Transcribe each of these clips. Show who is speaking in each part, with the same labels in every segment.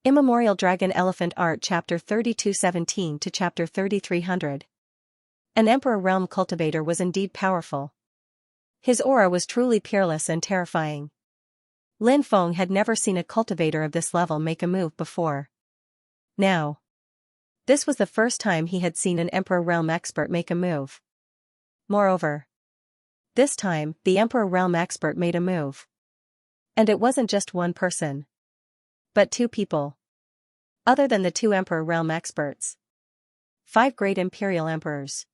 Speaker 1: Immemorial Dragon Elephant Art Chapter 3217 to Chapter 3300. An Emperor Realm Cultivator was indeed powerful. His aura was truly peerless and terrifying. Lin Feng had never seen a cultivator of this level make a move before. Now, this was the first time he had seen an Emperor Realm expert make a move. Moreover, this time, the Emperor Realm expert made a move. And it wasn't just one person, but two people. Other than the two Emperor Realm experts. 5 great Imperial Emperors.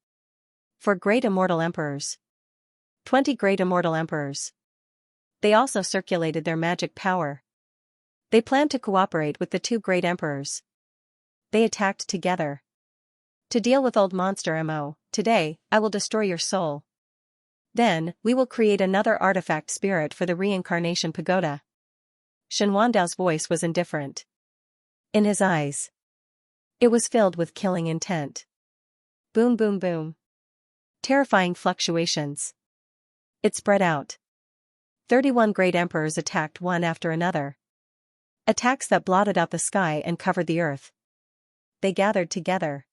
Speaker 1: 4 great Immortal Emperors. 20 great Immortal Emperors. They also circulated their magic power. They planned to cooperate with the 2 great Emperors. They attacked together. To deal with Old Monster Mo, today, I will destroy your soul. Then, we will create another artifact spirit for the reincarnation pagoda. Shen Wandao's voice was indifferent. In his eyes, it was filled with killing intent. Boom boom boom. Terrifying fluctuations. It spread out. 31 great emperors attacked one after another. Attacks that blotted out the sky and covered the earth. They gathered together.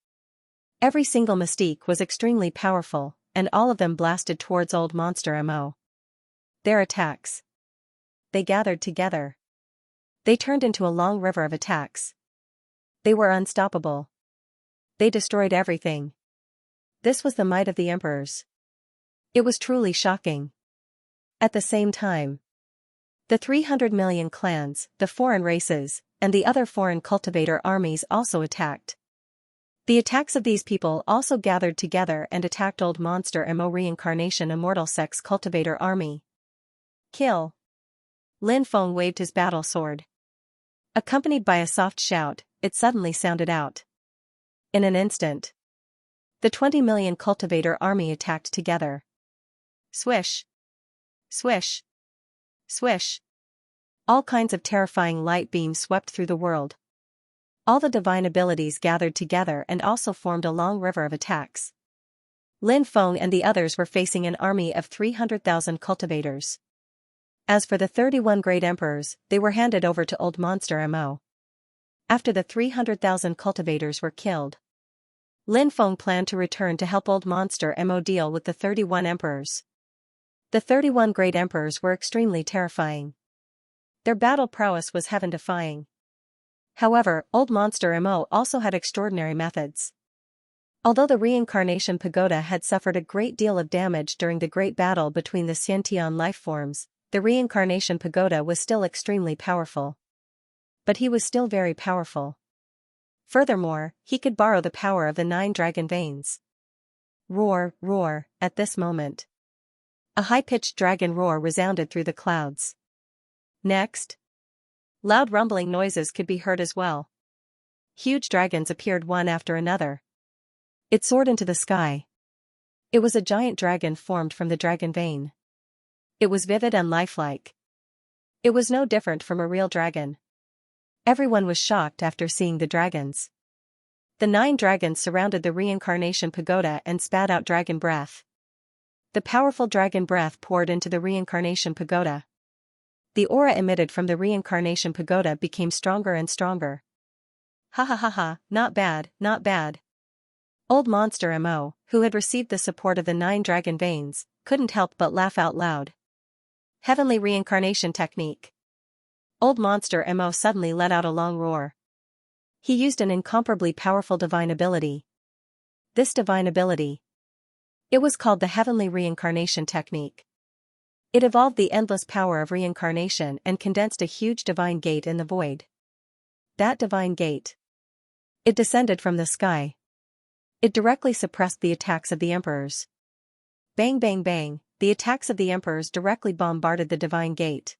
Speaker 1: Every single mystique was extremely powerful, and all of them blasted towards Old Monster Mo. Their attacks. They gathered together. They turned into a long river of attacks. They were unstoppable. They destroyed everything. This was the might of the emperors. It was truly shocking. At the same time, the 300 million clans, the foreign races, and the other foreign cultivator armies also attacked. The attacks of these people also gathered together and attacked Old Monster Mo Reincarnation Immortal Sex Cultivator Army. Kill. Lin Feng waved his battle sword. Accompanied by a soft shout, it suddenly sounded out. In an instant, the 20 million cultivator army attacked together. Swish. Swish. Swish. All kinds of terrifying light beams swept through the world. All the divine abilities gathered together and also formed a long river of attacks. Lin Feng and the others were facing an army of 300,000 cultivators. As for the 31 great emperors, they were handed over to Old Monster Mo. After the 300,000 cultivators were killed, Lin Feng planned to return to help Old Monster Mo deal with the 31 emperors. The 31 great emperors were extremely terrifying. Their battle prowess was heaven-defying. However, Old Monster Mo also had extraordinary methods. Although the reincarnation pagoda had suffered a great deal of damage during the great battle between the Xianxia lifeforms, the reincarnation pagoda was still extremely powerful. But he was still very powerful. Furthermore, he could borrow the power of the 9 dragon veins. Roar, roar, at this moment. A high-pitched dragon roar resounded through the clouds. Next, loud rumbling noises could be heard as well. Huge dragons appeared one after another. It soared into the sky. It was a giant dragon formed from the dragon vein. It was vivid and lifelike. It was no different from a real dragon. Everyone was shocked after seeing the dragons. The 9 dragons surrounded the reincarnation pagoda and spat out dragon breath. The powerful dragon breath poured into the reincarnation pagoda. The aura emitted from the reincarnation pagoda became stronger and stronger. Ha ha ha ha, not bad, not bad. Old Monster Mo, who had received the support of the 9 dragon veins, couldn't help but laugh out loud. Heavenly reincarnation technique. Old Monster Mo suddenly let out a long roar. He used an incomparably powerful divine ability. This divine ability. It was called the Heavenly Reincarnation Technique. It evolved the endless power of reincarnation and condensed a huge divine gate in the void. That divine gate. It descended from the sky. It directly suppressed the attacks of the emperors. Bang bang bang, the attacks of the emperors directly bombarded the divine gate.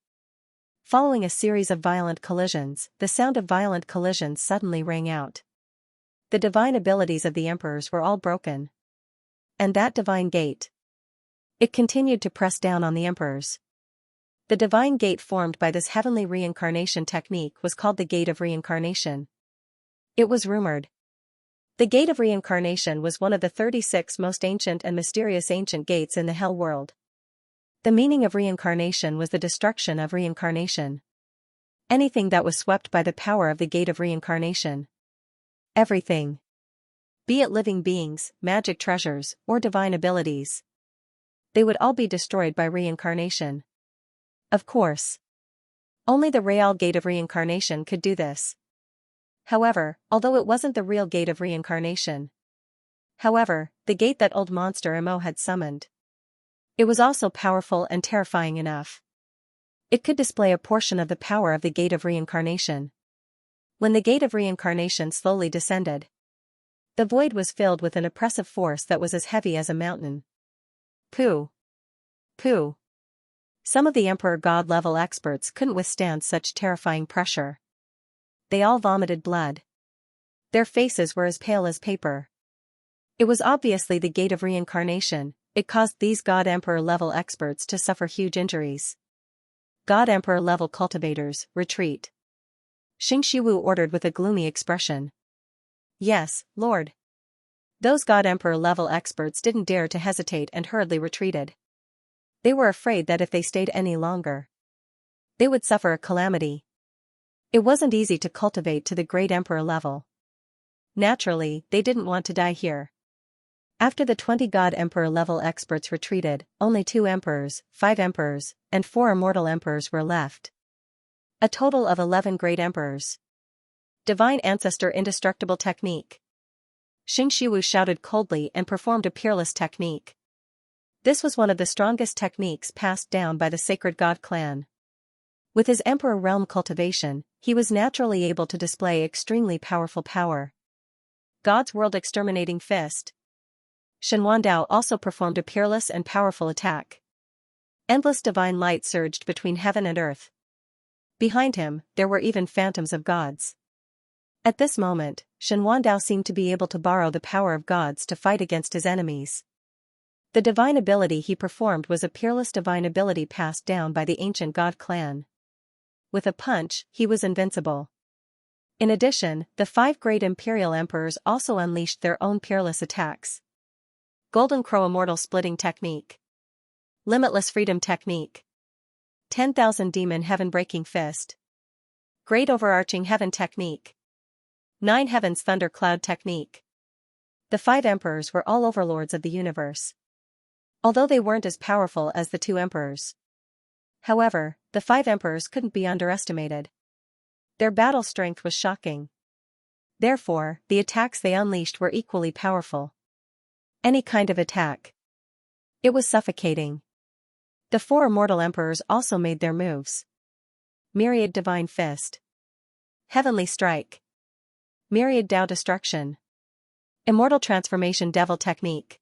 Speaker 1: Following a series of violent collisions, the sound of violent collisions suddenly rang out. The divine abilities of the emperors were all broken. And that divine gate. It continued to press down on the emperors. The divine gate formed by this heavenly reincarnation technique was called the Gate of Reincarnation. It was rumored. The Gate of Reincarnation was one of the 36 most ancient and mysterious ancient gates in the Hell world. The meaning of reincarnation was the destruction of reincarnation. Anything that was swept by the power of the gate of reincarnation. Everything. Be it living beings, magic treasures, or divine abilities. They would all be destroyed by reincarnation. Of course. Only the real gate of reincarnation could do this. However, although it wasn't the real gate of reincarnation. However, the gate that old monster Mo had summoned. It was also powerful and terrifying enough. It could display a portion of the power of the gate of reincarnation. When the gate of reincarnation slowly descended, the void was filled with an oppressive force that was as heavy as a mountain. Pooh. Pooh. Some of the Emperor God-level experts couldn't withstand such terrifying pressure. They all vomited blood. Their faces were as pale as paper. It was obviously the gate of reincarnation. It caused these God Emperor-level experts to suffer huge injuries. God Emperor-level cultivators, retreat. Xianxia ordered with a gloomy expression. Yes, Lord. Those God Emperor-level experts didn't dare to hesitate and hurriedly retreated. They were afraid that if they stayed any longer, they would suffer a calamity. It wasn't easy to cultivate to the great Emperor level. Naturally, they didn't want to die here. After the 20 God Emperor level experts retreated, only 2 emperors, 5 emperors, and 4 immortal emperors were left. A total of 11 great emperors. Divine Ancestor Indestructible Technique. Xianxia shouted coldly and performed a peerless technique. This was one of the strongest techniques passed down by the Sacred God clan. With his Emperor realm cultivation, he was naturally able to display extremely powerful power. God's World Exterminating Fist. Xianxia also performed a peerless and powerful attack. Endless divine light surged between heaven and earth. Behind him, there were even phantoms of gods. At this moment, Xianxia seemed to be able to borrow the power of gods to fight against his enemies. The divine ability he performed was a peerless divine ability passed down by the ancient God clan. With a punch, he was invincible. In addition, the 5 great imperial emperors also unleashed their own peerless attacks. Golden Crow Immortal Splitting Technique. Limitless Freedom Technique. 10,000 Demon Heaven Breaking Fist. Great Overarching Heaven Technique. 9 Heavens Thunder Cloud Technique. The 5 emperors were all overlords of the universe. Although they weren't as powerful as the 2 emperors. However, the 5 emperors couldn't be underestimated. Their battle strength was shocking. Therefore, the attacks they unleashed were equally powerful. Any kind of attack. It was suffocating. The 4 immortal emperors also made their moves. Myriad Divine Fist. Heavenly Strike. Myriad Tao Destruction. Immortal Transformation Devil Technique.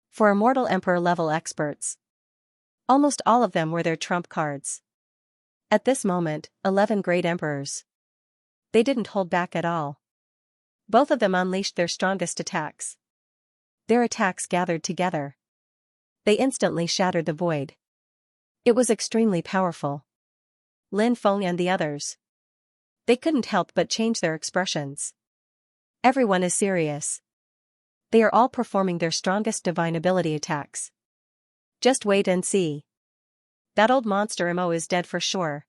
Speaker 1: For immortal emperor level experts. Almost all of them were their trump cards. At this moment, 11 great emperors. They didn't hold back at all. Both of them unleashed their strongest attacks. Their attacks gathered together. They instantly shattered the void. It was extremely powerful. Lin Feng and the others. They couldn't help but change their expressions. Everyone is serious. They are all performing their strongest divine ability attacks. Just wait and see. That old monster Mo is dead for sure.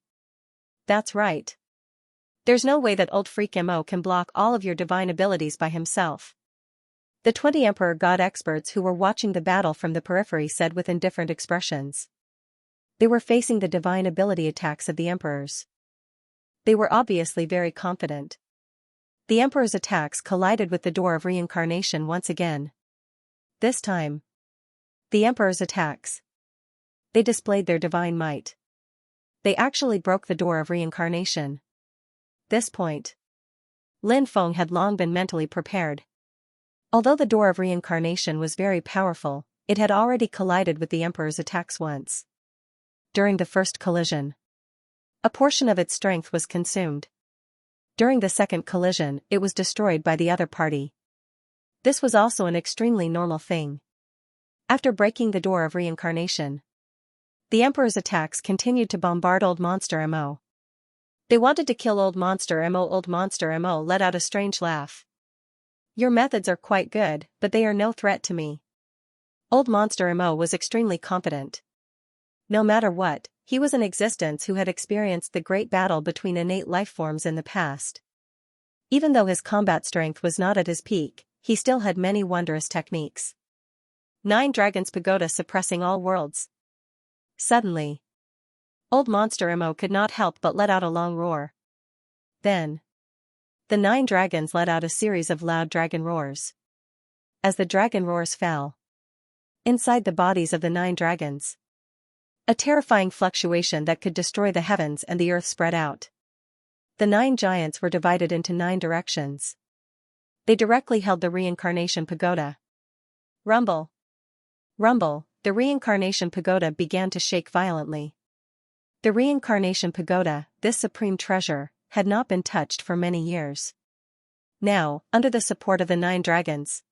Speaker 1: That's right. There's no way that old freak Mo can block all of your divine abilities by himself. The 20 Emperor God experts who were watching the battle from the periphery said with indifferent expressions. They were facing the divine ability attacks of the emperors. They were obviously very confident. The emperor's attacks collided with the door of reincarnation once again. This time, the emperor's attacks. They displayed their divine might. They actually broke the door of reincarnation. This point, Lin Feng had long been mentally prepared. Although the door of reincarnation was very powerful, it had already collided with the emperor's attacks once. During the first collision, a portion of its strength was consumed. During the second collision, it was destroyed by the other party. This was also an extremely normal thing. After breaking the door of reincarnation, the emperor's attacks continued to bombard old monster Mo. They wanted to kill old monster Mo. Old monster Mo let out a strange laugh. Your methods are quite good, but they are no threat to me. Old monster Mo was extremely confident. No matter what, He was an existence who had experienced the great battle between innate lifeforms in the past. Even though his combat strength was not at his peak, he still had many wondrous techniques. 9 Dragons Pagoda suppressing all worlds. Suddenly, old monster Immo could not help but let out a long roar. Then, the 9 dragons let out a series of loud dragon roars. As the dragon roars fell inside the bodies of the 9 dragons, a terrifying fluctuation that could destroy the heavens and the earth spread out. The 9 giants were divided into 9 directions. They directly held the reincarnation pagoda. Rumble. Rumble, the reincarnation pagoda began to shake violently. The reincarnation pagoda, this supreme treasure, had not been touched for many years. Now, under the support of the 9 dragons,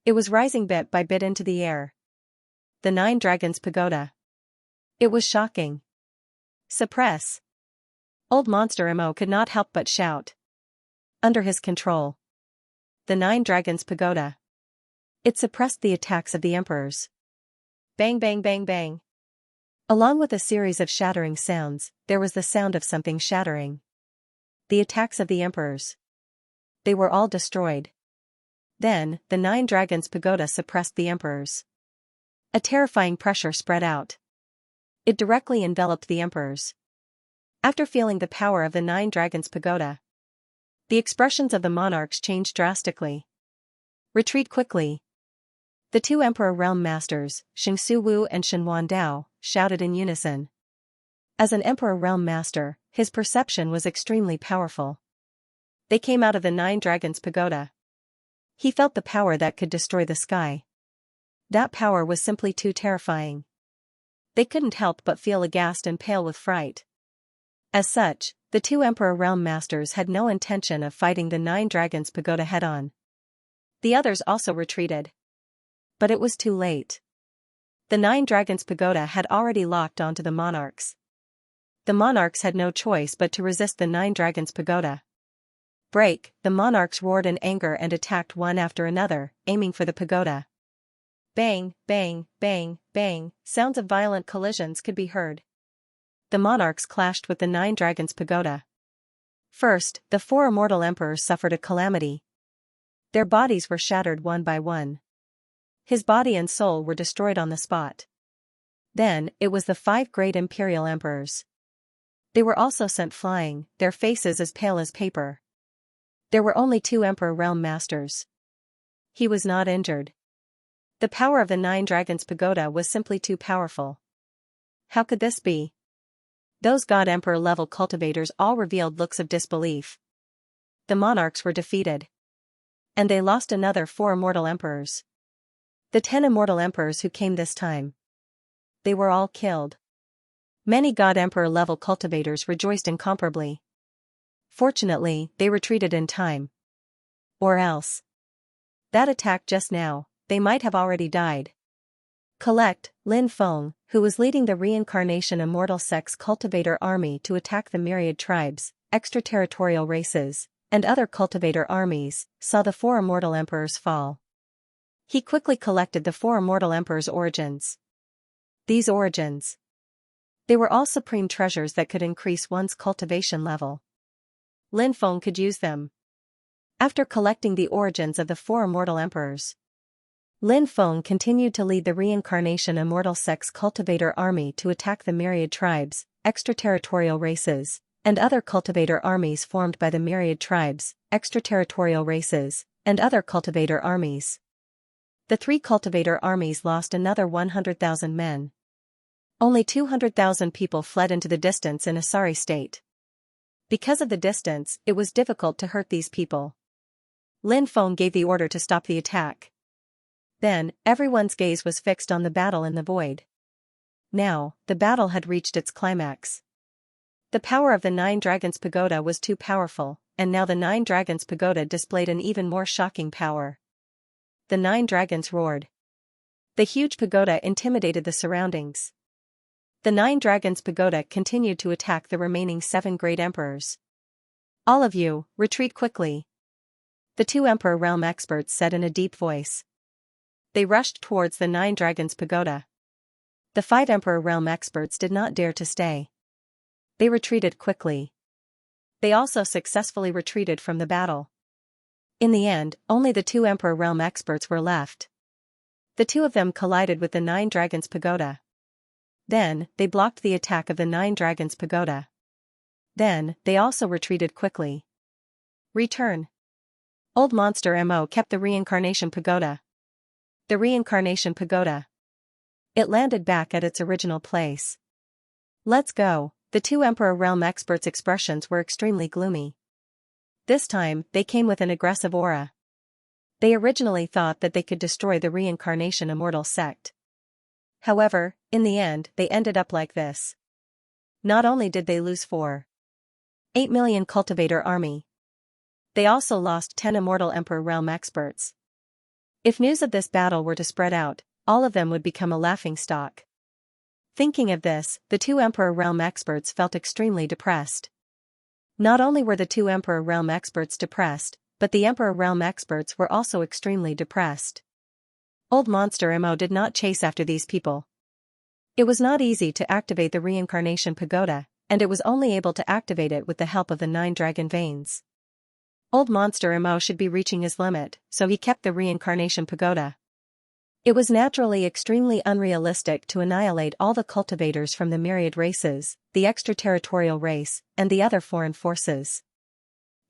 Speaker 1: it was rising bit by bit into the air. The 9 dragons pagoda. It was shocking. Suppress. Old monster Immo could not help but shout. Under his control, the 9 dragons pagoda. It suppressed the attacks of the emperors. Bang bang bang bang. Along with a series of shattering sounds, there was the sound of something shattering. The attacks of the emperors. They were all destroyed. Then, the 9 dragons pagoda suppressed the emperors. A terrifying pressure spread out. It directly enveloped the emperors. After feeling the power of the 9 dragons pagoda, the expressions of the monarchs changed drastically. Retreat quickly. The 2 emperor realm masters, Xianxia Wu and Shenhuan Dao, shouted in unison. As an emperor realm master, his perception was extremely powerful. They came out of the 9 dragons pagoda. He felt the power that could destroy the sky. That power was simply too terrifying. They couldn't help but feel aghast and pale with fright. As such, the 2 emperor realm masters had no intention of fighting the 9 dragons pagoda head-on. The others also retreated. But it was too late. The 9 dragons pagoda had already locked onto the monarchs. The monarchs had no choice but to resist the 9 dragons pagoda. Break, the monarchs roared in anger and attacked one after another, aiming for the pagoda. Bang, bang, bang, bang, sounds of violent collisions could be heard. The monarchs clashed with the 9 dragons pagoda. First, the 4 immortal emperors suffered a calamity. Their bodies were shattered one by one. His body and soul were destroyed on the spot. Then, it was the 5 great imperial emperors. They were also sent flying, their faces as pale as paper. There were only 2 emperor realm masters. He was not injured. The power of the 9 dragons pagoda was simply too powerful. How could this be? Those god emperor level cultivators all revealed looks of disbelief. The monarchs were defeated. And they lost another 4 immortal emperors. The 10 immortal emperors who came this time. They were all killed. Many god emperor level cultivators rejoiced incomparably. Fortunately, they retreated in time. Or else, that attack just now, they might have already died. Collect, Lin Feng, who was leading the reincarnation immortal sex cultivator army to attack the myriad tribes, extraterritorial races, and other cultivator armies, saw the 4 immortal emperors fall. He quickly collected the 4 immortal emperors' origins. These origins. They were all supreme treasures that could increase one's cultivation level. Lin Feng could use them. After collecting the origins of the 4 immortal emperors, Lin Feng continued to lead the reincarnation immortal sex cultivator army to attack the myriad tribes, extraterritorial races, and other cultivator armies formed by the myriad tribes, extraterritorial races, and other cultivator armies. The 3 cultivator armies lost another 100,000 men. Only 200,000 people fled into the distance in a sorry state. Because of the distance, it was difficult to hurt these people. Lin Feng gave the order to stop the attack. Then, everyone's gaze was fixed on the battle in the void. Now, the battle had reached its climax. The power of the 9 dragons pagoda was too powerful, and now the 9 dragons pagoda displayed an even more shocking power. The 9 dragons roared. The huge pagoda intimidated the surroundings. The 9 dragons pagoda continued to attack the remaining 7 great emperors. All of you, retreat quickly. The 2 emperor realm experts said in a deep voice. They rushed towards the 9 dragons pagoda. The 5 Emperor Realm experts did not dare to stay. They retreated quickly. They also successfully retreated from the battle. In the end, only the 2 Emperor Realm experts were left. The 2 of them collided with the 9 Dragons Pagoda. Then, they blocked the attack of the 9 Dragons Pagoda. Then, they also retreated quickly. Return. Old Monster Mo kept the Reincarnation Pagoda. The Reincarnation Pagoda. It landed back at its original place. Let's go. The 2 Emperor Realm experts' expressions were extremely gloomy. This time, they came with an aggressive aura. They originally thought that they could destroy the Reincarnation Immortal sect. However, in the end, they ended up like this. Not only did they lose 4.8 million cultivator army, they also lost 10 Immortal Emperor Realm experts. If news of this battle were to spread out, all of them would become a laughingstock. Thinking of this, the 2 Emperor Realm experts felt extremely depressed. Not only were the 2 Emperor Realm experts depressed, but the Emperor Realm experts were also extremely depressed. Old Monster Mo did not chase after these people. It was not easy to activate the Reincarnation Pagoda, and it was only able to activate it with the help of the 9 Dragon Veins. Old Monster Mo should be reaching his limit, so he kept the Reincarnation Pagoda. It was naturally extremely unrealistic to annihilate all the cultivators from the myriad races, the extraterritorial race, and the other foreign forces.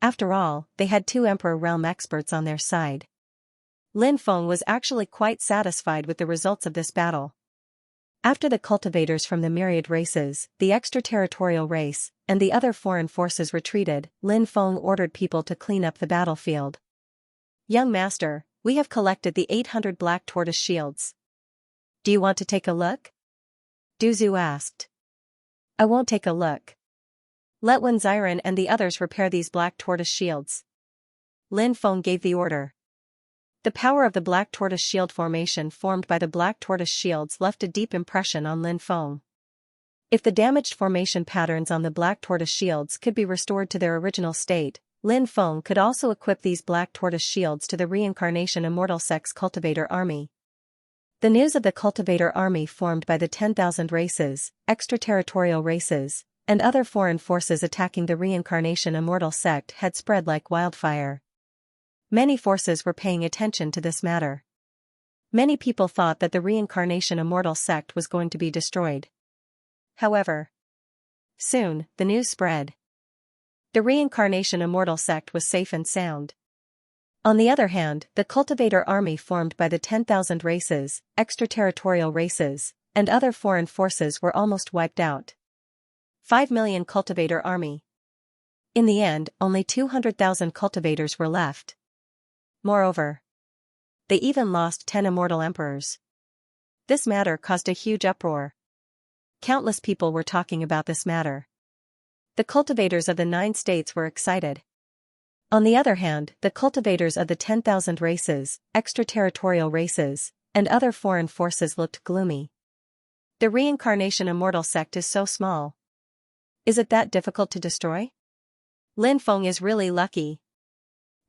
Speaker 1: After all, they had 2 Emperor Realm experts on their side. Lin Feng was actually quite satisfied with the results of this battle. After the cultivators from the myriad races, the extraterritorial race, and the other foreign forces retreated, Lin Feng ordered people to clean up the battlefield. Young master, we have collected the 800 black tortoise shields. Do you want to take a look? Du Zhu asked. I won't take a look. Let Wen Xiren and the others repair these black tortoise shields. Lin Feng gave the order. The power of the black tortoise shield formation formed by the black tortoise shields left a deep impression on Lin Feng. If the damaged formation patterns on the black tortoise shields could be restored to their original state, Lin Feng could also equip these black tortoise shields to the Reincarnation Immortal Sect's cultivator army. The news of the cultivator army formed by the 10,000 races, extraterritorial races, and other foreign forces attacking the Reincarnation Immortal Sect had spread like wildfire. Many forces were paying attention to this matter. Many people thought that the Reincarnation Immortal Sect was going to be destroyed. However, soon, the news spread. The Reincarnation Immortal Sect was safe and sound. On the other hand, the cultivator army formed by the 10,000 races, extraterritorial races, and other foreign forces were almost wiped out. 5 million cultivator army. In the end, only 200,000 cultivators were left. Moreover, they even lost 10 immortal emperors. This matter caused a huge uproar. Countless people were talking about this matter. The cultivators of the 9 states were excited. On the other hand, the cultivators of the 10,000 races, extraterritorial races, and other foreign forces looked gloomy. The Reincarnation Immortal Sect is so small. Is it that difficult to destroy? Lin Feng is really lucky.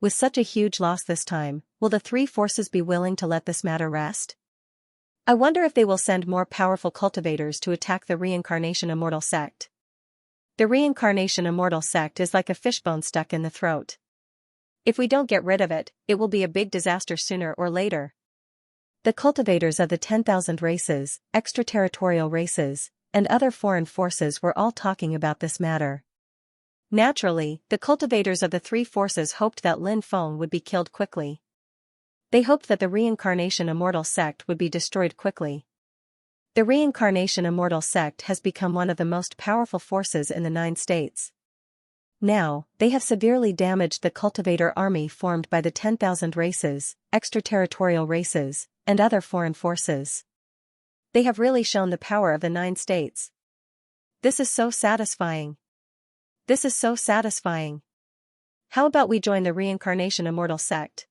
Speaker 1: With such a huge loss this time, will the 3 forces be willing to let this matter rest? I wonder if they will send more powerful cultivators to attack the Reincarnation Immortal Sect. The Reincarnation Immortal Sect is like a fishbone stuck in the throat. If we don't get rid of it, it will be a big disaster sooner or later. The cultivators of the 10,000 races, extraterritorial races, and other foreign forces were all talking about this matter. Naturally, the cultivators of the 3 forces hoped that Lin Feng would be killed quickly. They hoped that the Reincarnation Immortal Sect would be destroyed quickly. The Reincarnation Immortal Sect has become one of the most powerful forces in the 9 states. Now, they have severely damaged the cultivator army formed by the 10,000 races, extraterritorial races, and other foreign forces. They have really shown the power of the 9 states. This is so satisfying. This is so satisfying. How about we join the Reincarnation Immortal Sect?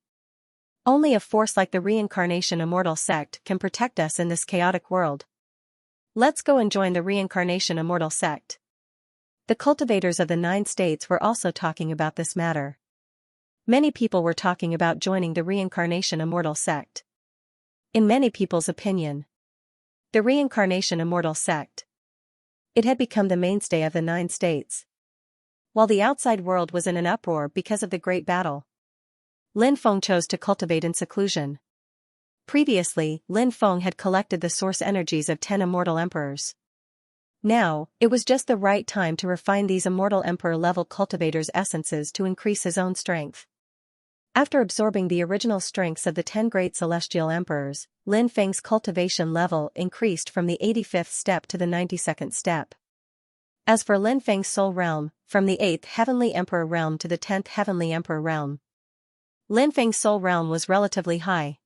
Speaker 1: Only a force like the Reincarnation Immortal Sect can protect us in this chaotic world. Let's go and join the Reincarnation Immortal Sect. The cultivators of the 9 states were also talking about this matter. Many people were talking about joining the Reincarnation Immortal Sect. In many people's opinion, The reincarnation immortal sect. It had become the mainstay of the 9 states. While the outside world was in an uproar because of the great battle, Lin Feng chose to cultivate in seclusion. Previously, Lin Feng had collected the source energies of 10 immortal emperors. Now, it was just the right time to refine these immortal emperor-level cultivators' essences to increase his own strength. After absorbing the original strengths of the 10 great celestial emperors, Lin Feng's cultivation level increased from the 85th step to the 92nd step. As for Lin Feng's soul realm, from the 8th heavenly emperor realm to the 10th heavenly emperor realm, Lin Feng's soul realm was relatively high.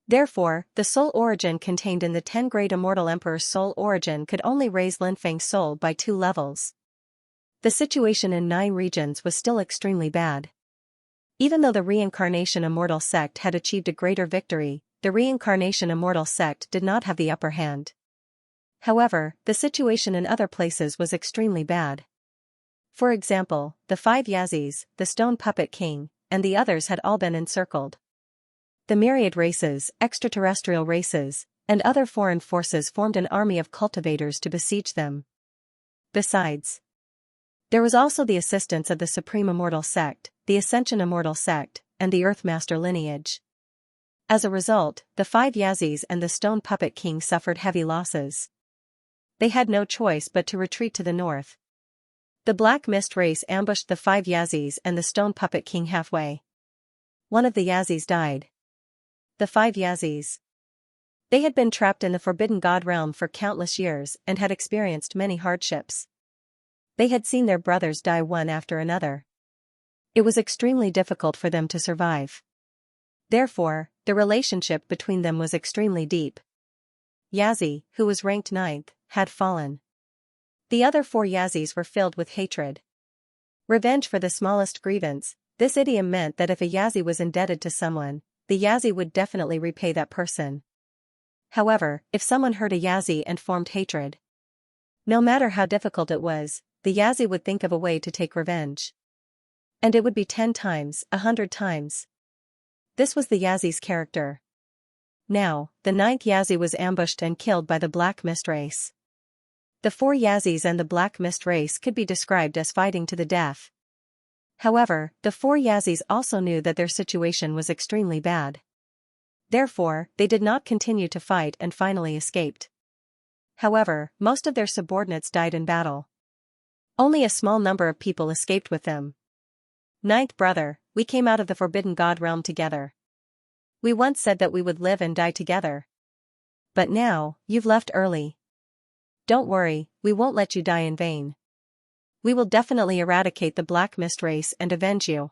Speaker 1: Therefore, the soul origin contained in the 10 great immortal emperor's soul origin could only raise Lin Feng's soul by 2 levels. The situation in 9 regions was still extremely bad. Even though the reincarnation immortal sect had achieved a greater victory, the reincarnation immortal sect did not have the upper hand. However, the situation in other places was extremely bad. For example, the 5 Yazis, the Stone Puppet King, and the others had all been encircled. The myriad races, extraterrestrial races, and other foreign forces formed an army of cultivators to besiege them. Besides, there was also the assistance of the Supreme Immortal Sect, the Ascension Immortal Sect, and the Earthmaster lineage. As a result, the 5 Yazis and the Stone Puppet King suffered heavy losses. They had no choice but to retreat to the north. The Black Mist race ambushed the 5 Yazis and the Stone Puppet King halfway. One of the Yazis died. The 5 Yazis. They had been trapped in the Forbidden God realm for countless years and had experienced many hardships. They had seen their brothers die one after another. It was extremely difficult for them to survive. Therefore, the relationship between them was extremely deep. Yazi, who was ranked 9th, had fallen. The other 4 Yazis were filled with hatred. Revenge for the smallest grievance. This idiom meant that if a Yazi was indebted to someone, the Yazi would definitely repay that person. However, if someone hurt a Yazi and formed hatred, no matter how difficult it was, the Yazi would think of a way to take revenge. And it would be 10 times, 100 times. This was the Yazi's character. Now, the 9th Yazi was ambushed and killed by the Black Mist race. The 4 Yazis and the Black Mist race could be described as fighting to the death. However, the 4 Yazis also knew that their situation was extremely bad. Therefore, they did not continue to fight and finally escaped. However, most of their subordinates died in battle. Only a small number of people escaped with them. 9th brother, we came out of the Forbidden God realm together. We once said that we would live and die together. But now, you've left early. Don't worry, we won't let you die in vain. We will definitely eradicate the Black Mist race and avenge you.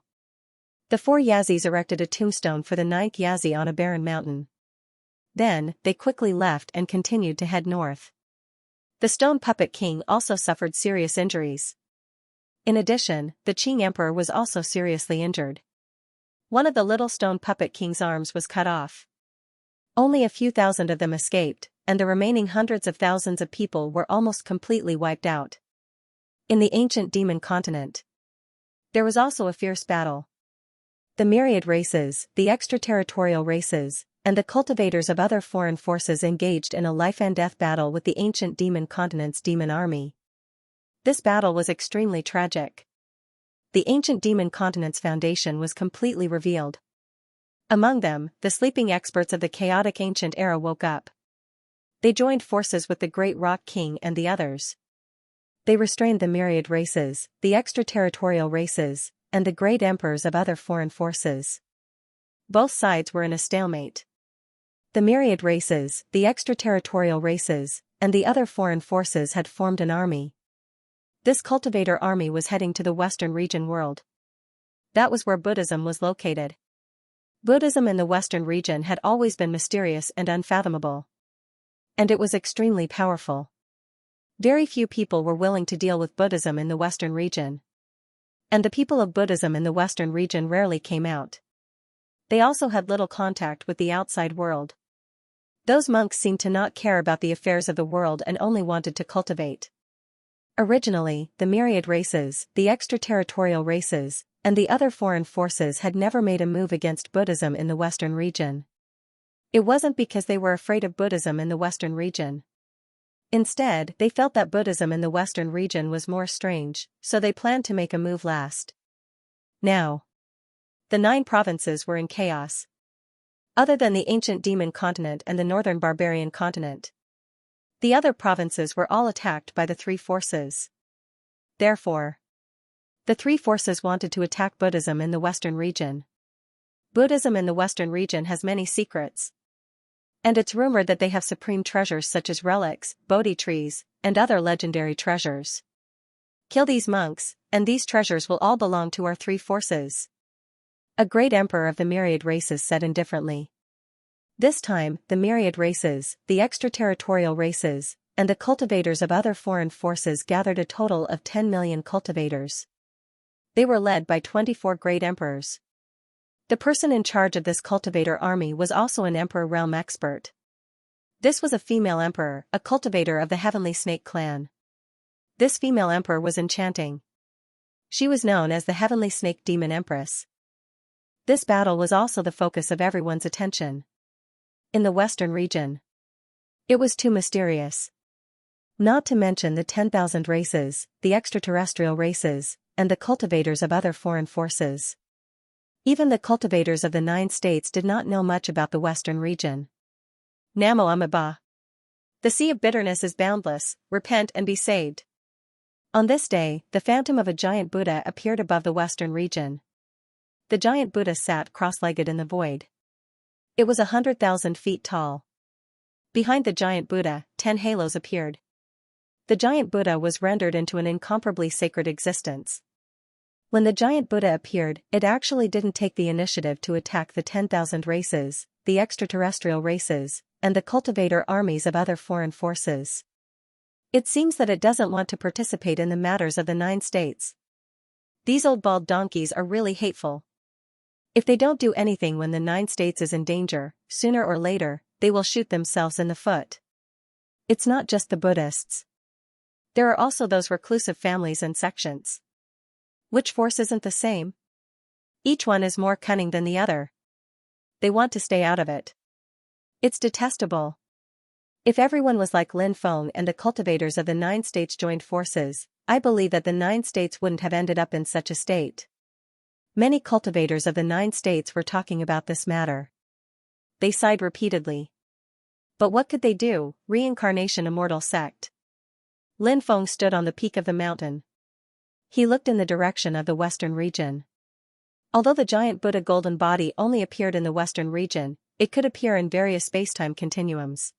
Speaker 1: The 4 Yazis erected a tombstone for the 9th Yazi on a barren mountain. Then, they quickly left and continued to head north. The Stone Puppet King also suffered serious injuries. In addition, the Qing Emperor was also seriously injured. One of the little Stone Puppet King's arms was cut off. Only a few thousand of them escaped, and the remaining hundreds of thousands of people were almost completely wiped out. In the ancient demon continent, there was also a fierce battle. The myriad races, the extraterritorial races, and the cultivators of other foreign forces engaged in a life-and-death battle with the ancient demon continent's demon army. This battle was extremely tragic. The ancient demon continent's foundation was completely revealed. Among them, the sleeping experts of the chaotic ancient era woke up. They joined forces with the Great Rock King and the others. They restrained the myriad races, the extraterritorial races, and the great emperors of other foreign forces. Both sides were in a stalemate. The myriad races, the extraterritorial races, and the other foreign forces had formed an army. This cultivator army was heading to the Western region world. That was where Buddhism was located. Buddhism in the Western region had always been mysterious and unfathomable. And it was extremely powerful. Very few people were willing to deal with Buddhism in the Western region. And the people of Buddhism in the Western region rarely came out. They also had little contact with the outside world. Those monks seemed to not care about the affairs of the world and only wanted to cultivate. Originally, the myriad races, the extraterritorial races, and the other foreign forces had never made a move against Buddhism in the Western region. It wasn't because they were afraid of Buddhism in the Western region. Instead, they felt that Buddhism in the Western region was more strange, so they planned to make a move last. Now, the 9 provinces were in chaos. Other than the ancient demon continent and the northern barbarian continent, the other provinces were all attacked by the 3 forces. Therefore, the 3 forces wanted to attack Buddhism in the Western region. Buddhism in the Western region has many secrets. And it's rumored that they have supreme treasures such as relics, Bodhi trees, and other legendary treasures. Kill these monks, and these treasures will all belong to our 3 forces. A great emperor of the myriad races said indifferently. This time, the myriad races, the extraterritorial races, and the cultivators of other foreign forces gathered a total of 10 million cultivators. They were led by 24 great emperors. The person in charge of this cultivator army was also an emperor realm expert. This was a female emperor, a cultivator of the Heavenly Snake clan. This female emperor was enchanting. She was known as the Heavenly Snake Demon Empress. This battle was also the focus of everyone's attention. In the Western region, it was too mysterious. Not to mention the 10,000 races, the extraterrestrial races, and the cultivators of other foreign forces. Even the cultivators of the 9 states did not know much about the Western region. Namo Amida. The sea of bitterness is boundless, repent and be saved. On this day, the phantom of a giant Buddha appeared above the Western region. The giant Buddha sat cross-legged in the void. It was 100,000 feet tall. Behind the giant Buddha, 10 halos appeared. The giant Buddha was rendered into an incomparably sacred existence. When the giant Buddha appeared, it actually didn't take the initiative to attack the 10,000 races, the extraterrestrial races, and the cultivator armies of other foreign forces. It seems that it doesn't want to participate in the matters of the 9 states. These old bald donkeys are really hateful. If they don't do anything when the 9 states is in danger, sooner or later, they will shoot themselves in the foot. It's not just the Buddhists. There are also those reclusive families and sections. Which force isn't the same? Each one is more cunning than the other. They want to stay out of it. It's detestable. If everyone was like Lin Feng and the cultivators of the 9 states joined forces, I believe that the 9 states wouldn't have ended up in such a state. Many cultivators of the 9 states were talking about this matter. They sighed repeatedly. But what could they do? Reincarnation immortal sect. Lin Feng stood on the peak of the mountain. He looked in the direction of the Western region. Although the giant Buddha golden body only appeared in the Western region, it could appear in various spacetime continuums.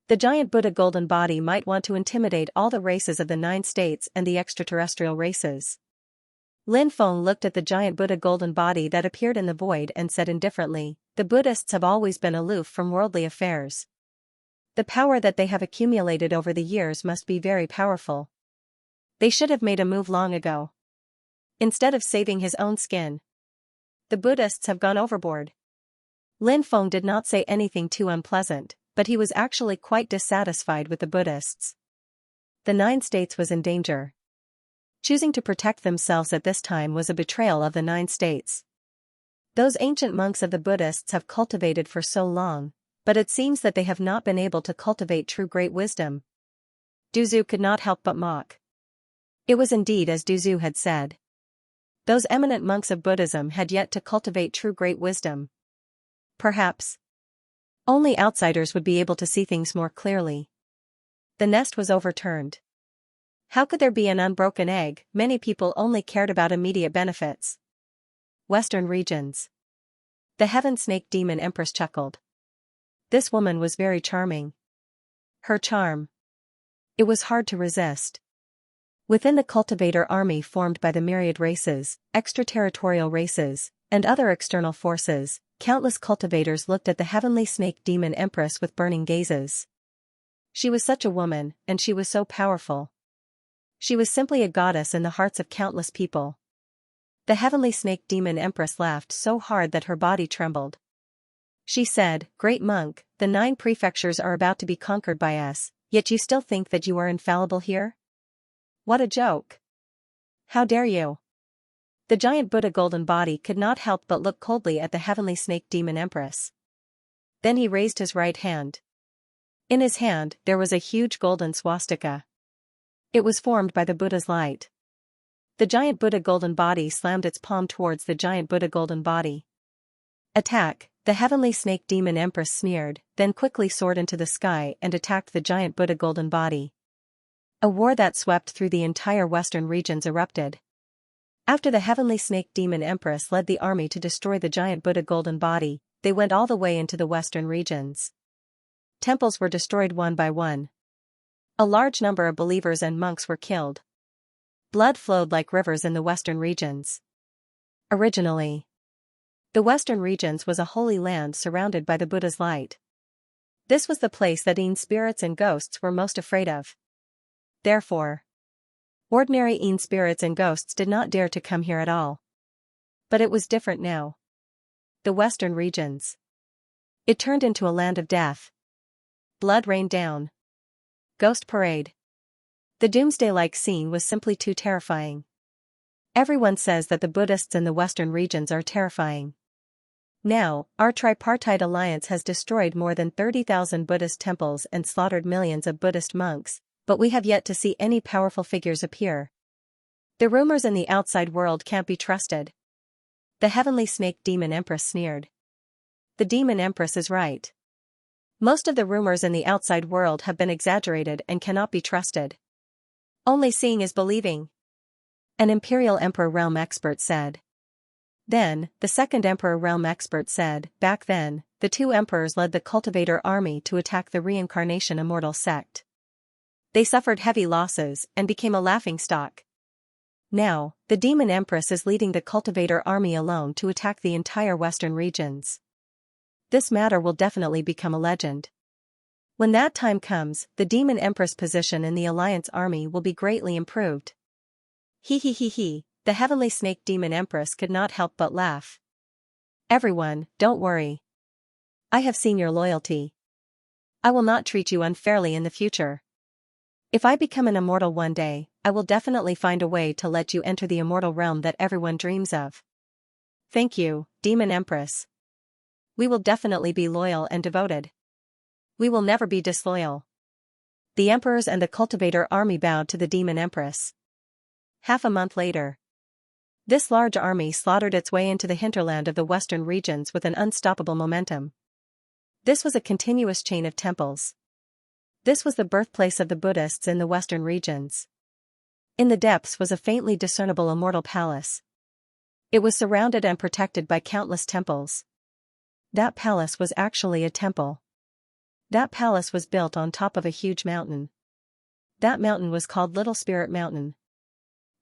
Speaker 1: The giant Buddha golden body might want to intimidate all the races of the 9 states and the extraterrestrial races. Lin Feng looked at the giant Buddha golden body that appeared in the void and said indifferently, the Buddhists have always been aloof from worldly affairs. The power that they have accumulated over the years must be very powerful. They should have made a move long ago. Instead of saving his own skin, the Buddhists have gone overboard. Lin Feng did not say anything too unpleasant, but he was actually quite dissatisfied with the Buddhists. The 9 states was in danger. Choosing to protect themselves at this time was a betrayal of the 9 states. Those ancient monks of the Buddhists have cultivated for so long, but it seems that they have not been able to cultivate true great wisdom. Duzu could not help but mock. It was indeed as Duzu had said. Those eminent monks of Buddhism had yet to cultivate true great wisdom. Perhaps only outsiders would be able to see things more clearly. The nest was overturned. How could there be an unbroken egg? Many people only cared about immediate benefits. Western regions. The Heaven Snake Demon Empress chuckled. This woman was very charming. Her charm. It was hard to resist. Within the cultivator army formed by the myriad races, extraterritorial races, and other external forces, countless cultivators looked at the Heavenly Snake Demon Empress with burning gazes. She was such a woman, and she was so powerful. She was simply a goddess in the hearts of countless people. The Heavenly Snake Demon Empress laughed so hard that her body trembled. She said, "Great monk, the 9 prefectures are about to be conquered by us, yet you still think that you are infallible here? What a joke! How dare you?" The giant Buddha golden body could not help but look coldly at the Heavenly Snake Demon Empress. Then he raised his right hand. In his hand, there was a huge golden swastika. It was formed by the Buddha's light. The giant Buddha golden body slammed its palm towards the giant Buddha golden body. Attack! The heavenly snake demon empress sneered, then quickly soared into the sky and attacked the giant Buddha golden body. A war that swept through the entire western regions erupted. After the heavenly snake demon empress led the army to destroy the giant Buddha golden body, they went all the way into the western regions. Temples were destroyed one by one. A large number of believers and monks were killed. Blood flowed like rivers in the western regions. Originally, the western regions was a holy land surrounded by the Buddha's light. This was the place that Ain spirits and ghosts were most afraid of. Therefore, ordinary Ain spirits and ghosts did not dare to come here at all. But it was different now. The western regions. It turned into a land of death. Blood rained down. Ghost parade. The doomsday-like scene was simply too terrifying. Everyone says that the Buddhists in the western regions are terrifying. Now, our tripartite alliance has destroyed more than 30,000 Buddhist temples and slaughtered millions of Buddhist monks, but we have yet to see any powerful figures appear. The rumors in the outside world can't be trusted. The heavenly snake demon empress sneered. The demon empress is right. Most of the rumors in the outside world have been exaggerated and cannot be trusted. Only seeing is believing. An Imperial Emperor Realm expert said. Then, the second Emperor Realm expert said, back then, the two emperors led the Cultivator army to attack the Reincarnation Immortal sect. They suffered heavy losses and became a laughingstock. Now, the Demon Empress is leading the Cultivator army alone to attack the entire western regions. This matter will definitely become a legend. When that time comes, the Demon Empress position in the Alliance army will be greatly improved. He. The heavenly snake demon empress could not help but laugh. Everyone, don't worry. I have seen your loyalty. I will not treat you unfairly in the future. If I become an immortal one day, I will definitely find a way to let you enter the immortal realm that everyone dreams of. Thank you, Demon Empress. We will definitely be loyal and devoted. We will never be disloyal. The emperors and the Cultivator army bowed to the Demon Empress. Half a month later, this large army slaughtered its way into the hinterland of the western regions with an unstoppable momentum. This was a continuous chain of temples. This was the birthplace of the Buddhists in the western regions. In the depths was a faintly discernible immortal palace. It was surrounded and protected by countless temples. That palace was actually a temple. That palace was built on top of a huge mountain. That mountain was called Little Spirit Mountain.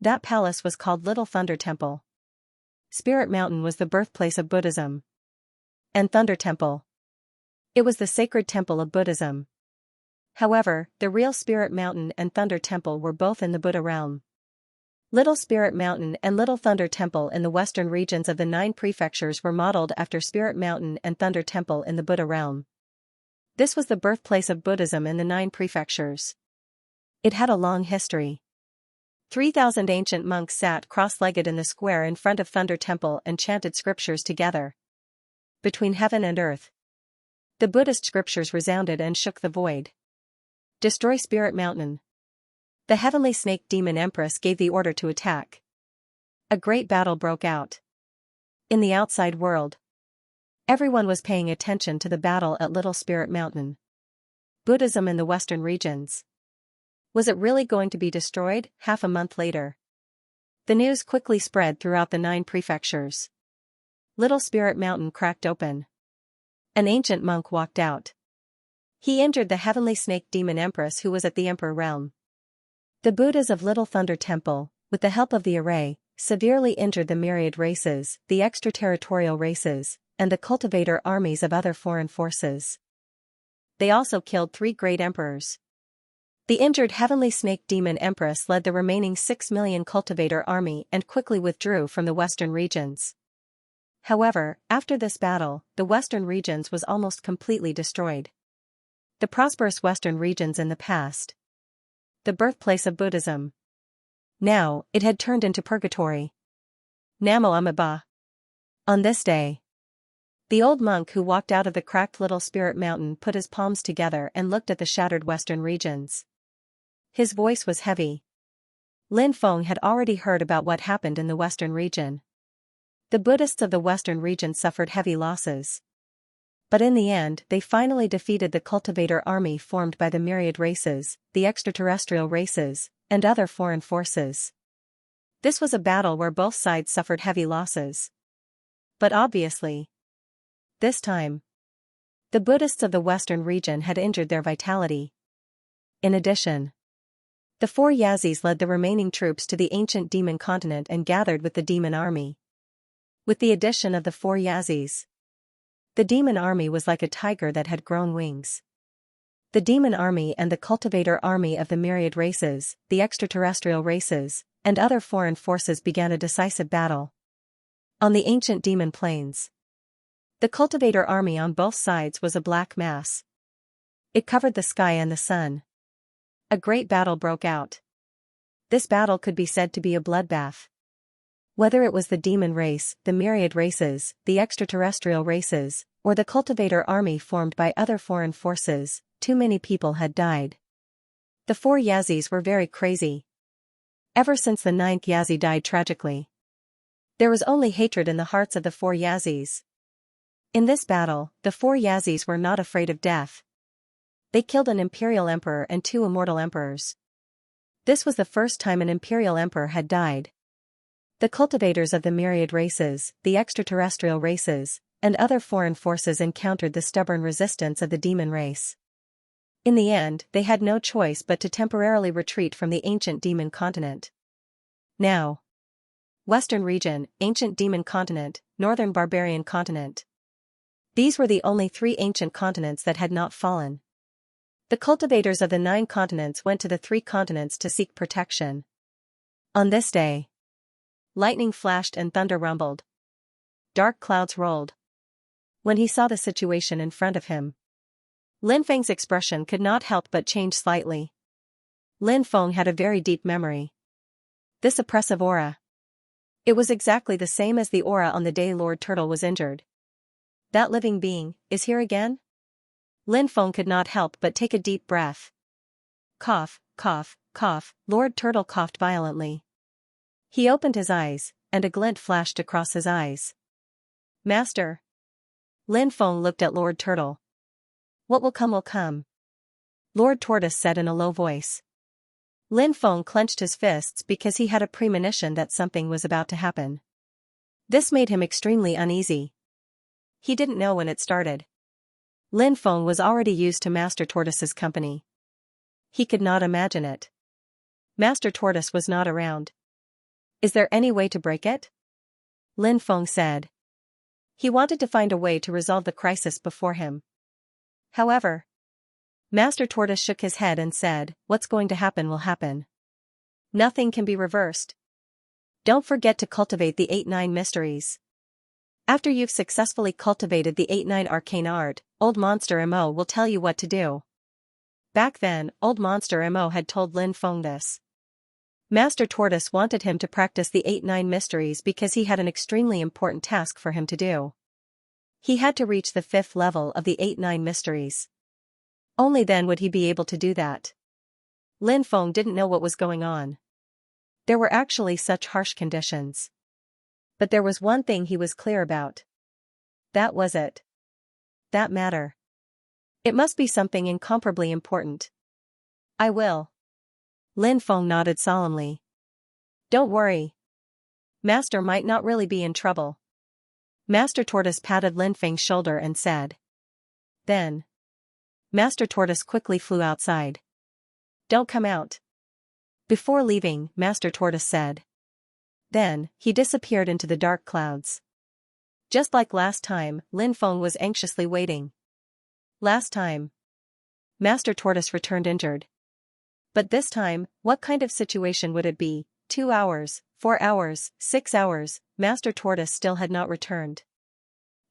Speaker 1: That palace was called Little Thunder Temple. Spirit Mountain was the birthplace of Buddhism. And Thunder Temple. It was the sacred temple of Buddhism. However, the real Spirit Mountain and Thunder Temple were both in the Buddha realm. Little Spirit Mountain and Little Thunder Temple in the western regions of the 9 prefectures were modeled after Spirit Mountain and Thunder Temple in the Buddha realm. This was the birthplace of Buddhism in the 9 prefectures. It had a long history. 3,000 ancient monks sat cross-legged in the square in front of Thunder Temple and chanted scriptures together. Between heaven and earth, the Buddhist scriptures resounded and shook the void. Destroy Spirit Mountain. The heavenly snake demon empress gave the order to attack. A great battle broke out. In the outside world, everyone was paying attention to the battle at Little Spirit Mountain. Buddhism in the western regions. Was it really going to be destroyed? Half a month later, the news quickly spread throughout the 9 prefectures. Little Spirit Mountain cracked open. An ancient monk walked out. He injured the heavenly snake demon empress who was at the emperor realm. The Buddhas of Little Thunder Temple, with the help of the array, severely injured the myriad races, the extraterritorial races, and the cultivator armies of other foreign forces. They also killed 3 great emperors. The injured heavenly snake demon empress led the remaining 6 million cultivator army and quickly withdrew from the western regions. However, after this battle, the western regions was almost completely destroyed. The prosperous western regions in the past, the birthplace of Buddhism. Now, it had turned into purgatory. Namo Amida. On this day, The old monk who walked out of the cracked little spirit mountain put his palms together and looked at the shattered western regions. His voice was heavy. Lin Feng had already heard about what happened in the western region. The Buddhists of the western region suffered heavy losses. But in the end they finally defeated the cultivator army formed by the myriad races, the extraterrestrial races, and other foreign forces. This was a battle where both sides suffered heavy losses. But obviously, this time, the Buddhists of the western region had injured their vitality. In addition, the four Yazis led the remaining troops to the ancient demon continent and gathered with the demon army. With the addition of the four Yazis, the demon army was like a tiger that had grown wings. The demon army and the cultivator army of the myriad races, the extraterrestrial races, and other foreign forces began a decisive battle. On the ancient demon plains, the cultivator army on both sides was a black mass. It covered the sky and the sun. A great battle broke out. This battle could be said to be a bloodbath. Whether it was the demon race, the myriad races, the extraterrestrial races, or the cultivator army formed by other foreign forces, too many people had died. The four Yazis were very crazy. Ever since the ninth Yazi died tragically, there was only hatred in the hearts of the four Yazis. In this battle, the four Yazis were not afraid of death. They killed an imperial emperor and two immortal emperors. This was the first time an imperial emperor had died. The cultivators of the myriad races, the extraterrestrial races, and other foreign forces encountered the stubborn resistance of the demon race. In the end, they had no choice but to temporarily retreat from the ancient demon continent. Now, Western region, ancient demon continent, northern barbarian continent. These were the only three ancient continents that had not fallen. The cultivators of the 9 continents went to the 3 continents to seek protection. On this day, lightning flashed and thunder rumbled. Dark clouds rolled. When he saw the situation in front of him, Lin Feng's expression could not help but change slightly. Lin Feng had a very deep memory. This oppressive aura. It was exactly the same as the aura on the day Lord Turtle was injured. That living being is here again? Lin Feng could not help but take a deep breath. Cough, cough, cough, Lord Turtle coughed violently. He opened his eyes, and a glint flashed across his eyes. Master. Lin Feng looked at Lord Turtle. What will come will come. Lord Tortoise said in a low voice. Lin Feng clenched his fists because he had a premonition that something was about to happen. This made him extremely uneasy. He didn't know when it started. Lin Feng was already used to Master Tortoise's company. He could not imagine it. Master Tortoise was not around. Is there any way to break it? Lin Feng said. He wanted to find a way to resolve the crisis before him. However, Master Tortoise shook his head and said, what's going to happen will happen. Nothing can be reversed. Don't forget to cultivate the 8-9 mysteries. After you've successfully cultivated the 8-9 arcane art, Old Monster Mo will tell you what to do. Back then, Old Monster Mo had told Lin Feng this. Master Tortoise wanted him to practice the 8-9 mysteries because he had an extremely important task for him to do. He had to reach the 5th level of the 8-9 mysteries. Only then would he be able to do that. Lin Feng didn't know what was going on. There were actually such harsh conditions. But there was one thing he was clear about. That was it. That matter. It must be something incomparably important. I will. Lin Feng nodded solemnly. Don't worry. Master might not really be in trouble. Master Tortoise patted Lin Feng's shoulder and said. Then, Master Tortoise quickly flew outside. Don't come out. Before leaving, Master Tortoise said. Then, he disappeared into the dark clouds. Just like last time, Lin Feng was anxiously waiting. Last time, Master Tortoise returned injured. But this time, what kind of situation would it be? 2 hours, 4 hours, 6 hours, Master Tortoise still had not returned.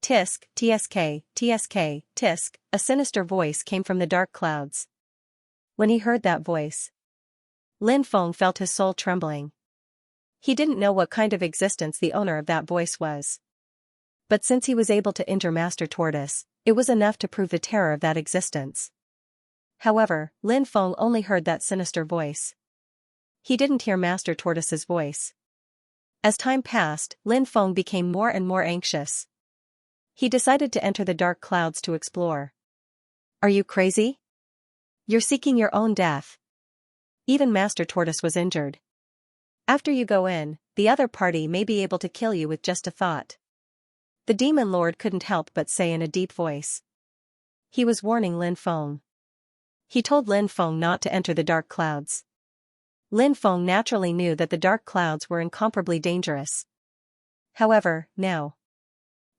Speaker 1: Tisk, tsk, tsk, tisk, a sinister voice came from the dark clouds. When he heard that voice, Lin Feng felt his soul trembling. He didn't know what kind of existence the owner of that voice was. But since he was able to injure Master Tortoise, it was enough to prove the terror of that existence. However, Lin Feng only heard that sinister voice. He didn't hear Master Tortoise's voice. As time passed, Lin Feng became more and more anxious. He decided to enter the dark clouds to explore. Are you crazy? You're seeking your own death. Even Master Tortoise was injured. After you go in, the other party may be able to kill you with just a thought. The Demon Lord couldn't help but say in a deep voice. He was warning Lin Feng. He told Lin Feng not to enter the dark clouds. Lin Feng naturally knew that the dark clouds were incomparably dangerous. However, now,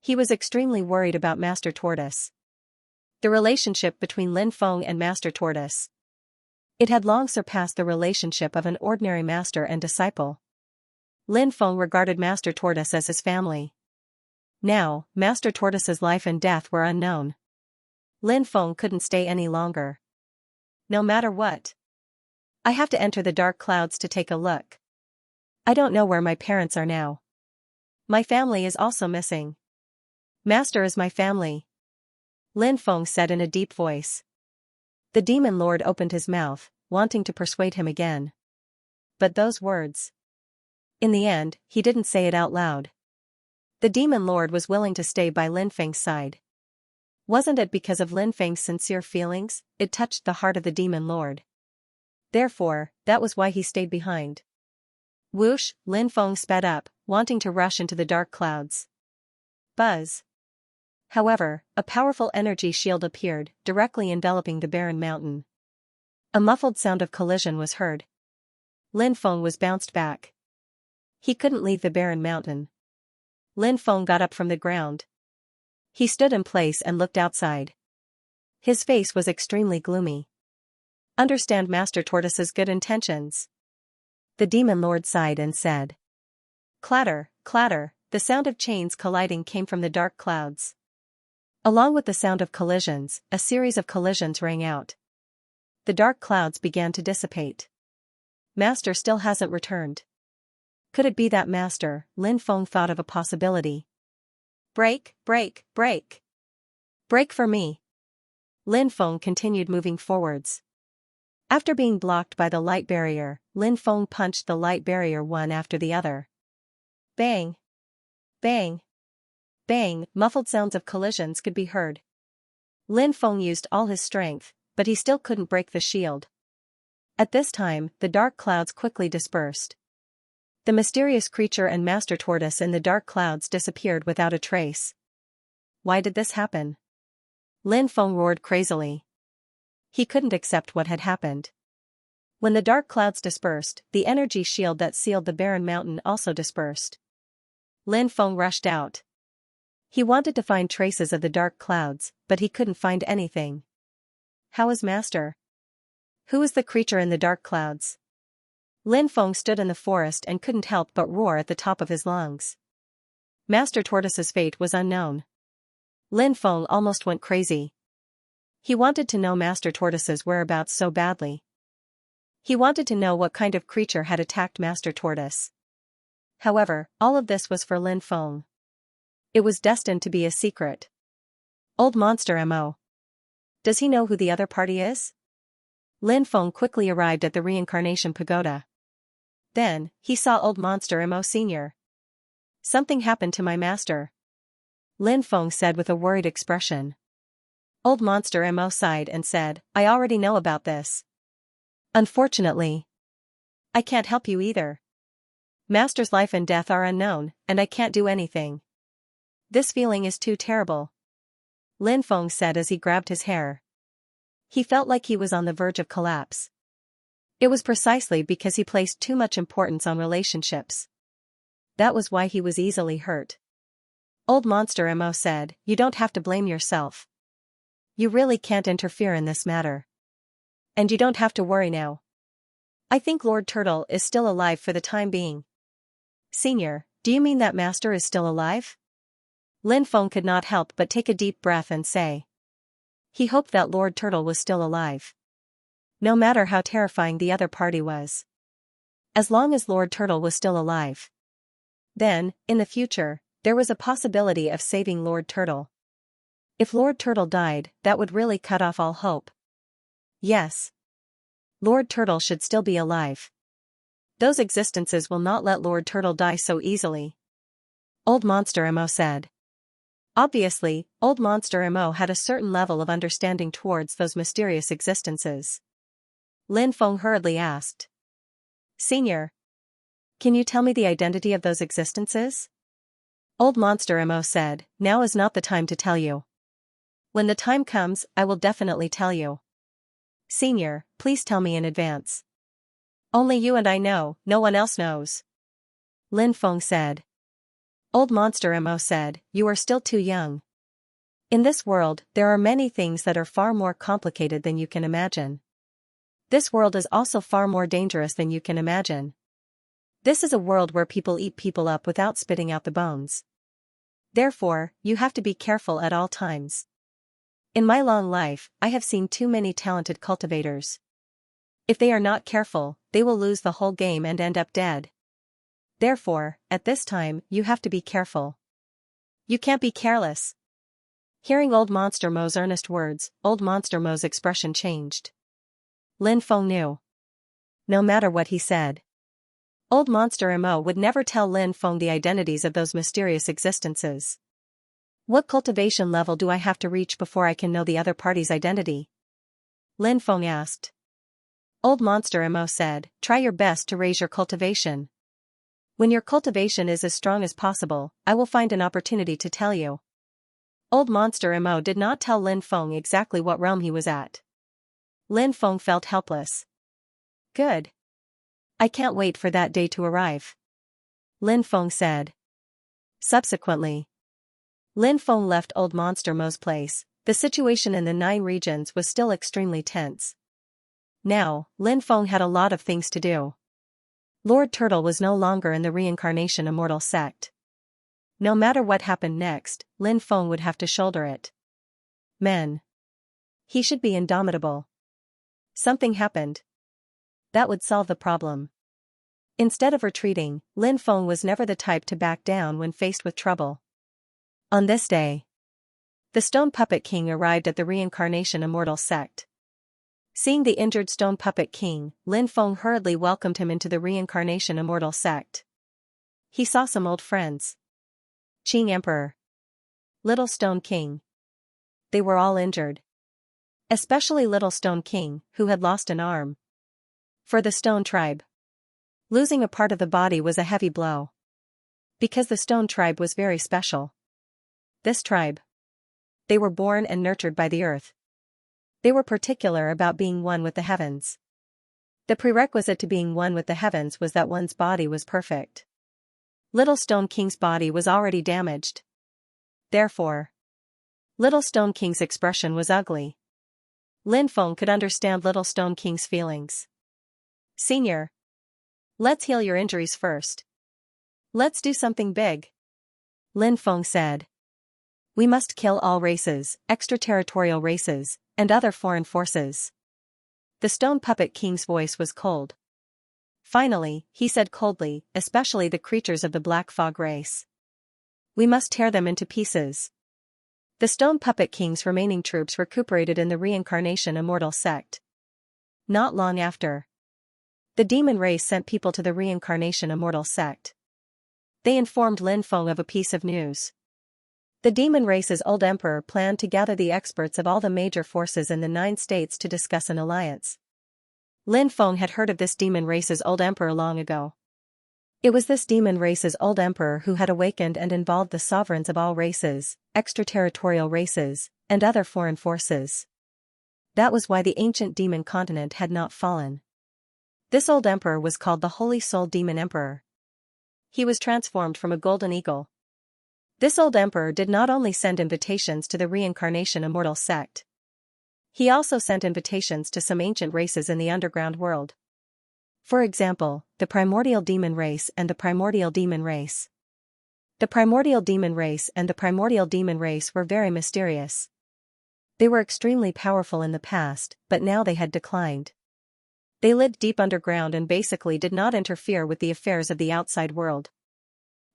Speaker 1: he was extremely worried about Master Tortoise. The relationship between Lin Feng and Master Tortoise. It had long surpassed the relationship of an ordinary master and disciple. Lin Feng regarded Master Tortoise as his family. Now, Master Tortoise's life and death were unknown. Lin Feng couldn't stay any longer. No matter what, I have to enter the dark clouds to take a look. I don't know where my parents are now. My family is also missing. Master is my family, Lin Feng said in a deep voice. The Demon Lord opened his mouth, wanting to persuade him again. But those words. In the end, he didn't say it out loud. The Demon Lord was willing to stay by Lin Feng's side. Wasn't it because of Lin Feng's sincere feelings? It touched the heart of the Demon Lord. Therefore, that was why he stayed behind. Whoosh, Lin Feng sped up, wanting to rush into the dark clouds. Buzz. However, a powerful energy shield appeared, directly enveloping the barren mountain. A muffled sound of collision was heard. Lin Feng was bounced back. He couldn't leave the barren mountain. Lin Feng got up from the ground. He stood in place and looked outside. His face was extremely gloomy. Understand Master Tortoise's good intentions. The Demon Lord sighed and said. Clatter, clatter, the sound of chains colliding came from the dark clouds. Along with the sound of collisions, a series of collisions rang out. The dark clouds began to dissipate. Master still hasn't returned. Could it be that Master? Lin Feng thought of a possibility. Break, break, break. Break for me. Lin Feng continued moving forwards. After being blocked by the light barrier, Lin Feng punched the light barrier one after the other. Bang! Bang! Bang! Muffled sounds of collisions could be heard. Lin Feng used all his strength, but he still couldn't break the shield. At this time, the dark clouds quickly dispersed. The mysterious creature and Master Tortoise in the dark clouds disappeared without a trace. Why did this happen? Lin Feng roared crazily. He couldn't accept what had happened. When the dark clouds dispersed, the energy shield that sealed the barren mountain also dispersed. Lin Feng rushed out. He wanted to find traces of the dark clouds, but he couldn't find anything. How is Master? Who is the creature in the dark clouds? Lin Feng stood in the forest and couldn't help but roar at the top of his lungs. Master Tortoise's fate was unknown. Lin Feng almost went crazy. He wanted to know Master Tortoise's whereabouts so badly. He wanted to know what kind of creature had attacked Master Tortoise. However, all of this was for Lin Feng. It was destined to be a secret. Old Monster Mo. Does he know who the other party is? Lin Feng quickly arrived at the reincarnation pagoda. Then, he saw Old Monster Mo Sr. Something happened to my master, Lin Feng said with a worried expression. Old Monster Mo sighed and said, I already know about this. Unfortunately, I can't help you either. Master's life and death are unknown, and I can't do anything. This feeling is too terrible, Lin Feng said as he grabbed his hair. He felt like he was on the verge of collapse. It was precisely because he placed too much importance on relationships. That was why he was easily hurt. Old Monster Mo said, You don't have to blame yourself. You really can't interfere in this matter. And you don't have to worry now. I think Lord Turtle is still alive for the time being. Senior, do you mean that Master is still alive? Lin Feng could not help but take a deep breath and say. He hoped that Lord Turtle was still alive. No matter how terrifying the other party was. As long as Lord Turtle was still alive. Then, in the future, There was a possibility of saving Lord Turtle. If Lord Turtle died, that would really cut off all hope. Yes. Lord Turtle should still be alive. Those existences will not let Lord Turtle die so easily. Old Monster Mo said. Obviously, Old Monster Mo had a certain level of understanding towards those mysterious existences. Lin Feng hurriedly asked. Senior. Can you tell me the identity of those existences? Old Monster Mo said, now is not the time to tell you. When the time comes, I will definitely tell you. Senior, please tell me in advance. Only you and I know, no one else knows. Lin Feng said. Old Monster Mo said, you are still too young. In this world, there are many things that are far more complicated than you can imagine. This world is also far more dangerous than you can imagine. This is a world where people eat people up without spitting out the bones. Therefore, you have to be careful at all times. In my long life, I have seen too many talented cultivators. If they are not careful, they will lose the whole game and end up dead. Therefore, at this time, you have to be careful. You can't be careless. Hearing Old Monster Mo's earnest words, Old Monster Mo's expression changed. Lin Feng knew. No matter what he said, Old Monster Mo would never tell Lin Feng the identities of those mysterious existences. What cultivation level do I have to reach before I can know the other party's identity? Lin Feng asked. Old Monster Mo said, try your best to raise your cultivation. When your cultivation is as strong as possible, I will find an opportunity to tell you. Old Monster Mo did not tell Lin Feng exactly what realm he was at. Lin Feng felt helpless. Good. I can't wait for that day to arrive. Lin Feng said. Subsequently, Lin Feng left Old Monster Mo's place. The situation in the 9 regions was still extremely tense. Now, Lin Feng had a lot of things to do. Lord Turtle was no longer in the reincarnation immortal sect. No matter what happened next, Lin Feng would have to shoulder it. Men. He should be indomitable. Something happened. That would solve the problem. Instead of retreating, Lin Feng was never the type to back down when faced with trouble. On this day, the Stone Puppet King arrived at the reincarnation immortal sect. Seeing the injured Stone Puppet King, Lin Feng hurriedly welcomed him into the reincarnation immortal sect. He saw some old friends. Qing Emperor. Little Stone King. They were all injured. Especially Little Stone King, who had lost an arm. For the Stone Tribe, losing a part of the body was a heavy blow. Because the Stone Tribe was very special. This tribe. They were born and nurtured by the earth. They were particular about being one with the heavens. The prerequisite to being one with the heavens was that one's body was perfect. Little Stone King's body was already damaged. Therefore, Little Stone King's expression was ugly. Lin Feng could understand Little Stone King's feelings. Senior. Let's heal your injuries first. Let's do something big. Lin Feng said. We must kill all races, extraterritorial races, and other foreign forces. The Stone Puppet King's voice was cold. Finally, he said coldly, especially the creatures of the Black Fog race. We must tear them into pieces. The Stone Puppet King's remaining troops recuperated in the reincarnation immortal sect. Not long after, the demon race sent people to the reincarnation immortal sect. They informed Lin Feng of a piece of news. The demon race's old emperor planned to gather the experts of all the major forces in the 9 states to discuss an alliance. Lin Feng had heard of this demon race's old emperor long ago. It was this demon race's old emperor who had awakened and involved the sovereigns of all races, extraterritorial races, and other foreign forces. That was why the ancient demon continent had not fallen. This old emperor was called the Holy Soul Demon Emperor. He was transformed from a golden eagle. This old emperor did not only send invitations to the reincarnation immortal sect. He also sent invitations to some ancient races in the underground world. For example, the primordial demon race and the primordial demon race. The primordial demon race and the primordial demon race were very mysterious. They were extremely powerful in the past, but now they had declined. They lived deep underground and basically did not interfere with the affairs of the outside world.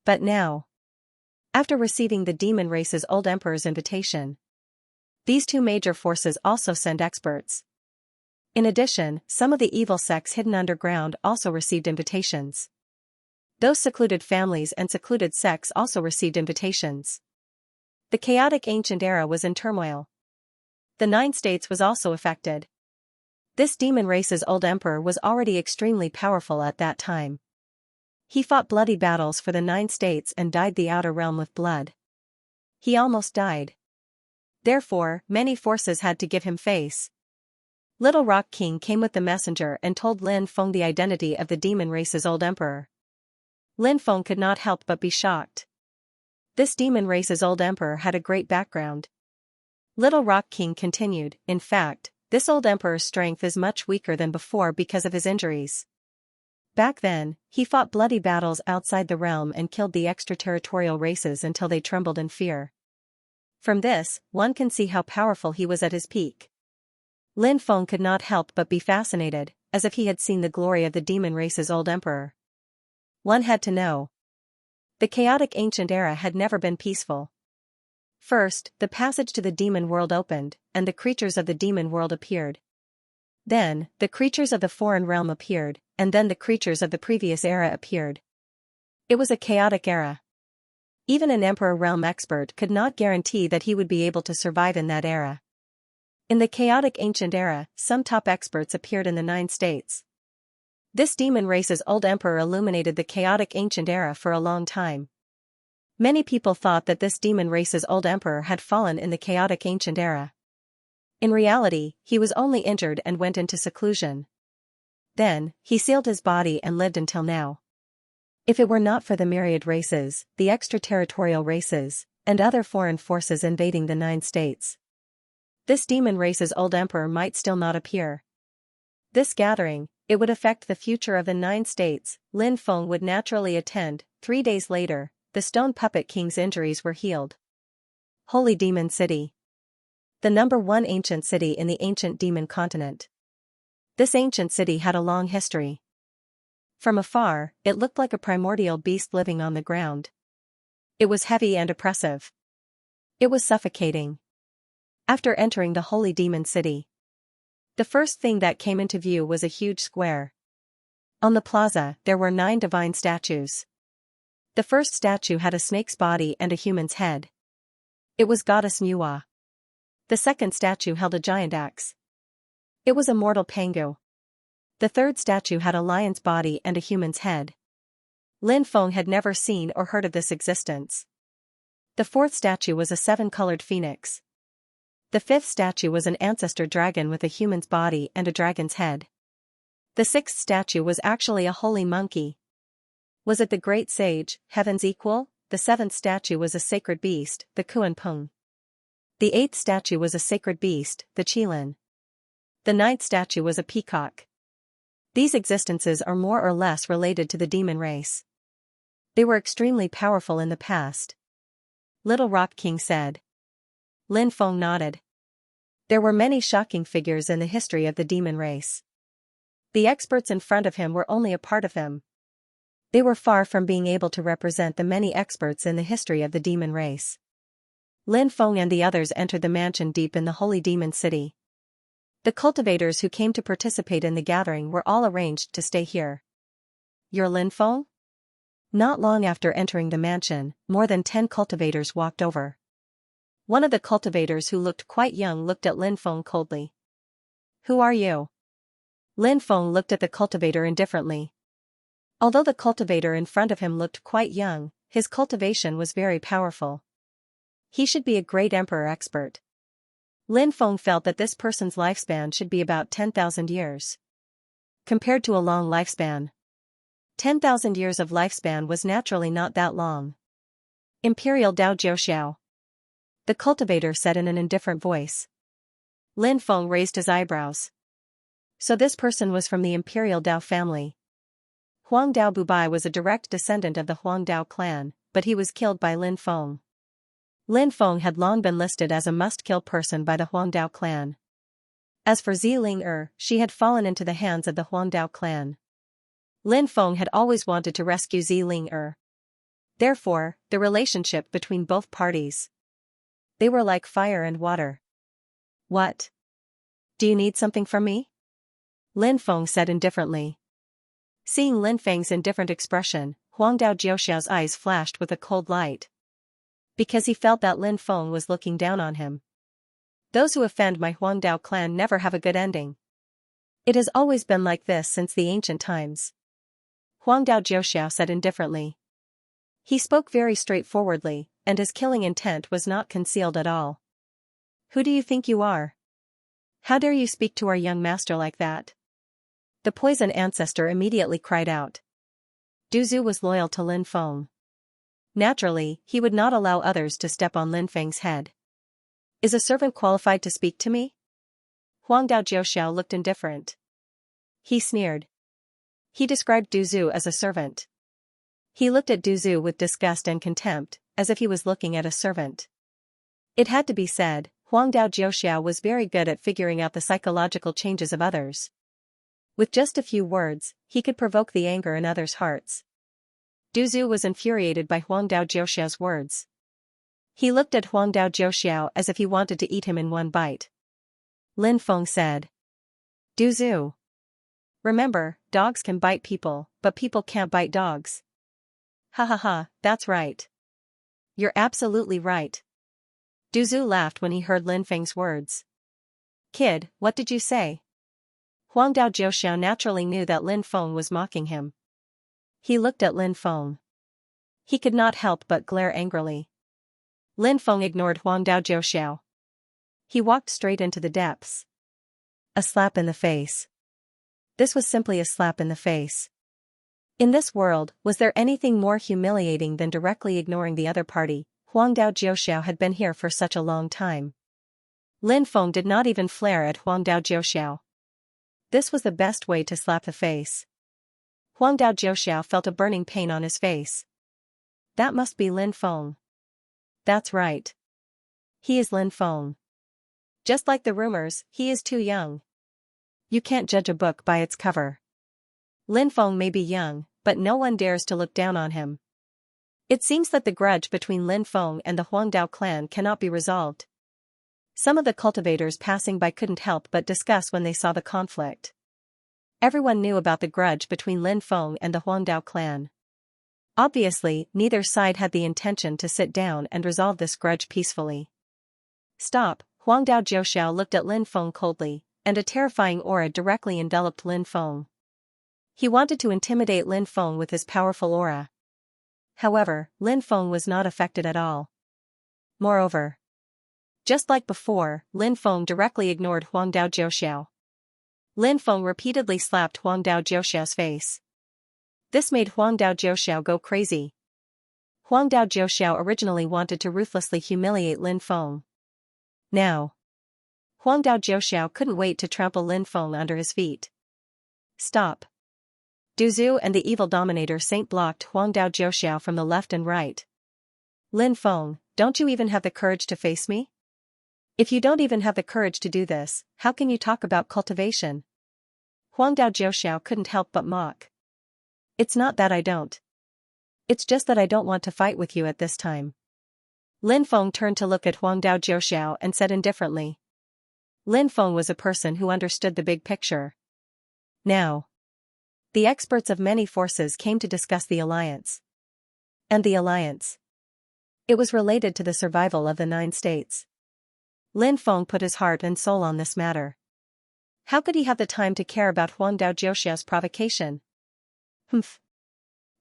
Speaker 1: But now, After receiving the demon race's old emperor's invitation, these two major forces also sent experts. In addition, some of the evil sects hidden underground also received invitations. Those secluded families and secluded sects also received invitations. The chaotic ancient era was in turmoil. The 9 states was also affected. This demon race's old emperor was already extremely powerful at that time. He fought bloody battles for the 9 states and dyed the outer realm with blood. He almost died. Therefore, many forces had to give him face. Little Rock King came with the messenger and told Lin Feng the identity of the demon race's old emperor. Lin Feng could not help but be shocked. This demon race's old emperor had a great background. Little Rock King continued, in fact, this old emperor's strength is much weaker than before because of his injuries. Back then, he fought bloody battles outside the realm and killed the extraterritorial races until they trembled in fear. From this, one can see how powerful he was at his peak. Lin Feng could not help but be fascinated, as if he had seen the glory of the demon race's old emperor. One had to know. The chaotic ancient era had never been peaceful. First, the passage to the demon world opened, and the creatures of the demon world appeared. Then, the creatures of the foreign realm appeared, and then the creatures of the previous era appeared. It was a chaotic era. Even an Emperor Realm expert could not guarantee that he would be able to survive in that era. In the chaotic ancient era, some top experts appeared in the 9 states. This demon race's old emperor illuminated the chaotic ancient era for a long time. Many people thought that this demon race's old emperor had fallen in the chaotic ancient era. In reality, he was only injured and went into seclusion. Then, he sealed his body and lived until now. If it were not for the myriad races, the extraterritorial races, and other foreign forces invading the 9 states, this demon race's old emperor might still not appear. This gathering, it would affect the future of the 9 states. Lin Feng would naturally attend. 3 days later, the Stone Puppet King's injuries were healed. Holy Demon City. The #1 ancient city in the ancient demon continent. This ancient city had a long history. From afar, it looked like a primordial beast living on the ground. It was heavy and oppressive. It was suffocating. After entering the Holy Demon City, the first thing that came into view was a huge square. On the plaza, there were 9 divine statues. The first statue had a snake's body and a human's head. It was Goddess Nuwa. The second statue held a giant axe. It was a mortal Pangu. The third statue had a lion's body and a human's head. Lin Feng had never seen or heard of this existence. The fourth statue was a 7-colored phoenix. The fifth statue was an ancestor dragon with a human's body and a dragon's head. The sixth statue was actually a holy monkey. Was it the great sage, heaven's equal? The seventh statue was a sacred beast, the Kuan Peng. The eighth statue was a sacred beast, the Qilin. The ninth statue was a peacock. These existences are more or less related to the demon race. They were extremely powerful in the past. Little Rock King said. Lin Feng nodded. There were many shocking figures in the history of the demon race. The experts in front of him were only a part of him. They were far from being able to represent the many experts in the history of the demon race. Lin Feng and the others entered the mansion deep in the Holy Demon City. The cultivators who came to participate in the gathering were all arranged to stay here. You're Lin Feng? Not long after entering the mansion, more than 10 cultivators walked over. One of the cultivators who looked quite young looked at Lin Feng coldly. Who are you? Lin Feng looked at the cultivator indifferently. Although the cultivator in front of him looked quite young, his cultivation was very powerful. He should be a great emperor expert. Lin Feng felt that this person's lifespan should be about 10,000 years. Compared to a long lifespan, 10,000 years of lifespan was naturally not that long. Imperial Dao Jiuxiao. The cultivator said in an indifferent voice. Lin Feng raised his eyebrows. So this person was from the Imperial Dao family. Huang Dao Bubai was a direct descendant of the Huang Dao clan, but he was killed by Lin Feng. Lin Feng had long been listed as a must-kill person by the Huang Dao clan. As for Xiling, she had fallen into the hands of the Huang Dao clan. Lin Feng had always wanted to rescue Xiling. Therefore, the relationship between both parties. They were like fire and water. What? Do you need something from me? Lin Feng said indifferently. Seeing Lin Feng's indifferent expression, Huangdao Jiuxiao's eyes flashed with a cold light. Because he felt that Lin Feng was looking down on him. Those who offend my Huangdao clan never have a good ending. It has always been like this since the ancient times. Huangdao Jiuxiao said indifferently. He spoke very straightforwardly, and his killing intent was not concealed at all. Who do you think you are? How dare you speak to our young master like that? The poison ancestor immediately cried out. Du Zhu was loyal to Lin Feng. Naturally, he would not allow others to step on Lin Feng's head. Is a servant qualified to speak to me? Huangdao Jiuxiao looked indifferent. He sneered. He described Du Zhu as a servant. He looked at Du Zhu with disgust and contempt, as if he was looking at a servant. It had to be said, Huangdao Jiuxiao was very good at figuring out the psychological changes of others. With just a few words, he could provoke the anger in others' hearts. Du Zhu was infuriated by Huangdao Jiuxiao's words. He looked at Huangdao Jiuxiao as if he wanted to eat him in one bite. Lin Feng said. Du Zhu. Remember, dogs can bite people, but people can't bite dogs. Ha ha ha, that's right. You're absolutely right. Du Zhu laughed when he heard Lin Feng's words. Kid, what did you say? Huangdao Jiuxiao naturally knew that Lin Feng was mocking him. He looked at Lin Feng. He could not help but glare angrily. Lin Feng ignored Huangdao Jiuxiao. He walked straight into the depths. A slap in the face. This was simply a slap in the face. In this world, was there anything more humiliating than directly ignoring the other party? Huangdao Jiuxiao had been here for such a long time. Lin Feng did not even flare at Huangdao Jiuxiao. This was the best way to slap the face. Huangdao Jiuxiao felt a burning pain on his face. That must be Lin Feng. That's right. He is Lin Feng. Just like the rumors, he is too young. You can't judge a book by its cover. Lin Feng may be young, but no one dares to look down on him. It seems that the grudge between Lin Feng and the Huangdao clan cannot be resolved. Some of the cultivators passing by couldn't help but discuss when they saw the conflict. Everyone knew about the grudge between Lin Feng and the Huangdao clan. Obviously, neither side had the intention to sit down and resolve this grudge peacefully. Stop, Huangdao Jiuxiao looked at Lin Feng coldly, and a terrifying aura directly enveloped Lin Feng. He wanted to intimidate Lin Feng with his powerful aura. However, Lin Feng was not affected at all. Moreover, just like before, Lin Feng directly ignored Huangdao Jiuxiao. Lin Feng repeatedly slapped Huangdao Jiuxiao's face. This made Huangdao Jiuxiao go crazy. Huangdao Jiuxiao originally wanted to ruthlessly humiliate Lin Feng. Now, Huangdao Jiuxiao couldn't wait to trample Lin Feng under his feet. Stop. Du Zhu and the evil dominator Saint blocked Huangdao Jiuxiao from the left and right. Lin Feng, don't you even have the courage to face me? If you don't even have the courage to do this, how can you talk about cultivation? Huangdao Jiuxiao couldn't help but mock. It's not that I don't. It's just that I don't want to fight with you at this time. Lin Feng turned to look at Huangdao Jiuxiao and said indifferently. Lin Feng was a person who understood the big picture. Now, the experts of many forces came to discuss the alliance. And the alliance. It was related to the survival of the 9 states. Lin Feng put his heart and soul on this matter. How could he have the time to care about Huangdao Jiuxiao's provocation? Humph.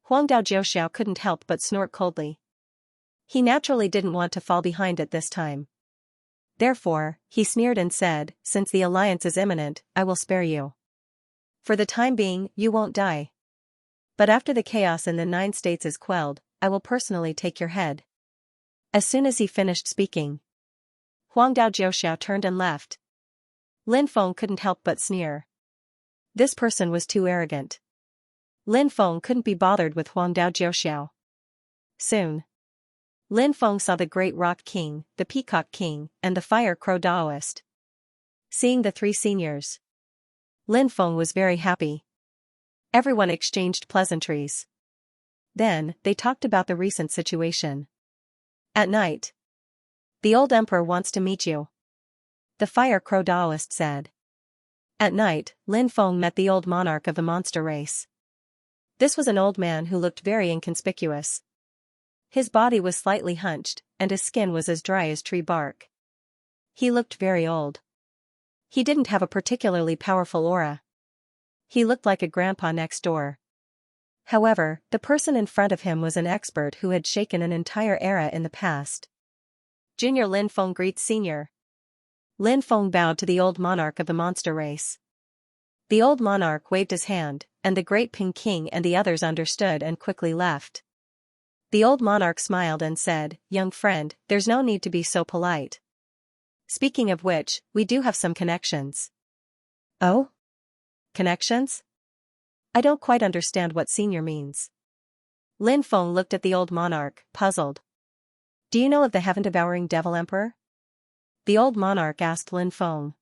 Speaker 1: Huangdao Jiuxiao couldn't help but snort coldly. He naturally didn't want to fall behind at this time. Therefore, he sneered and said, since the alliance is imminent, I will spare you. For the time being, you won't die. But after the chaos in the 9 states is quelled, I will personally take your head. As soon as he finished speaking, Huangdao Jiuxiao turned and left. Lin Feng couldn't help but sneer. This person was too arrogant. Lin Feng couldn't be bothered with Huangdao Jiuxiao. Soon, Lin Feng saw the Great Rock King, the Peacock King, and the Fire Crow Daoist. Seeing the 3 seniors, Lin Feng was very happy. Everyone exchanged pleasantries. Then, they talked about the recent situation. At night. The old emperor wants to meet you. The Fire Crow Daoist said. At night, Lin Feng met the old monarch of the monster race. This was an old man who looked very inconspicuous. His body was slightly hunched, and his skin was as dry as tree bark. He looked very old. He didn't have a particularly powerful aura. He looked like a grandpa next door. However, the person in front of him was an expert who had shaken an entire era in the past. Junior Lin Feng greets Senior. Lin Feng bowed to the old monarch of the monster race. The old monarch waved his hand, and the great Ping King and the others understood and quickly left. The old monarch smiled and said, "Young friend, there's no need to be so polite. Speaking of which, we do have some connections." "Oh? Connections?" I don't quite understand what Senior means. Lin Feng looked at the old monarch, puzzled. "Do you know of the heaven-devouring devil emperor?" The old monarch asked Lin Feng.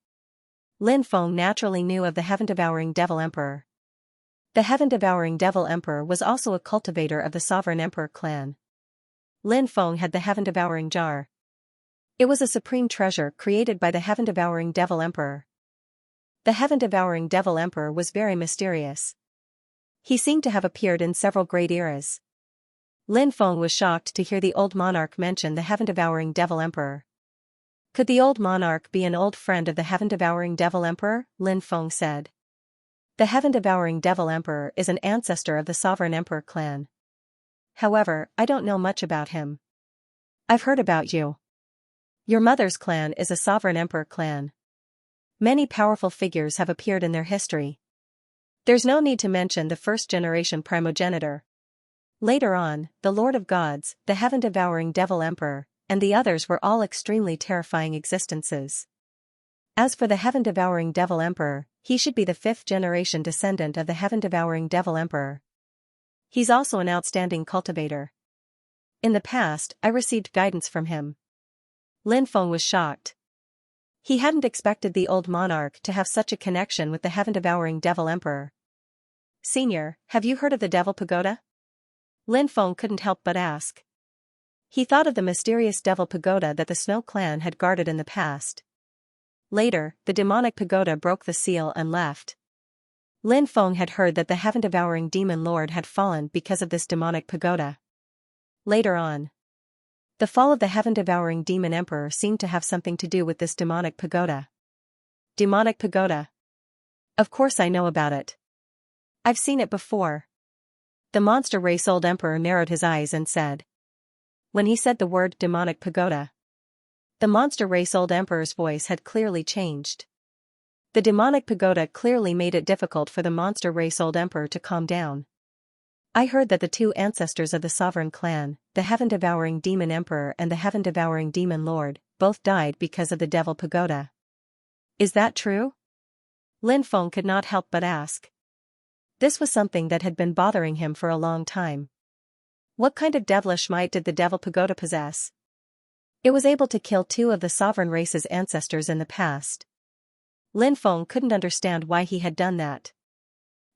Speaker 1: Lin Feng naturally knew of the heaven-devouring devil emperor. The heaven-devouring devil emperor was also a cultivator of the sovereign emperor clan. Lin Feng had the heaven-devouring jar. It was a supreme treasure created by the heaven-devouring devil emperor. The heaven-devouring devil emperor was very mysterious. He seemed to have appeared in several great eras. Lin Feng was shocked to hear the old monarch mention the heaven-devouring devil emperor. Could the old monarch be an old friend of the heaven-devouring devil emperor? Lin Feng said. The heaven-devouring devil emperor is an ancestor of the sovereign emperor clan. However, I don't know much about him. I've heard about you. Your mother's clan is a sovereign emperor clan. Many powerful figures have appeared in their history. There's no need to mention the first-generation primogenitor. Later on, the Lord of Gods, the heaven-devouring devil emperor, and the others were all extremely terrifying existences. As for the heaven-devouring devil emperor, he should be the fifth-generation descendant of the heaven-devouring devil emperor. He's also an outstanding cultivator. In the past, I received guidance from him. Lin Feng was shocked. He hadn't expected the old monarch to have such a connection with the heaven-devouring devil emperor. Senior, have you heard of the Devil Pagoda? Lin Feng couldn't help but ask. He thought of the mysterious Devil Pagoda that the Snow Clan had guarded in the past. Later, the demonic pagoda broke the seal and left. Lin Feng had heard that the heaven-devouring demon lord had fallen because of this demonic pagoda. Later on, the fall of the heaven-devouring demon emperor seemed to have something to do with this demonic pagoda. Demonic pagoda. Of course I know about it. I've seen it before. The monster race old emperor narrowed his eyes and said. When he said the word demonic pagoda, the monster race old emperor's voice had clearly changed. The demonic pagoda clearly made it difficult for the monster race old emperor to calm down. I heard that the two ancestors of the sovereign clan, the heaven-devouring demon emperor and the heaven-devouring demon lord, both died because of the devil pagoda. Is that true? Lin Feng could not help but ask. This was something that had been bothering him for a long time. What kind of devilish might did the devil pagoda possess? It was able to kill two of the sovereign race's ancestors in the past. Lin Feng couldn't understand why he had done that.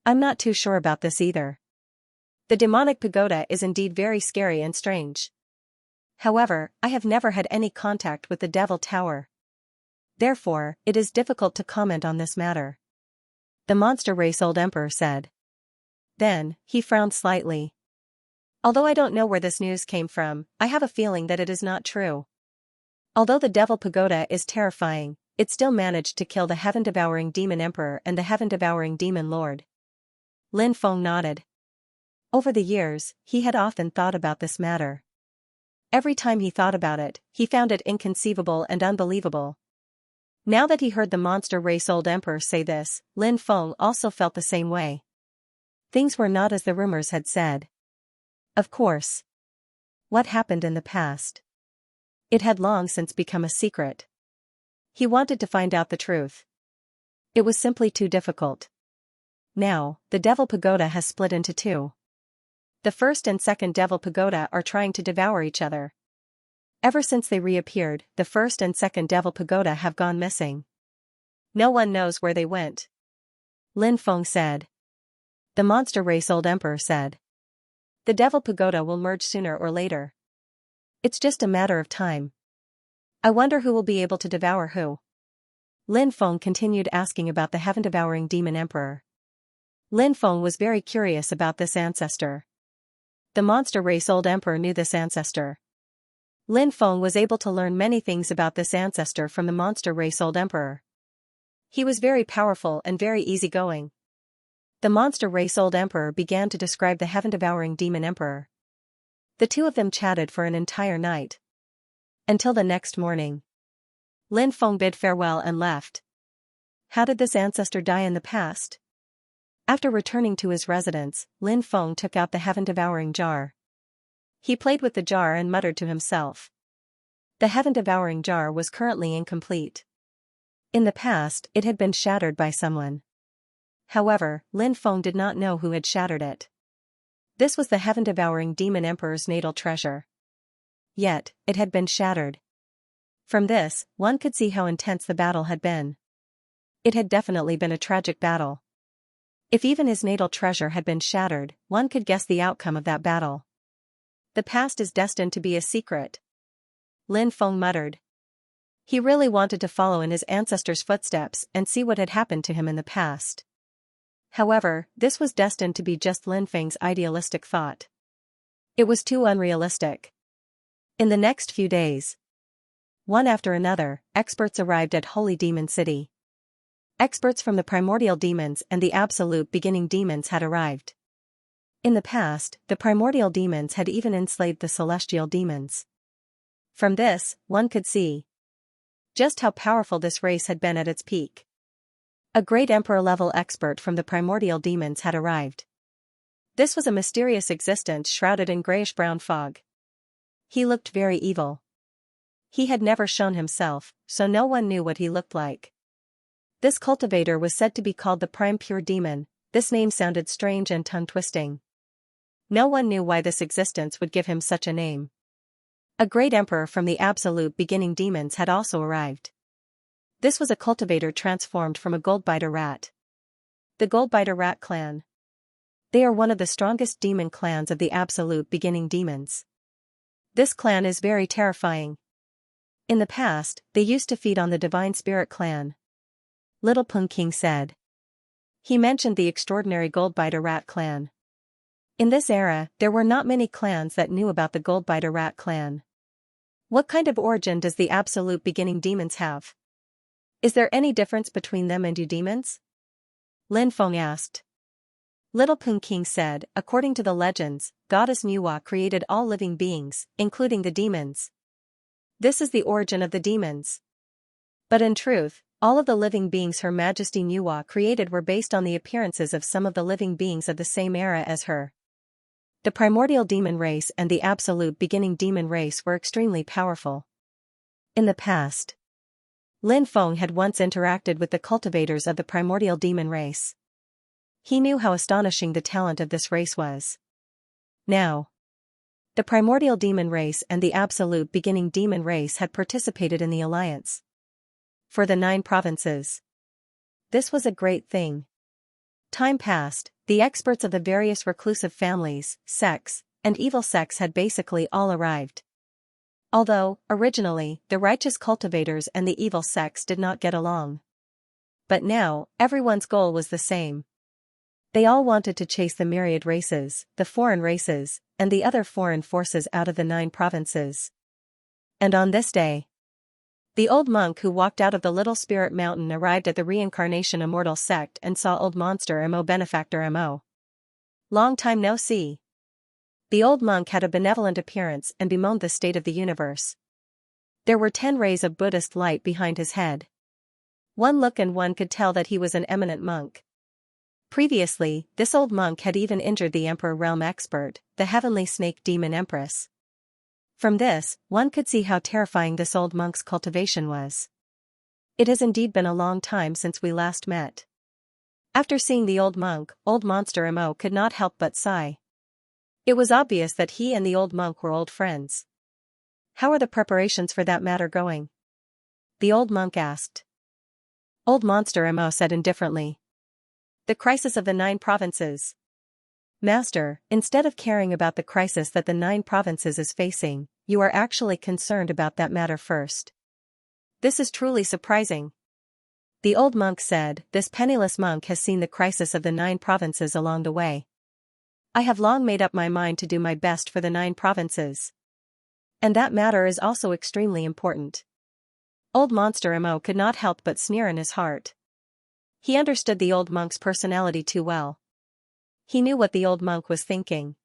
Speaker 1: I'm not too sure about this either. The demonic pagoda is indeed very scary and strange. However, I have never had any contact with the Devil Tower. Therefore, it is difficult to comment on this matter. The monster race old emperor said. Then, he frowned slightly. Although I don't know where this news came from, I have a feeling that it is not true. Although the Devil Pagoda is terrifying, it still managed to kill the heaven-devouring demon emperor and the heaven-devouring demon lord. Lin Feng nodded. Over the years, he had often thought about this matter. Every time he thought about it, he found it inconceivable and unbelievable. Now that he heard the monster race old emperor say this, Lin Feng also felt the same way. Things were not as the rumors had said. Of course. What happened in the past? It had long since become a secret. He wanted to find out the truth. It was simply too difficult. Now, the Devil Pagoda has split into two. The first and second Devil Pagoda are trying to devour each other. Ever since they reappeared, the first and second Devil Pagoda have gone missing. No one knows where they went. Lin Feng said. The monster race old emperor said. The Devil Pagoda will merge sooner or later. It's just a matter of time. I wonder who will be able to devour who. Lin Feng continued asking about the heaven-devouring demon emperor. Lin Feng was very curious about this ancestor. The monster race old emperor knew this ancestor. Lin Feng was able to learn many things about this ancestor from the monster race old emperor. He was very powerful and very easygoing. The monster race old emperor began to describe the heaven-devouring demon emperor. The two of them chatted for an entire night. Until the next morning. Lin Feng bid farewell and left. How did this ancestor die in the past? After returning to his residence, Lin Feng took out the heaven-devouring jar. He played with the jar and muttered to himself. The heaven-devouring jar was currently incomplete. In the past, it had been shattered by someone. However, Lin Feng did not know who had shattered it. This was the heaven-devouring demon emperor's natal treasure. Yet, it had been shattered. From this, one could see how intense the battle had been. It had definitely been a tragic battle. If even his natal treasure had been shattered, one could guess the outcome of that battle. The past is destined to be a secret. Lin Feng muttered. He really wanted to follow in his ancestors' footsteps and see what had happened to him in the past. However, this was destined to be just Lin Feng's idealistic thought. It was too unrealistic. In the next few days, one after another, experts arrived at Holy Demon City. Experts from the primordial demons and the absolute beginning demons had arrived. In the past, the primordial demons had even enslaved the celestial demons. From this, one could see just how powerful this race had been at its peak. A great emperor-level expert from the primordial demons had arrived. This was a mysterious existence shrouded in grayish-brown fog. He looked very evil. He had never shown himself, so no one knew what he looked like. This cultivator was said to be called the Prime Pure Demon. This name sounded strange and tongue-twisting. No one knew why this existence would give him such a name. A great emperor from the absolute beginning demons had also arrived. This was a cultivator transformed from a goldbiter rat. The goldbiter rat clan. They are one of the strongest demon clans of the absolute beginning demons. This clan is very terrifying. In the past, they used to feed on the divine spirit clan. Little Pung King said. He mentioned the extraordinary goldbiter rat clan. In this era, there were not many clans that knew about the goldbiter rat clan. What kind of origin does the absolute beginning demons have? Is there any difference between them and you demons? Lin Feng asked. Little Pung King said, according to the legends, Goddess Nuwa created all living beings, including the demons. This is the origin of the demons. But in truth, all of the living beings Her Majesty Nuwa created were based on the appearances of some of the living beings of the same era as her. The primordial demon race and the absolute beginning demon race were extremely powerful. In the past, Lin Feng had once interacted with the cultivators of the primordial demon race. He knew how astonishing the talent of this race was. Now, the primordial demon race and the absolute beginning demon race had participated in the alliance. For the 9 provinces. This was a great thing. Time passed, the experts of the various reclusive families, sects, and evil sects had basically all arrived. Although, originally, the righteous cultivators and the evil sects did not get along. But now, everyone's goal was the same. They all wanted to chase the myriad races, the foreign races, and the other foreign forces out of the 9 provinces. And on this day, the old monk who walked out of the little spirit mountain arrived at the reincarnation immortal sect and saw old monster Mo benefactor Mo. Long time no see. The old monk had a benevolent appearance and bemoaned the state of the universe. There were 10 rays of Buddhist light behind his head. One look and one could tell that he was an eminent monk. Previously, this old monk had even injured the Emperor Realm expert, the heavenly snake demon empress. From this, one could see how terrifying this old monk's cultivation was. It has indeed been a long time since we last met. After seeing the old monk, old monster Mo could not help but sigh. It was obvious that he and the old monk were old friends. How are the preparations for that matter going? The old monk asked. Old monster Mo said indifferently. The crisis of the 9 provinces. Master, instead of caring about the crisis that the 9 provinces is facing, you are actually concerned about that matter first. This is truly surprising. The old monk said, this penniless monk has seen the crisis of the 9 provinces along the way. I have long made up my mind to do my best for the 9 provinces. And that matter is also extremely important. Old Monster Mo could not help but sneer in his heart. He understood the old monk's personality too well. He knew what the old monk was thinking.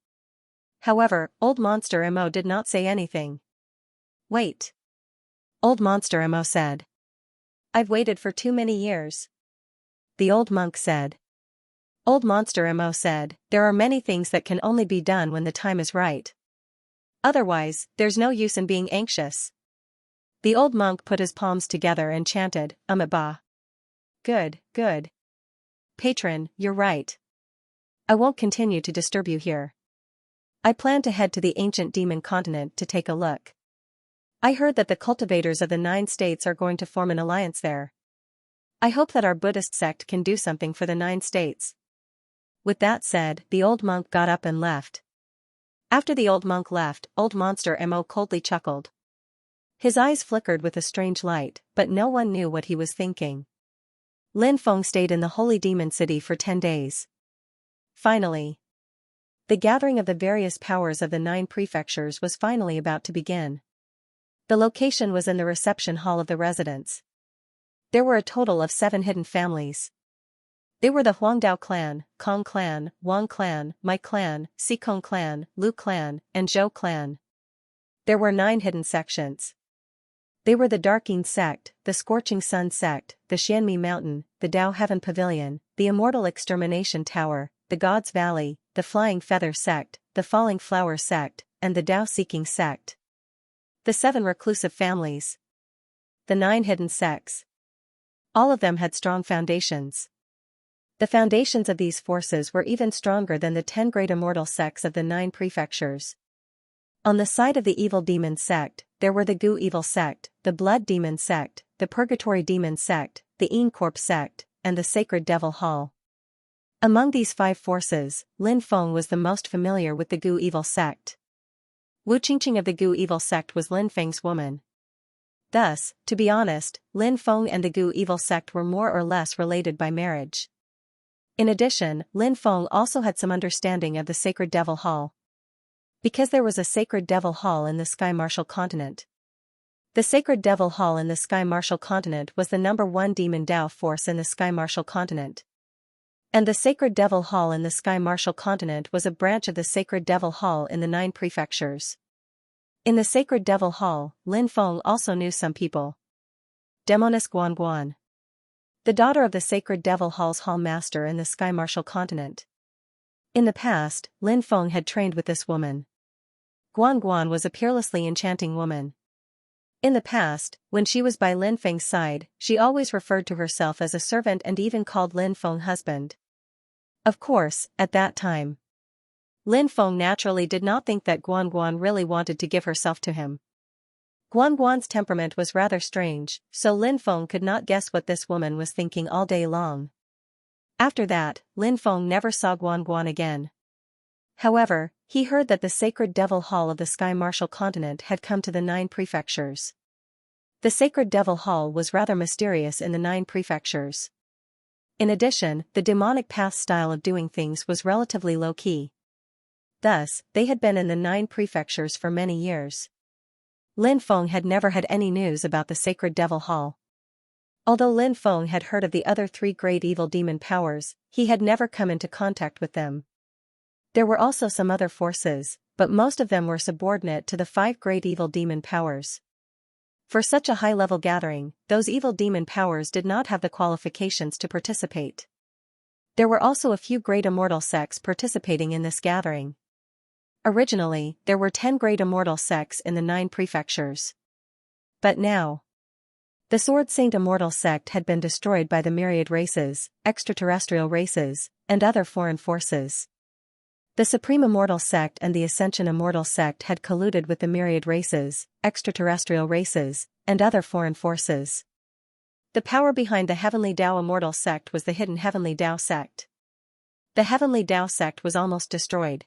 Speaker 1: However, old Monster Mo did not say anything. Wait. Old Monster Mo said. I've waited for too many years. The old monk said. Old Monster Mo said, there are many things that can only be done when the time is right. Otherwise, there's no use in being anxious. The old monk put his palms together and chanted, Ba. Good, good. Patron, you're right. I won't continue to disturb you here. I plan to head to the ancient demon continent to take a look. I heard that the cultivators of the 9 states are going to form an alliance there. I hope that our Buddhist sect can do something for the 9 states. With that said, the old monk got up and left. After the old monk left, old Monster Mo coldly chuckled. His eyes flickered with a strange light, but no one knew what he was thinking. Lin Feng stayed in the holy demon city for 10 days. Finally, the gathering of the various powers of the 9 prefectures was finally about to begin. The location was in the reception hall of the residence. There were a total of 7 hidden families. They were the Huangdao clan, Kong clan, Wang clan, Mai clan, Sikong clan, Lu clan, and Zhou clan. There were 9 hidden sections. They were the Darking sect, the Scorching Sun sect, the Xianmi Mountain, the Dao Heaven Pavilion, the Immortal Extermination Tower, the God's Valley, the Flying Feather sect, the Falling Flower sect, and the Dao Seeking sect. The 7 reclusive families. The 9 hidden sects. All of them had strong foundations. The foundations of these forces were even stronger than the 10 great immortal sects of the 9 prefectures. On the side of the evil demon sect, there were the Gu evil sect, the blood demon sect, the purgatory demon sect, the Een corpse sect, and the sacred devil hall. Among these 5 forces, Lin Feng was the most familiar with the Gu evil sect. Wu Qingqing of the Gu evil sect was Lin Feng's woman. Thus, to be honest, Lin Feng and the Gu evil sect were more or less related by marriage. In addition, Lin Feng also had some understanding of the sacred devil hall. Because there was a sacred devil hall in the Sky Martial continent. The sacred devil hall in the Sky Martial continent was the #1 demon Dao force in the Sky Martial continent. And the sacred devil hall in the Sky Martial continent was a branch of the sacred devil hall in the 9 prefectures. In the sacred devil hall, Lin Feng also knew some people. Demoness Guan Guan, the daughter of the sacred devil hall's hall master in the Sky Martial continent. In the past, Lin Feng had trained with this woman. Guan Guan was a peerlessly enchanting woman. In the past, when she was by Lin Feng's side, she always referred to herself as a servant and even called Lin Feng husband. Of course, at that time, Lin Feng naturally did not think that Guan Guan really wanted to give herself to him. Guan Guan's temperament was rather strange, so Lin Feng could not guess what this woman was thinking all day long. After that, Lin Feng never saw Guan Guan again. However, he heard that the sacred devil hall of the Sky Martial continent had come to the 9 prefectures. The sacred devil hall was rather mysterious in the 9 prefectures. In addition, the demonic path style of doing things was relatively low-key. Thus, they had been in the 9 prefectures for many years. Lin Feng had never had any news about the sacred devil hall. Although Lin Feng had heard of the other 3 great evil demon powers, he had never come into contact with them. There were also some other forces, but most of them were subordinate to the 5 great evil demon powers. For such a high-level gathering, those evil demon powers did not have the qualifications to participate. There were also a few great immortal sects participating in this gathering. Originally, there were 10 great immortal sects in the 9 prefectures. But now, the Sword Saint Immortal sect had been destroyed by the myriad races, extraterrestrial races, and other foreign forces. The Supreme Immortal sect and the Ascension Immortal sect had colluded with the myriad races, extraterrestrial races, and other foreign forces. The power behind the Heavenly Dao Immortal sect was the hidden Heavenly Dao sect. The Heavenly Tao sect was almost destroyed.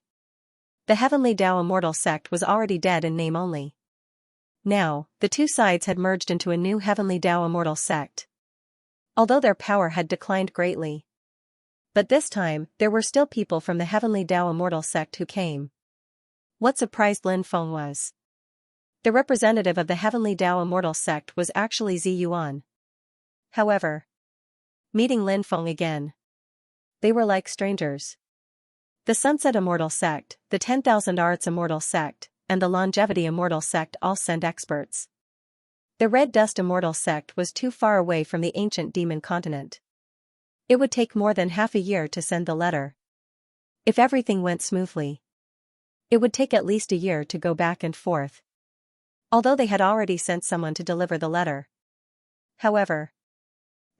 Speaker 1: The Heavenly Tao Immortal sect was already dead in name only. Now, the two sides had merged into a new Heavenly Tao Immortal sect. Although their power had declined greatly. But this time, there were still people from the Heavenly Tao Immortal sect who came. What surprised Lin Feng was the representative of the Heavenly Tao Immortal sect was actually Zi Yuan. However, meeting Lin Feng again, they were like strangers. The Sunset Immortal sect, the 10,000 Arts Immortal sect, and the Longevity Immortal sect all sent experts. The Red Dust Immortal sect was too far away from the ancient demon continent. It would take more than half a year to send the letter. If everything went smoothly, it would take at least a year to go back and forth. Although they had already sent someone to deliver the letter. However,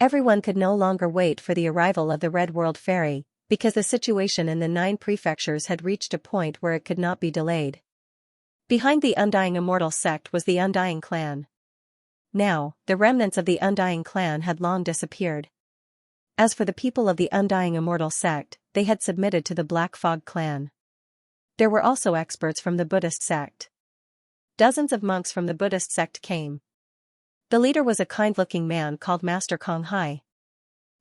Speaker 1: everyone could no longer wait for the arrival of the Red World Ferry, because the situation in the 9 prefectures had reached a point where it could not be delayed. Behind the Undying Immortal sect was the Undying clan. Now, the remnants of the Undying clan had long disappeared. As for the people of the Undying Immortal sect, they had submitted to the Black Fog clan. There were also experts from the Buddhist sect. Dozens of monks from the Buddhist sect came. The leader was a kind-looking man called Master Kong Hai.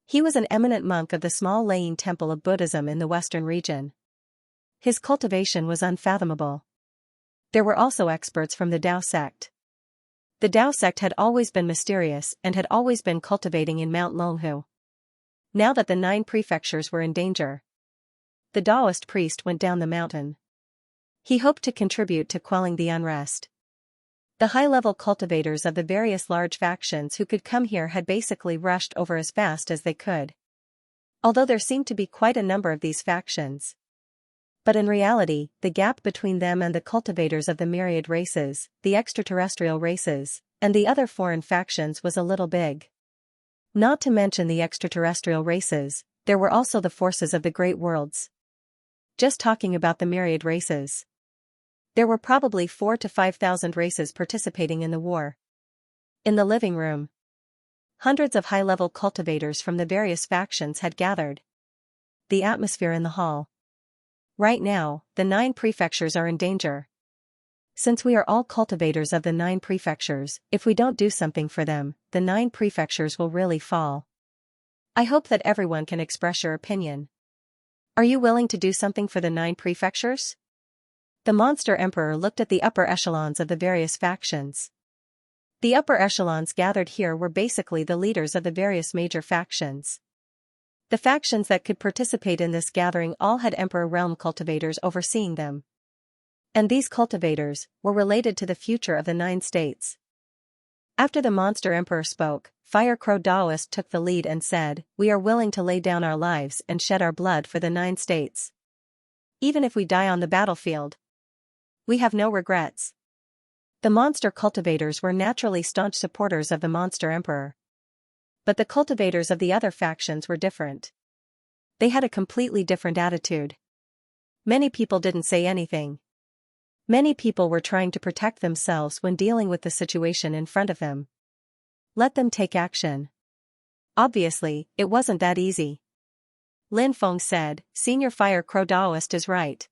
Speaker 1: He was an eminent monk of the small Layin temple of Buddhism in the western region. His cultivation was unfathomable. There were also experts from the Tao sect. The Tao sect had always been mysterious and had always been cultivating in Mount Longhu. Now that the 9 prefectures were in danger, the Taoist priest went down the mountain. He hoped to contribute to quelling the unrest. The high-level cultivators of the various large factions who could come here had basically rushed over as fast as they could. Although there seemed to be quite a number of these factions. But in reality, the gap between them and the cultivators of the myriad races, the extraterrestrial races, and the other foreign factions was a little big. Not to mention the extraterrestrial races, there were also the forces of the great worlds. Just talking about the myriad races. There were probably 4,000 to 5,000 races participating in the war. In the living room, hundreds of high-level cultivators from the various factions had gathered. The atmosphere in the hall. Right now, the 9 prefectures are in danger. Since we are all cultivators of the 9 prefectures, if we don't do something for them, the 9 prefectures will really fall. I hope that everyone can express your opinion. Are you willing to do something for the 9 prefectures? The Monster Emperor looked at the upper echelons of the various factions. The upper echelons gathered here were basically the leaders of the various major factions. The factions that could participate in this gathering all had Emperor Realm cultivators overseeing them. And these cultivators were related to the future of the 9 states. After the Monster Emperor spoke, Fire Crow Daoist took the lead and said, "We are willing to lay down our lives and shed our blood for the 9 states. Even if we die on the battlefield, we have no regrets." The monster cultivators were naturally staunch supporters of the Monster Emperor. But the cultivators of the other factions were different. They had a completely different attitude. Many people didn't say anything. Many people were trying to protect themselves when dealing with the situation in front of them. Let them take action. Obviously, it wasn't that easy. Lin Feng said, "Senior Fire Crow Daoist is right.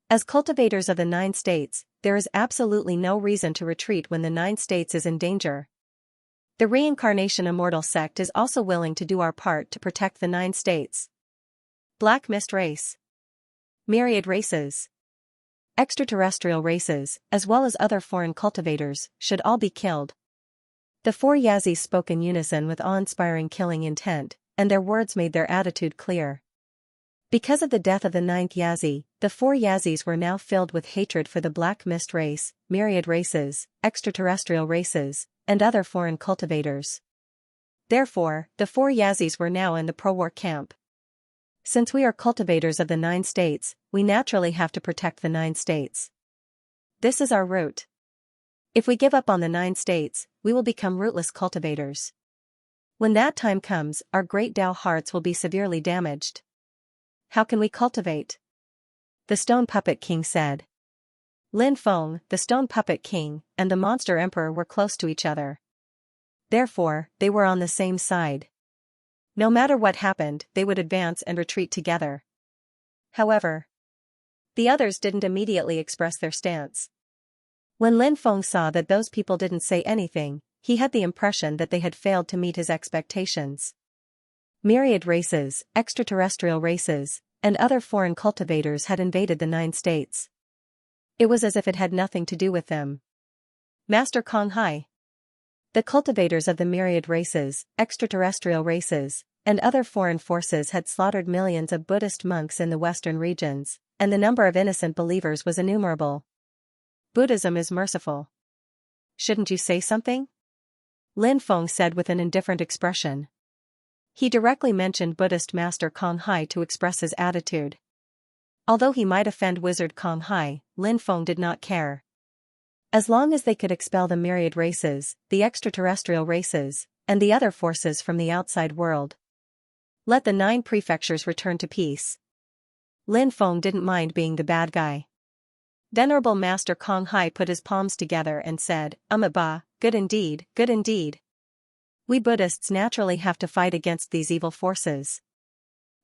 Speaker 1: As cultivators of the 9 states, there is absolutely no reason to retreat when the 9 states is in danger. The Reincarnation Immortal sect is also willing to do our part to protect the 9 states. Black Mist race, myriad races, extraterrestrial races, as well as other foreign cultivators, should all be killed." The 4 Yazis spoke in unison with awe-inspiring killing intent, and their words made their attitude clear. Because of the death of the 9th Yazi, the 4 Yazis were now filled with hatred for the Black Mist race, myriad races, extraterrestrial races, and other foreign cultivators. Therefore, the 4 Yazis were now in the pro-war camp. Since we are cultivators of the 9 states, we naturally have to protect the 9 states. This is our route. If we give up on the 9 states, we will become rootless cultivators. When that time comes, our great Tao hearts will be severely damaged. How can we cultivate? The Stone Puppet King said. Lin Feng, the Stone Puppet King, and the Monster Emperor were close to each other. Therefore, they were on the same side. No matter what happened, they would advance and retreat together. However, the others didn't immediately express their stance. When Lin Feng saw that those people didn't say anything, he had the impression that they had failed to meet his expectations. Myriad races, extraterrestrial races, and other foreign cultivators had invaded the 9 states. It was as if it had nothing to do with them. Master Kong Hai. The cultivators of the myriad races, extraterrestrial races, and other foreign forces had slaughtered millions of Buddhist monks in the western regions, and the number of innocent believers was innumerable. Buddhism is merciful. Shouldn't you say something? Lin Feng said with an indifferent expression. He directly mentioned Buddhist Master Kong Hai to express his attitude. Although he might offend Wizard Kong Hai, Lin Feng did not care. As long as they could expel the myriad races, the extraterrestrial races, and the other forces from the outside world. Let the 9 prefectures return to peace. Lin Feng didn't mind being the bad guy. Venerable Master Kong Hai put his palms together and said, Ba, good indeed, good indeed. We Buddhists naturally have to fight against these evil forces.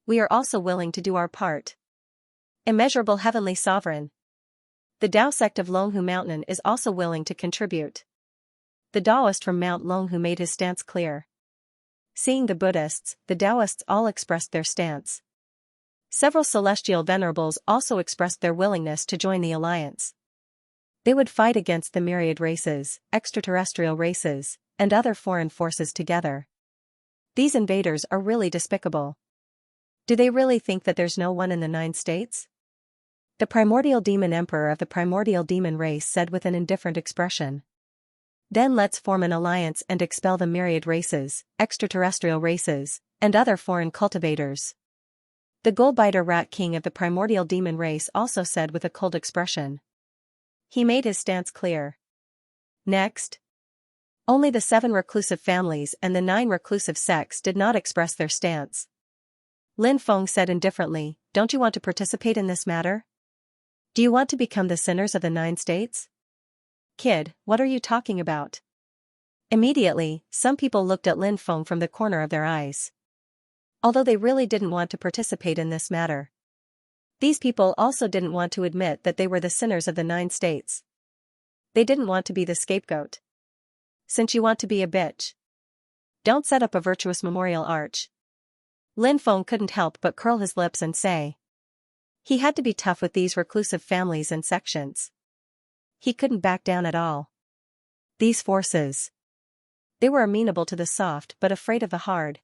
Speaker 1: We are also willing to do our part. Immeasurable Heavenly Sovereign. The Tao sect of Longhu Mountain is also willing to contribute. The Taoist from Mount Longhu made his stance clear. Seeing the Buddhists, the Taoists all expressed their stance. Several celestial venerables also expressed their willingness to join the alliance. They would fight against the myriad races, extraterrestrial races, and other foreign forces together. These invaders are really despicable. Do they really think that there's no one in the 9 states? The primordial demon emperor of the primordial demon race said with an indifferent expression. Then let's form an alliance and expel the myriad races, extraterrestrial races, and other foreign cultivators. The Goldbiter Rat King of the primordial demon race also said with a cold expression. He made his stance clear. Next. Only the 7 reclusive families and the 9 reclusive sects did not express their stance. Lin Feng said indifferently, don't you want to participate in this matter? Do you want to become the sinners of the 9 states? Kid, what are you talking about? Immediately, some people looked at Lin Feng from the corner of their eyes. Although they really didn't want to participate in this matter. These people also didn't want to admit that they were the sinners of the 9 states. They didn't want to be the scapegoat. Since you want to be a bitch, don't set up a virtuous memorial arch. Lin Feng couldn't help but curl his lips and say. He had to be tough with these reclusive families and sections. He couldn't back down at all. These forces. They were amenable to the soft but afraid of the hard.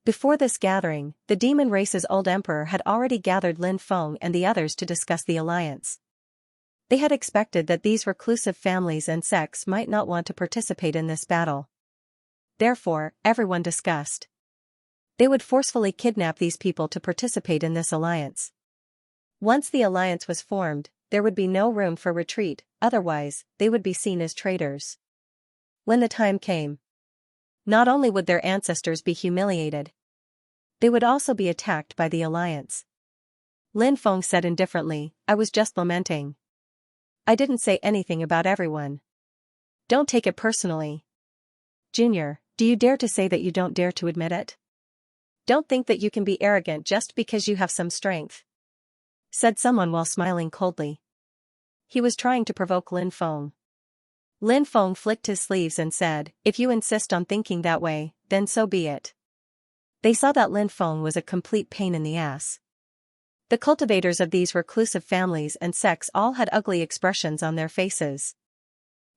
Speaker 1: Before this gathering, the demon race's old emperor had already gathered Lin Feng and the others to discuss the alliance. They had expected that these reclusive families and sects might not want to participate in this battle. Therefore, everyone discussed. They would forcefully kidnap these people to participate in this alliance. Once the alliance was formed, there would be no room for retreat, otherwise, they would be seen as traitors. When the time came, not only would their ancestors be humiliated, they would also be attacked by the alliance. Lin Feng said indifferently, I was just lamenting. I didn't say anything about everyone. Don't take it personally. Junior, do you dare to say that you don't dare to admit it? Don't think that you can be arrogant just because you have some strength, said someone while smiling coldly. He was trying to provoke Lin Feng. Lin Feng flicked his sleeves and said, if you insist on thinking that way, then so be it. They saw that Lin Feng was a complete pain in the ass. The cultivators of these reclusive families and sects all had ugly expressions on their faces.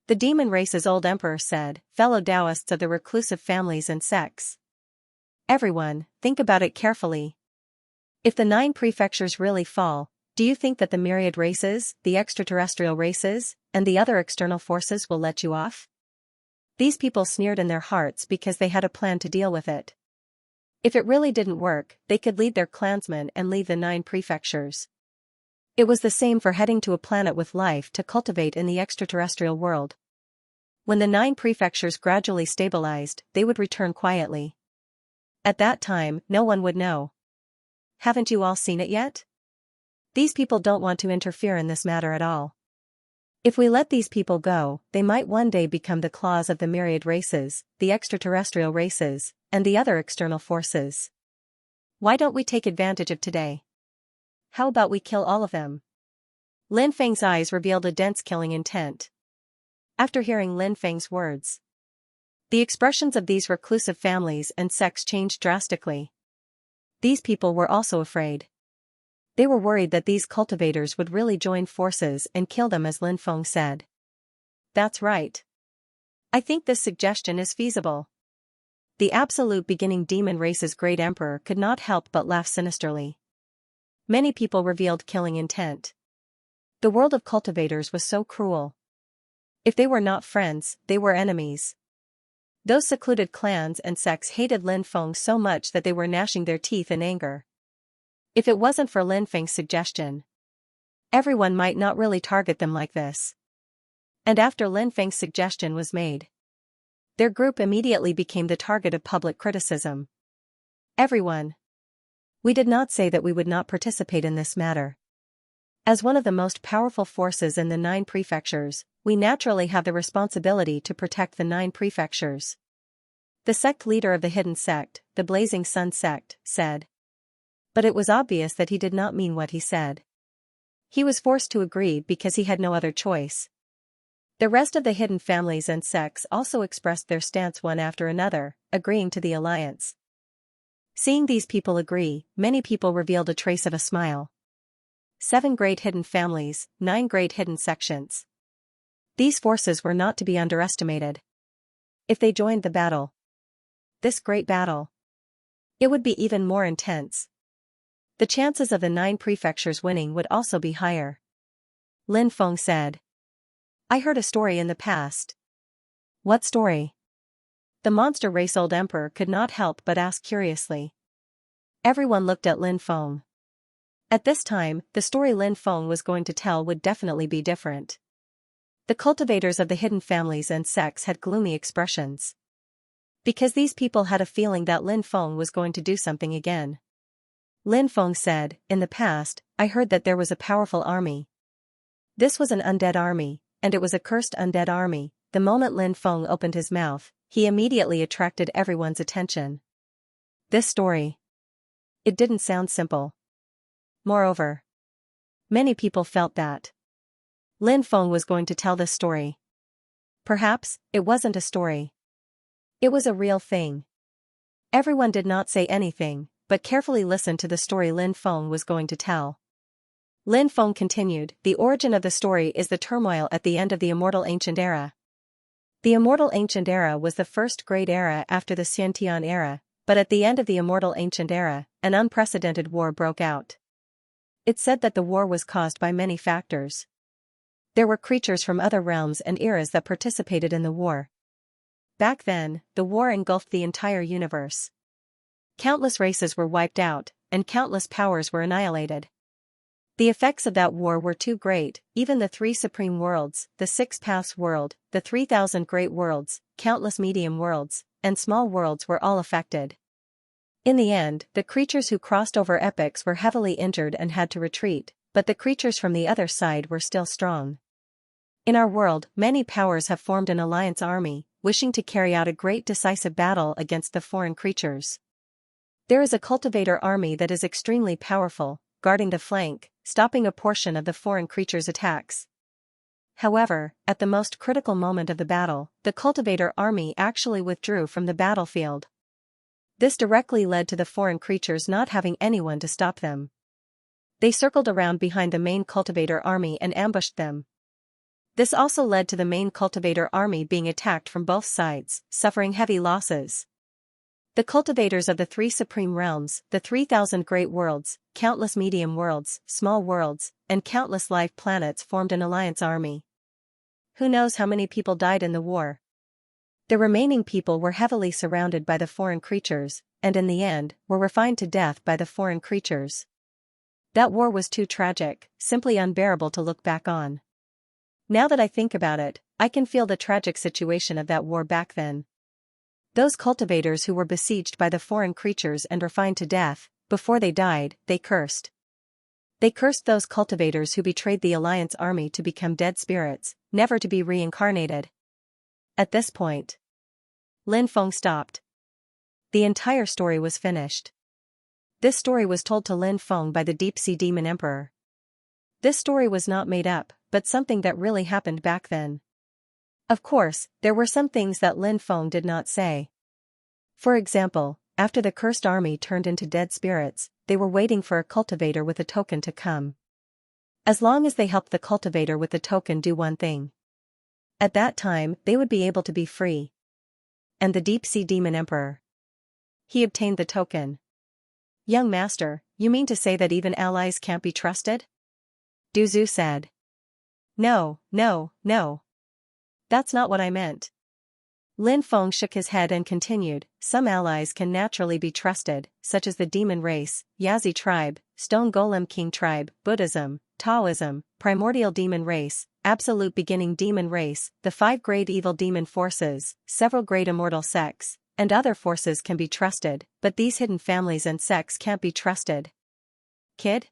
Speaker 1: The demon race's old emperor said, fellow Taoists of the reclusive families and sects. Everyone, think about it carefully. If the 9 prefectures really fall, do you think that the myriad races, the extraterrestrial races, and the other external forces will let you off? These people sneered in their hearts because they had a plan to deal with it. If it really didn't work, they could lead their clansmen and leave the 9 prefectures. It was the same for heading to a planet with life to cultivate in the extraterrestrial world. When the 9 prefectures gradually stabilized, they would return quietly. At that time, no one would know. Haven't you all seen it yet? These people don't want to interfere in this matter at all. If we let these people go, they might one day become the claws of the myriad races, the extraterrestrial races, and the other external forces. Why don't we take advantage of today? How about we kill all of them? Lin Feng's eyes revealed a dense killing intent. After hearing Lin Feng's words, the expressions of these reclusive families and sects changed drastically. These people were also afraid. They were worried that these cultivators would really join forces and kill them, as Lin Feng said. That's right. I think this suggestion is feasible. The absolute beginning demon race's great emperor could not help but laugh sinisterly. Many people revealed killing intent. The world of cultivators was so cruel. If they were not friends, they were enemies. Those secluded clans and sects hated Lin Feng so much that they were gnashing their teeth in anger. If it wasn't for Lin Feng's suggestion, everyone might not really target them like this. And after Lin Feng's suggestion was made, their group immediately became the target of public criticism. Everyone. We did not say that we would not participate in this matter. As one of the most powerful forces in the 9 prefectures, we naturally have the responsibility to protect the 9 prefectures. The sect leader of the hidden sect, the Blazing Sun sect, said. But it was obvious that he did not mean what he said. He was forced to agree because he had no other choice. The rest of the hidden families and sects also expressed their stance one after another, agreeing to the alliance. Seeing these people agree, many people revealed a trace of a smile. 7 great hidden families, 9 great hidden sections. These forces were not to be underestimated. If they joined the battle, this great battle, it would be even more intense. The chances of the 9 prefectures winning would also be higher. Lin Feng said. I heard a story in the past. What story? The monster race old emperor could not help but ask curiously. Everyone looked at Lin Feng. At this time, the story Lin Feng was going to tell would definitely be different. The cultivators of the hidden families and sects had gloomy expressions. Because these people had a feeling that Lin Feng was going to do something again. Lin Feng said, in the past, I heard that there was a powerful army. This was an undead army, and it was a cursed undead army. The moment Lin Feng opened his mouth, he immediately attracted everyone's attention. This story. It didn't sound simple. Moreover, many people felt that Lin Feng was going to tell this story. Perhaps, it wasn't a story. It was a real thing. Everyone did not say anything, but carefully listened to the story Lin Feng was going to tell. Lin Feng continued, the origin of the story is the turmoil at the end of the immortal ancient era. The immortal ancient era was the first great era after the Xianxia era, but at the end of the immortal ancient era, an unprecedented war broke out. It's said that the war was caused by many factors. There were creatures from other realms and eras that participated in the war. Back then, the war engulfed the entire universe. Countless races were wiped out, and countless powers were annihilated. The effects of that war were too great. Even the 3 supreme worlds, the 6 paths world, the 3,000 great worlds, countless medium worlds, and small worlds were all affected. In the end, the creatures who crossed over epochs were heavily injured and had to retreat, but the creatures from the other side were still strong. In our world, many powers have formed an alliance army, wishing to carry out a great decisive battle against the foreign creatures. There is a cultivator army that is extremely powerful, guarding the flank, stopping a portion of the foreign creatures' attacks. However, at the most critical moment of the battle, the cultivator army actually withdrew from the battlefield. This directly led to the foreign creatures not having anyone to stop them. They circled around behind the main cultivator army and ambushed them. This also led to the main cultivator army being attacked from both sides, suffering heavy losses. The cultivators of the 3 supreme realms, the 3,000 great worlds, countless medium worlds, small worlds, and countless life planets formed an alliance army. Who knows how many people died in the war? The remaining people were heavily surrounded by the foreign creatures, and in the end, were refined to death by the foreign creatures. That war was too tragic, simply unbearable to look back on. Now that I think about it, I can feel the tragic situation of that war back then. Those cultivators who were besieged by the foreign creatures and refined to death, before they died, they cursed. They cursed those cultivators who betrayed the alliance army to become dead spirits, never to be reincarnated. At this point, Lin Feng stopped. The entire story was finished. This story was told to Lin Feng by the deep-sea demon emperor. This story was not made up, but something that really happened back then. Of course, there were some things that Lin Feng did not say. For example, after the cursed army turned into dead spirits, they were waiting for a cultivator with a token to come. As long as they helped the cultivator with the token do one thing, at that time they would be able to be free. And the deep-sea demon emperor, he obtained the token. Young master, you mean to say that even allies can't be trusted? Du Zhu said. No. That's not what I meant. Lin Feng shook his head and continued, some allies can naturally be trusted, such as the demon race, Yazi tribe, stone golem king tribe, Buddhism, Taoism, primordial demon race, absolute beginning demon race, the 5 great evil demon forces, several great immortal sects, and other forces can be trusted, but these hidden families and sects can't be trusted. Kid?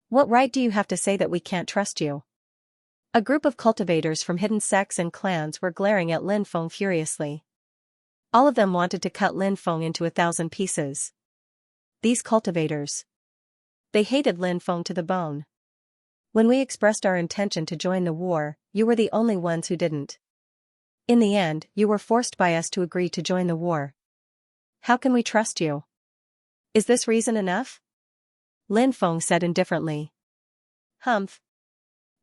Speaker 1: What right do you have to say that we can't trust you? A group of cultivators from hidden sects and clans were glaring at Lin Feng furiously. All of them wanted to cut Lin Feng into 1,000 pieces. These cultivators, they hated Lin Feng to the bone. When we expressed our intention to join the war, you were the only ones who didn't. In the end, you were forced by us to agree to join the war. How can we trust you? Is this reason enough? Lin Feng said indifferently. Humph.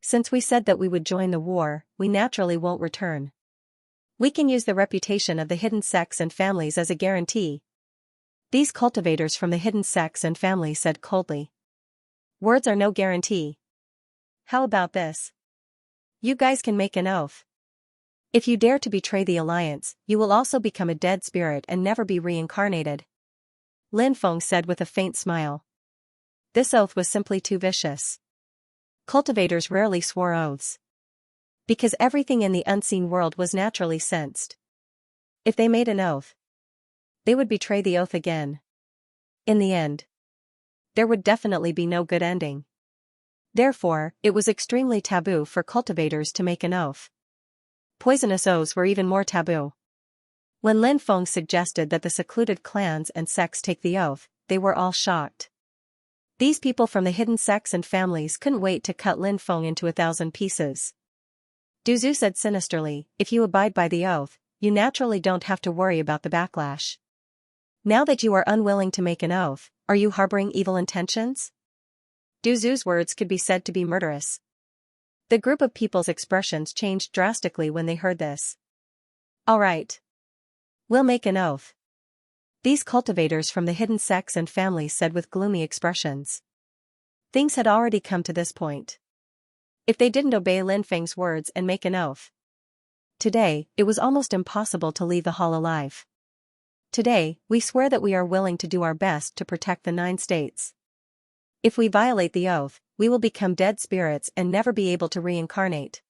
Speaker 1: Since we said that we would join the war, we naturally won't return. We can use the reputation of the hidden sects and families as a guarantee. These cultivators from the hidden sects and families said coldly. Words are no guarantee. How about this? You guys can make an oath. If you dare to betray the alliance, you will also become a dead spirit and never be reincarnated. Lin Feng said with a faint smile. This oath was simply too vicious. Cultivators rarely swore oaths, because everything in the unseen world was naturally sensed. If they made an oath, they would betray the oath again. In the end, there would definitely be no good ending. Therefore, it was extremely taboo for cultivators to make an oath. Poisonous oaths were even more taboo. When Lin Feng suggested that the secluded clans and sects take the oath, they were all shocked. These people from the hidden sects and families couldn't wait to cut Lin Feng into 1,000 pieces. Du Zhu said sinisterly, if you abide by the oath, you naturally don't have to worry about the backlash. Now that you are unwilling to make an oath, are you harboring evil intentions? Du Zhu's words could be said to be murderous. The group of people's expressions changed drastically when they heard this. All right. We'll make an oath. These cultivators from the hidden sects and families said with gloomy expressions. Things had already come to this point. If they didn't obey Lin Feng's words and make an oath, today, it was almost impossible to leave the hall alive. Today, we swear that we are willing to do our best to protect the 9 states. If we violate the oath, we will become dead spirits and never be able to reincarnate.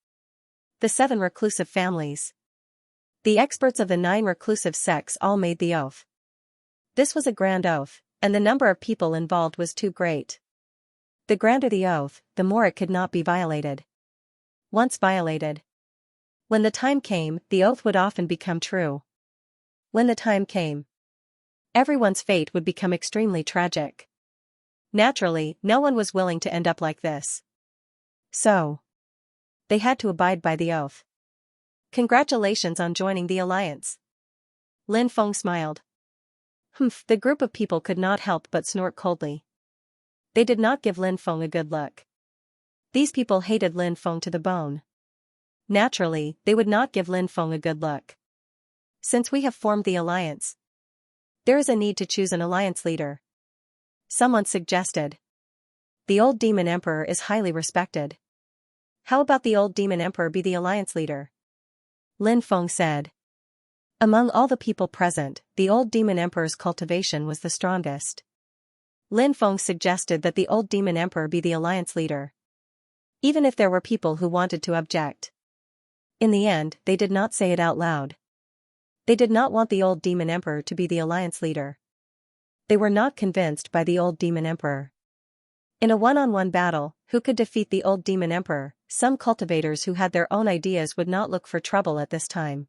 Speaker 1: The 7 reclusive families. The experts of the 9 reclusive sects all made the oath. This was a grand oath, and the number of people involved was too great. The grander the oath, the more it could not be violated. Once violated, when the time came, the oath would often become true. When the time came, everyone's fate would become extremely tragic. Naturally, no one was willing to end up like this. So, they had to abide by the oath. Congratulations on joining the alliance. Lin Feng smiled. Humph, the group of people could not help but snort coldly. They did not give Lin Feng a good look. These people hated Lin Feng to the bone. Naturally, they would not give Lin Feng a good look. Since we have formed the alliance, there is a need to choose an alliance leader. Someone suggested. The old demon emperor is highly respected. How about the old demon emperor be the alliance leader? Lin Feng said. Among all the people present, the old demon emperor's cultivation was the strongest. Lin Feng suggested that the old demon emperor be the alliance leader, even if there were people who wanted to object. In the end, they did not say it out loud. They did not want the old demon emperor to be the alliance leader. They were not convinced by the old demon emperor. In a one-on-one battle, who could defeat the old demon emperor? Some cultivators who had their own ideas would not look for trouble at this time.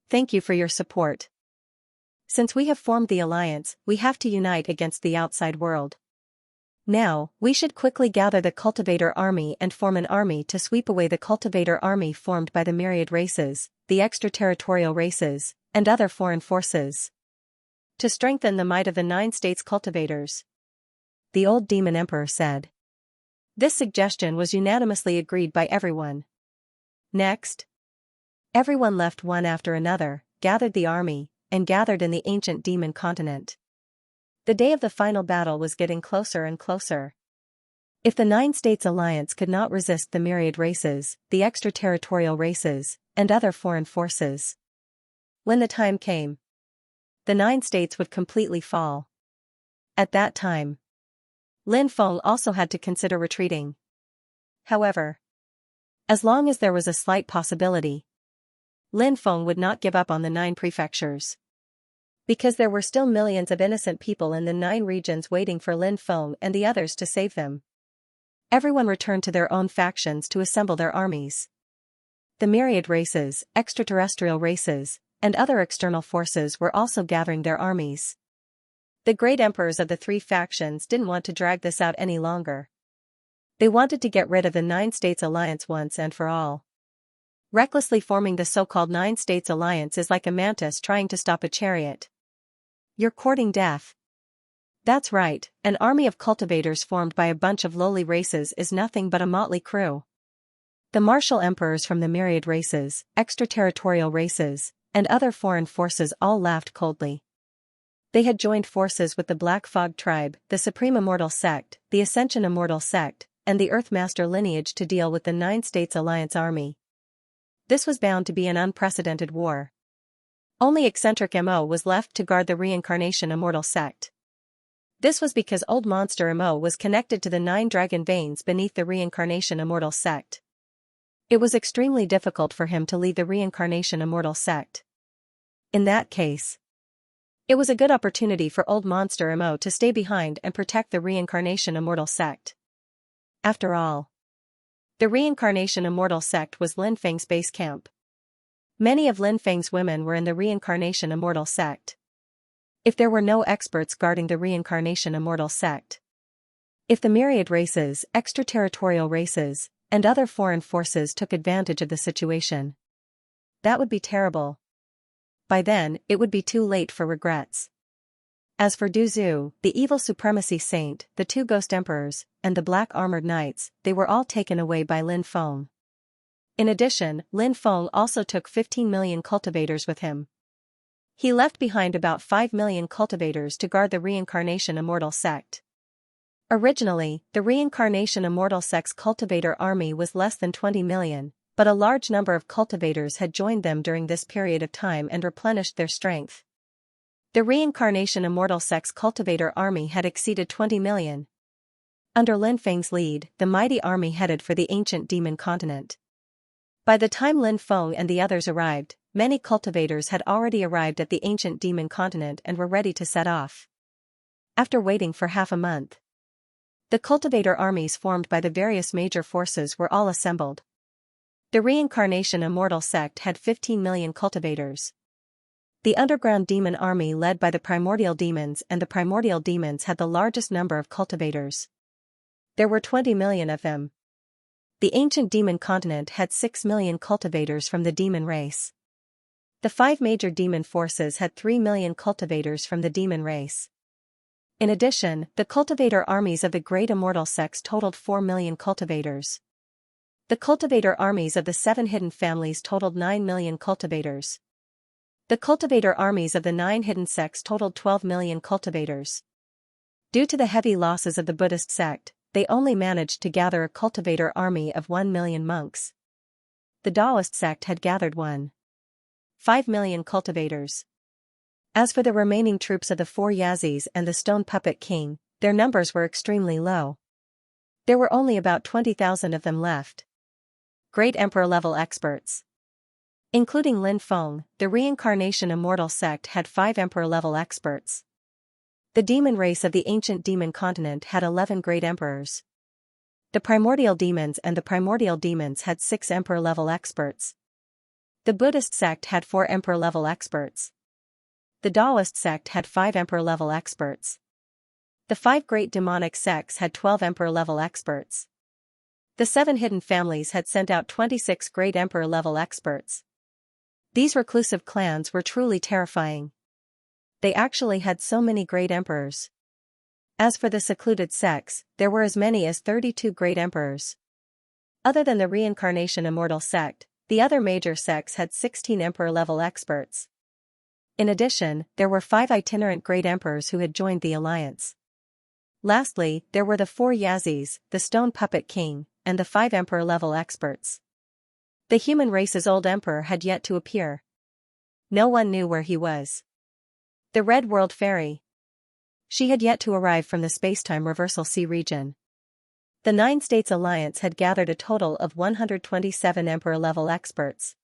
Speaker 1: Thank you for your support. Since we have formed the alliance, we have to unite against the outside world. Now, we should quickly gather the cultivator army and form an army to sweep away the cultivator army formed by the myriad races, the extraterritorial races, and other foreign forces. To strengthen the might of the 9 states cultivators, the old demon emperor said. This suggestion was unanimously agreed by everyone. Next, everyone left one after another, gathered the army, and gathered in the ancient demon continent. The day of the final battle was getting closer and closer. If the 9 states alliance could not resist the myriad races, the extraterritorial races, and other foreign forces, when the time came, the 9 states would completely fall. At that time, Lin Feng also had to consider retreating. However, as long as there was a slight possibility, Lin Feng would not give up on the 9 prefectures. Because there were still millions of innocent people in the 9 regions waiting for Lin Feng and the others to save them. Everyone returned to their own factions to assemble their armies. The myriad races, extraterrestrial races, and other external forces were also gathering their armies. The great emperors of the 3 factions didn't want to drag this out any longer. They wanted to get rid of the 9 states alliance once and for all. Recklessly forming the so-called 9 states alliance is like a mantis trying to stop a chariot. You're courting death. That's right, an army of cultivators formed by a bunch of lowly races is nothing but a motley crew. The martial emperors from the myriad races, extraterritorial races, and other foreign forces all laughed coldly. They had joined forces with the Black Fog tribe, the Supreme Immortal sect, the Ascension Immortal sect, and the Earthmaster lineage to deal with the 9 states alliance army. This was bound to be an unprecedented war. Only eccentric Mo was left to guard the Reincarnation Immortal sect. This was because Old Monster Mo was connected to the 9 dragon veins beneath the Reincarnation Immortal sect. It was extremely difficult for him to leave the Reincarnation Immortal sect. In that case, it was a good opportunity for Old Monster Mo to stay behind and protect the Reincarnation Immortal sect. After all, the Reincarnation Immortal sect was Lin Feng's base camp. Many of Lin Feng's women were in the Reincarnation Immortal sect. If there were no experts guarding the Reincarnation Immortal sect, if the myriad races, extraterritorial races, and other foreign forces took advantage of the situation, that would be terrible. By then, it would be too late for regrets. As for Du Zhu, the evil supremacy saint, the 2 ghost emperors, and the black armored knights, they were all taken away by Lin Feng. In addition, Lin Feng also took 15 million cultivators with him. He left behind about 5 million cultivators to guard the Reincarnation Immortal sect. Originally, the Reincarnation Immortal sect's cultivator army was less than 20 million, but a large number of cultivators had joined them during this period of time and replenished their strength. The Reincarnation Immortal sect's cultivator army had exceeded 20 million. Under Lin Feng's lead, the mighty army headed for the ancient demon continent. By the time Lin Feng and the others arrived, many cultivators had already arrived at the ancient demon continent and were ready to set off. After waiting for half a month, the cultivator armies formed by the various major forces were all assembled. The Reincarnation Immortal sect had 15 million cultivators. The underground demon army led by the primordial demons and the primordial demons had the largest number of cultivators. There were 20 million of them. The ancient demon continent had 6 million cultivators from the demon race. The 5 major demon forces had 3 million cultivators from the demon race. In addition, the cultivator armies of the great immortal sects totaled 4 million cultivators. The cultivator armies of the 7 hidden families totaled 9 million cultivators. The cultivator armies of the 9 hidden sects totaled 12 million cultivators. Due to the heavy losses of the Buddhist sect, they only managed to gather a cultivator army of 1 million monks. The Taoist sect had gathered 1.5 million cultivators. As for the remaining troops of the 4 Yazis and the Stone Puppet King, their numbers were extremely low. There were only about 20,000 of them left. Great Emperor-level experts. Including Lin Feng, the Reincarnation Immortal sect had 5 Emperor-level experts. The demon race of the ancient demon continent had 11 great emperors. The primordial demons and the primordial demons had 6 emperor-level experts. The Buddhist sect had 4 emperor-level experts. The Daoist sect had 5 emperor-level experts. The 5 great demonic sects had 12 emperor-level experts. The 7 hidden families had sent out 26 great emperor-level experts. These reclusive clans were truly terrifying. They actually had so many great emperors. As for the secluded sects, there were as many as 32 great emperors. Other than the reincarnation immortal sect, the other major sects had 16 emperor-level experts. In addition, there were 5 itinerant great emperors who had joined the alliance. Lastly, there were the 4 Yazis, the Stone Puppet King, and the 5 emperor-level experts. The human race's old emperor had yet to appear. No one knew where he was. The Red World Fairy. She had yet to arrive from the spacetime reversal C region. The 9 States Alliance had gathered a total of 127 emperor-level experts.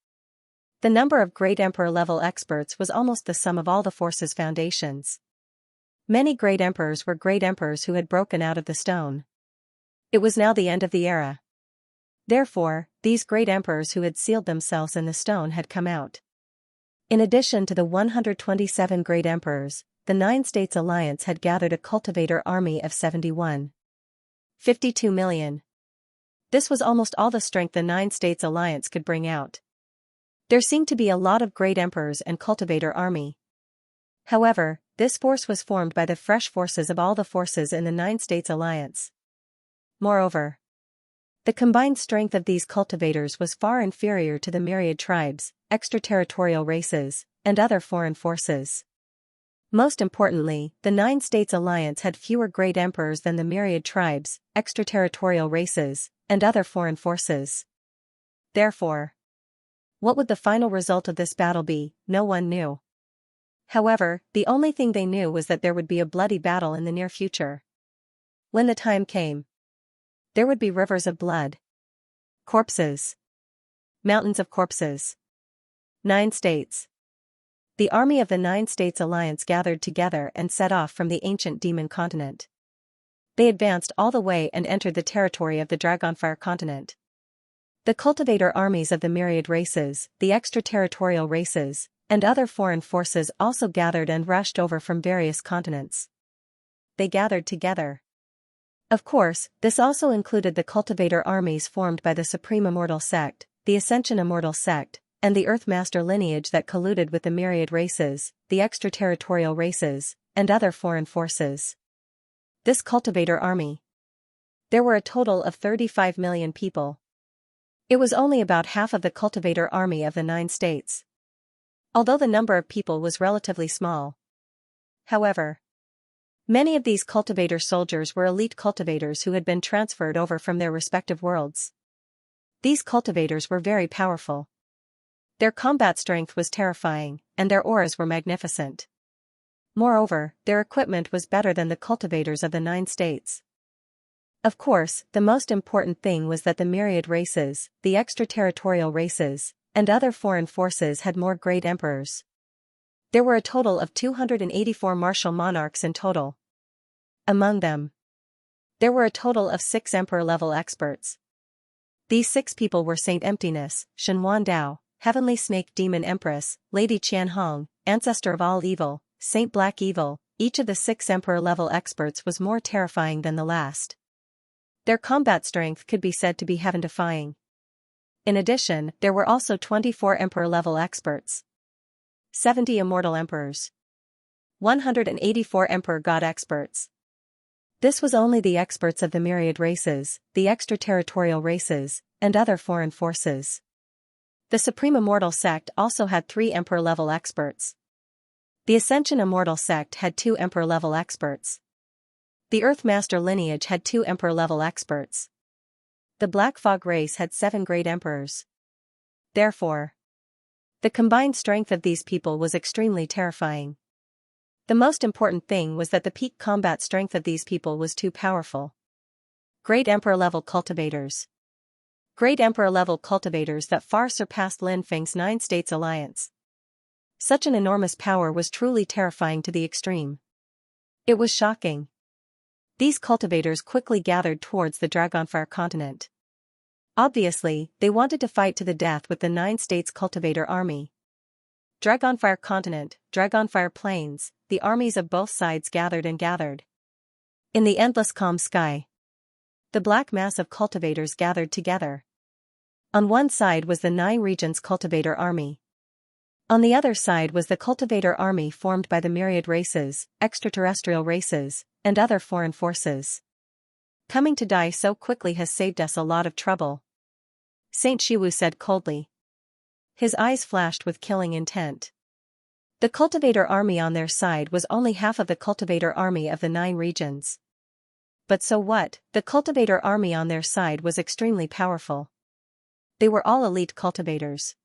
Speaker 1: The number of great emperor-level experts was almost the sum of all the force's foundations. Many great emperors were great emperors who had broken out of the stone. It was now the end of the era. Therefore, these great emperors who had sealed themselves in the stone had come out. In addition to the 127 great emperors, the 9 States Alliance had gathered a cultivator army of 52 million. This was almost all the strength the 9 States Alliance could bring out. There seemed to be a lot of great emperors and cultivator army. However, this force was formed by the fresh forces of all the forces in the 9 States Alliance. Moreover, the combined strength of these cultivators was far inferior to the myriad tribes, extraterritorial races, and other foreign forces. Most importantly, the 9 States Alliance had fewer great emperors than the myriad tribes, extraterritorial races, and other foreign forces. Therefore, what would the final result of this battle be? No one knew. However, the only thing they knew was that there would be a bloody battle in the near future. When the time came, there would be rivers of blood. Corpses. Mountains of corpses. 9 states. The army of the 9 States Alliance gathered together and set off from the ancient demon continent. They advanced all the way and entered the territory of the Dragonfire continent. The cultivator armies of the myriad races, the extraterritorial races, and other foreign forces also gathered and rushed over from various continents. They gathered together. Of course, this also included the cultivator armies formed by the Supreme Immortal Sect, the Ascension Immortal Sect, and the Earthmaster lineage that colluded with the myriad races, the extraterritorial races, and other foreign forces. This cultivator army. There were a total of 35 million people. It was only about half of the cultivator army of the 9 states. Although the number of people was relatively small. However, many of these cultivator soldiers were elite cultivators who had been transferred over from their respective worlds. These cultivators were very powerful. Their combat strength was terrifying, and their auras were magnificent. Moreover, their equipment was better than the cultivators of the 9 states. Of course, the most important thing was that the myriad races, the extraterritorial races, and other foreign forces had more great emperors. There were a total of 284 martial monarchs in total. Among them, there were a total of 6 emperor-level experts. These 6 people were Saint Emptiness, Shenhuan Dao, Heavenly Snake Demon Empress, Lady Qianhong, Ancestor of All Evil, Saint Black Evil. Each of the 6 emperor-level experts was more terrifying than the last. Their combat strength could be said to be heaven-defying. In addition, there were also 24 emperor-level experts. 70 immortal emperors. 184 emperor god experts. This was only the experts of the myriad races, the extraterritorial races, and other foreign forces. The Supreme Immortal Sect also had 3 emperor-level experts. The Ascension Immortal Sect had 2 emperor-level experts. The Earthmaster lineage had 2 emperor-level experts. The Black Fog race had 7 great emperors. Therefore, the combined strength of these people was extremely terrifying. The most important thing was that the peak combat strength of these people was too powerful. Great emperor-level cultivators. Great emperor-level cultivators that far surpassed Lin Feng's 9 States Alliance. Such an enormous power was truly terrifying to the extreme. It was shocking. These cultivators quickly gathered towards the Dragonfire continent. Obviously, they wanted to fight to the death with the 9 States cultivator army. Dragonfire continent, Dragonfire plains, the armies of both sides gathered and gathered. In the endless calm sky, the black mass of cultivators gathered together. On one side was the 9 regions cultivator army. On the other side was the cultivator army formed by the myriad races, extraterrestrial races, and other foreign forces. Coming to die so quickly has saved us a lot of trouble, Saint Shiwu said coldly. His eyes flashed with killing intent. The cultivator army on their side was only half of the cultivator army of the 9 regions. But so what, the cultivator army on their side was extremely powerful. They were all elite cultivators.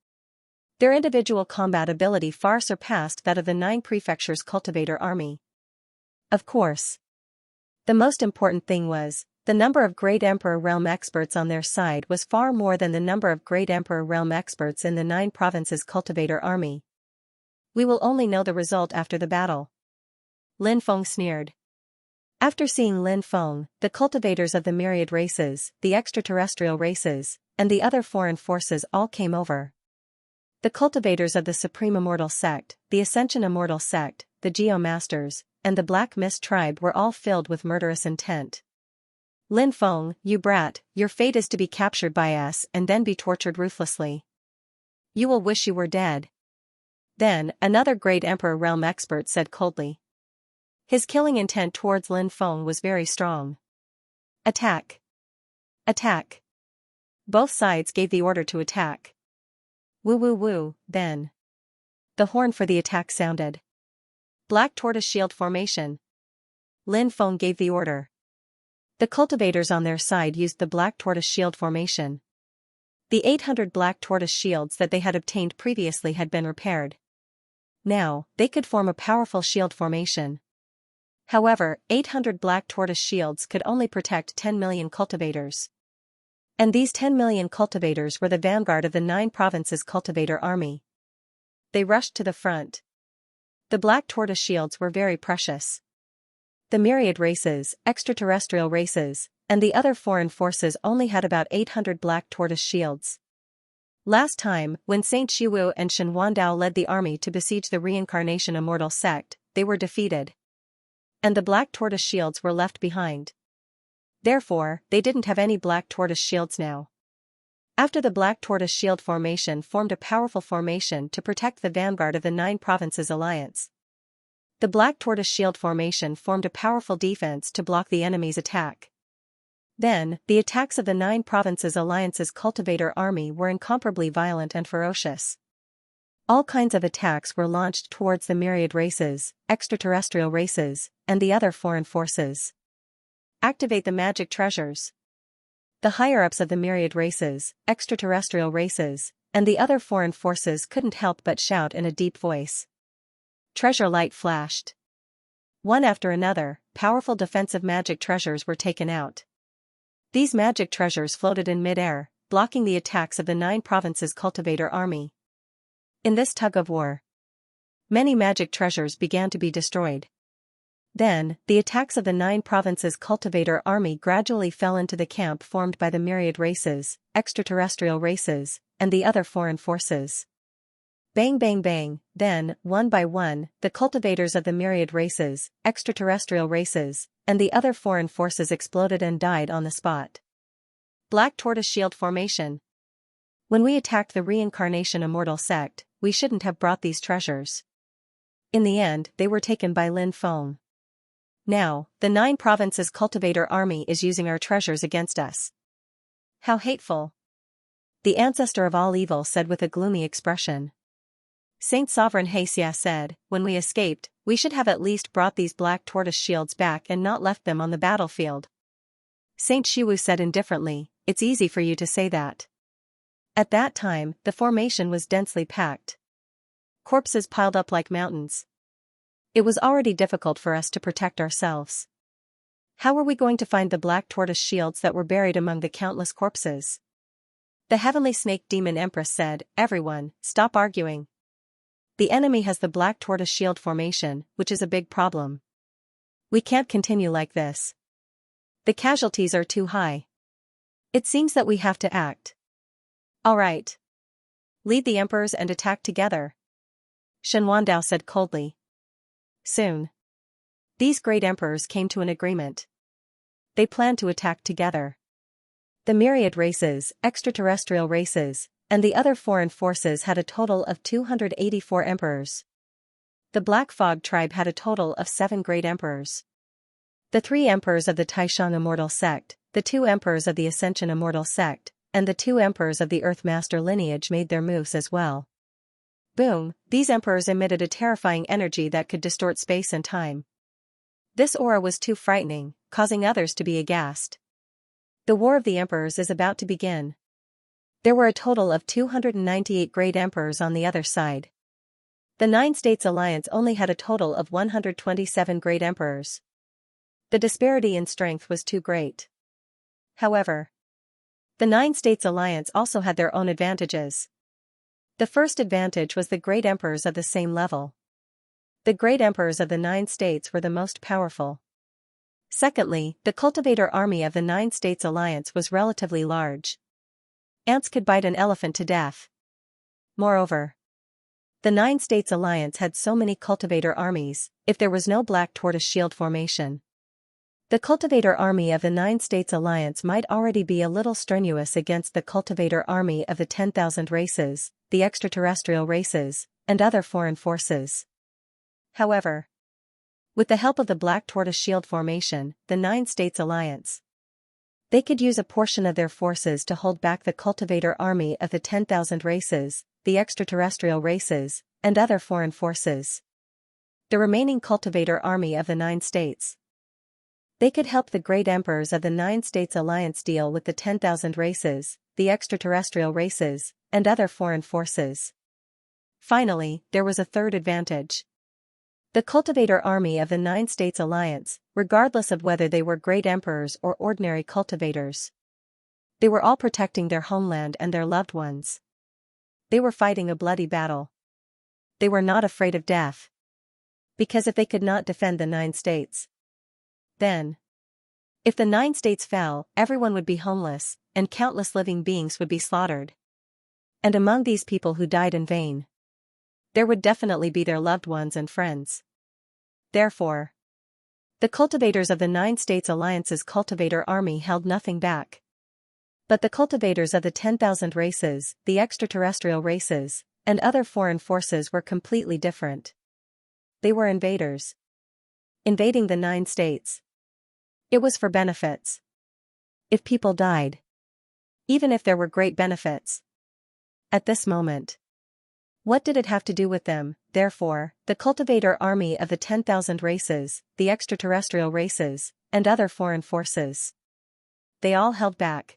Speaker 1: Their individual combat ability far surpassed that of the 9 prefectures cultivator army. Of course, the most important thing was, the number of Great Emperor Realm experts on their side was far more than the number of Great Emperor Realm experts in the 9 provinces cultivator army. We will only know the result after the battle. Lin Feng sneered. After seeing Lin Feng, the cultivators of the myriad races, the extraterrestrial races, and the other foreign forces all came over. The cultivators of the Supreme Immortal Sect, the Ascension Immortal Sect, the Geo-Masters, and the Black Mist tribe were all filled with murderous intent. Lin Feng, you brat, your fate is to be captured by us and then be tortured ruthlessly. You will wish you were dead. Then, another Great Emperor Realm expert said coldly. His killing intent towards Lin Feng was very strong. Attack! Attack! Both sides gave the order to attack. Woo woo woo, then. The horn for the attack sounded. Black Tortoise Shield Formation. Lin Feng gave the order. The cultivators on their side used the Black Tortoise Shield Formation. The 800 Black Tortoise Shields that they had obtained previously had been repaired. Now, they could form a powerful shield formation. However, 800 Black Tortoise Shields could only protect 10 million cultivators. And these 10 million cultivators were the vanguard of the 9 provinces cultivator army. They rushed to the front. The Black Tortoise Shields were very precious. The myriad races, extraterrestrial races, and the other foreign forces only had about 800 Black Tortoise Shields. Last time, when Saint Shiwu and Shen Wandao led the army to besiege the Reincarnation Immortal Sect, they were defeated. And the Black Tortoise Shields were left behind. Therefore, they didn't have any Black Tortoise Shields now. After the Black Tortoise Shield formation formed a powerful formation to protect the vanguard of the 9 provinces alliance. The Black Tortoise Shield formation formed a powerful defense to block the enemy's attack. Then, the attacks of the 9 provinces alliance's cultivator army were incomparably violent and ferocious. All kinds of attacks were launched towards the myriad races, extraterrestrial races, and the other foreign forces. Activate the magic treasures. The higher-ups of the myriad races, extraterrestrial races, and the other foreign forces couldn't help but shout in a deep voice. Treasure light flashed. One after another, powerful defensive magic treasures were taken out. These magic treasures floated in mid-air, blocking the attacks of the 9 provinces cultivator army. In this tug-of-war, many magic treasures began to be destroyed. Then, the attacks of the 9 provinces cultivator army gradually fell into the camp formed by the myriad races, extraterrestrial races, and the other foreign forces. Bang bang bang, then, one by one, the cultivators of the myriad races, extraterrestrial races, and the other foreign forces exploded and died on the spot. Black Tortoise Shield Formation. When we attacked the Reincarnation Immortal Sect, we shouldn't have brought these treasures. In the end, they were taken by Lin Feng. Now, the 9 provinces cultivator army is using our treasures against us. How hateful! The ancestor of all evil said with a gloomy expression. Saint Sovereign Xianxia said, when we escaped, we should have at least brought these Black Tortoise Shields back and not left them on the battlefield. Saint Shiwu said indifferently, it's easy for you to say that. At that time, the formation was densely packed. Corpses piled up like mountains. It was already difficult for us to protect ourselves. How were we going to find the Black Tortoise Shields that were buried among the countless corpses? The Heavenly Snake Demon Empress said, everyone, stop arguing. The enemy has the Black Tortoise Shield formation, which is a big problem. We can't continue like this. The casualties are too high. It seems that we have to act. All right. Lead the emperors and attack together. Shenhuandao said coldly. Soon, these great emperors came to an agreement. They planned to attack together. The myriad races, extraterrestrial races, and the other foreign forces had a total of 284 emperors. The Black Fog tribe had a total of 7 great emperors. The 3 emperors of the Taishan Immortal sect, the 2 emperors of the Ascension Immortal sect, and the 2 emperors of the Earth Master lineage made their moves as well. Boom, these emperors emitted a terrifying energy that could distort space and time. This aura was too frightening, causing others to be aghast. The War of the Emperors is about to begin. There were a total of 298 great emperors on the other side. The 9 States Alliance only had a total of 127 great emperors. The disparity in strength was too great. However, the 9 States Alliance also had their own advantages. The first advantage was the great emperors of the same level. The great emperors of the 9 states were the most powerful. Secondly, the cultivator army of the 9 States Alliance was relatively large. Ants could bite an elephant to death. Moreover, the 9 States Alliance had so many cultivator armies, if there was no black tortoise shield formation. The cultivator army of the 9 States Alliance might already be a little strenuous against the cultivator army of the 10,000 races, the extraterrestrial races, and other foreign forces. However, with the help of the Black Tortoise Shield formation, the 9 States Alliance, they could use a portion of their forces to hold back the cultivator army of the 10,000 races, the extraterrestrial races, and other foreign forces. The remaining cultivator army of the 9 states, they could help the great emperors of the 9 States Alliance deal with the 10,000 races, the extraterrestrial races, and other foreign forces. Finally, there was a third advantage. The cultivator army of the 9 States Alliance, regardless of whether they were great emperors or ordinary cultivators, they were all protecting their homeland and their loved ones. They were fighting a bloody battle. They were not afraid of death. Because if they could not defend the 9 states, then, if the 9 states fell, everyone would be homeless, and countless living beings would be slaughtered. And among these people who died in vain, there would definitely be their loved ones and friends. Therefore, the cultivators of the 9 States Alliance's cultivator army held nothing back. But the cultivators of the 10,000 races, the extraterrestrial races, and other foreign forces were completely different. They were invaders. Invading the 9 states. It was for benefits. If people died, even if there were great benefits, at this moment, what did it have to do with them? Therefore, the cultivator army of the 10,000 races, the extraterrestrial races, and other foreign forces, they all held back.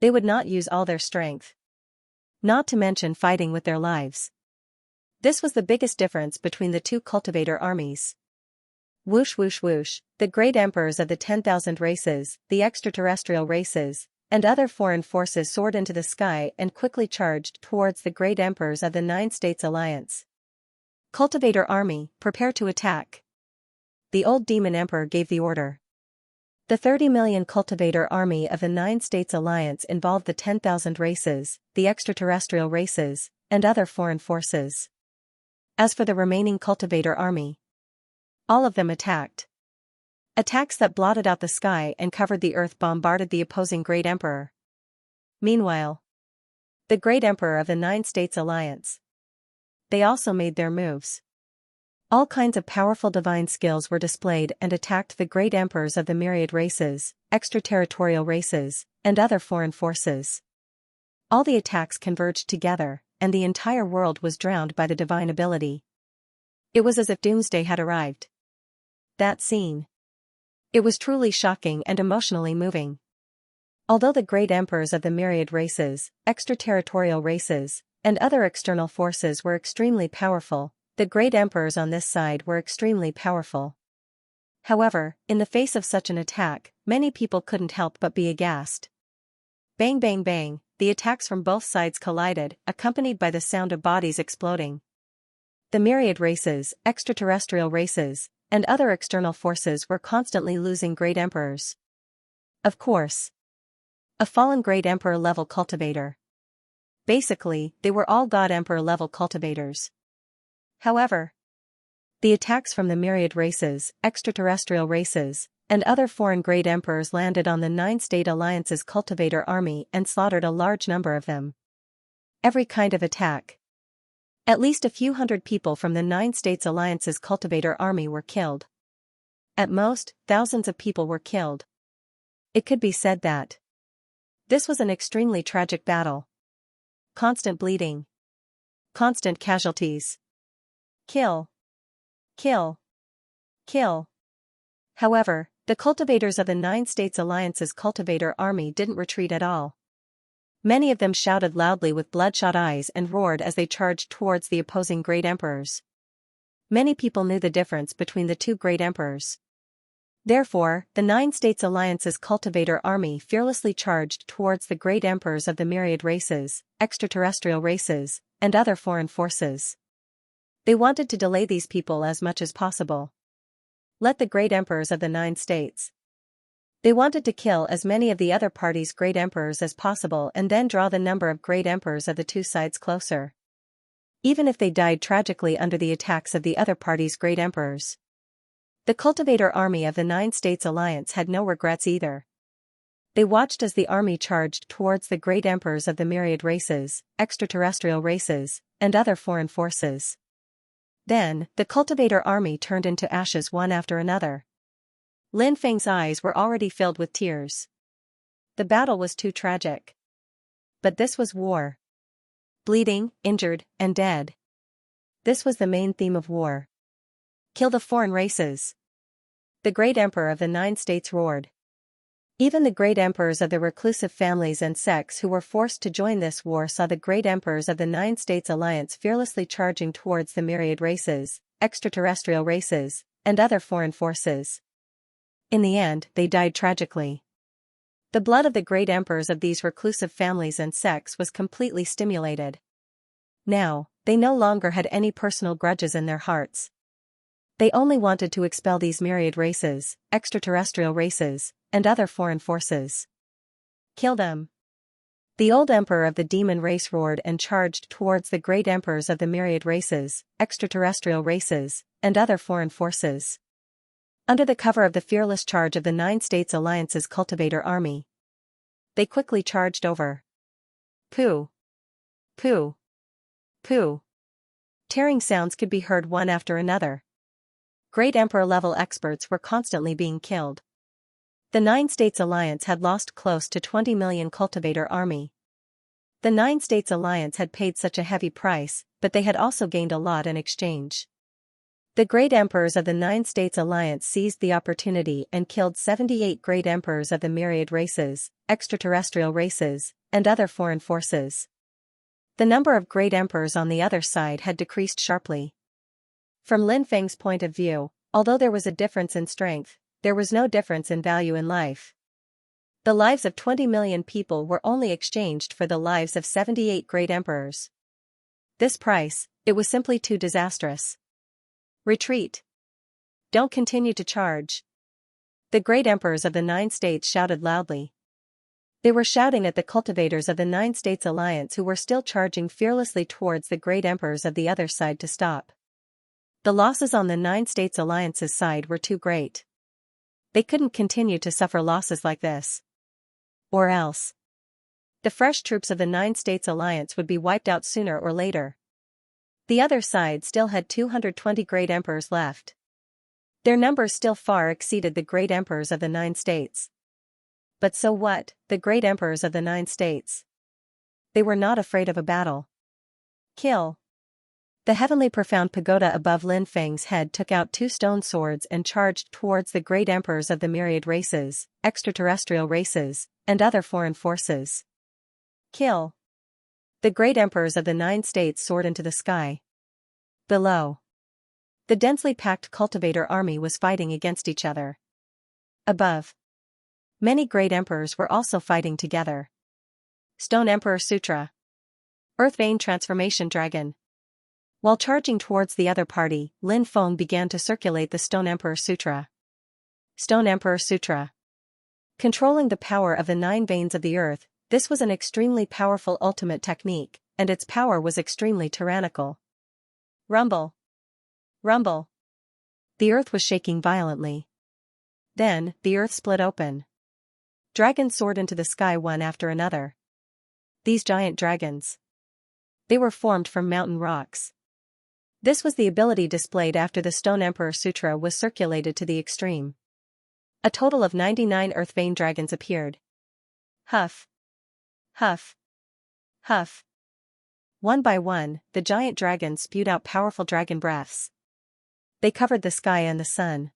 Speaker 1: They would not use all their strength. Not to mention fighting with their lives. This was the biggest difference between the 2 cultivator armies. Whoosh whoosh whoosh, the great emperors of the 10,000 races, the extraterrestrial races, and other foreign forces soared into the sky and quickly charged towards the great emperors of the 9 States Alliance. Cultivator army, prepare to attack. The old demon emperor gave the order. The 30 million cultivator army of the 9 States Alliance involved the 10,000 races, the extraterrestrial races, and other foreign forces. As for the remaining cultivator army, all of them attacked. Attacks that blotted out the sky and covered the earth bombarded the opposing great emperor. Meanwhile, the great emperor of the 9 States Alliance, they also made their moves. All kinds of powerful divine skills were displayed and attacked the great emperors of the myriad races, extraterritorial races, and other foreign forces. All the attacks converged together, and the entire world was drowned by the divine ability. It was as if doomsday had arrived. That scene, it was truly shocking and emotionally moving. Although the great emperors of the myriad races, extraterritorial races, and other external forces were extremely powerful, the great emperors on this side were extremely powerful. However, in the face of such an attack, many people couldn't help but be aghast. Bang bang bang, the attacks from both sides collided, accompanied by the sound of bodies exploding. The myriad races, extraterrestrial races, and other external forces were constantly losing great emperors. Of course, a fallen great emperor level cultivator. Basically, they were all god emperor level cultivators. However, the attacks from the myriad races, extraterrestrial races, and other foreign great emperors landed on the Nine-State Alliance's cultivator army and slaughtered a large number of them. Every kind of attack. At least a few hundred people from the Nine-States Alliance's cultivator army were killed. At most, thousands of people were killed. It could be said that this was an extremely tragic battle. Constant bleeding. Constant casualties. Kill. Kill. Kill. However, the cultivators of the Nine-States Alliance's cultivator army didn't retreat at all. Many of them shouted loudly with bloodshot eyes and roared as they charged towards the opposing great emperors. Many people knew the difference between the two great emperors. Therefore, the Nine-States Alliance's cultivator army fearlessly charged towards the great emperors of the myriad races, extraterrestrial races, and other foreign forces. They wanted to delay these people as much as possible. Let the great emperors of the Nine States. They wanted to kill as many of the other parties' great emperors as possible and then draw the number of great emperors of the two sides closer. Even if they died tragically under the attacks of the other parties' great emperors. The cultivator army of the Nine-States Alliance had no regrets either. They watched as the army charged towards the great emperors of the myriad races, extraterrestrial races, and other foreign forces. Then, the cultivator army turned into ashes one after another. Lin Feng's eyes were already filled with tears. The battle was too tragic. But this was war. Bleeding, injured, and dead. This was the main theme of war. Kill the foreign races. The great emperor of the Nine States roared. Even the great emperors of the reclusive families and sects who were forced to join this war saw the great emperors of the Nine States Alliance fearlessly charging towards the myriad races, extraterrestrial races, and other foreign forces. In the end, they died tragically. The blood of the great emperors of these reclusive families and sects was completely stimulated. Now, they no longer had any personal grudges in their hearts. They only wanted to expel these myriad races, extraterrestrial races, and other foreign forces. Kill them. The old emperor of the demon race roared and charged towards the great emperors of the myriad races, extraterrestrial races, and other foreign forces. Under the cover of the fearless charge of the Nine-States Alliance's cultivator army, they quickly charged over. Pooh. Pooh. Pooh. Tearing sounds could be heard one after another. Great emperor-level experts were constantly being killed. The Nine-States Alliance had lost close to 20 million cultivator army. The Nine-States Alliance had paid such a heavy price, but they had also gained a lot in exchange. The great emperors of the Nine-States Alliance seized the opportunity and killed 78 great emperors of the myriad races, extraterrestrial races, and other foreign forces. The number of great emperors on the other side had decreased sharply. From Lin Feng's point of view, although there was a difference in strength, there was no difference in value in life. The lives of 20 million people were only exchanged for the lives of 78 great emperors. This price, it was simply too disastrous. Retreat. Don't continue to charge. The great emperors of the Nine States shouted loudly. They were shouting at the cultivators of the Nine States Alliance who were still charging fearlessly towards the great emperors of the other side to stop. The losses on the Nine States Alliance's side were too great. They couldn't continue to suffer losses like this. Or else, the fresh troops of the Nine States Alliance would be wiped out sooner or later. The other side still had 220 great emperors left. Their numbers still far exceeded the great emperors of the Nine States. But so what, the great emperors of the Nine States? They were not afraid of a battle. Kill. The heavenly profound pagoda above Lin Feng's head took out 2 stone swords and charged towards the great emperors of the myriad races, extraterrestrial races, and other foreign forces. Kill. The great emperors of the Nine States soared into the sky. Below, the densely packed cultivator army was fighting against each other. Above, many great emperors were also fighting together. Stone Emperor Sutra. Earth Vein Transformation Dragon. While charging towards the other party, Lin Feng began to circulate the Stone Emperor Sutra. Stone Emperor Sutra. Controlling the power of the 9 veins of the earth, this was an extremely powerful ultimate technique, and its power was extremely tyrannical. Rumble. Rumble. The earth was shaking violently. Then, the earth split open. Dragons soared into the sky one after another. These giant dragons. They were formed from mountain rocks. This was the ability displayed after the Stone Emperor Sutra was circulated to the extreme. A total of 99 earth-vein dragons appeared. Huff. Huff. Huff. One by one, the giant dragons spewed out powerful dragon breaths. They covered the sky and the sun.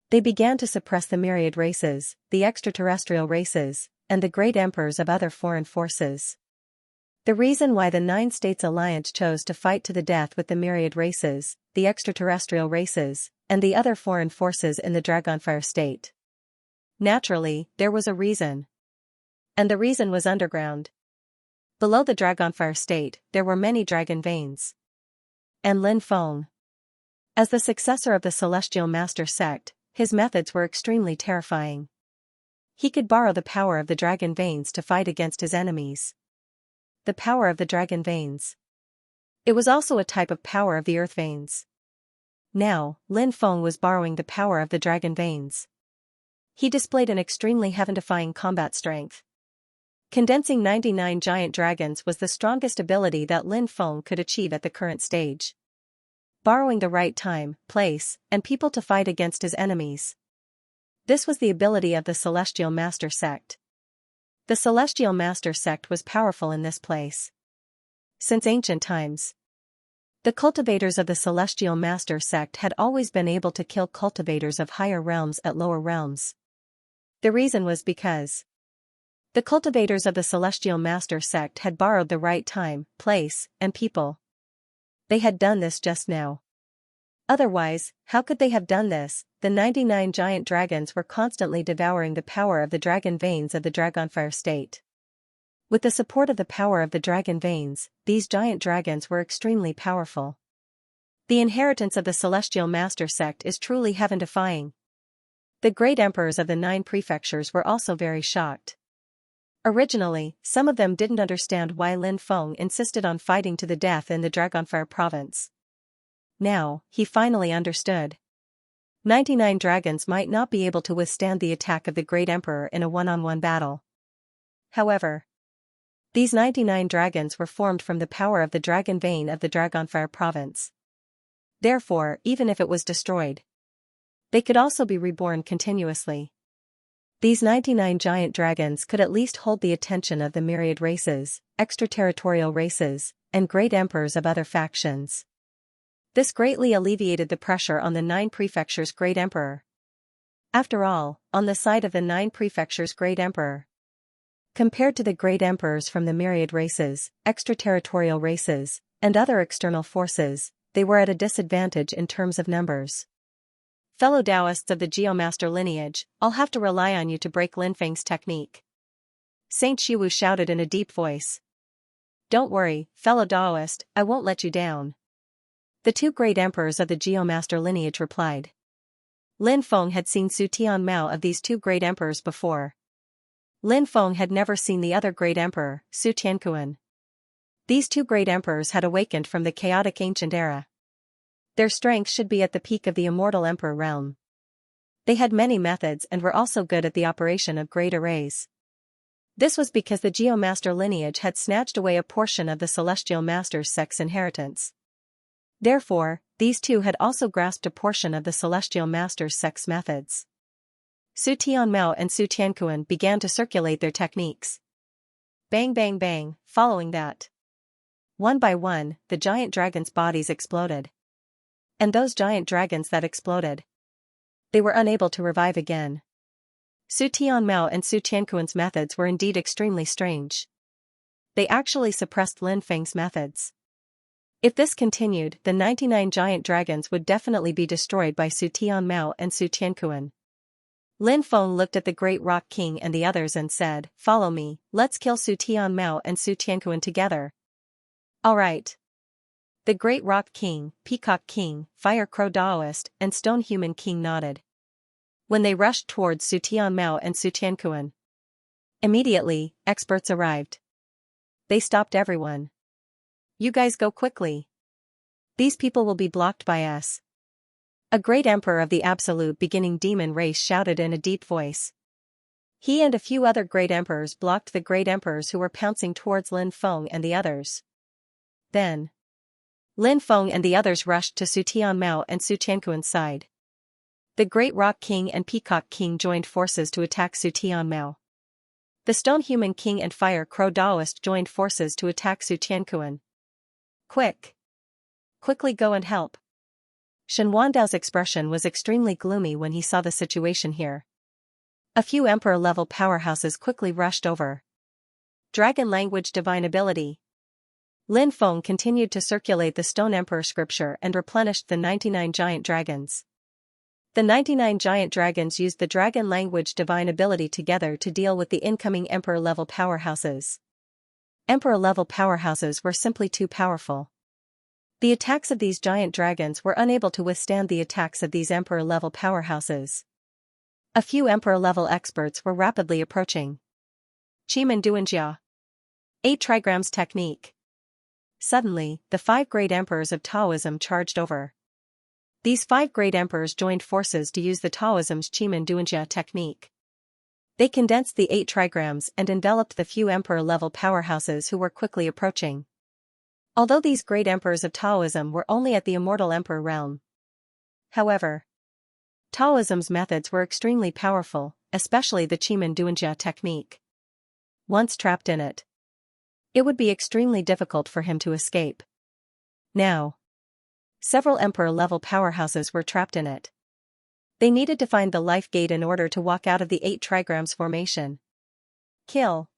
Speaker 1: They began to suppress the myriad races, the extraterrestrial races, and the great emperors of other foreign forces. The reason why the 9 States Alliance chose to fight to the death with the myriad races, the extraterrestrial races, and the other foreign forces in the Dragonfire state. Naturally, there was a reason. And the reason was underground. Below the Dragonfire state, there were many dragon veins. And Lin Feng. As the successor of the Celestial Master sect, his methods were extremely terrifying. He could borrow the power of the dragon veins to fight against his enemies. The power of the dragon veins. It was also a type of power of the earth veins. Now, Lin Feng was borrowing the power of the dragon veins. He displayed an extremely heaven-defying combat strength. Condensing 99 giant dragons was the strongest ability that Lin Feng could achieve at the current stage. Borrowing the right time, place, and people to fight against his enemies. This was the ability of the Celestial Master sect. The Celestial Master sect was powerful in this place. Since ancient times, the cultivators of the Celestial Master sect had always been able to kill cultivators of higher realms at lower realms. The reason was because the cultivators of the Celestial Master sect had borrowed the right time, place, and people. They had done this just now. Otherwise, how could they have done this? The 99 giant dragons were constantly devouring the power of the dragon veins of the Dragonfire state. With the support of the power of the dragon veins, these giant dragons were extremely powerful. The inheritance of the Celestial Master sect is truly heaven-defying. The great emperors of the 9 prefectures were also very shocked. Originally, some of them didn't understand why Lin Feng insisted on fighting to the death in the Dragonfire province. Now, he finally understood. 99 dragons might not be able to withstand the attack of the Great Emperor in a one-on-one battle. However, these 99 dragons were formed from the power of the dragon vein of the Dragonfire province. Therefore, even if it was destroyed, they could also be reborn continuously. These 99 giant dragons could at least hold the attention of the myriad races, extraterritorial races, and great emperors of other factions. This greatly alleviated the pressure on the 9 prefectures' great emperor. After all, on the side of the 9 prefectures' great emperor, compared to the great emperors from the myriad races, extraterritorial races, and other external forces, they were at a disadvantage in terms of numbers. Fellow Taoists of the Geomaster lineage, I'll have to rely on you to break Lin Feng's technique. Saint Shiwu shouted in a deep voice. Don't worry, fellow Taoist, I won't let you down. The 2 great emperors of the Geomaster lineage replied. Lin Feng had seen Su Tianmao of these 2 great emperors before. Lin Feng had never seen the other great emperor, Su Tianquan. These 2 great emperors had awakened from the chaotic ancient era. Their strength should be at the peak of the immortal emperor realm. They had many methods and were also good at the operation of great arrays. This was because the Geomaster lineage had snatched away a portion of the Celestial Master's sect's inheritance. Therefore, these 2 had also grasped a portion of the Celestial Master's sect's methods. Su Tianmao and Su Tianquan began to circulate their techniques. Bang bang bang, following that. One by one, the giant dragons' bodies exploded. And those giant dragons that exploded, they were unable to revive again. Su Tianmao and Su Tianquan's methods were indeed extremely strange. They actually suppressed Lin Feng's methods. If this continued, the 99 giant dragons would definitely be destroyed by Su Tianmao and Su Tianquan. Lin Feng looked at the Great Rock King and the others and said, "Follow me, let's kill Su Tianmao and Su Tianquan together." Alright. The Great Rock King, Peacock King, Fire Crow Daoist, and Stone Human King nodded. When they rushed towards Su Tianmao and Su Tianquan, immediately, experts arrived. They stopped everyone. You guys go quickly. These people will be blocked by us, A great emperor of the absolute beginning demon race shouted in a deep voice. He and a few other great emperors blocked the great emperors who were pouncing towards Lin Feng and the others. Then, Lin Feng and the others rushed to Su Tianmao and Su Tianquan's side. The Great Rock King and Peacock King joined forces to attack Su Tianmao. The Stone Human King and Fire Crow Daoist joined forces to attack Su Tianquan. Quick! Quickly go and help. Shen Wandao's expression was extremely gloomy when he saw the situation here. A few emperor-level powerhouses quickly rushed over. Dragon language divine ability. Lin Feng continued to circulate the Stone Emperor scripture and replenished the 99 giant dragons. The 99 giant dragons used the dragon language divine ability together to deal with the incoming emperor-level powerhouses. Emperor-level powerhouses were simply too powerful. The attacks of these giant dragons were unable to withstand the attacks of these emperor-level powerhouses. A few emperor-level experts were rapidly approaching. Qimen Duanjia. 8 trigrams technique. Suddenly, the 5 great emperors of Taoism charged over. These 5 great emperors joined forces to use the Taoism's Qimen Duanjia technique. They condensed the 8 trigrams and enveloped the few emperor-level powerhouses who were quickly approaching. Although these great emperors of Taoism were only at the immortal emperor realm. However, Taoism's methods were extremely powerful, especially the Qimen Duanjia technique. Once trapped in it, it would be extremely difficult for him to escape. Now, several emperor-level powerhouses were trapped in it. They needed to find the life gate in order to walk out of the 8 trigrams formation. Kill.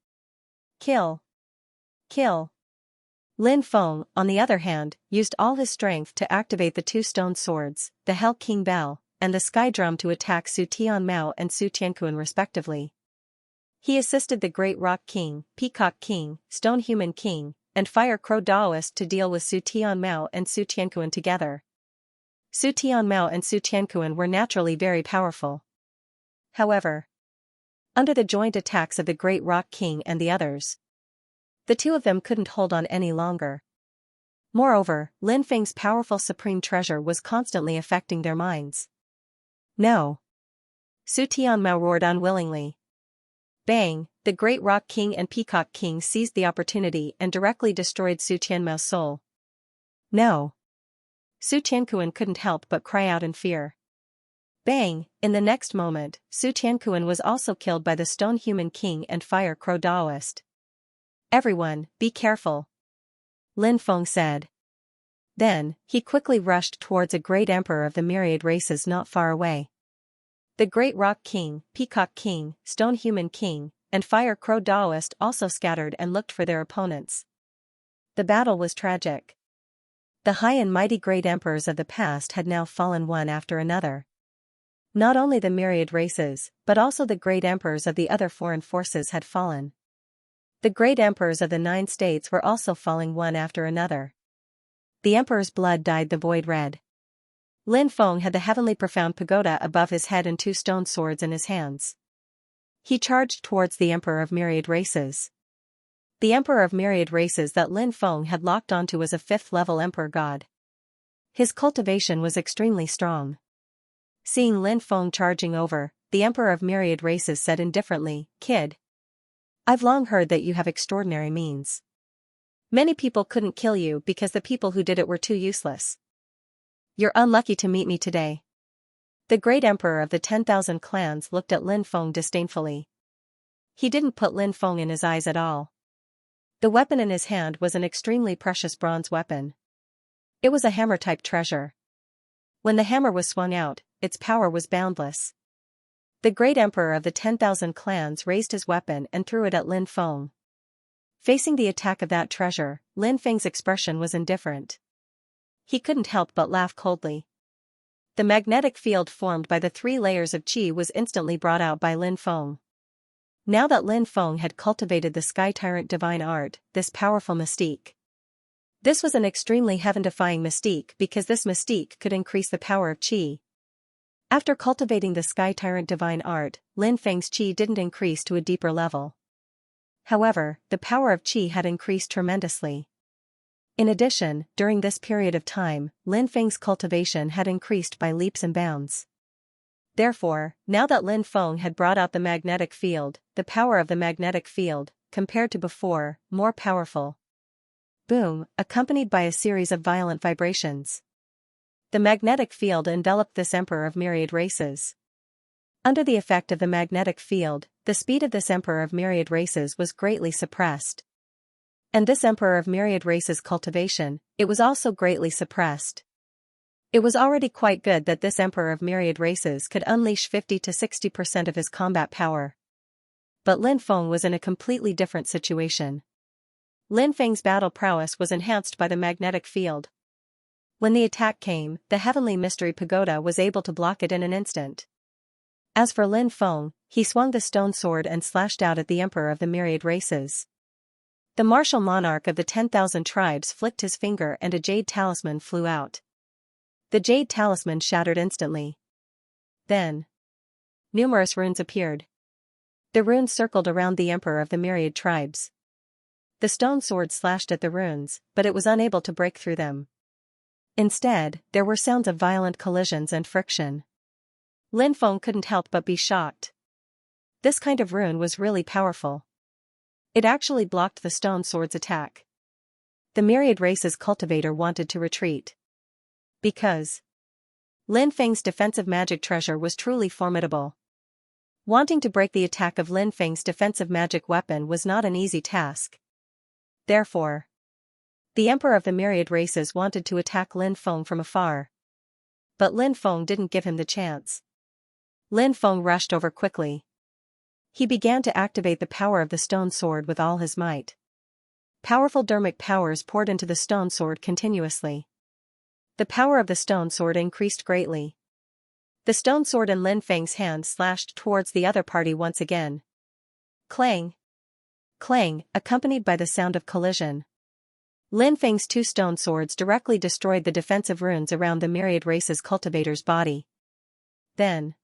Speaker 1: Kill. Kill. Lin Feng, on the other hand, used all his strength to activate the 2 stone swords, the Hell King Bell, and the Sky Drum to attack Su Tianmao and Su Tianquan respectively. He assisted the Great Rock King, Peacock King, Stone Human King, and Fire Crow Daoist to deal with Su Tianmao and Su Tianquan together. Su Tianmao and Su Tianquan were naturally very powerful. However, under the joint attacks of the Great Rock King and the others, the 2 of them couldn't hold on any longer. Moreover, Lin Feng's powerful supreme treasure was constantly affecting their minds. No! Su Tianmao roared unwillingly. Bang! The Great Rock King and Peacock King seized the opportunity and directly destroyed Su Tianmao's soul. No! Su Tianquan couldn't help but cry out in fear. Bang! In the next moment, Su Tianquan was also killed by the Stone Human King and Fire Crow Daoist. Everyone, be careful, Lin Feng said. Then, he quickly rushed towards a great emperor of the myriad races not far away. The Great Rock King, Peacock King, Stone Human King, and Fire Crow Daoist also scattered and looked for their opponents. The battle was tragic. The high and mighty great emperors of the past had now fallen one after another. Not only the myriad races, but also the great emperors of the other foreign forces had fallen. The great emperors of the 9 states were also falling one after another. The emperor's blood dyed the void red. Lin Feng had the heavenly profound pagoda above his head and 2 stone swords in his hands. He charged towards the emperor of myriad races. The emperor of myriad races that Lin Feng had locked onto as a 5th-level emperor god. His cultivation was extremely strong. Seeing Lin Feng charging over, the emperor of myriad races said indifferently, "Kid, I've long heard that you have extraordinary means. Many people couldn't kill you because the people who did it were too useless. You're unlucky to meet me today." The great emperor of the 10,000 clans looked at Lin Feng disdainfully. He didn't put Lin Feng in his eyes at all. The weapon in his hand was an extremely precious bronze weapon. It was a hammer-type treasure. When the hammer was swung out, its power was boundless. The great emperor of the 10,000 clans raised his weapon and threw it at Lin Feng. Facing the attack of that treasure, Lin Feng's expression was indifferent. He couldn't help but laugh coldly. The magnetic field formed by the 3 layers of qi was instantly brought out by Lin Feng. Now that Lin Feng had cultivated the Sky Tyrant divine art, this powerful mystique. This was an extremely heaven-defying mystique because this mystique could increase the power of qi. After cultivating the Sky Tyrant divine art, Lin Feng's qi didn't increase to a deeper level. However, the power of qi had increased tremendously. In addition, during this period of time, Lin Feng's cultivation had increased by leaps and bounds. Therefore, now that Lin Feng had brought out the magnetic field, the power of the magnetic field, compared to before, more powerful. Boom, accompanied by a series of violent vibrations. The magnetic field enveloped this emperor of myriad races. Under the effect of the magnetic field, the speed of this emperor of myriad races was greatly suppressed. And this emperor of myriad races cultivation, it was also greatly suppressed. It was already quite good that this emperor of myriad races could unleash 50 to 60% of his combat power. But Lin Feng was in a completely different situation. Lin Feng's battle prowess was enhanced by the magnetic field. When the attack came, the heavenly mystery pagoda was able to block it in an instant. As for Lin Feng, he swung the stone sword and slashed out at the emperor of the myriad races. The martial monarch of the 10,000 tribes flicked his finger and a jade talisman flew out. The jade talisman shattered instantly. Then, numerous runes appeared. The runes circled around the emperor of the myriad tribes. The stone sword slashed at the runes, but it was unable to break through them. Instead, there were sounds of violent collisions and friction. Lin Feng couldn't help but be shocked. This kind of rune was really powerful. It actually blocked the stone sword's attack. The myriad races cultivator wanted to retreat. Because Lin Feng's defensive magic treasure was truly formidable. Wanting to break the attack of Lin Feng's defensive magic weapon was not an easy task. Therefore, the emperor of the myriad races wanted to attack Lin Feng from afar. But Lin Feng didn't give him the chance. Lin Feng rushed over quickly. He began to activate the power of the stone sword with all his might. Powerful dermic powers poured into the stone sword continuously. The power of the stone sword increased greatly. The stone sword in Lin Feng's hand slashed towards the other party once again. Clang! Clang, accompanied by the sound of collision. Lin Feng's two stone swords directly destroyed the defensive runes around the myriad races cultivator's body. Then,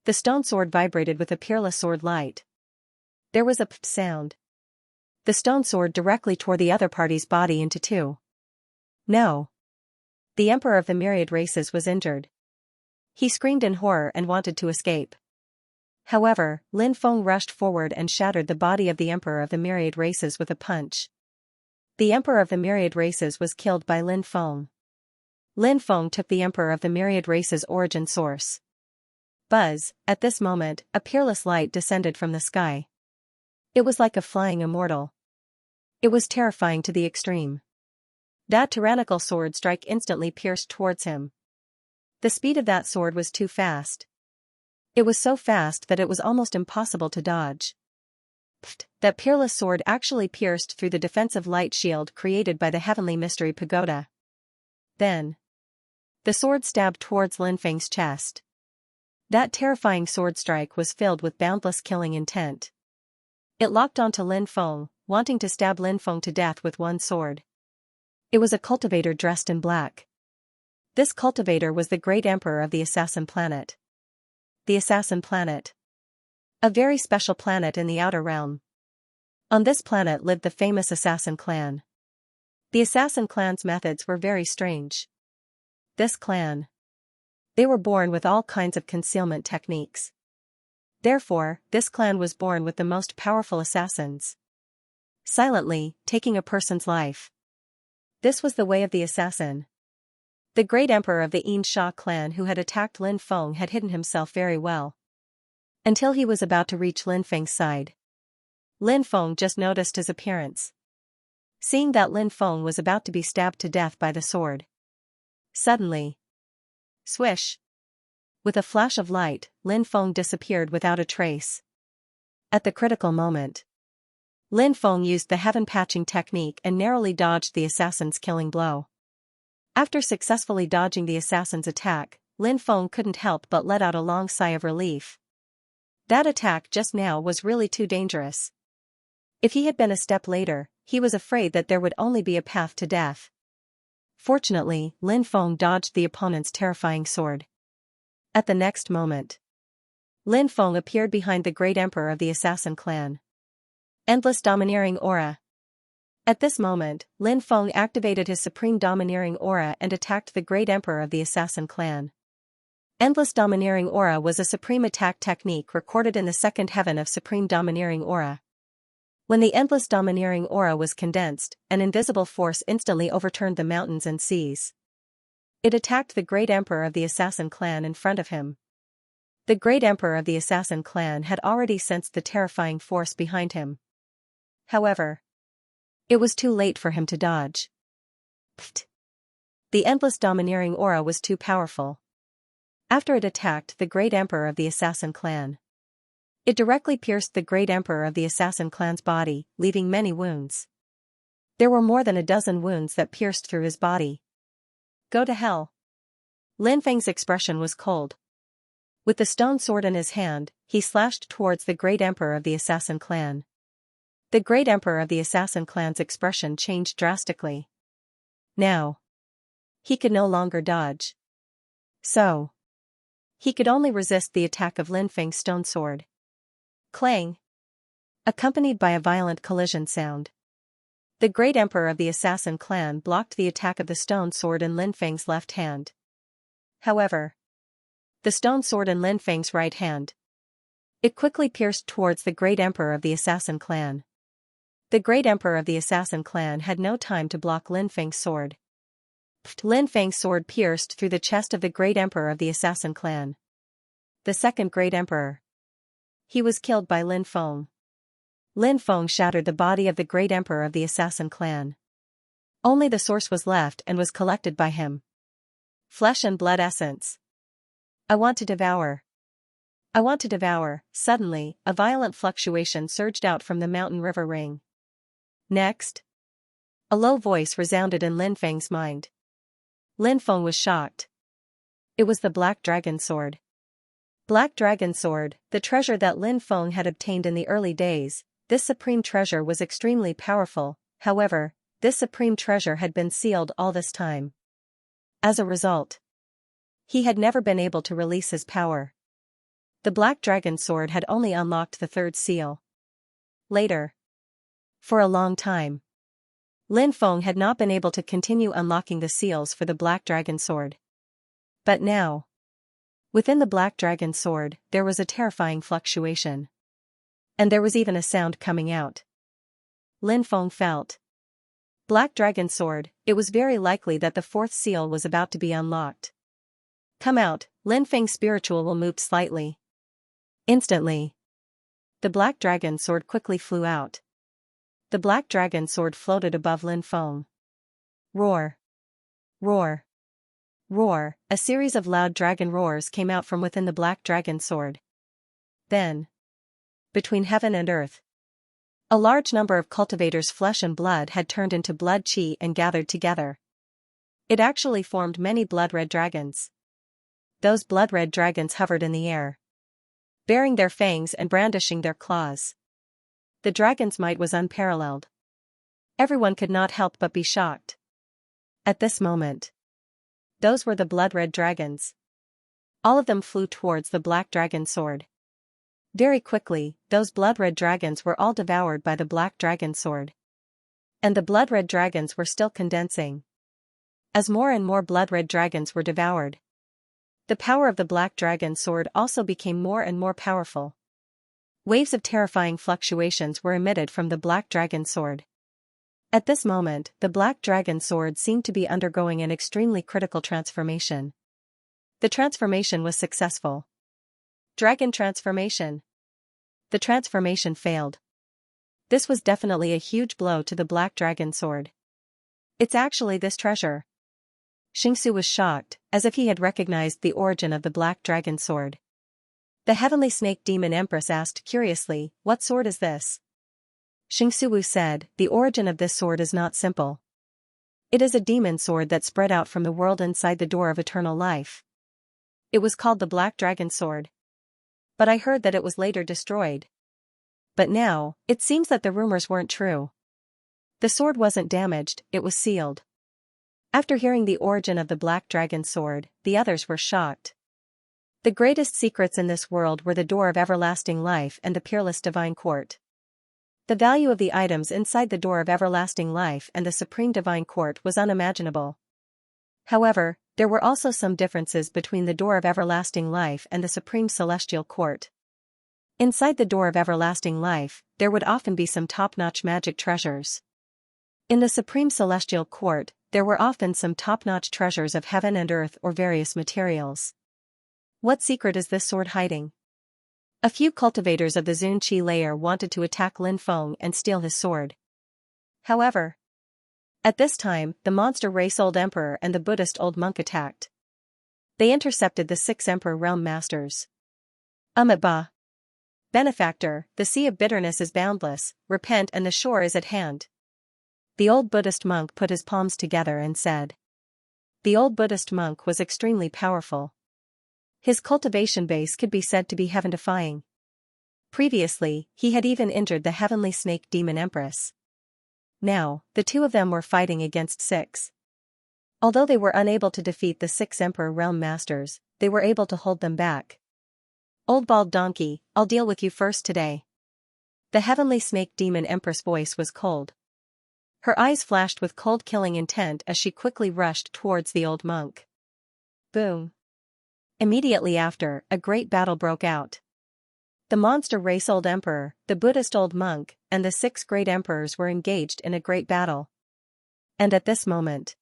Speaker 1: the stone sword vibrated with a peerless sword light. There was a p sound. The stone sword directly tore the other party's body into two. No! The emperor of the myriad races was injured. He screamed in horror and wanted to escape. However, Lin Feng rushed forward and shattered the body of the emperor of the myriad races with a punch. The emperor of the myriad races was killed by Lin Feng. Lin Feng took the emperor of the myriad races' origin source. Buzz, at this moment, a peerless light descended from the sky. It was like a flying immortal. It was terrifying to the extreme. That tyrannical sword strike instantly pierced towards him. The speed of that sword was too fast. It was so fast that it was almost impossible to dodge. Pfft, that peerless sword actually pierced through the defensive light shield created by the heavenly mystery pagoda. Then, the sword stabbed towards Lin Feng's chest. That terrifying sword strike was filled with boundless killing intent. It locked onto Lin Feng, wanting to stab Lin Feng to death with one sword. It was a cultivator dressed in black. This cultivator was the great emperor of the assassin planet. The assassin planet. A very special planet in the outer realm. On this planet lived the famous assassin clan. The assassin clan's methods were very strange. This clan. They were born with all kinds of concealment techniques. Therefore, this clan was born with the most powerful assassins. Silently, taking a person's life. This was the way of the assassin. The great emperor of the Xianxia clan who had attacked Lin Feng had hidden himself very well. Until he was about to reach Lin Feng's side. Lin Feng just noticed his appearance. Seeing that Lin Feng was about to be stabbed to death by the sword. Suddenly. Swish! With a flash of light, Lin Feng disappeared without a trace. At the critical moment, Lin Feng used the heaven patching technique and narrowly dodged the assassin's killing blow. After successfully dodging the assassin's attack, Lin Feng couldn't help but let out a long sigh of relief. That attack just now was really too dangerous. If he had been a step later, he was afraid that there would only be a path to death. Fortunately, Lin Feng dodged the opponent's terrifying sword. At the next moment, Lin Feng appeared behind the great emperor of the assassin clan. Endless domineering aura. At this moment, Lin Feng activated his supreme domineering aura and attacked the great emperor of the assassin clan. Endless Domineering Aura was a supreme attack technique recorded in the second heaven of Supreme Domineering Aura. When the Endless Domineering Aura was condensed, an invisible force instantly overturned the mountains and seas. It attacked the great emperor of the assassin clan in front of him. The great emperor of the assassin clan had already sensed the terrifying force behind him. However, it was too late for him to dodge. Pfft. The Endless Domineering Aura was too powerful. After it attacked the great emperor of the assassin clan, it directly pierced the great emperor of the assassin clan's body, leaving many wounds. There were more than a dozen wounds that pierced through his body. Go to hell. Lin Feng's expression was cold. With the stone sword in his hand, he slashed towards the great emperor of the assassin clan. The great emperor of the assassin clan's expression changed drastically. Now, he could no longer dodge. So, he could only resist the attack of Lin Feng's stone sword. Clang! Accompanied by a violent collision sound. The great emperor of the assassin clan blocked the attack of the stone sword in Lin Feng's left hand. However, the stone sword in Lin Feng's right hand. It quickly pierced towards the great emperor of the assassin clan. The great emperor of the assassin clan had no time to block Lin Feng's sword. Lin Feng's sword pierced through the chest of the great emperor of the assassin clan. The second great emperor. He was killed by Lin Feng. Lin Feng shattered the body of the great emperor of the assassin clan. Only the source was left and was collected by him. Flesh and blood essence. I want to devour. I want to devour. Suddenly, a violent fluctuation surged out from the mountain river ring. Next. A low voice resounded in Lin Feng's mind. Lin Feng was shocked. It was the Black Dragon Sword. Black Dragon Sword, the treasure that Lin Feng had obtained in the early days. This supreme treasure was extremely powerful. However, this supreme treasure had been sealed all this time. As a result, he had never been able to release his power. The Black Dragon Sword had only unlocked the third seal. Later, for a long time, Lin Feng had not been able to continue unlocking the seals for the Black Dragon Sword. But now, within the Black Dragon Sword, there was a terrifying fluctuation. And there was even a sound coming out. Lin Feng felt. Black Dragon Sword, it was very likely that the fourth seal was about to be unlocked. Come out, Lin Feng's spiritual will move slightly. Instantly, the Black Dragon Sword quickly flew out. The Black Dragon Sword floated above Lin Feng. Roar! Roar! Roar! A series of loud dragon roars came out from within the Black Dragon Sword. Then, between heaven and earth, a large number of cultivators' flesh and blood had turned into blood chi and gathered together. It actually formed many blood-red dragons. Those blood-red dragons hovered in the air, baring their fangs and brandishing their claws. The dragon's might was unparalleled. Everyone could not help but be shocked. At this moment, those were the blood-red dragons. All of them flew towards the Black Dragon Sword. Very quickly, those blood-red dragons were all devoured by the Black Dragon Sword. And the blood-red dragons were still condensing. As more and more blood-red dragons were devoured, the power of the Black Dragon Sword also became more and more powerful. Waves of terrifying fluctuations were emitted from the Black Dragon Sword. At this moment, the Black Dragon Sword seemed to be undergoing an extremely critical transformation. The transformation was successful. Dragon transformation. The transformation failed. This was definitely a huge blow to the Black Dragon Sword. It's actually this treasure. Xianxia was shocked, as if he had recognized the origin of the Black Dragon Sword. The Heavenly Snake Demon Empress asked curiously, "What sword is this?" Xianxia said, "The origin of this sword is not simple. It is a demon sword that spread out from the world inside the door of eternal life. It was called the Black Dragon Sword. But I heard that it was later destroyed. But now, it seems that the rumors weren't true. The sword wasn't damaged, it was sealed." After hearing the origin of the Black Dragon Sword, the others were shocked. The greatest secrets in this world were the door of everlasting life and the peerless divine court. The value of the items inside the door of everlasting life and the supreme divine court was unimaginable. However, there were also some differences between the door of everlasting life and the supreme celestial court. Inside the door of everlasting life, there would often be some top-notch magic treasures. In the supreme celestial court, there were often some top-notch treasures of heaven and earth or various materials. What secret is this sword hiding? A few cultivators of the Xianxia layer wanted to attack Lin Feng and steal his sword. However, at this time, the monster race old emperor and the Buddhist old monk attacked. They intercepted the 6 emperor realm masters. Ba. Benefactor, the sea of bitterness is boundless, repent and the shore is at hand. The old Buddhist monk put his palms together and said. The old Buddhist monk was extremely powerful. His cultivation base could be said to be heaven-defying. Previously, he had even injured the heavenly snake demon empress. Now, the two of them were fighting against 6. Although they were unable to defeat the 6 emperor realm masters, they were able to hold them back. Old bald donkey, I'll deal with you first today. The heavenly snake demon empress voice was cold. Her eyes flashed with cold killing intent as she quickly rushed towards the old monk. Boom. Immediately after, a great battle broke out. The monster race old emperor, the Buddhist old monk, and the 6 great emperors were engaged in a great battle. And at this moment,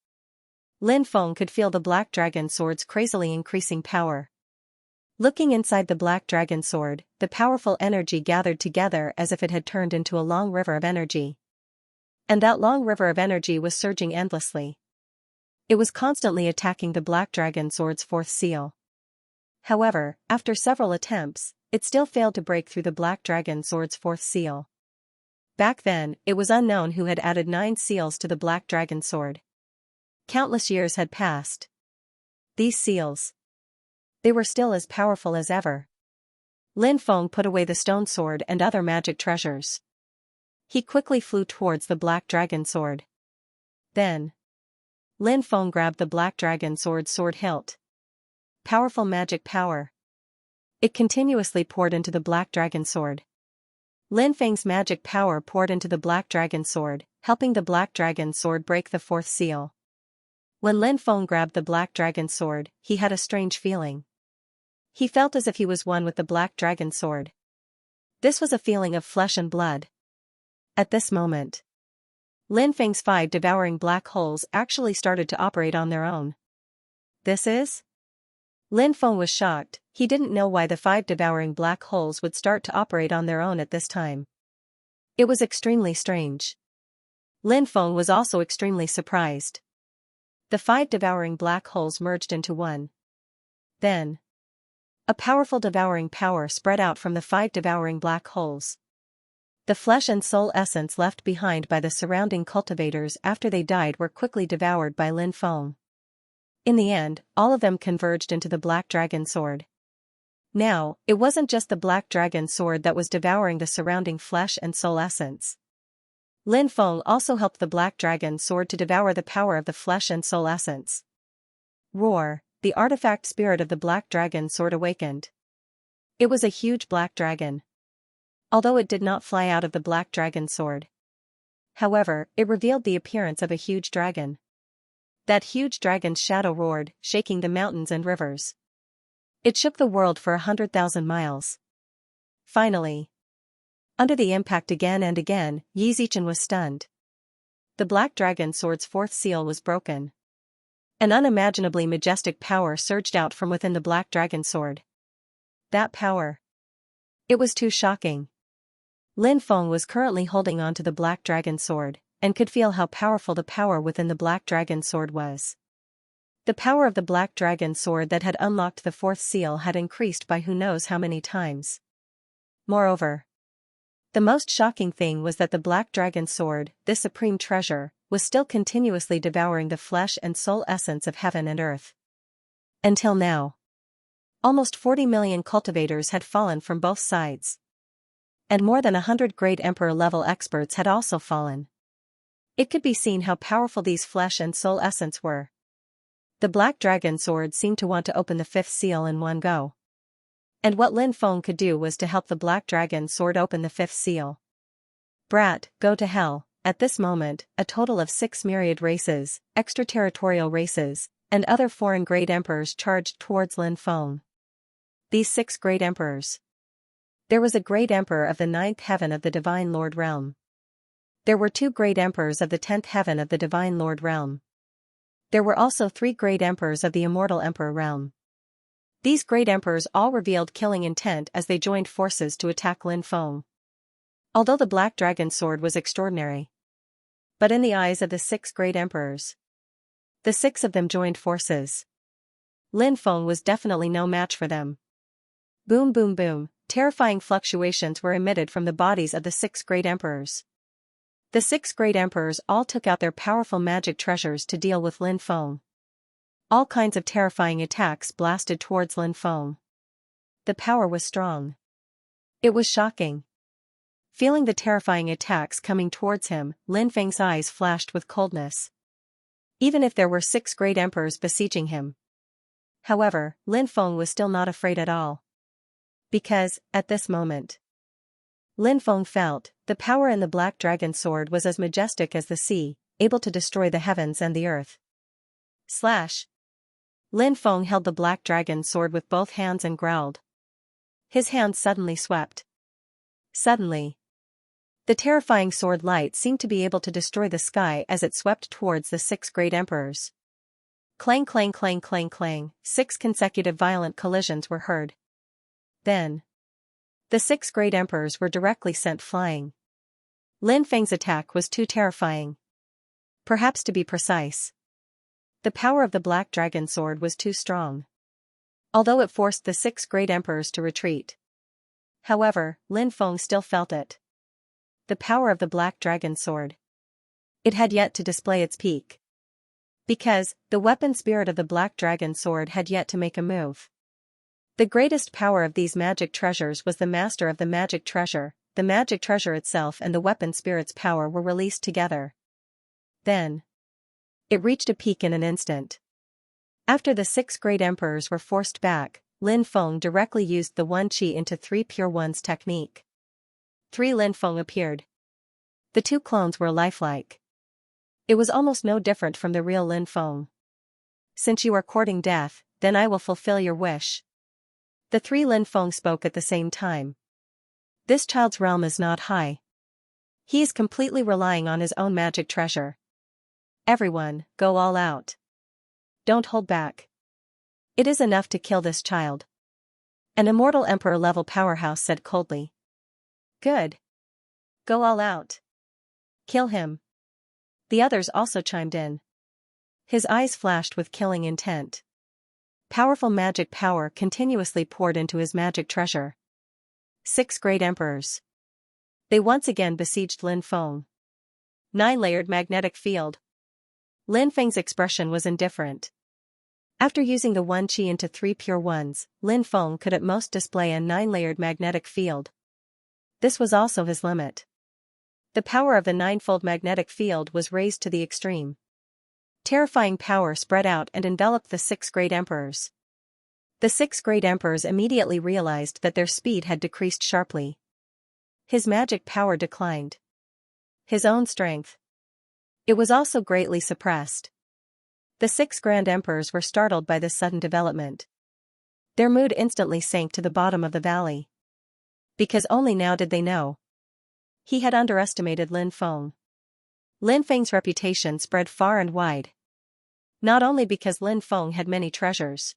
Speaker 1: Lin Feng could feel the black dragon sword's crazily increasing power. Looking inside the black dragon sword, the powerful energy gathered together as if it had turned into a long river of energy. And that long river of energy was surging endlessly. It was constantly attacking the black dragon sword's 4th seal. However, after several attempts, it still failed to break through the black dragon sword's 4th seal. Back then, it was unknown who had added 9 seals to the black dragon sword. Countless years had passed. These seals, they were still as powerful as ever. Lin Feng put away the stone sword and other magic treasures. He quickly flew towards the black dragon sword. Then, Lin Feng grabbed the black dragon sword's sword hilt. Powerful magic power. It continuously poured into the black dragon sword. Lin Feng's magic power poured into the black dragon sword, helping the black dragon sword break the 4th seal. When Lin Feng grabbed the black dragon sword, he had a strange feeling. He felt as if he was one with the black dragon sword. This was a feeling of flesh and blood. At this moment, Lin Feng's 5 devouring black holes actually started to operate on their own. This is? Lin Feng was shocked. He didn't know why the 5 devouring black holes would start to operate on their own at this time. It was extremely strange. Lin Feng was also extremely surprised. The 5 devouring black holes merged into one. Then, a powerful devouring power spread out from the 5 devouring black holes. The flesh and soul essence left behind by the surrounding cultivators after they died were quickly devoured by Lin Feng. In the end, all of them converged into the black dragon sword. Now, it wasn't just the black dragon sword that was devouring the surrounding flesh and soul essence. Lin Feng also helped the black dragon sword to devour the power of the flesh and soul essence. Roar, the artifact spirit of the black dragon sword awakened. It was a huge black dragon. Although it did not fly out of the black dragon sword. However, it revealed the appearance of a huge dragon. That huge dragon's shadow roared, shaking the mountains and rivers. It shook the world for 100,000 miles. Finally, under the impact again and again, Yi Zichen was stunned. The black dragon sword's 4th seal was broken. An unimaginably majestic power surged out from within the black dragon sword. That power. It was too shocking. Lin Feng was currently holding on to the black dragon sword, and could feel how powerful the power within the black dragon sword was. The power of the black dragon sword that had unlocked the 4th seal had increased by who knows how many times. Moreover, the most shocking thing was that the black dragon sword, this supreme treasure, was still continuously devouring the flesh and soul essence of heaven and earth. Until now, almost 40 million cultivators had fallen from both sides. And more than 100 great emperor-level experts had also fallen. It could be seen how powerful these flesh and soul essence were. The black dragon sword seemed to want to open the 5th seal in one go. And what Lin Feng could do was to help the black dragon sword open the 5th seal. Brat, go to hell. At this moment, a total of 6 myriad races, extraterritorial races, and other foreign great emperors charged towards Lin Feng. These 6 great emperors. There was a great emperor of the 9th heaven of the Divine Lord Realm. There were 2 great emperors of the 10th heaven of the Divine Lord Realm. There were also 3 great emperors of the Immortal Emperor Realm. These great emperors all revealed killing intent as they joined forces to attack Lin Feng. Although the Black Dragon sword was extraordinary. But in the eyes of the 6 great emperors, the 6 of them joined forces. Lin Feng was definitely no match for them. Boom boom boom, terrifying fluctuations were emitted from the bodies of the 6 great emperors. The 6 great emperors all took out their powerful magic treasures to deal with Lin Feng. All kinds of terrifying attacks blasted towards Lin Feng. The power was strong. It was shocking. Feeling the terrifying attacks coming towards him, Lin Feng's eyes flashed with coldness. Even if there were 6 great emperors besieging him. However, Lin Feng was still not afraid at all. Because, at this moment, Lin Feng felt, the power in the Black Dragon sword was as majestic as the sea, able to destroy the heavens and the earth. Slash. Lin Feng held the Black Dragon sword with both hands and growled. His hands suddenly swept. Suddenly, the terrifying sword light seemed to be able to destroy the sky as it swept towards the 6 great emperors. Clang clang clang clang clang, 6 consecutive violent collisions were heard. Then, the 6 great emperors were directly sent flying. Lin Feng's attack was too terrifying. Perhaps to be precise, the power of the Black Dragon sword was too strong. Although it forced the 6 great emperors to retreat. However, Lin Feng still felt it. The power of the Black Dragon sword. It had yet to display its peak. Because, the weapon spirit of the Black Dragon sword had yet to make a move. The greatest power of these magic treasures was the master of the magic treasure. The magic treasure itself and the weapon spirit's power were released together. Then, it reached a peak in an instant. After the 6 great emperors were forced back, Lin Feng directly used the 1 Qi into 3 Pure Ones technique. 3 Lin Feng appeared. The 2 clones were lifelike. It was almost no different from the real Lin Feng. Since you are courting death, then I will fulfill your wish. The 3 Lin Feng spoke at the same time. This child's realm is not high. He is completely relying on his own magic treasure. Everyone, go all out. Don't hold back. It is enough to kill this child. An immortal emperor-level powerhouse said coldly. Good. Go all out. Kill him. The others also chimed in. His eyes flashed with killing intent. Powerful magic power continuously poured into his magic treasure. 6 great emperors. They once again besieged Lin Feng. 9-layered magnetic field. Lin Feng's expression was indifferent. After using the 1 Qi into 3 Pure Ones, Lin Feng could at most display a 9-layered magnetic field. This was also his limit. The power of the 9-fold magnetic field was raised to the extreme. Terrifying power spread out and enveloped the 6 great emperors. The 6 great emperors immediately realized that their speed had decreased sharply. His magic power declined. His own strength. It was also greatly suppressed. The 6 grand emperors were startled by this sudden development. Their mood instantly sank to the bottom of the valley. Because only now did they know. He had underestimated Lin Feng. Lin Feng's reputation spread far and wide. Not only because Lin Feng had many treasures.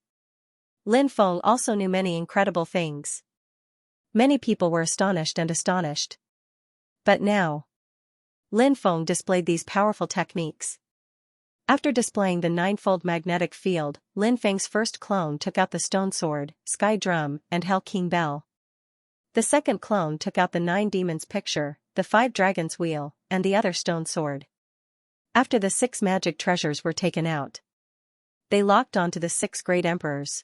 Speaker 1: Lin Feng also knew many incredible things. Many people were astonished. But now, Lin Feng displayed these powerful techniques. After displaying the 9-fold magnetic field, Lin Feng's first clone took out the stone sword, sky drum, and Hell King bell. The second clone took out the 9 demons picture, the 5 dragons wheel, and the other stone sword. After the 6 magic treasures were taken out, they locked onto the 6 great emperors.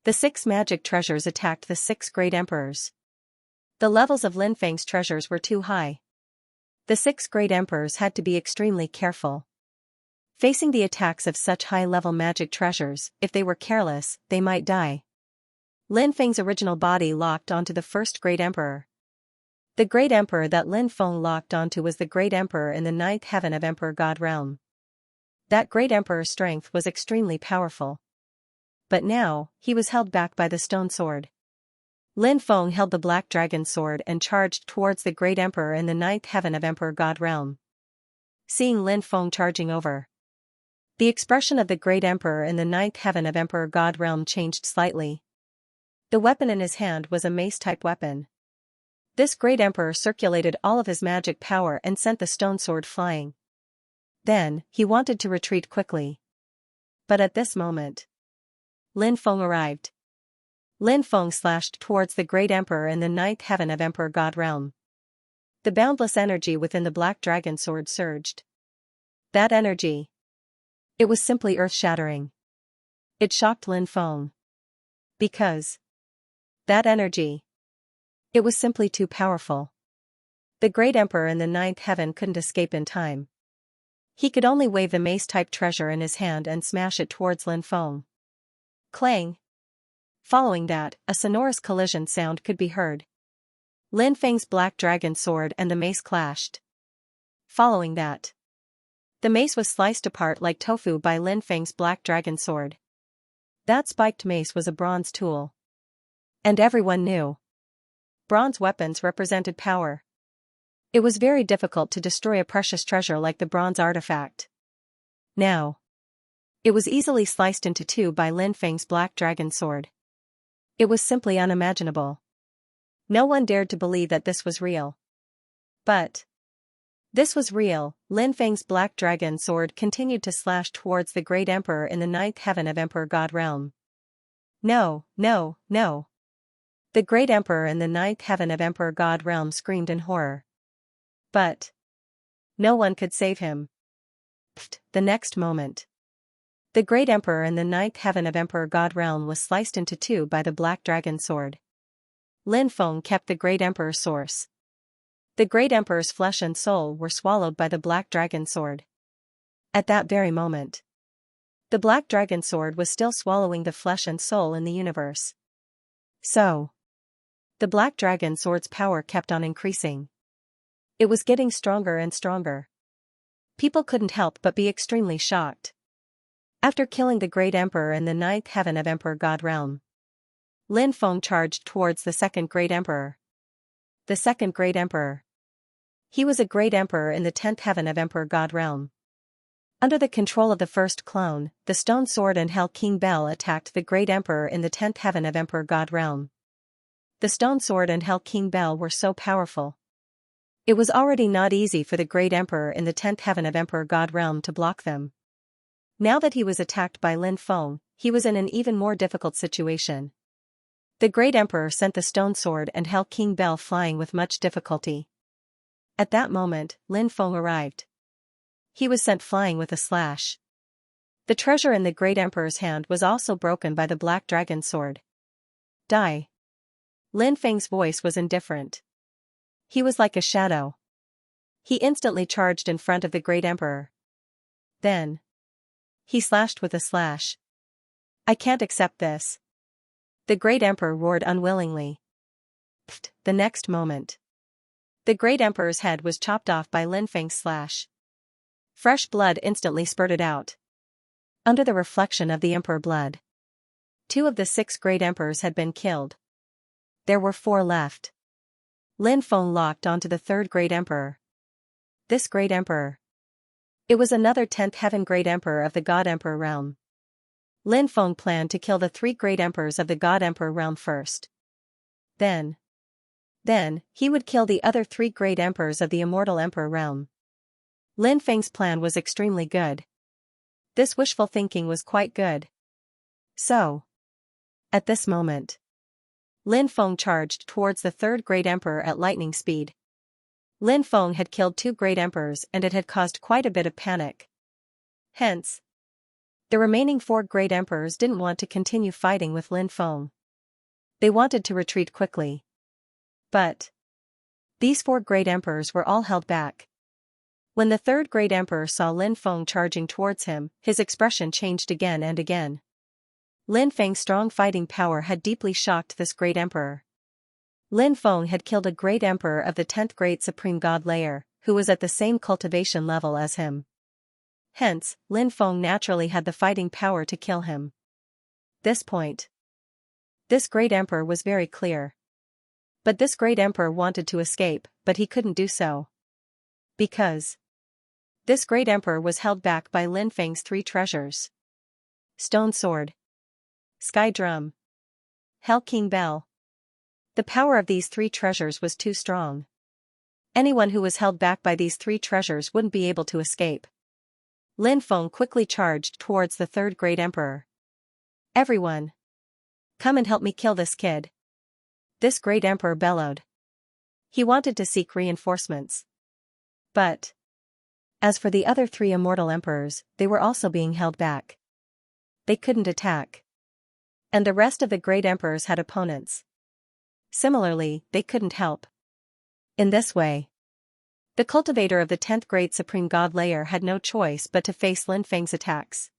Speaker 1: The 6 magic treasures attacked the 6 great emperors. The levels of Lin Feng's treasures were too high. The 6 great emperors had to be extremely careful. Facing the attacks of such high-level magic treasures, if they were careless, they might die. Lin Feng's original body locked onto the first great emperor. The great emperor that Lin Feng locked onto was the great emperor in the ninth heaven of Emperor God realm. That great emperor's strength was extremely powerful. But now, he was held back by the stone sword. Lin Feng held the black dragon sword and charged towards the great emperor in the ninth heaven of Emperor God realm. Seeing Lin Feng charging over, the expression of the great emperor in the ninth heaven of Emperor God realm changed slightly. The weapon in his hand was a mace-type weapon. This great emperor circulated all of his magic power and sent the stone sword flying. Then, he wanted to retreat quickly. But at this moment, Lin Feng arrived. Lin Feng slashed towards the great emperor in the ninth heaven of Emperor God realm. The boundless energy within the black dragon sword surged. That energy, it was simply earth-shattering. It shocked Lin Feng. Because that energy, it was simply too powerful. The great emperor in the ninth heaven couldn't escape in time. He could only wave the mace-type treasure in his hand and smash it towards Lin Feng. Clang! Following that, a sonorous collision sound could be heard. Lin Feng's black dragon sword and the mace clashed. Following that, the mace was sliced apart like tofu by Lin Feng's black dragon sword. That spiked mace was a bronze tool. And everyone knew. Bronze weapons represented power. It was very difficult to destroy a precious treasure like the bronze artifact. Now, it was easily sliced into two by Lin Feng's black dragon sword. It was simply unimaginable. No one dared to believe that this was real. But this was real. Lin Feng's black dragon sword continued to slash towards the great emperor in the ninth heaven of Emperor God realm. No, no, no. The great emperor in the ninth heaven of Emperor God realm screamed in horror. But no one could save him. Pfft, the next moment, the great emperor in the ninth heaven of Emperor God realm was sliced into two by the black dragon sword. Lin Feng kept the great emperor's source. The great emperor's flesh and soul were swallowed by the black dragon sword. At that very moment, the black dragon sword was still swallowing the flesh and soul in the universe. So, the black dragon sword's power kept on increasing. It was getting stronger and stronger. People couldn't help but be extremely shocked. After killing the great emperor in the ninth heaven of Emperor God realm, Lin Feng charged towards the second great emperor. The second great emperor. He was a great emperor in the 10th heaven of Emperor God realm. Under the control of the first clone, the Stone Sword and Hell King Bell attacked the great emperor in the 10th heaven of Emperor God realm. The Stone Sword and Hell King Bell were so powerful. It was already not easy for the great emperor in the 10th heaven of Emperor God realm to block them. Now that he was attacked by Lin Feng, he was in an even more difficult situation. The great emperor sent the Stone Sword and Hell King Bell flying with much difficulty. At that moment, Lin Feng arrived. He was sent flying with a slash. The treasure in the great emperor's hand was also broken by the black dragon sword. Die. Lin Feng's voice was indifferent. He was like a shadow. He instantly charged in front of the great emperor. Then, he slashed with a slash. I can't accept this. The great emperor roared unwillingly. Pfft, the next moment, the great emperor's head was chopped off by Lin Feng's slash. Fresh blood instantly spurted out. Under the reflection of the emperor blood, 2 of the 6 great emperors had been killed. There were 4 left. Lin Feng locked onto the 3rd great emperor. This great emperor, it was another 10th heaven great emperor of the God Emperor realm. Lin Feng planned to kill the 3 great emperors of the God Emperor realm first. Then, he would kill the other 3 great emperors of the Immortal Emperor realm. Lin Feng's plan was extremely good. This wishful thinking was quite good. So, at this moment, Lin Feng charged towards the 3rd great emperor at lightning speed. Lin Feng had killed 2 great emperors and it had caused quite a bit of panic. Hence, the remaining 4 great emperors didn't want to continue fighting with Lin Feng. They wanted to retreat quickly. But these 4 great emperors were all held back. When the 3rd great emperor saw Lin Feng charging towards him, his expression changed again and again. Lin Feng's strong fighting power had deeply shocked this great emperor. Lin Feng had killed a great emperor of the 10th Great Supreme God layer, who was at the same cultivation level as him. Hence, Lin Feng naturally had the fighting power to kill him. This point. This great emperor was very clear. But this great emperor wanted to escape, but he couldn't do so. Because this great emperor was held back by Lin Feng's 3 treasures. Stone Sword, Sky Drum, Hell King Bell. The power of these 3 treasures was too strong. Anyone who was held back by these 3 treasures wouldn't be able to escape. Lin Feng quickly charged towards the 3rd Great Emperor. Everyone! Come and help me kill this kid. This great emperor bellowed. He wanted to seek reinforcements. But as for the other 3 immortal emperors, they were also being held back. They couldn't attack. And the rest of the great emperors had opponents. Similarly, they couldn't help. In this way, the cultivator of the 10th Great Supreme God layer had no choice but to face Lin Feng's attacks.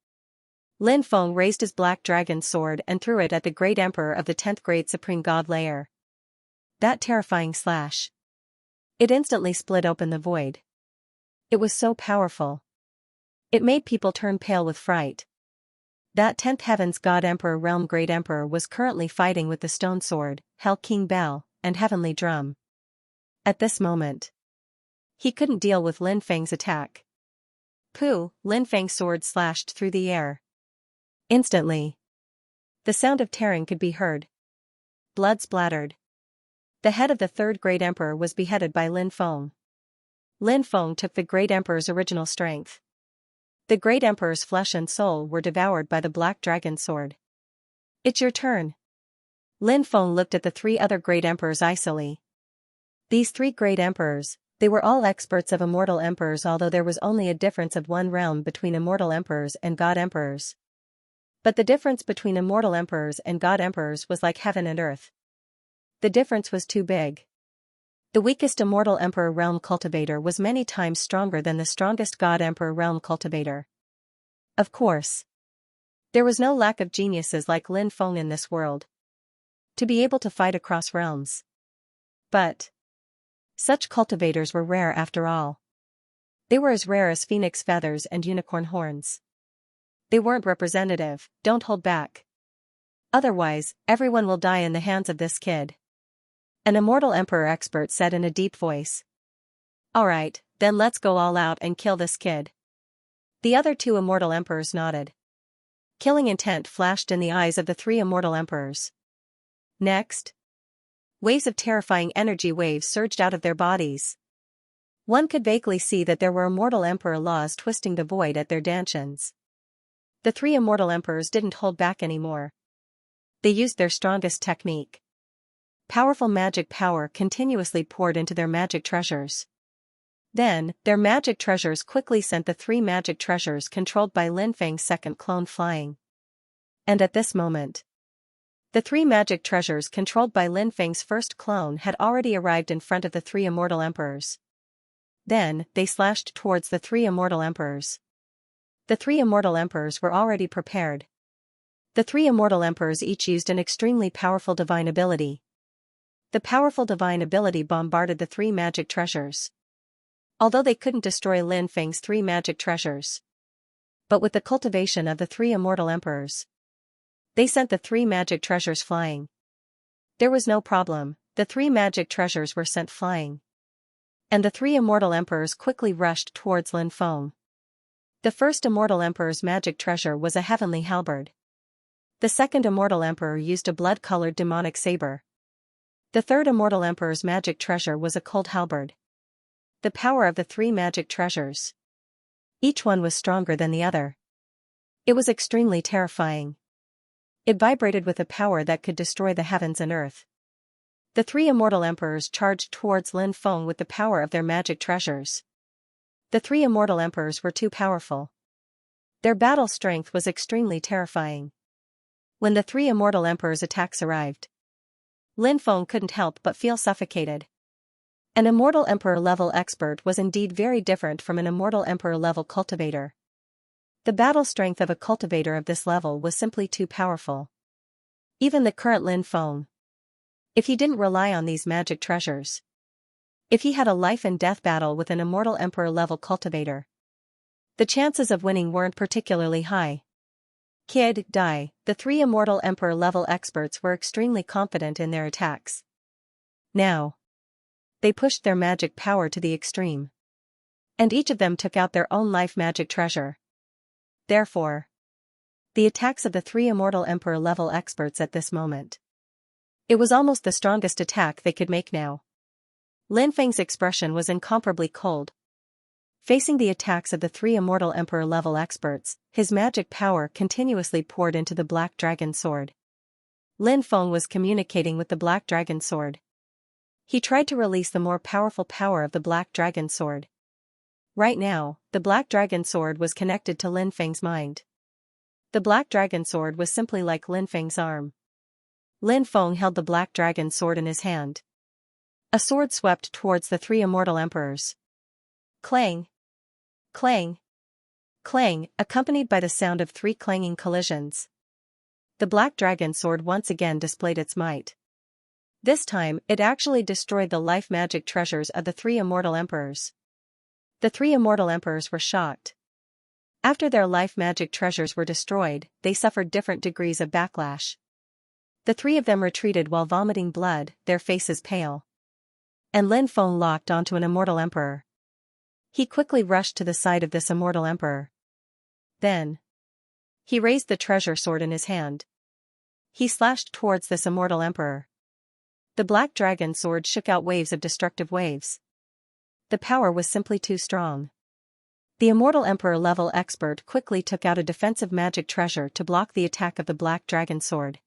Speaker 1: Lin Feng raised his black dragon sword and threw it at the great emperor of the 10th Great Supreme God layer. That terrifying slash. It instantly split open the void. It was so powerful. It made people turn pale with fright. That 10th Heaven's God Emperor Realm Great Emperor was currently fighting with the Stone Sword, Hell King Bell, and Heavenly Drum. At this moment, he couldn't deal with Lin Feng's attack. Pooh! Lin Feng's sword slashed through the air. Instantly, the sound of tearing could be heard. Blood splattered. The head of the 3rd Great Emperor was beheaded by Lin Feng. Lin Feng took the Great Emperor's original strength. The Great Emperor's flesh and soul were devoured by the Black Dragon Sword. It's your turn. Lin Feng looked at the 3 other Great Emperors icily. These 3 Great Emperors, they were all experts of immortal emperors, although there was only a difference of 1 realm between immortal emperors and god emperors. But the difference between immortal emperors and god emperors was like heaven and earth. The difference was too big. The weakest immortal emperor realm cultivator was many times stronger than the strongest god emperor realm cultivator. Of course, there was no lack of geniuses like Lin Feng in this world, to be able to fight across realms. But such cultivators were rare after all. They were as rare as phoenix feathers and unicorn horns. They weren't representative. Don't hold back. Otherwise, everyone will die in the hands of this kid. An immortal emperor expert said in a deep voice. Alright, then let's go all out and kill this kid. The other 2 immortal emperors nodded. Killing intent flashed in the eyes of the 3 immortal emperors. Next, waves of terrifying energy waves surged out of their bodies. One could vaguely see that there were immortal emperor laws twisting the void at their dantions. The 3 immortal emperors didn't hold back anymore. They used their strongest technique. Powerful magic power continuously poured into their magic treasures. Then, their magic treasures quickly sent the 3 magic treasures controlled by Lin Feng's 2nd clone flying. And at this moment, the 3 magic treasures controlled by Lin Feng's 1st clone had already arrived in front of the 3 immortal emperors. Then, they slashed towards the 3 immortal emperors. The 3 immortal emperors were already prepared. The 3 immortal emperors each used an extremely powerful divine ability. The powerful divine ability bombarded the 3 magic treasures. Although they couldn't destroy Lin Feng's 3 magic treasures. But with the cultivation of the 3 immortal emperors, they sent the 3 magic treasures flying. There was no problem, the 3 magic treasures were sent flying. And the 3 immortal emperors quickly rushed towards Lin Feng. The 1st immortal emperor's magic treasure was a heavenly halberd. The 2nd immortal emperor used a blood-colored demonic saber. The 3rd immortal emperor's magic treasure was a cold halberd. The power of the 3 magic treasures. Each one was stronger than the other. It was extremely terrifying. It vibrated with a power that could destroy the heavens and earth. The 3 immortal emperors charged towards Lin Feng with the power of their magic treasures. The 3 immortal emperors were too powerful. Their battle strength was extremely terrifying. When the 3 immortal emperors' attacks arrived, Lin Feng couldn't help but feel suffocated. An immortal emperor level expert was indeed very different from an immortal emperor level cultivator. The battle strength of a cultivator of this level was simply too powerful. Even the current Lin Feng, If he didn't rely on these magic treasures. If he had a life-and-death battle with an immortal emperor-level cultivator. The chances of winning weren't particularly high. Kid, Dai, the three immortal emperor-level experts were extremely confident in their attacks. Now. They pushed their magic power to the extreme. And each of them took out their own life magic treasure. Therefore, the attacks of the three immortal emperor-level experts at this moment. It was almost the strongest attack they could make now. Lin Feng's expression was incomparably cold. Facing the attacks of the three immortal emperor-level experts, his magic power continuously poured into the Black Dragon Sword. Lin Feng was communicating with the Black Dragon Sword. He tried to release the more powerful power of the Black Dragon Sword. Right now, the Black Dragon Sword was connected to Lin Feng's mind. The Black Dragon Sword was simply like Lin Feng's arm. Lin Feng held the Black Dragon Sword in his hand. A sword swept towards the three immortal emperors. Clang! Clang! Clang, accompanied by the sound of three clanging collisions. The Black Dragon Sword once again displayed its might. This time, it actually destroyed the life magic treasures of the three immortal emperors. The three immortal emperors were shocked. After their life magic treasures were destroyed, they suffered different degrees of backlash. The three of them retreated while vomiting blood, their faces pale. And Lin Feng locked onto an immortal emperor. He quickly rushed to the side of this immortal emperor. Then, he raised the treasure sword in his hand. He slashed towards this immortal emperor. The Black Dragon Sword shook out waves of destructive waves. The power was simply too strong. The immortal emperor-level expert quickly took out a defensive magic treasure to block the attack of the Black Dragon Sword.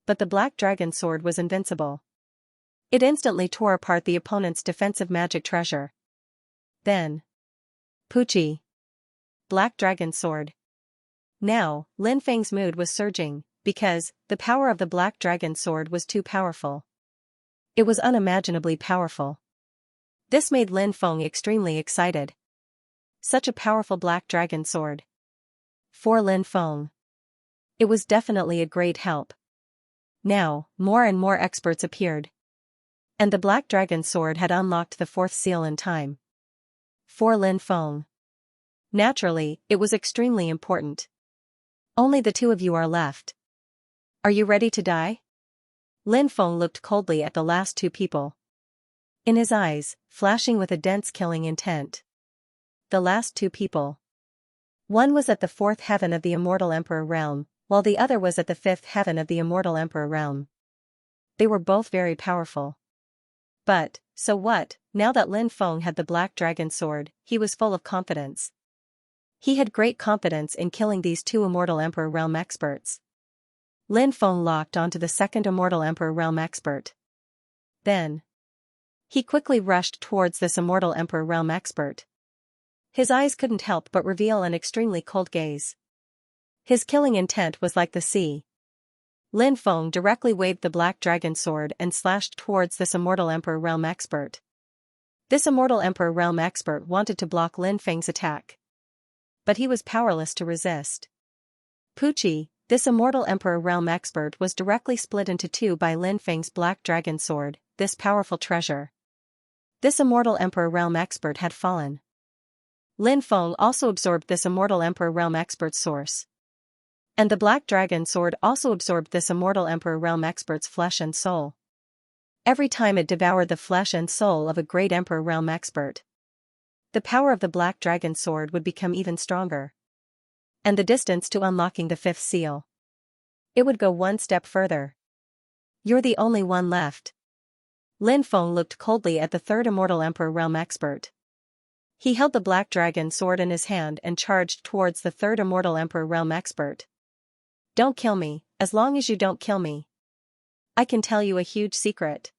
Speaker 1: But the Black Dragon Sword was invincible. It instantly tore apart the opponent's defensive magic treasure. Then. Pucci. Black Dragon Sword. Now, Lin Feng's mood was surging, because the power of the Black Dragon Sword was too powerful. It was unimaginably powerful. This made Lin Feng extremely excited. Such a powerful Black Dragon Sword. For Lin Feng. It was definitely a great help. Now, more and more experts appeared. And the Black Dragon Sword had unlocked the fourth seal in time. For Lin Feng. Naturally, it was extremely important. Only the two of you are left. Are you ready to die? Lin Feng looked coldly at the last two people. In his eyes, flashing with a dense killing intent. The last two people. One was at the fourth heaven of the Immortal Emperor realm, while the other was at the fifth heaven of the Immortal Emperor realm. They were both very powerful. But, so what, now that Lin Feng had the Black Dragon Sword, he was full of confidence. He had great confidence in killing these two Immortal Emperor realm experts. Lin Feng locked onto the second Immortal Emperor realm expert. Then. He quickly rushed towards this Immortal Emperor realm expert. His eyes couldn't help but reveal an extremely cold gaze. His killing intent was like the sea. Lin Feng directly waved the Black Dragon Sword and slashed towards this Immortal Emperor realm expert. This Immortal Emperor realm expert wanted to block Lin Feng's attack. But he was powerless to resist. Pucci, this Immortal Emperor realm expert was directly split into two by Lin Feng's Black Dragon Sword, this powerful treasure. This Immortal Emperor realm expert had fallen. Lin Feng also absorbed this Immortal Emperor realm expert's source. And the Black Dragon Sword also absorbed this Immortal Emperor realm expert's flesh and soul. Every time it devoured the flesh and soul of a great Emperor realm expert, the power of the Black Dragon Sword would become even stronger. And the distance to unlocking the fifth seal. It would go one step further. You're the only one left. Lin Feng looked coldly at the third Immortal Emperor realm expert. He held the Black Dragon Sword in his hand and charged towards the third Immortal Emperor realm expert. Don't kill me, as long as you don't kill me. I can tell you a huge secret.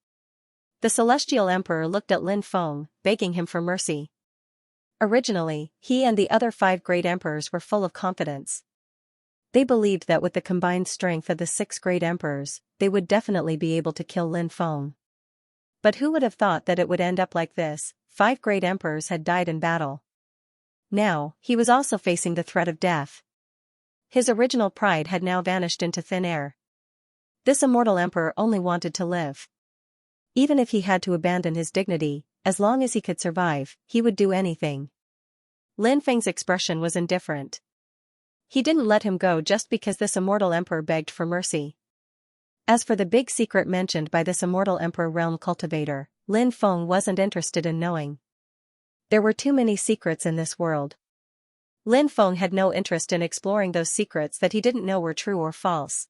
Speaker 1: The Celestial Emperor looked at Lin Feng, begging him for mercy. Originally, he and the other 5 great emperors were full of confidence. They believed that with the combined strength of the 6 great emperors, they would definitely be able to kill Lin Feng. But who would have thought that it would end up like this? 5 great emperors had died in battle. Now, he was also facing the threat of death. His original pride had now vanished into thin air. This immortal emperor only wanted to live. Even if he had to abandon his dignity, as long as he could survive, he would do anything. Lin Feng's expression was indifferent. He didn't let him go just because this immortal emperor begged for mercy. As for the big secret mentioned by this immortal emperor realm cultivator, Lin Feng wasn't interested in knowing. There were too many secrets in this world. Lin Feng had no interest in exploring those secrets that he didn't know were true or false.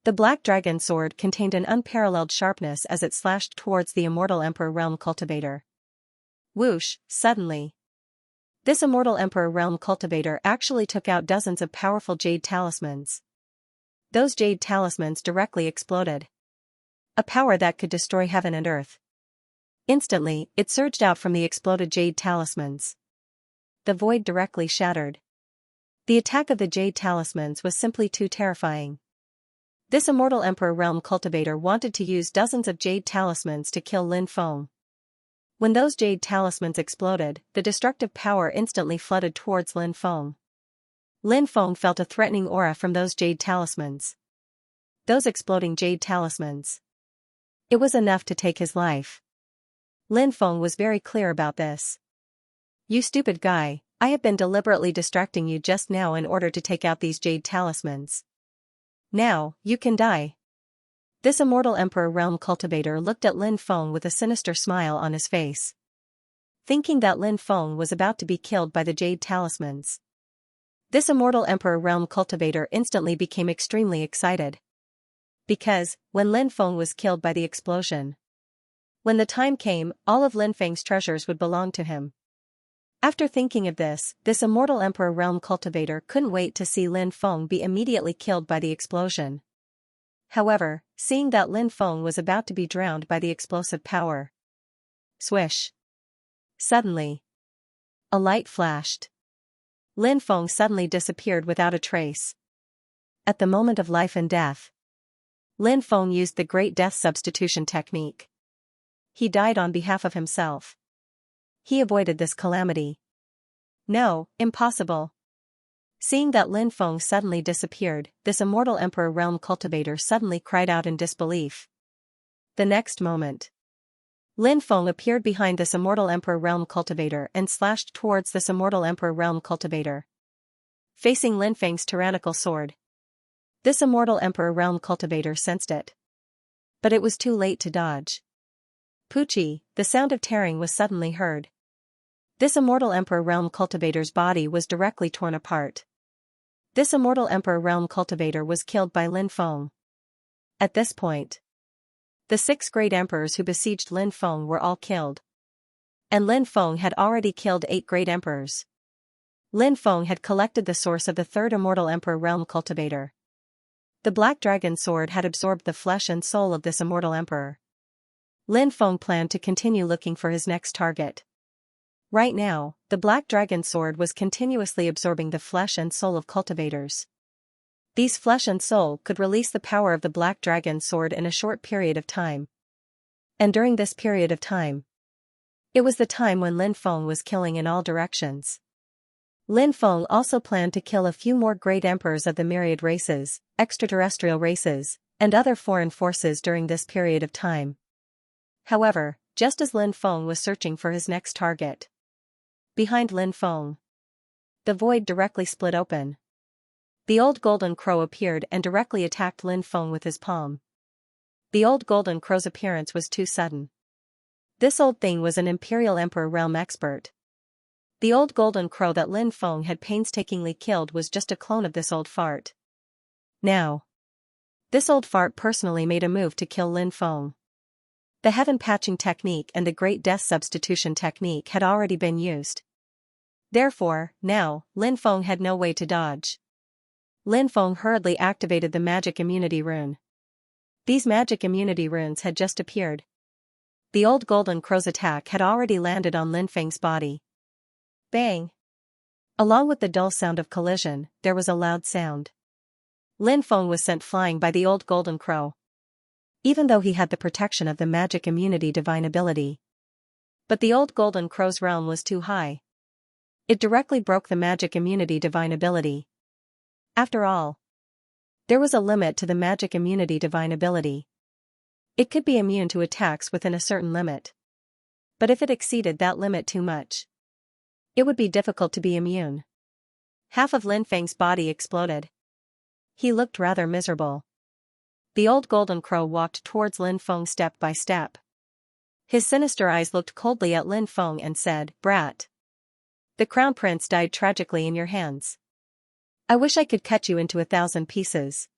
Speaker 1: The black dragon sword contained an unparalleled sharpness as it slashed towards the immortal emperor realm cultivator. Whoosh, suddenly. This immortal emperor realm cultivator actually took out dozens of powerful jade talismans. Those jade talismans directly exploded. A power that could destroy heaven and earth. Instantly, it surged out from the exploded jade talismans. The void directly shattered. The attack of the jade talismans was simply too terrifying. This immortal emperor realm cultivator wanted to use dozens of jade talismans to kill Lin Feng. When those jade talismans exploded, the destructive power instantly flooded towards Lin Feng. Lin Feng felt a threatening aura from those jade talismans. Those exploding jade talismans. It was enough to take his life. Lin Feng was very clear about this. You stupid guy, I have been deliberately distracting you just now in order to take out these jade talismans. Now, you can die. This immortal emperor realm cultivator looked at Lin Feng with a sinister smile on his face. Thinking that Lin Feng was about to be killed by the jade talismans. This immortal emperor realm cultivator instantly became extremely excited. Because, when Lin Feng was killed by the explosion. When the time came, all of Lin Feng's treasures would belong to him. After thinking of this immortal emperor realm cultivator couldn't wait to see Lin Feng be immediately killed by the explosion. However, seeing that Lin Feng was about to be drowned by the explosive power. Swish. Suddenly. A light flashed. Lin Feng suddenly disappeared without a trace. At the moment of life and death. Lin Feng used the Great Death Substitution technique. He died on behalf of himself. He avoided this calamity. No, impossible. Seeing that Lin Feng suddenly disappeared, this immortal emperor realm cultivator suddenly cried out in disbelief. The next moment. Lin Feng appeared behind this immortal emperor realm cultivator and slashed towards this immortal emperor realm cultivator. Facing Lin Feng's tyrannical sword. This immortal emperor realm cultivator sensed it. But it was too late to dodge. Poochie, the sound of tearing was suddenly heard. This immortal emperor realm cultivator's body was directly torn apart. This immortal emperor realm cultivator was killed by Lin Feng. At this point, the 6 great emperors who besieged Lin Feng were all killed. And Lin Feng had already killed 8 great emperors. Lin Feng had collected the source of the 3rd immortal emperor realm cultivator. The black dragon sword had absorbed the flesh and soul of this immortal emperor. Lin Feng planned to continue looking for his next target. Right now, the black dragon sword was continuously absorbing the flesh and soul of cultivators. These flesh and soul could release the power of the black dragon sword in a short period of time. And during this period of time, it was the time when Lin Feng was killing in all directions. Lin Feng also planned to kill a few more great emperors of the myriad races, extraterrestrial races, and other foreign forces during this period of time. However, just as Lin Feng was searching for his next target, behind Lin Feng, the void directly split open. The old golden crow appeared and directly attacked Lin Feng with his palm. The old golden crow's appearance was too sudden. This old thing was an Imperial Emperor realm expert. The old golden crow that Lin Feng had painstakingly killed was just a clone of this old fart. Now, this old fart personally made a move to kill Lin Feng. The heaven patching technique and the Great Death Substitution technique had already been used. Therefore, now, Lin Feng had no way to dodge. Lin Feng hurriedly activated the magic immunity rune. These magic immunity runes had just appeared. The old golden crow's attack had already landed on Lin Feng's body. Bang! Along with the dull sound of collision, there was a loud sound. Lin Feng was sent flying by the old golden crow. Even though he had the protection of the magic immunity divine ability. But the old golden crow's realm was too high. It directly broke the magic immunity divine ability. After all, There was a limit to the magic immunity divine ability. It could be immune to attacks within a certain limit. But if it exceeded that limit too much, it would be difficult to be immune. Half of Lin Feng's body exploded. He looked rather miserable. The old golden crow walked towards Lin Feng step by step. His sinister eyes looked coldly at Lin Feng and said, "Brat. The crown prince died tragically in your hands. I wish I could cut you into 1,000 pieces.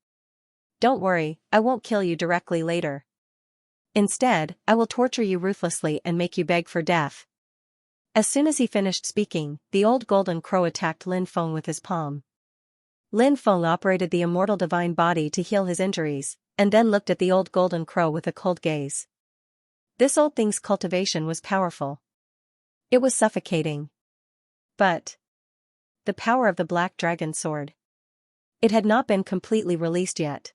Speaker 1: Don't worry, I won't kill you directly later. Instead, I will torture you ruthlessly and make you beg for death." As soon as he finished speaking, the old golden crow attacked Lin Feng with his palm. Lin Feng operated the immortal divine body to heal his injuries, and then looked at the old golden crow with a cold gaze. This old thing's cultivation was powerful. It was suffocating. But the power of the black dragon sword. It had not been completely released yet.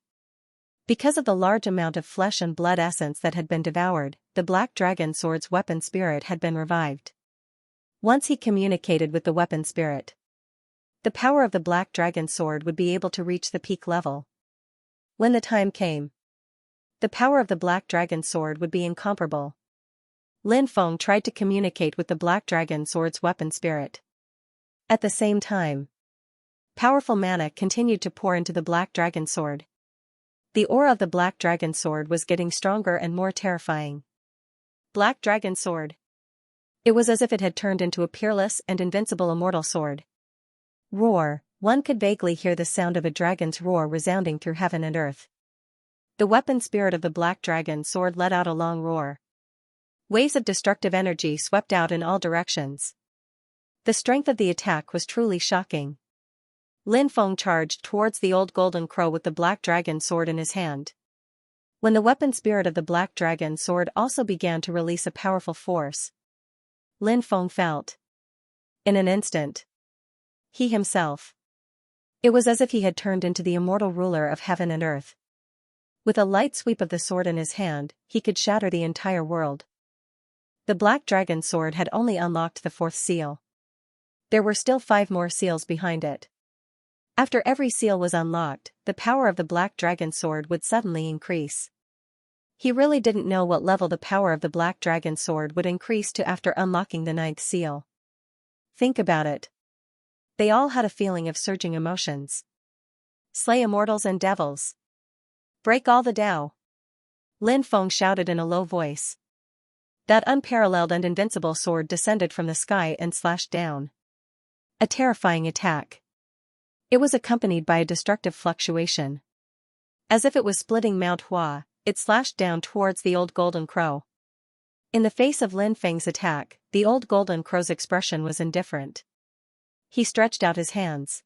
Speaker 1: Because of the large amount of flesh and blood essence that had been devoured, the black dragon sword's weapon spirit had been revived. Once he communicated with the weapon spirit, the power of the black dragon sword would be able to reach the peak level. When the time came, the power of the black dragon sword would be incomparable. Lin Feng tried to communicate with the black dragon sword's weapon spirit. At the same time, powerful mana continued to pour into the black dragon sword. The aura of the black dragon sword was getting stronger and more terrifying. Black dragon sword. It was as if it had turned into a peerless and invincible immortal sword. Roar. One could vaguely hear the sound of a dragon's roar resounding through heaven and earth. The weapon spirit of the black dragon sword let out a long roar. Waves of destructive energy swept out in all directions. The strength of the attack was truly shocking. Lin Feng charged towards the old golden crow with the black dragon sword in his hand. When the weapon spirit of the black dragon sword also began to release a powerful force, Lin Feng felt. In an instant, he himself. It was as if he had turned into the immortal ruler of heaven and earth. With a light sweep of the sword in his hand, he could shatter the entire world. The black dragon sword had only unlocked the 4th seal. There were still 5 more seals behind it. After every seal was unlocked, the power of the black dragon sword would suddenly increase. He really didn't know what level the power of the black dragon sword would increase to after unlocking the 9th seal. Think about it. They all had a feeling of surging emotions. Slay immortals and devils. Break all the Tao. Lin Feng shouted in a low voice. That unparalleled and invincible sword descended from the sky and slashed down. A terrifying attack. It was accompanied by a destructive fluctuation. As if it was splitting Mount Hua, it slashed down towards the old golden crow. In the face of Lin Feng's attack, the old golden crow's expression was indifferent. He stretched out his hands.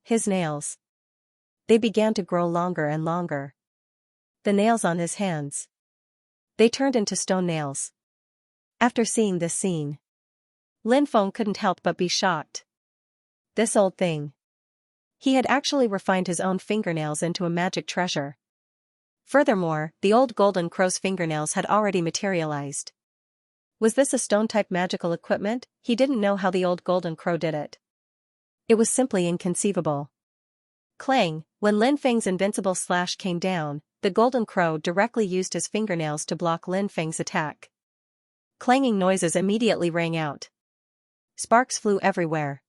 Speaker 1: His nails. They began to grow longer and longer. The nails on his hands. They turned into stone nails. After seeing this scene, Lin Feng couldn't help but be shocked. This old thing. He had actually refined his own fingernails into a magic treasure. Furthermore, the old golden crow's fingernails had already materialized. Was this a stone-type magical equipment? He didn't know how the old golden crow did it. It was simply inconceivable. Clang, when Lin Feng's invincible slash came down, the golden crow directly used his fingernails to block Lin Feng's attack. Clanging noises immediately rang out. Sparks flew everywhere.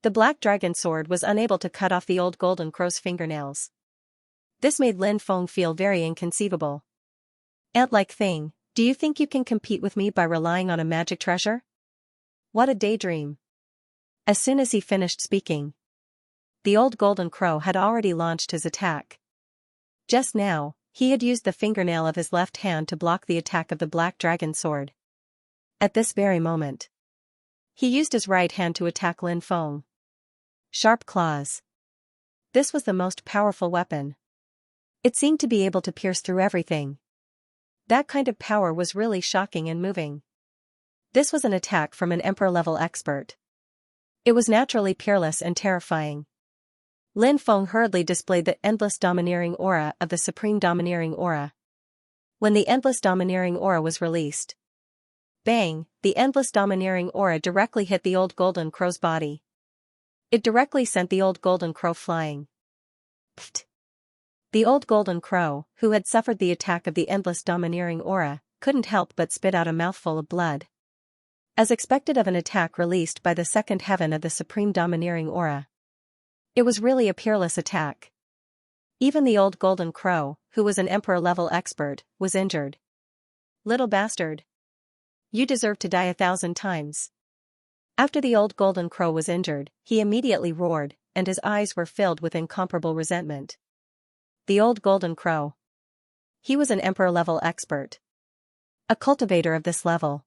Speaker 1: The black dragon sword was unable to cut off the old golden crow's fingernails. This made Lin Feng feel very inconceivable. Ant-like thing, do you think you can compete with me by relying on a magic treasure? What a daydream. As soon as he finished speaking, the old golden crow had already launched his attack. Just now, he had used the fingernail of his left hand to block the attack of the black dragon sword. At this very moment, he used his right hand to attack Lin Feng. Sharp claws. This was the most powerful weapon. It seemed to be able to pierce through everything. That kind of power was really shocking and moving. This was an attack from an emperor-level expert. It was naturally peerless and terrifying. Lin Feng hurriedly displayed the endless domineering aura of the supreme domineering aura. When the endless domineering aura was released, bang, the endless domineering aura directly hit the old golden crow's body. It directly sent the old golden crow flying. Pfft! The old golden crow, who had suffered the attack of the endless domineering aura, couldn't help but spit out a mouthful of blood. As expected of an attack released by the second heaven of the supreme domineering aura. It was really a peerless attack. Even the old golden crow, who was an emperor-level expert, was injured. Little bastard. You deserve to die 1,000 times. After the old golden crow was injured, he immediately roared, and his eyes were filled with incomparable resentment. The old golden crow. He was an emperor-level expert. A cultivator of this level.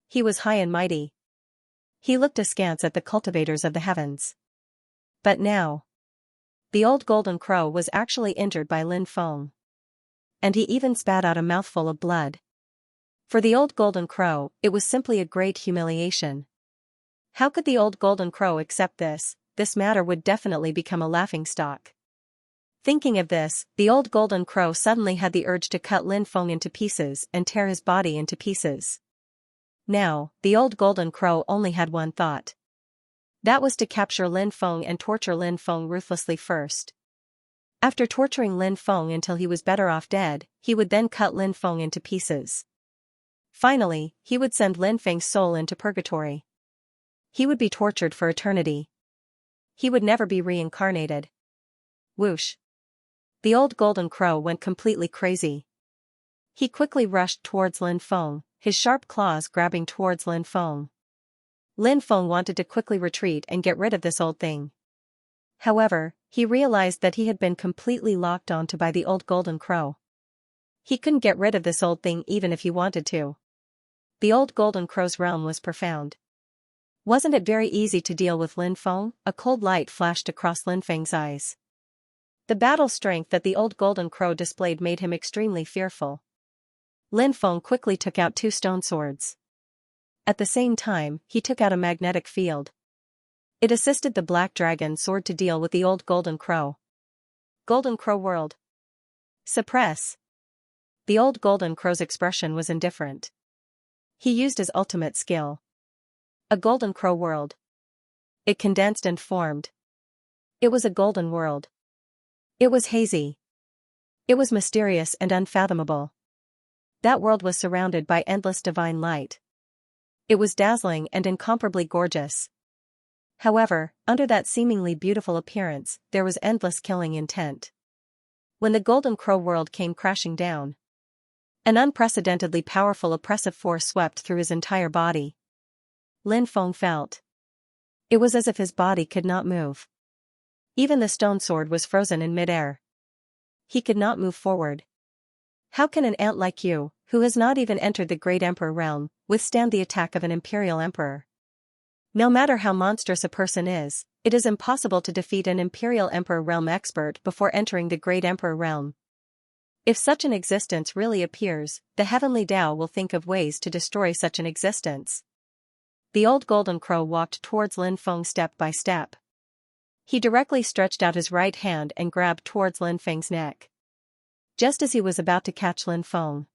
Speaker 1: He was high and mighty. He looked askance at the cultivators of the heavens. But now, the old golden crow was actually injured by Lin Feng. And he even spat out a mouthful of blood. For the old golden crow, it was simply a great humiliation. How could the old golden crow accept this? This matter would definitely become a laughingstock. Thinking of this, the old golden crow suddenly had the urge to cut Lin Feng into pieces and tear his body into pieces. Now, the old golden crow only had one thought. That was to capture Lin Feng and torture Lin Feng ruthlessly first. After torturing Lin Feng until he was better off dead, he would then cut Lin Feng into pieces. Finally, he would send Lin Feng's soul into purgatory. He would be tortured for eternity. He would never be reincarnated. Whoosh. The old golden crow went completely crazy. He quickly rushed towards Lin Feng, his sharp claws grabbing towards Lin Feng. Lin Feng wanted to quickly retreat and get rid of this old thing. However, he realized that he had been completely locked onto by the old golden crow. He couldn't get rid of this old thing even if he wanted to. The old golden crow's realm was profound. Wasn't it very easy to deal with Lin Feng? A cold light flashed across Lin Feng's eyes. The battle strength that the old golden crow displayed made him extremely fearful. Lin Feng quickly took out 2 stone swords. At the same time, he took out a magnetic field. It assisted the black dragon sword to deal with the old golden crow. Golden crow world. Suppress. The old golden crow's expression was indifferent. He used his ultimate skill. A golden crow world. It condensed and formed. It was a golden world. It was hazy. It was mysterious and unfathomable. That world was surrounded by endless divine light. It was dazzling and incomparably gorgeous. However, under that seemingly beautiful appearance, there was endless killing intent. When the golden crow world came crashing down, an unprecedentedly powerful oppressive force swept through his entire body. Lin Feng felt. It was as if his body could not move. Even the stone sword was frozen in midair. He could not move forward. How can an ant like you, who has not even entered the great emperor realm, withstand the attack of an imperial emperor? No matter how monstrous a person is, it is impossible to defeat an imperial emperor realm expert before entering the great emperor realm. If such an existence really appears, the heavenly Tao will think of ways to destroy such an existence. The old golden crow walked towards Lin Feng step by step. He directly stretched out his right hand and grabbed towards Lin Feng's neck. Just as he was about to catch Lin Feng,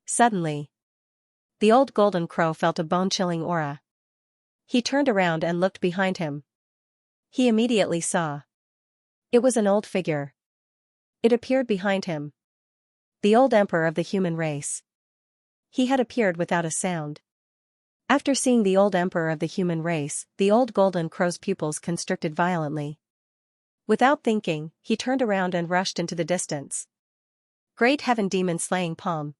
Speaker 1: suddenly, the old golden crow felt a bone-chilling aura. He turned around and looked behind him. He immediately saw. It was an old figure. It appeared behind him. The old emperor of the human race. He had appeared without a sound. After seeing the old emperor of the human race, the old golden crow's pupils constricted violently. Without thinking, he turned around and rushed into the distance. Great heaven demon slaying palm.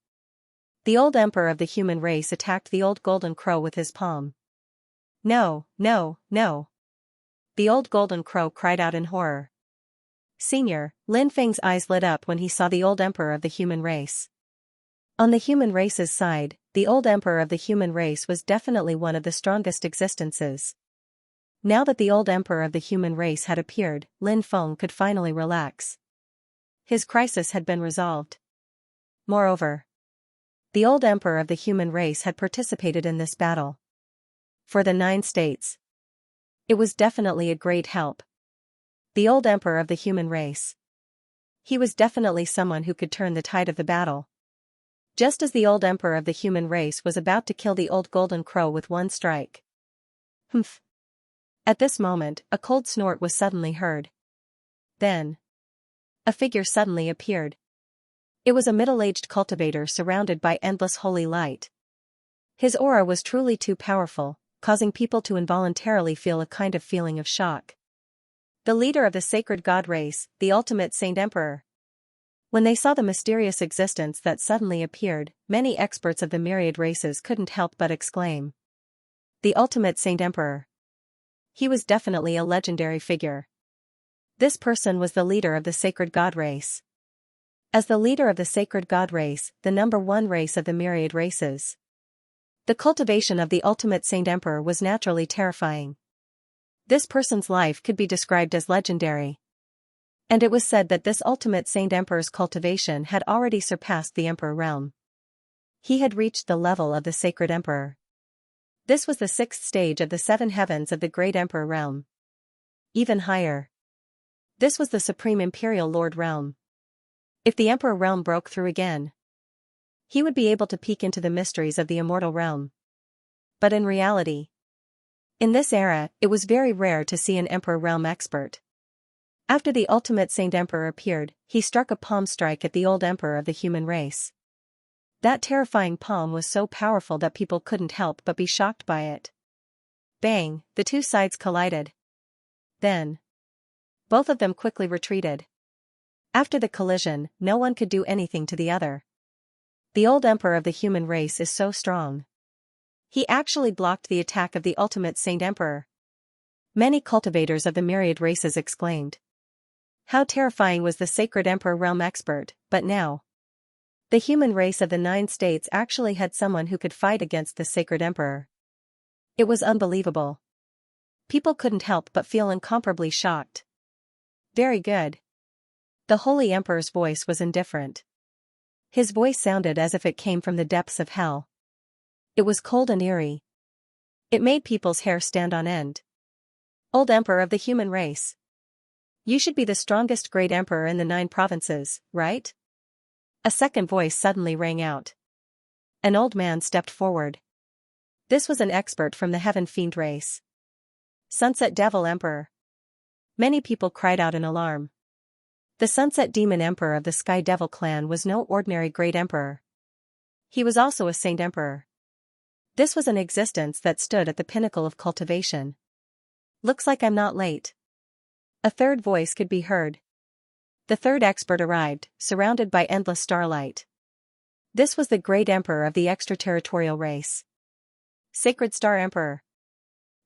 Speaker 1: The old emperor of the human race attacked the old golden crow with his palm. No, no, no. The old golden crow cried out in horror. Senior, Lin Feng's eyes lit up when he saw the old emperor of the human race. On the human race's side, the old emperor of the human race was definitely one of the strongest existences. Now that the old emperor of the human race had appeared, Lin Feng could finally relax. His crisis had been resolved. Moreover, the old emperor of the human race had participated in this battle. For the 9 states, it was definitely a great help. The old emperor of the human race. He was definitely someone who could turn the tide of the battle. Just as the old emperor of the human race was about to kill the old golden crow with one strike. Humph. At this moment, a cold snort was suddenly heard. Then, A figure suddenly appeared. It was a middle-aged cultivator surrounded by endless holy light. His aura was truly too powerful, causing people to involuntarily feel a kind of feeling of shock. The leader of the sacred god race, the ultimate Saint Emperor. When they saw the mysterious existence that suddenly appeared, many experts of the myriad races couldn't help but exclaim. The ultimate Saint Emperor. He was definitely a legendary figure. This person was the leader of the sacred god race. As the leader of the sacred god race, the number one race of the myriad races, the cultivation of the ultimate Saint Emperor was naturally terrifying. This person's life could be described as legendary. And it was said that this ultimate Saint Emperor's cultivation had already surpassed the Emperor realm. He had reached the level of the sacred Emperor. This was the sixth stage of the seven heavens of the great Emperor realm. Even higher. This was the supreme Imperial Lord realm. If the Emperor realm broke through again, he would be able to peek into the mysteries of the immortal realm. But in reality, in this era, it was very rare to see an Emperor realm expert. After the ultimate Saint Emperor appeared, he struck a palm strike at the old Emperor of the human race. That terrifying palm was so powerful that people couldn't help but be shocked by it. Bang, the two sides collided. Then, both of them quickly retreated. After the collision, no one could do anything to the other. The old Emperor of the human race is so strong. He actually blocked the attack of the ultimate Saint Emperor. Many cultivators of the myriad races exclaimed. How terrifying was the sacred Emperor realm expert, but now, the human race of the 9 states actually had someone who could fight against the sacred Emperor. It was unbelievable. People couldn't help but feel incomparably shocked. Very good. The Holy Emperor's voice was indifferent. His voice sounded as if it came from the depths of hell. It was cold and eerie. It made people's hair stand on end. Old Emperor of the human race. You should be the strongest great emperor in the 9 provinces, right? A second voice suddenly rang out. An old man stepped forward. This was an expert from the Heaven Fiend race. Sunset Devil Emperor. Many people cried out in alarm. The Sunset Demon Emperor of the Sky Devil clan was no ordinary great emperor. He was also a Saint Emperor. This was an existence that stood at the pinnacle of cultivation. Looks like I'm not late. A third voice could be heard. The third expert arrived, surrounded by endless starlight. This was the great emperor of the extraterritorial race. Sacred Star Emperor.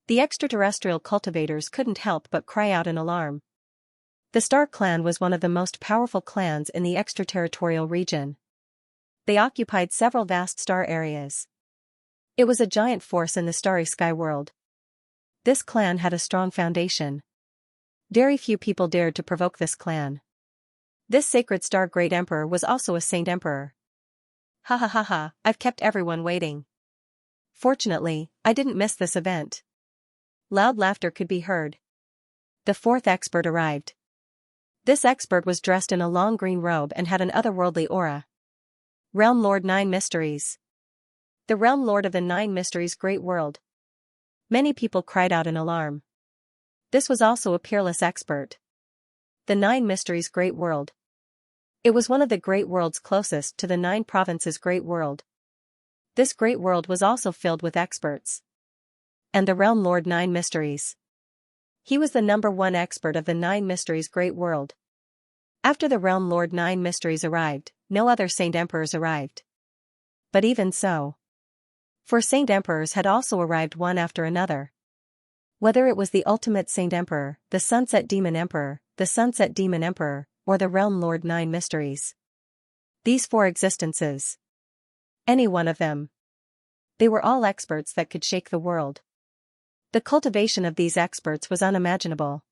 Speaker 1: The extraterrestrial cultivators couldn't help but cry out in alarm. The Star Clan was one of the most powerful clans in the extraterritorial region. They occupied several vast star areas. It was a giant force in the starry sky world. This clan had a strong foundation. Very few people dared to provoke this clan. This sacred star great emperor was also a Saint Emperor. Ha ha ha ha, I've kept everyone waiting. Fortunately, I didn't miss this event. Loud laughter could be heard. The fourth expert arrived. This expert was dressed in a long green robe and had an otherworldly aura. Realm Lord 9 Mysteries. The Realm Lord of the 9 Mysteries Great World. Many people cried out in alarm. This was also a peerless expert. The 9 Mysteries Great World. It was one of the great worlds closest to the 9 provinces Great World. This great world was also filled with experts. And the Realm Lord 9 Mysteries. He was the number 1 expert of the 9 Mysteries Great World. After the Realm Lord 9 Mysteries arrived, no other Saint Emperors arrived. But even so, 4 Saint Emperors had also arrived one after another. Whether it was the ultimate Saint Emperor, the Sunset Demon Emperor, the Sunset Demon Emperor, or the Realm Lord 9 Mysteries. These 4 existences. Any one of them. They were all experts that could shake the world. The cultivation of these experts was unimaginable.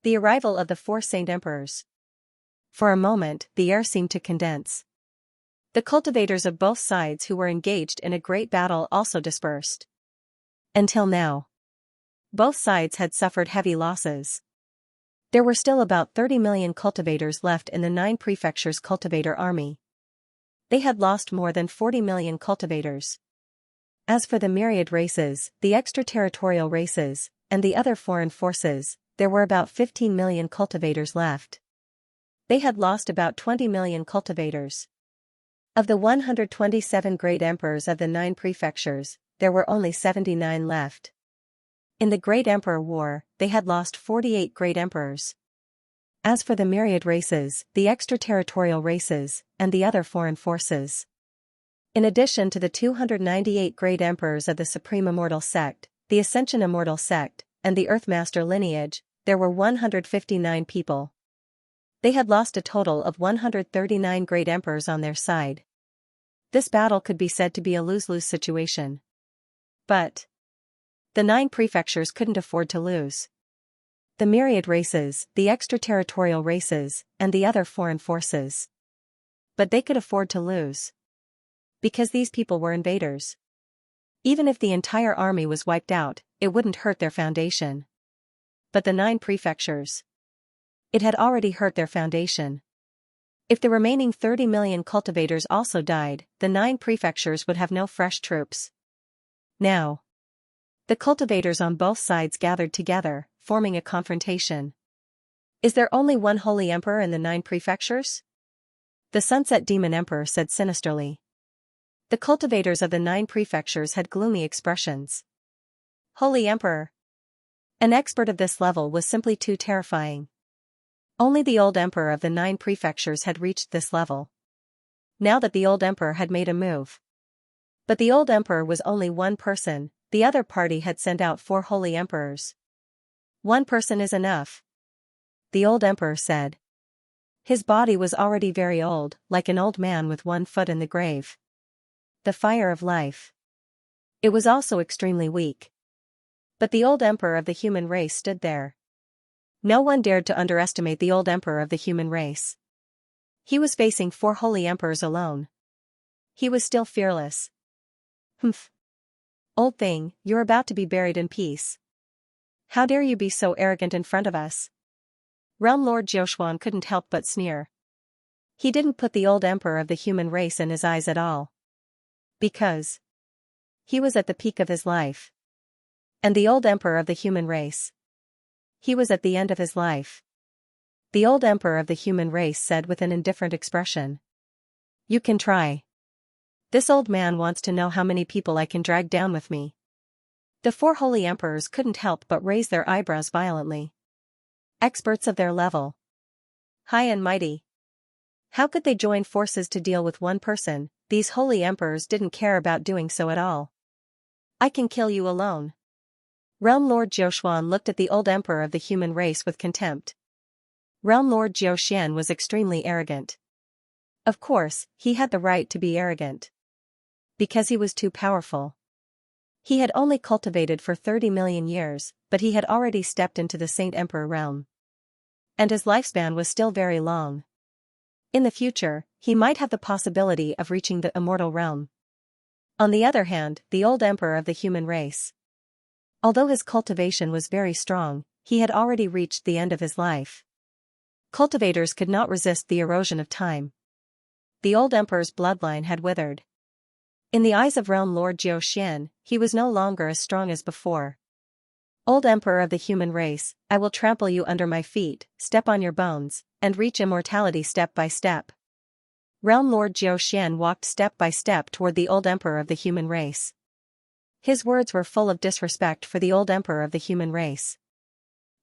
Speaker 1: The arrival of the 4 Saint Emperors. For a moment, the air seemed to condense. The cultivators of both sides who were engaged in a great battle also dispersed. Until now, both sides had suffered heavy losses. There were still about 30 million cultivators left in the 9 prefectures' cultivator army. They had lost more than 40 million cultivators. As for the myriad races, the extraterritorial races, and the other foreign forces, there were about 15 million cultivators left. They had lost about 20 million cultivators. Of the 127 great emperors of the 9 prefectures, there were only 79 left. In the Great Emperor War, they had lost 48 great emperors. As for the myriad races, the extraterritorial races, and the other foreign forces. In addition to the 298 great emperors of the Supreme Immortal Sect, the Ascension Immortal Sect, and the Earthmaster lineage, there were 159 people. They had lost a total of 139 great emperors on their side. This battle could be said to be a lose-lose situation. But the 9 prefectures couldn't afford to lose. The myriad races, the extraterritorial races, and the other foreign forces. But they could afford to lose. Because these people were invaders. Even if the entire army was wiped out, it wouldn't hurt their foundation. But the 9 prefectures. It had already hurt their foundation. If the remaining 30 million cultivators also died, the 9 prefectures would have no fresh troops. Now, the cultivators on both sides gathered together, forming a confrontation. Is there only one holy emperor in the 9 prefectures? The Sunset Demon Emperor said sinisterly. The cultivators of the 9 prefectures had gloomy expressions. Holy Emperor. An expert of this level was simply too terrifying. Only the old emperor of the 9 prefectures had reached this level. Now that the old emperor had made a move. But the old emperor was only one person, the other party had sent out 4 holy emperors. One person is enough, the old emperor said. His body was already very old, like an old man with one foot in the grave. The fire of life. It was also extremely weak. But the old emperor of the human race stood there. No one dared to underestimate the old emperor of the human race. He was facing 4 holy emperors alone. He was still fearless. Humph. Old thing, you're about to be buried in peace. How dare you be so arrogant in front of us? Realm Lord Jiuquan couldn't help but sneer. He didn't put the old emperor of the human race in his eyes at all. Because he was at the peak of his life. And the old emperor of the human race. He was at the end of his life. The old emperor of the human race said with an indifferent expression. You can try. This old man wants to know how many people I can drag down with me. The 4 holy emperors couldn't help but raise their eyebrows violently. Experts of their level. High and mighty. How could they join forces to deal with one person? These holy emperors didn't care about doing so at all. I can kill you alone. Realm Lord Jiuquan looked at the old emperor of the human race with contempt. Realm Lord Jiuxian was extremely arrogant. Of course, he had the right to be arrogant. Because he was too powerful. He had only cultivated for 30 million years, but he had already stepped into the Saint Emperor realm. And his lifespan was still very long. In the future, he might have the possibility of reaching the immortal realm. On the other hand, the old emperor of the human race. Although his cultivation was very strong, he had already reached the end of his life. Cultivators could not resist the erosion of time. The old emperor's bloodline had withered. In the eyes of Realm Lord Jiuxian, he was no longer as strong as before. Old emperor of the human race, I will trample you under my feet, step on your bones, and reach immortality step by step. Realm Lord Jiuxian walked step by step toward the old emperor of the human race. His words were full of disrespect for the old emperor of the human race.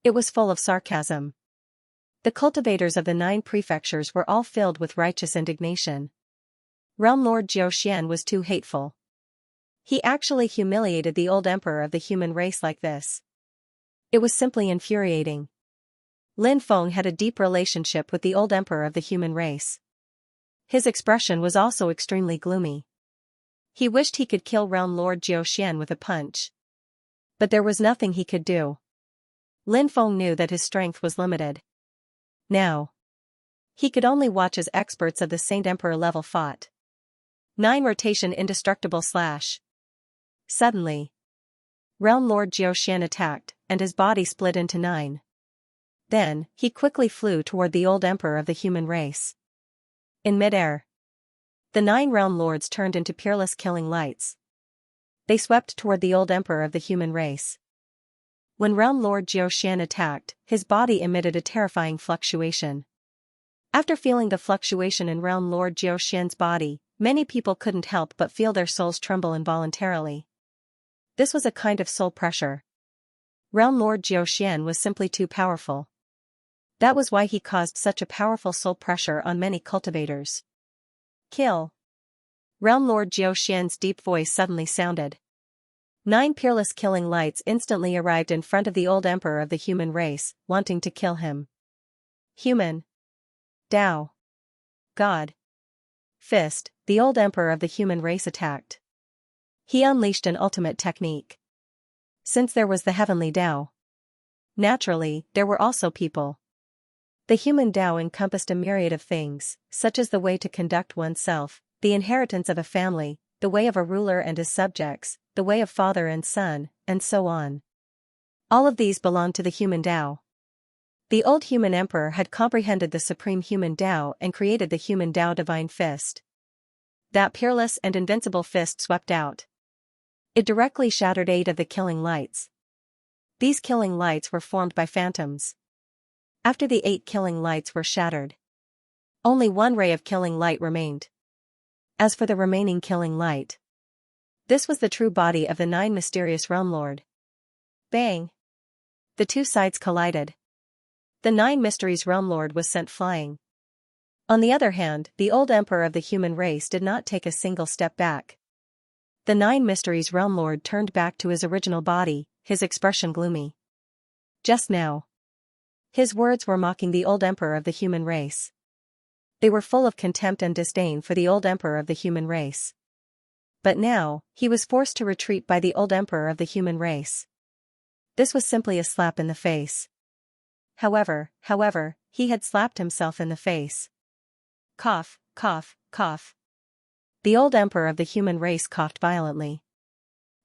Speaker 1: It was full of sarcasm. The cultivators of the 9 prefectures were all filled with righteous indignation. Realm Lord Jiuxian was too hateful. He actually humiliated the old emperor of the human race like this. It was simply infuriating. Lin Feng had a deep relationship with the old emperor of the human race. His expression was also extremely gloomy. He wished he could kill Realm Lord Jiuxian with a punch. But there was nothing he could do. Lin Feng knew that his strength was limited. Now, he could only watch as experts of the Saint Emperor level fought. 9 rotation indestructible slash. Suddenly, Realm Lord Jiuxian attacked, and his body split into 9. Then, he quickly flew toward the old emperor of the human race. In midair, the 9 realm lords turned into peerless killing lights. They swept toward the old emperor of the human race. When Realm Lord Jiuxian attacked, his body emitted a terrifying fluctuation. After feeling the fluctuation in Realm Lord Xianxia's body, many people couldn't help but feel their souls tremble involuntarily. This was a kind of soul pressure. Realm Lord Xianxia was simply too powerful. That was why he caused such a powerful soul pressure on many cultivators. Kill. Realm Lord Xianxia's deep voice suddenly sounded. 9 peerless killing lights instantly arrived in front of the old emperor of the human race, wanting to kill him. Human. Tao. God. Fist, the old emperor of the human race attacked. He unleashed an ultimate technique. Since there was the heavenly Tao, naturally, there were also people. The human Tao encompassed a myriad of things, such as the way to conduct oneself, the inheritance of a family, the way of a ruler and his subjects, the way of father and son, and so on. All of these belonged to the human Tao. The old human emperor had comprehended the supreme human Tao and created the human Tao divine fist. That peerless and invincible fist swept out. It directly shattered 8 of the killing lights. These killing lights were formed by phantoms. After the 8 killing lights were shattered, only 1 ray of killing light remained. As for the remaining killing light, this was the true body of the 9 mysterious Realm Lord. Bang! The 2 sides collided. The 9 mysteries Realm Lord was sent flying. On the other hand, the old emperor of the human race did not take a single step back. The 9 mysteries Realm Lord turned back to his original body, his expression gloomy. Just now, his words were mocking the old emperor of the human race. They were full of contempt and disdain for the old emperor of the human race. But now, he was forced to retreat by the old emperor of the human race. This was simply a slap in the face. However, he had slapped himself in the face. Cough, cough, cough. The old emperor of the human race coughed violently.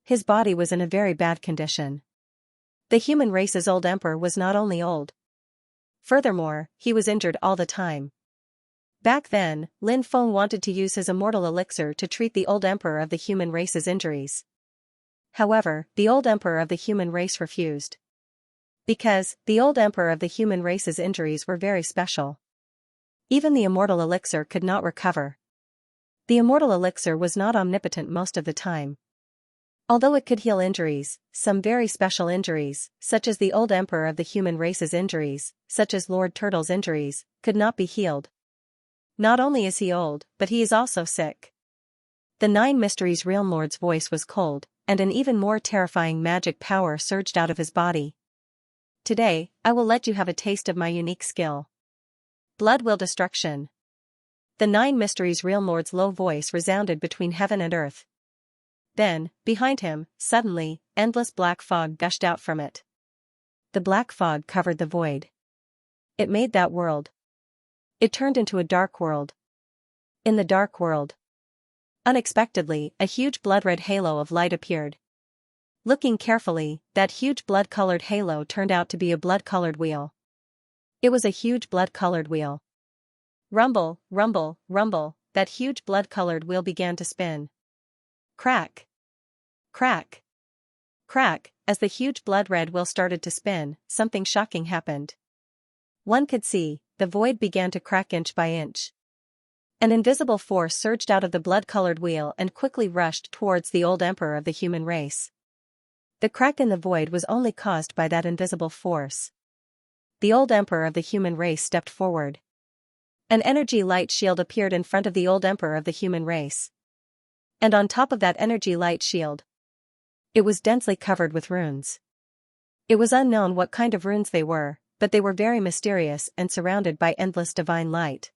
Speaker 1: His body was in a very bad condition. The human race's old emperor was not only old. Furthermore, he was injured all the time. Back then, Lin Feng wanted to use his immortal elixir to treat the old emperor of the human race's injuries. However, the old emperor of the human race refused. Because, the old emperor of the human race's injuries were very special. Even the immortal elixir could not recover. The immortal elixir was not omnipotent most of the time. Although it could heal injuries, some very special injuries, such as the old emperor of the human race's injuries, such as Lord Turtle's injuries, could not be healed. Not only is he old, but he is also sick. The 9 mysteries Realm Lord's voice was cold, and an even more terrifying magic power surged out of his body. Today, I will let you have a taste of my unique skill. Blood will destruction. The 9 mysteries Realm Lord's low voice resounded between heaven and earth. Then, behind him, suddenly, endless black fog gushed out from it. The black fog covered the void. It made that world. It turned into a dark world. In the dark world, unexpectedly, a huge blood-red halo of light appeared. Looking carefully, that huge blood-colored halo turned out to be a blood-colored wheel. It was a huge blood-colored wheel. Rumble, rumble, rumble, that huge blood-colored wheel began to spin. Crack! Crack! Crack! As the huge blood-red wheel started to spin, something shocking happened. One could see, the void began to crack inch by inch. An invisible force surged out of the blood-colored wheel and quickly rushed towards the old emperor of the human race. The crack in the void was only caused by that invisible force. The old emperor of the human race stepped forward. An energy light shield appeared in front of the old emperor of the human race. And on top of that energy light shield, it was densely covered with runes. It was unknown what kind of runes they were, but they were very mysterious and surrounded by endless divine light.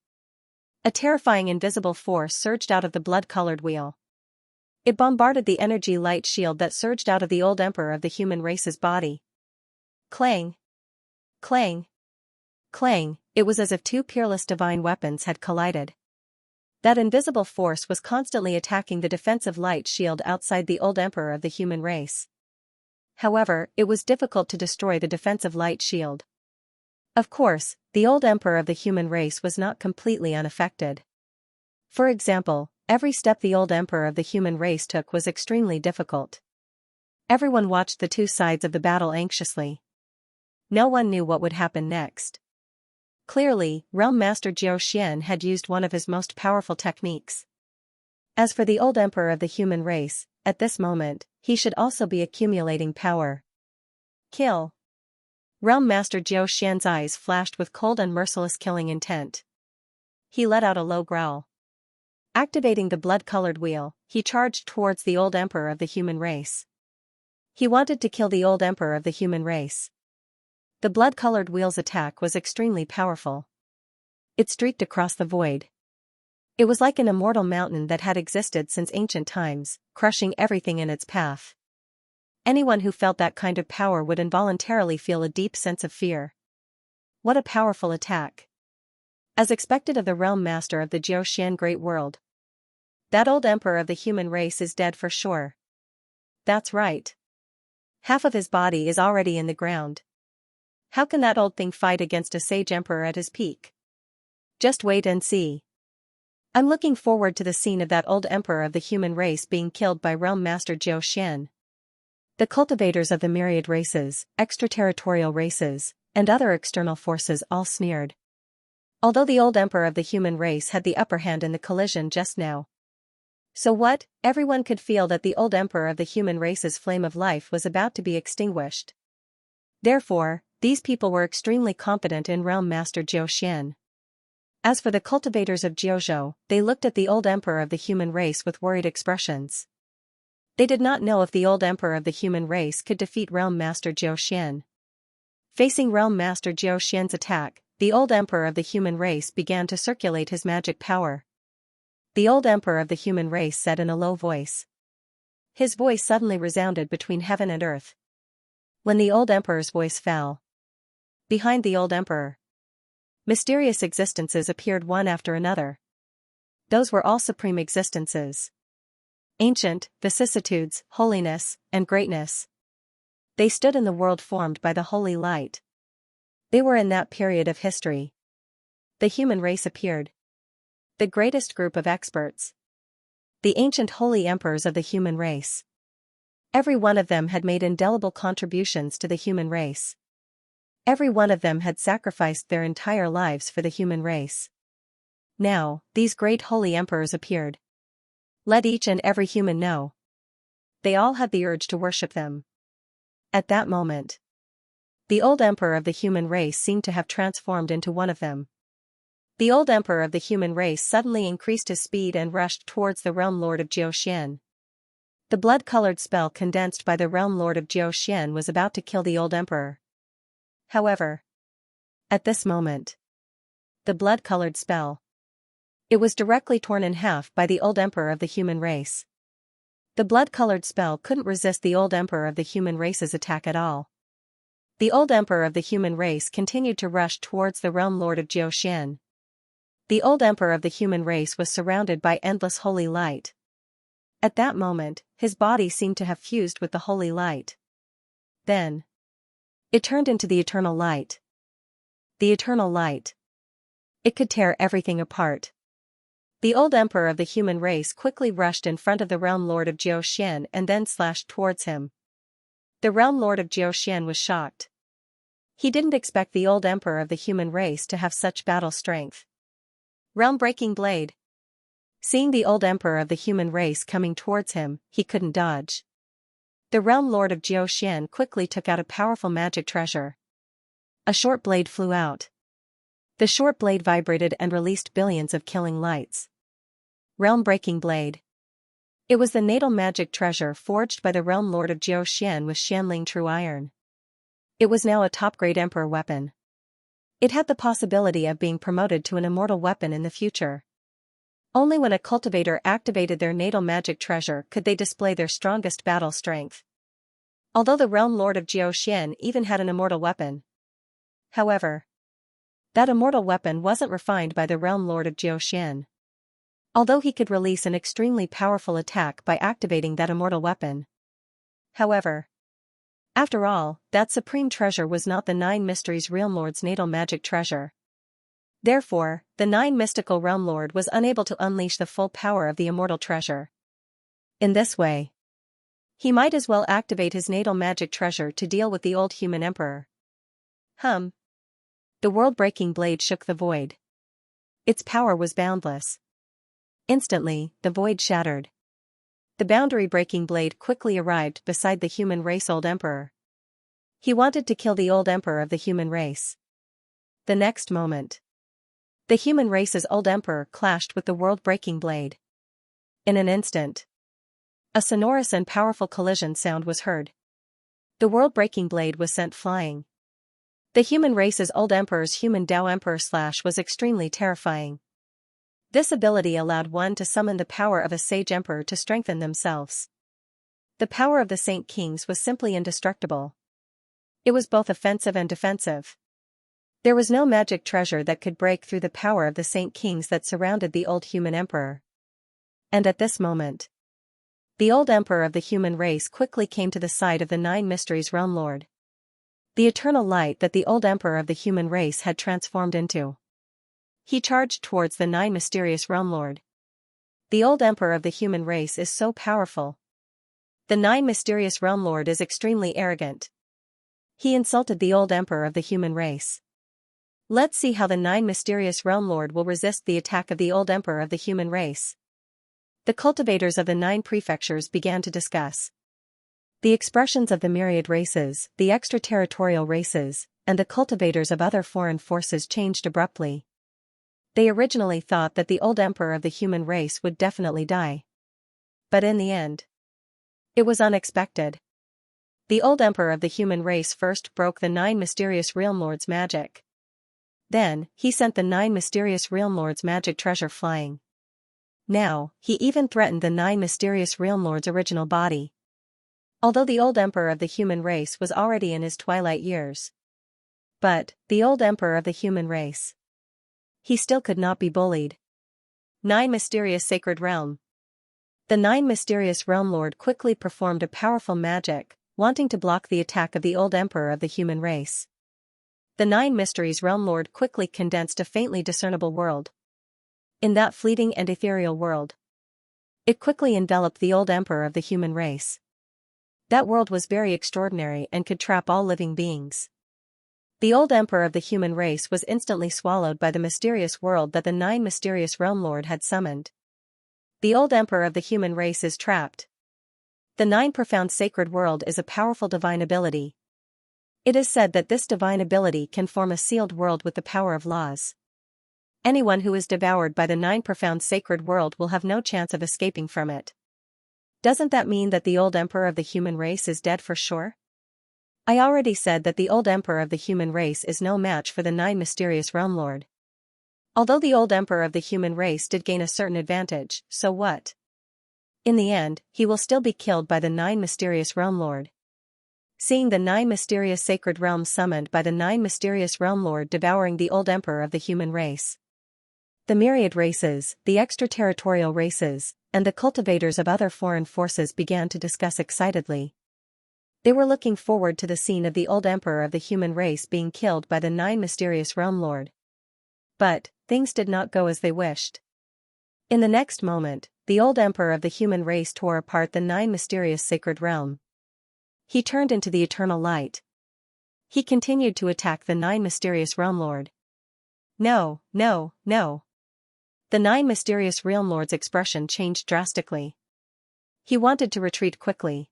Speaker 1: A terrifying invisible force surged out of the blood-colored wheel. It bombarded the energy light shield that surged out of the old emperor of the human race's body. Clang! Clang! Clang! It was as if 2 peerless divine weapons had collided. That invisible force was constantly attacking the defensive light shield outside the old emperor of the human race. However, it was difficult to destroy the defensive light shield. Of course, the old emperor of the human race was not completely unaffected. For example, every step the old emperor of the human race took was extremely difficult. Everyone watched the 2 sides of the battle anxiously. No one knew what would happen next. Clearly, Realm Master Xian had used one of his most powerful techniques. As for the old emperor of the human race, at this moment, he should also be accumulating power. Kill. Realm Master Xian's eyes flashed with cold and merciless killing intent. He let out a low growl. Activating the blood-colored wheel, he charged towards the old emperor of the human race. He wanted to kill the old emperor of the human race. The blood-colored wheel's attack was extremely powerful. It streaked across the void. It was like an immortal mountain that had existed since ancient times, crushing everything in its path. Anyone who felt that kind of power would involuntarily feel a deep sense of fear. What a powerful attack. As expected of the realm master of the Xian Great World. That old emperor of the human race is dead for sure. That's right. Half of his body is already in the ground. How can that old thing fight against a sage emperor at his peak? Just wait and see. I'm looking forward to the scene of that old emperor of the human race being killed by Realm Master Xian. The cultivators of the myriad races, extraterritorial races, and other external forces all sneered. Although the old emperor of the human race had the upper hand in the collision just now. So what? Everyone could feel that the old emperor of the human race's flame of life was about to be extinguished. Therefore, these people were extremely confident in Realm Master Xian. As for the cultivators of Jiuzhou, they looked at the old emperor of the human race with worried expressions. They did not know if the old emperor of the human race could defeat Realm Master Xian. Facing Realm Master Xian's attack, the old emperor of the human race began to circulate his magic power. The old emperor of the human race said in a low voice. His voice suddenly resounded between heaven and earth. When the old emperor's voice fell, behind the old emperor, mysterious existences appeared one after another. Those were all supreme existences. Ancient, vicissitudes, holiness, and greatness. They stood in the world formed by the holy light. They were in that period of history. The human race appeared. The greatest group of experts. The ancient holy emperors of the human race. Every one of them had made indelible contributions to the human race. Every one of them had sacrificed their entire lives for the human race. Now, these great holy emperors appeared. Let each and every human know. They all had the urge to worship them. At that moment, the old emperor of the human race seemed to have transformed into one of them. The old emperor of the human race suddenly increased his speed and rushed towards the realm lord of Xian. The blood-colored spell condensed by the realm lord of Xian was about to kill the old emperor. However, at this moment, the blood-colored spell. It was directly torn in half by the old emperor of the human race. The blood-colored spell couldn't resist the old emperor of the human race's attack at all. The old emperor of the human race continued to rush towards the realm lord of Xian. The old emperor of the human race was surrounded by endless holy light. At that moment, his body seemed to have fused with the holy light. Then, it turned into the eternal light. The eternal light. It could tear everything apart. The old emperor of the human race quickly rushed in front of the realm lord of Xian and then slashed towards him. The realm lord of Xian was shocked. He didn't expect the old emperor of the human race to have such battle strength. Realm-breaking blade. Seeing the old emperor of the human race coming towards him, he couldn't dodge. The realm lord of Xian quickly took out a powerful magic treasure. A short blade flew out. The short blade vibrated and released billions of killing lights. Realm-breaking blade. It was the natal magic treasure forged by the realm lord of Xian with Shanling true iron. It was now a top-grade emperor weapon. It had the possibility of being promoted to an immortal weapon in the future. Only when a cultivator activated their natal magic treasure could they display their strongest battle strength. Although the realm lord of Xian even had an immortal weapon. However, that immortal weapon wasn't refined by the realm lord of Xian. Although he could release an extremely powerful attack by activating that immortal weapon. However, after all, that supreme treasure was not the 9 mysteries realm lord's natal magic treasure. Therefore, the 9 mystical realm lord was unable to unleash the full power of the immortal treasure. In this way, he might as well activate his natal magic treasure to deal with the old human emperor. The world-breaking blade shook the void. Its power was boundless. Instantly, the void shattered. The boundary-breaking blade quickly arrived beside the human race old emperor. He wanted to kill the old emperor of the human race. The next moment, the human race's old emperor clashed with the world-breaking blade. In an instant, a sonorous and powerful collision sound was heard. The world-breaking blade was sent flying. The human race's old emperor's human Tao emperor slash was extremely terrifying. This ability allowed one to summon the power of a sage emperor to strengthen themselves. The power of the Saint Kings was simply indestructible. It was both offensive and defensive. There was no magic treasure that could break through the power of the Saint Kings that surrounded the old human emperor. And at this moment, the old emperor of the human race quickly came to the side of the Nine Mysteries Realm Lord. The eternal light that the old emperor of the human race had transformed into. He charged towards the Nine Mysterious Realm Lord. The old emperor of the human race is so powerful. The Nine Mysterious Realm Lord is extremely arrogant. He insulted the old emperor of the human race. Let's see how the Nine Mysterious Realm Lord will resist the attack of the old emperor of the human race. The cultivators of the 9 prefectures began to discuss the expressions of the myriad races, the extraterritorial races, and the cultivators of other foreign forces changed abruptly. They originally thought that the old emperor of the human race would definitely die. But in the end, it was unexpected. The old emperor of the human race first broke the 9 mysterious realm lords' magic. Then, he sent the 9 mysterious realm lords' magic treasure flying. Now, he even threatened the 9 mysterious realm lords' original body. Although the old emperor of the human race was already in his twilight years. But, the old emperor of the human race. He still could not be bullied. 9 Mysterious Sacred Realm. The 9 Mysterious Realm Lord quickly performed a powerful magic, wanting to block the attack of the old emperor of the human race. The 9 Mysteries Realm Lord quickly condensed a faintly discernible world. In that fleeting and ethereal world, it quickly enveloped the old emperor of the human race. That world was very extraordinary and could trap all living beings. The old emperor of the human race was instantly swallowed by the mysterious world that the 9 Mysterious Realm Lord had summoned. The old emperor of the human race is trapped. The 9 Profound Sacred World is a powerful divine ability. It is said that this divine ability can form a sealed world with the power of laws. Anyone who is devoured by the 9 Profound Sacred World will have no chance of escaping from it. Doesn't that mean that the old emperor of the human race is dead for sure? I already said that the old emperor of the human race is no match for the 9 Mysterious Realm Lord. Although the old emperor of the human race did gain a certain advantage, so what? In the end, he will still be killed by the 9 Mysterious Realm Lord. Seeing the 9 Mysterious Sacred Realms summoned by the 9 Mysterious Realm Lord devouring the old emperor of the human race. The myriad races, the extraterritorial races, and the cultivators of other foreign forces began to discuss excitedly. They were looking forward to the scene of the old emperor of the human race being killed by the 9 Mysterious Realm Lord. But, things did not go as they wished. In the next moment, the old emperor of the human race tore apart the 9 Mysterious Sacred Realm. He turned into the eternal light. He continued to attack the 9 Mysterious Realm Lord. No, no, no. The 9 Mysterious Realm Lord's expression changed drastically. He wanted to retreat quickly.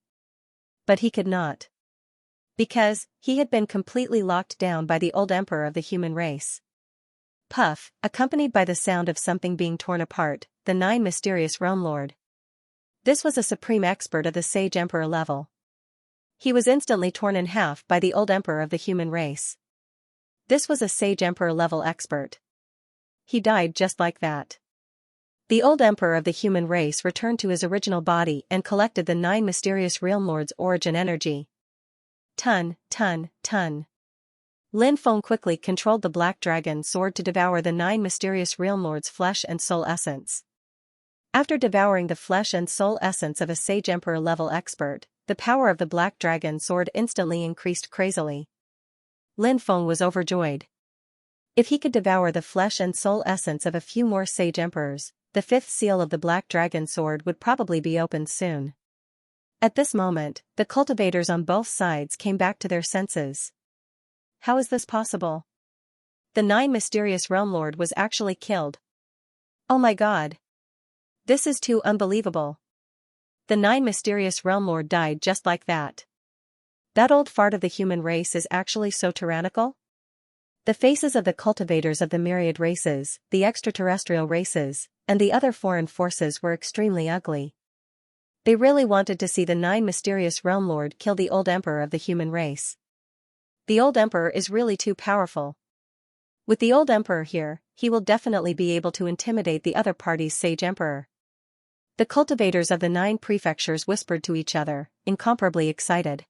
Speaker 1: But he could not. Because, he had been completely locked down by the old emperor of the human race. Puff, accompanied by the sound of something being torn apart, the 9 Mysterious Realm Lord. This was a supreme expert of the Sage Emperor level. He was instantly torn in half by the old emperor of the human race. This was a Sage Emperor level expert. He died just like that. The old emperor of the human race returned to his original body and collected the 9 Mysterious Realm Lord's origin energy. Ton. Lin Feng quickly controlled the Black Dragon Sword to devour the 9 Mysterious Realm Lord's flesh and soul essence. After devouring the flesh and soul essence of a Sage Emperor level expert, the power of the Black Dragon Sword instantly increased crazily. Lin Feng was overjoyed. If he could devour the flesh and soul essence of a few more Sage Emperors, the 5th seal of the Black Dragon Sword would probably be opened soon. At this moment, the cultivators on both sides came back to their senses. How is this possible? The 9 mysterious realm lord was actually killed. Oh my god. This is too unbelievable. The 9 mysterious realm lord died just like that. That old fart of the human race is actually so tyrannical? The faces of the cultivators of the myriad races, the extraterrestrial races, and the other foreign forces were extremely ugly. They really wanted to see the 9 mysterious realm lord kill the old emperor of the human race. The old emperor is really too powerful. With the old emperor here, he will definitely be able to intimidate the other party's sage emperor. The cultivators of the 9 prefectures whispered to each other, incomparably excited.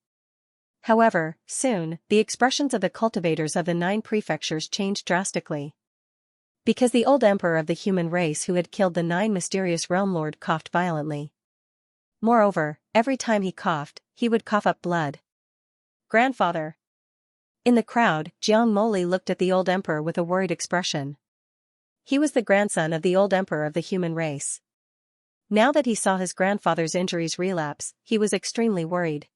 Speaker 1: However, soon, the expressions of the cultivators of the 9 prefectures changed drastically. Because the old emperor of the human race who had killed the 9 mysterious realm lord coughed violently. Moreover, every time he coughed, he would cough up blood. Grandfather. In the crowd, Jiang Moli looked at the old emperor with a worried expression. He was the grandson of the old emperor of the human race. Now that he saw his grandfather's injuries relapse, he was extremely worried.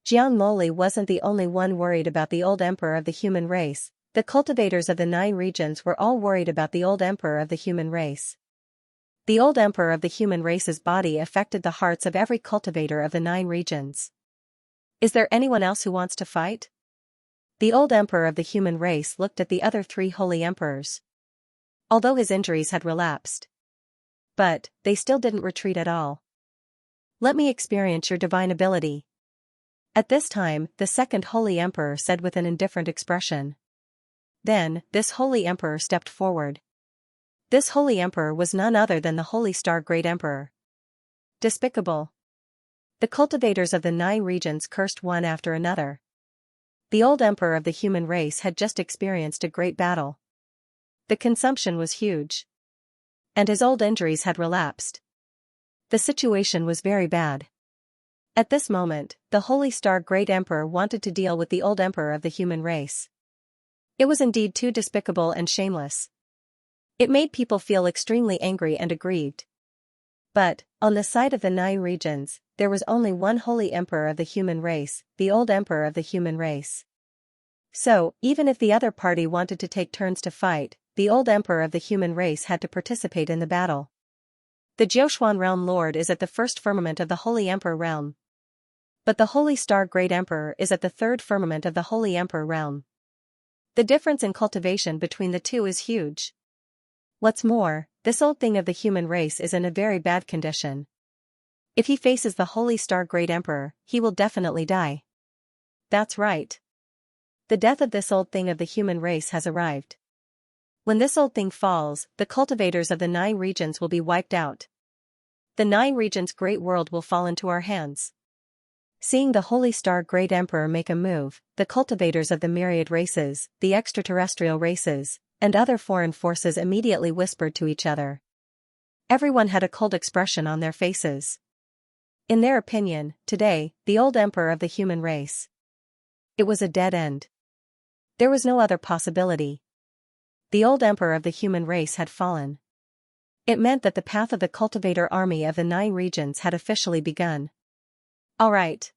Speaker 1: Jiang Moli wasn't the only one worried about the old emperor of the human race. The cultivators of the 9 regions were all worried about the old emperor of the human race. The old emperor of the human race's body affected the hearts of every cultivator of the 9 regions. Is there anyone else who wants to fight? The old emperor of the human race looked at the other 3 holy emperors. Although his injuries had relapsed. But, they still didn't retreat at all. Let me experience your divine ability. At this time, the second holy emperor said with an indifferent expression. Then, this holy emperor stepped forward. This holy emperor was none other than the Holy Star Great Emperor. Despicable. The cultivators of the 9 regions cursed one after another. The old emperor of the human race had just experienced a great battle. The consumption was huge. And his old injuries had relapsed. The situation was very bad. At this moment, the Holy Star Great Emperor wanted to deal with the old emperor of the human race. It was indeed too despicable and shameless. It made people feel extremely angry and aggrieved. But, on the side of the 9 regions, there was only one holy emperor of the human race, the old emperor of the human race. So, even if the other party wanted to take turns to fight, the old emperor of the human race had to participate in the battle. The Jiuquan realm lord is at the first firmament of the holy emperor realm. But the Holy Star Great Emperor is at the third firmament of the holy emperor realm. The difference in cultivation between the two is huge. What's more, this old thing of the human race is in a very bad condition. If he faces the Holy Star Great Emperor, he will definitely die. That's right. The death of this old thing of the human race has arrived. When this old thing falls, the cultivators of the 9 regions will be wiped out. The 9 regions' great world will fall into our hands. Seeing the Holy Star Great Emperor make a move, the cultivators of the myriad races, the extraterrestrial races, and other foreign forces immediately whispered to each other. Everyone had a cold expression on their faces. In their opinion, today, the old emperor of the human race. It was a dead end. There was no other possibility. The old emperor of the human race had fallen. It meant that the path of the cultivator army of the 9 regions had officially begun. All right.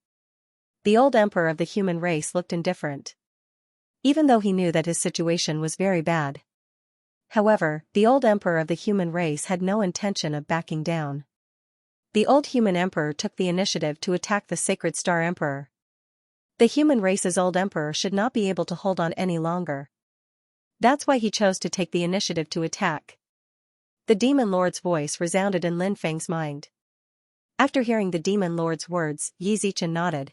Speaker 1: The old emperor of the human race looked indifferent. Even though he knew that his situation was very bad. However, the old emperor of the human race had no intention of backing down. The old human emperor took the initiative to attack the sacred star emperor. The human race's old emperor should not be able to hold on any longer. That's why he chose to take the initiative to attack. The demon lord's voice resounded in Lin Feng's mind. After hearing the demon lord's words, Yi Zichen nodded.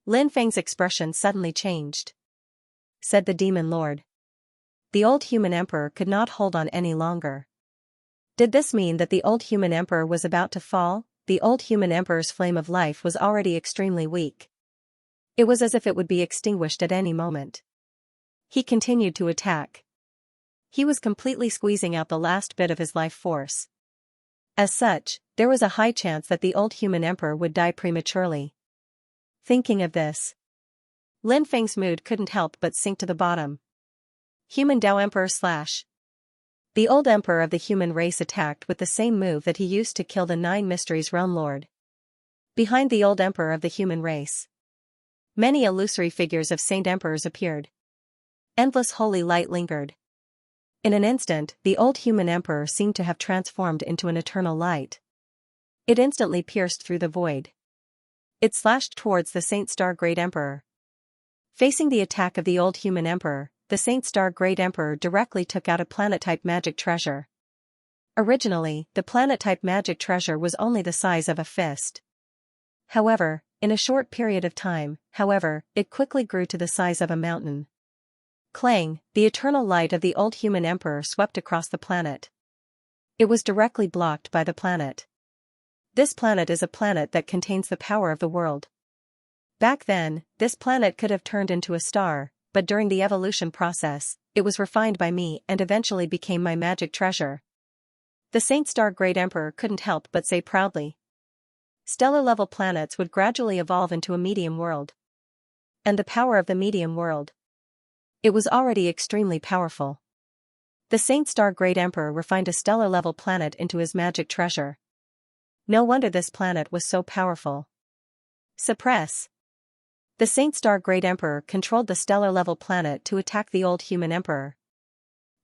Speaker 1: Lin Feng's expression suddenly changed. Said the demon lord. The old human emperor could not hold on any longer. Did this mean that the old human emperor was about to fall? The old human emperor's flame of life was already extremely weak. It was as if it would be extinguished at any moment. He continued to attack. He was completely squeezing out the last bit of his life force. As such, there was a high chance that the old human emperor would die prematurely. Thinking of this, Lin Feng's mood couldn't help but sink to the bottom. Human Dao Emperor / The old emperor of the human race attacked with the same move that he used to kill the 9 mysteries realm lord. Behind the old emperor of the human race, many illusory figures of saint emperors appeared. Endless holy light lingered. In an instant, the old human emperor seemed to have transformed into an eternal light. It instantly pierced through the void. It slashed towards the Saint Star Great Emperor. Facing the attack of the old human emperor, the Saint Star Great Emperor directly took out a planet-type magic treasure. Originally, the planet-type magic treasure was only the size of a fist. However, in a short period of time, it quickly grew to the size of a mountain. Clang, the eternal light of the old human emperor swept across the planet. It was directly blocked by the planet. This planet is a planet that contains the power of the world. Back then, this planet could have turned into a star, but during the evolution process, it was refined by me and eventually became my magic treasure. The Saint Star Great Emperor couldn't help but say proudly. Stellar-level planets would gradually evolve into a medium world. And the power of the medium world. It was already extremely powerful. The Saint Star Great Emperor refined a stellar-level planet into his magic treasure. No wonder this planet was so powerful. Suppress. The Saint Star Great Emperor controlled the stellar-level planet to attack the old human emperor.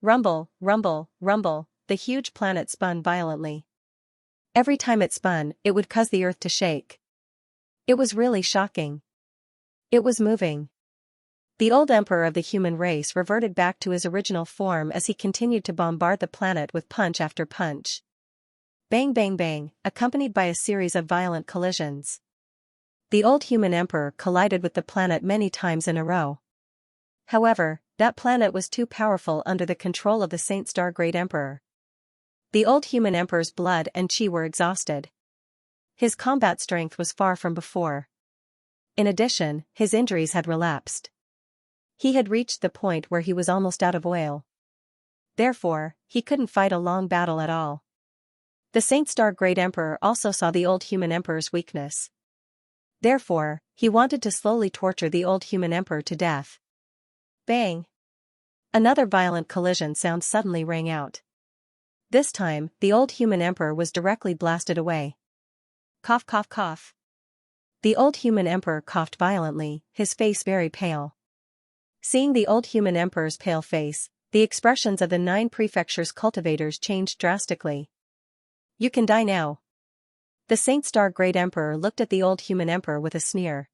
Speaker 1: Rumble, rumble, rumble, the huge planet spun violently. Every time it spun, it would cause the earth to shake. It was really shocking. It was moving. The old emperor of the human race reverted back to his original form as he continued to bombard the planet with punch after punch. Bang bang bang, accompanied by a series of violent collisions. The old human emperor collided with the planet many times in a row. However, that planet was too powerful under the control of the Saint Star Great Emperor. The old human emperor's blood and chi were exhausted. His combat strength was far from before. In addition, his injuries had relapsed. He had reached the point where he was almost out of oil. Therefore, he couldn't fight a long battle at all. The Saint Star Great Emperor also saw the old human emperor's weakness. Therefore, he wanted to slowly torture the old human emperor to death. Bang! Another violent collision sound suddenly rang out. This time, the old human emperor was directly blasted away. Cough cough cough. The old human emperor coughed violently, his face very pale. Seeing the old human emperor's pale face, the expressions of the 9 prefectures' cultivators changed drastically. You can die now. The Saint Star Great Emperor looked at the old human emperor with a sneer.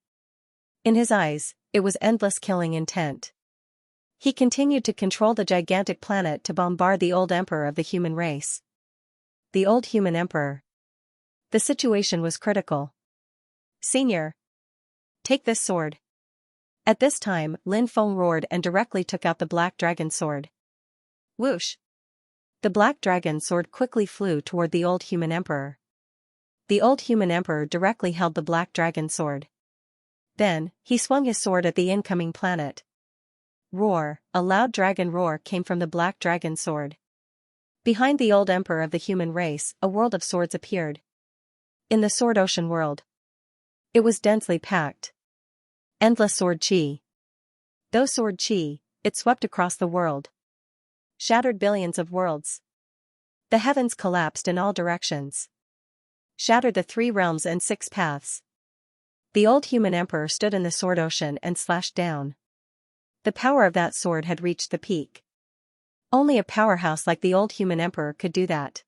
Speaker 1: In his eyes, it was endless killing intent. He continued to control the gigantic planet to bombard the old emperor of the human race. The old human emperor. The situation was critical. Senior. Take this sword. At this time, Lin Feng roared and directly took out the black dragon sword. Whoosh! The black dragon sword quickly flew toward the old human emperor. The old human emperor directly held the black dragon sword. Then, he swung his sword at the incoming planet. Roar! A loud dragon roar came from the black dragon sword. Behind the old emperor of the human race, a world of swords appeared. In the sword ocean world. It was densely packed. Endless sword chi. Those sword chi, it swept across the world. Shattered billions of worlds. The heavens collapsed in all directions. Shattered the 3 realms and 6 paths. The old human emperor stood in the sword ocean and slashed down. The power of that sword had reached the peak. Only a powerhouse like the old human emperor could do that.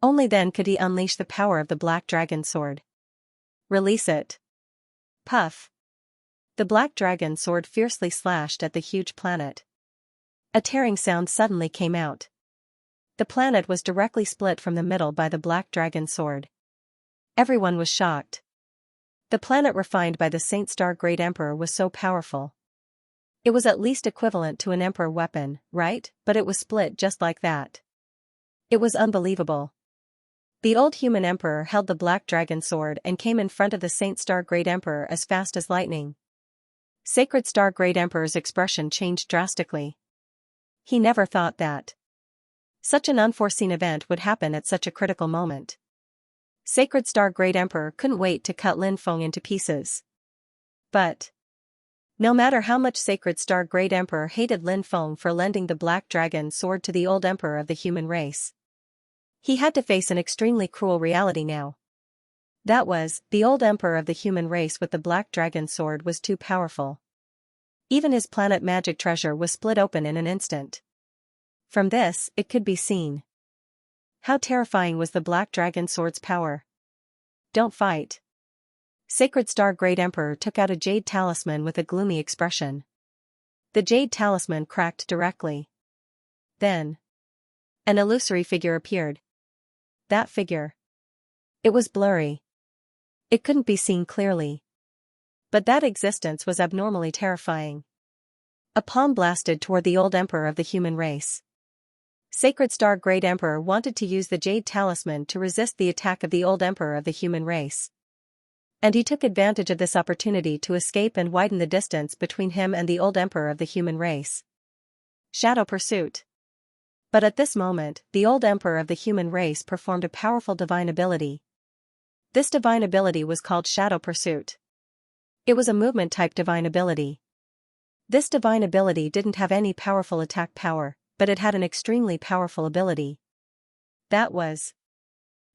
Speaker 1: Only then could he unleash the power of the black dragon sword. Release it. Puff. The black dragon sword fiercely slashed at the huge planet. A tearing sound suddenly came out. The planet was directly split from the middle by the black dragon sword. Everyone was shocked. The planet refined by the Saint Star Great Emperor was so powerful. It was at least equivalent to an emperor weapon, right? But it was split just like that. It was unbelievable. The old human emperor held the black dragon sword and came in front of the Saint Star Great Emperor as fast as lightning. Sacred Star Great Emperor's expression changed drastically. He never thought that such an unforeseen event would happen at such a critical moment. Sacred Star Great Emperor couldn't wait to cut Lin Feng into pieces. But no matter how much Sacred Star Great Emperor hated Lin Feng for lending the black dragon sword to the old emperor of the human race, he had to face an extremely cruel reality now. That was, the old emperor of the human race with the black dragon sword was too powerful. Even his planet magic treasure was split open in an instant. From this, it could be seen how terrifying was the Black Dragon Sword's power. Don't fight. Sacred Star Great Emperor took out a jade talisman with a gloomy expression. The jade talisman cracked directly. Then, an illusory figure appeared. That figure. It was blurry. It couldn't be seen clearly. But that existence was abnormally terrifying. A palm blasted toward the old emperor of the human race. Sacred Star Great Emperor wanted to use the jade talisman to resist the attack of the old emperor of the human race. And he took advantage of this opportunity to escape and widen the distance between him and the old emperor of the human race. Shadow Pursuit. But at this moment, the old emperor of the human race performed a powerful divine ability. This divine ability was called Shadow Pursuit. It was a movement-type divine ability. This divine ability didn't have any powerful attack power, but it had an extremely powerful ability. That was.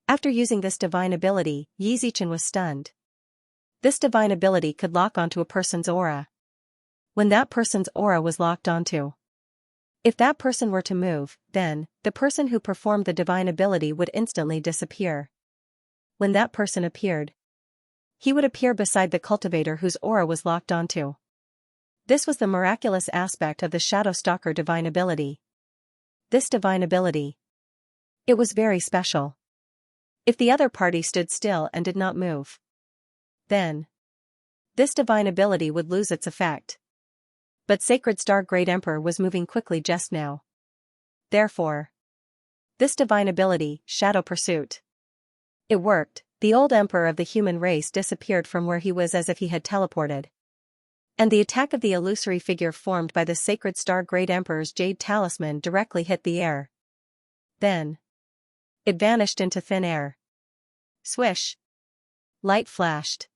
Speaker 1: After using this divine ability, Xianxia was stunned. This divine ability could lock onto a person's aura. When that person's aura was locked onto, if that person were to move, then, the person who performed the divine ability would instantly disappear. When that person appeared, he would appear beside the cultivator whose aura was locked onto. This was the miraculous aspect of the Shadow Stalker divine ability. This divine ability. It was very special. If the other party stood still and did not move, then this divine ability would lose its effect. But Sacred Star Great Emperor was moving quickly just now. Therefore, this divine ability, Shadow Pursuit. It worked. The old emperor of the human race disappeared from where he was as if he had teleported. And the attack of the illusory figure formed by the Sacred Star Great Emperor's jade talisman directly hit the air. Then, it vanished into thin air. Swish. Light flashed.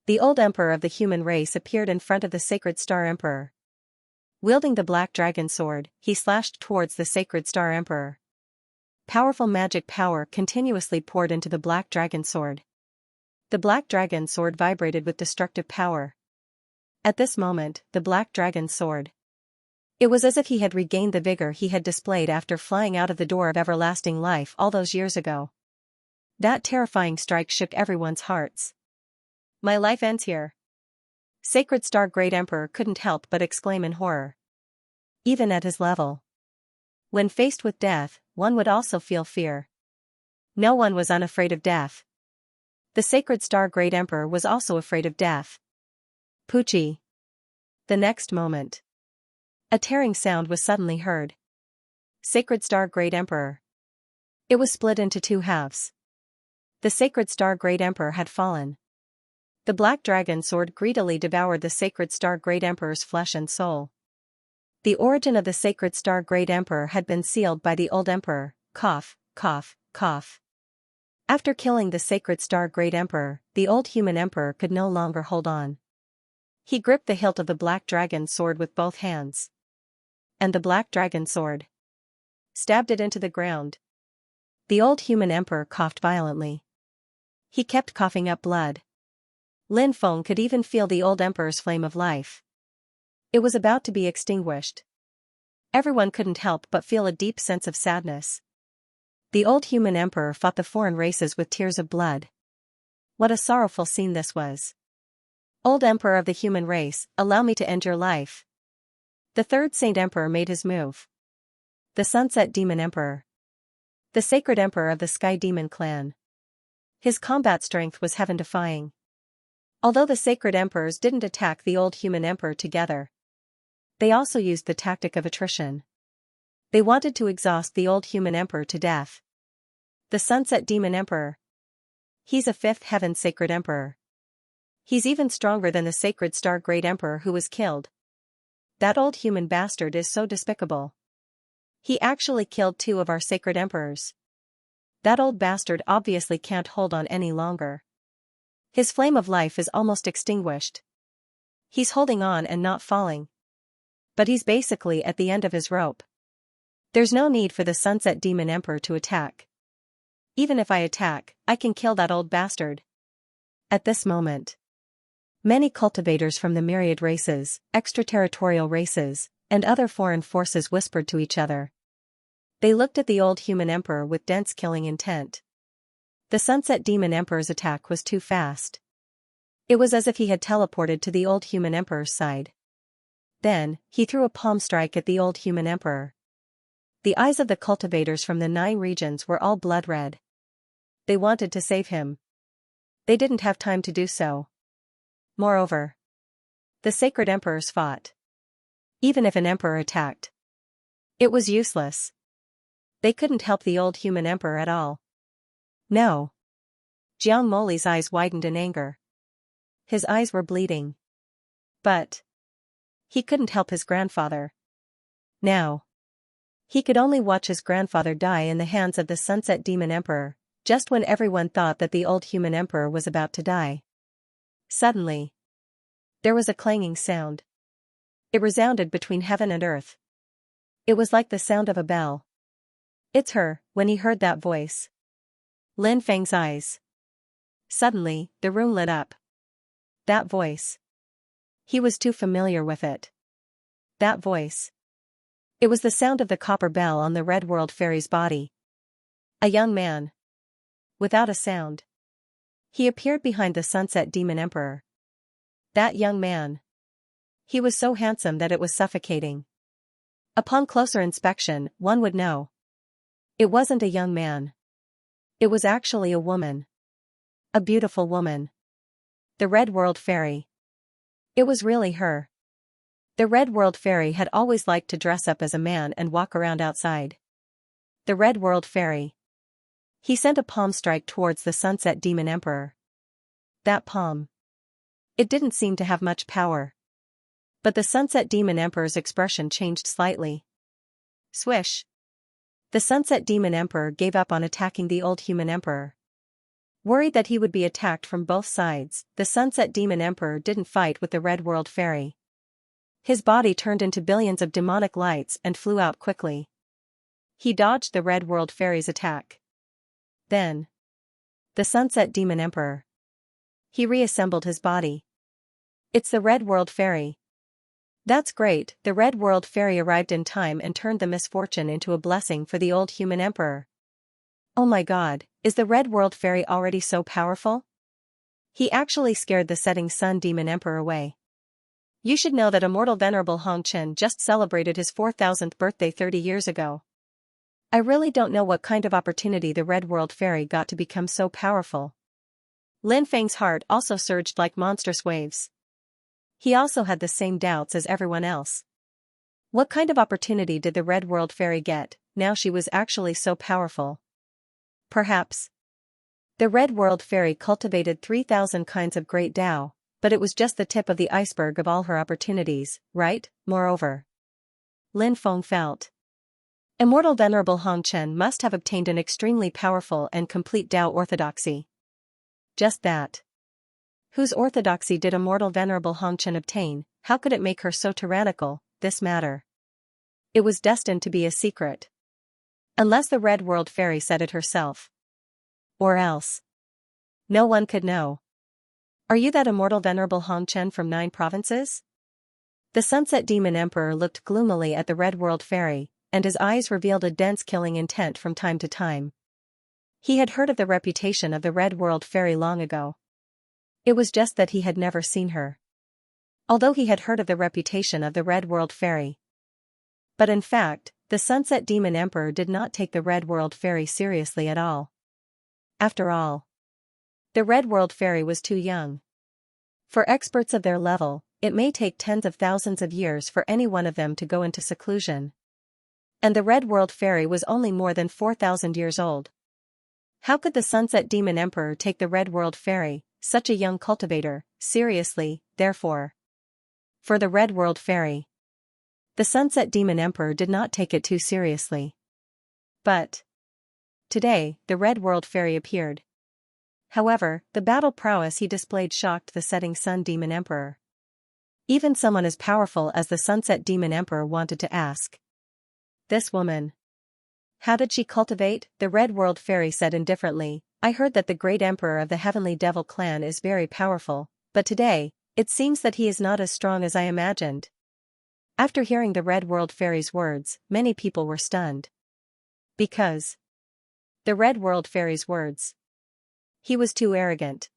Speaker 1: The old emperor of the human race appeared in front of the Sacred Star Emperor. Wielding the Black Dragon Sword, he slashed towards the Sacred Star Emperor. Powerful magic power continuously poured into the Black Dragon Sword. The Black Dragon Sword vibrated with destructive power. At this moment, the Black Dragon Sword. It was as if he had regained the vigor he had displayed after flying out of the door of everlasting life all those years ago. That terrifying strike shook everyone's hearts. My life ends here. Sacred Star Great Emperor couldn't help but exclaim in horror. Even at his level, when faced with death, one would also feel fear. No one was unafraid of death. The Sacred Star Great Emperor was also afraid of death. Poochie. The next moment, a tearing sound was suddenly heard. Sacred Star Great Emperor. It was split into two halves. The Sacred Star Great Emperor had fallen. The Black Dragon Sword greedily devoured the Sacred Star Great Emperor's flesh and soul. The origin of the Sacred Star Great Emperor had been sealed by the old emperor. Cough, cough, cough. After killing the Sacred Star Great Emperor, the old human emperor could no longer hold on. He gripped the hilt of the Black Dragon Sword with both hands. And the Black Dragon Sword stabbed it into the ground. The old human emperor coughed violently. He kept coughing up blood. Lin Feng could even feel the old emperor's flame of life. It was about to be extinguished. Everyone couldn't help but feel a deep sense of sadness. The old human emperor fought the foreign races with tears of blood. What a sorrowful scene this was. Old emperor of the human race, allow me to end your life. The third Saint Emperor made his move. The Sunset Demon Emperor. The Sacred Emperor of the Sky Demon Clan. His combat strength was heaven-defying. Although the Sacred Emperors didn't attack the old human emperor together, they also used the tactic of attrition. They wanted to exhaust the old human emperor to death. The Sunset Demon Emperor. He's a fifth heaven Sacred Emperor. He's even stronger than the Sacred Star Great Emperor who was killed. That old human bastard is so despicable. He actually killed two of our Sacred Emperors. That old bastard obviously can't hold on any longer. His flame of life is almost extinguished. He's holding on and not falling. But he's basically at the end of his rope. There's no need for the Sunset Demon Emperor to attack. Even if I attack, I can kill that old bastard. At this moment, Many cultivators from the myriad races, extraterritorial races, and other foreign forces whispered to each other. They looked at the old human emperor with dense killing intent. The Sunset Demon Emperor's attack was too fast. It was as if he had teleported to the old human emperor's side. Then, he threw a palm strike at the old human emperor. The eyes of the cultivators from the 9 regions were all blood red. They wanted to save him. They didn't have time to do so. Moreover, the sacred emperors fought. Even if an emperor attacked, it was useless. They couldn't help the old human emperor at all. No. Jiang Moli's eyes widened in anger. His eyes were bleeding. But he couldn't help his grandfather. Now, he could only watch his grandfather die in the hands of the Sunset Demon Emperor, just when everyone thought that the old human emperor was about to die. Suddenly, there was a clanging sound. It resounded between heaven and earth. It was like the sound of a bell. It's her, when he heard that voice. Lin Feng's eyes. Suddenly, the room lit up. That voice. He was too familiar with it. That voice. It was the sound of the copper bell on the Red World Fairy's body. A young man. Without a sound, he appeared behind the Sunset Demon Emperor. That young man. He was so handsome that it was suffocating. Upon closer inspection, one would know. It wasn't a young man. It was actually a woman. A beautiful woman. The Red World Fairy. It was really her. The Red World Fairy had always liked to dress up as a man and walk around outside. The Red World Fairy. He sent a palm strike towards the Sunset Demon Emperor. That palm. It didn't seem to have much power. But the Sunset Demon Emperor's expression changed slightly. Swish. The Sunset Demon Emperor gave up on attacking the old human emperor. Worried that he would be attacked from both sides, the Sunset Demon Emperor didn't fight with the Red World Fairy. His body turned into billions of demonic lights and flew out quickly. He dodged the Red World Fairy's attack. Then, the Sunset Demon Emperor. He reassembled his body. It's the Red World Fairy. That's great, the Red World Fairy arrived in time and turned the misfortune into a blessing for the old human emperor. Oh my god, is the Red World Fairy already so powerful? He actually scared the setting sun demon emperor away. You should know that immortal venerable Hong Chen just celebrated his 4,000th birthday 30 years ago. I really don't know what kind of opportunity the Red World Fairy got to become so powerful. Lin Feng's heart also surged like monstrous waves. He also had the same doubts as everyone else. What kind of opportunity did the Red World Fairy get, now she was actually so powerful? Perhaps the Red World Fairy cultivated 3,000 kinds of great Tao, but it was just the tip of the iceberg of all her opportunities, right? Moreover, Lin Feng felt. Immortal Venerable Hong Chen must have obtained an extremely powerful and complete Tao orthodoxy. Just that. Whose orthodoxy did immortal Venerable Hong Chen obtain? How could it make her so tyrannical, this matter? It was destined to be a secret. Unless the Red World Fairy said it herself. Or else. No one could know. Are you that immortal Venerable Hong Chen from 9 provinces? The Sunset Demon Emperor looked gloomily at the Red World Fairy, and his eyes revealed a dense killing intent from time to time. He had heard of the reputation of the Red World Fairy long ago. It was just that he had never seen her. Although he had heard of the reputation of the Red World Fairy. But in fact, the Sunset Demon Emperor did not take the Red World Fairy seriously at all. After all, the Red World Fairy was too young. For experts of their level, it may take tens of thousands of years for any one of them to go into seclusion. And the Red World Fairy was only more than 4,000 years old. How could the Sunset Demon Emperor take the Red World Fairy, such a young cultivator, seriously, therefore? For the Red World Fairy, the Sunset Demon Emperor did not take it too seriously. But today, the Red World Fairy appeared. However, the battle prowess he displayed shocked the setting sun demon emperor. Even someone as powerful as the Sunset Demon Emperor wanted to ask. This woman. How did she cultivate? The Red World Fairy said indifferently. I heard that the great emperor of the Heavenly Devil clan is very powerful, but today, It seems that he is not as strong as I imagined. After hearing the Red World Fairy's words, many people were stunned. Because the Red World Fairy's words. He was too arrogant.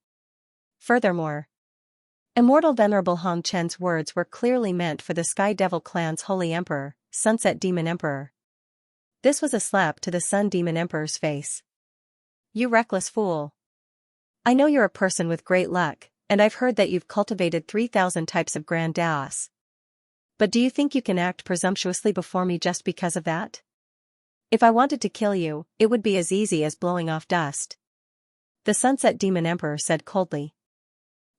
Speaker 1: Furthermore, Immortal Venerable Hong Chen's words were clearly meant for the Sky Devil clan's Holy Emperor, Sunset Demon Emperor. This was a slap to the Sun Demon Emperor's face. You reckless fool. I know you're a person with great luck, and I've heard that you've cultivated 3,000 types of Grand Daos. But do you think you can act presumptuously before me just because of that? If I wanted to kill you, it would be as easy as blowing off dust. The Sunset Demon Emperor said coldly.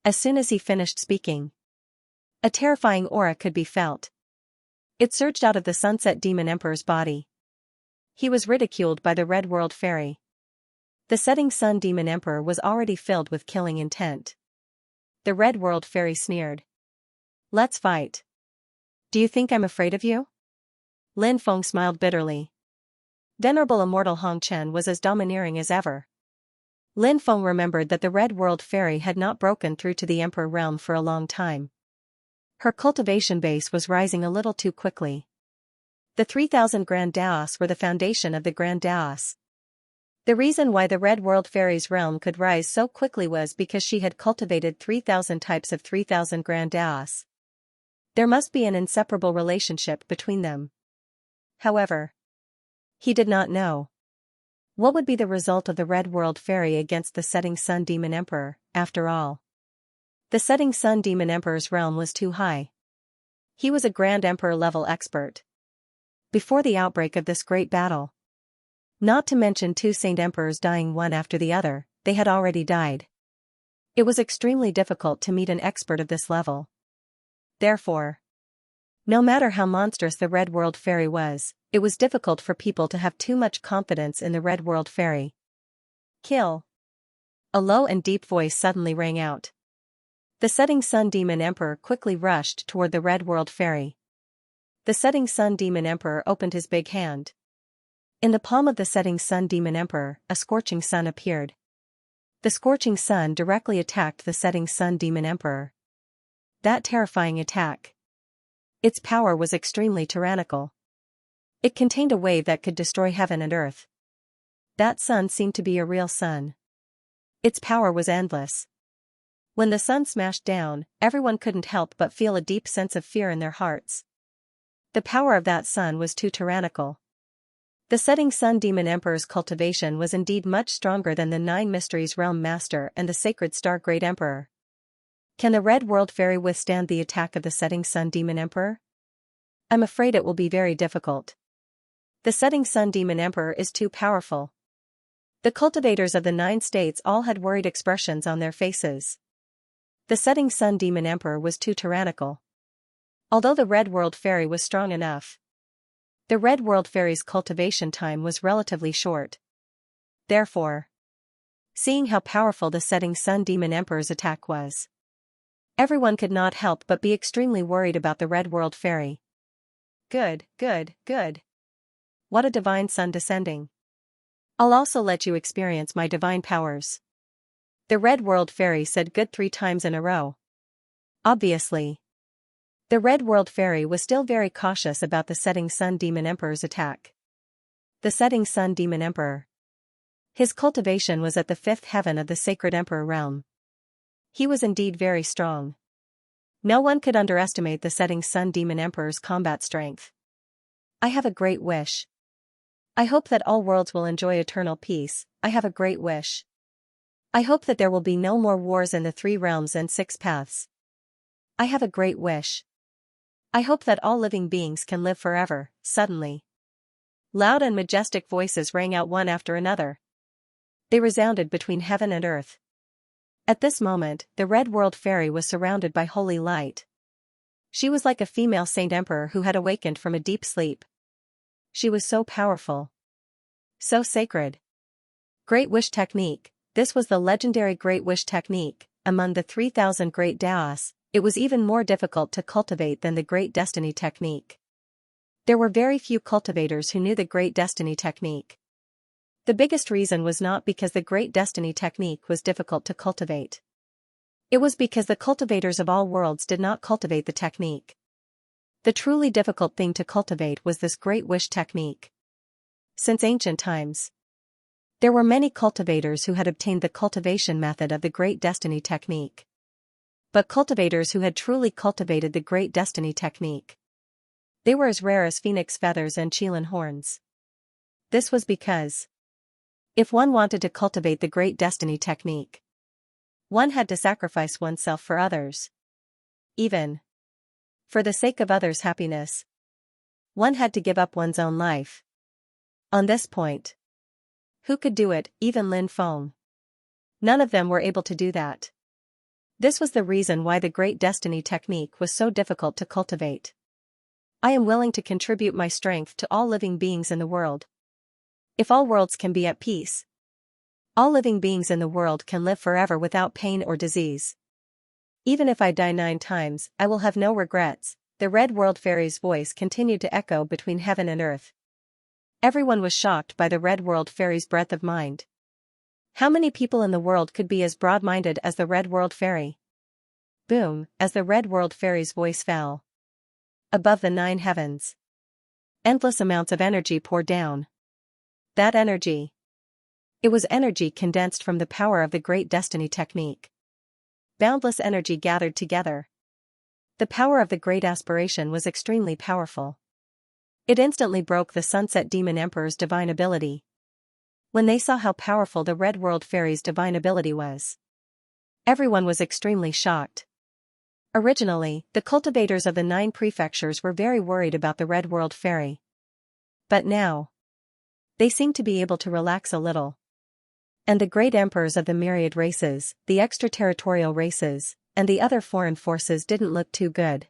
Speaker 1: As soon as he finished speaking, a terrifying aura could be felt. It surged out of the Sunset Demon Emperor's body. He was ridiculed by the Red World Fairy. The Setting Sun Demon Emperor was already filled with killing intent. The Red World Fairy sneered. Let's fight. Do you think I'm afraid of you? Lin Feng smiled bitterly. Venerable Immortal Hong Chen was as domineering as ever. Lin Feng remembered that the Red World Fairy had not broken through to the Emperor realm for a long time. Her cultivation base was rising a little too quickly. The 3,000 Grand Daos were the foundation of the Grand Daos. The reason why the Red World Fairy's realm could rise so quickly was because she had cultivated 3,000 types of 3,000 Grand Daos. There must be an inseparable relationship between them. However, he did not know. What would be the result of the Red World Fairy against the Setting Sun Demon Emperor, after all? The Setting Sun Demon Emperor's realm was too high. He was a Grand Emperor level expert. Before the outbreak of this great battle, not to mention 2 Saint Emperors dying one after the other, they had already died. It was extremely difficult to meet an expert of this level. Therefore, no matter how monstrous the Red World Fairy was, it was difficult for people to have too much confidence in the Red World Fairy. Kill. A low and deep voice suddenly rang out. The Setting Sun Demon Emperor quickly rushed toward the Red World Fairy. The Setting Sun Demon Emperor opened his big hand. In the palm of the Setting Sun Demon Emperor, a scorching sun appeared. The scorching sun directly attacked the Setting Sun Demon Emperor. That terrifying attack. Its power was extremely tyrannical. It contained a wave that could destroy heaven and earth. That sun seemed to be a real sun. Its power was endless. When the sun smashed down, everyone couldn't help but feel a deep sense of fear in their hearts. The power of that sun was too tyrannical. The Setting Sun Demon Emperor's cultivation was indeed much stronger than the 9 Mysteries Realm Master and the Sacred Star Great Emperor. Can the Red World Fairy withstand the attack of the Setting Sun Demon Emperor? I'm afraid it will be very difficult. The Setting Sun Demon Emperor is too powerful. The cultivators of the 9 states all had worried expressions on their faces. The Setting Sun Demon Emperor was too tyrannical. Although the Red World Fairy was strong enough, the Red World Fairy's cultivation time was relatively short. Therefore, seeing how powerful the Setting Sun Demon Emperor's attack was, everyone could not help but be extremely worried about the Red World Fairy. Good, good, good. What a divine sun descending. I'll also let you experience my divine powers. The Red World Fairy said good 3 times in a row. Obviously, the Red World Fairy was still very cautious about the Setting Sun Demon Emperor's attack. The Setting Sun Demon Emperor. His cultivation was at the 5th heaven of the Sacred Emperor realm. He was indeed very strong. No one could underestimate the Setting Sun Demon Emperor's combat strength. I have a great wish. I hope that all worlds will enjoy eternal peace. I have a great wish. I hope that there will be no more wars in the 3 realms and 6 paths. I have a great wish. I hope that all living beings can live forever. Suddenly, loud and majestic voices rang out one after another. They resounded between heaven and earth. At this moment, the Red World Fairy was surrounded by holy light. She was like a female Saint Emperor who had awakened from a deep sleep. She was so powerful. So sacred. Great Wish Technique. This was the legendary Great Wish Technique. Among the 3,000 Great Daos, it was even more difficult to cultivate than the Great Destiny Technique. There were very few cultivators who knew the Great Destiny Technique. The biggest reason was not because the Great Destiny Technique was difficult to cultivate. It was because the cultivators of all worlds did not cultivate the technique. The truly difficult thing to cultivate was this great wish technique. Since ancient times, there were many cultivators who had obtained the cultivation method of the Great Destiny technique. But cultivators who had truly cultivated the Great Destiny technique, they were as rare as phoenix feathers and Qilin horns. This was because, if one wanted to cultivate the Great Destiny technique, one had to sacrifice oneself for others. Even for the sake of others' happiness, one had to give up one's own life. On this point, who could do it, even Lin Feng? None of them were able to do that. This was the reason why the Great Destiny technique was so difficult to cultivate. I am willing to contribute my strength to all living beings in the world. If all worlds can be at peace, all living beings in the world can live forever without pain or disease. Even if I die 9 times, I will have no regrets. The Red World Fairy's voice continued to echo between heaven and earth. Everyone was shocked by the Red World Fairy's breadth of mind. How many people in the world could be as broad-minded as the Red World Fairy? Boom, as the Red World Fairy's voice fell above the 9 heavens, endless amounts of energy poured down. That energy, it was energy condensed from the power of the Great Destiny technique. Boundless energy gathered together. The power of the Great Aspiration was extremely powerful. It instantly broke the Sunset Demon Emperor's divine ability. When they saw how powerful the Red World Fairy's divine ability was, everyone was extremely shocked. Originally, the cultivators of the 9 prefectures were very worried about the Red World Fairy. But now, they seemed to be able to relax a little. And the great emperors of the myriad races, the extraterritorial races, and the other foreign forces didn't look too good.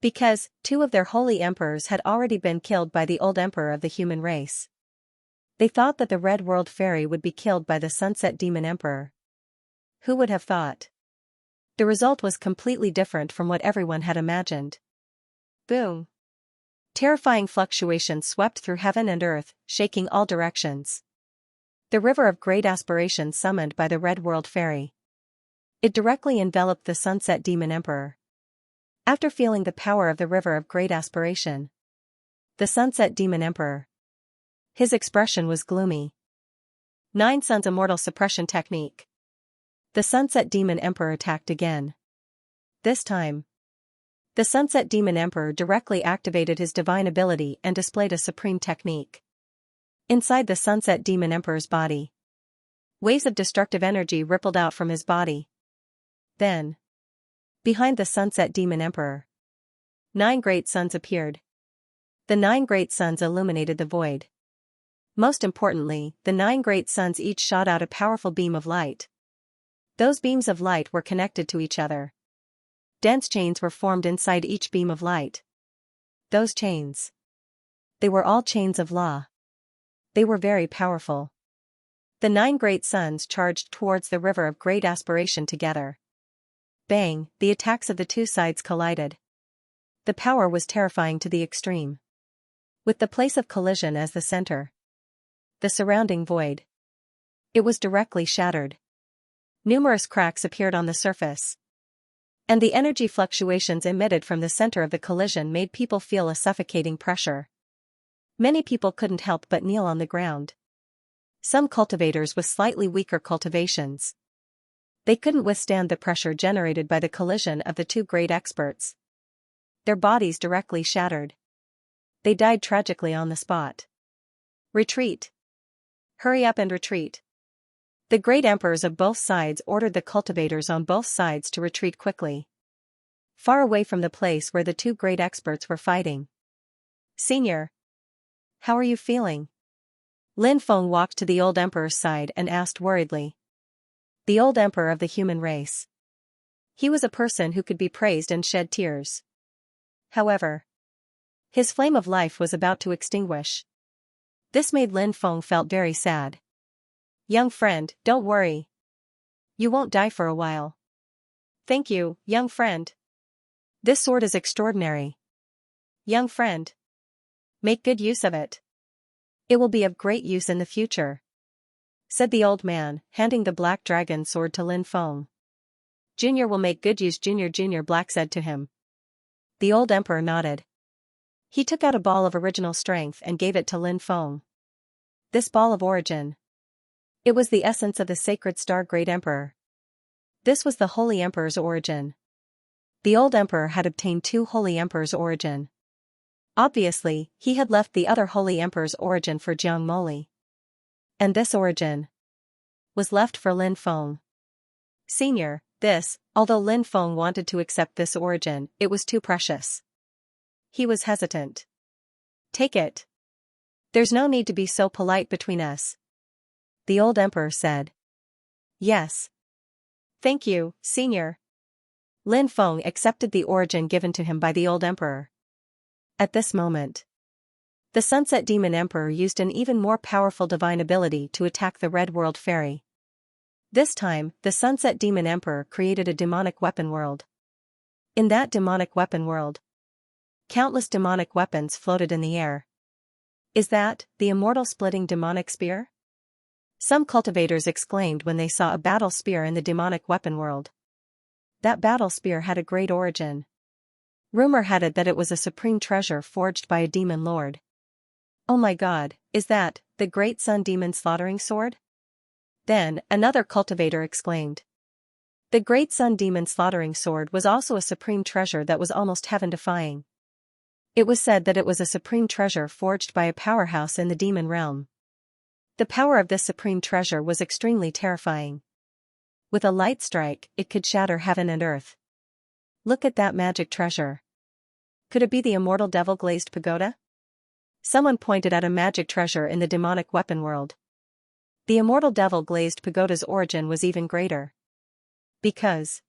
Speaker 1: Because 2 of their holy emperors had already been killed by the old emperor of the human race. They thought that the Red World Fairy would be killed by the Sunset Demon Emperor. Who would have thought? The result was completely different from what everyone had imagined. Boom! Terrifying fluctuations swept through heaven and earth, shaking all directions. The river of great aspiration summoned by the Red World Fairy. It directly enveloped the Sunset Demon Emperor. After feeling the power of the river of great aspiration, the Sunset Demon Emperor, his expression was gloomy. 9 Suns Immortal Suppression Technique. The Sunset Demon Emperor attacked again. This time, the Sunset Demon Emperor directly activated his divine ability and displayed a supreme technique. Inside the Sunset Demon Emperor's body, waves of destructive energy rippled out from his body. Then, behind the Sunset Demon Emperor, 9 great suns appeared. The 9 great suns illuminated the void. Most importantly, the 9 great suns each shot out a powerful beam of light. Those beams of light were connected to each other. Dense chains were formed inside each beam of light. Those chains, they were all chains of law. They were very powerful. The 9 great suns charged towards the river of great aspiration together. Bang, the attacks of the 2 sides collided. The power was terrifying to the extreme. With the place of collision as the center, the surrounding void, it was directly shattered. Numerous cracks appeared on the surface. And the energy fluctuations emitted from the center of the collision made people feel a suffocating pressure. Many people couldn't help but kneel on the ground. Some cultivators with slightly weaker cultivations, they couldn't withstand the pressure generated by the collision of the 2 great experts. Their bodies directly shattered. They died tragically on the spot. Retreat! Hurry up and retreat! The great emperors of both sides ordered the cultivators on both sides to retreat quickly, far away from the place where the 2 great experts were fighting. Senior, how are you feeling? Lin Feng walked to the old emperor's side and asked worriedly. The old emperor of the human race. He was a person who could be praised and shed tears. However, his flame of life was about to extinguish. This made Lin Feng felt very sad. Young friend, don't worry. You won't die for a while. Thank you, young friend. This sword is extraordinary. Young friend, make good use of it. It will be of great use in the future, said the old man, handing the black dragon sword to Lin Feng. Junior will make good use. Junior Black said to him. The old emperor nodded. He took out a ball of original strength and gave it to Lin Feng. This ball of origin. It was the essence of the sacred star great emperor. This was the holy emperor's origin. The old emperor had obtained 2 holy emperors' origin. Obviously, he had left the other holy emperor's origin for Jiang Moli. And this origin was left for Lin Feng. Senior, this, although Lin Feng wanted to accept this origin, it was too precious. He was hesitant. Take it. There's no need to be so polite between us. The old emperor said. Yes. Thank you, Senior. Lin Feng accepted the origin given to him by the old emperor. At this moment, the Sunset Demon Emperor used an even more powerful divine ability to attack the Red World Fairy. This time, the Sunset Demon Emperor created a demonic weapon world. In that demonic weapon world, countless demonic weapons floated in the air. Is that the immortal splitting demonic spear? Some cultivators exclaimed when they saw a battle spear in the demonic weapon world. That battle spear had a great origin. Rumor had it that it was a supreme treasure forged by a demon lord. Oh my god, is that the great sun demon slaughtering sword? Then, another cultivator exclaimed. The great sun demon slaughtering sword was also a supreme treasure that was almost heaven-defying. It was said that it was a supreme treasure forged by a powerhouse in the demon realm. The power of this supreme treasure was extremely terrifying. With a light strike, it could shatter heaven and earth. Look at that magic treasure. Could it be the immortal devil-glazed pagoda? Someone pointed out a magic treasure in the demonic weapon world. The immortal devil-glazed pagoda's origin was even greater. Because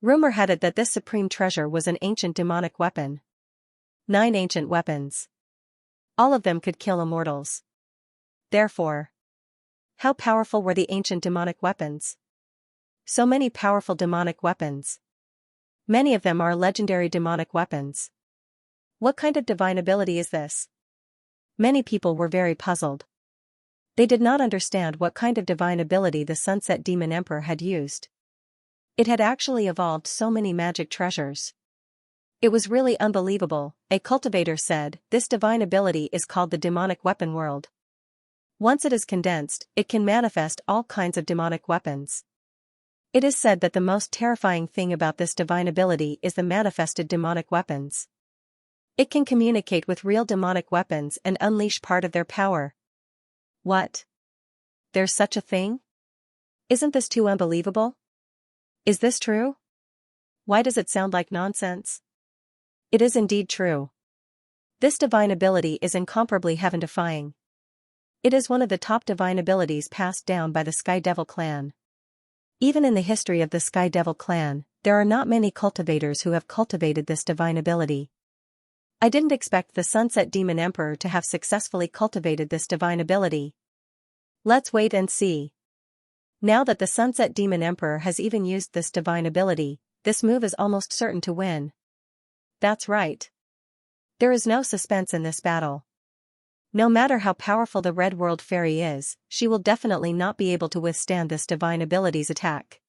Speaker 1: rumor had it that this supreme treasure was an ancient demonic weapon. 9 ancient weapons. All of them could kill immortals. Therefore, how powerful were the ancient demonic weapons? So many powerful demonic weapons. Many of them are legendary demonic weapons. What kind of divine ability is this? Many people were very puzzled. They did not understand what kind of divine ability the Sunset Demon Emperor had used. It had actually evolved so many magic treasures. It was really unbelievable, a cultivator said. This divine ability is called the demonic weapon world. Once it is condensed, it can manifest all kinds of demonic weapons. It is said that the most terrifying thing about this divine ability is the manifested demonic weapons. It can communicate with real demonic weapons and unleash part of their power. What? There's such a thing? Isn't this too unbelievable? Is this true? Why does it sound like nonsense? It is indeed true. This divine ability is incomparably heaven-defying. It is one of the top divine abilities passed down by the Sky Devil clan. Even in the history of the Sky Devil clan, there are not many cultivators who have cultivated this divine ability. I didn't expect the Sunset Demon Emperor to have successfully cultivated this divine ability. Let's wait and see. Now that the Sunset Demon Emperor has even used this divine ability, this move is almost certain to win. That's right. There is no suspense in this battle. No matter how powerful the Red World Fairy is, she will definitely not be able to withstand this divine ability's attack.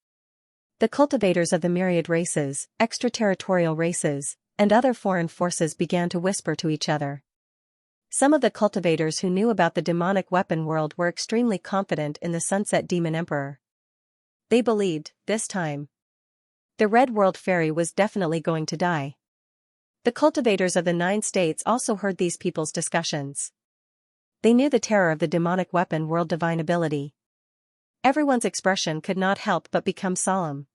Speaker 1: The cultivators of the myriad races, extraterritorial races, and other foreign forces began to whisper to each other. Some of the cultivators who knew about the demonic weapon world were extremely confident in the Sunset Demon Emperor. They believed, this time, the Red World Fairy was definitely going to die. The cultivators of the 9 states also heard these people's discussions. They knew the terror of the demonic weapon world divine ability. Everyone's expression could not help but become solemn.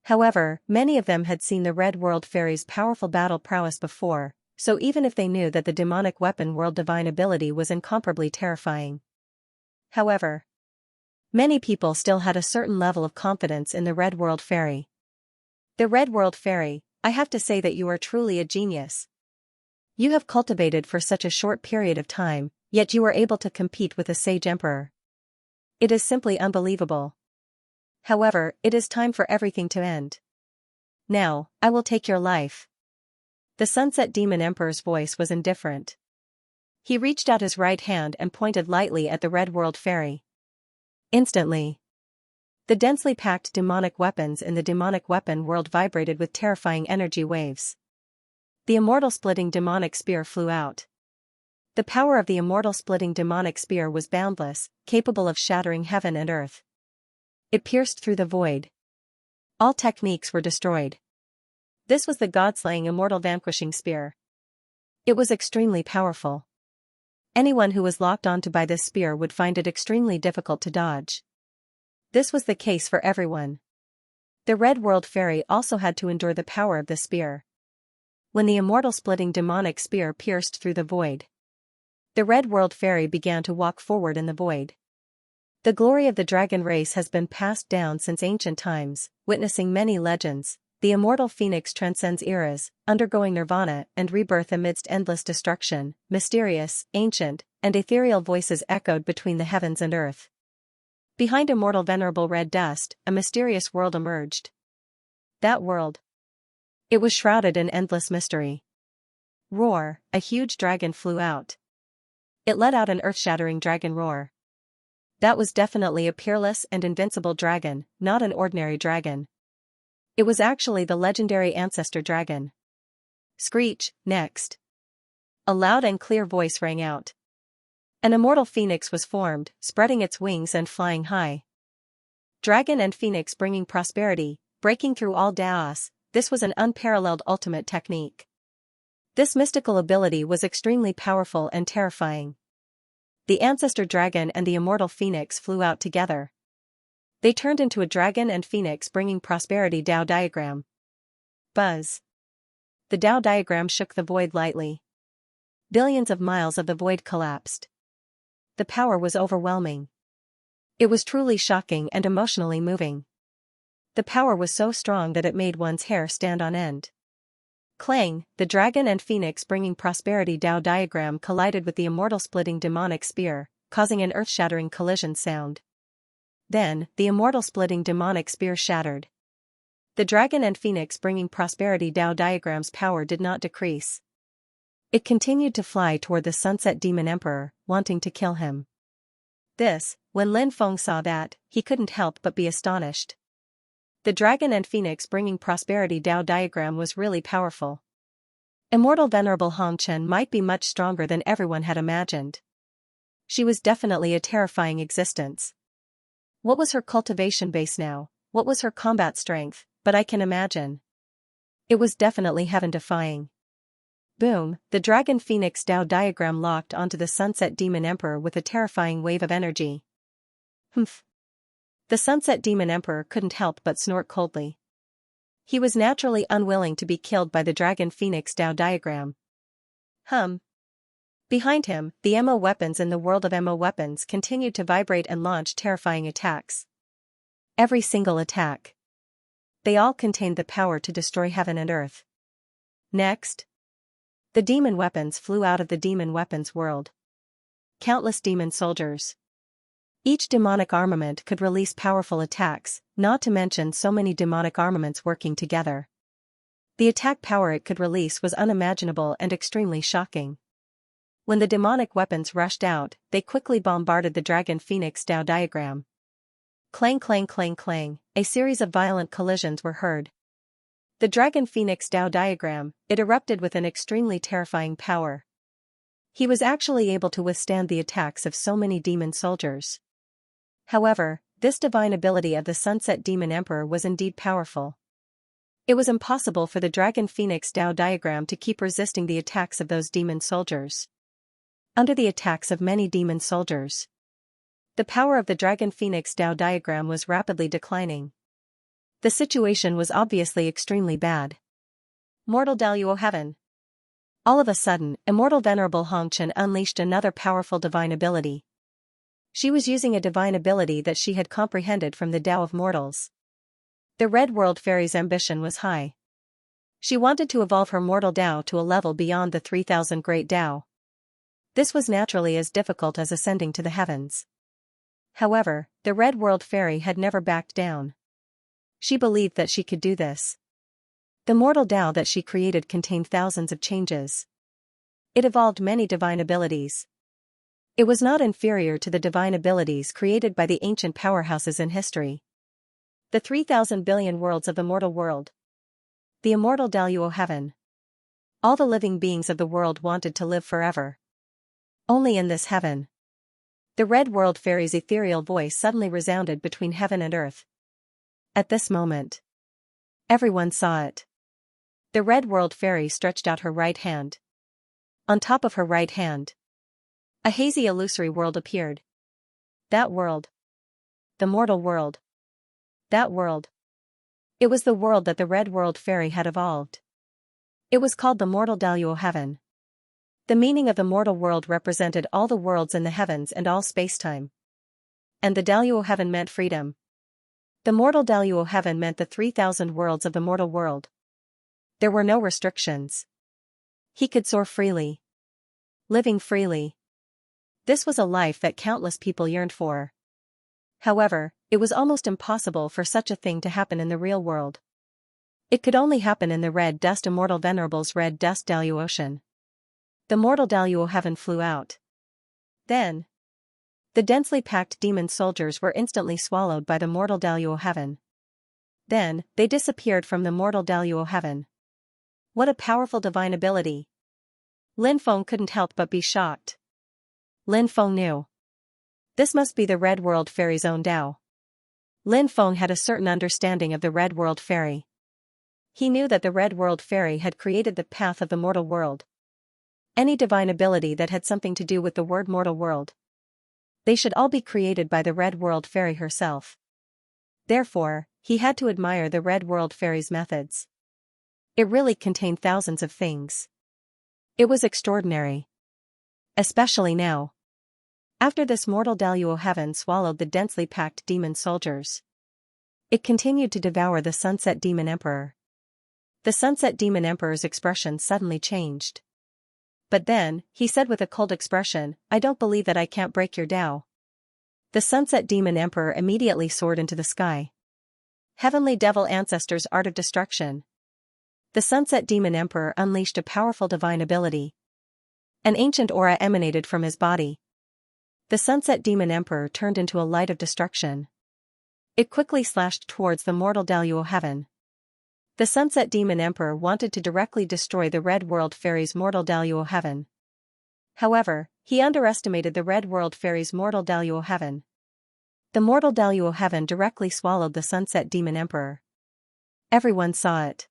Speaker 1: However, many of them had seen the Red World Fairy's powerful battle prowess before, so even if they knew that the demonic weapon world divine ability was incomparably terrifying. However, many people still had a certain level of confidence in the Red World Fairy. The Red World Fairy, I have to say that you are truly a genius. You have cultivated for such a short period of time, yet you were able to compete with a sage emperor. It is simply unbelievable. However, it is time for everything to end. Now, I will take your life. The Sunset Demon Emperor's voice was indifferent. He reached out his right hand and pointed lightly at the Red World Fairy. Instantly, The densely packed demonic weapons in the demonic weapon world vibrated with terrifying energy waves. The immortal-splitting demonic spear flew out. The power of the immortal-splitting demonic spear was boundless, capable of shattering heaven and earth. It pierced through the void. All techniques were destroyed. This was the god-slaying immortal vanquishing spear. It was extremely powerful. Anyone who was locked onto by this spear would find it extremely difficult to dodge. This was the case for everyone. The Red World Fairy also had to endure the power of the spear. When the immortal-splitting demonic spear pierced through the void, the Red World Fairy began to walk forward in the void. The glory of the dragon race has been passed down since ancient times, witnessing many legends. The immortal phoenix transcends eras, undergoing nirvana and rebirth amidst endless destruction. Mysterious, ancient, and ethereal voices echoed between the heavens and earth. Behind immortal venerable red dust, a mysterious world emerged. That world. It was shrouded in endless mystery. Roar, a huge dragon flew out. It let out an earth-shattering dragon roar. That was definitely a peerless and invincible dragon, not an ordinary dragon. It was actually the legendary ancestor dragon. Screech, next. A loud and clear voice rang out. An immortal phoenix was formed, spreading its wings and flying high. Dragon and phoenix bringing prosperity, breaking through all chaos. This was an unparalleled ultimate technique. This mystical ability was extremely powerful and terrifying. The ancestor dragon and the immortal phoenix flew out together. They turned into a dragon and phoenix bringing prosperity Tao diagram. Buzz. The Tao diagram shook the void lightly. Billions of miles of the void collapsed. The power was overwhelming. It was truly shocking and emotionally moving. The power was so strong that it made one's hair stand on end. Clang, the dragon and phoenix bringing prosperity Tao diagram collided with the immortal-splitting demonic spear, causing an earth-shattering collision sound. Then, the immortal-splitting demonic spear shattered. The dragon and phoenix bringing prosperity Tao diagram's power did not decrease. It continued to fly toward the sunset demon emperor, wanting to kill him. When Lin Feng saw that, he couldn't help but be astonished. The dragon and phoenix bringing prosperity Tao diagram was really powerful. Immortal venerable Hong Chen might be much stronger than everyone had imagined. She was definitely a terrifying existence. What was her cultivation base now? What was her combat strength? But I can imagine. It was definitely heaven-defying. Boom, the dragon phoenix Tao diagram locked onto the sunset demon emperor with a terrifying wave of energy. Humph. The sunset demon emperor couldn't help but snort coldly. He was naturally unwilling to be killed by the dragon phoenix Tao diagram. Behind him, the MO weapons in the world of MO weapons continued to vibrate and launch terrifying attacks. Every single attack. They all contained the power to destroy heaven and earth. Next. The demon weapons flew out of the demon weapons world. Countless demon soldiers. Each demonic armament could release powerful attacks, not to mention so many demonic armaments working together. The attack power it could release was unimaginable and extremely shocking. When the demonic weapons rushed out, they quickly bombarded the dragon phoenix Tao diagram. Clang clang clang clang, a series of violent collisions were heard. The dragon phoenix Tao diagram, it erupted with an extremely terrifying power. He was actually able to withstand the attacks of so many demon soldiers. However, this divine ability of the sunset demon emperor was indeed powerful. It was impossible for the dragon phoenix Tao diagram to keep resisting the attacks of those demon soldiers. Under the attacks of many demon soldiers, the power of the dragon phoenix Tao diagram was rapidly declining. The situation was obviously extremely bad. Mortal Daluo Heaven. All of a sudden, immortal venerable Hong Chen unleashed another powerful divine ability. She was using a divine ability that she had comprehended from the Tao of mortals. The Red World Fairy's ambition was high. She wanted to evolve her mortal Tao to a level beyond the 3,000 great Tao. This was naturally as difficult as ascending to the heavens. However, the Red World Fairy had never backed down. She believed that she could do this. The mortal Tao that she created contained thousands of changes. It evolved many divine abilities. It was not inferior to the divine abilities created by the ancient powerhouses in history. The 3,000 billion worlds of the mortal world. The immortal Daluo heaven. All the living beings of the world wanted to live forever. Only in this heaven. The Red World Fairy's ethereal voice suddenly resounded between heaven and earth. At this moment, everyone saw it. The Red World Fairy stretched out her right hand. On top of her right hand, a hazy illusory world appeared. That world. The mortal world. That world. It was the world that the Red World Fairy had evolved. It was called the Mortal Daluo Heaven. The meaning of the mortal world represented all the worlds in the heavens and all space-time. And the Daluo Heaven meant freedom. The Mortal Daluo Heaven meant the 3,000 worlds of the mortal world. There were no restrictions. He could soar freely. Living freely. This was a life that countless people yearned for. However, it was almost impossible for such a thing to happen in the real world. It could only happen in the Red Dust Immortal Venerable's Red Dust Daluo Ocean. The Mortal Daluo Heaven flew out. Then, the densely packed demon soldiers were instantly swallowed by the Mortal Daluo Heaven. Then, they disappeared from the Mortal Daluo Heaven. What a powerful divine ability! Lin Feng couldn't help but be shocked. Lin Feng knew. This must be the Red World Fairy's own Tao. Lin Feng had a certain understanding of the Red World Fairy. He knew that the Red World Fairy had created the path of the mortal world. Any divine ability that had something to do with the word mortal world. They should all be created by the Red World Fairy herself. Therefore, he had to admire the Red World Fairy's methods. It really contained thousands of things. It was extraordinary. Especially now. After this Mortal Daluo Heaven swallowed the densely packed demon soldiers. It continued to devour the Sunset Demon Emperor. The Sunset Demon Emperor's expression suddenly changed. But then, he said with a cold expression, "I don't believe that I can't break your Tao." The Sunset Demon Emperor immediately soared into the sky. Heavenly Devil Ancestor's Art of Destruction. The Sunset Demon Emperor unleashed a powerful divine ability. An ancient aura emanated from his body. The Sunset Demon Emperor turned into a light of destruction. It quickly slashed towards the Mortal Daluo Heaven. The Sunset Demon Emperor wanted to directly destroy the Red World Fairy's Mortal Daluo Heaven. However, he underestimated the Red World Fairy's Mortal Daluo Heaven. The Mortal Daluo Heaven directly swallowed the Sunset Demon Emperor. Everyone saw it.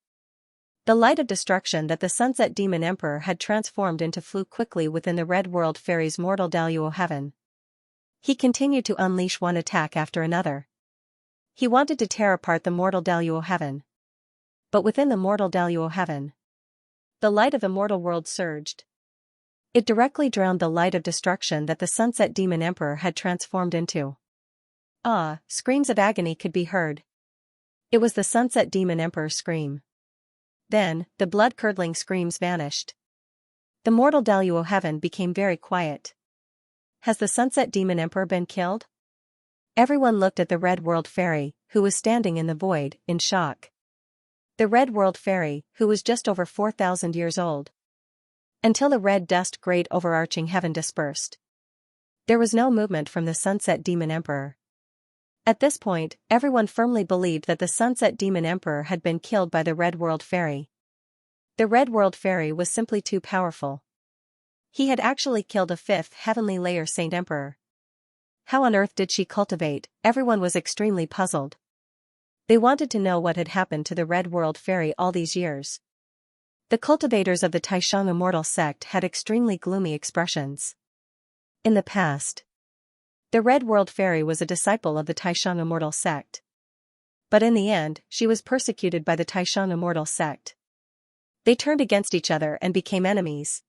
Speaker 1: The light of destruction that the Sunset Demon Emperor had transformed into flew quickly within the Red World Fairy's Mortal Daluo Heaven. He continued to unleash one attack after another. He wanted to tear apart the Mortal Daluo Heaven. But within the Mortal Daluo Heaven, the light of the mortal world surged. It directly drowned the light of destruction that the Sunset Demon Emperor had transformed into. Screams of agony could be heard. It was the Sunset Demon Emperor's scream. Then, the blood-curdling screams vanished. The Mortal Daluo Heaven became very quiet. Has the Sunset Demon Emperor been killed? Everyone looked at the Red World Fairy, who was standing in the void, in shock. The Red World Fairy, who was just over 4,000 years old. Until the red dust great overarching heaven dispersed. There was no movement from the Sunset Demon Emperor. At this point, everyone firmly believed that the Sunset Demon Emperor had been killed by the Red World Fairy. The Red World Fairy was simply too powerful. He had actually killed a fifth heavenly layer Saint Emperor. How on earth did she cultivate? Everyone was extremely puzzled. They wanted to know what had happened to the Red World Fairy all these years. The cultivators of the Taishang Immortal sect had extremely gloomy expressions. In the past, the Red World Fairy was a disciple of the Taishang Immortal sect. But in the end, she was persecuted by the Taishang Immortal sect. They turned against each other and became enemies.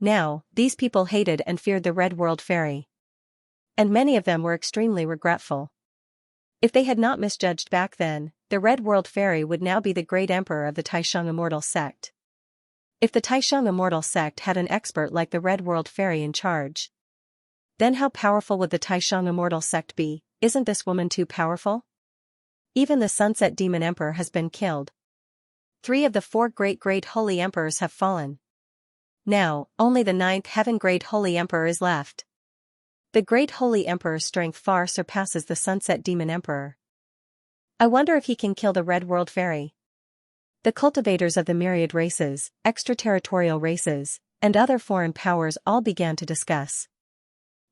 Speaker 1: Now, these people hated and feared the Red World Fairy. And many of them were extremely regretful. If they had not misjudged back then, the Red World Fairy would now be the great emperor of the Taishang Immortal sect. If the Taishang Immortal sect had an expert like the Red World Fairy in charge, then how powerful would the Taishang Immortal sect be? Isn't this woman too powerful? Even the Sunset Demon Emperor has been killed. 3 of the 4 great holy emperors have fallen. Now, only the 9th heaven great holy emperor is left. The great holy emperor's strength far surpasses the Sunset Demon Emperor. I wonder if he can kill the Red World Fairy. The cultivators of the myriad races, extraterritorial races, and other foreign powers all began to discuss.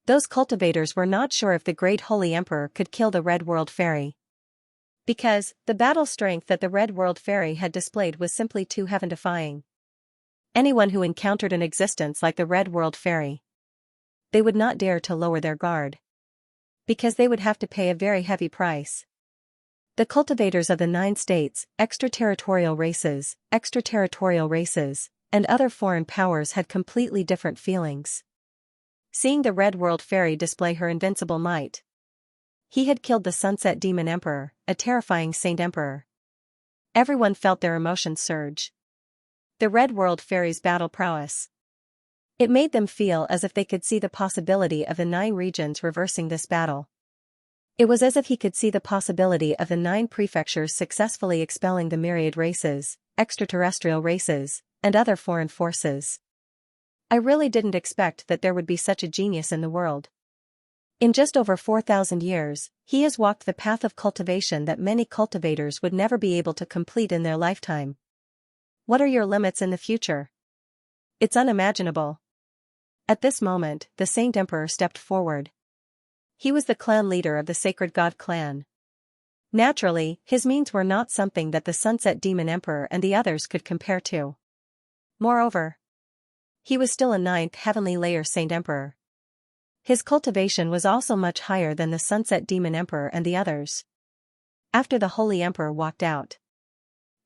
Speaker 1: Those cultivators were not sure if the great Holy Emperor could kill the Red World Fairy. Because, the battle strength that the Red World Fairy had displayed was simply too heaven-defying. Anyone who encountered an existence like the Red World Fairy, they would not dare to lower their guard. Because they would have to pay a very heavy price. The cultivators of the 9 states, extraterritorial races, and other foreign powers had completely different feelings. Seeing the Red World Fairy display her invincible might. He had killed the Sunset Demon Emperor, a terrifying Saint Emperor. Everyone felt their emotions surge. The Red World Fairy's battle prowess. It made them feel as if they could see the possibility of the 9 regions reversing this battle. It was as if he could see the possibility of the 9 prefectures successfully expelling the myriad races, extraterrestrial races, and other foreign forces. I really didn't expect that there would be such a genius in the world. In just over 4,000 years, he has walked the path of cultivation that many cultivators would never be able to complete in their lifetime. What are your limits in the future? It's unimaginable. At this moment, the Saint Emperor stepped forward. He was the clan leader of the Sacred God clan. Naturally, his means were not something that the Sunset Demon Emperor and the others could compare to. Moreover, he was still a 9th heavenly layer Saint Emperor. His cultivation was also much higher than the Sunset Demon Emperor and the others. After the Holy Emperor walked out,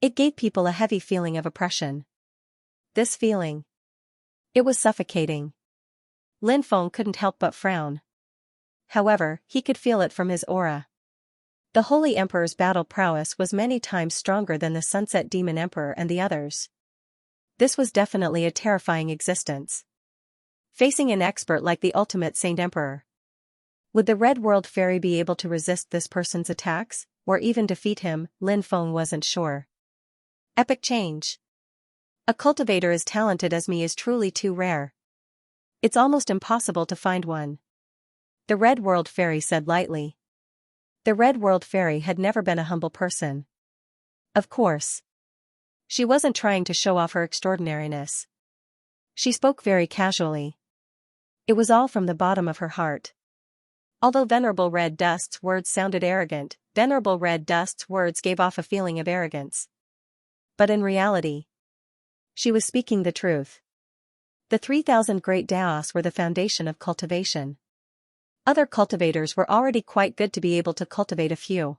Speaker 1: it gave people a heavy feeling of oppression. This feeling, it was suffocating. Lin Feng couldn't help but frown. However, he could feel it from his aura. The Holy Emperor's battle prowess was many times stronger than the Sunset Demon Emperor and the others. This was definitely a terrifying existence. Facing an expert like the ultimate Saint Emperor. Would the Red World Fairy be able to resist this person's attacks, or even defeat him? Lin Feng wasn't sure. Epic change. A cultivator as talented as me is truly too rare. It's almost impossible to find one. The Red World Fairy said lightly. The Red World Fairy had never been a humble person. Of course. She wasn't trying to show off her extraordinariness. She spoke very casually. It was all from the bottom of her heart. Although Venerable Red Dust's words sounded arrogant, Venerable Red Dust's words gave off a feeling of arrogance. But in reality, she was speaking the truth. The 3,000 great Daos were the foundation of cultivation. Other cultivators were already quite good to be able to cultivate a few.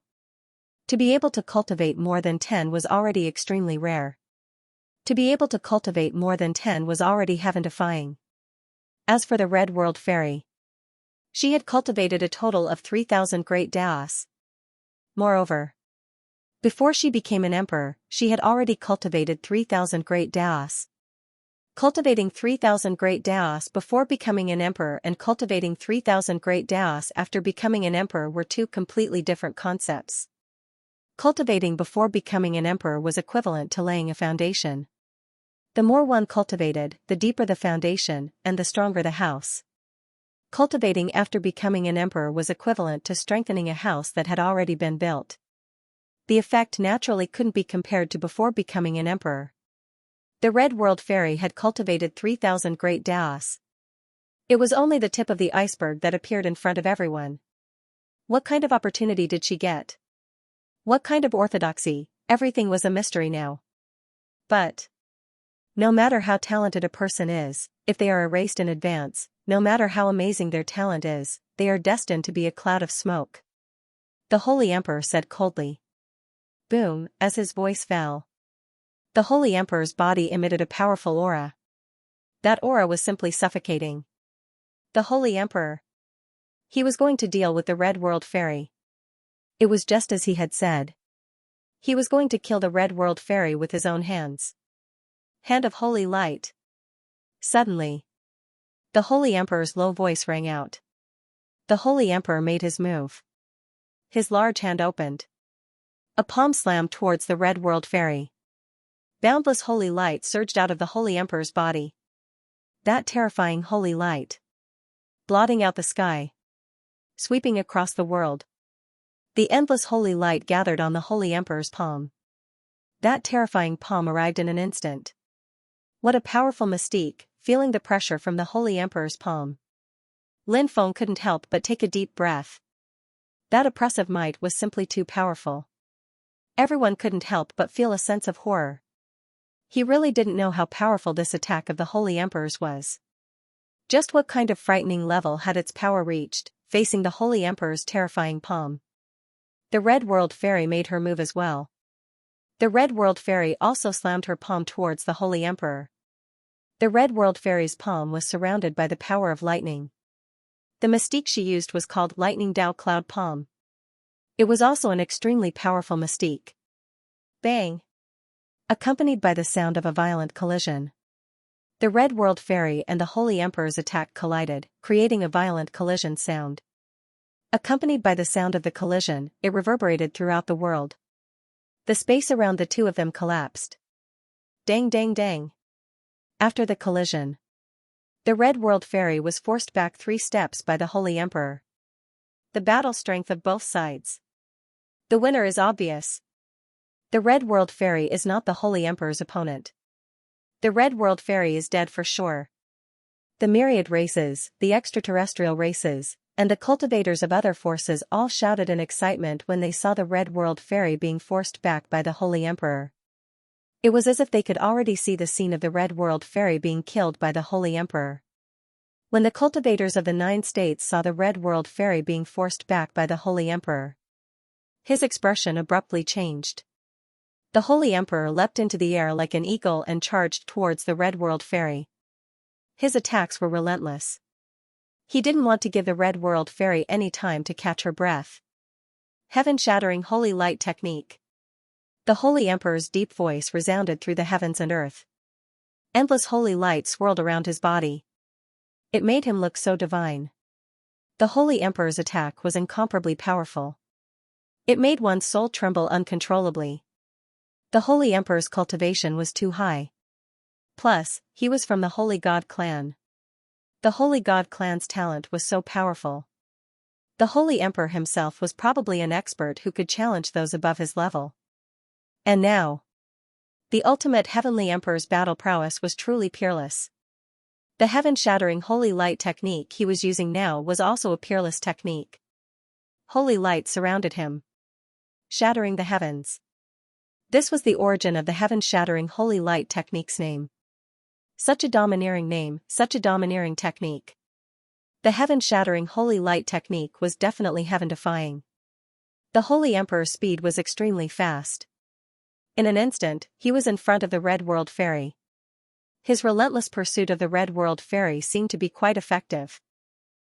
Speaker 1: To be able to cultivate more than 10 was already extremely rare. To be able to cultivate more than 10 was already heaven-defying. As for the Red World Fairy, she had cultivated a total of 3,000 great Daos. Moreover, before she became an emperor, she had already cultivated 3,000 great Daos. Cultivating 3,000 great Daos before becoming an emperor and cultivating 3,000 great Daos after becoming an emperor were 2 completely different concepts. Cultivating before becoming an emperor was equivalent to laying a foundation. The more one cultivated, the deeper the foundation, and the stronger the house. Cultivating after becoming an emperor was equivalent to strengthening a house that had already been built. The effect naturally couldn't be compared to before becoming an emperor. The Red World Fairy had cultivated 3,000 great Daos. It was only the tip of the iceberg that appeared in front of everyone. What kind of opportunity did she get? What kind of orthodoxy? Everything was a mystery now. But no matter how talented a person is, if they are erased in advance, no matter how amazing their talent is, they are destined to be a cloud of smoke. The Holy Emperor said coldly. Boom, as his voice fell. The Holy Emperor's body emitted a powerful aura. That aura was simply suffocating. The Holy Emperor. He was going to deal with the Red World Fairy. It was just as he had said. He was going to kill the Red World Fairy with his own hands. Hand of Holy Light. Suddenly, the Holy Emperor's low voice rang out. The Holy Emperor made his move. His large hand opened. A palm slammed towards the Red World Fairy. Boundless holy light surged out of the Holy Emperor's body. That terrifying holy light. Blotting out the sky. Sweeping across the world. The endless holy light gathered on the Holy Emperor's palm. That terrifying palm arrived in an instant. What a powerful mystique, feeling the pressure from the Holy Emperor's palm. Lin Feng couldn't help but take a deep breath. That oppressive might was simply too powerful. Everyone couldn't help but feel a sense of horror. He really didn't know how powerful this attack of the Holy Emperor's was. Just what kind of frightening level had its power reached, facing the Holy Emperor's terrifying palm? The Red World Fairy made her move as well. The Red World Fairy also slammed her palm towards the Holy Emperor. The Red World Fairy's palm was surrounded by the power of lightning. The mystique she used was called Lightning Dao Cloud Palm. It was also an extremely powerful mystique. Bang! Accompanied by the sound of a violent collision. The Red World Fairy and the Holy Emperor's attack collided, creating a violent collision sound. Accompanied by the sound of the collision, it reverberated throughout the world. The space around the two of them collapsed. Dang dang dang. After the collision, the Red World Fairy was forced back 3 steps by the Holy Emperor. The battle strength of both sides. The winner is obvious. The Red World Fairy is not the Holy Emperor's opponent. The Red World Fairy is dead for sure. The myriad races, the extraterrestrial races, and the cultivators of other forces all shouted in excitement when they saw the Red World Fairy being forced back by the Holy Emperor. It was as if they could already see the scene of the Red World Fairy being killed by the Holy Emperor. When the cultivators of the 9 states saw the Red World Fairy being forced back by the Holy Emperor, his expression abruptly changed. The Holy Emperor leapt into the air like an eagle and charged towards the Red World Fairy. His attacks were relentless. He didn't want to give the Red World Fairy any time to catch her breath. Heaven-shattering holy light technique. The Holy Emperor's deep voice resounded through the heavens and earth. Endless holy light swirled around his body. It made him look so divine. The Holy Emperor's attack was incomparably powerful. It made one's soul tremble uncontrollably. The Holy Emperor's cultivation was too high. Plus, he was from the Holy God clan. The Holy God clan's talent was so powerful. The Holy Emperor himself was probably an expert who could challenge those above his level. And now, the ultimate Heavenly Emperor's battle prowess was truly peerless. The heaven-shattering holy light technique he was using now was also a peerless technique. Holy light surrounded him, shattering the heavens. This was the origin of the heaven-shattering holy light technique's name. Such a domineering name, such a domineering technique. The heaven-shattering holy light technique was definitely heaven-defying. The Holy Emperor's speed was extremely fast. In an instant, he was in front of the Red World Fairy. His relentless pursuit of the Red World Fairy seemed to be quite effective.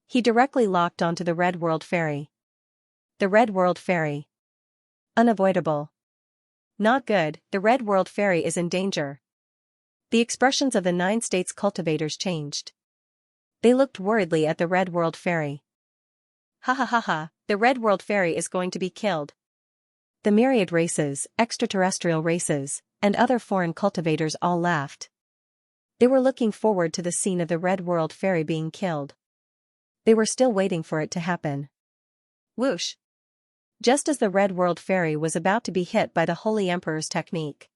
Speaker 1: He directly locked onto the Red World Fairy. The Red World Fairy. Unavoidable. Not good, the Red World Fairy is in danger. The expressions of the 9 states cultivators changed. They looked worriedly at the Red World Fairy. Ha ha ha ha, the Red World Fairy is going to be killed. The myriad races, extraterrestrial races, and other foreign cultivators all laughed. They were looking forward to the scene of the Red World Fairy being killed. They were still waiting for it to happen. Whoosh! Just as the Red World Fairy was about to be hit by the Holy Emperor's technique.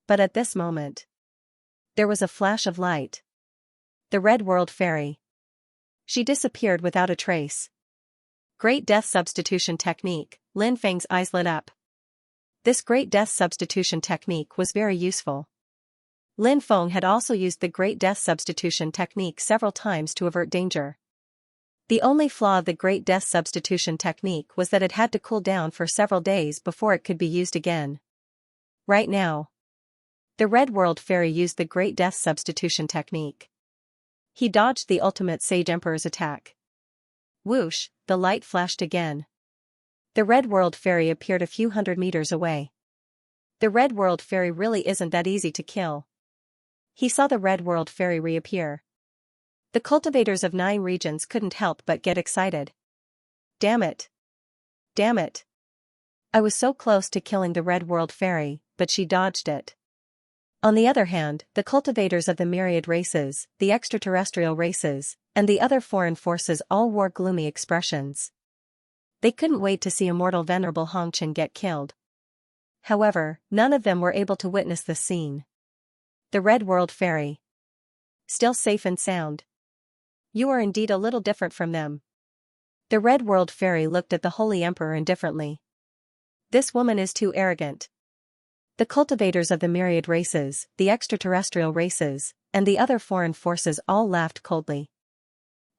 Speaker 1: But at this moment, there was a flash of light. The Red World Fairy. She disappeared without a trace. Great Death Substitution Technique, Lin Feng's eyes lit up. This Great Death Substitution Technique was very useful. Lin Feng had also used the Great Death Substitution Technique several times to avert danger. The only flaw of the Great Death Substitution Technique was that it had to cool down for several days before it could be used again. Right now, the Red World Fairy used the Great Death Substitution Technique. He dodged the ultimate Sage Emperor's attack. Whoosh, the light flashed again. The Red World Fairy appeared a few hundred meters away. The Red World Fairy really isn't that easy to kill. He saw the Red World Fairy reappear. The cultivators of 9 regions couldn't help but get excited. Damn it! Damn it! I was so close to killing the Red World Fairy, but she dodged it. On the other hand, the cultivators of the myriad races, the extraterrestrial races, and the other foreign forces all wore gloomy expressions. They couldn't wait to see immortal venerable Hongchen get killed. However, none of them were able to witness this scene. The Red World Fairy. Still safe and sound. You are indeed a little different from them. The Red World Fairy looked at the Holy Emperor indifferently. This woman is too arrogant. The cultivators of the myriad races, the extraterrestrial races, and the other foreign forces all laughed coldly.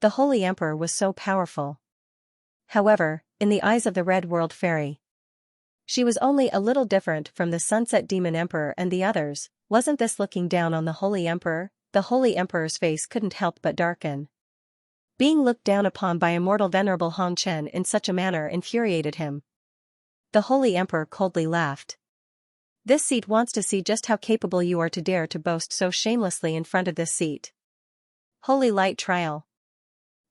Speaker 1: The Holy Emperor was so powerful. However, in the eyes of the Red World Fairy, she was only a little different from the Sunset Demon Emperor and the others. Wasn't this looking down on the Holy Emperor? The Holy Emperor's face couldn't help but darken. Being looked down upon by immortal venerable Hongchen in such a manner infuriated him. The Holy Emperor coldly laughed. This seat wants to see just how capable you are to dare to boast so shamelessly in front of this seat. Holy Light Trial.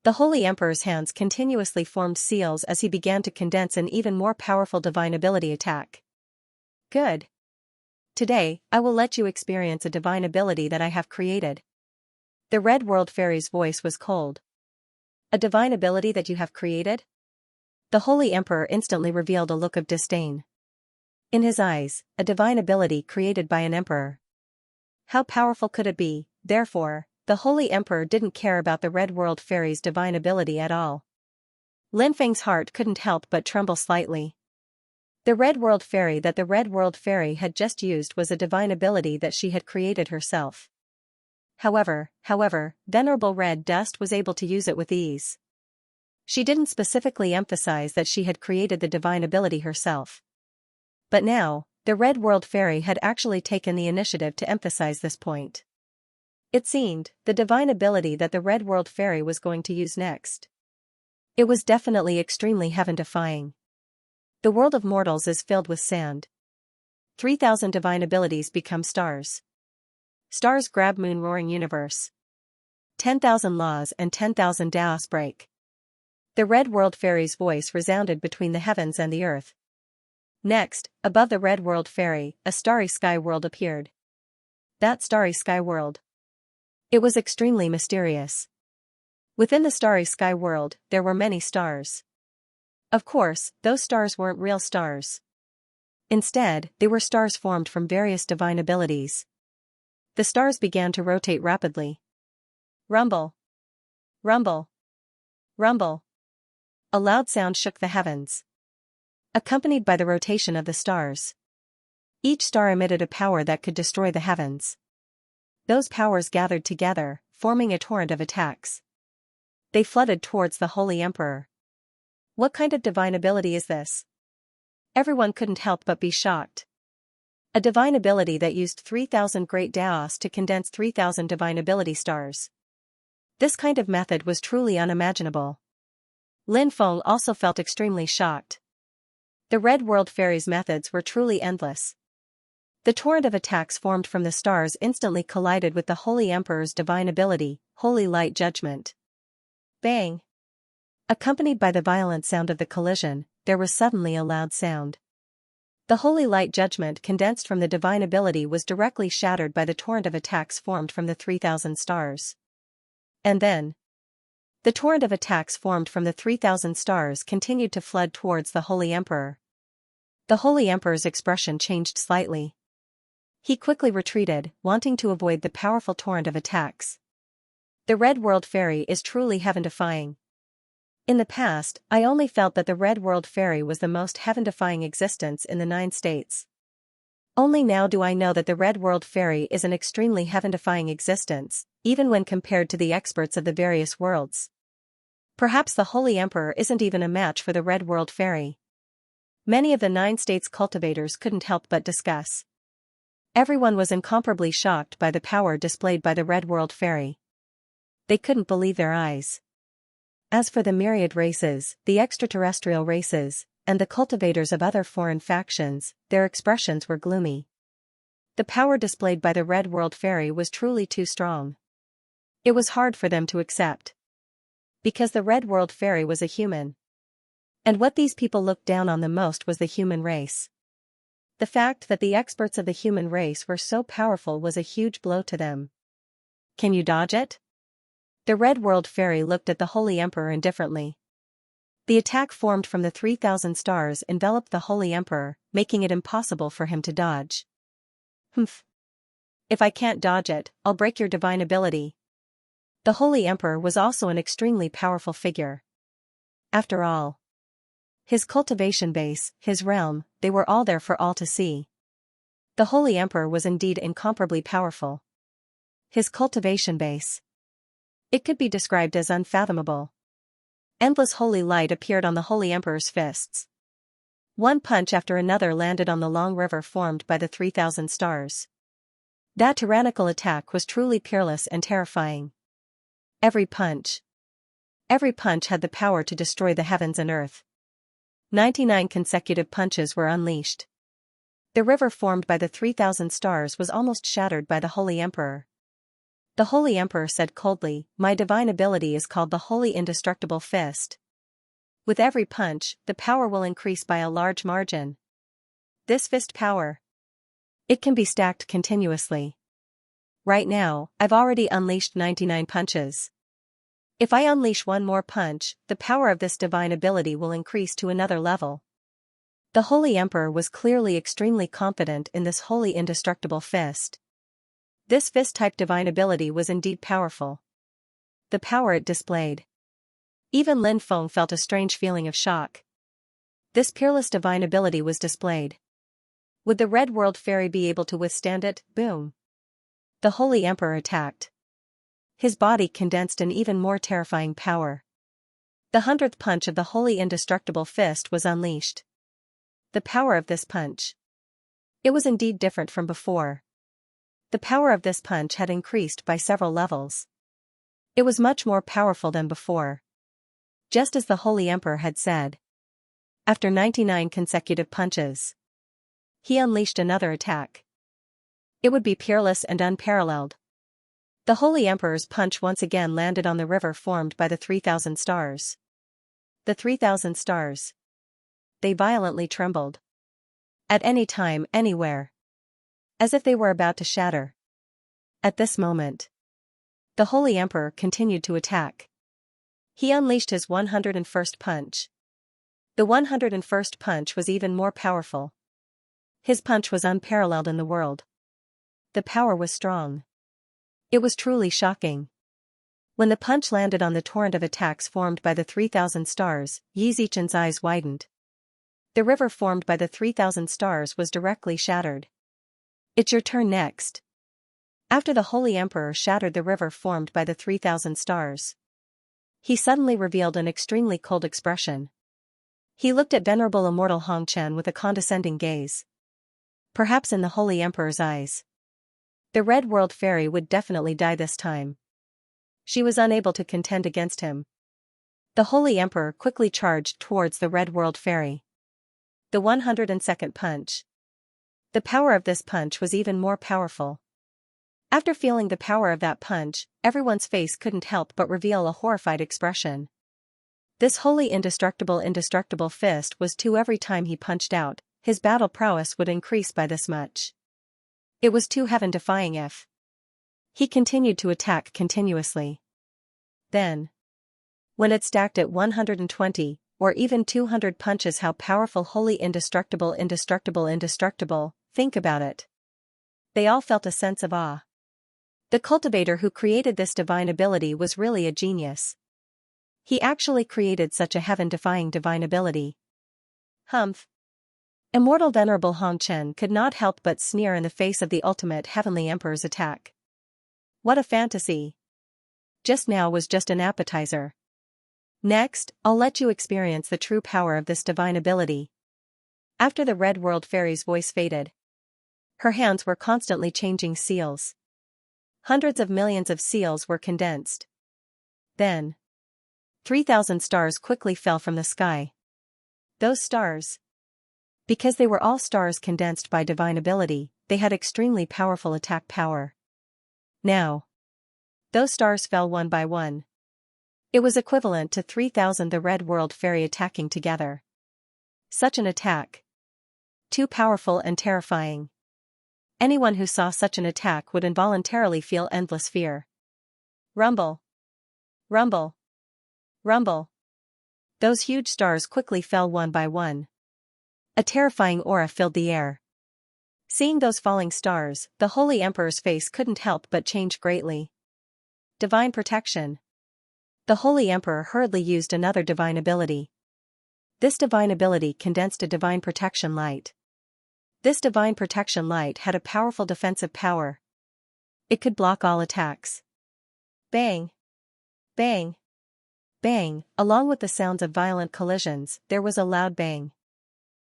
Speaker 1: The Holy Emperor's hands continuously formed seals as he began to condense an even more powerful divine ability attack. Good. Today, I will let you experience a divine ability that I have created. The Red World Fairy's voice was cold. A divine ability that you have created? The Holy Emperor instantly revealed a look of disdain. In his eyes, a divine ability created by an emperor. How powerful could it be? Therefore, the Holy Emperor didn't care about the Red World Fairy's divine ability at all. Lin Feng's heart couldn't help but tremble slightly. The Red World Fairy that the Red World Fairy had just used was a divine ability that she had created herself. However, Venerable Red Dust was able to use it with ease. She didn't specifically emphasize that she had created the divine ability herself. But now, the Red World Fairy had actually taken the initiative to emphasize this point. It seemed, the divine ability that the Red World Fairy was going to use next. It was definitely extremely heaven-defying. The world of mortals is filled with sand. 3,000 divine abilities become stars. Stars grab moon-roaring universe. 10,000 laws and 10,000 Daos break. The Red World Fairy's voice resounded between the heavens and the earth. Next, above the Red World Fairy, a starry sky world appeared. That starry sky world. It was extremely mysterious. Within the starry sky world, there were many stars. Of course, those stars weren't real stars. Instead, they were stars formed from various divine abilities. The stars began to rotate rapidly. Rumble. Rumble. Rumble. A loud sound shook the heavens, accompanied by the rotation of the stars. Each star emitted a power that could destroy the heavens. Those powers gathered together, forming a torrent of attacks. They flooded towards the Holy Emperor. What kind of divine ability is this? Everyone couldn't help but be shocked. A divine ability that used 3,000 great Daos to condense 3,000 divine ability stars. This kind of method was truly unimaginable. Lin Feng also felt extremely shocked. The Red World Fairy's methods were truly endless. The torrent of attacks formed from the stars instantly collided with the Holy Emperor's divine ability, Holy Light Judgment. Bang! Accompanied by the violent sound of the collision, there was suddenly a loud sound. The Holy Light Judgment condensed from the divine ability was directly shattered by the torrent of attacks formed from the 3,000 stars. And then, the torrent of attacks formed from the 3,000 stars continued to flood towards the Holy Emperor. The Holy Emperor's expression changed slightly. He quickly retreated, wanting to avoid the powerful torrent of attacks. The Red World Fairy is truly heaven-defying. In the past, I only felt that the Red World Fairy was the most heaven-defying existence in the 9 states. Only now do I know that the Red World Fairy is an extremely heaven-defying existence, even when compared to the experts of the various worlds. Perhaps the Holy Emperor isn't even a match for the Red World Fairy. Many of the 9 states' cultivators couldn't help but discuss. Everyone was incomparably shocked by the power displayed by the Red World Fairy. They couldn't believe their eyes. As for the myriad races, the extraterrestrial races, and the cultivators of other foreign factions, their expressions were gloomy. The power displayed by the Red World Fairy was truly too strong. It was hard for them to accept. Because the Red World Fairy was a human. And what these people looked down on the most was the human race. The fact that the experts of the human race were so powerful was a huge blow to them. Can you dodge it? The Red World Fairy looked at the Holy Emperor indifferently. The attack formed from the 3,000 stars enveloped the Holy Emperor, making it impossible for him to dodge. Humph. If I can't dodge it, I'll break your divine ability. The Holy Emperor was also an extremely powerful figure. After all, his cultivation base, his realm, they were all there for all to see. The Holy Emperor was indeed incomparably powerful. His cultivation base. It could be described as unfathomable. Endless holy light appeared on the Holy Emperor's fists. One punch after another landed on the long river formed by the 3,000 stars. That tyrannical attack was truly peerless and terrifying. Every punch had the power to destroy the heavens and earth. 99 consecutive punches were unleashed. The river formed by the 3,000 stars was almost shattered by the Holy Emperor. The Holy Emperor said coldly, "My divine ability is called the Holy Indestructible Fist. With every punch, the power will increase by a large margin. This fist power, it can be stacked continuously. Right now, I've already unleashed 99 punches. If I unleash one more punch, the power of this divine ability will increase to another level." The Holy Emperor was clearly extremely confident in this Holy Indestructible Fist. This fist-type divine ability was indeed powerful. The power it displayed. Even Lin Feng felt a strange feeling of shock. This peerless divine ability was displayed. Would the Red World Fairy be able to withstand it? Boom. The Holy Emperor attacked. His body condensed an even more terrifying power. The 100th punch of the Holy Indestructible Fist was unleashed. The power of this punch. It was indeed different from before. The power of this punch had increased by several levels. It was much more powerful than before. Just as the Holy Emperor had said. After 99 consecutive punches, he unleashed another attack. It would be peerless and unparalleled. The Holy Emperor's punch once again landed on the river formed by the 3,000 stars. The 3,000 stars. They violently trembled. At any time, anywhere. As if they were about to shatter. At this moment, the Holy Emperor continued to attack. He unleashed his 101st punch. The 101st punch was even more powerful. His punch was unparalleled in the world. The power was strong. It was truly shocking. When the punch landed on the torrent of attacks formed by the 3,000 stars, Yi Zichen's eyes widened. The river formed by the 3,000 stars was directly shattered. It's your turn next. After the Holy Emperor shattered the river formed by the 3,000 stars, he suddenly revealed an extremely cold expression. He looked at venerable immortal Hong Chen with a condescending gaze. Perhaps in the Holy Emperor's eyes, the Red World Fairy would definitely die this time. She was unable to contend against him. The Holy Emperor quickly charged towards the Red World Fairy. The 102nd punch. The power of this punch was even more powerful. After feeling the power of that punch, everyone's face couldn't help but reveal a horrified expression. This Holy Indestructible Fist was 2 every time he punched out, his battle prowess would increase by this much. It was too heaven-defying if he continued to attack continuously. Then, when it stacked at 120, or even 200 punches, how powerful Holy Indestructible, think about it. They all felt a sense of awe. The cultivator who created this divine ability was really a genius. He actually created such a heaven-defying divine ability. Humph. Immortal Venerable Hong Chen could not help but sneer in the face of the ultimate Heavenly Emperor's attack. What a fantasy. Just now was just an appetizer. Next, I'll let you experience the true power of this divine ability. After the Red World Fairy's voice faded, her hands were constantly changing seals. Hundreds of millions of seals were condensed. Then, 3,000 stars quickly fell from the sky. Those stars, because they were all stars condensed by divine ability, they had extremely powerful attack power. Now, those stars fell one by one. It was equivalent to 3,000 the Red World Fairy attacking together. Such an attack. Too powerful and terrifying. Anyone who saw such an attack would involuntarily feel endless fear. Rumble. Rumble. Rumble. Those huge stars quickly fell one by one. A terrifying aura filled the air. Seeing those falling stars, the Holy Emperor's face couldn't help but change greatly. Divine protection. The Holy Emperor hurriedly used another divine ability. This divine ability condensed a divine protection light. This divine protection light had a powerful defensive power. It could block all attacks. Bang! Bang! Bang! Along with the sounds of violent collisions, there was a loud bang.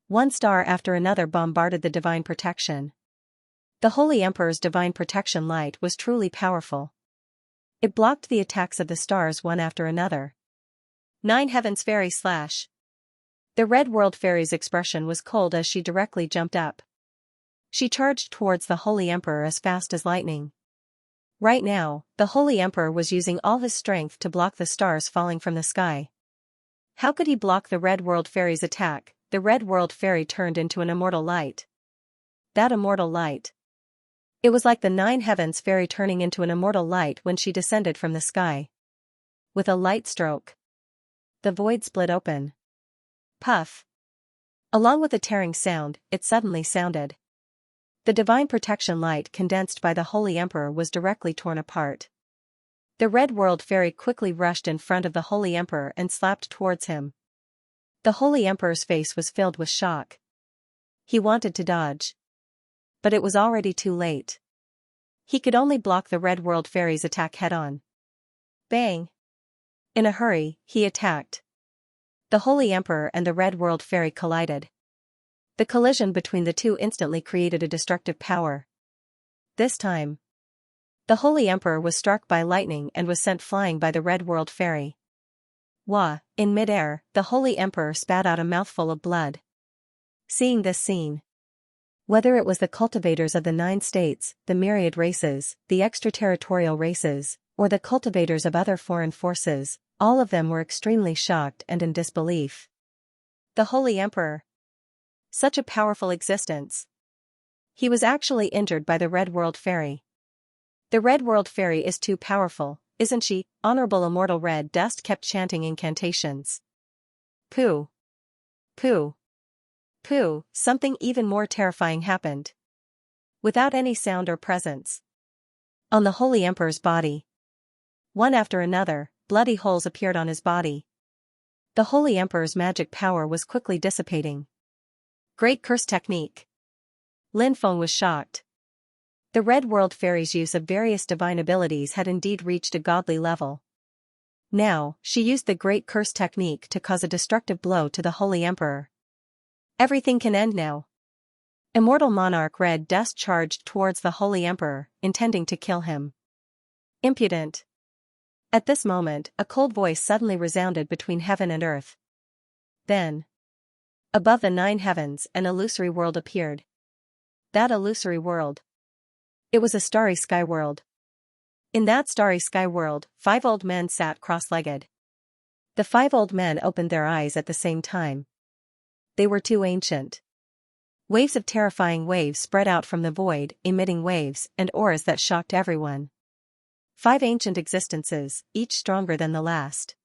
Speaker 1: One star after another bombarded the divine protection. The Holy Emperor's divine protection light was truly powerful. It blocked the attacks of the stars one after another. 9 Heavens Fairy Slash. The Red World Fairy's expression was cold as she directly jumped up. She charged towards the Holy Emperor as fast as lightning. Right now, the Holy Emperor was using all his strength to block the stars falling from the sky. How could he block the Red World Fairy's attack? The Red World Fairy turned into an immortal light. That immortal light. It was like the 9 Heavens Fairy turning into an immortal light when she descended from the sky. With a light stroke, the void split open. Puff. Along with a tearing sound, it suddenly sounded. The divine protection light condensed by the Holy Emperor was directly torn apart. The Red World Fairy quickly rushed in front of the Holy Emperor and slapped towards him. The Holy Emperor's face was filled with shock. He wanted to dodge. But it was already too late. He could only block the Red World Fairy's attack head-on. Bang! In a hurry, he attacked. The Holy Emperor and the Red World Fairy collided. The collision between the two instantly created a destructive power. This time, the Holy Emperor was struck by lightning and was sent flying by the Red World Fairy. Wah! In midair, the Holy Emperor spat out a mouthful of blood. Seeing this scene, whether it was the cultivators of the 9 states, the myriad races, the extraterritorial races, or the cultivators of other foreign forces, all of them were extremely shocked and in disbelief. The Holy Emperor. Such a powerful existence. He was actually injured by the Red World Fairy. The Red World Fairy is too powerful, isn't she? Honorable Immortal Red Dust kept chanting incantations. Pooh. Pooh. Pooh, something even more terrifying happened. Without any sound or presence. On the Holy Emperor's body. One after another, bloody holes appeared on his body. The Holy Emperor's magic power was quickly dissipating. Great curse technique. Lin Feng was shocked. The Red World Fairy's use of various divine abilities had indeed reached a godly level. Now, she used the Great Curse technique to cause a destructive blow to the Holy Emperor. Everything can end now. Immortal Monarch Red Dust charged towards the Holy Emperor, intending to kill him. Impudent. At this moment, a cold voice suddenly resounded between heaven and earth. Then, above the 9 heavens, an illusory world appeared. That illusory world. It was a starry sky world. In that starry sky world, 5 old men sat cross-legged. The 5 old men opened their eyes at the same time. They were too ancient. Waves of terrifying waves spread out from the void, emitting waves and auras that shocked everyone. 5 ancient existences, each stronger than the last.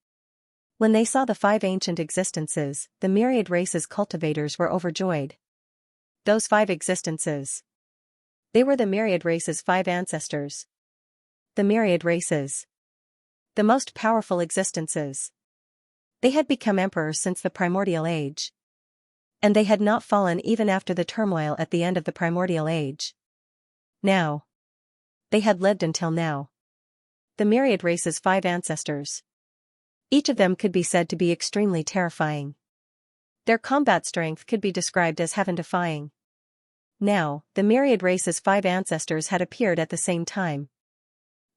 Speaker 1: When they saw the 5 ancient existences, the myriad races cultivators were overjoyed. Those 5 existences. They were the myriad races' 5 ancestors. The myriad races. The most powerful existences. They had become emperors since the primordial age. And they had not fallen even after the turmoil at the end of the primordial age. Now. They had lived until now. The myriad race's 5 ancestors. Each of them could be said to be extremely terrifying. Their combat strength could be described as heaven-defying. Now, the myriad race's 5 ancestors had appeared at the same time.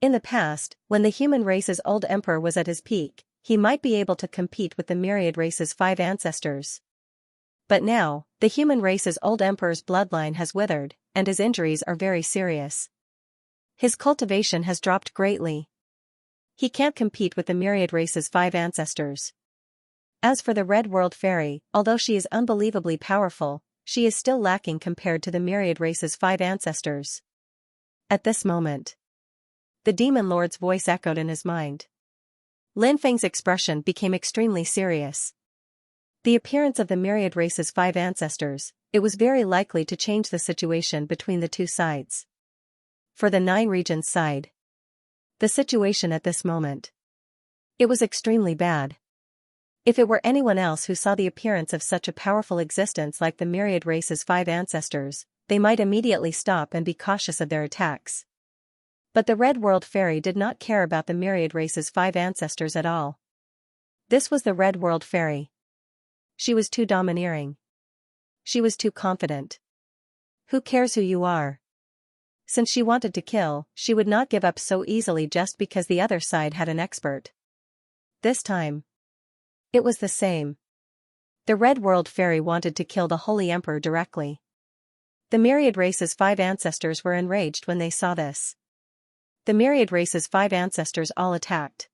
Speaker 1: In the past, when the human race's old emperor was at his peak, he might be able to compete with the myriad race's 5 ancestors. But now, the human race's old emperor's bloodline has withered, and his injuries are very serious. His cultivation has dropped greatly. He can't compete with the myriad race's 5 ancestors. As for the Red World Fairy, although she is unbelievably powerful, she is still lacking compared to the myriad race's 5 ancestors. At this moment, the Demon Lord's voice echoed in his mind. Lin Feng's expression became extremely serious. The appearance of the myriad race's 5 ancestors, it was very likely to change the situation between the two sides. For the 9 regions side, the situation at this moment, it was extremely bad. If it were anyone else who saw the appearance of such a powerful existence like the myriad race's 5 ancestors, they might immediately stop and be cautious of their attacks. But the Red World Fairy did not care about the myriad race's 5 ancestors at all. This was the Red World Fairy. She was too domineering. She was too confident. Who cares who you are? Since she wanted to kill, she would not give up so easily just because the other side had an expert. This time, it was the same. The Red World Fairy wanted to kill the Holy Emperor directly. The myriad race's 5 ancestors were enraged when they saw this. The myriad race's 5 ancestors all attacked.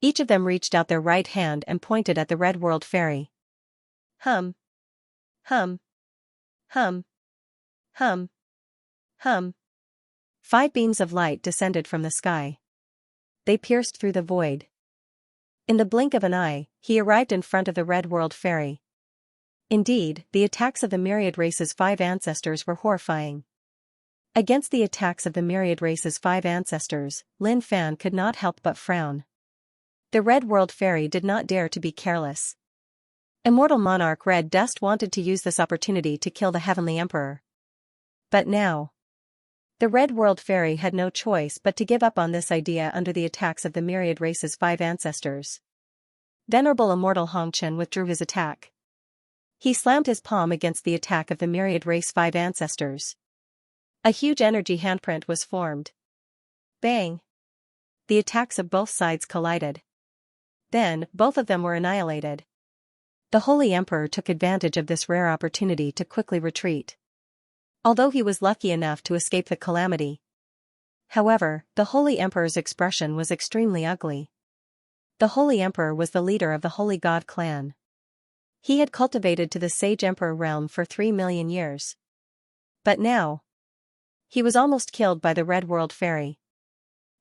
Speaker 1: Each of them reached out their right hand and pointed at the Red World Fairy. Hum. Hum. Hum. Hum. Hum. 5 beams of light descended from the sky. They pierced through the void. In the blink of an eye, he arrived in front of the Red World Fairy. Indeed, the attacks of the myriad race's 5 ancestors were horrifying. Against the attacks of the myriad race's 5 ancestors, Lin Fan could not help but frown. The Red World Fairy did not dare to be careless. Immortal Monarch Red Dust wanted to use this opportunity to kill the Heavenly Emperor. But now, the Red World Fairy had no choice but to give up on this idea under the attacks of the myriad race's 5 ancestors. Venerable Immortal Hongchen withdrew his attack. He slammed his palm against the attack of the myriad race 5 ancestors. A huge energy handprint was formed. Bang! The attacks of both sides collided. Then, both of them were annihilated. The Holy Emperor took advantage of this rare opportunity to quickly retreat. Although he was lucky enough to escape the calamity. However, the Holy Emperor's expression was extremely ugly. The Holy Emperor was the leader of the Holy God clan. He had cultivated to the Sage Emperor realm for 3 million years. But now, he was almost killed by the Red World Fairy.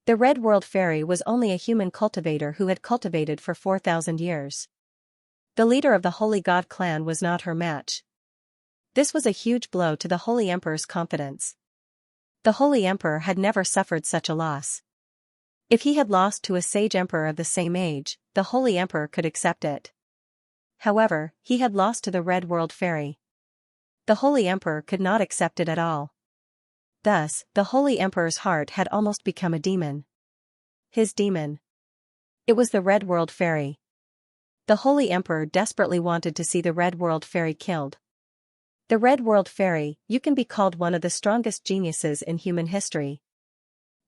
Speaker 1: The Red World Fairy was only a human cultivator who had cultivated for 4,000 years. The leader of the Holy God clan was not her match. This was a huge blow to the Holy Emperor's confidence. The Holy Emperor had never suffered such a loss. If he had lost to a Sage Emperor of the same age, the Holy Emperor could accept it. However, he had lost to the Red World Fairy. The Holy Emperor could not accept it at all. Thus, the Holy Emperor's heart had almost become a demon. His demon. It was the Red World Fairy. The Holy Emperor desperately wanted to see the Red World Fairy killed. The Red World Fairy, you can be called one of the strongest geniuses in human history.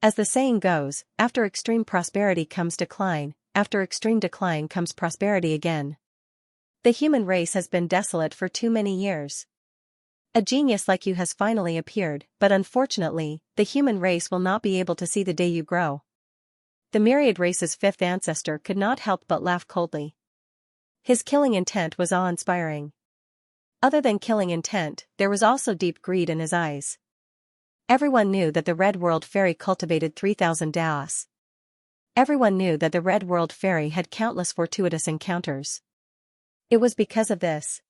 Speaker 1: As the saying goes, after extreme prosperity comes decline, after extreme decline comes prosperity again. The human race has been desolate for too many years. A genius like you has finally appeared, but unfortunately, the human race will not be able to see the day you grow. The myriad race's 5th ancestor could not help but laugh coldly. His killing intent was awe-inspiring. Other than killing intent, there was also deep greed in his eyes. Everyone knew that the Red World Fairy cultivated 3,000 Daos. Everyone knew that the Red World Fairy had countless fortuitous encounters. It was because of this.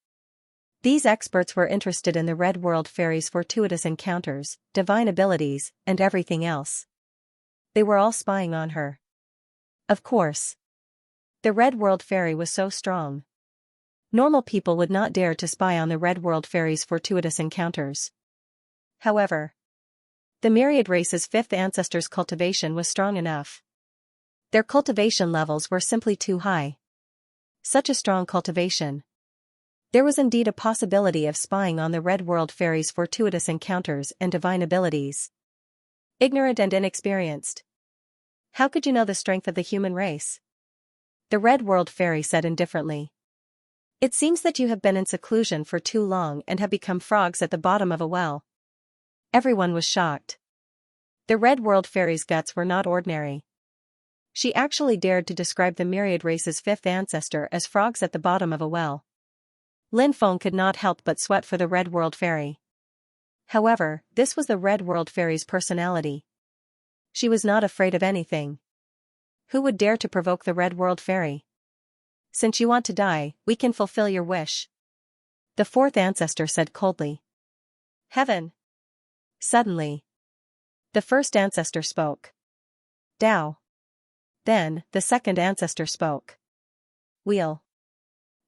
Speaker 1: These experts were interested in the Red World Fairy's fortuitous encounters, divine abilities, and everything else. They were all spying on her. Of course. The Red World Fairy was so strong. Normal people would not dare to spy on the Red World Fairy's fortuitous encounters. However, the myriad race's 5th ancestor's cultivation was strong enough. Their cultivation levels were simply too high. Such a strong cultivation. There was indeed a possibility of spying on the Red World Fairy's fortuitous encounters and divine abilities. Ignorant and inexperienced. How could you know the strength of the human race? The Red World Fairy said indifferently. It seems that you have been in seclusion for too long and have become frogs at the bottom of a well. Everyone was shocked. The Red World Fairy's guts were not ordinary. She actually dared to describe the myriad race's 5th ancestor as frogs at the bottom of a well. Lin Feng could not help but sweat for the Red World Fairy. However, this was the Red World Fairy's personality. She was not afraid of anything. Who would dare to provoke the Red World Fairy? Since you want to die, we can fulfill your wish. The fourth ancestor said coldly. Heaven. Suddenly, the first ancestor spoke. Tao. Then, the second ancestor spoke. Wheel.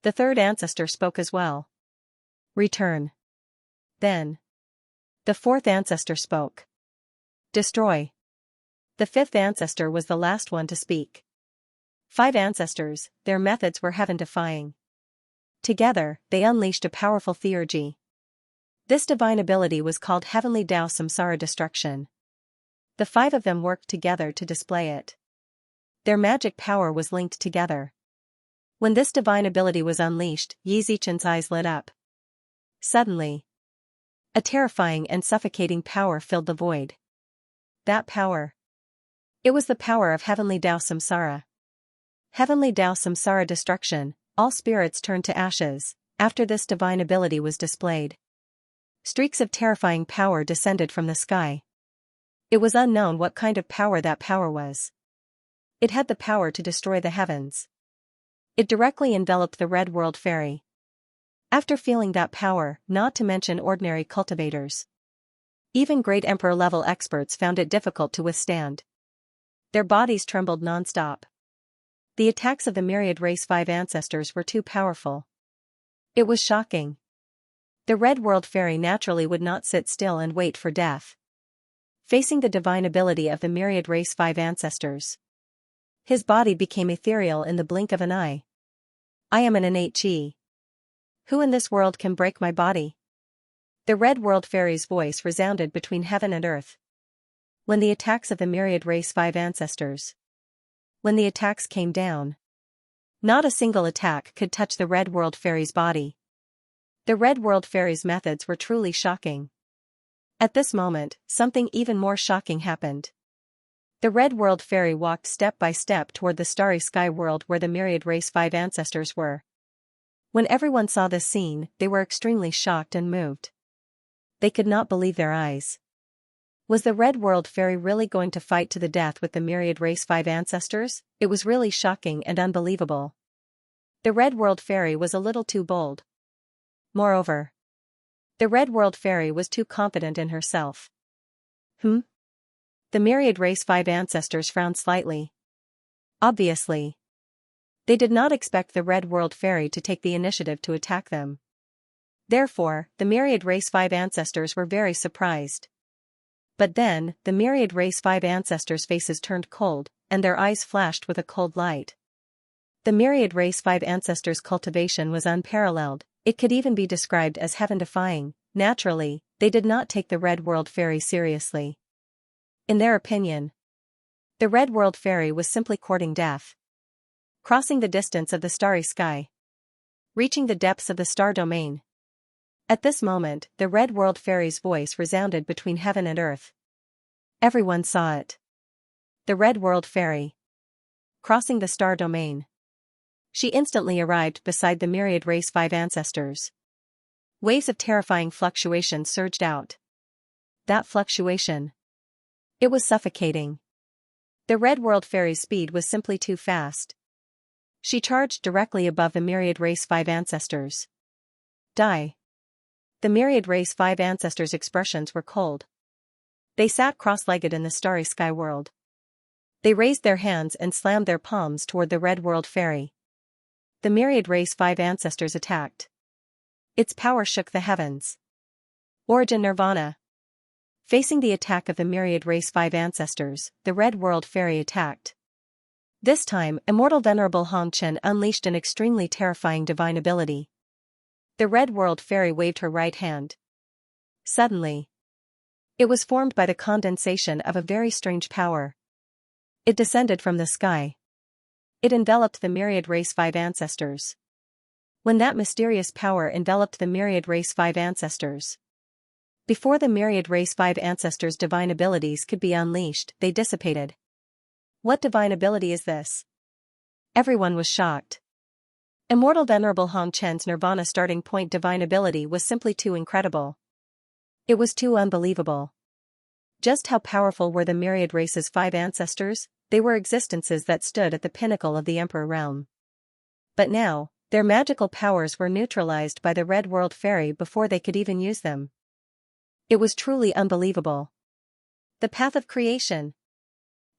Speaker 1: The third ancestor spoke as well. Return. Then, the fourth ancestor spoke. Destroy. The fifth ancestor was the last one to speak. 5 ancestors, their methods were heaven-defying. Together, they unleashed a powerful theurgy. This divine ability was called Heavenly Tao Samsara Destruction. The 5 of them worked together to display it. Their magic power was linked together. When this divine ability was unleashed, Yi Zichen's eyes lit up. Suddenly, a terrifying and suffocating power filled the void. That power. It was the power of Heavenly Tao Samsara. Heavenly Tao Samsara Destruction, all spirits turned to ashes, after this divine ability was displayed. Streaks of terrifying power descended from the sky. It was unknown what kind of power that power was. It had the power to destroy the heavens. It directly enveloped the Red World Fairy. After feeling that power, not to mention ordinary cultivators, even great emperor-level experts found it difficult to withstand. Their bodies trembled non-stop. The attacks of the myriad race 5 ancestors were too powerful. It was shocking. The Red World Fairy naturally would not sit still and wait for death. Facing the divine ability of the myriad race 5 ancestors, his body became ethereal in the blink of an eye. I am an innate chi. Who in this world can break my body? The Red World Fairy's voice resounded between heaven and earth. When the attacks of the myriad race 5 ancestors, when the attacks came down, not a single attack could touch the Red World Fairy's body. The Red World Fairy's methods were truly shocking. At this moment, something even more shocking happened. The Red World Fairy walked step by step toward the starry sky world where the myriad race 5 ancestors were. When everyone saw this scene, they were extremely shocked and moved. They could not believe their eyes. Was the Red World Fairy really going to fight to the death with the myriad race 5 ancestors? It was really shocking and unbelievable. The Red World Fairy was a little too bold. Moreover, the Red World Fairy was too confident in herself. The myriad race 5 ancestors frowned slightly. Obviously, they did not expect the Red World Fairy to take the initiative to attack them. Therefore, the myriad race 5 ancestors were very surprised. But then, the myriad race 5 ancestors' faces turned cold, and their eyes flashed with a cold light. The myriad race 5 ancestors' cultivation was unparalleled. It could even be described as heaven-defying. Naturally, they did not take the Red World Fairy seriously. In their opinion, the Red World Fairy was simply courting death. Crossing the distance of the starry sky. Reaching the depths of the star domain. At this moment, the Red World Fairy's voice resounded between heaven and earth. Everyone saw it. The Red World Fairy. Crossing the star domain. She instantly arrived beside the myriad race 5 ancestors. Waves of terrifying fluctuation surged out. That fluctuation. It was suffocating. The Red World Fairy's speed was simply too fast. She charged directly above the myriad race 5 ancestors. Die. The myriad race 5 ancestors' expressions were cold. They sat cross-legged in the starry sky world. They raised their hands and slammed their palms toward the Red World Fairy. The myriad race 5 ancestors attacked. Its power shook the heavens. Origin Nirvana. Facing the attack of the myriad race 5 ancestors, the Red World Fairy attacked. This time, Immortal Venerable Hong Chen unleashed an extremely terrifying divine ability. The Red World Fairy waved her right hand. Suddenly, it was formed by the condensation of a very strange power. It descended from the sky. It enveloped the myriad race 5 ancestors. When that mysterious power enveloped the myriad race 5 ancestors, before the myriad race 5 ancestors' divine abilities could be unleashed, they dissipated. What divine ability is this? Everyone was shocked. Immortal Venerable Hong Chen's Nirvana starting point divine ability was simply too incredible. It was too unbelievable. Just how powerful were the myriad race's 5 ancestors? They were existences that stood at the pinnacle of the Emperor realm. But now, their magical powers were neutralized by the Red World Fairy before they could even use them. It was truly unbelievable. The path of creation.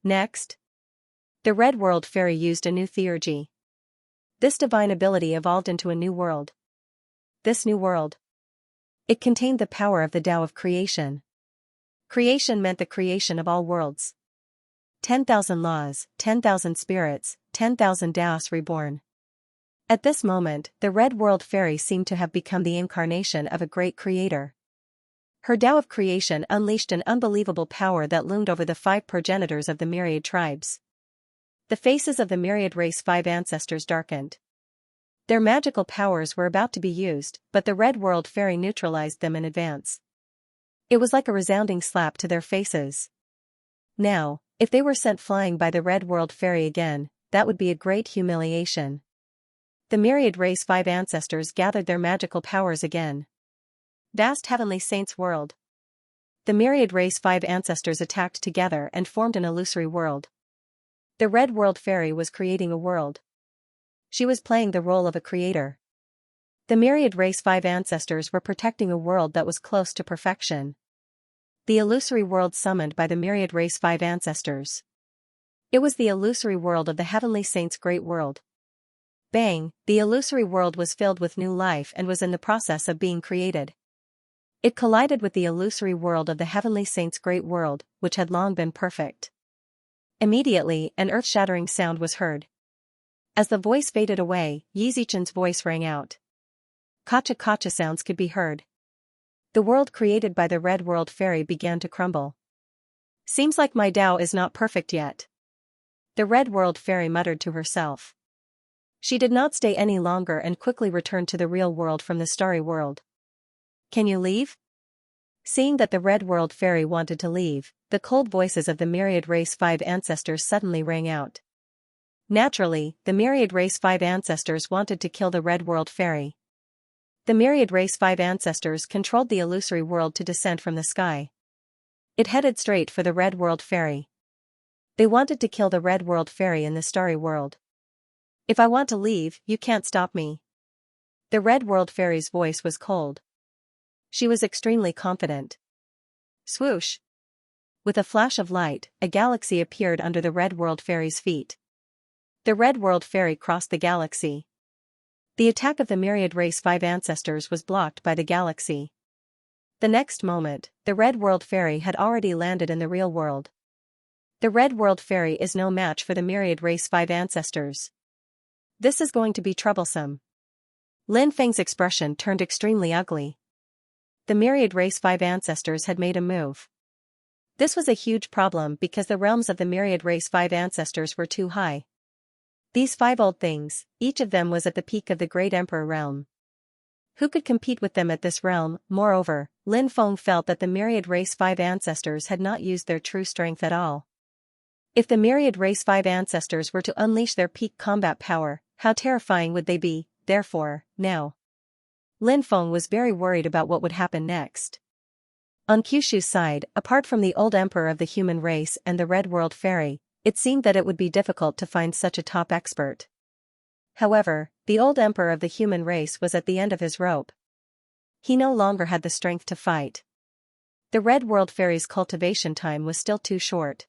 Speaker 1: Next, the Red World Fairy used a new theurgy. This divine ability evolved into a new world. This new world. It contained the power of the Tao of creation. Creation meant the creation of all worlds. 10,000 laws, 10,000 spirits, 10,000 Taos reborn. At this moment, the Red World Fairy seemed to have become the incarnation of a great creator. Her Tao of creation unleashed an unbelievable power that loomed over the 5 progenitors of the myriad tribes. The faces of the myriad race 5 ancestors darkened. Their magical powers were about to be used, but the Red World Fairy neutralized them in advance. It was like a resounding slap to their faces. Now, if they were sent flying by the Red World Fairy again, that would be a great humiliation. The myriad race 5 ancestors gathered their magical powers again. Vast heavenly saints world. The myriad race 5 ancestors attacked together and formed an illusory world. The Red World Fairy was creating a world. She was playing the role of a creator. The myriad race 5 ancestors were protecting a world that was close to perfection. The illusory world summoned by the myriad race 5 ancestors. It was the illusory world of the heavenly saints' great world. Bang, the illusory world was filled with new life and was in the process of being created. It collided with the illusory world of the heavenly saints' great world, which had long been perfect. Immediately, an earth-shattering sound was heard. As the voice faded away, Yizichen's voice rang out. Kacha-kacha sounds could be heard. The world created by the Red World Fairy began to crumble. Seems like my Tao is not perfect yet. The Red World Fairy muttered to herself. She did not stay any longer and quickly returned to the real world from the starry world. Can you leave? Seeing that the Red World Fairy wanted to leave, the cold voices of the myriad race 5 ancestors suddenly rang out. Naturally, the myriad race 5 ancestors wanted to kill the Red World Fairy. The myriad race 5 ancestors controlled the illusory world to descend from the sky. It headed straight for the Red World Fairy. They wanted to kill the Red World Fairy in the starry world. If I want to leave, you can't stop me. The Red World Fairy's voice was cold. She was extremely confident. Swoosh! With a flash of light, a galaxy appeared under the Red World Fairy's feet. The Red World Fairy crossed the galaxy. The attack of the myriad race 5 ancestors was blocked by the galaxy. The next moment, the Red World Fairy had already landed in the real world. The Red World Fairy is no match for the myriad race 5 ancestors. This is going to be troublesome. Lin Feng's expression turned extremely ugly. The myriad race 5 ancestors had made a move. This was a huge problem because the realms of the myriad race 5 ancestors were too high. These 5 old things, each of them was at the peak of the Great Emperor realm. Who could compete with them at this realm? Moreover, Lin Feng felt that the myriad race 5 ancestors had not used their true strength at all. If the myriad race 5 ancestors were to unleash their peak combat power, how terrifying would they be? Therefore, now, Lin Feng was very worried about what would happen next. On Kyushu's side, apart from the old emperor of the human race and the Red World Fairy, it seemed that it would be difficult to find such a top expert. However, the old emperor of the human race was at the end of his rope. He no longer had the strength to fight. The Red World Fairy's cultivation time was still too short.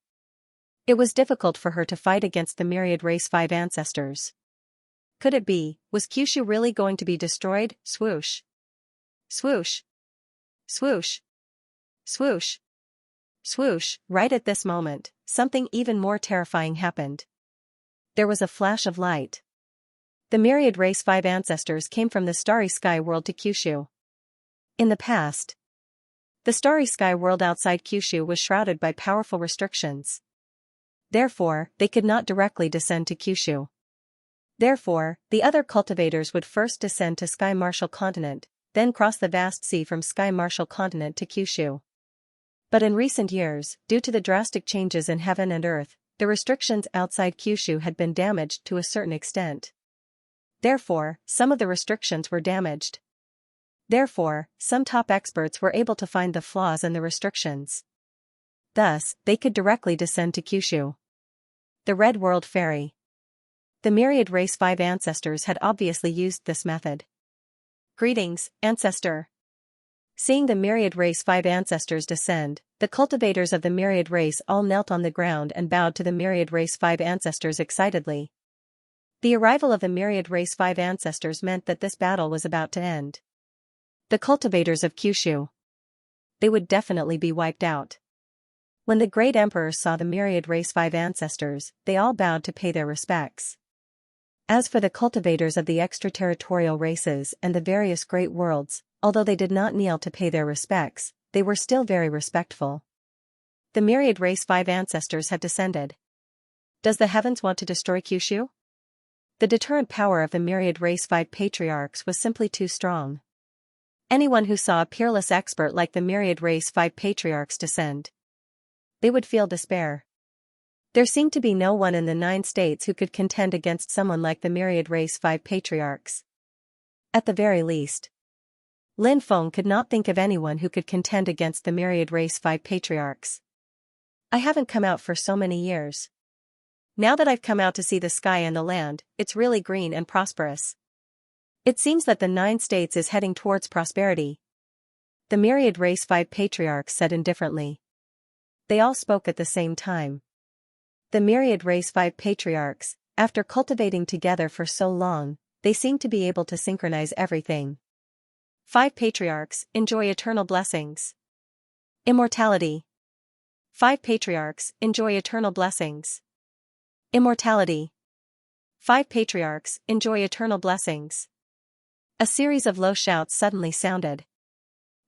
Speaker 1: It was difficult for her to fight against the myriad race 5 ancestors. Could it be, was Kyushu really going to be destroyed? Swoosh! Swoosh! Swoosh! Swoosh! Swoosh! Right at this moment, something even more terrifying happened. There was a flash of light. The myriad race 5 ancestors came from the starry sky world to Kyushu. In the past, the starry sky world outside Kyushu was shrouded by powerful restrictions. Therefore, they could not directly descend to Kyushu. Therefore, the other cultivators would first descend to Sky Marshall Continent, then cross the vast sea from Sky Marshall Continent to Kyushu. But in recent years, due to the drastic changes in heaven and earth, the restrictions outside Kyushu had been damaged to a certain extent. Therefore, some of the restrictions were damaged. Therefore, some top experts were able to find the flaws in the restrictions. Thus, they could directly descend to Kyushu. The Red World Fairy. The myriad race 5 ancestors had obviously used this method. Greetings, ancestor. Seeing the myriad race 5 ancestors descend, the cultivators of the myriad race all knelt on the ground and bowed to the myriad race 5 ancestors excitedly. The arrival of the myriad race 5 ancestors meant that this battle was about to end. The cultivators of Kyushu. They would definitely be wiped out. When the great emperors saw the myriad race 5 ancestors, they all bowed to pay their respects. As for the cultivators of the extraterritorial races and the various great worlds, although they did not kneel to pay their respects, they were still very respectful. The myriad race 5 ancestors had descended. Does the heavens want to destroy Kyushu? The deterrent power of the myriad race 5 patriarchs was simply too strong. Anyone who saw a peerless expert like the myriad race 5 patriarchs descend, they would feel despair. There seemed to be no one in the 9 states who could contend against someone like the myriad race 5 patriarchs. At the very least, Lin Feng could not think of anyone who could contend against the myriad race 5 patriarchs. I haven't come out for so many years. Now that I've come out to see the sky and the land, it's really green and prosperous. It seems that the 9 states is heading towards prosperity. The myriad race 5 patriarchs said indifferently. They all spoke at the same time. The myriad race 5 patriarchs, after cultivating together for so long, they seemed to be able to synchronize everything. 5 patriarchs, enjoy eternal blessings. Immortality. 5 patriarchs, enjoy eternal blessings. Immortality. 5 patriarchs, enjoy eternal blessings. A series of low shouts suddenly sounded.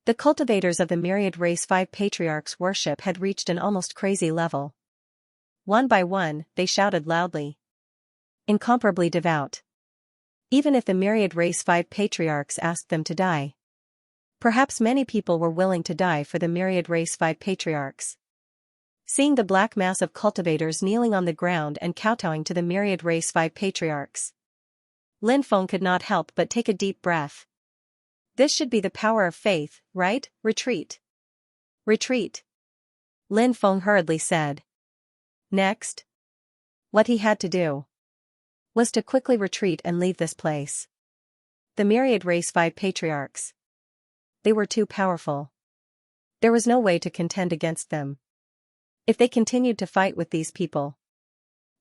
Speaker 1: The cultivators of the myriad race 5 patriarchs' worship had reached an almost crazy level. One by one, they shouted loudly. Incomparably devout. Even if the myriad race 5 patriarchs asked them to die. Perhaps many people were willing to die for the myriad race 5 patriarchs. Seeing the black mass of cultivators kneeling on the ground and kowtowing to the myriad race 5 patriarchs, Lin Feng could not help but take a deep breath. This should be the power of faith, right? Retreat. Retreat. Lin Feng hurriedly said. Next, what he had to do was to quickly retreat and leave this place. The myriad race 5 patriarchs. They were too powerful. There was no way to contend against them. If they continued to fight with these people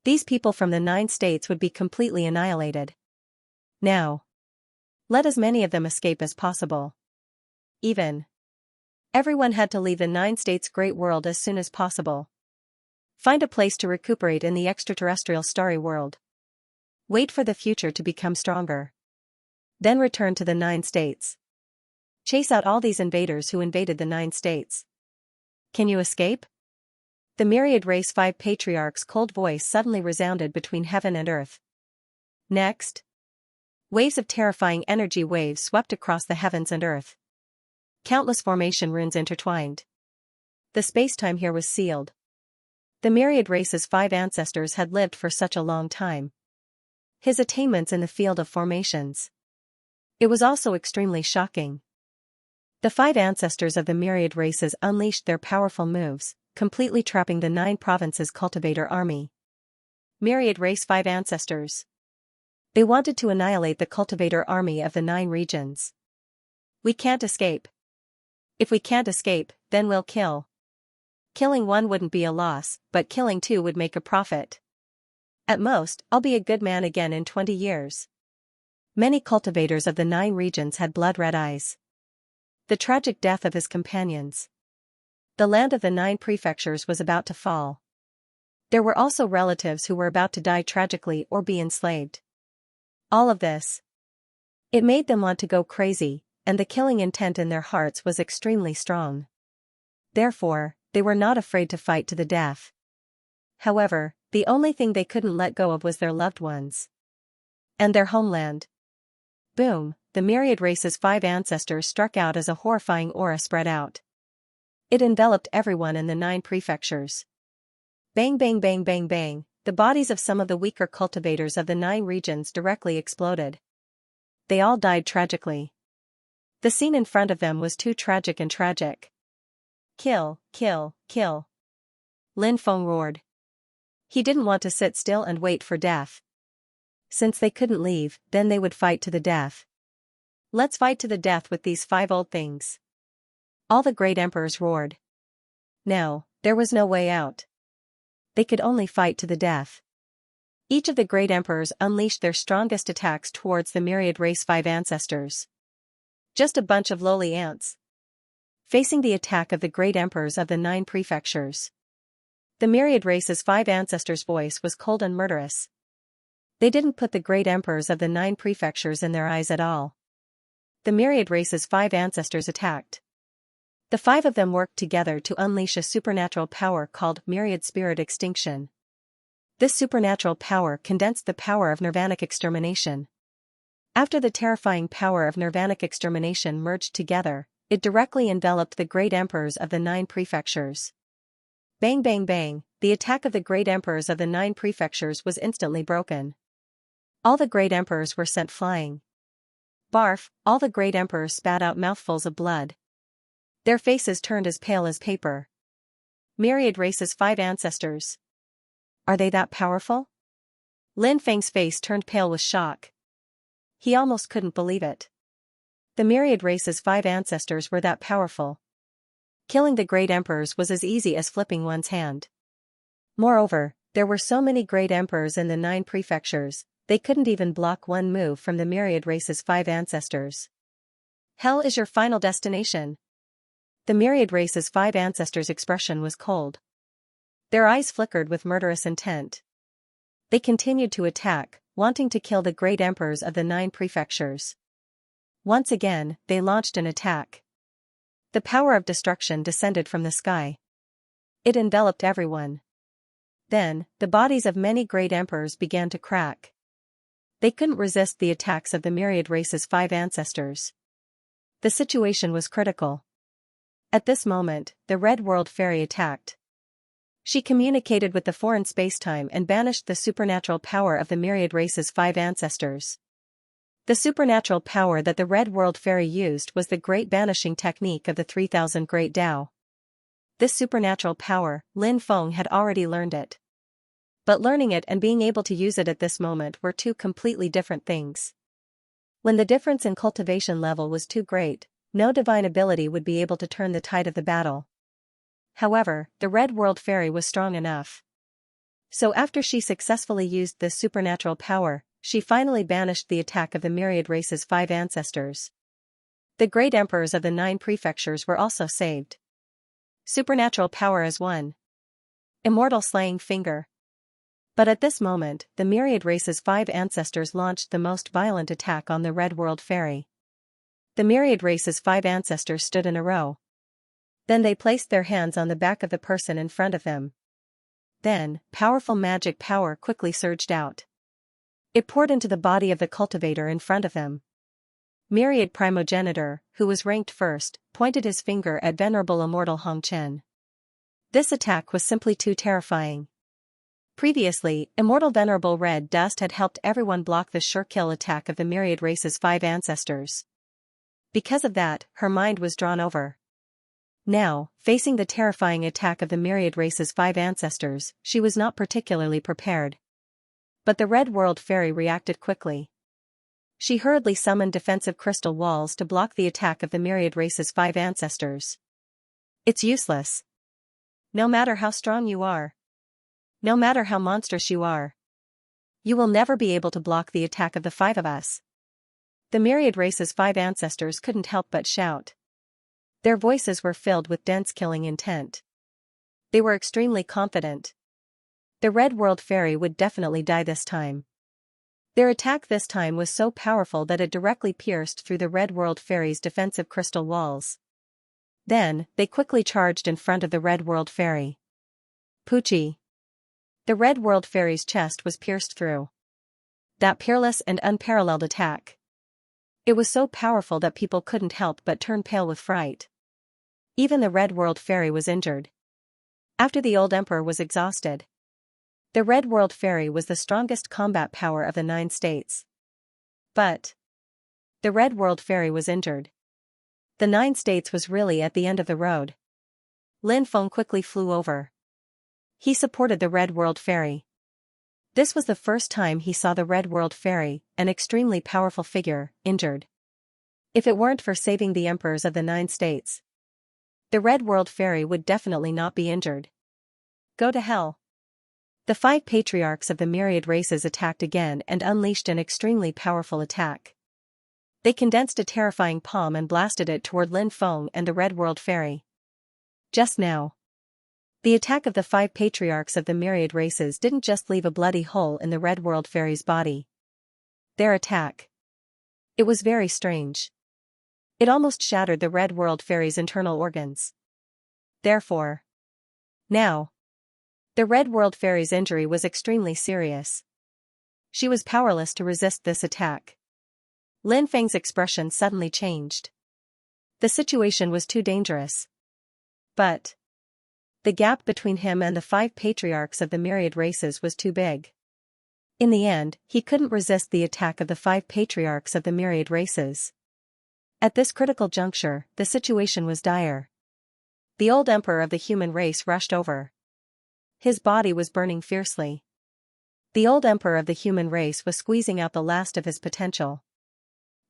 Speaker 1: from the 9 states would be completely annihilated. Now, let as many of them escape as possible. Everyone had to leave the 9 states' great world as soon as possible. Find a place to recuperate in the extraterrestrial starry world. Wait for the future to become stronger. Then return to the 9 states. Chase out all these invaders who invaded the 9 states. Can you escape? The myriad race 5 patriarchs' cold voice suddenly resounded between heaven and earth. Next, waves of terrifying energy waves swept across the heavens and earth. Countless formation runes intertwined. The space-time here was sealed. The myriad race's 5 ancestors had lived for such a long time. His attainments in the field of formations. It was also extremely shocking. The 5 ancestors of the myriad races unleashed their powerful moves, completely trapping the 9 provinces cultivator army. Myriad race 5 ancestors. They wanted to annihilate the cultivator army of the 9 regions. We can't escape. If we can't escape, then we'll kill. Killing 1 wouldn't be a loss, but killing 2 would make a profit. At most, I'll be a good man again in 20 years. Many cultivators of the 9 regions had blood-red eyes. The tragic death of his companions. The land of the 9 prefectures was about to fall. There were also relatives who were about to die tragically or be enslaved. All of this. It made them want to go crazy, and the killing intent in their hearts was extremely strong. Therefore, they were not afraid to fight to the death. However, the only thing they couldn't let go of was their loved ones. And their homeland. Boom, the myriad race's 5 ancestors struck out as a horrifying aura spread out. It enveloped everyone in the 9 prefectures. Bang bang bang bang bang, the bodies of some of the weaker cultivators of the 9 regions directly exploded. They all died tragically. The scene in front of them was too tragic and tragic. Kill, kill, kill. Lin Feng roared. He didn't want to sit still and wait for death. Since they couldn't leave, then they would fight to the death. Let's fight to the death with these 5 old things. All the great emperors roared. No, there was no way out. They could only fight to the death. Each of the great emperors unleashed their strongest attacks towards the myriad race 5 ancestors. Just a bunch of lowly ants. Facing the attack of the great emperors of the 9 prefectures. The myriad race's 5 ancestors' voice was cold and murderous. They didn't put the great emperors of the 9 prefectures in their eyes at all. The myriad race's 5 ancestors attacked. The 5 of them worked together to unleash a supernatural power called myriad spirit extinction. This supernatural power condensed the power of nirvanic extermination. After the terrifying power of nirvanic extermination merged together, it directly enveloped the great emperors of the 9 prefectures. Bang bang bang, the attack of the great emperors of the 9 prefectures was instantly broken. All the great emperors were sent flying. Barf, all the great emperors spat out mouthfuls of blood. Their faces turned as pale as paper. Myriad race's 5 ancestors. Are they that powerful? Lin Feng's face turned pale with shock. He almost couldn't believe it. The myriad race's 5 ancestors were that powerful. Killing the great emperors was as easy as flipping one's hand. Moreover, there were so many great emperors in the 9 prefectures, they couldn't even block one move from the myriad race's 5 ancestors. Hell is your final destination. The myriad race's 5 ancestors' expression was cold. Their eyes flickered with murderous intent. They continued to attack, wanting to kill the great emperors of the 9 prefectures. Once again, they launched an attack. The power of destruction descended from the sky. It enveloped everyone. Then, the bodies of many great emperors began to crack. They couldn't resist the attacks of the myriad race's 5 ancestors. The situation was critical. At this moment, the Red World Fairy attacked. She communicated with the foreign spacetime and banished the supernatural power of the myriad race's 5 ancestors. The supernatural power that the Red World Fairy used was the Great Banishing Technique of the 3000 Great Tao. This supernatural power, Lin Feng had already learned it. But learning it and being able to use it at this moment were 2 completely different things. When the difference in cultivation level was too great, no divine ability would be able to turn the tide of the battle. However, the Red World Fairy was strong enough. So after she successfully used this supernatural power, she finally banished the attack of the myriad race's 5 ancestors. The great emperors of the 9 prefectures were also saved. Supernatural power as one. Immortal slaying finger. But at this moment, the myriad race's 5 ancestors launched the most violent attack on the Red World Fairy. The myriad race's 5 ancestors stood in a row. Then they placed their hands on the back of the person in front of them. Then, powerful magic power quickly surged out. It poured into the body of the cultivator in front of them. Myriad Primogenitor, who was ranked first, pointed his finger at venerable immortal Hong Chen. This attack was simply too terrifying. Previously, immortal venerable Red Dust had helped everyone block the sure-kill attack of the myriad race's 5 ancestors. Because of that, her mind was drawn over. Now, facing the terrifying attack of the myriad race's 5 ancestors, she was not particularly prepared. But the Red World Fairy reacted quickly. She hurriedly summoned defensive crystal walls to block the attack of the myriad race's 5 ancestors. It's useless. No matter how strong you are. No matter how monstrous you are. You will never be able to block the attack of the 5 of us. The myriad race's 5 ancestors couldn't help but shout. Their voices were filled with dense killing intent. They were extremely confident. The Red World Fairy would definitely die this time. Their attack this time was so powerful that it directly pierced through the Red World Fairy's defensive crystal walls. Then, they quickly charged in front of the Red World Fairy. Poochie. The Red World Fairy's chest was pierced through. That peerless and unparalleled attack. It was so powerful that people couldn't help but turn pale with fright. Even the Red World Fairy was injured. After the old emperor was exhausted. The Red World Fairy was the strongest combat power of the 9 states. But the Red World Fairy was injured. The 9 states was really at the end of the road. Lin Feng quickly flew over. He supported the Red World Fairy. This was the first time he saw the Red World Fairy, an extremely powerful figure, injured. If it weren't for saving the emperors of the 9 states, the Red World Fairy would definitely not be injured. Go to hell. The 5 patriarchs of the myriad races attacked again and unleashed an extremely powerful attack. They condensed a terrifying palm and blasted it toward Lin Feng and the Red World Fairy. Just now, the attack of the 5 patriarchs of the myriad races didn't just leave a bloody hole in the Red World Fairy's body. Their attack, it was very strange. It almost shattered the Red World Fairy's internal organs. Therefore, now, the Red World Fairy's injury was extremely serious. She was powerless to resist this attack. Lin Feng's expression suddenly changed. The situation was too dangerous. But the gap between him and the 5 patriarchs of the myriad races was too big. In the end, he couldn't resist the attack of the 5 patriarchs of the myriad races. At this critical juncture, the situation was dire. The old emperor of the human race rushed over. His body was burning fiercely. The old emperor of the human race was squeezing out the last of his potential.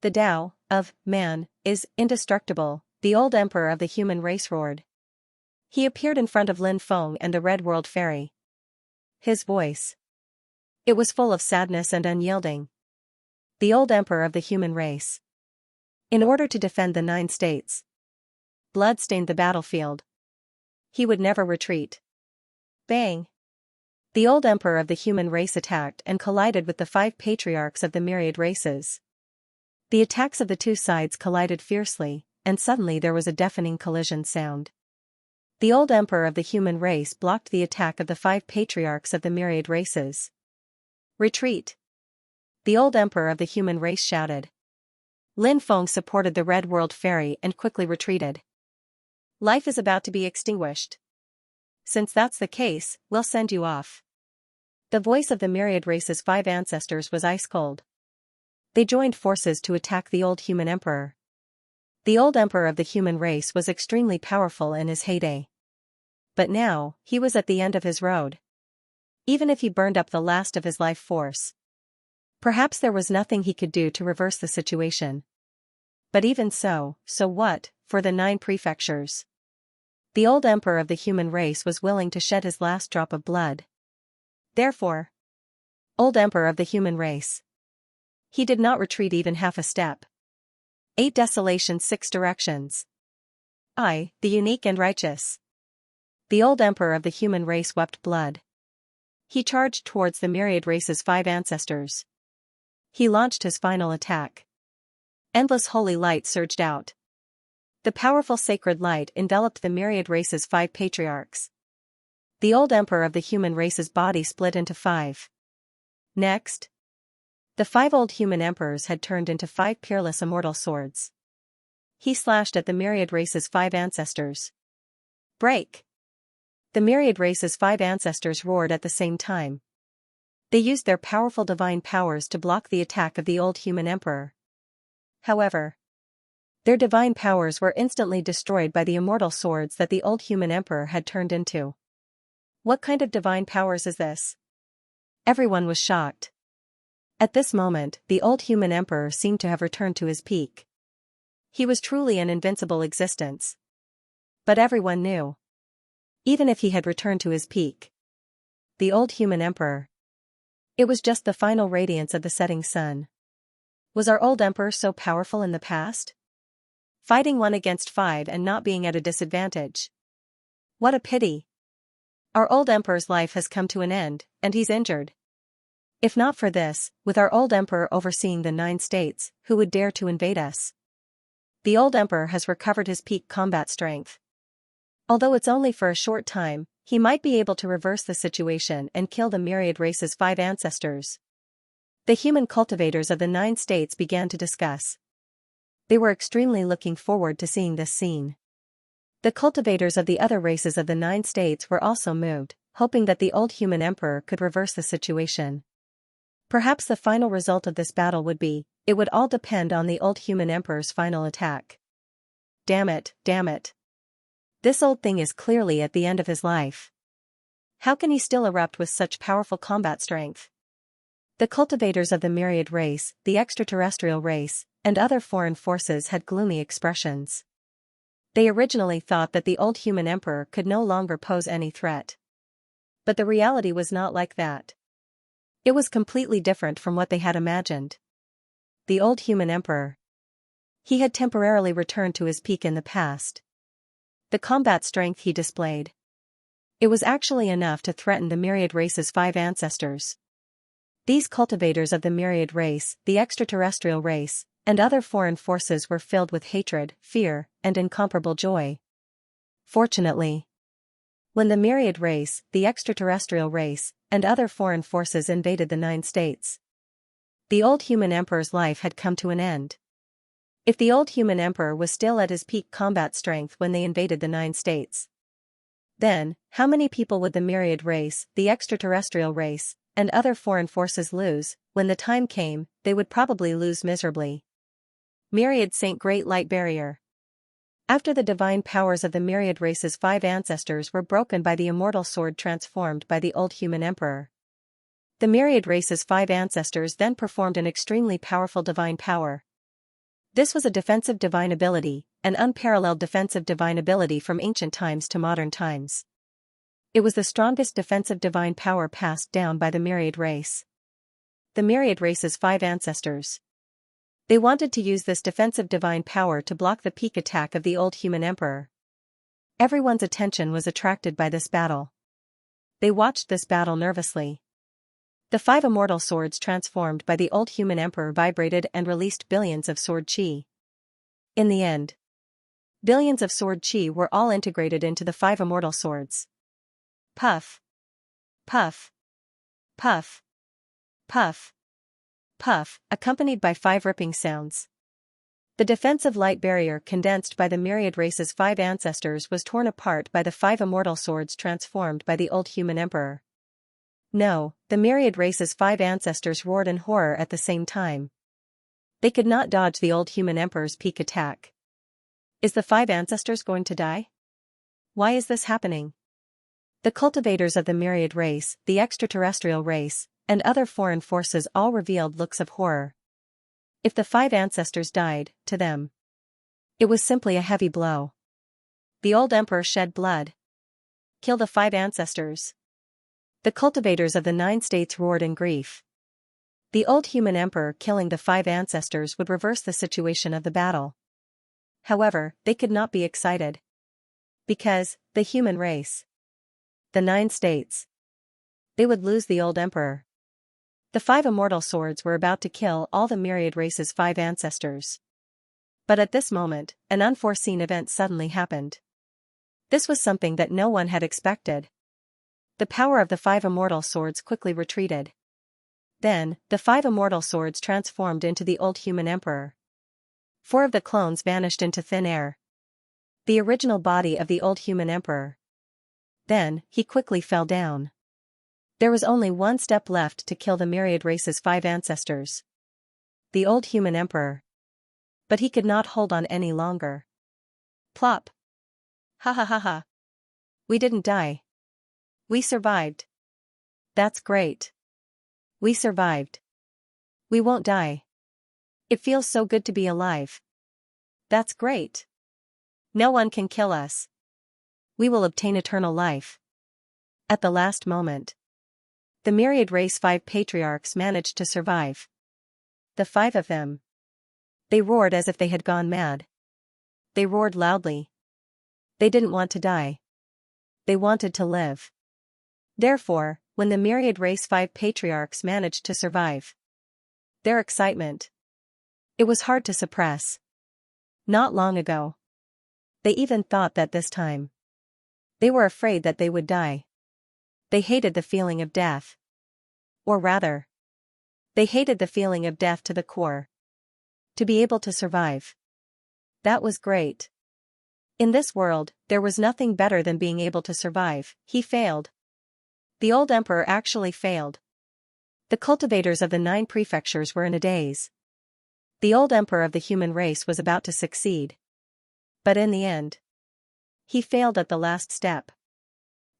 Speaker 1: The Tao of man is indestructible, the old emperor of the human race roared. He appeared in front of Lin Feng and the Red World Fairy. His voice, it was full of sadness and unyielding. The old emperor of the human race, in order to defend the 9 states, blood stained the battlefield. He would never retreat. Bang! The old emperor of the human race attacked and collided with the 5 patriarchs of the myriad races. The attacks of the 2 sides collided fiercely, and suddenly there was a deafening collision sound. The old emperor of the human race blocked the attack of the 5 patriarchs of the myriad races. Retreat! The old emperor of the human race shouted. Lin Feng supported the Red World Fairy and quickly retreated. Life is about to be extinguished. Since that's the case, we'll send you off. The voice of the myriad race's 5 ancestors was ice cold. They joined forces to attack the old human emperor. The old emperor of the human race was extremely powerful in his heyday. But now, he was at the end of his road. Even if he burned up the last of his life force, perhaps there was nothing he could do to reverse the situation. But even so what, for the 9 prefectures? The old emperor of the human race was willing to shed his last drop of blood. Therefore, old emperor of the human race, he did not retreat even half a step. 8 desolation 6 directions. I, the unique and righteous. The old emperor of the human race wept blood. He charged towards the myriad race's 5 ancestors. He launched his final attack. Endless holy light surged out. The powerful sacred light enveloped the myriad race's 5 patriarchs. The old emperor of the human race's body split into 5. Next, the 5 old human emperors had turned into 5 peerless immortal swords. He slashed at the myriad race's 5 ancestors. Break! The myriad race's 5 ancestors roared at the same time. They used their powerful divine powers to block the attack of the old human emperor. However, their divine powers were instantly destroyed by the immortal swords that the old human emperor had turned into. What kind of divine powers is this? Everyone was shocked. At this moment, the old human emperor seemed to have returned to his peak. He was truly an invincible existence. But everyone knew, even if he had returned to his peak, the old human emperor, it was just the final radiance of the setting sun. Was our old emperor so powerful in the past? Fighting 1 against 5 and not being at a disadvantage. What a pity. Our old emperor's life has come to an end, and he's injured. If not for this, with our old emperor overseeing the 9 states, who would dare to invade us? The old emperor has recovered his peak combat strength. Although it's only for a short time, he might be able to reverse the situation and kill the myriad race's 5 ancestors. The human cultivators of the 9 states began to discuss. They were extremely looking forward to seeing this scene. The cultivators of the other races of the 9 states were also moved, hoping that the old human emperor could reverse the situation. Perhaps the final result of this battle would be, it would all depend on the old human emperor's final attack. Damn it, damn it. This old thing is clearly at the end of his life. How can he still erupt with such powerful combat strength? The cultivators of the myriad race, the extraterrestrial race, and other foreign forces had gloomy expressions. They originally thought that the old human emperor could no longer pose any threat. But the reality was not like that. It was completely different from what they had imagined. The old human emperor. He had temporarily returned to his peak in the past. The combat strength he displayed. It was actually enough to threaten the myriad race's 5 ancestors. These cultivators of the myriad race, the extraterrestrial race, and other foreign forces were filled with hatred, fear, and incomparable joy. Fortunately, when the myriad race, the extraterrestrial race, and other foreign forces invaded the 9 states, the old human emperor's life had come to an end. If the old human emperor was still at his peak combat strength when they invaded the 9 states, then, how many people would the myriad race, the extraterrestrial race, and other foreign forces lose? When the time came, they would probably lose miserably. Myriad Saint Great Light Barrier. After the divine powers of the myriad race's 5 ancestors were broken by the immortal sword transformed by the old human emperor, the myriad race's 5 ancestors then performed an extremely powerful divine power. This was a defensive divine ability, an unparalleled defensive divine ability from ancient times to modern times. It was the strongest defensive divine power passed down by the myriad race. The myriad race's 5 ancestors. They wanted to use this defensive divine power to block the peak attack of the old human emperor. Everyone's attention was attracted by this battle. They watched this battle nervously. The 5 immortal swords transformed by the old human emperor vibrated and released billions of sword chi. In the end, billions of sword chi were all integrated into the 5 immortal swords. Puff. Puff. Puff. Puff. Puff, accompanied by 5 ripping sounds. The defensive light barrier condensed by the myriad race's 5 ancestors was torn apart by the 5 immortal swords transformed by the old human emperor. No, the myriad race's 5 ancestors roared in horror at the same time. They could not dodge the old human emperor's peak attack. Is the 5 ancestors going to die? Why is this happening? The cultivators of the myriad race, the extraterrestrial race, and other foreign forces all revealed looks of horror. If the 5 ancestors died, to them, it was simply a heavy blow. The old emperor shed blood. Kill the 5 ancestors. The cultivators of the 9 states roared in grief. The old human emperor killing the 5 ancestors would reverse the situation of the battle. However, they could not be excited. Because, the human race, the 9 states, they would lose the old emperor. The 5 immortal swords were about to kill all the myriad race's 5 ancestors. But at this moment, an unforeseen event suddenly happened. This was something that no one had expected. The power of the 5 immortal swords quickly retreated. Then, the 5 immortal swords transformed into the old human emperor. 4 of the clones vanished into thin air. The original body of the old human emperor. Then, he quickly fell down. There was only one step left to kill the myriad race's 5 ancestors. The old human emperor. But he could not hold on any longer. Plop. Ha ha ha ha. We didn't die. We survived. That's great. We survived. We won't die. It feels so good to be alive. That's great. No one can kill us. We will obtain eternal life. At the last moment, the myriad race 5 patriarchs managed to survive. The 5 of them. They roared as if they had gone mad. They roared loudly. They didn't want to die. They wanted to live. Therefore, when the myriad race 5 patriarchs managed to survive, their excitement, it was hard to suppress. Not long ago, they even thought that this time, they were afraid that they would die. They hated the feeling of death. Or rather, they hated the feeling of death to the core. To be able to survive. That was great. In this world, there was nothing better than being able to survive. He failed. The old emperor actually failed. The cultivators of the 9 prefectures were in a daze. The old emperor of the human race was about to succeed. But in the end, he failed at the last step.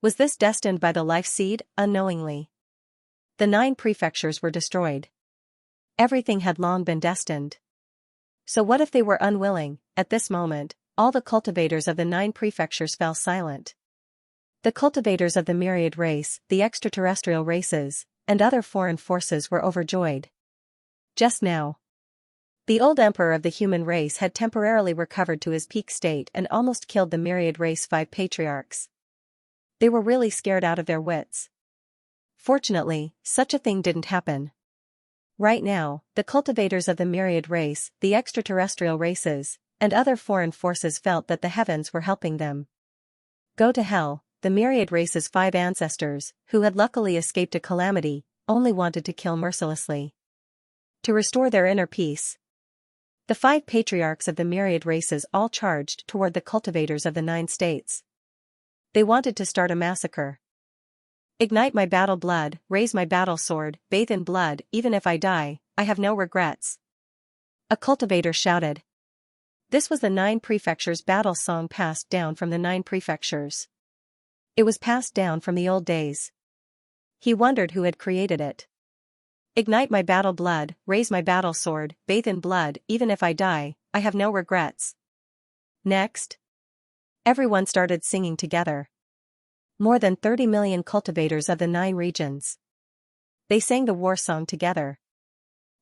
Speaker 1: Was this destined by the life seed? Unknowingly. The 9 prefectures were destroyed. Everything had long been destined. So what if they were unwilling? At this moment, all the cultivators of the 9 prefectures fell silent. The cultivators of the myriad race, the extraterrestrial races, and other foreign forces were overjoyed. Just now, the old emperor of the human race had temporarily recovered to his peak state and almost killed the myriad race 5 patriarchs. They were really scared out of their wits. Fortunately, such a thing didn't happen. Right now, the cultivators of the myriad race, the extraterrestrial races, and other foreign forces felt that the heavens were helping them. Go to hell, the myriad race's 5 ancestors, who had luckily escaped a calamity, only wanted to kill mercilessly. To restore their inner peace, the 5 patriarchs of the myriad races all charged toward the cultivators of the 9 states. They wanted to start a massacre. Ignite my battle blood, raise my battle sword, bathe in blood, even if I die, I have no regrets. A cultivator shouted. This was the 9 prefectures battle song passed down from the 9 prefectures. It was passed down from the old days. He wondered who had created it. Ignite my battle blood, raise my battle sword, bathe in blood, even if I die, I have no regrets. Next, everyone started singing together. More than 30 million cultivators of the 9 regions. They sang the war song together.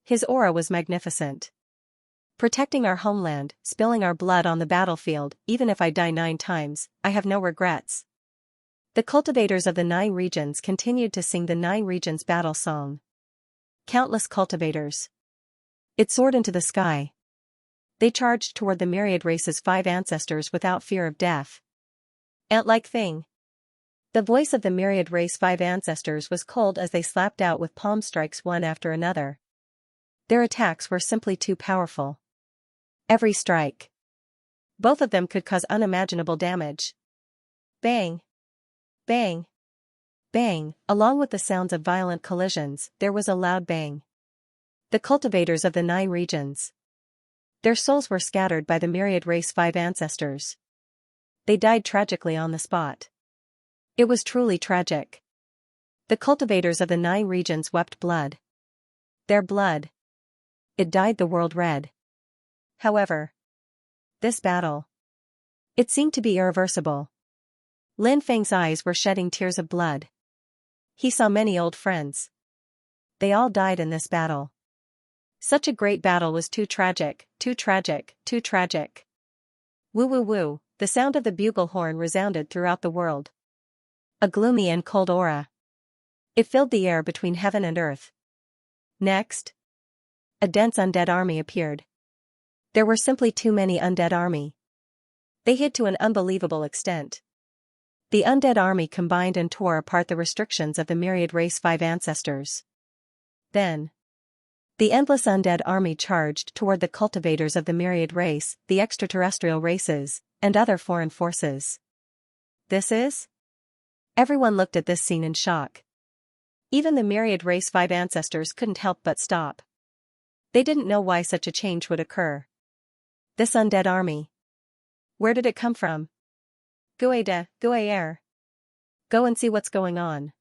Speaker 1: His aura was magnificent. Protecting our homeland, spilling our blood on the battlefield, even if I die 9 times, I have no regrets. The cultivators of the 9 regions continued to sing the 9 regions battle song. Countless cultivators. It soared into the sky. They charged toward the myriad race's 5 ancestors without fear of death. Ant-like thing. The voice of the myriad race 5 ancestors was cold as they slapped out with palm strikes one after another. Their attacks were simply too powerful. Every strike. Both of them could cause unimaginable damage. Bang. Bang. Bang, along with the sounds of violent collisions, there was a loud bang. The cultivators of the 9 regions. Their souls were scattered by the myriad race 5 ancestors. They died tragically on the spot. It was truly tragic. The cultivators of the 9 regions wept blood. Their blood. It dyed the world red. However, this battle. It seemed to be irreversible. Lin Feng's eyes were shedding tears of blood. He saw many old friends. They all died in this battle. Such a great battle was too tragic, too tragic, too tragic. Woo woo woo, the sound of the bugle horn resounded throughout the world. A gloomy and cold aura. It filled the air between heaven and earth. Next, a dense undead army appeared. There were simply too many undead army. They hid to an unbelievable extent. The undead army combined and tore apart the restrictions of the myriad race 5 ancestors. Then, the endless undead army charged toward the cultivators of the myriad race, the extraterrestrial races, and other foreign forces. This is? Everyone looked at this scene in shock. Even the myriad race 5 ancestors couldn't help but stop. They didn't know why such a change would occur. This undead army. Where did it come from? Guede, Guayer. Go and see what's going on.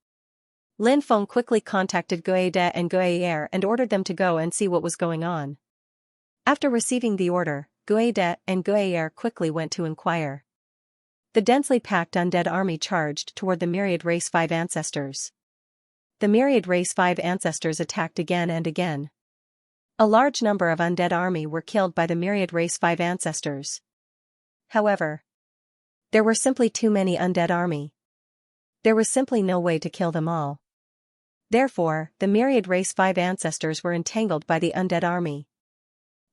Speaker 1: Lin Feng quickly contacted Guede and Guayer and ordered them to go and see what was going on. After receiving the order, Guede and Guayer quickly went to inquire. The densely packed undead army charged toward the myriad race 5 ancestors. The myriad race 5 ancestors attacked again and again. A large number of undead army were killed by the myriad race 5 ancestors. However, there were simply too many undead army. There was simply no way to kill them all. Therefore, the myriad race 5 ancestors were entangled by the undead army.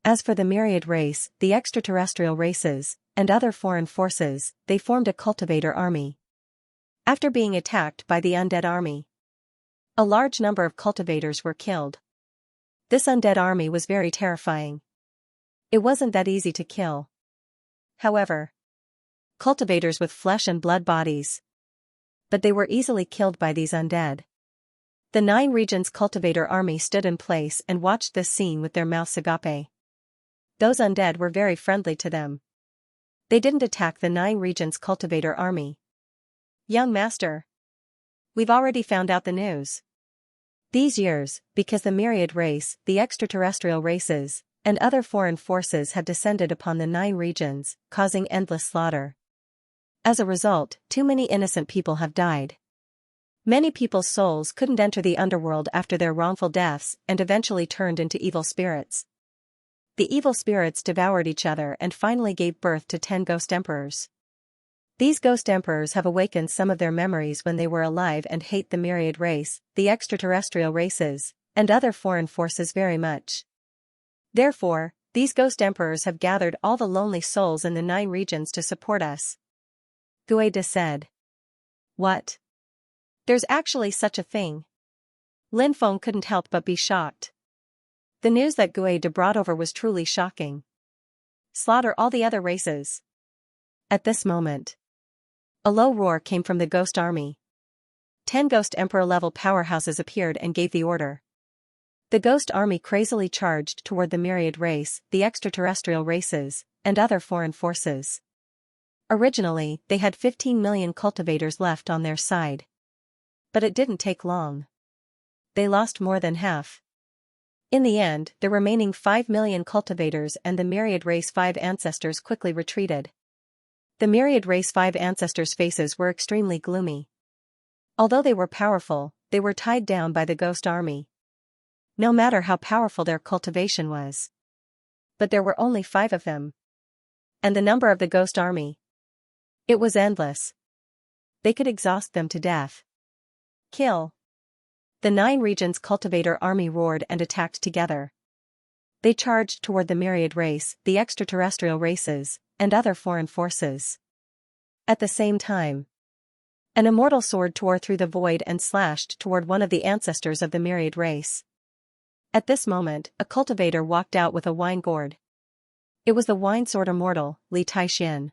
Speaker 1: As for the myriad race, the extraterrestrial races, and other foreign forces, they formed a cultivator army. After being attacked by the undead army, a large number of cultivators were killed. This undead army was very terrifying. It wasn't that easy to kill. However, cultivators with flesh and blood bodies. But they were easily killed by these undead. The 9 regions cultivator army stood in place and watched this scene with their mouths agape. Those undead were very friendly to them. They didn't attack the 9 regions cultivator army. Young master. We've already found out the news. These years, because the myriad race, the extraterrestrial races, and other foreign forces had descended upon the 9 regions, causing endless slaughter. As a result, too many innocent people have died. Many people's souls couldn't enter the underworld after their wrongful deaths and eventually turned into evil spirits. The evil spirits devoured each other and finally gave birth to 10 ghost emperors. These ghost emperors have awakened some of their memories when they were alive and hate the myriad race, the extraterrestrial races, and other foreign forces very much. Therefore, these ghost emperors have gathered all the lonely souls in the 9 regions to support us. Guida said. What? There's actually such a thing? Lin Feng couldn't help but be shocked. The news that Guida brought over was truly shocking. Slaughter all the other races. At this moment, a low roar came from the ghost army. 10 ghost emperor-level powerhouses appeared and gave the order. The ghost army crazily charged toward the myriad race, the extraterrestrial races, and other foreign forces. Originally, they had 15 million cultivators left on their side. But it didn't take long. They lost more than half. In the end, the remaining 5 million cultivators and the myriad race 5 ancestors quickly retreated. The myriad race 5 ancestors' faces were extremely gloomy. Although they were powerful, they were tied down by the ghost army. No matter how powerful their cultivation was. But there were only 5 of them. And the number of the ghost army. It was endless. They could exhaust them to death. Kill. The 9 regions cultivator army roared and attacked together. They charged toward the myriad race, the extraterrestrial races, and other foreign forces. At the same time, an immortal sword tore through the void and slashed toward one of the ancestors of the myriad race. At this moment, a cultivator walked out with a wine gourd. It was the wine sword immortal, Li Taixin.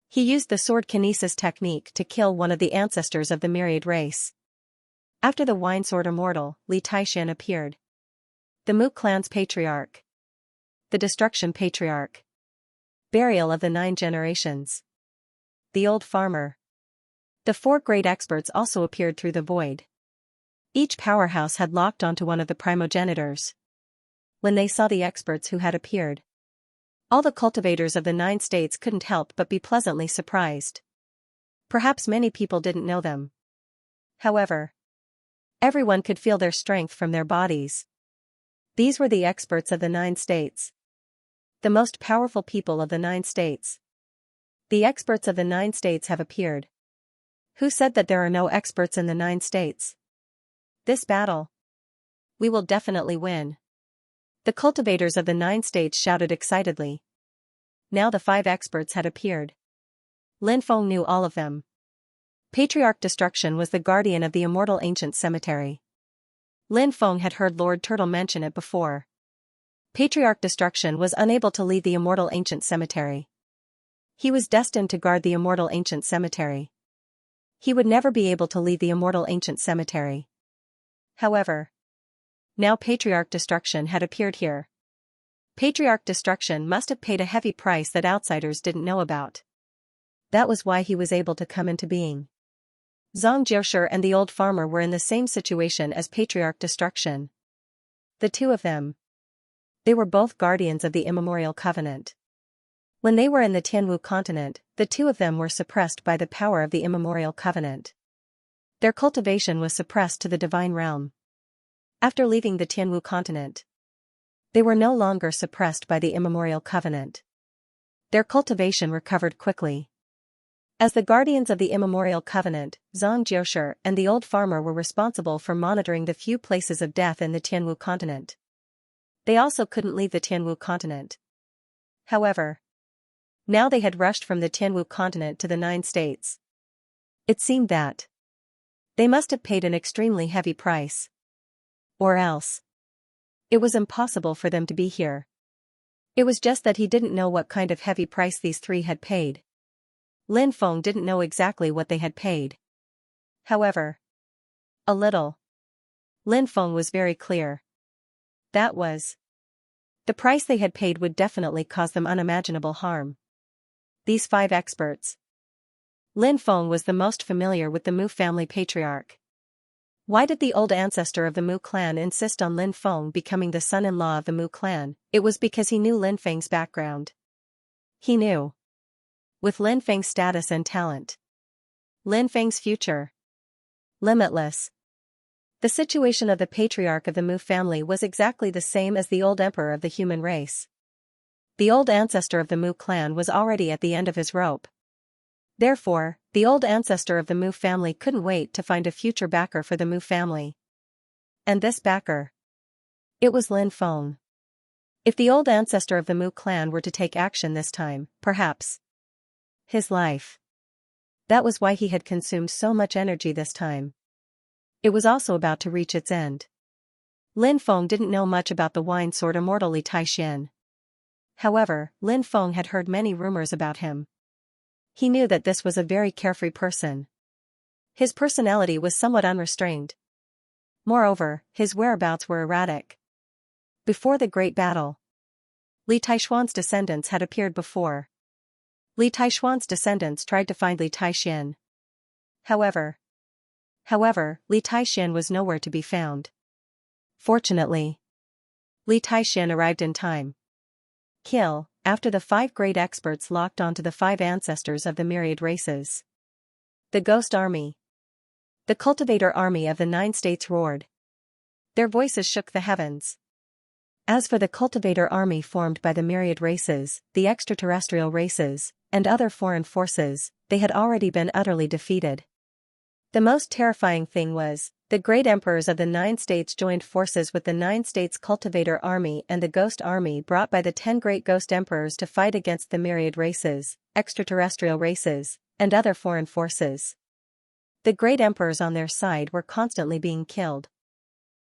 Speaker 1: He used the sword kinesis technique to kill one of the ancestors of the myriad race. After the wine sword immortal, Li Taixin appeared. The Mu clan's patriarch. The destruction patriarch. Burial of the 9 generations. The old farmer. The 4 great experts also appeared through the void. Each powerhouse had locked onto one of the primogenitors. When they saw the experts who had appeared, all the cultivators of the 9 states couldn't help but be pleasantly surprised. Perhaps many people didn't know them. However, everyone could feel their strength from their bodies. These were the experts of the 9 states. The most powerful people of the 9 states. The experts of the 9 states have appeared. Who said that there are no experts in the 9 states? This battle, we will definitely win. The cultivators of the 9 states shouted excitedly. Now the 5 experts had appeared. Lin Feng knew all of them. Patriarch Destruction was the guardian of the immortal ancient cemetery. Lin Feng had heard Lord Turtle mention it before. Patriarch Destruction was unable to leave the immortal ancient cemetery. He was destined to guard the immortal ancient cemetery. He would never be able to leave the immortal ancient cemetery. However, now Patriarch Destruction had appeared here. Patriarch Destruction must have paid a heavy price that outsiders didn't know about. That was why he was able to come into being. Zhang Jiushi and the old farmer were in the same situation as Patriarch Destruction. The 2 of them. They were both guardians of the Immemorial Covenant. When they were in the Tianwu continent, the 2 of them were suppressed by the power of the Immemorial Covenant. Their cultivation was suppressed to the divine realm. After leaving the Tianwu continent, they were no longer suppressed by the Immemorial Covenant. Their cultivation recovered quickly. As the guardians of the Immemorial Covenant, Zhang Jiushi and the old farmer were responsible for monitoring the few places of death in the Tianwu continent. They also couldn't leave the Tianwu continent. However, now they had rushed from the Tianwu continent to the 9 states. It seemed that they must have paid an extremely heavy price. Or else, it was impossible for them to be here. It was just that he didn't know what kind of heavy price these 3 had paid. Lin Feng didn't know exactly what they had paid. However, a little. Lin Feng was very clear. That was the price they had paid would definitely cause them unimaginable harm. These 5 experts. Lin Feng was the most familiar with the Mu family patriarch. Why did the old ancestor of the Mu clan insist on Lin Feng becoming the son-in-law of the Mu clan? It was because he knew Lin Feng's background. He knew. With Lin Feng's status and talent, Lin Feng's future, limitless. The situation of the patriarch of the Mu family was exactly the same as the old emperor of the human race. The old ancestor of the Mu clan was already at the end of his rope. Therefore, the old ancestor of the Mu family couldn't wait to find a future backer for the Mu family. And this backer, it was Lin Feng. If the old ancestor of the Mu clan were to take action this time, perhaps his life. That was why he had consumed so much energy this time. It was also about to reach its end. Lin Feng didn't know much about the wine sword immortal Li Taixin. However, Lin Feng had heard many rumors about him. He knew that this was a very carefree person. His personality was somewhat unrestrained. Moreover, his whereabouts were erratic. Before the great battle, Li Taixuan's descendants had appeared before. Li Taixuan's descendants tried to find Li Taixin. However, Li Taixin was nowhere to be found. Fortunately, Li Taixin arrived in time. After the 5 great experts locked onto the 5 ancestors of the myriad races. The Ghost Army. The Cultivator Army of the 9 states roared. Their voices shook the heavens. As for the Cultivator Army formed by the myriad races, the extraterrestrial races, and other foreign forces, they had already been utterly defeated. The most terrifying thing was, the great emperors of the 9 states joined forces with the 9 states Cultivator Army and the Ghost Army brought by the 10 great ghost emperors to fight against the myriad races, extraterrestrial races, and other foreign forces. The great emperors on their side were constantly being killed.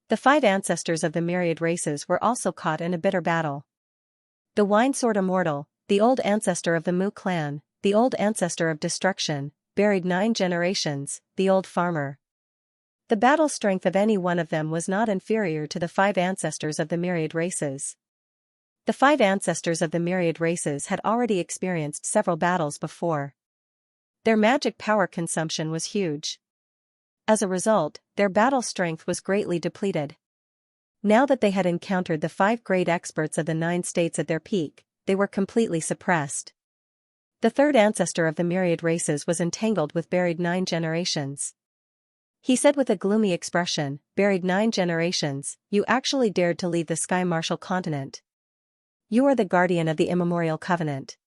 Speaker 1: The 5 ancestors of the myriad races were also caught in a bitter battle. The Wine Sword Immortal, the old ancestor of the Mu clan, the old ancestor of destruction, buried 9 generations, the old farmer. The battle strength of any one of them was not inferior to the 5 ancestors of the myriad races. The 5 ancestors of the myriad races had already experienced several battles before. Their magic power consumption was huge. As a result, their battle strength was greatly depleted. Now that they had encountered the 5 great experts of the 9 states at their peak, they were completely suppressed. The 3rd ancestor of the myriad races was entangled with buried 9 generations. He said with a gloomy expression, "Buried 9 generations, you actually dared to leave the Sky Martial continent. You are the guardian of the Immemorial Covenant.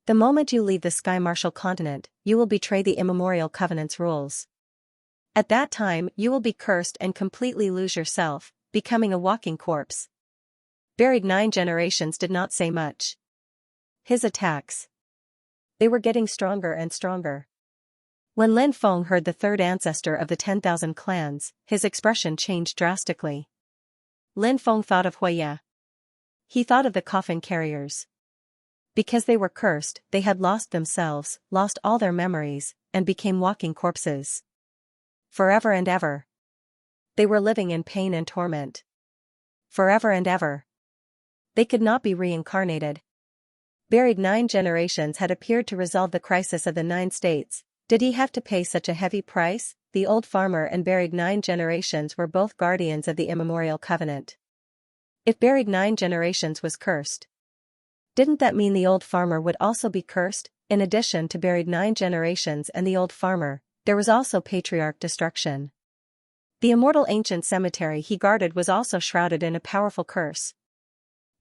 Speaker 1: The moment you leave the Sky Martial continent, you will betray the Immemorial Covenant's rules. At that time you will be cursed and completely lose yourself, becoming a walking corpse." Buried 9 generations did not say much. His attacks, they were getting stronger and stronger. When Lin Feng heard the 3rd ancestor of the 10,000 clans, his expression changed drastically. Lin Feng thought of Huiya. He thought of the coffin carriers. Because they were cursed, they had lost themselves, lost all their memories, and became walking corpses. Forever and ever. They were living in pain and torment. Forever and ever. They could not be reincarnated. Buried 9 generations had appeared to resolve the crisis of the 9 states. Did he have to pay such a heavy price? The old farmer and buried 9 generations were both guardians of the Immemorial Covenant. If buried 9 generations was cursed, didn't that mean the old farmer would also be cursed? In addition to buried 9 generations and the old farmer, there was also patriarch destruction. The immortal ancient cemetery he guarded was also shrouded in a powerful curse.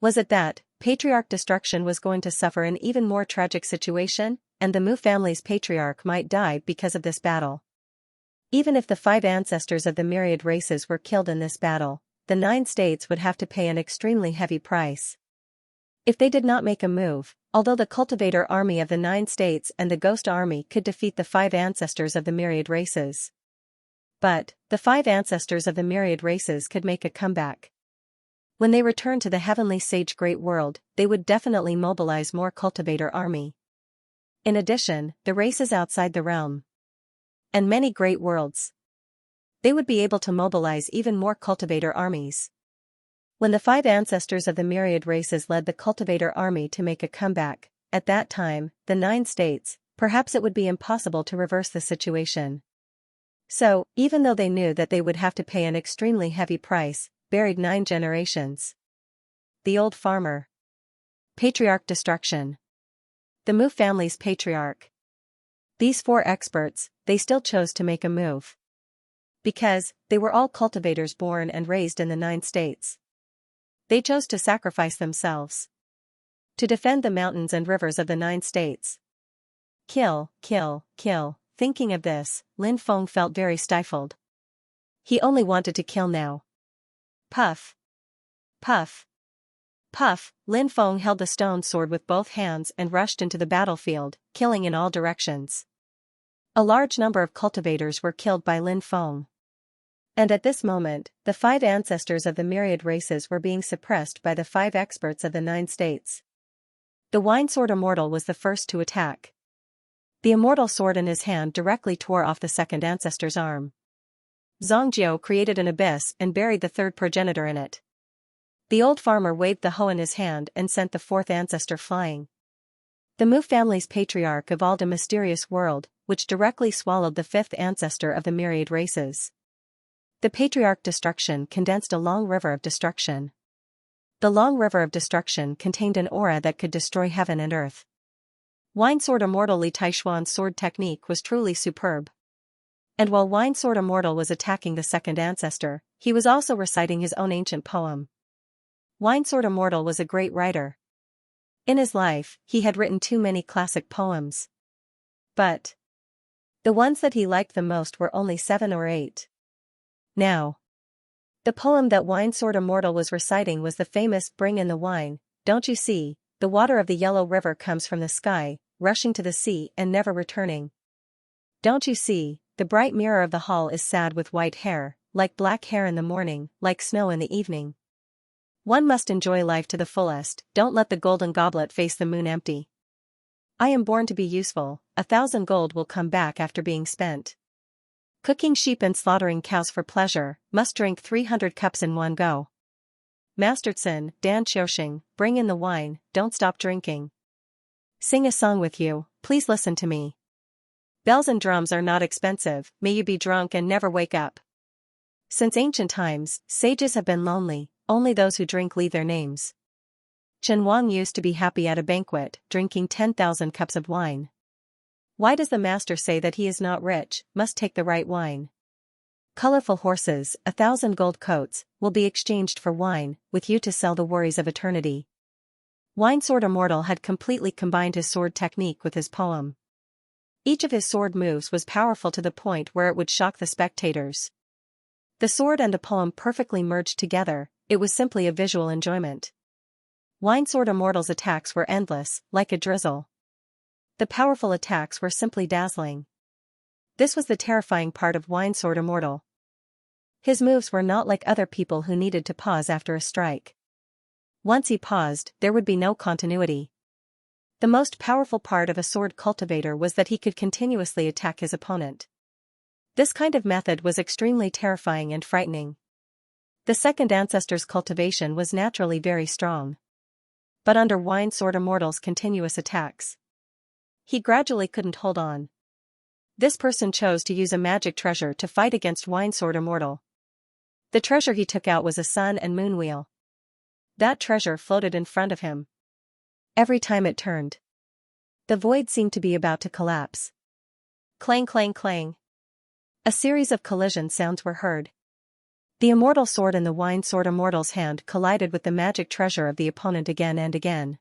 Speaker 1: Was it that patriarch destruction was going to suffer an even more tragic situation, and the Mu family's patriarch might die because of this battle? Even if the 5 ancestors of the myriad races were killed in this battle, the 9 states would have to pay an extremely heavy price. If they did not make a move, although the Cultivator Army of the 9 states and the Ghost Army could defeat the 5 ancestors of the myriad races. But, the 5 ancestors of the myriad races could make a comeback. When they returned to the heavenly sage great world, they would definitely mobilize more Cultivator Army. In addition, the races outside the realm, and many great worlds, they would be able to mobilize even more Cultivator armies. When the 5 ancestors of the myriad races led the Cultivator Army to make a comeback, at that time, the 9 states, perhaps it would be impossible to reverse the situation. So, even though they knew that they would have to pay an extremely heavy price, buried 9 generations. The old farmer. Patriarch destruction. The Mu family's patriarch. These 4 experts, they still chose to make a move. Because, they were all cultivators born and raised in the 9 states. They chose to sacrifice themselves. To defend the mountains and rivers of the 9 states. Kill, kill, kill. Thinking of this, Lin Feng felt very stifled. He only wanted to kill now. Puff. Puff. Puff, Lin Feng held the stone sword with both hands and rushed into the battlefield, killing in all directions. A large number of cultivators were killed by Lin Feng. And at this moment, the 5 ancestors of the myriad races were being suppressed by the 5 experts of the 9 states. The wine sword immortal was the first to attack. The immortal sword in his hand directly tore off the 2nd ancestor's arm. Zhongjiu created an abyss and buried the 3rd progenitor in it. The old farmer waved the hoe in his hand and sent the 4th ancestor flying. The Mu family's patriarch evolved a mysterious world, which directly swallowed the 5th ancestor of the myriad races. The patriarch destruction condensed a long river of destruction. The long river of destruction contained an aura that could destroy heaven and earth. Wine Sword Immortal Li Taishuan's sword technique was truly superb. And while Wine Sword Immortal was attacking the 2nd ancestor, he was also reciting his own ancient poem. Wine Sword Immortal was a great writer. In his life, he had written too many classic poems. But the ones that he liked the most were only 7 or 8. Now, the poem that Wine Sword Immortal was reciting was the famous Bring in the Wine. Don't you see, the water of the yellow river comes from the sky, rushing to the sea and never returning. Don't you see, the bright mirror of the hall is sad with white hair, like black hair in the morning, like snow in the evening. One must enjoy life to the fullest, don't let the golden goblet face the moon empty. I am born to be useful, 1,000 gold will come back after being spent. Cooking sheep and slaughtering cows for pleasure, must drink 300 cups in one go. Masterson, Dan Xiaoxing, bring in the wine, don't stop drinking. Sing a song with you, please listen to me. Bells and drums are not expensive, may you be drunk and never wake up. Since ancient times, sages have been lonely, only those who drink leave their names. Chen Wang used to be happy at a banquet, drinking 10,000 cups of wine. Why does the master say that he is not rich, must take the right wine? Colorful horses, 1,000 gold coats, will be exchanged for wine, with you to sell the worries of eternity. Wine Sword Immortal had completely combined his sword technique with his poem. Each of his sword moves was powerful to the point where it would shock the spectators. The sword and the poem perfectly merged together, it was simply a visual enjoyment. Wine Sword Immortal's attacks were endless, like a drizzle. The powerful attacks were simply dazzling. This was the terrifying part of Wine Sword Immortal. His moves were not like other people who needed to pause after a strike. Once he paused, there would be no continuity. The most powerful part of a sword cultivator was that he could continuously attack his opponent. This kind of method was extremely terrifying and frightening. The 2nd ancestor's cultivation was naturally very strong. But under Wine Sword Immortal's continuous attacks, he gradually couldn't hold on. This person chose to use a magic treasure to fight against Wine Sword Immortal. The treasure he took out was a sun and moon wheel. That treasure floated in front of him. Every time it turned, the void seemed to be about to collapse. Clang, clang, clang. A series of collision sounds were heard. The immortal sword in the Wine Sword Immortal's hand collided with the magic treasure of the opponent again and again.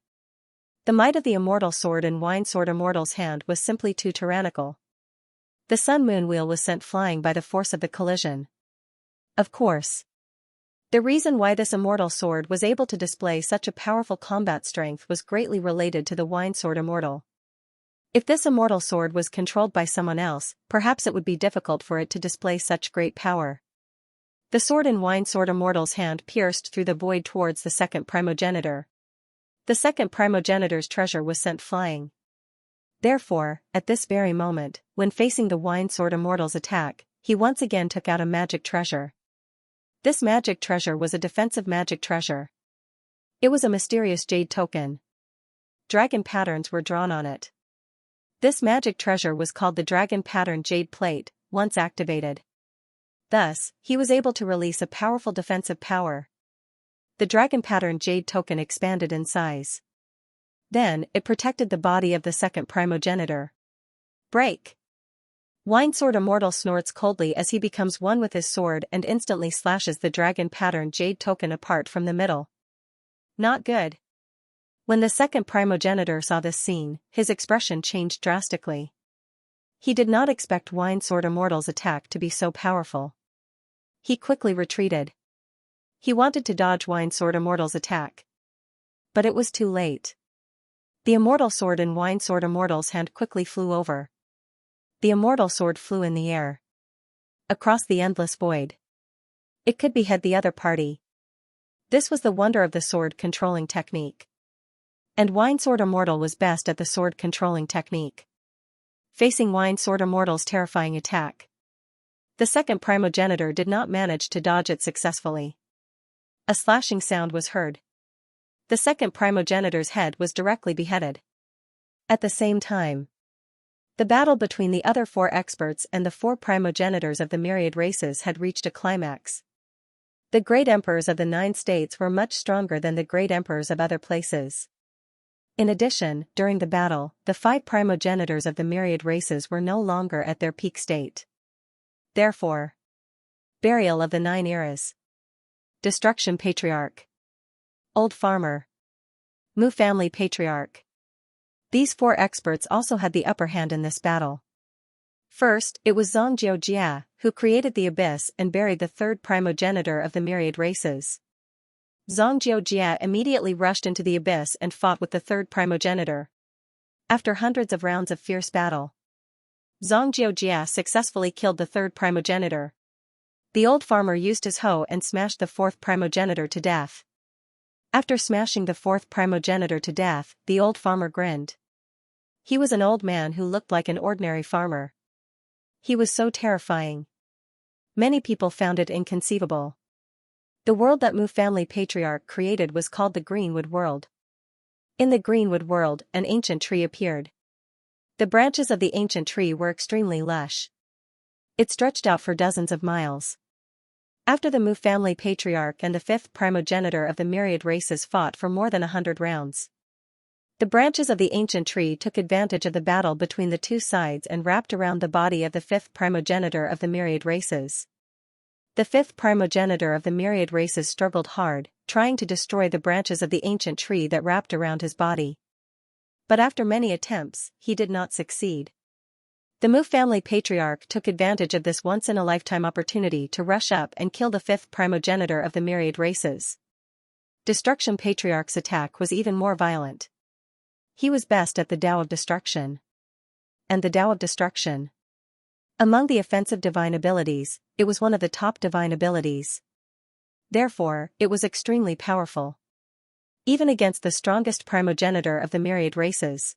Speaker 1: The might of the immortal sword in Wine Sword Immortal's hand was simply too tyrannical. The sun-moon wheel was sent flying by the force of the collision. Of course, the reason why this immortal sword was able to display such a powerful combat strength was greatly related to the Wine Sword Immortal. If this immortal sword was controlled by someone else, perhaps it would be difficult for it to display such great power. The sword in Wine Sword Immortal's hand pierced through the void towards the 2nd primogenitor. The 2nd primogenitor's treasure was sent flying. Therefore, at this very moment, when facing the Wine Sword Immortal's attack, he once again took out a magic treasure. This magic treasure was a defensive magic treasure. It was a mysterious jade token. Dragon patterns were drawn on it. This magic treasure was called the Dragon Pattern Jade Plate, once activated. Thus, he was able to release a powerful defensive power. The dragon-patterned jade token expanded in size. Then, it protected the body of the second primogenitor. Break! Winesword Immortal snorts coldly as he becomes one with his sword and instantly slashes the dragon-patterned jade token apart from the middle. Not good. When the second primogenitor saw this scene, his expression changed drastically. He did not expect Winesword Immortal's attack to be so powerful. He quickly retreated. He wanted to dodge Winesword Immortal's attack. But it was too late. The immortal sword in Winesword Immortal's hand quickly flew over. The immortal sword flew in the air. Across the endless void. It could behead the other party. This was the wonder of the sword controlling technique. And Winesword Immortal was best at the sword controlling technique. Facing Winesword Immortal's terrifying attack, the second primogenitor did not manage to dodge it successfully. A slashing sound was heard. The second primogenitor's head was directly beheaded. At the same time, the battle between the other 4 experts and the 4 primogenitors of the myriad races had reached a climax. The great emperors of the 9 states were much stronger than the great emperors of other places. In addition, during the battle, the 5 primogenitors of the myriad races were no longer at their peak state. Therefore, burial of the 9 eras. Destruction Patriarch. Old Farmer. Mu Family Patriarch. These 4 experts also had the upper hand in this battle. First, it was Xianxia, who created the abyss and buried the 3rd primogenitor of the myriad races. Xianxia immediately rushed into the abyss and fought with the 3rd primogenitor. After hundreds of rounds of fierce battle, Xianxia successfully killed the 3rd primogenitor. The old farmer used his hoe and smashed the 4th primogenitor to death. After smashing the 4th primogenitor to death, the old farmer grinned. He was an old man who looked like an ordinary farmer. He was so terrifying. Many people found it inconceivable. The world that Mu Family Patriarch created was called the Greenwood World. In the Greenwood World, an ancient tree appeared. The branches of the ancient tree were extremely lush. It stretched out for dozens of miles. After the Mu Family Patriarch and the 5th primogenitor of the myriad races fought for more than 100 rounds, the branches of the ancient tree took advantage of the battle between the 2 sides and wrapped around the body of the 5th primogenitor of the myriad races. The 5th primogenitor of the myriad races struggled hard, trying to destroy the branches of the ancient tree that wrapped around his body. But after many attempts, he did not succeed. The Mu Family Patriarch took advantage of this once-in-a-lifetime opportunity to rush up and kill the 5th primogenitor of the myriad races. Destruction Patriarch's attack was even more violent. He was best at the Tao of Destruction. And the Tao of Destruction. Among the offensive divine abilities, it was one of the top divine abilities. Therefore, it was extremely powerful. Even against the strongest primogenitor of the myriad races,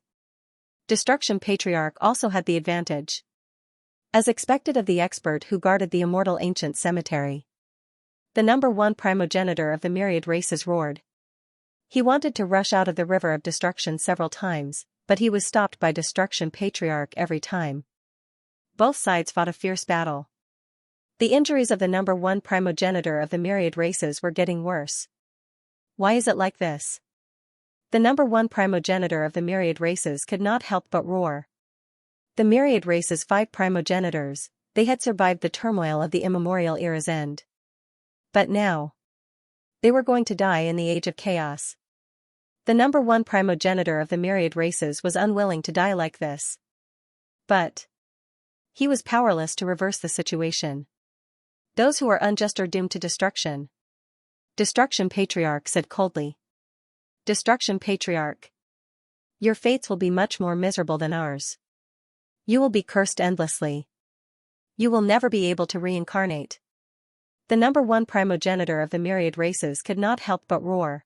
Speaker 1: Destruction Patriarch also had the advantage. As expected of the expert who guarded the immortal ancient cemetery, the number 1 primogenitor of the myriad races roared. He wanted to rush out of the river of destruction several times, but he was stopped by Destruction Patriarch every time. Both sides fought a fierce battle. The injuries of the number 1 primogenitor of the myriad races were getting worse. Why is it like this? The number 1 primogenitor of the myriad races could not help but roar. The myriad races' 5 primogenitors, they had survived the turmoil of the Immemorial era's end. But now, they were going to die in the age of chaos. The number 1 primogenitor of the myriad races was unwilling to die like this. But he was powerless to reverse the situation. Those who are unjust are doomed to destruction. Destruction Patriarch said coldly. Destruction Patriarch. Your fates will be much more miserable than ours. You will be cursed endlessly. You will never be able to reincarnate. The number 1 primogenitor of the myriad races could not help but roar.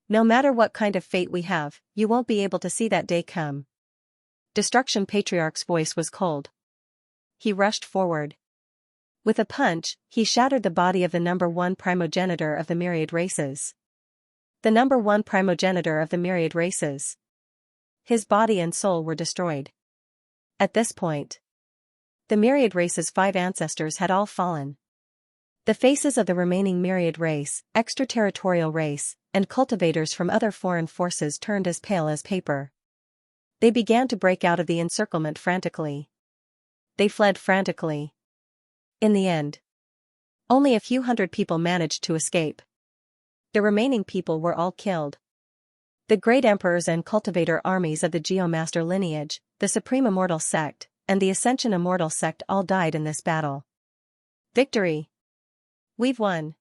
Speaker 1: No matter what kind of fate we have, you won't be able to see that day come. Destruction Patriarch's voice was cold. He rushed forward. With a punch, he shattered the body of the number 1 primogenitor of the myriad races. The number 1 primogenitor of the myriad races. His body and soul were destroyed. At this point, The myriad race's 5 ancestors had all fallen. The faces of the remaining myriad race, extraterritorial race, and cultivators from other foreign forces turned as pale as paper. They began to break out of the encirclement frantically. They fled frantically. In the end, only a few hundred people managed to escape. The remaining people were all killed. The great emperors and cultivator armies of the Geomaster lineage, the Supreme Immortal Sect, and the Ascension Immortal Sect all died in this battle. Victory! We've won!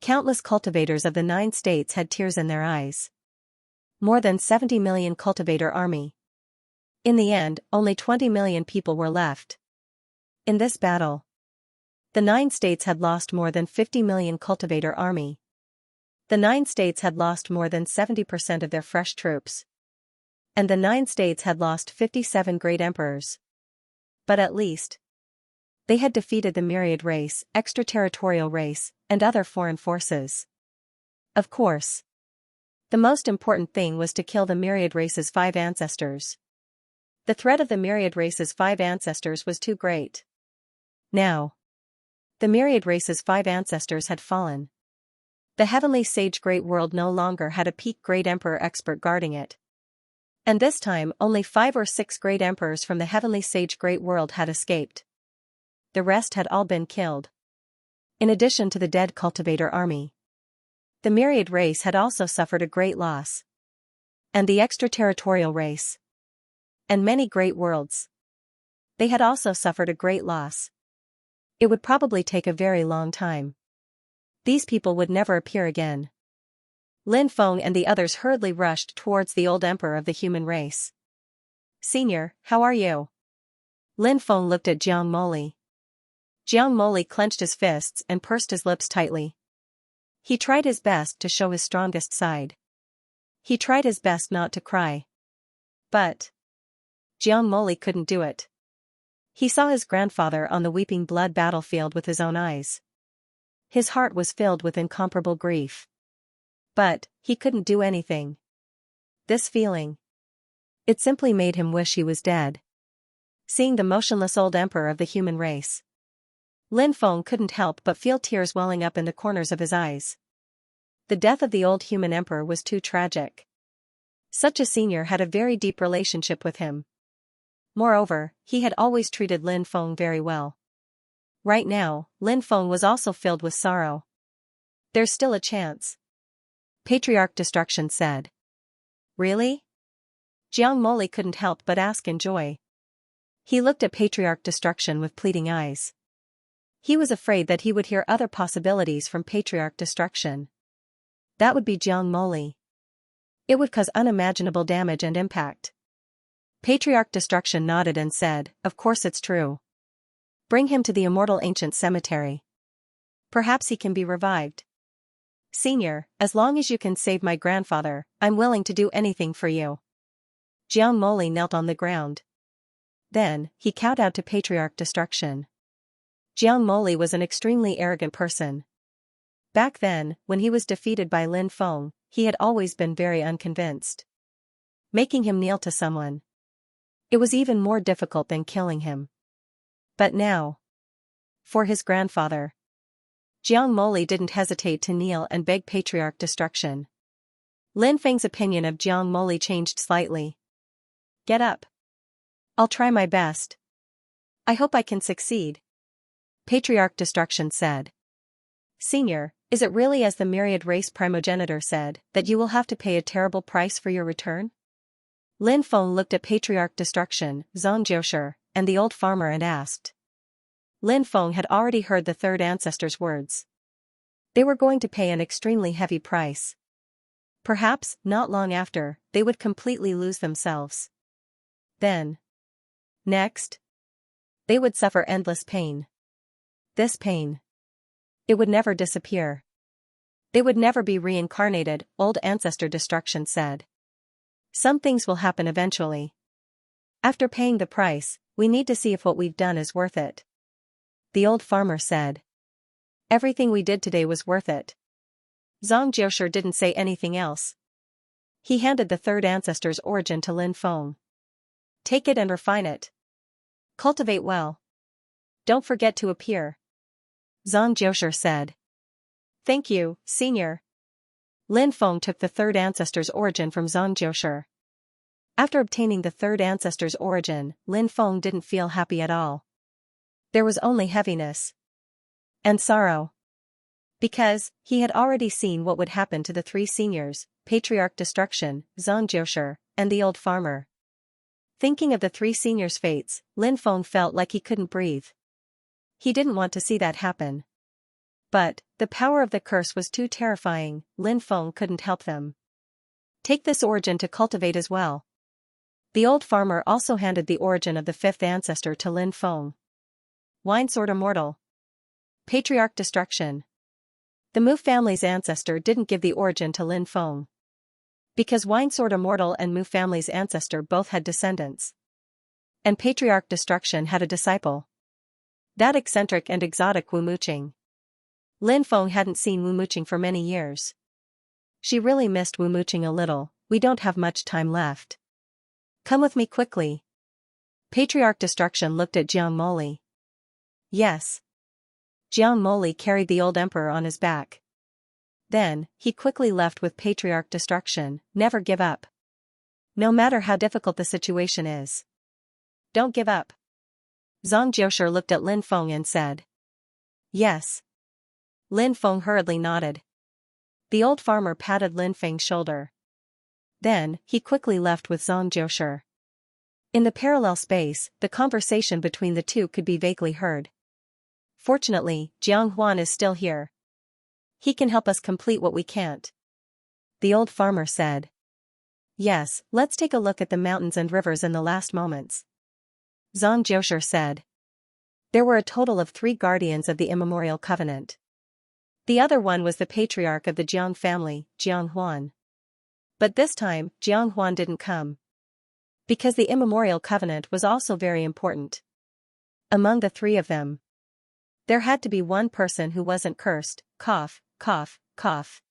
Speaker 1: Countless cultivators of the 9 states had tears in their eyes. More than 70 million cultivator army. In the end, only 20 million people were left. In this battle, the 9 states had lost more than 50 million cultivator army. The 9 states had lost more than 70% of their fresh troops. And the 9 states had lost 57 great emperors. But at least, they had defeated the myriad race, extraterritorial race, and other foreign forces. Of course, the most important thing was to kill the myriad race's 5 ancestors. The threat of the myriad race's 5 ancestors was too great. Now, the myriad race's 5 ancestors had fallen. The heavenly sage great world no longer had a peak great emperor expert guarding it. And this time only 5 or 6 great emperors from the heavenly sage great world had escaped. The rest had all been killed. In addition to the dead cultivator army, the myriad race had also suffered a great loss. And the extraterritorial race. And many great worlds. They had also suffered a great loss. It would probably take a very long time. These people would never appear again. Lin Feng and the others hurriedly rushed towards the old emperor of the human race. "Senior, how are you?" Lin Feng looked at Jiang Moli. Jiang Moli clenched his fists and pursed his lips tightly. He tried his best to show his strongest side. He tried his best not to cry. But Jiang Moli couldn't do it. He saw his grandfather on the weeping blood battlefield with his own eyes. His heart was filled with incomparable grief. But he couldn't do anything. This feeling, it simply made him wish he was dead. Seeing the motionless old emperor of the human race, Lin Feng couldn't help but feel tears welling up in the corners of his eyes. The death of the old human emperor was too tragic. Such a senior had a very deep relationship with him. Moreover, he had always treated Lin Feng very well. Right now, Lin Feng was also filled with sorrow. "There's still a chance," Patriarch Destruction said. "Really?" Jiang Moli couldn't help but ask in joy. He looked at Patriarch Destruction with pleading eyes. He was afraid that he would hear other possibilities from Patriarch Destruction. That would be Jiang Moli. It would cause unimaginable damage and impact. Patriarch Destruction nodded and said, "Of course it's true. Bring him to the immortal ancient cemetery. Perhaps he can be revived. Senior, as long as you can save my grandfather, I'm willing to do anything for you." Jiang Moli knelt on the ground. Then, he kowtowed to Patriarch Destruction. Jiang Moli was an extremely arrogant person. Back then, when he was defeated by Lin Feng, he had always been very unconvinced. Making him kneel to someone, it was even more difficult than killing him. But now, for his grandfather, Jiang Moli didn't hesitate to kneel and beg Patriarch Destruction. Lin Feng's opinion of Jiang Moli changed slightly. "Get up. I'll try my best. I hope I can succeed," Patriarch Destruction said. "Senior, is it really as the myriad race primogenitor said, that you will have to pay a terrible price for your return?" Lin Feng looked at Patriarch Destruction, Xianxia, and the old farmer and asked. Lin Feng had already heard the third ancestor's words. They were going to pay an extremely heavy price. Perhaps, not long after, they would completely lose themselves. Then, next, they would suffer endless pain. This pain, it would never disappear. They would never be reincarnated, old ancestor Destruction said. Some things will happen eventually. After paying the price, we need to see if what we've done is worth it. The old farmer said. Everything we did today was worth it. Zhang Jiushi didn't say anything else. He handed the third ancestor's origin to Lin Feng. Take it and refine it. Cultivate well. don't forget to appear," Zhang Jiushi said. "Thank you, senior." Lin Feng took the third ancestor's origin from Zhang Jiushi. After obtaining the third ancestor's origin, Lin Feng didn't feel happy at all. There was only heaviness and sorrow. Because he had already seen what would happen to the three seniors, Patriarch Destruction, Zhang Jiushi, and the old farmer. Thinking of the three seniors' fates, Lin Feng felt like he couldn't breathe. He didn't want to see that happen. But, the power of the curse was too terrifying, Lin Feng couldn't help them. Take this origin to cultivate as well. The old farmer also handed the origin of the fifth ancestor to Lin Feng. Wine Sword Immortal. Patriarch Destruction. The Mu family's ancestor didn't give the origin to Lin Feng. Because Wine Sword Immortal and Mu family's ancestor both had descendants. And Patriarch Destruction had a disciple. That eccentric and exotic Wu Muqing. Lin Feng hadn't seen Wu Muqing for many years. She really missed Wu Muqing a little. We don't have much time left. Come with me quickly. Patriarch Destruction looked at Jiang Moli. Yes. Jiang Moli carried the old emperor on his back. Then, he quickly left with Patriarch Destruction. Never give up. No matter how difficult the situation is. Don't give up. Zhang Jiushi looked at Lin Feng and said. Yes. Lin Feng hurriedly nodded. The old farmer patted Lin Feng's shoulder. Then, he quickly left with Zhang Jiushi. In the parallel space, the conversation between the two could be vaguely heard. Fortunately, Jiang Huan is still here. He can help us complete what we can't. The old farmer said. Yes, let's take a look at the mountains and rivers in the last moments. Zhang Jiushi said. There were a total of 3 guardians of the Immemorial Covenant. The other one was the patriarch of the Jiang family, Jiang Huan. But this time, Jiang Huan didn't come. Because the Immemorial Covenant was also very important. Among the 3 of them, there had to be one person who wasn't cursed. Cough, cough, cough.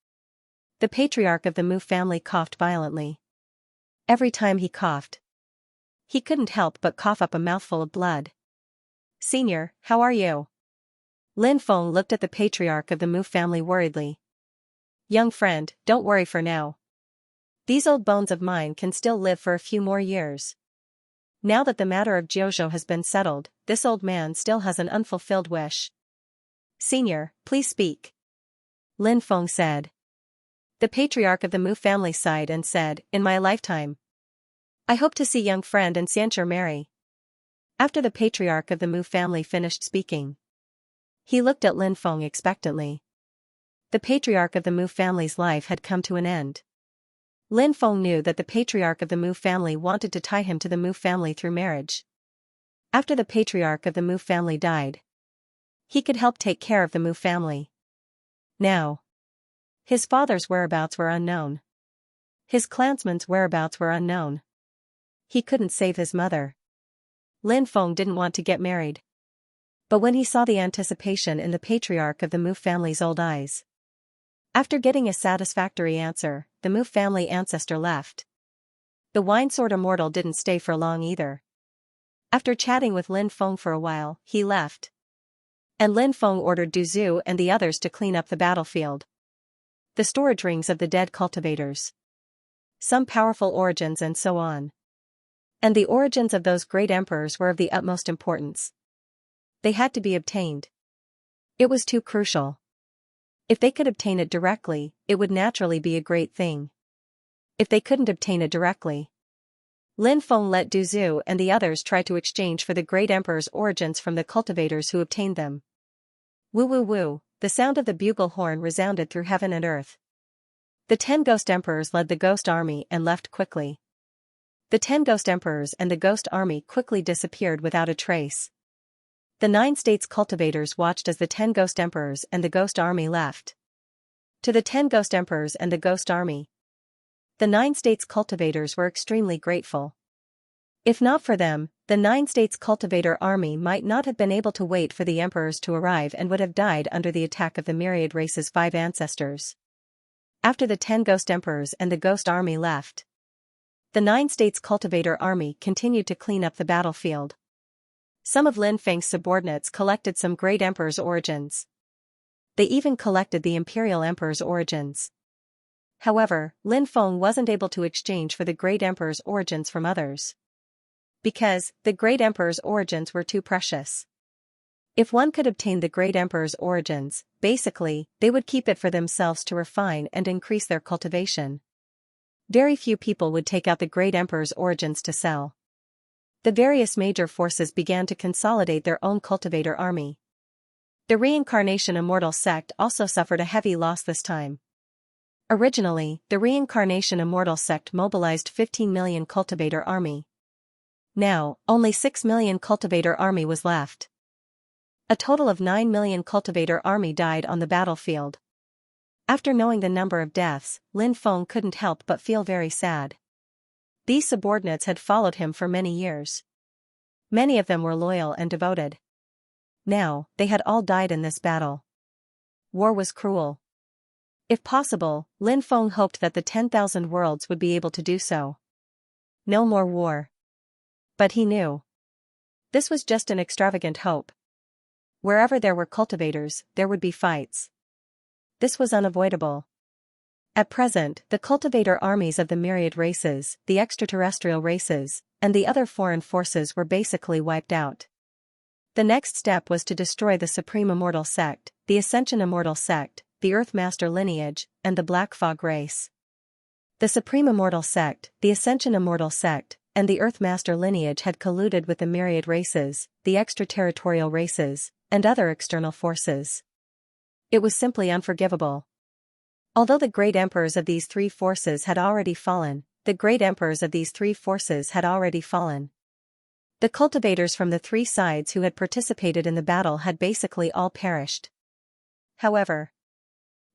Speaker 1: The patriarch of the Mu family coughed violently. Every time he coughed, he couldn't help but cough up a mouthful of blood. Senior, how are you? Lin Feng looked at the patriarch of the Mu family worriedly. Young friend, don't worry for now. These old bones of mine can still live for a few more years. Now that the matter of Jiuzhou has been settled, this old man still has an unfulfilled wish. Senior, please speak. Lin Feng said. The patriarch of the Mu family sighed and said, in my lifetime, I hope to see young friend and Xianxia marry. After the patriarch of the Mu family finished speaking, he looked at Lin Feng expectantly. The patriarch of the Mu family's life had come to an end. Lin Feng knew that the patriarch of the Mu family wanted to tie him to the Mu family through marriage. After the patriarch of the Mu family died, he could help take care of the Mu family. Now, his father's whereabouts were unknown. His clansmen's whereabouts were unknown. He couldn't save his mother. Lin Feng didn't want to get married. But when he saw the anticipation in the patriarch of the Mu family's old eyes. After getting a satisfactory answer, the Mu family ancestor left. The Wine Sword Immortal didn't stay for long either. After chatting with Lin Feng for a while, he left. And Lin Feng ordered Du Zhu and the others to clean up the battlefield. The storage rings of the dead cultivators. Some powerful origins and so on. And the origins of those great emperors were of the utmost importance. They had to be obtained. It was too crucial. If they could obtain it directly, it would naturally be a great thing. If they couldn't obtain it directly, Lin Feng let Du Zhu and the others try to exchange for the great emperor's origins from the cultivators who obtained them. Woo woo woo, the sound of the bugle horn resounded through heaven and earth. The 10 ghost emperors led the ghost army and left quickly. The 10 ghost emperors and the ghost army quickly disappeared without a trace. The 9 states cultivators watched as the 10 ghost emperors and the ghost army left. To the 10 ghost emperors and the ghost army, the 9 states cultivators were extremely grateful. If not for them, the 9 states cultivator army might not have been able to wait for the emperors to arrive and would have died under the attack of the myriad race's 5 ancestors. After the 10 ghost emperors and the ghost army left, the 9 states cultivator army continued to clean up the battlefield. Some of Lin Feng's subordinates collected some great emperor's origins. They even collected the imperial emperor's origins. However, Lin Feng wasn't able to exchange for the great emperor's origins from others. Because the great emperor's origins were too precious. If one could obtain the great emperor's origins, basically, they would keep it for themselves to refine and increase their cultivation. Very few people would take out the great emperor's origins to sell. The various major forces began to consolidate their own cultivator army. The Reincarnation Immortal sect also suffered a heavy loss this time. Originally, the Reincarnation Immortal sect mobilized 15 million cultivator army. Now, only 6 million cultivator army was left. A total of 9 million cultivator army died on the battlefield. After knowing the number of deaths, Lin Feng couldn't help but feel very sad. These subordinates had followed him for many years. Many of them were loyal and devoted. Now, they had all died in this battle. War was cruel. If possible, Lin Feng hoped that the 10,000 worlds would be able to do so. No more war. But he knew. This was just an extravagant hope. Wherever there were cultivators, there would be fights. This was unavoidable. At present, the cultivator armies of the myriad races, the extraterrestrial races, and the other foreign forces were basically wiped out. The next step was to destroy the Supreme Immortal sect, the Ascension Immortal sect, the Earth Master lineage, and the Black Fog race. The Supreme Immortal sect, the Ascension Immortal sect, and the Earth Master lineage had colluded with the myriad races, the extraterritorial races, and other external forces. It was simply unforgivable. Although the great emperors of these three forces had already fallen, the cultivators from the three sides who had participated in the battle had basically all perished. However,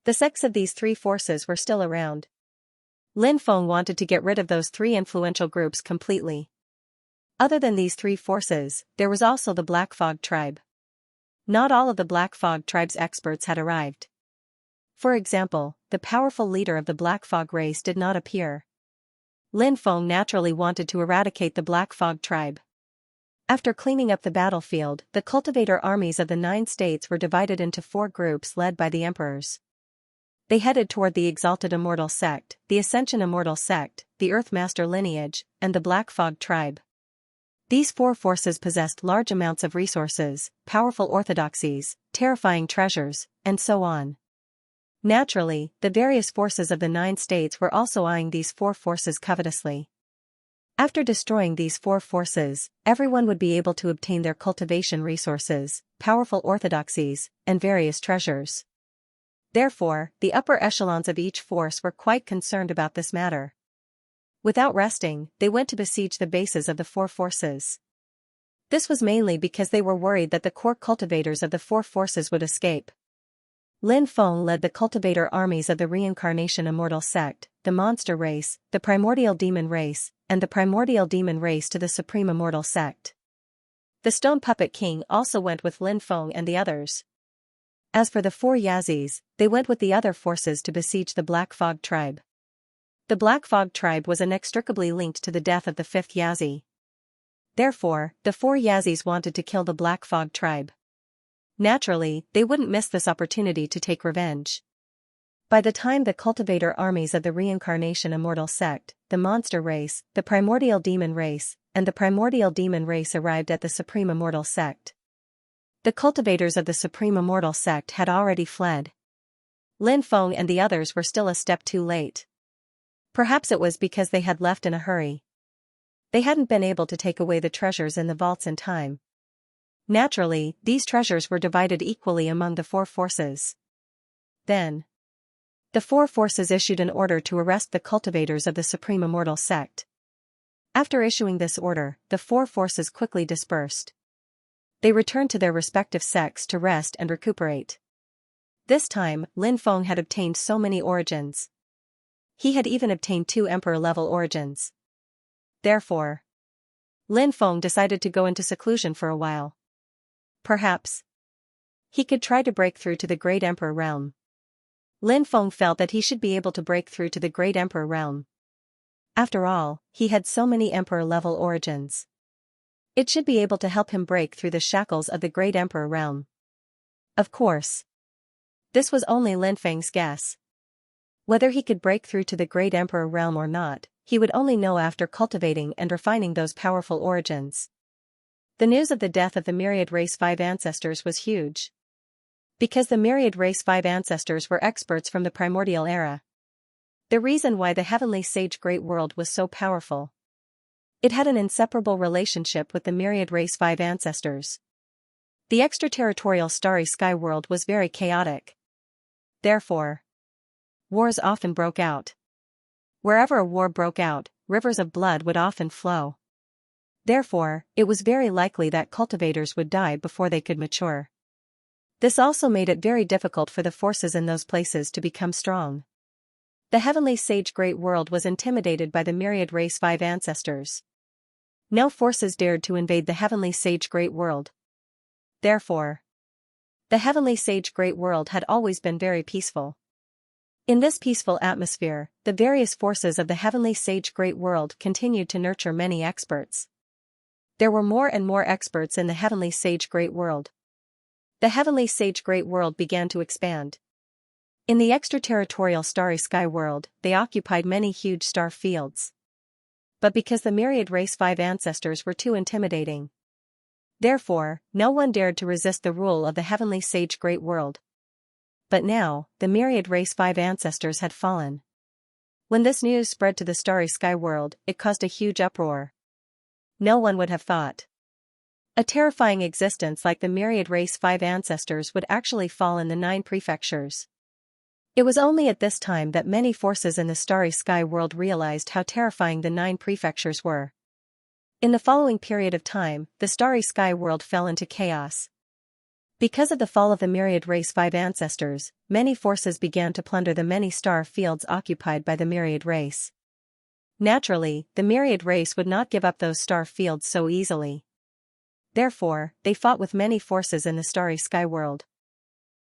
Speaker 1: the sects of these three forces were still around. Lin Feng wanted to get rid of those three influential groups completely. Other than these three forces, there was also the Black Fog tribe. Not all of the Black Fog tribe's experts had arrived. For example, the powerful leader of the Black Fog race did not appear. Lin Feng naturally wanted to eradicate the Black Fog tribe. After cleaning up the battlefield, the cultivator armies of the 9 states were divided into 4 groups led by the emperors. They headed toward the Exalted Immortal sect, the Ascension Immortal sect, the Earth Master lineage, and the Black Fog tribe. These 4 forces possessed large amounts of resources, powerful orthodoxies, terrifying treasures, and so on. Naturally, the various forces of the 9 states were also eyeing these 4 forces covetously. After destroying these 4 forces, everyone would be able to obtain their cultivation resources, powerful orthodoxies, and various treasures. Therefore, the upper echelons of each force were quite concerned about this matter. Without resting, they went to besiege the bases of the 4 forces. This was mainly because they were worried that the core cultivators of the 4 forces would escape. Lin Feng led the cultivator armies of the Reincarnation Immortal sect, the Monster race, the Primordial Demon race, and the Primordial Demon race to the Supreme Immortal sect. The Stone Puppet King also went with Lin Feng and the others. As for the 4 Yazis, they went with the other forces to besiege the Black Fog tribe. The Black Fog tribe was inextricably linked to the death of the 5th Yazi. Therefore, the 4 Yazis wanted to kill the Black Fog tribe. Naturally, they wouldn't miss this opportunity to take revenge. By the time the cultivator armies of the Reincarnation Immortal sect, the Monster race, the Primordial Demon race, and the Primordial Demon race arrived at the Supreme Immortal sect, the cultivators of the Supreme Immortal sect had already fled. Lin Feng and the others were still a step too late. Perhaps it was because they had left in a hurry. They hadn't been able to take away the treasures in the vaults in time. Naturally, these treasures were divided equally among the 4 forces. Then, the 4 forces issued an order to arrest the cultivators of the Supreme Immortal sect. After issuing this order, the 4 forces quickly dispersed. They returned to their respective sects to rest and recuperate. This time, Lin Feng had obtained so many origins. He had even obtained 2 emperor-level origins. Therefore, Lin Feng decided to go into seclusion for a while. Perhaps he could try to break through to the Great Emperor realm. Lin Feng felt that he should be able to break through to the Great Emperor realm. After all, he had so many emperor-level origins. It should be able to help him break through the shackles of the Great Emperor realm. Of course, this was only Lin Feng's guess. Whether he could break through to the Great Emperor realm or not, he would only know after cultivating and refining those powerful origins. The news of the death of the Myriad Race 5 ancestors was huge. Because the Myriad Race 5 ancestors were experts from the primordial era. The reason why the Heavenly Sage Great World was so powerful. It had an inseparable relationship with the Myriad Race 5 ancestors. The extraterritorial starry sky world was very chaotic. Therefore, wars often broke out. Wherever a war broke out, rivers of blood would often flow. Therefore, it was very likely that cultivators would die before they could mature. This also made it very difficult for the forces in those places to become strong. The Heavenly Sage Great World was intimidated by the Myriad Race 5 ancestors. No forces dared to invade the Heavenly Sage Great World. Therefore, the Heavenly Sage Great World had always been very peaceful. In this peaceful atmosphere, the various forces of the Heavenly Sage Great World continued to nurture many experts. There were more and more experts in the Heavenly Sage Great World. The Heavenly Sage Great World began to expand. In the extraterritorial starry sky world, they occupied many huge star fields. But because the Myriad Race 5 ancestors were too intimidating. Therefore, no one dared to resist the rule of the Heavenly Sage Great World. But now, the Myriad Race 5 ancestors had fallen. When this news spread to the starry sky world, it caused a huge uproar. No one would have thought a terrifying existence like the Myriad Race 5 ancestors would actually fall in the 9 prefectures. It was only at this time that many forces in the starry sky world realized how terrifying the 9 prefectures were. In the following period of time, the starry sky world fell into chaos. Because of the fall of the Myriad Race 5 ancestors, many forces began to plunder the many star fields occupied by the Myriad Race. Naturally, the Myriad Race would not give up those star fields so easily. Therefore, they fought with many forces in the starry sky world.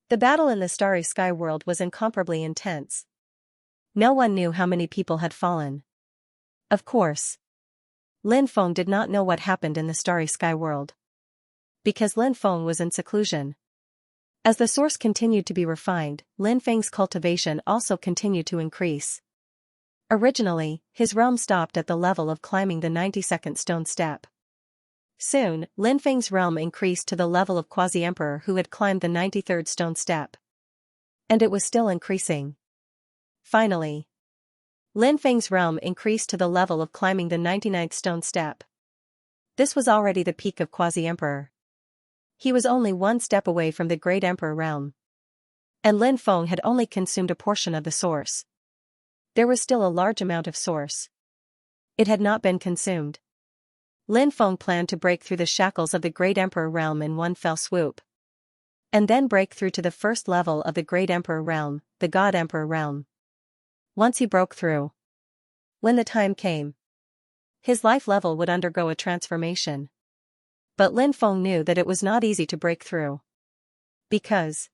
Speaker 1: The battle in the starry sky world was incomparably intense. No one knew how many people had fallen. Of course, Lin Feng did not know what happened in the starry sky world. Because Lin Feng was in seclusion. As the source continued to be refined, Lin Feng's cultivation also continued to increase. Originally, his realm stopped at the level of climbing the 92nd stone step. Soon, Lin Feng's realm increased to the level of Quasi-Emperor who had climbed the 93rd stone step. And it was still increasing. Finally, Lin Feng's realm increased to the level of climbing the 99th stone step. This was already the peak of Quasi-Emperor. He was only one step away from the Great Emperor realm. And Lin Feng had only consumed a portion of the source. There was still a large amount of source. It had not been consumed. Lin Feng planned to break through the shackles of the Great Emperor realm in one fell swoop. And then break through to the first level of the Great Emperor realm, the God Emperor realm. Once he broke through, when the time came, his life level would undergo a transformation. But Lin Feng knew that it was not easy to break through. Because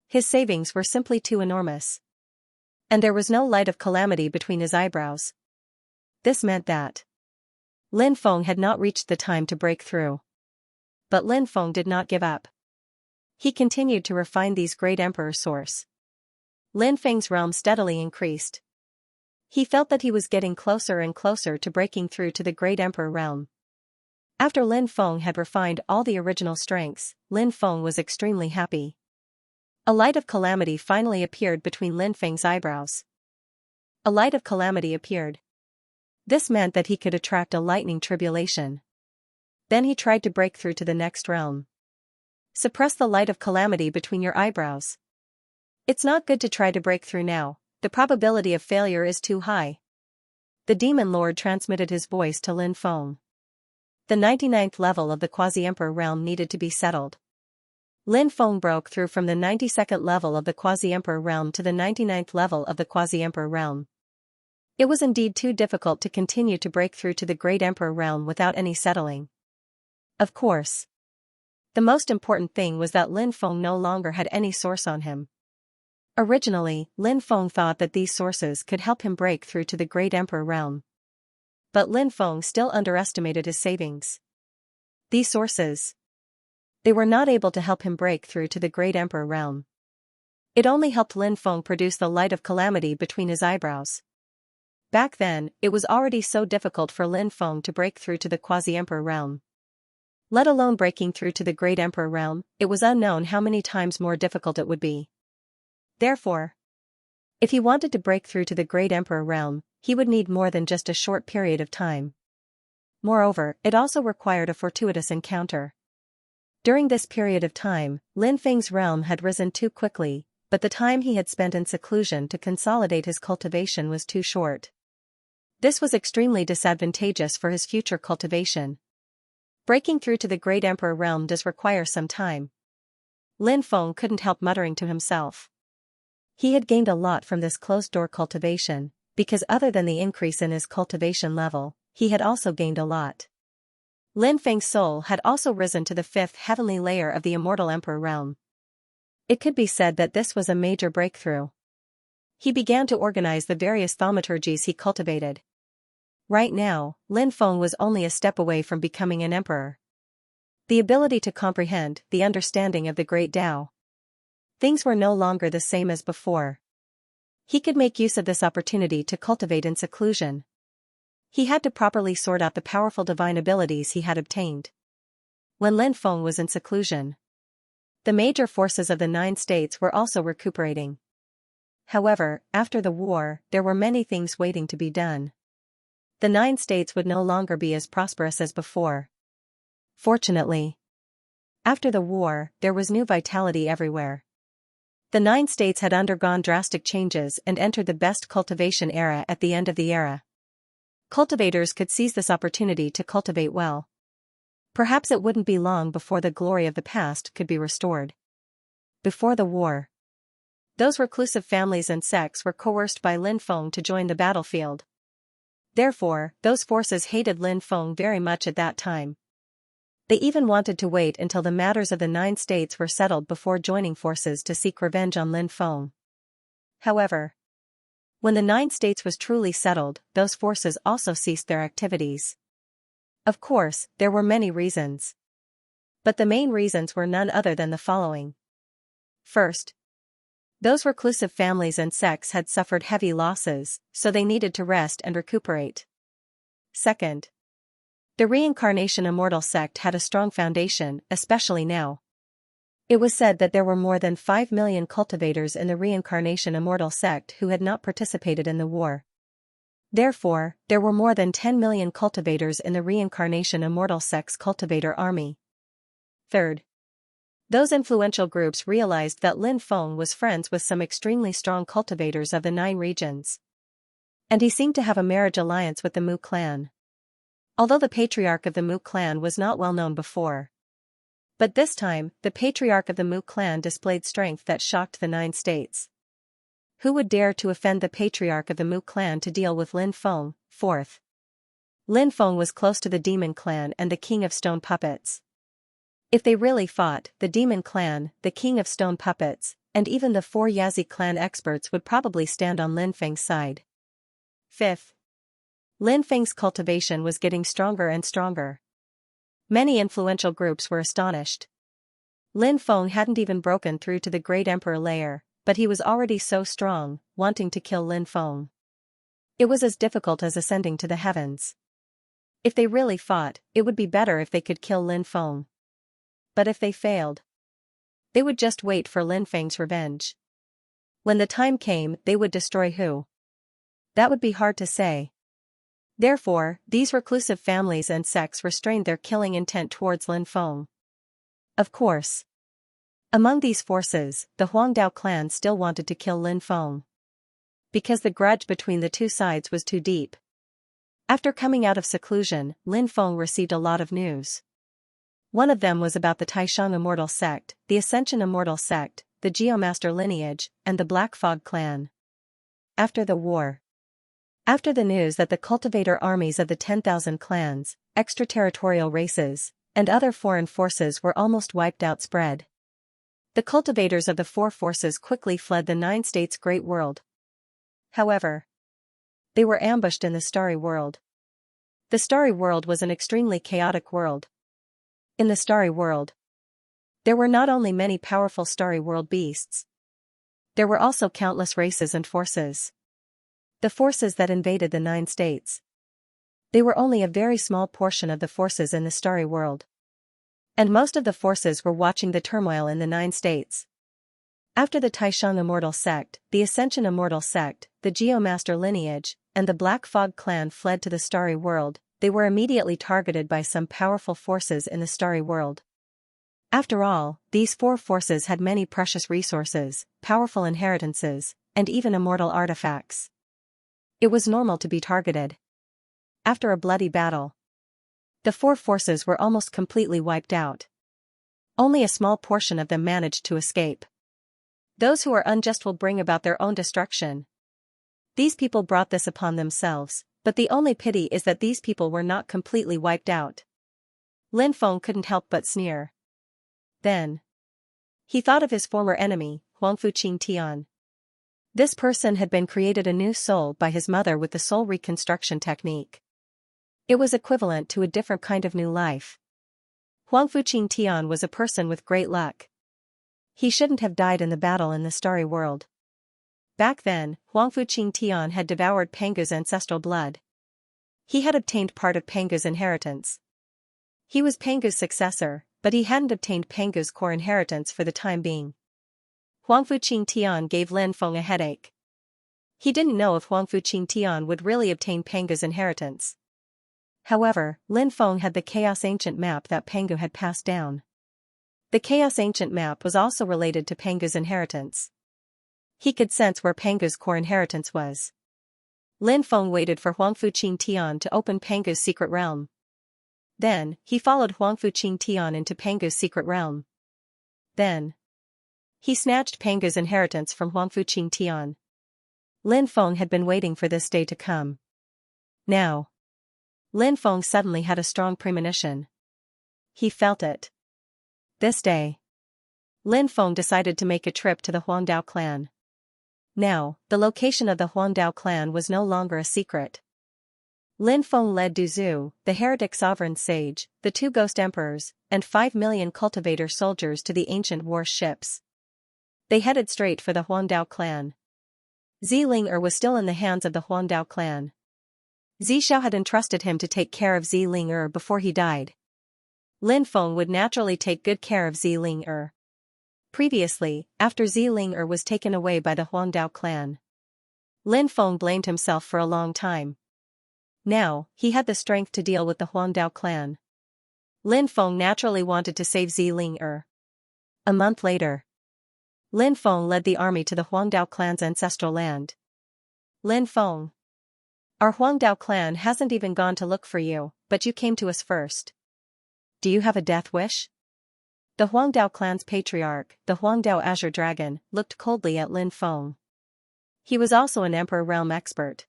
Speaker 1: his savings were simply too enormous. And there was no light of calamity between his eyebrows. This meant that Lin Feng had not reached the time to break through. But Lin Feng did not give up. He continued to refine these Great Emperor source. Lin Feng's realm steadily increased. He felt that he was getting closer and closer to breaking through to the Great Emperor realm. After Lin Feng had refined all the original strengths, Lin Feng was extremely happy. A light of calamity finally appeared between Lin Feng's eyebrows. A light of calamity appeared. This meant that he could attract a lightning tribulation. Then he tried to break through to the next realm. Suppress the light of calamity between your eyebrows. It's not good to try to break through now, the probability of failure is too high. The Demon Lord transmitted his voice to Lin Feng. The 99th level of the Quasi-Emperor realm needed to be settled. Lin Feng broke through from the 92nd level of the Quasi-Emperor realm to the 99th level of the Quasi-Emperor realm. It was indeed too difficult to continue to break through to the Great Emperor realm without any settling. Of course, the most important thing was that Lin Feng no longer had any source on him. Originally, Lin Feng thought that these sources could help him break through to the Great Emperor realm. But Lin Feng still underestimated his savings. These sources, they were not able to help him break through to the great emperor realm. It only helped Lin Feng produce the light of calamity between his eyebrows. Back then, it was already so difficult for Lin Feng to break through to the quasi-emperor realm. Let alone breaking through to the great emperor realm, it was unknown how many times more difficult it would be. Therefore, if he wanted to break through to the great emperor realm, he would need more than just a short period of time. Moreover, it also required a fortuitous encounter. During this period of time, Lin Feng's realm had risen too quickly, but the time he had spent in seclusion to consolidate his cultivation was too short. This was extremely disadvantageous for his future cultivation. Breaking through to the great emperor realm does require some time. Lin Feng couldn't help muttering to himself. He had gained a lot from this closed-door cultivation, because other than the increase in his cultivation level, he had also gained a lot. Lin Feng's soul had also risen to the 5th heavenly layer of the immortal emperor realm. It could be said that this was a major breakthrough. He began to organize the various thaumaturgies he cultivated. Right now, Lin Feng was only a step away from becoming an emperor. The ability to comprehend, the understanding of the great Tao. Things were no longer the same as before. He could make use of this opportunity to cultivate in seclusion. He had to properly sort out the powerful divine abilities he had obtained. When Lin Feng was in seclusion, the major forces of the 9 states were also recuperating. However, after the war, there were many things waiting to be done. The 9 states would no longer be as prosperous as before. Fortunately, after the war, there was new vitality everywhere. The 9 states had undergone drastic changes and entered the best cultivation era at the end of the era. Cultivators could seize this opportunity to cultivate well. Perhaps it wouldn't be long before the glory of the past could be restored. Before the war, those reclusive families and sects were coerced by Lin Feng to join the battlefield. Therefore, those forces hated Lin Feng very much at that time. They even wanted to wait until the matters of the 9 states were settled before joining forces to seek revenge on Lin Feng. However, when the 9 states was truly settled, those forces also ceased their activities. Of course, there were many reasons. But the main reasons were none other than the following. First, those reclusive families and sects had suffered heavy losses, so they needed to rest and recuperate. Second, the reincarnation immortal sect had a strong foundation, especially now. It was said that there were more than 5 million cultivators in the reincarnation immortal sect who had not participated in the war. Therefore, there were more than 10 million cultivators in the reincarnation immortal sect's cultivator army. Third, those influential groups realized that Lin Feng was friends with some extremely strong cultivators of the 9 regions. And he seemed to have a marriage alliance with the Mu clan. Although the patriarch of the Mu clan was not well known before. But this time, the patriarch of the Mu clan displayed strength that shocked the 9 states. Who would dare to offend the patriarch of the Mu clan to deal with Lin Feng? Fourth, Lin Feng was close to the demon clan and the king of stone puppets. If they really fought, the demon clan, the king of stone puppets, and even the 4 Yazi clan experts would probably stand on Lin Feng's side. Fifth, Lin Feng's cultivation was getting stronger and stronger. Many influential groups were astonished. Lin Feng hadn't even broken through to the great emperor layer, but he was already so strong, wanting to kill Lin Feng. It was as difficult as ascending to the heavens. If they really fought, it would be better if they could kill Lin Feng. But if they failed, they would just wait for Lin Feng's revenge. When the time came, they would destroy who? That would be hard to say. Therefore, these reclusive families and sects restrained their killing intent towards Lin Feng. Of course, among these forces, the Huangdao clan still wanted to kill Lin Feng. Because the grudge between the 2 sides was too deep. After coming out of seclusion, Lin Feng received a lot of news. One of them was about the Taishang Immortal Sect, the Ascension Immortal Sect, the Geomaster lineage, and the Black Fog clan. After the war. After the news that the cultivator armies of the 10,000 clans, extraterritorial races, and other foreign forces were almost wiped out spread. The cultivators of the 4 forces quickly fled the 9 states' great world. However, they were ambushed in the Starry World. The Starry World was an extremely chaotic world. In the starry world, there were not only many powerful starry world beasts, there were also countless races and forces. The forces that invaded the 9 states. They were only a very small portion of the forces in the starry world. And most of the forces were watching the turmoil in the 9 states. After the Taishang Immortal Sect, the Ascension Immortal Sect, the Geomaster lineage, and the Black Fog clan fled to the starry world, they were immediately targeted by some powerful forces in the starry world. After all, these 4 forces had many precious resources, powerful inheritances, and even immortal artifacts. It was normal to be targeted. After a bloody battle, the 4 forces were almost completely wiped out. Only a small portion of them managed to escape. Those who are unjust will bring about their own destruction. These people brought this upon themselves, but the only pity is that these people were not completely wiped out. Lin Feng couldn't help but sneer. Then he thought of his former enemy, Huangfu Qingtian. This person had been created a new soul by his mother with the soul reconstruction technique. It was equivalent to a different kind of new life. Huangfu Qingtian was a person with great luck. He shouldn't have died in the battle in the starry world. Back then, Huangfu Qingtian had devoured Pangu's ancestral blood. He had obtained part of Pangu's inheritance. He was Pangu's successor, but he hadn't obtained Pangu's core inheritance for the time being. Huangfu Qingtian gave Lin Feng a headache. He didn't know if Huangfu Qingtian would really obtain Pangu's inheritance. However, Lin Feng had the Chaos Ancient map that Pangu had passed down. The Chaos Ancient map was also related to Pangu's inheritance. He could sense where Pangu's core inheritance was. Lin Feng waited for Huangfu Qingtian to open Pangu's secret realm. Then, he followed Huangfu Qingtian into Pangu's secret realm. Then he snatched Pangu's inheritance from Huangfu Qingtian. Lin Feng had been waiting for this day to come. Now, Lin Feng suddenly had a strong premonition. He felt it. This day, Lin Feng decided to make a trip to the Huangdao clan. Now, the location of the Huangdao clan was no longer a secret. Lin Feng led Du Zhu, the heretic sovereign sage, the 2 ghost emperors, and 5 million cultivator soldiers to the ancient war ships. They headed straight for the Huangdao clan. Ziling'er was still in the hands of the Huangdao clan. Zishao had entrusted him to take care of Ziling'er before he died. Lin Feng would naturally take good care of Ziling'er. Previously, after Ziling'er was taken away by the Huangdao clan, Lin Feng blamed himself for a long time. Now, he had the strength to deal with the Huangdao clan. Lin Feng naturally wanted to save Ziling'er. A month later, Lin Feng led the army to the Huangdao clan's ancestral land. Lin Feng, our Huangdao clan hasn't even gone to look for you, but you came to us first. Do you have a death wish? The Huangdao clan's patriarch, the Huangdao Azure Dragon, looked coldly at Lin Feng. He was also an emperor realm expert.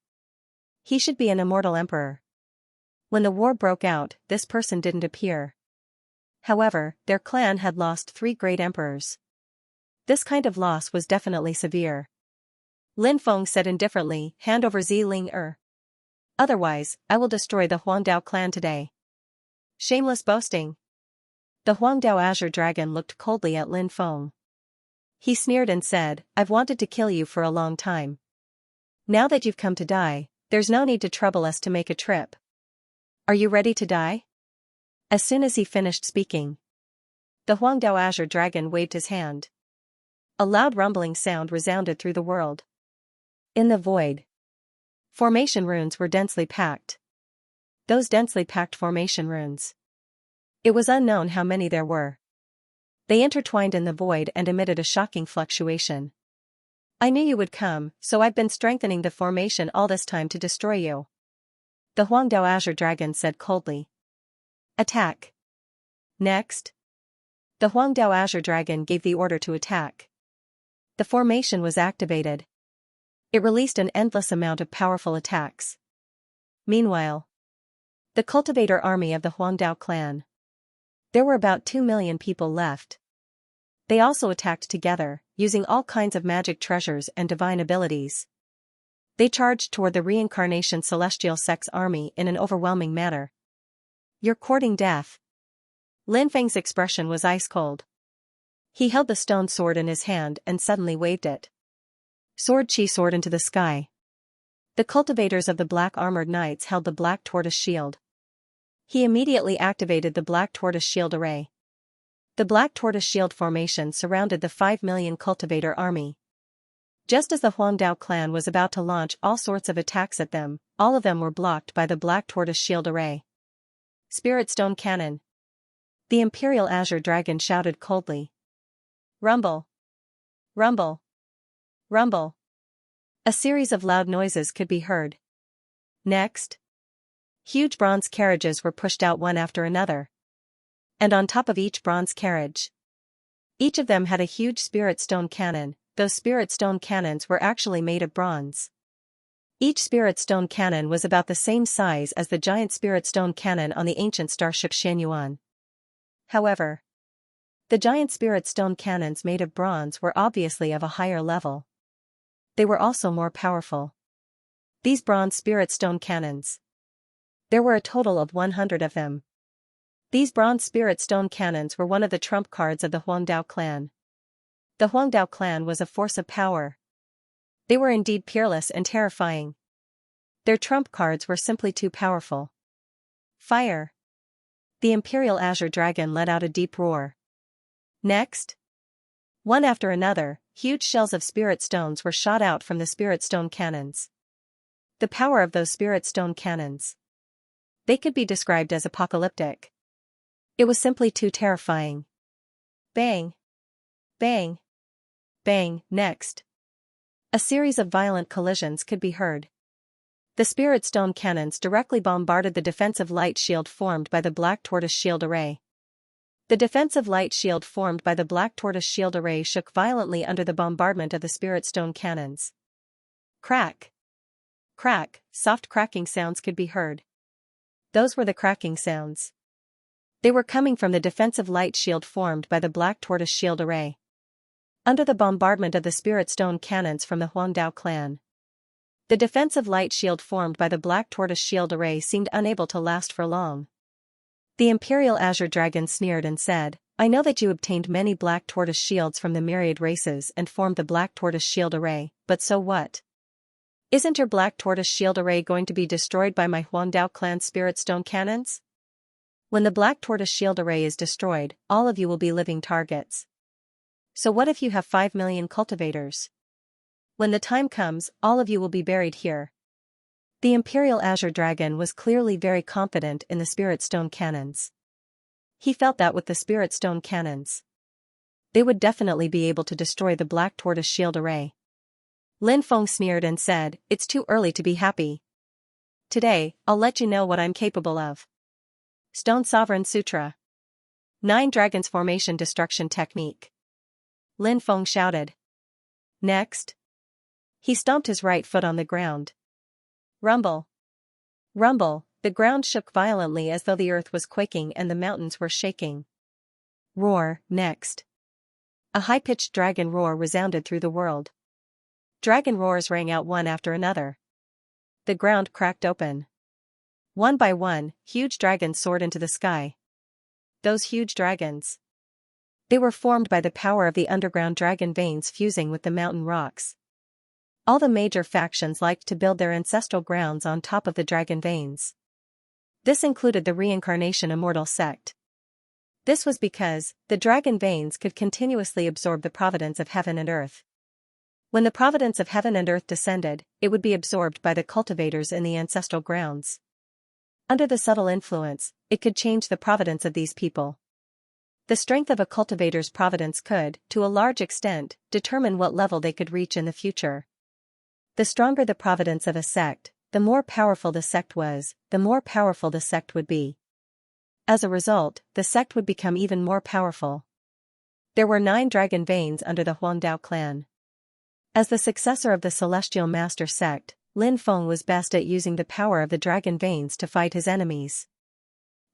Speaker 1: He should be an immortal emperor. When the war broke out, this person didn't appear. However, their clan had lost 3 great emperors. This kind of loss was definitely severe. Lin Feng said indifferently, hand over Ziling'er. Otherwise, I will destroy the Huangdao clan today. Shameless boasting. The Huangdao Azure Dragon looked coldly at Lin Feng. He sneered and said, I've wanted to kill you for a long time. Now that you've come to die, there's no need to trouble us to make a trip. Are you ready to die? As soon as he finished speaking, the Huangdao Azure Dragon waved his hand. A loud rumbling sound resounded through the world. In the void, formation runes were densely packed. Those densely packed formation runes. It was unknown how many there were. They intertwined in the void and emitted a shocking fluctuation. I knew you would come, so I've been strengthening the formation all this time to destroy you. The Huangdao Azure Dragon said coldly. Attack. Next. The Huangdao Azure Dragon gave the order to attack. The formation was activated. It released an endless amount of powerful attacks. Meanwhile, the cultivator army of the Huangdao clan. There were about 2 million people left. They also attacked together, using all kinds of magic treasures and divine abilities. They charged toward the reincarnation celestial sex army in an overwhelming manner. You're courting death. Lin Feng's expression was ice cold. He held the stone sword in his hand and suddenly waved it. Sword chi soared into the sky. The cultivators of the black armored knights held the black tortoise shield. He immediately activated the black tortoise shield array. The black tortoise shield formation surrounded the 5 million cultivator army. Just as the Huangdao clan was about to launch all sorts of attacks at them, all of them were blocked by the black tortoise shield array. Spirit stone cannon. The Imperial Azure Dragon shouted coldly. Rumble. Rumble. Rumble. A series of loud noises could be heard. Next, huge bronze carriages were pushed out one after another. And on top of each bronze carriage, each of them had a huge spirit stone cannon. Those spirit stone cannons were actually made of bronze. Each spirit stone cannon was about the same size as the giant spirit stone cannon on the ancient starship Xianyuan. However, the giant spirit stone cannons made of bronze were obviously of a higher level. They were also more powerful. These bronze spirit stone cannons. There were a total of 100 of them. These bronze spirit stone cannons were one of the trump cards of the Huangdao clan. The Huangdao clan was a force of power. They were indeed peerless and terrifying. Their trump cards were simply too powerful. Fire! The Imperial Azure Dragon let out a deep roar. Next, one after another, huge shells of spirit stones were shot out from the spirit stone cannons. The power of those spirit stone cannons. They could be described as apocalyptic. It was simply too terrifying. Bang! Bang! Bang! Next, a series of violent collisions could be heard. The spirit stone cannons directly bombarded the defensive light shield formed by the black tortoise shield array. The defensive light shield formed by the black tortoise shield array shook violently under the bombardment of the spirit stone cannons. Crack! Crack! Soft cracking sounds could be heard. Those were the cracking sounds. They were coming from the defensive light shield formed by the black tortoise shield array. Under the bombardment of the spirit stone cannons from the Huangdao clan, the defensive light shield formed by the black tortoise shield array seemed unable to last for long. The Imperial Azure Dragon sneered and said, "I know that you obtained many black tortoise shields from the myriad races and formed the black tortoise shield array, but so what? Isn't your black tortoise shield array going to be destroyed by my Huangdao clan spirit stone cannons? When the black tortoise shield array is destroyed, all of you will be living targets. So what if you have 5 million cultivators? When the time comes, all of you will be buried here." The Imperial Azure Dragon was clearly very confident in the spirit stone cannons. He felt that with the spirit stone cannons, they would definitely be able to destroy the black tortoise shield array. Lin Feng sneered and said, "It's too early to be happy. Today, I'll let you know what I'm capable of." Stone Sovereign Sutra. 9 Dragons Formation Destruction Technique. Lin Feng shouted. Next, he stomped his right foot on the ground. Rumble. Rumble, the ground shook violently as though the earth was quaking and the mountains were shaking. Roar, next. A high-pitched dragon roar resounded through the world. Dragon roars rang out one after another. The ground cracked open. One by one, huge dragons soared into the sky. Those huge dragons. They were formed by the power of the underground dragon veins fusing with the mountain rocks. All the major factions liked to build their ancestral grounds on top of the dragon veins. This included the Reincarnation Immortal sect. This was because the dragon veins could continuously absorb the providence of heaven and earth. When the providence of heaven and earth descended, it would be absorbed by the cultivators in the ancestral grounds. Under the subtle influence, it could change the providence of these people. The strength of a cultivator's providence could, to a large extent, determine what level they could reach in the future. The stronger the providence of a sect, the more powerful the sect was, the more powerful the sect would be. As a result, the sect would become even more powerful. There were 9 dragon veins under the Huangdao clan. As the successor of the Celestial Master sect, Lin Feng was best at using the power of the dragon veins to fight his enemies.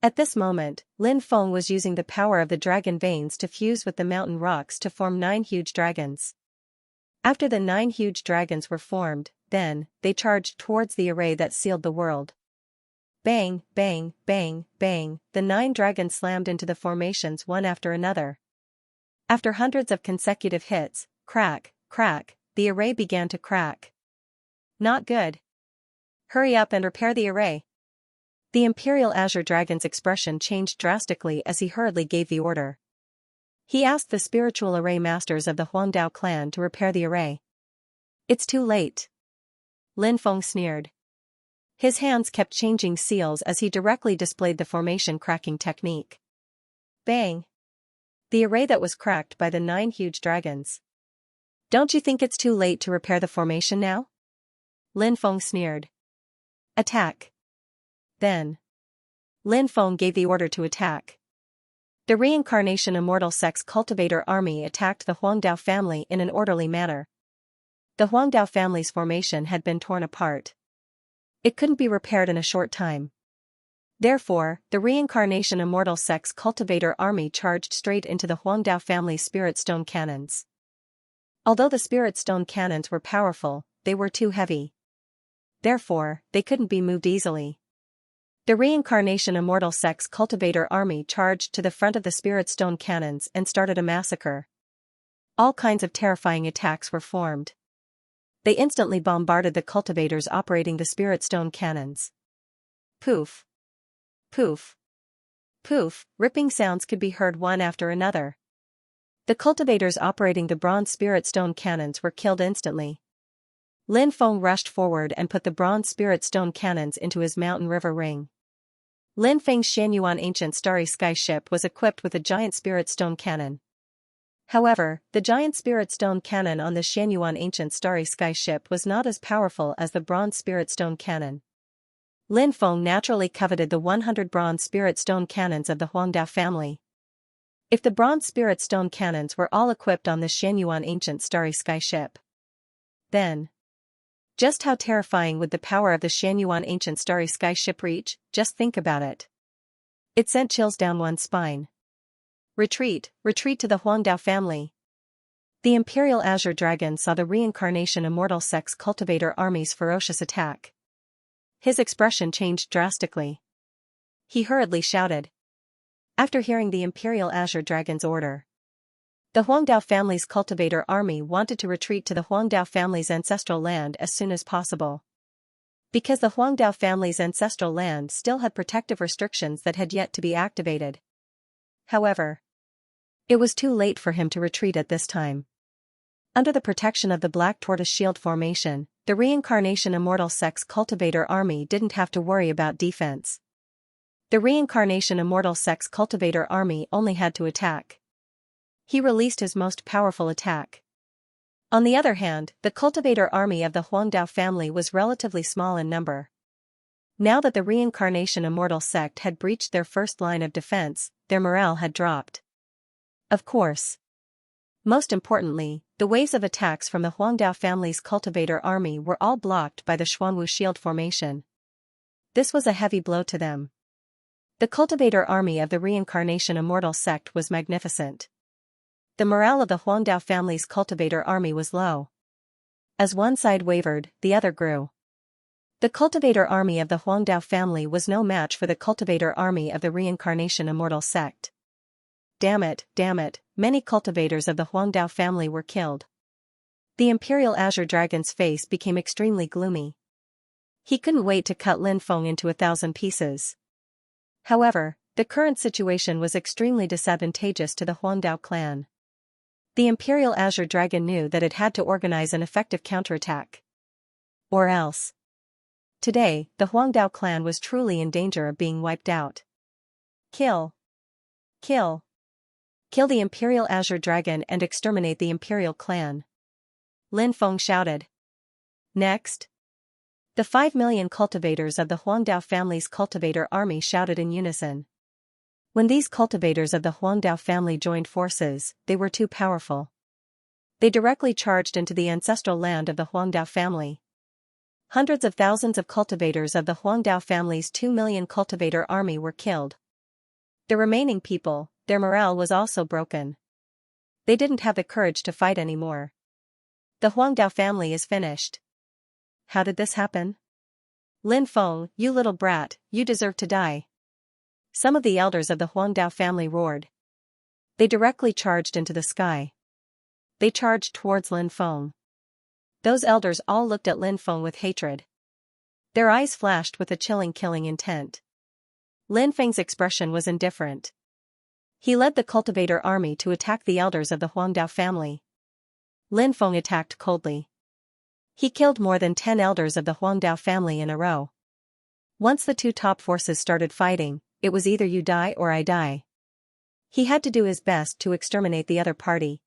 Speaker 1: At this moment, Lin Feng was using the power of the dragon veins to fuse with the mountain rocks to form 9 huge dragons. After the 9 huge dragons were formed, then, they charged towards the array that sealed the world. Bang, bang, bang, bang, the 9 dragons slammed into the formations one after another. After hundreds of consecutive hits, crack, crack, the array began to crack. Not good. Hurry up and repair the array. The Imperial Azure Dragon's expression changed drastically as he hurriedly gave the order. He asked the spiritual array masters of the Huangdao clan to repair the array. It's too late. Lin Feng sneered. His hands kept changing seals as he directly displayed the formation cracking technique. Bang! The array that was cracked by the 9 huge dragons. Don't you think it's too late to repair the formation now? Lin Feng sneered. Attack. Then Lin Feng gave the order to attack. The Reincarnation Immortal Sex Cultivator Army attacked the Huangdao family in an orderly manner. The Huangdao family's formation had been torn apart. It couldn't be repaired in a short time. Therefore, the Reincarnation Immortal Sex Cultivator Army charged straight into the Huangdao family's Spirit Stone cannons. Although the Spirit Stone cannons were powerful, they were too heavy. Therefore, they couldn't be moved easily. The Reincarnation Immortal Sex Cultivator Army charged to the front of the Spirit Stone cannons and started a massacre. All kinds of terrifying attacks were formed. They instantly bombarded the cultivators operating the Spirit Stone cannons. Poof! Poof! Poof! Ripping sounds could be heard one after another. The cultivators operating the Bronze Spirit Stone cannons were killed instantly. Lin Feng rushed forward and put the Bronze Spirit Stone cannons into his Mountain River ring. Lin Feng's Xianxia ancient Starry Sky ship was equipped with a giant Spirit Stone cannon. However, the giant Spirit Stone cannon on the Xianxia ancient Starry Sky ship was not as powerful as the Bronze Spirit Stone cannon. Lin Feng naturally coveted the 100 Bronze Spirit Stone cannons of the Huangdao family. If the Bronze Spirit Stone cannons were all equipped on the Xianxia ancient Starry Sky ship, then just how terrifying would the power of the Xianxia ancient Starry Sky ship reach? Just think about it. It sent chills down one's spine. Retreat, retreat to the Huangdao family. The Imperial Azure Dragon saw the Reincarnation Immortal Sex Cultivator Army's ferocious attack. His expression changed drastically. He hurriedly shouted. After hearing the Imperial Azure Dragon's order, the Huangdao family's cultivator army wanted to retreat to the Huangdao family's ancestral land as soon as possible. Because the Huangdao family's ancestral land still had protective restrictions that had yet to be activated. However, it was too late for him to retreat at this time. Under the protection of the Black Tortoise Shield formation, the Reincarnation Immortal Sex Cultivator Army didn't have to worry about defense. The Reincarnation Immortal Sex Cultivator Army only had to attack. He released his most powerful attack. On the other hand, the cultivator army of the Huangdao family was relatively small in number. Now that the Reincarnation Immortal Sect had breached their first line of defense, their morale had dropped. Of course. Most importantly, the waves of attacks from the Huangdao family's cultivator army were all blocked by the Xuanwu Shield formation. This was a heavy blow to them. The cultivator army of the Reincarnation Immortal Sect was magnificent. The morale of the Huangdao family's cultivator army was low. As one side wavered, the other grew. The cultivator army of the Huangdao family was no match for the cultivator army of the Reincarnation Immortal Sect. Damn it, many cultivators of the Huangdao family were killed. The Imperial Azure Dragon's face became extremely gloomy. He couldn't wait to cut Lin Feng into 1,000 pieces. However, the current situation was extremely disadvantageous to the Huangdao clan. The Imperial Azure Dragon knew that it had to organize an effective counterattack. Or else. Today, the Huangdao clan was truly in danger of being wiped out. Kill. Kill. Kill the Imperial Azure Dragon and exterminate the Imperial clan. Lin Feng shouted. Next. The 5 million cultivators of the Huangdao family's cultivator army shouted in unison. When these cultivators of the Huangdao family joined forces, they were too powerful. They directly charged into the ancestral land of the Huangdao family. Hundreds of thousands of cultivators of the Huangdao family's 2 million cultivator army were killed. The remaining people, their morale was also broken. They didn't have the courage to fight anymore. The Huangdao family is finished. How did this happen? Lin Feng, you little brat, you deserve to die. Some of the elders of the Huangdao family roared. They directly charged into the sky. They charged towards Lin Feng. Those elders all looked at Lin Feng with hatred. Their eyes flashed with a chilling killing intent. Lin Feng's expression was indifferent. He led the cultivator army to attack the elders of the Huangdao family. Lin Feng attacked coldly. He killed more than 10 elders of the Huangdao family in a row. Once the two top forces started fighting, it was either you die or I die. He had to do his best to exterminate the other party.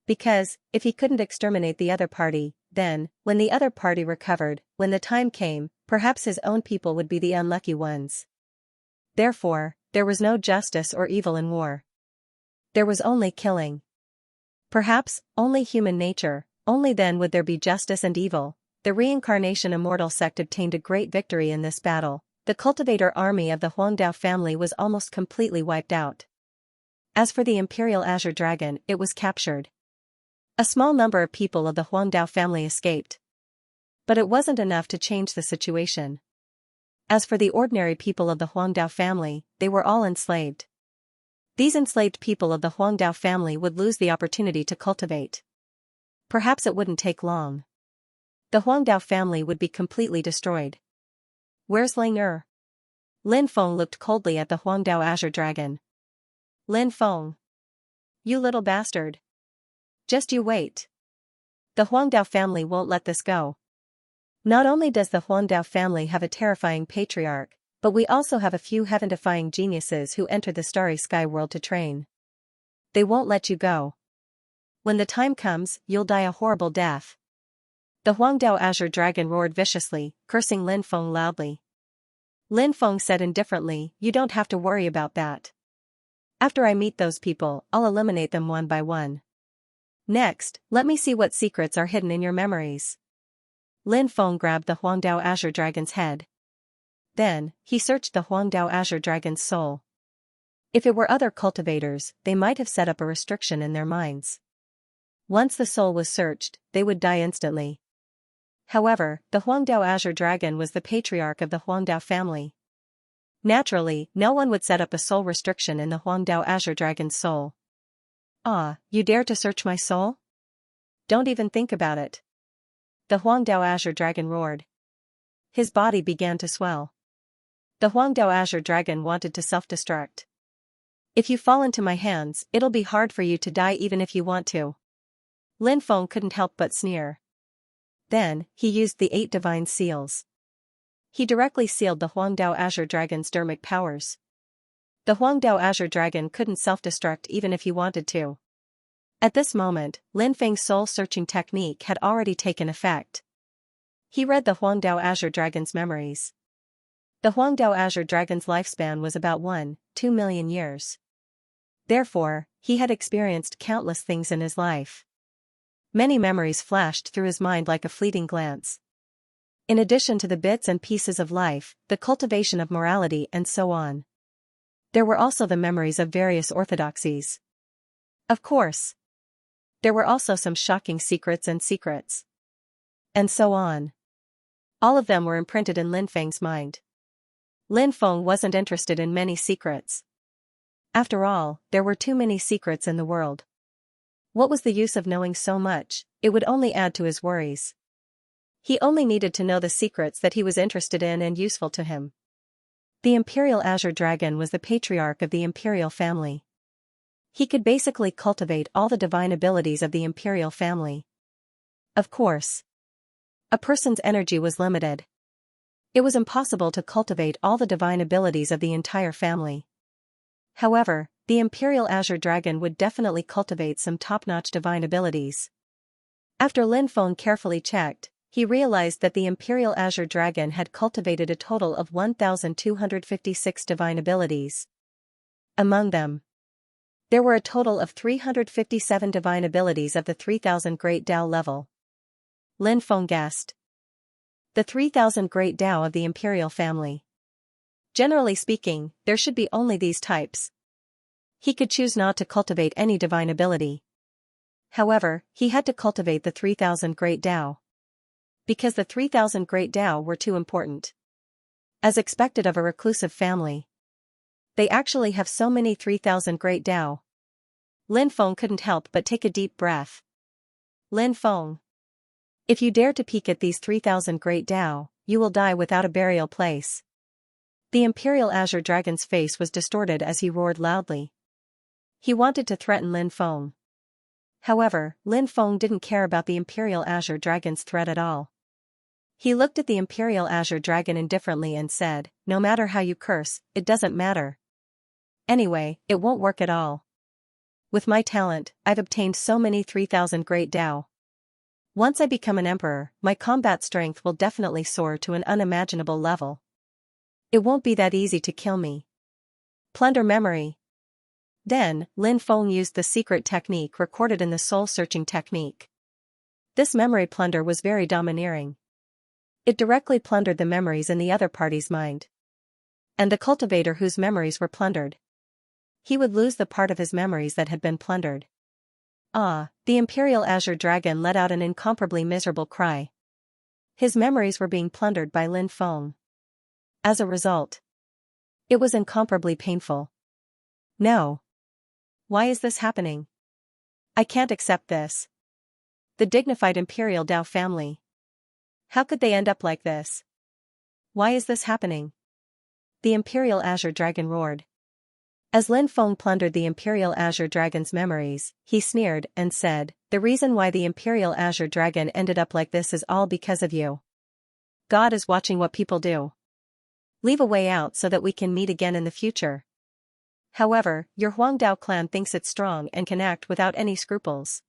Speaker 1: Because, if he couldn't exterminate the other party, then, when the other party recovered, when the time came, perhaps his own people would be the unlucky ones. Therefore, there was no justice or evil in war. There was only killing. Perhaps, only human nature, only then would there be justice and evil. The reincarnation immortal sect obtained a great victory in this battle. The cultivator army of the Huangdao family was almost completely wiped out. As for the Imperial Azure Dragon, it was captured. A small number of people of the Huangdao family escaped. But it wasn't enough to change the situation. As for the ordinary people of the Huangdao family, they were all enslaved. These enslaved people of the Huangdao family would lose the opportunity to cultivate. Perhaps it wouldn't take long. The Huangdao family would be completely destroyed. Where's Ling Er? Lin Feng looked coldly at the Huangdao Azure Dragon. Lin Feng. You little bastard. Just you wait. The Huangdao family won't let this go. Not only does the Huangdao family have a terrifying patriarch, but we also have a few heaven-defying geniuses who enter the starry sky world to train. They won't let you go. When the time comes, you'll die a horrible death. The Huangdao Azure Dragon roared viciously, cursing Lin Feng loudly. Lin Feng said indifferently, you don't have to worry about that. After I meet those people, I'll eliminate them one by one. Next, let me see what secrets are hidden in your memories. Lin Feng grabbed the Huangdao Azure Dragon's head. Then, he searched the Huangdao Azure Dragon's soul. If it were other cultivators, they might have set up a restriction in their minds. Once the soul was searched, they would die instantly. However, the Huangdao Azure Dragon was the patriarch of the Huangdao family. Naturally, no one would set up a soul restriction in the Huangdao Azure Dragon's soul. Ah, you dare to search my soul? Don't even think about it. The Huangdao Azure Dragon roared. His body began to swell. The Huangdao Azure Dragon wanted to self-destruct. If you fall into my hands, it'll be hard for you to die even if you want to. Lin Feng couldn't help but sneer. Then, he used the 8 divine seals. He directly sealed the Huangdao Azure Dragon's dermic powers. The Huangdao Azure Dragon couldn't self-destruct even if he wanted to. At this moment, Lin Feng's soul-searching technique had already taken effect. He read the Huangdao Azure Dragon's memories. The Huangdao Azure Dragon's lifespan was about 1-2 million years. Therefore, he had experienced countless things in his life. Many memories flashed through his mind like a fleeting glance. In addition to the bits and pieces of life, the cultivation of morality and so on. There were also the memories of various orthodoxies. Of course. There were also some shocking secrets. And so on. All of them were imprinted in Lin Feng's mind. Lin Feng wasn't interested in many secrets. After all, there were too many secrets in the world. What was the use of knowing so much? It would only add to his worries. He only needed to know the secrets that he was interested in and useful to him. The Imperial Azure Dragon was the patriarch of the Imperial family. He could basically cultivate all the divine abilities of the Imperial family. Of course. A person's energy was limited. It was impossible to cultivate all the divine abilities of the entire family. However, the Imperial Azure Dragon would definitely cultivate some top-notch divine abilities. After Lin Feng carefully checked, he realized that the Imperial Azure Dragon had cultivated a total of 1,256 divine abilities. Among them, there were a total of 357 divine abilities of the 3,000 Great Tao level. Lin Feng guessed. The 3,000 Great Tao of the Imperial family. Generally speaking, there should be only these types. He could choose not to cultivate any divine ability. However, he had to cultivate the 3,000 Great Tao. Because the 3,000 great Tao were too important. As expected of a reclusive family. They actually have so many 3,000 great Tao. Lin Feng couldn't help but take a deep breath. Lin Feng. If you dare to peek at these 3,000 great Tao, you will die without a burial place. The Imperial Azure Dragon's face was distorted as he roared loudly. He wanted to threaten Lin Feng. However, Lin Feng didn't care about the Imperial Azure Dragon's threat at all. He looked at the Imperial Azure Dragon indifferently and said, "No matter how you curse, it doesn't matter. Anyway, it won't work at all. With my talent, I've obtained so many 3,000 great Tao. Once I become an emperor, my combat strength will definitely soar to an unimaginable level. It won't be that easy to kill me. Plunder memory." Then, Lin Feng used the secret technique recorded in the soul-searching technique. This memory plunder was very domineering. It directly plundered the memories in the other party's mind. And the cultivator whose memories were plundered. He would lose the part of his memories that had been plundered. Ah, the Imperial Azure Dragon let out an incomparably miserable cry. His memories were being plundered by Lin Feng. As a result, it was incomparably painful. No. Why is this happening? I can't accept this. The dignified Imperial Dao family. How could they end up like this? Why is this happening? The Imperial Azure Dragon roared. As Lin Feng plundered the Imperial Azure Dragon's memories, he sneered and said, "The reason why the Imperial Azure Dragon ended up like this is all because of you. God is watching what people do. Leave a way out so that we can meet again in the future. However, your Huangdao clan thinks it's strong and can act without any scruples.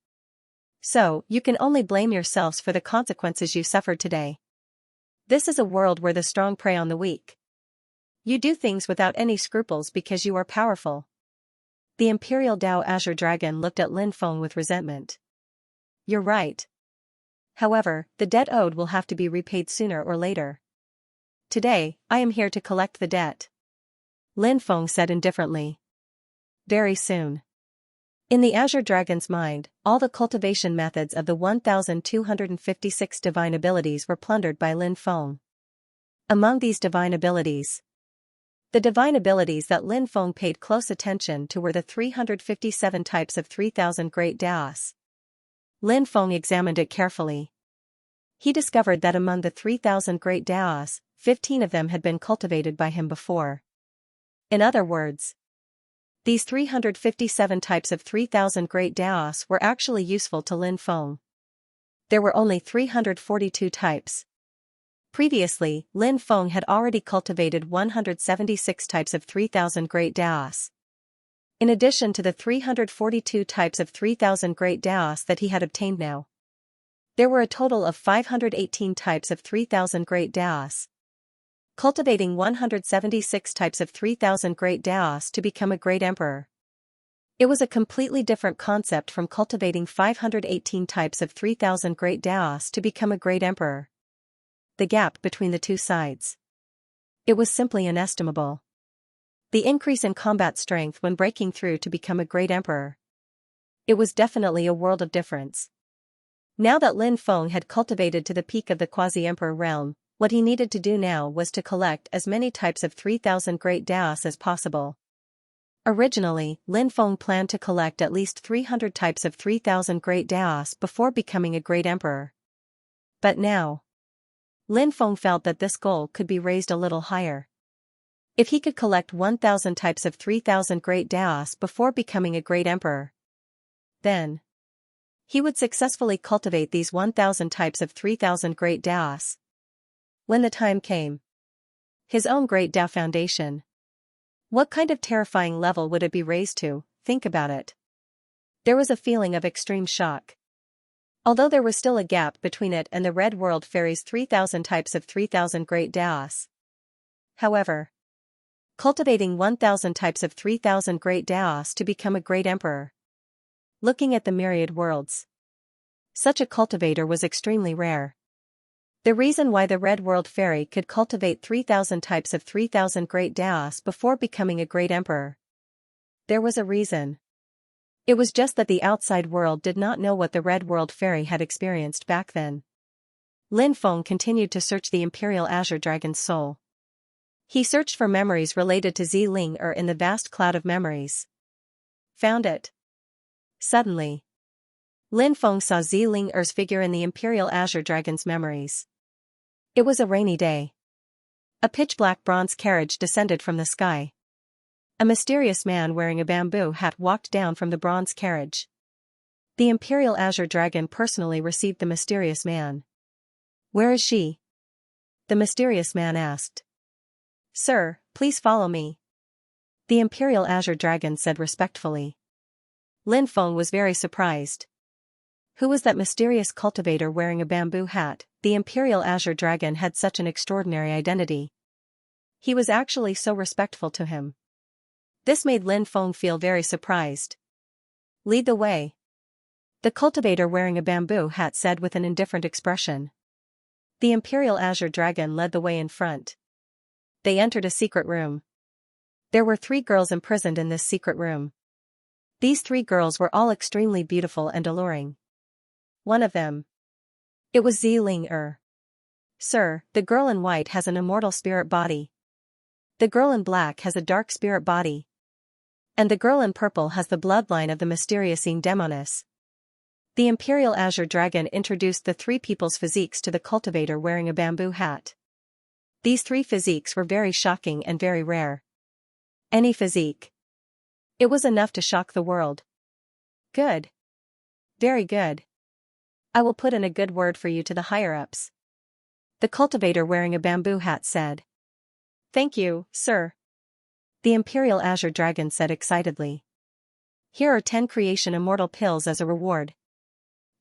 Speaker 1: So, you can only blame yourselves for the consequences you suffered today. This is a world where the strong prey on the weak. You do things without any scruples because you are powerful." The Imperial Dao Azure Dragon looked at Lin Feng with resentment. "You're right. However, the debt owed will have to be repaid sooner or later. Today, I am here to collect the debt," Lin Feng said indifferently. "Very soon." In the Azure Dragon's mind, all the cultivation methods of the 1,256 divine abilities were plundered by Lin Feng. Among these divine abilities, the divine abilities that Lin Feng paid close attention to were the 357 types of 3,000 great Daos. Lin Feng examined it carefully. He discovered that among the 3,000 great Daos, 15 of them had been cultivated by him before. In other words, these 357 types of 3,000 great Daos were actually useful to Lin Feng. There were only 342 types. Previously, Lin Feng had already cultivated 176 types of 3,000 great Daos. In addition to the 342 types of 3,000 great Daos that he had obtained now, there were a total of 518 types of 3,000 great Daos. Cultivating 176 types of 3,000 great Daos to become a great emperor. It was a completely different concept from cultivating 518 types of 3,000 great Daos to become a great emperor. The gap between the two sides. It was simply inestimable. The increase in combat strength when breaking through to become a great emperor. It was definitely a world of difference. Now that Lin Feng had cultivated to the peak of the quasi-emperor realm, what he needed to do now was to collect as many types of 3,000 great Daos as possible. Originally, Lin Feng planned to collect at least 300 types of 3,000 great Daos before becoming a great emperor. But now, Lin Feng felt that this goal could be raised a little higher. If he could collect 1,000 types of 3,000 great Daos before becoming a great emperor, then he would successfully cultivate these 1,000 types of 3,000 great Daos. When the time came, his own great Dao foundation. What kind of terrifying level would it be raised to? Think about it. There was a feeling of extreme shock. Although there was still a gap between it and the Red World Fairy's 3,000 types of 3,000 great Daos. However, cultivating 1,000 types of 3,000 great Daos to become a great emperor. Looking at the myriad worlds, such a cultivator was extremely rare. The reason why the Red World Fairy could cultivate 3,000 types of 3,000 great Daos before becoming a great emperor. There was a reason. It was just that the outside world did not know what the Red World Fairy had experienced back then. Lin Feng continued to search the Imperial Azure Dragon's soul. He searched for memories related to Xiling in the vast cloud of memories. Found it. Suddenly, Lin Feng saw Xiling figure in the Imperial Azure Dragon's memories. It was a rainy day. A pitch-black bronze carriage descended from the sky. A mysterious man wearing a bamboo hat walked down from the bronze carriage. The Imperial Azure Dragon personally received the mysterious man. "Where is she?" the mysterious man asked. "Sir, please follow me," the Imperial Azure Dragon said respectfully. Lin Feng was very surprised. Who was that mysterious cultivator wearing a bamboo hat? The Imperial Azure Dragon had such an extraordinary identity. He was actually so respectful to him. This made Lin Feng feel very surprised. "Lead the way," the cultivator wearing a bamboo hat said with an indifferent expression. The Imperial Azure Dragon led the way in front. They entered a secret room. There were 3 girls imprisoned in this secret room. These 3 girls were all extremely beautiful and alluring. One of them. It was Xiling. "Sir, the girl in white has an immortal spirit body. The girl in black has a dark spirit body. And the girl in purple has the bloodline of the mysterious Demoness." The Imperial Azure Dragon introduced the 3 people's physiques to the cultivator wearing a bamboo hat. These 3 physiques were very shocking and very rare. Any physique. It was enough to shock the world. "Good. Very good. I will put in a good word for you to the higher-ups," the cultivator wearing a bamboo hat said. "Thank you, sir," the Imperial Azure Dragon said excitedly. "Here are 10 creation immortal pills as a reward."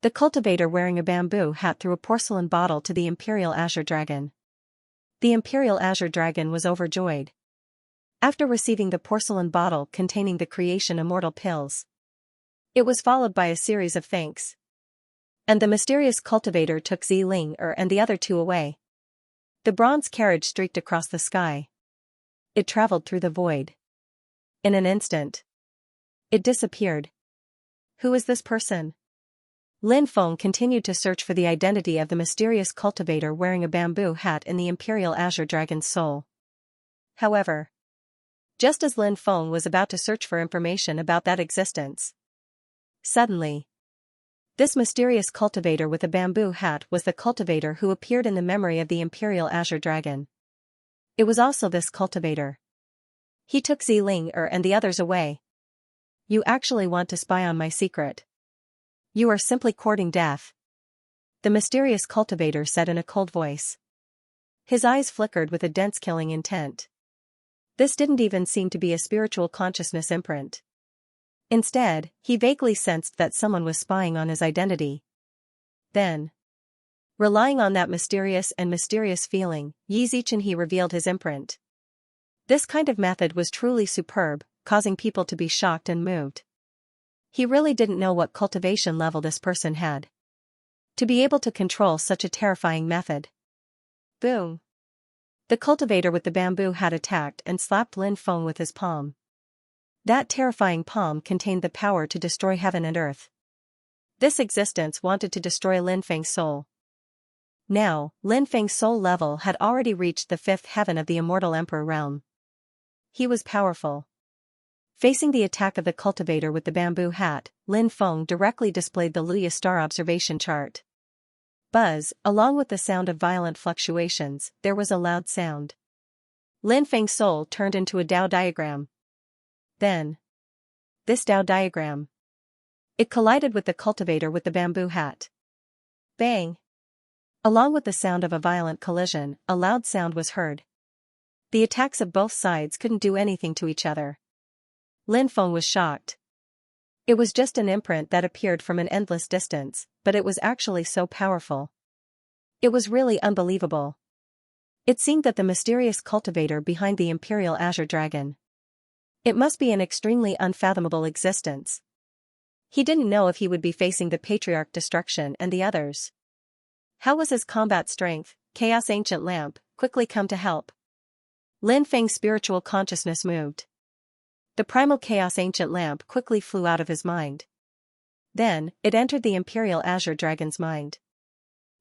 Speaker 1: The cultivator wearing a bamboo hat threw a porcelain bottle to the Imperial Azure Dragon. The Imperial Azure Dragon was overjoyed. After receiving the porcelain bottle containing the creation immortal pills, it was followed by a series of thanks. And the mysterious cultivator took Xiling and the other 2 away. The bronze carriage streaked across the sky. It traveled through the void. In an instant, it disappeared. Who is this person? Lin Feng continued to search for the identity of the mysterious cultivator wearing a bamboo hat in the Imperial Azure Dragon's soul. However, just as Lin Feng was about to search for information about that existence, suddenly, this mysterious cultivator with a bamboo hat was the cultivator who appeared in the memory of the Imperial Azure Dragon. It was also this cultivator. He took Xiling and the others away. "You actually want to spy on my secret. You are simply courting death," the mysterious cultivator said in a cold voice. His eyes flickered with a dense killing intent. This didn't even seem to be a spiritual consciousness imprint. Instead, he vaguely sensed that someone was spying on his identity. Then, relying on that mysterious feeling, Yi Zichen he revealed his imprint. This kind of method was truly superb, causing people to be shocked and moved. He really didn't know what cultivation level this person had to be able to control such a terrifying method. Boom! The cultivator with the bamboo hat attacked and slapped Lin Feng with his palm. That terrifying palm contained the power to destroy heaven and earth. This existence wanted to destroy Lin Feng's soul. Now, Lin Feng's soul level had already reached the 5th heaven of the immortal emperor realm. He was powerful. Facing the attack of the cultivator with the bamboo hat, Lin Feng directly displayed the Luya star observation chart. Buzz, along with the sound of violent fluctuations, there was a loud sound. Lin Feng's soul turned into a Dao diagram. Then, this Dao diagram. It collided with the cultivator with the bamboo hat. Bang! Along with the sound of a violent collision, a loud sound was heard. The attacks of both sides couldn't do anything to each other. Lin Feng was shocked. It was just an imprint that appeared from an endless distance, but it was actually so powerful. It was really unbelievable. It seemed that the mysterious cultivator behind the Imperial Azure Dragon. It must be an extremely unfathomable existence. He didn't know if he would be facing the Patriarch Destruction and the others. How was his combat strength? Chaos Ancient Lamp, quickly come to help. Lin Feng's spiritual consciousness moved. The primal Chaos Ancient Lamp quickly flew out of his mind. Then, it entered the Imperial Azure Dragon's mind.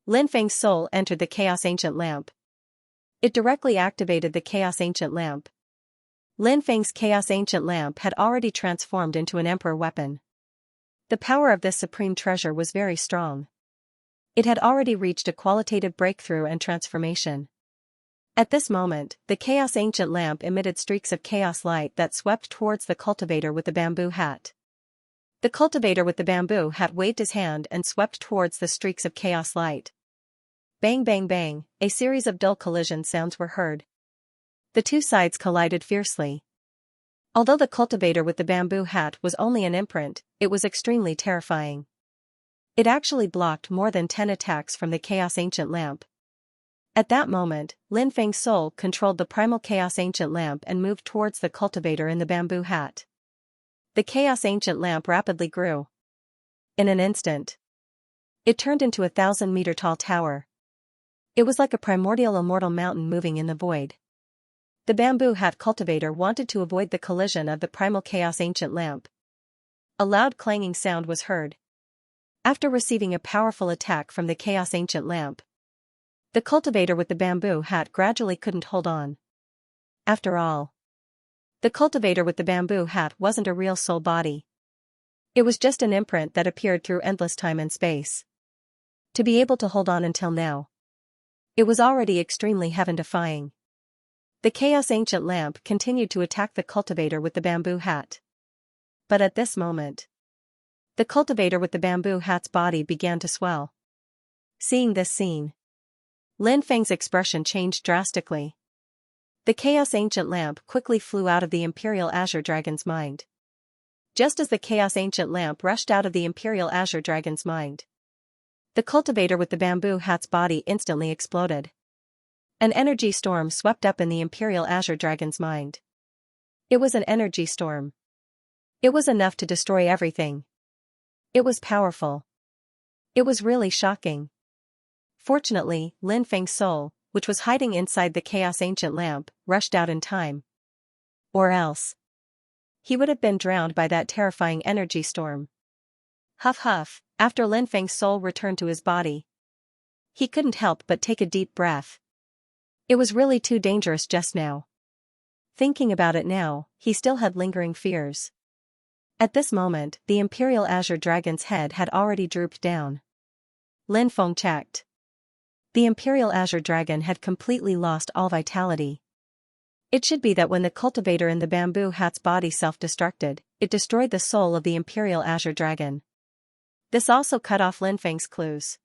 Speaker 1: Lin Feng's soul entered the Chaos Ancient Lamp. It directly activated the Chaos Ancient Lamp. Lin Feng's Chaos Ancient Lamp had already transformed into an Emperor weapon. The power of this supreme treasure was very strong. It had already reached a qualitative breakthrough and transformation. At this moment, the Chaos Ancient Lamp emitted streaks of chaos light that swept towards the cultivator with the bamboo hat. The cultivator with the bamboo hat waved his hand and swept towards the streaks of chaos light. Bang bang bang, a series of dull collision sounds were heard. The two sides collided fiercely. Although the cultivator with the bamboo hat was only an imprint, it was extremely terrifying. It actually blocked more than 10 attacks from the Chaos Ancient Lamp. At that moment, Lin Feng's soul controlled the primal Chaos Ancient Lamp and moved towards the cultivator in the bamboo hat. The Chaos Ancient Lamp rapidly grew. In an instant, it turned into a 1,000-meter-tall tower. It was like a primordial immortal mountain moving in the void. The bamboo hat cultivator wanted to avoid the collision of the primal Chaos Ancient Lamp. A loud clanging sound was heard. After receiving a powerful attack from the Chaos Ancient Lamp, the cultivator with the bamboo hat gradually couldn't hold on. After all, the cultivator with the bamboo hat wasn't a real soul body. It was just an imprint that appeared through endless time and space. To be able to hold on until now, it was already extremely heaven-defying. The Chaos Ancient Lamp continued to attack the cultivator with the bamboo hat. But at this moment, the cultivator with the bamboo hat's body began to swell. Seeing this scene, Lin Feng's expression changed drastically. The Chaos Ancient Lamp quickly flew out of the Imperial Azure Dragon's mind. Just as the Chaos Ancient Lamp rushed out of the Imperial Azure Dragon's mind, the cultivator with the bamboo hat's body instantly exploded. An energy storm swept up in the Imperial Azure Dragon's mind. It was an energy storm. It was enough to destroy everything. It was powerful. It was really shocking. Fortunately, Lin Feng's soul, which was hiding inside the Chaos Ancient Lamp, rushed out in time. Or else, he would have been drowned by that terrifying energy storm. Huff huff, after Lin Feng's soul returned to his body, he couldn't help but take a deep breath. It was really too dangerous just now. Thinking about it now, he still had lingering fears. At this moment, the Imperial Azure Dragon's head had already drooped down. Lin Feng checked. The Imperial Azure Dragon had completely lost all vitality. It should be that when the cultivator in the bamboo hat's body self-destructed, it destroyed the soul of the Imperial Azure Dragon. This also cut off Lin Feng's clues.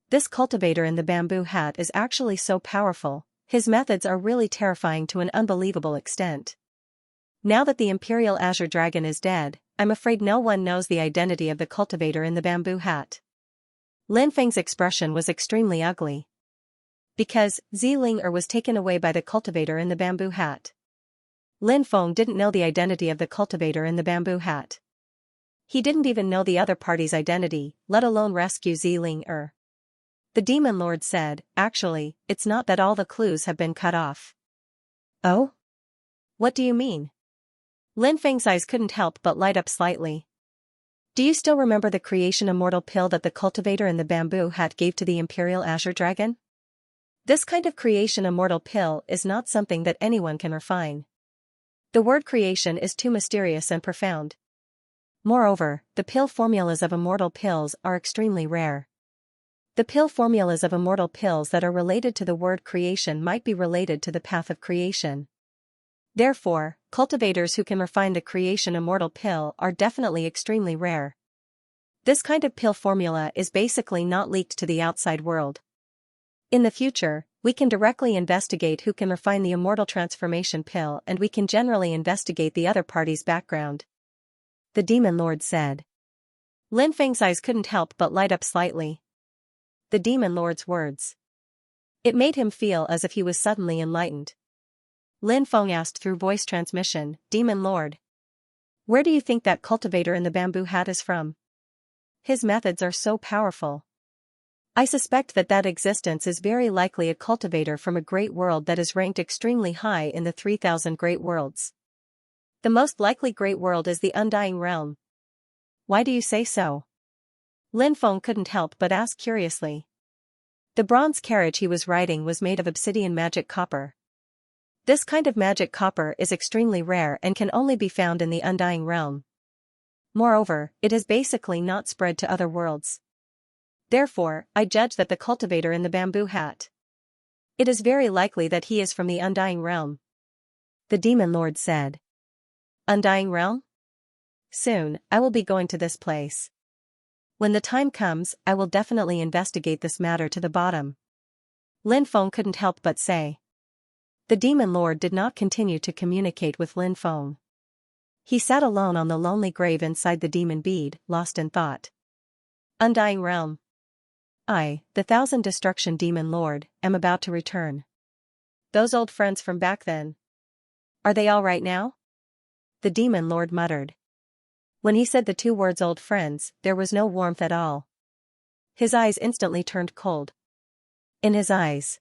Speaker 1: This cultivator in the bamboo hat is actually so powerful, his methods are really terrifying to an unbelievable extent. Now that the Imperial Azure Dragon is dead, I'm afraid no one knows the identity of the cultivator in the bamboo hat. Lin Feng's expression was extremely ugly. Because Xianxia was taken away by the cultivator in the bamboo hat. Lin Feng didn't know the identity of the cultivator in the bamboo hat. He didn't even know the other party's identity, let alone rescue Xianxia. The Demon Lord said, "Actually, it's not that all the clues have been cut off." Oh? What do you mean? Lin Feng's eyes couldn't help but light up slightly. Do you still remember the creation immortal pill that the cultivator in the bamboo hat gave to the Imperial Azure Dragon? This kind of creation immortal pill is not something that anyone can refine. The word creation is too mysterious and profound. Moreover, the pill formulas of immortal pills are extremely rare. The pill formulas of immortal pills that are related to the word creation might be related to the path of creation. Therefore, cultivators who can refine the creation immortal pill are definitely extremely rare. This kind of pill formula is basically not leaked to the outside world. In the future, we can directly investigate who can refine the immortal transformation pill, and we can generally investigate the other party's background. The Demon Lord said. Lin Feng's eyes couldn't help but light up slightly. The Demon Lord's words. It made him feel as if he was suddenly enlightened. Lin Feng asked through voice transmission, "Demon Lord, where do you think that cultivator in the bamboo hat is from? His methods are so powerful. I suspect that existence is very likely a cultivator from a great world that is ranked extremely high in the 3,000 great worlds. The most likely great world is the Undying Realm." Why do you say so? Lin Feng couldn't help but ask curiously. The bronze carriage he was riding was made of obsidian magic copper. This kind of magic copper is extremely rare and can only be found in the Undying Realm. Moreover, it is basically not spread to other worlds. Therefore, I judge that the cultivator in the bamboo hat. It is very likely that he is from the Undying Realm. The Demon Lord said. Undying Realm? Soon, I will be going to this place. When the time comes, I will definitely investigate this matter to the bottom. Lin Feng couldn't help but say. The Demon Lord did not continue to communicate with Lin Feng. He sat alone on the lonely grave inside the demon bead, lost in thought. Undying Realm. I, the Thousand Destruction Demon Lord, am about to return. Those old friends from back then. Are they all right now? The Demon Lord muttered. When he said the two words old friends, there was no warmth at all. His eyes instantly turned cold. In his eyes.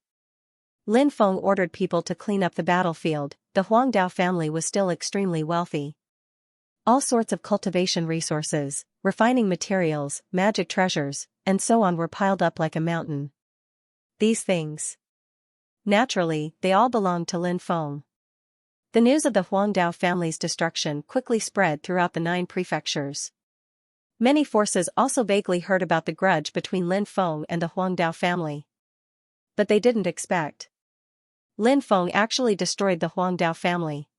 Speaker 1: Lin Feng ordered people to clean up the battlefield. The Huangdao family was still extremely wealthy. All sorts of cultivation resources, refining materials, magic treasures, and so on were piled up like a mountain. These things. Naturally, they all belonged to Lin Feng. The news of the Huangdao family's destruction quickly spread throughout the 9 prefectures. Many forces also vaguely heard about the grudge between Lin Feng and the Huangdao family. But they didn't expect. Lin Feng actually destroyed the Huangdao family.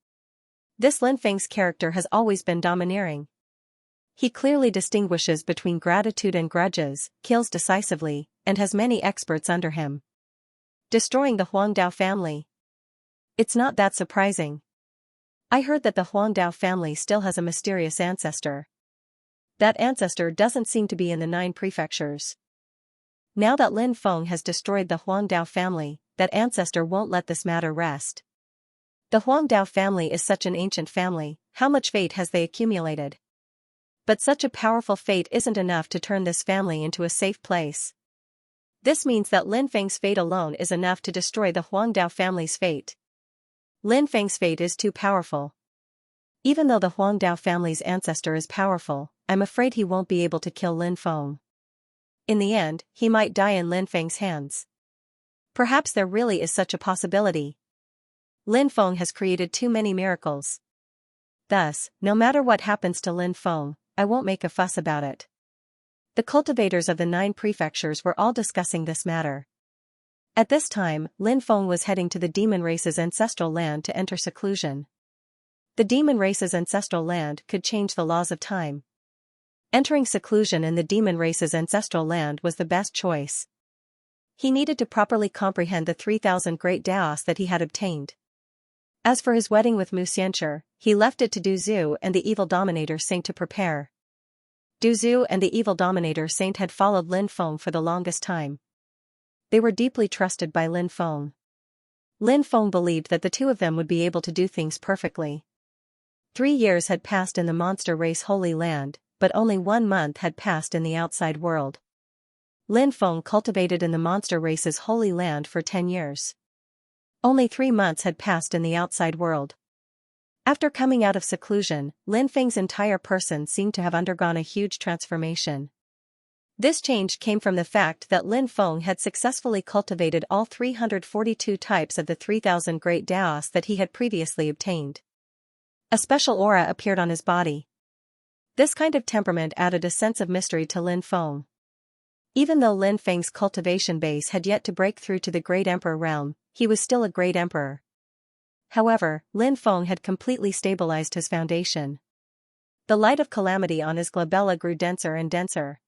Speaker 1: This Lin Feng's character has always been domineering. He clearly distinguishes between gratitude and grudges, kills decisively, and has many experts under him. Destroying the Huangdao family. It's not that surprising. I heard that the Huangdao family still has a mysterious ancestor. That ancestor doesn't seem to be in the 9 prefectures. Now that Lin Feng has destroyed the Huangdao family, that ancestor won't let this matter rest. The Huangdao family is such an ancient family, how much fate has they accumulated? But such a powerful fate isn't enough to turn this family into a safe place. This means that Lin Feng's fate alone is enough to destroy the Huangdao family's fate. Lin Feng's fate is too powerful. Even though the Huangdao family's ancestor is powerful, I'm afraid he won't be able to kill Lin Feng. In the end, he might die in Lin Feng's hands. Perhaps there really is such a possibility. Lin Feng has created too many miracles. Thus, no matter what happens to Lin Feng, I won't make a fuss about it. The cultivators of the 9 prefectures were all discussing this matter. At this time, Lin Feng was heading to the demon race's ancestral land to enter seclusion. The demon race's ancestral land could change the laws of time. Entering seclusion in the demon race's ancestral land was the best choice. He needed to properly comprehend the 3,000 great Daos that he had obtained. As for his wedding with Xianxia, he left it to Du Zhu and the evil dominator saint to prepare. Du Zhu and the evil dominator saint had followed Lin Feng for the longest time. They were deeply trusted by Lin Feng. Lin Feng believed that the two of them would be able to do things perfectly. 3 years had passed in the monster race Holy Land, but only 1 month had passed in the outside world. Lin Feng cultivated in the monster race's Holy Land for 10 years. Only 3 months had passed in the outside world. After coming out of seclusion, Lin Feng's entire person seemed to have undergone a huge transformation. This change came from the fact that Lin Feng had successfully cultivated all 342 types of the 3,000 great Daos that he had previously obtained. A special aura appeared on his body. This kind of temperament added a sense of mystery to Lin Feng. Even though Lin Feng's cultivation base had yet to break through to the Great Emperor realm, he was still a great emperor. However, Lin Feng had completely stabilized his foundation. The light of calamity on his glabella grew denser and denser.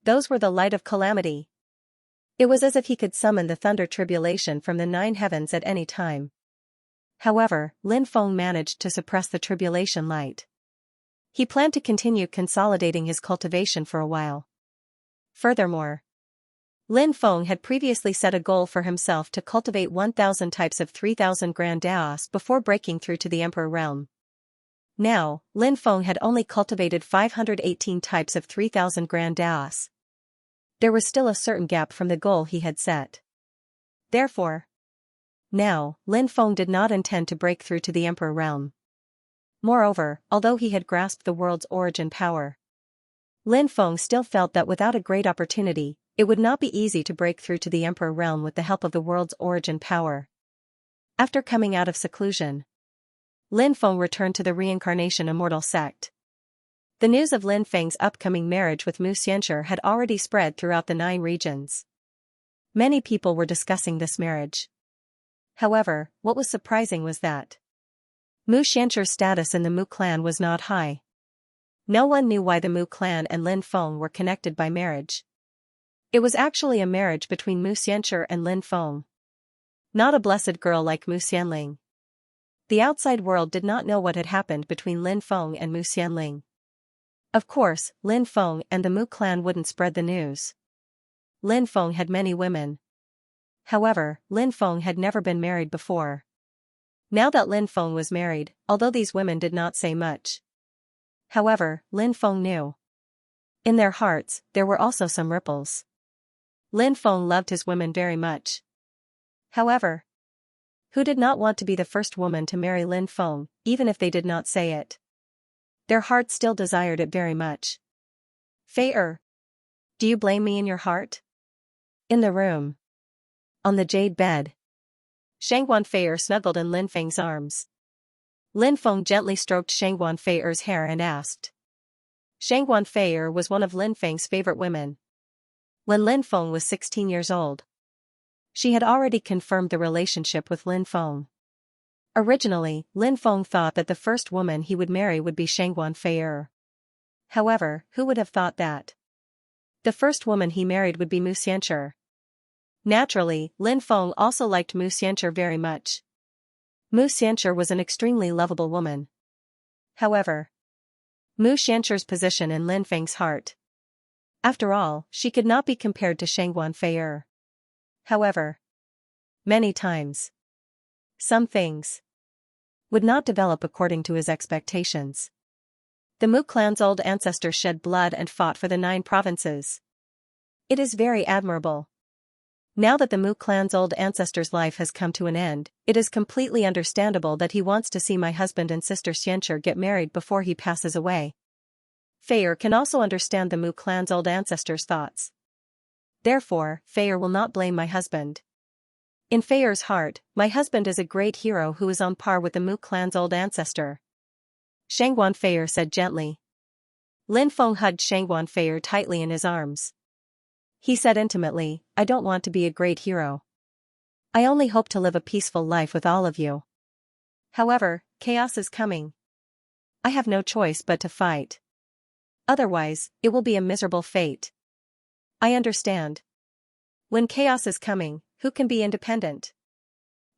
Speaker 1: Those were the light of calamity. It was as if he could summon the thunder tribulation from the 9 heavens at any time. However, Lin Feng managed to suppress the tribulation light. He planned to continue consolidating his cultivation for a while. Furthermore, Lin Feng had previously set a goal for himself to cultivate 1,000 types of 3,000 grand Daos before breaking through to the Emperor realm. Now, Lin Feng had only cultivated 518 types of 3,000 grand Daos. There was still a certain gap from the goal he had set. Therefore, now, Lin Feng did not intend to break through to the Emperor realm. Moreover, although he had grasped the world's origin power, Lin Feng still felt that without a great opportunity, It would not be easy to break through to the Emperor realm with the help of the world's origin power. After coming out of seclusion, Lin Feng returned to the reincarnation immortal sect. The news of Lin Feng's upcoming marriage with Mu Xianxia had already spread throughout the 9 regions. Many people were discussing this marriage. However, what was surprising was that Mu Xianxia's status in the Mu clan was not high. No one knew why the Mu clan and Lin Feng were connected by marriage. It was actually a marriage between Mu Xianxia and Lin Feng. Not a blessed girl like Mu Xianling. The outside world did not know what had happened between Lin Feng and Mu Xianling. Of course, Lin Feng and the Mu clan wouldn't spread the news. Lin Feng had many women. However, Lin Feng had never been married before. Now that Lin Feng was married, although these women did not say much. However, Lin Feng knew. In their hearts, there were also some ripples. Lin Feng loved his women very much. However, who did not want to be the first woman to marry Lin Feng, even if they did not say it? Their hearts still desired it very much. Fei do you blame me in your heart? In the room. On the jade bed. Shangguan Fei snuggled in Lin Feng's arms. Lin Feng gently stroked Shangguan Fei's hair and asked. Shangguan Fei was one of Lin Feng's favorite women. When Lin Feng was 16 years old, she had already confirmed the relationship with Lin Feng. Originally, Lin Feng thought that the first woman he would marry would be Shangguan Fei. However, who would have thought that the first woman he married would be Mu Xianxia? Naturally, Lin Feng also liked Mu Xianxia very much. Mu Xianxia was an extremely lovable woman. However, Mu Xianxia's position in Lin Feng's heart. After all, she could not be compared to Shangguan Fei. However, many times, some things would not develop according to his expectations. The Mu clan's old ancestors shed blood and fought for the 9 provinces. It is very admirable. Now that the Mu clan's old ancestor's life has come to an end, it is completely understandable that he wants to see my husband and sister Xianxia get married before he passes away. Fei can also understand the Mu clan's old ancestors' thoughts. Therefore, Fei will not blame my husband. In Fei's heart, my husband is a great hero who is on par with the Mu clan's old ancestor. Shangguan Fei said gently. Lin Feng hugged Shangguan Fei tightly in his arms. He said intimately, I don't want to be a great hero. I only hope to live a peaceful life with all of you. However, chaos is coming. I have no choice but to fight. Otherwise, it will be a miserable fate. I understand. When chaos is coming, who can be independent?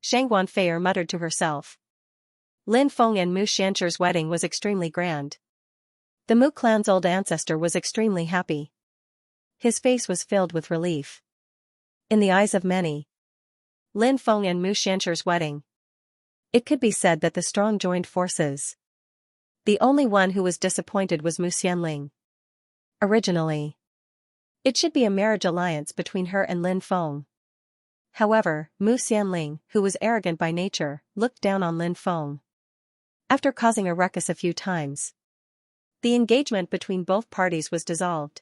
Speaker 1: Shangguan Fei muttered to herself. Lin Feng and Mu Xianxia's wedding was extremely grand. The Mu clan's old ancestor was extremely happy. His face was filled with relief. In the eyes of many, Lin Feng and Mu Xianxia's wedding. It could be said that the strong joined forces. The only one who was disappointed was Mu Xianling. Originally, it should be a marriage alliance between her and Lin Feng. However, Mu Xianling, who was arrogant by nature, looked down on Lin Feng. After causing a ruckus a few times, the engagement between both parties was dissolved.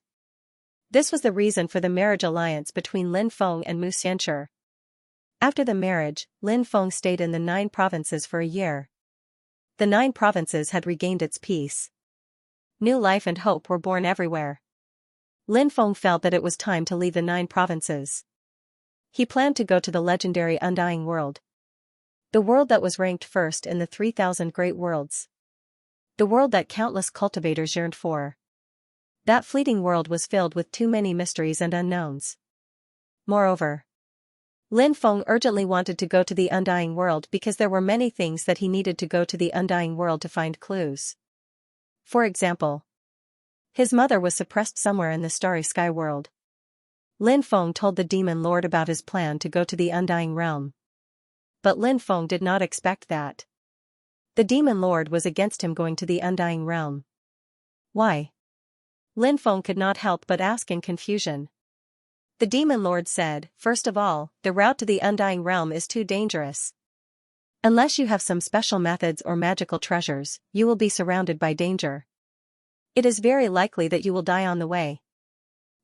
Speaker 1: This was the reason for the marriage alliance between Lin Feng and Mu Xianxia. After the marriage, Lin Feng stayed in the 9 provinces for a year. The 9 provinces had regained its peace. New life and hope were born everywhere. Lin Feng felt that it was time to leave the 9 provinces. He planned to go to the legendary Undying World. The world that was ranked first in the 3,000 great worlds. The world that countless cultivators yearned for. That fleeting world was filled with too many mysteries and unknowns. Moreover, Lin Feng urgently wanted to go to the Undying World because there were many things that he needed to go to the Undying World to find clues. For example, his mother was suppressed somewhere in the Starry Sky world. Lin Feng told the Demon Lord about his plan to go to the Undying Realm. But Lin Feng did not expect that. The Demon Lord was against him going to the Undying Realm. Why? Lin Feng could not help but ask in confusion. The Demon Lord said, first of all, the route to the Undying Realm is too dangerous. Unless you have some special methods or magical treasures, you will be surrounded by danger. It is very likely that you will die on the way.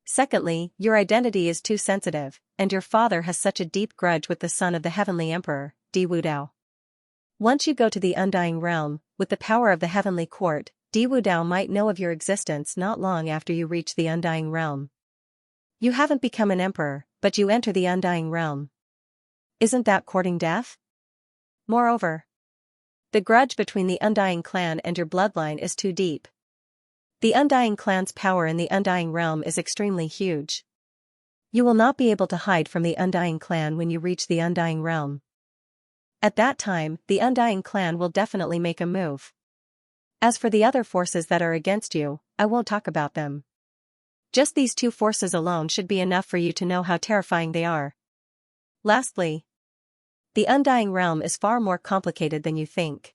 Speaker 1: Secondly, your identity is too sensitive, and your father has such a deep grudge with the son of the heavenly emperor, Di Wudao. Once you go to the Undying Realm, with the power of the heavenly court, Di Wudao might know of your existence not long after you reach the Undying Realm. You haven't become an emperor, but you enter the Undying Realm. Isn't that courting death? Moreover, the grudge between the Undying clan and your bloodline is too deep. The Undying clan's power in the Undying Realm is extremely huge. You will not be able to hide from the Undying clan when you reach the Undying Realm. At that time, the Undying clan will definitely make a move. As for the other forces that are against you, I won't talk about them. Just these two forces alone should be enough for you to know how terrifying they are. Lastly, the Undying Realm is far more complicated than you think.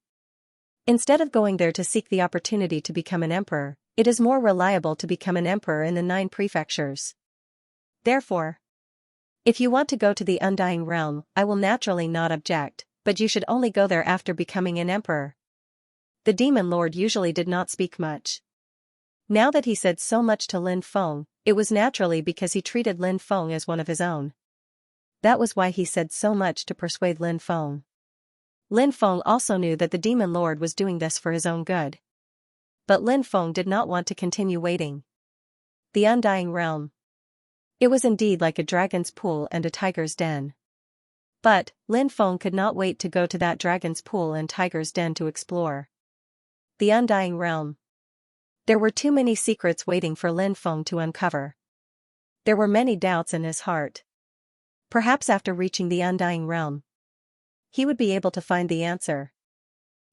Speaker 1: Instead of going there to seek the opportunity to become an emperor, it is more reliable to become an emperor in the 9 prefectures. Therefore, if you want to go to the Undying Realm, I will naturally not object, but you should only go there after becoming an emperor. The demon lord usually did not speak much. Now that he said so much to Lin Feng, it was naturally because he treated Lin Feng as one of his own. That was why he said so much to persuade Lin Feng. Lin Feng also knew that the demon lord was doing this for his own good. But Lin Feng did not want to continue waiting. The Undying Realm. It was indeed like a dragon's pool and a tiger's den. But, Lin Feng could not wait to go to that dragon's pool and tiger's den to explore. The Undying Realm. There were too many secrets waiting for Lin Feng to uncover. There were many doubts in his heart. Perhaps after reaching the Undying Realm, he would be able to find the answer.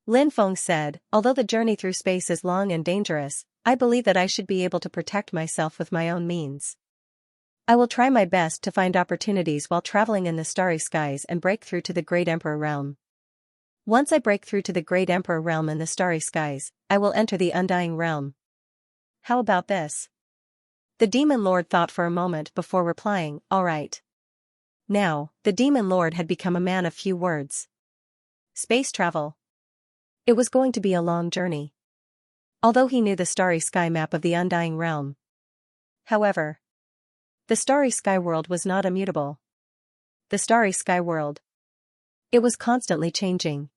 Speaker 1: Lin Feng said, although the journey through space is long and dangerous, I believe that I should be able to protect myself with my own means. I will try my best to find opportunities while traveling in the starry skies and break through to the Great Emperor Realm. Once I break through to the Great Emperor Realm in the starry skies, I will enter the Undying Realm. How about this? The Demon Lord thought for a moment before replying, all right. Now, the Demon Lord had become a man of few words. Space travel. It was going to be a long journey. Although he knew the starry sky map of the Undying Realm. However, the starry sky world was not immutable. The starry sky world. It was constantly changing.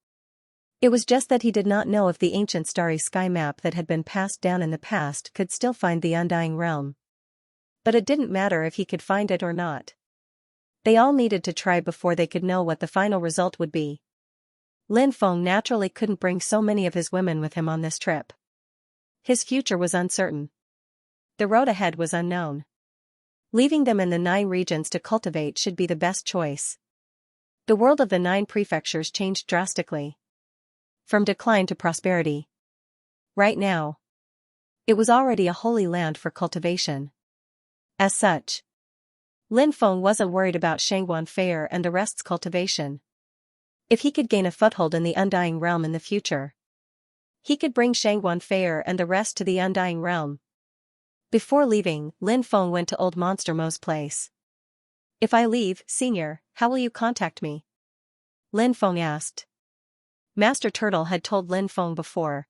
Speaker 1: It was just that he did not know if the ancient starry sky map that had been passed down in the past could still find the Undying Realm. But it didn't matter if he could find it or not. They all needed to try before they could know what the final result would be. Lin Feng naturally couldn't bring so many of his women with him on this trip. His future was uncertain. The road ahead was unknown. Leaving them in the 9 regions to cultivate should be the best choice. The world of the 9 prefectures changed drastically. From decline to prosperity. Right now, it was already a holy land for cultivation. As such, Lin Feng wasn't worried about Shangguan Fair and the rest's cultivation. If he could gain a foothold in the Undying Realm in the future, he could bring Shangguan Fair and the rest to the Undying Realm. Before leaving, Lin Feng went to Old Monster Mo's place. If I leave, Senior, how will you contact me? Lin Feng asked. Master Turtle had told Lin Feng before.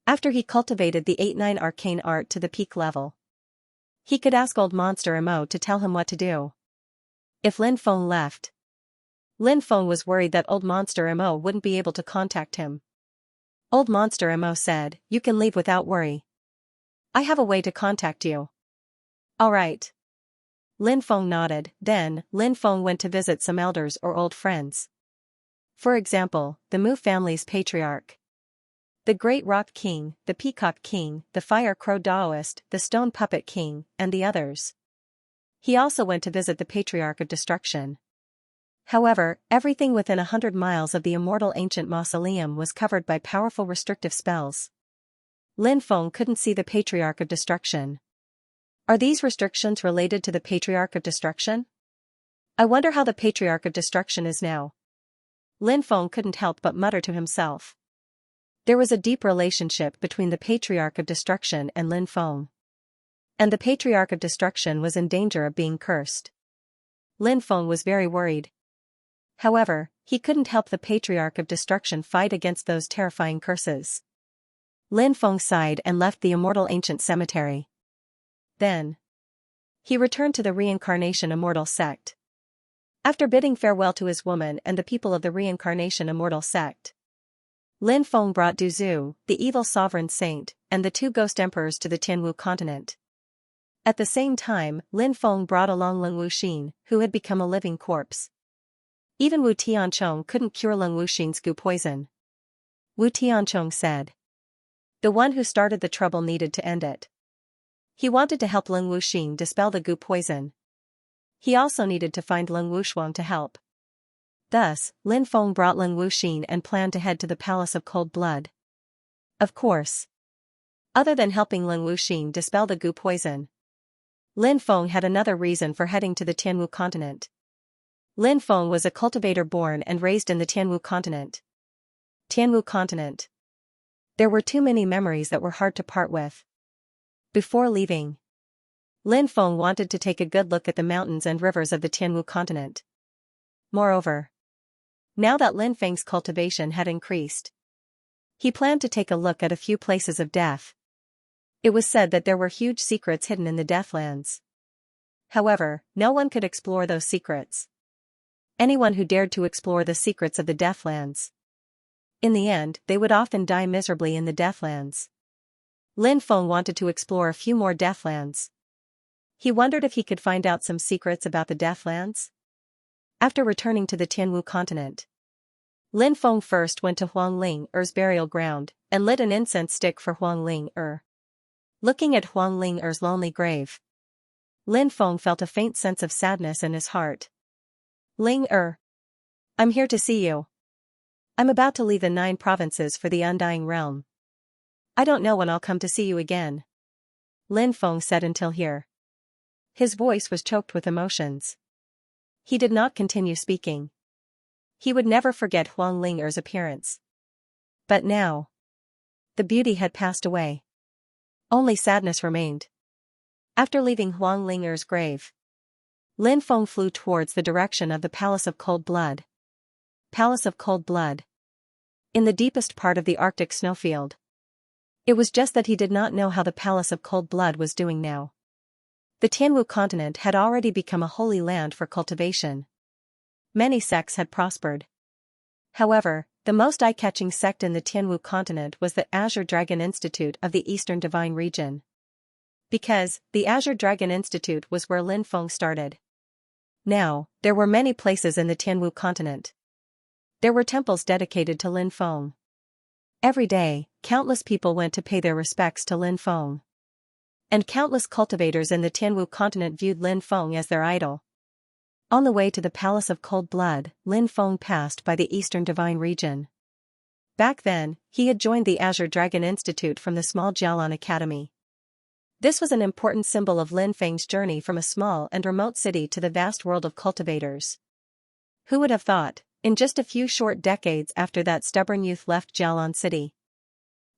Speaker 1: After he cultivated the 8-9 arcane art to the peak level, he could ask Old Monster Mo to tell him what to do. If Lin Feng left, Lin Feng was worried that Old Monster Mo wouldn't be able to contact him. Old Monster Mo said, you can leave without worry. I have a way to contact you. Alright. Lin Feng nodded, then, Lin Feng went to visit some elders or old friends. For example, the Mu family's patriarch. The Great Rock King, the Peacock King, the Fire Crow Daoist, the Stone Puppet King, and the others. He also went to visit the Patriarch of Destruction. However, everything within 100 miles of the immortal ancient mausoleum was covered by powerful restrictive spells. Lin Feng couldn't see the Patriarch of Destruction. Are these restrictions related to the Patriarch of Destruction? I wonder how the Patriarch of Destruction is now. Lin Feng couldn't help but mutter to himself. There was a deep relationship between the Patriarch of Destruction and Lin Feng. And the Patriarch of Destruction was in danger of being cursed. Lin Feng was very worried. However, he couldn't help the Patriarch of Destruction fight against those terrifying curses. Lin Feng sighed and left the immortal ancient cemetery. Then, He returned to the Reincarnation Immortal sect. After bidding farewell to his woman and the people of the Reincarnation Immortal sect, Lin Feng brought Du Zhu, the evil sovereign saint, and the two ghost emperors to the Tianwu continent. At the same time, Lin Feng brought along Leng Wuxin, who had become a living corpse. Even Wu Tianchong couldn't cure Leng Wuxin's goo poison. Wu Tianchong said. The one who started the trouble needed to end it. He wanted to help Leng Wuxin dispel the goo poison. He also needed to find Leng Wushuang to help. Thus, Lin Feng brought Leng Wuxin and planned to head to the Palace of Cold Blood. Of course. Other than helping Leng Wuxin dispel the goo poison, Lin Feng had another reason for heading to the Tianwu continent. Lin Feng was a cultivator born and raised in the Tianwu continent. Tianwu continent. There were too many memories that were hard to part with. Before leaving, Lin Feng wanted to take a good look at the mountains and rivers of the Tianwu continent. Moreover, now that Lin Feng's cultivation had increased, he planned to take a look at a few places of death. It was said that there were huge secrets hidden in the Deathlands. However, no one could explore those secrets. Anyone who dared to explore the secrets of the Deathlands, in the end, they would often die miserably in the Deathlands. Lin Feng wanted to explore a few more Deathlands. He wondered if he could find out some secrets about the Deathlands. After returning to the Tianwu continent, Lin Feng first went to Huang Ling Er's burial ground and lit an incense stick for Huang Ling Er. Looking at Huang Ling Er's lonely grave, Lin Feng felt a faint sense of sadness in his heart. Ling Er, I'm here to see you. I'm about to leave the 9 provinces for the Undying Realm. I don't know when I'll come to see you again. Lin Feng said until here. His voice was choked with emotions. He did not continue speaking. He would never forget Huang Ling Er's appearance. But now, the beauty had passed away. Only sadness remained. After leaving Huang Ling Er's grave, Lin Feng flew towards the direction of the Palace of Cold Blood. Palace of Cold Blood. In the deepest part of the Arctic snowfield. It was just that he did not know how the Palace of Cold Blood was doing now. The Tianwu continent had already become a holy land for cultivation. Many sects had prospered. However, the most eye-catching sect in the Tianwu continent was the Azure Dragon Institute of the Eastern Divine Region. Because, the Azure Dragon Institute was where Lin Feng started. Now, there were many places in the Tianwu continent. There were temples dedicated to Lin Feng. Every day, countless people went to pay their respects to Lin Feng. And countless cultivators in the Tianwu continent viewed Lin Feng as their idol. On the way to the Palace of Cold Blood, Lin Feng passed by the Eastern Divine Region. Back then, he had joined the Azure Dragon Institute from the small Jialan Academy. This was an important symbol of Lin Feng's journey from a small and remote city to the vast world of cultivators. Who would have thought, in just a few short decades after that stubborn youth left Jialan City,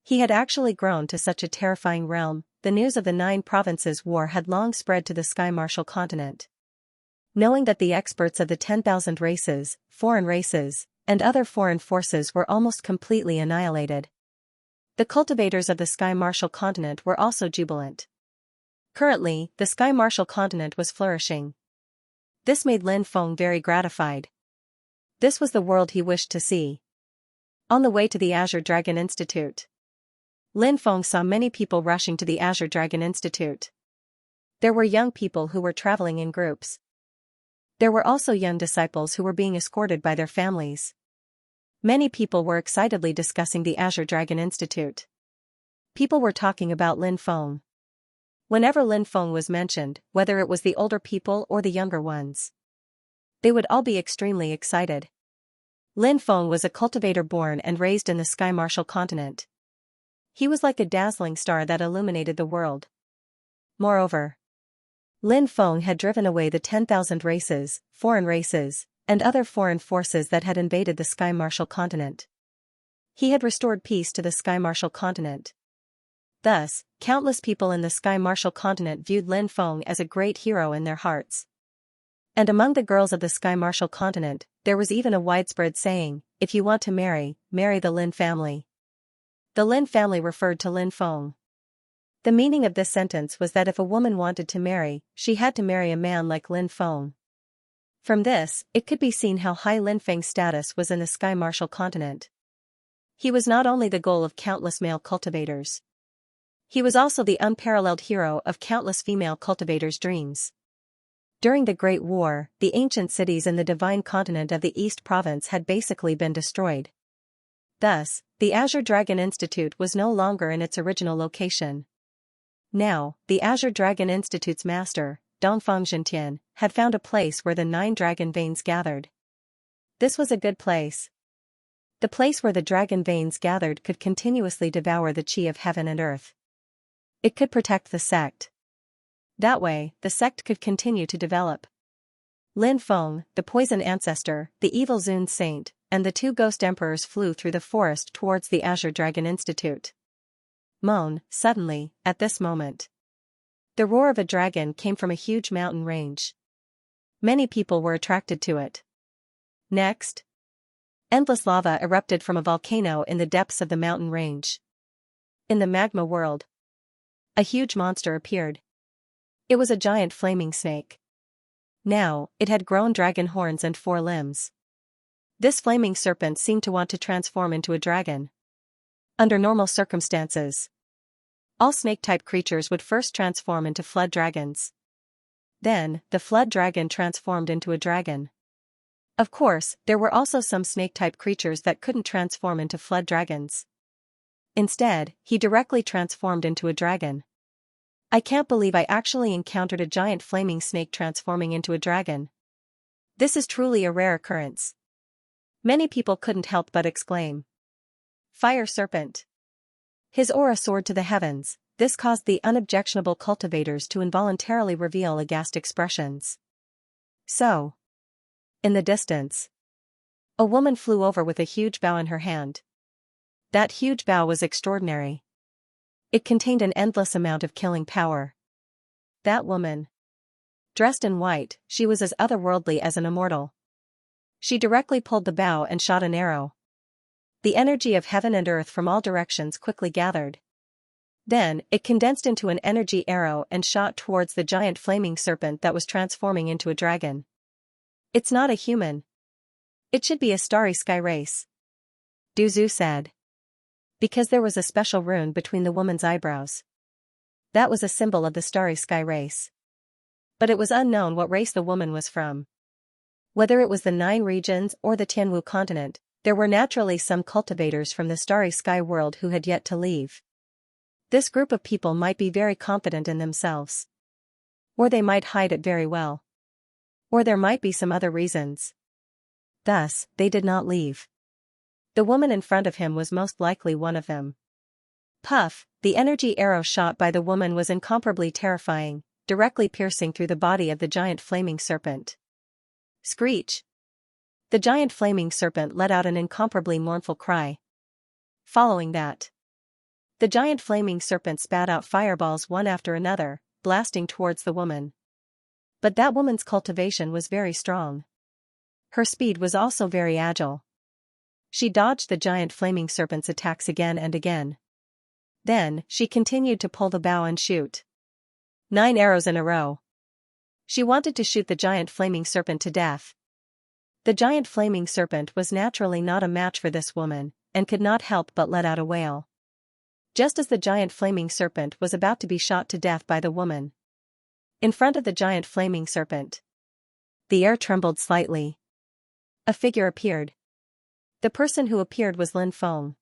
Speaker 1: he had actually grown to such a terrifying realm. The news of the 9 provinces war had long spread to the Sky Martial continent. Knowing that the experts of the 10,000 races, foreign races, and other foreign forces were almost completely annihilated, the cultivators of the Sky Martial continent were also jubilant. Currently, the Sky Martial continent was flourishing. This made Lin Feng very gratified. This was the world he wished to see. On the way to the Azure Dragon Institute, Lin Feng saw many people rushing to the Azure Dragon Institute. There were young people who were traveling in groups. There were also young disciples who were being escorted by their families. Many people were excitedly discussing the Azure Dragon Institute. People were talking about Lin Feng. Whenever Lin Feng was mentioned, whether it was the older people or the younger ones, they would all be extremely excited. Lin Feng was a cultivator born and raised in the Sky Martial continent. He was like a dazzling star that illuminated the world. Moreover, Lin Feng had driven away the 10,000 races, foreign races, and other foreign forces that had invaded the Sky Martial continent. He had restored peace to the Sky Martial continent. Thus, countless people in the Sky Martial continent viewed Lin Feng as a great hero in their hearts. And among the girls of the Sky Martial continent, there was even a widespread saying, if you want to marry, marry the Lin family. The Lin family referred to Lin Feng. The meaning of this sentence was that if a woman wanted to marry, she had to marry a man like Lin Feng. From this, it could be seen how high Lin Feng's status was in the Sky Martial continent. He was not only the goal of countless male cultivators. He was also the unparalleled hero of countless female cultivators' dreams. During the Great War, the ancient cities in the divine continent of the East Province had basically been destroyed. Thus, the Azure Dragon Institute was no longer in its original location. Now, the Azure Dragon Institute's master, Dongfang Zhentian, had found a place where the 9 dragon veins gathered. This was a good place. The place where the dragon veins gathered could continuously devour the chi of heaven and earth. It could protect the sect. That way, the sect could continue to develop. Lin Feng, the poison ancestor, the evil Zun saint, and the 2 ghost emperors flew through the forest towards the Azure Dragon Institute. Suddenly, at this moment, the roar of a dragon came from a huge mountain range. Many people were attracted to it. Next, endless lava erupted from a volcano in the depths of the mountain range. In the magma world, a huge monster appeared. It was a giant flaming snake. Now, it had grown dragon horns and 4 limbs. This flaming serpent seemed to want to transform into a dragon. Under normal circumstances, all snake-type creatures would first transform into flood dragons. Then, the flood dragon transformed into a dragon. Of course, there were also some snake-type creatures that couldn't transform into flood dragons. Instead, he directly transformed into a dragon. I can't believe I actually encountered a giant flaming snake transforming into a dragon. This is truly a rare occurrence. Many people couldn't help but exclaim. Fire serpent. His aura soared to the heavens. This caused the unobjectionable cultivators to involuntarily reveal aghast expressions. So, in the distance, a woman flew over with a huge bow in her hand. That huge bow was extraordinary. It contained an endless amount of killing power. That woman, dressed in white, she was as otherworldly as an immortal. She directly pulled the bow and shot an arrow. The energy of heaven and earth from all directions quickly gathered. Then, it condensed into an energy arrow and shot towards the giant flaming serpent that was transforming into a dragon. It's not a human. It should be a starry sky race, Du Zhu said. Because there was a special rune between the woman's eyebrows. That was a symbol of the starry sky race. But it was unknown what race the woman was from. Whether it was the 9 regions or the Tianwu continent, there were naturally some cultivators from the starry sky world who had yet to leave. This group of people might be very confident in themselves. Or they might hide it very well. Or there might be some other reasons. Thus, they did not leave. The woman in front of him was most likely one of them. Puff, the energy arrow shot by the woman was incomparably terrifying, directly piercing through the body of the giant flaming serpent. Screech! The giant flaming serpent let out an incomparably mournful cry. Following that, the giant flaming serpent spat out fireballs one after another, blasting towards the woman. But that woman's cultivation was very strong. Her speed was also very agile. She dodged the giant flaming serpent's attacks again and again. Then, she continued to pull the bow and shoot 9 arrows in a row. She wanted to shoot the giant flaming serpent to death. The giant flaming serpent was naturally not a match for this woman, and could not help but let out a wail. Just as the giant flaming serpent was about to be shot to death by the woman, in front of the giant flaming serpent, the air trembled slightly. A figure appeared. The person who appeared was Lin Feng.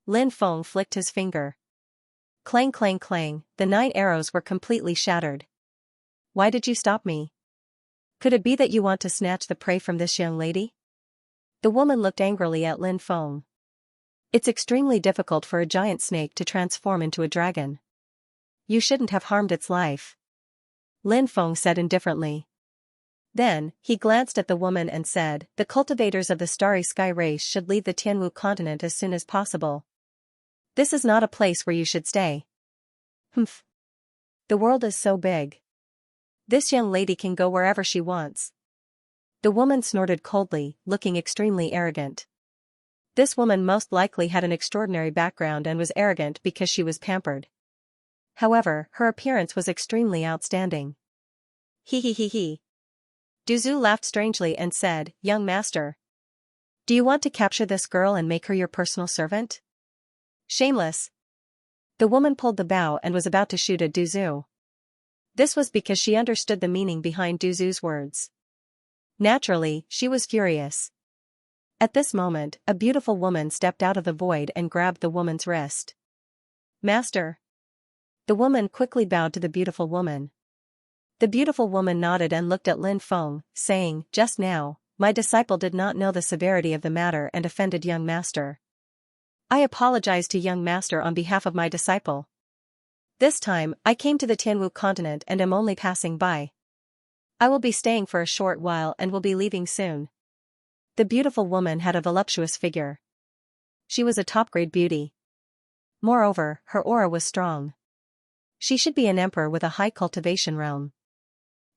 Speaker 1: Lin Feng flicked his finger. Clang clang clang, the 9 arrows were completely shattered. Why did you stop me? Could it be that you want to snatch the prey from this young lady? The woman looked angrily at Lin Feng. It's extremely difficult for a giant snake to transform into a dragon. You shouldn't have harmed its life, Lin Feng said indifferently. Then, he glanced at the woman and said, the cultivators of the starry sky race should leave the Tianwu continent as soon as possible. This is not a place where you should stay. Humph. The world is so big. This young lady can go wherever she wants. The woman snorted coldly, looking extremely arrogant. This woman most likely had an extraordinary background and was arrogant because she was pampered. However, her appearance was extremely outstanding. He he he he. Duzu laughed strangely and said, "Young master. Do you want to capture this girl and make her your personal servant?" Shameless. The woman pulled the bow and was about to shoot at Duzu. This was because she understood the meaning behind Duzu's words. Naturally, she was furious. At this moment, a beautiful woman stepped out of the void and grabbed the woman's wrist. "Master." The woman quickly bowed to the beautiful woman. The beautiful woman nodded and looked at Lin Feng, saying, "Just now, my disciple did not know the severity of the matter and offended young master. I apologize to young master on behalf of my disciple. This time, I came to the Tianwu continent and am only passing by. I will be staying for a short while and will be leaving soon." The beautiful woman had a voluptuous figure. She was a top-grade beauty. Moreover, her aura was strong. She should be an emperor with a high cultivation realm.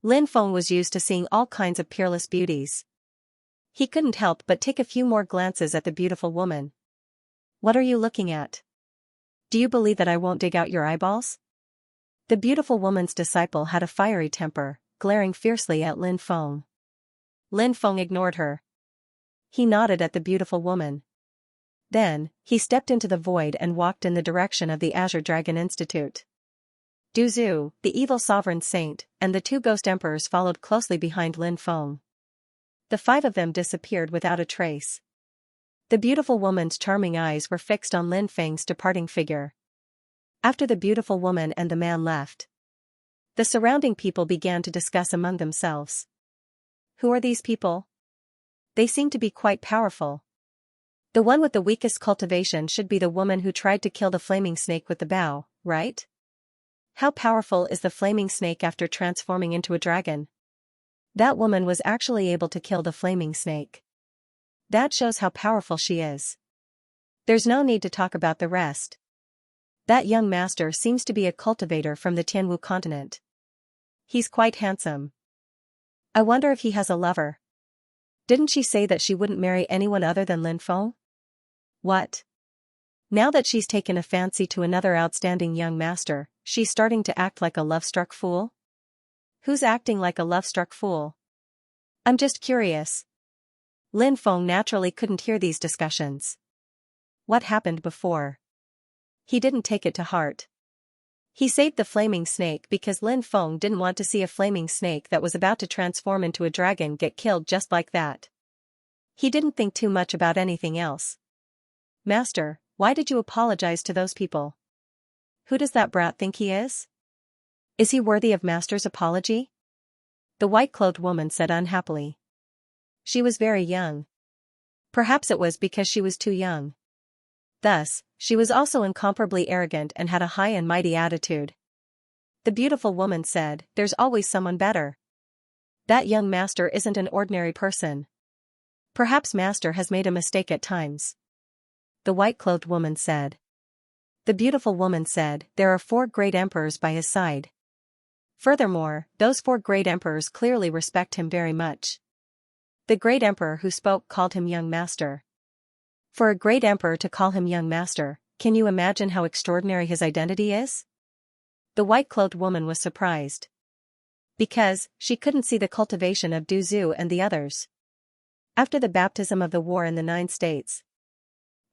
Speaker 1: Lin Feng was used to seeing all kinds of peerless beauties. He couldn't help but take a few more glances at the beautiful woman. "What are you looking at? Do you believe that I won't dig out your eyeballs?" The beautiful woman's disciple had a fiery temper, glaring fiercely at Lin Feng. Lin Feng ignored her. He nodded at the beautiful woman. Then, he stepped into the void and walked in the direction of the Azure Dragon Institute. Duzu, the evil sovereign saint, and the two ghost emperors followed closely behind Lin Feng. The five of them disappeared without a trace. The beautiful woman's charming eyes were fixed on Lin Feng's departing figure. After the beautiful woman and the man left, the surrounding people began to discuss among themselves. Who are these people? They seem to be quite powerful. The one with the weakest cultivation should be the woman who tried to kill the flaming snake with the bow, right? How powerful is the flaming snake after transforming into a dragon? That woman was actually able to kill the flaming snake. That shows how powerful she is. There's no need to talk about the rest. That young master seems to be a cultivator from the Tianwu continent. He's quite handsome. I wonder if he has a lover. Didn't she say that she wouldn't marry anyone other than Lin Feng? What? Now that she's taken a fancy to another outstanding young master, she's starting to act like a love-struck fool? Who's acting like a love-struck fool? I'm just curious. Lin Feng naturally couldn't hear these discussions. What happened before? He didn't take it to heart. He saved the flaming snake because Lin Feng didn't want to see a flaming snake that was about to transform into a dragon get killed just like that. He didn't think too much about anything else. Master, why did you apologize to those people? Who does that brat think he is? Is he worthy of Master's apology? The white-clothed woman said unhappily. She was very young. Perhaps it was because she was too young. Thus, she was also incomparably arrogant and had a high and mighty attitude. The beautiful woman said, "There's always someone better. That young master isn't an ordinary person. Perhaps Master has made a mistake at times." The white-clothed woman said. The beautiful woman said, "There are 4 great emperors by his side. Furthermore, those 4 great emperors clearly respect him very much." The great emperor who spoke called him young master. For a great emperor to call him young master, can you imagine how extraordinary his identity is? The white-clothed woman was surprised. Because, she couldn't see the cultivation of Duzu and the others. After the baptism of the war in the 9 states,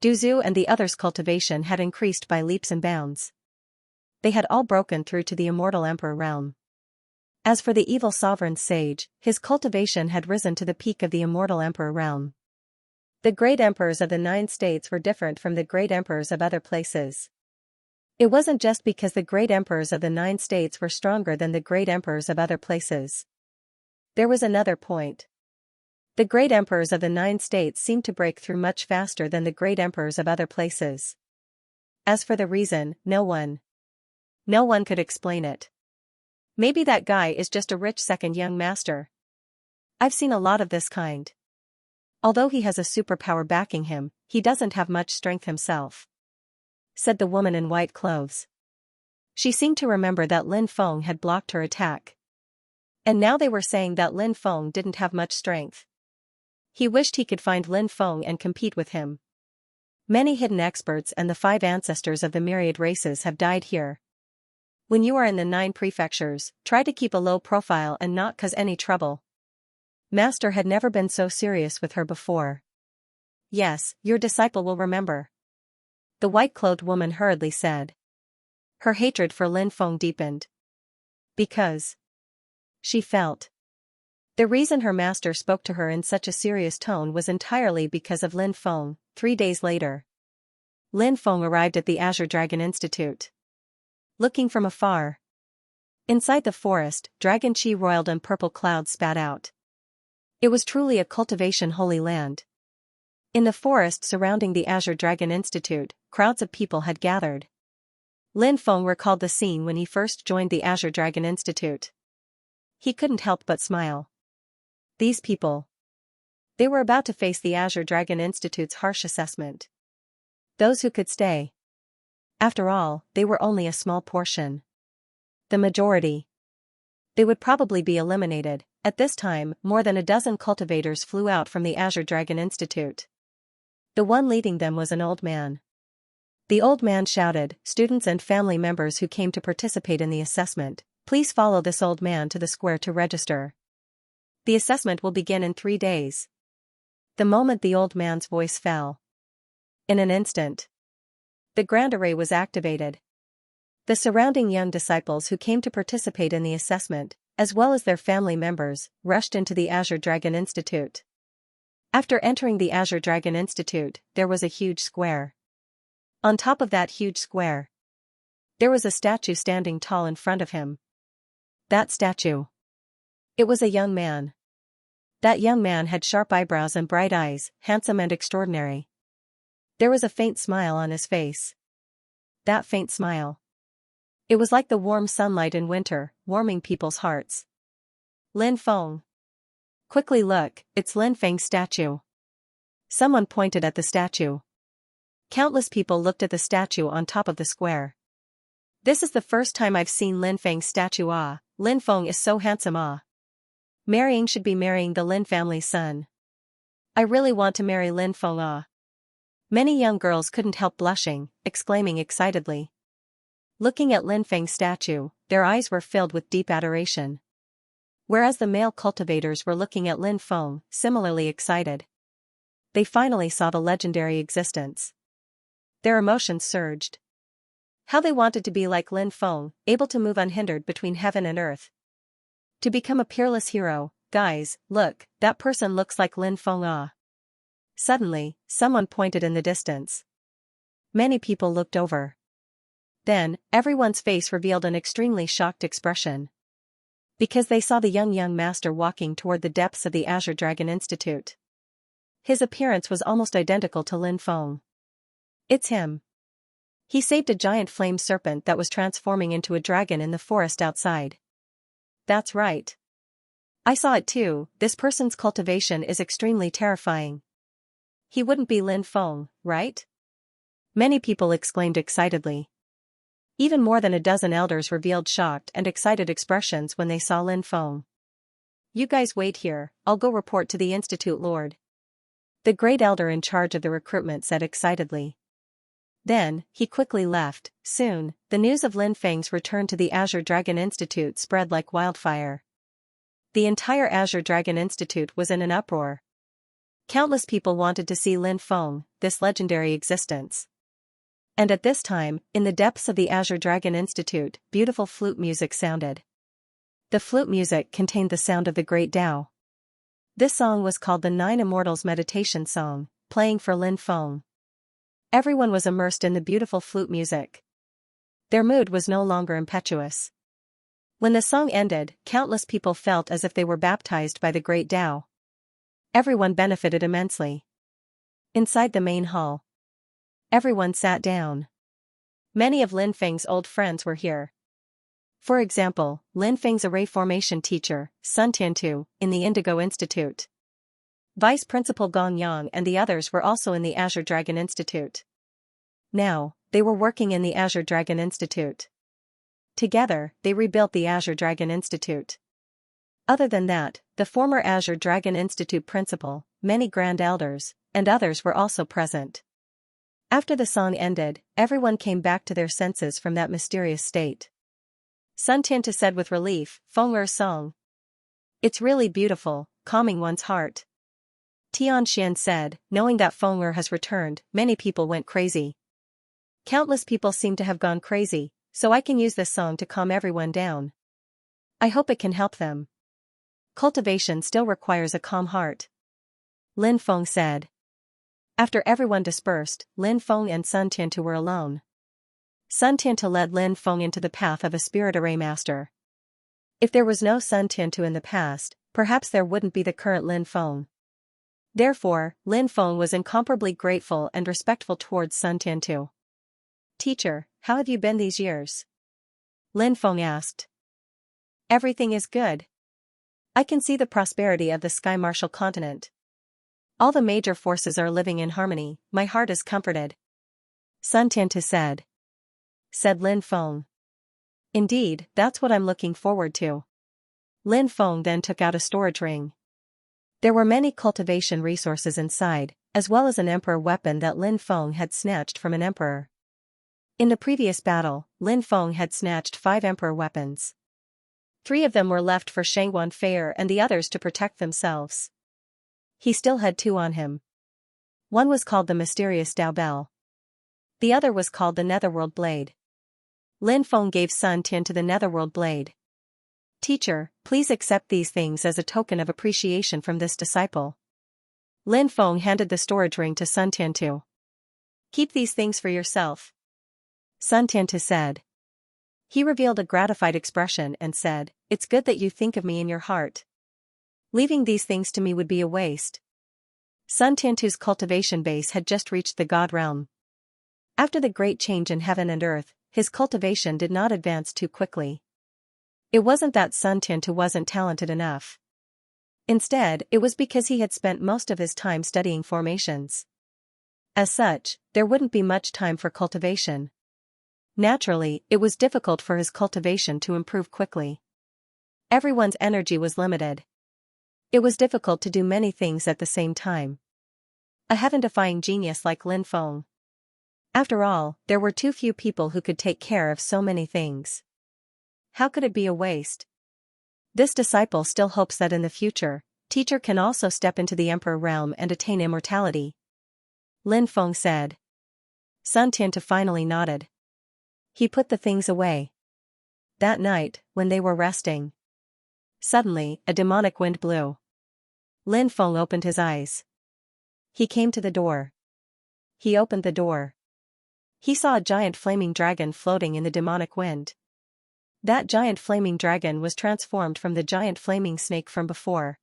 Speaker 1: Duzu and the others' cultivation had increased by leaps and bounds. They had all broken through to the immortal emperor realm. As for the evil sovereign sage, his cultivation had risen to the peak of the immortal emperor realm. The great emperors of the 9 states were different from the great emperors of other places. It wasn't just because the great emperors of the 9 states were stronger than the great emperors of other places. There was another point. The great emperors of the 9 states seemed to break through much faster than the great emperors of other places. As for the reason, no one could explain it. Maybe that guy is just a rich second young master. I've seen a lot of this kind. Although he has a superpower backing him, he doesn't have much strength himself," said the woman in white clothes. She seemed to remember that Lin Feng had blocked her attack. And now they were saying that Lin Feng didn't have much strength. He wished he could find Lin Feng and compete with him. Many hidden experts and the 5 ancestors of the myriad races have died here. When you are in the 9 prefectures, try to keep a low profile and not cause any trouble. Master had never been so serious with her before. Yes, your disciple will remember. The white-clothed woman hurriedly said. Her hatred for Lin Feng deepened. Because she felt. The reason her master spoke to her in such a serious tone was entirely because of Lin Feng. 3 days later, Lin Feng arrived at the Azure Dragon Institute. Looking from afar. Inside the forest, dragon chi roiled and purple clouds spat out. It was truly a cultivation holy land. In the forest surrounding the Azure Dragon Institute, crowds of people had gathered. Lin Feng recalled the scene when he first joined the Azure Dragon Institute. He couldn't help but smile. These people. They were about to face the Azure Dragon Institute's harsh assessment. Those who could stay. After all, they were only a small portion. The majority. They would probably be eliminated. At this time, more than a dozen cultivators flew out from the Azure Dragon Institute. The one leading them was an old man. The old man shouted, students and family members who came to participate in the assessment, please follow this old man to the square to register. The assessment will begin in 3 days. The moment the old man's voice fell. In an instant. The grand array was activated. The surrounding young disciples who came to participate in the assessment, as well as their family members, rushed into the Azure Dragon Institute. After entering the Azure Dragon Institute, there was a huge square. On top of that huge square, there was a statue standing tall in front of him. That statue. It was a young man. That young man had sharp eyebrows and bright eyes, handsome and extraordinary. There was a faint smile on his face. That faint smile. It was like the warm sunlight in winter, warming people's hearts. Lin Feng. Quickly look, it's Lin Feng's statue. Someone pointed at the statue. Countless people looked at the statue on top of the square. This is the first time I've seen Lin Feng's statue. Ah, Lin Feng is so handsome. Ah. Marrying should be marrying the Lin family's son. I really want to marry Lin Feng. Ah. Many young girls couldn't help blushing, exclaiming excitedly. Looking at Lin Feng's statue, their eyes were filled with deep adoration. Whereas the male cultivators were looking at Lin Feng, similarly excited. They finally saw the legendary existence. Their emotions surged. How they wanted to be like Lin Feng, able to move unhindered between heaven and earth. To become a peerless hero. Guys, look, that person looks like Lin Feng. Ah. Suddenly, someone pointed in the distance. Many people looked over. Then, everyone's face revealed an extremely shocked expression. Because they saw the young master walking toward the depths of the Azure Dragon Institute. His appearance was almost identical to Lin Feng. It's him. He saved a giant flame serpent that was transforming into a dragon in the forest outside. That's right. I saw it too. This person's cultivation is extremely terrifying. He wouldn't be Lin Feng, right? Many people exclaimed excitedly. Even more than a dozen elders revealed shocked and excited expressions when they saw Lin Feng. You guys wait here, I'll go report to the Institute Lord. The great elder in charge of the recruitment said excitedly. Then, he quickly left. Soon, the news of Lin Feng's return to the Azure Dragon Institute spread like wildfire. The entire Azure Dragon Institute was in an uproar. Countless people wanted to see Lin Feng, this legendary existence. And at this time, in the depths of the Azure Dragon Institute, beautiful flute music sounded. The flute music contained the sound of the Great Tao. This song was called the 9 Immortals Meditation Song, playing for Lin Feng. Everyone was immersed in the beautiful flute music. Their mood was no longer impetuous. When the song ended, countless people felt as if they were baptized by the Great Tao. Everyone benefited immensely. Inside the main hall, everyone sat down. Many of Lin Feng's old friends were here. For example, Lin Feng's array formation teacher, Sun Tiantu, in the Indigo Institute. Vice Principal Gong Yang and the others were also in the Azure Dragon Institute. Now, they were working in the Azure Dragon Institute. Together, they rebuilt the Azure Dragon Institute. Other than that, the former Azure Dragon Institute principal, many grand elders, and others were also present. After the song ended, everyone came back to their senses from that mysterious state. Sun Tiantu said with relief, Feng'er's song. It's really beautiful, calming one's heart. Xianxia said, knowing that Feng'er has returned, many people went crazy. Countless people seem to have gone crazy, so I can use this song to calm everyone down. I hope it can help them. Cultivation still requires a calm heart. Lin Feng said. After everyone dispersed, Lin Feng and Sun Tiantu were alone. Sun Tiantu led Lin Feng into the path of a spirit array master. If there was no Sun Tiantu in the past, perhaps there wouldn't be the current Lin Feng. Therefore, Lin Feng was incomparably grateful and respectful towards Sun Tiantu. Teacher, how have you been these years? Lin Feng asked. Everything is good. I can see the prosperity of the Sky Martial continent. All the major forces are living in harmony, my heart is comforted. Sun Tiantu said. Said Lin Feng. Indeed, that's what I'm looking forward to. Lin Feng then took out a storage ring. There were many cultivation resources inside, as well as an emperor weapon that Lin Feng had snatched from an emperor. In the previous battle, Lin Feng had snatched 5 emperor weapons. 3 of them were left for Shangguan Fair and the others to protect themselves. He still had 2 on him. One was called the Mysterious Dao Bell. The other was called the Netherworld Blade. Lin Feng gave Sun Tiantu the Netherworld Blade. Teacher, please accept these things as a token of appreciation from this disciple. Lin Feng handed the storage ring to Sun Tiantu. Keep these things for yourself. Sun Tiantu said. He revealed a gratified expression and said, It's good that you think of me in your heart. Leaving these things to me would be a waste. Sun Tiantu's cultivation base had just reached the God realm. After the great change in heaven and earth, his cultivation did not advance too quickly. It wasn't that Sun Tiantu wasn't talented enough. Instead, it was because he had spent most of his time studying formations. As such, there wouldn't be much time for cultivation. Naturally, it was difficult for his cultivation to improve quickly. Everyone's energy was limited. It was difficult to do many things at the same time. A heaven-defying genius like Lin Feng. After all, there were too few people who could take care of so many things. How could it be a waste? This disciple still hopes that in the future, teacher can also step into the emperor realm and attain immortality. Lin Feng said. Sun Tiantu finally nodded. He put the things away. That night, when they were resting, suddenly, a demonic wind blew. Lin Feng opened his eyes. He came to the door. He opened the door. He saw a giant flaming dragon floating in the demonic wind. That giant flaming dragon was transformed from the giant flaming snake from before.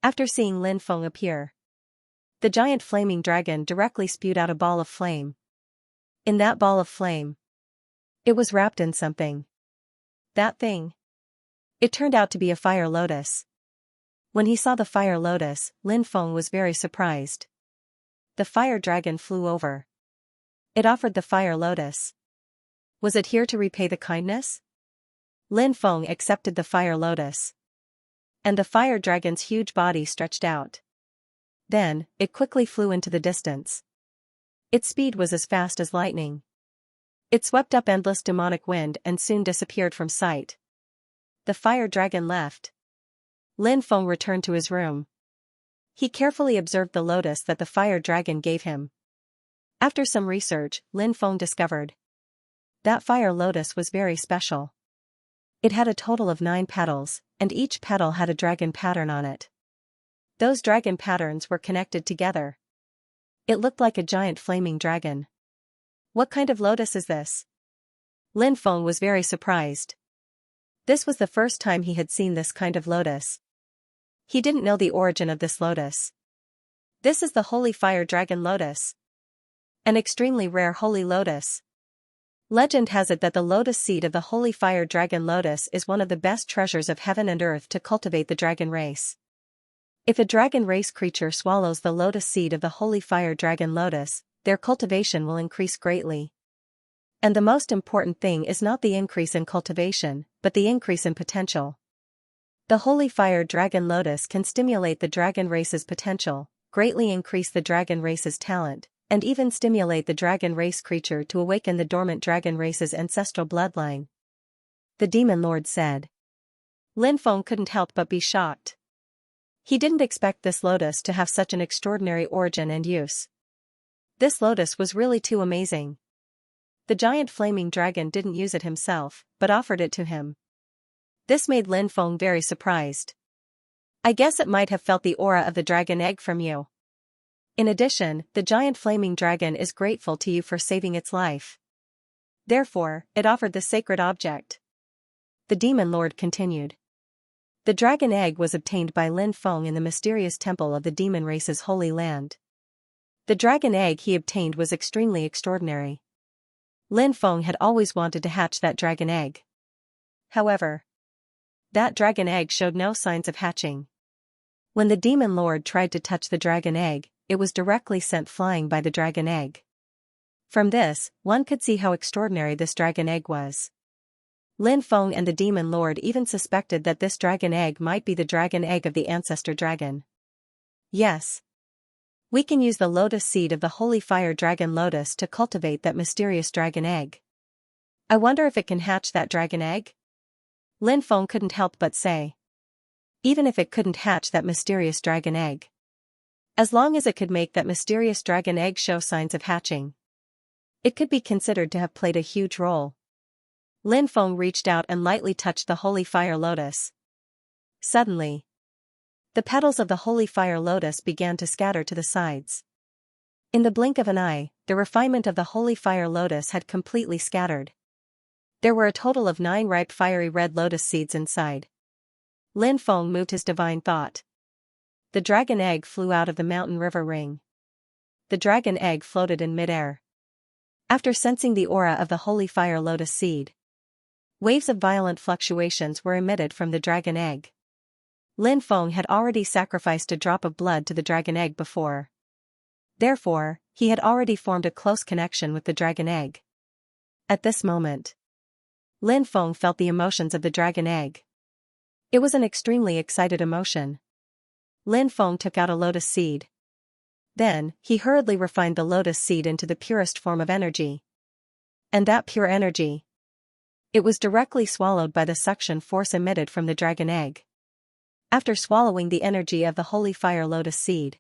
Speaker 1: After seeing Lin Feng appear, the giant flaming dragon directly spewed out a ball of flame. In that ball of flame, it was wrapped in something. That thing. It turned out to be a fire lotus. When he saw the fire lotus, Lin Feng was very surprised. The fire dragon flew over. It offered the fire lotus. Was it here to repay the kindness? Lin Feng accepted the fire lotus. And the fire dragon's huge body stretched out. Then, it quickly flew into the distance. Its speed was as fast as lightning. It swept up endless demonic wind and soon disappeared from sight. The fire dragon left. Lin Feng returned to his room. He carefully observed the lotus that the fire dragon gave him. After some research, Lin Feng discovered that fire lotus was very special. It had a total of 9 petals, and each petal had a dragon pattern on it. Those dragon patterns were connected together. It looked like a giant flaming dragon. What kind of lotus is this? Lin Feng was very surprised. This was the first time he had seen this kind of lotus. He didn't know the origin of this lotus. This is the Holy Fire Dragon Lotus. An extremely rare holy lotus. Legend has it that the lotus seed of the Holy Fire Dragon Lotus is one of the best treasures of heaven and earth to cultivate the dragon race. If a dragon race creature swallows the lotus seed of the Holy Fire Dragon Lotus, their cultivation will increase greatly. And the most important thing is not the increase in cultivation, but the increase in potential. The Holy Fire Dragon Lotus can stimulate the dragon race's potential, greatly increase the dragon race's talent, and even stimulate the dragon race creature to awaken the dormant dragon race's ancestral bloodline. the demon lord said. Lin Feng couldn't help but be shocked. He didn't expect this lotus to have such an extraordinary origin and use. This lotus was really too amazing. The giant flaming dragon didn't use it himself, but offered it to him. This made Lin Feng very surprised. I guess it might have felt the aura of the dragon egg from you. In addition, the giant flaming dragon is grateful to you for saving its life. Therefore, it offered the sacred object. The demon lord continued. The dragon egg was obtained by Lin Feng in the mysterious temple of the demon race's holy land. The dragon egg he obtained was extremely extraordinary. Lin Feng had always wanted to hatch that dragon egg. However, that dragon egg showed no signs of hatching. When the demon lord tried to touch the dragon egg, it was directly sent flying by the dragon egg. From this, one could see how extraordinary this dragon egg was. Lin Feng and the demon lord even suspected that this dragon egg might be the dragon egg of the ancestor dragon. Yes. We can use the lotus seed of the holy fire dragon lotus to cultivate that mysterious dragon egg. I wonder if it can hatch that dragon egg? Lin Feng couldn't help but say. Even if it couldn't hatch that mysterious dragon egg. As long as it could make that mysterious dragon egg show signs of hatching, it could be considered to have played a huge role. Lin Feng reached out and lightly touched the holy fire lotus. Suddenly, the petals of the holy fire lotus began to scatter to the sides. In the blink of an eye, the refinement of the holy fire lotus had completely scattered. There were a total of 9 ripe fiery red lotus seeds inside. Lin Feng moved his divine thought. The dragon egg flew out of the mountain river ring. The dragon egg floated in midair. After sensing the aura of the holy fire lotus seed, waves of violent fluctuations were emitted from the dragon egg. Lin Feng had already sacrificed a drop of blood to the dragon egg before. Therefore, he had already formed a close connection with the dragon egg. At this moment, Lin Feng felt the emotions of the dragon egg. It was an extremely excited emotion. Lin Feng took out a lotus seed. Then, he hurriedly refined the lotus seed into the purest form of energy. And that pure energy, it was directly swallowed by the suction force emitted from the dragon egg. After swallowing the energy of the holy fire lotus seed,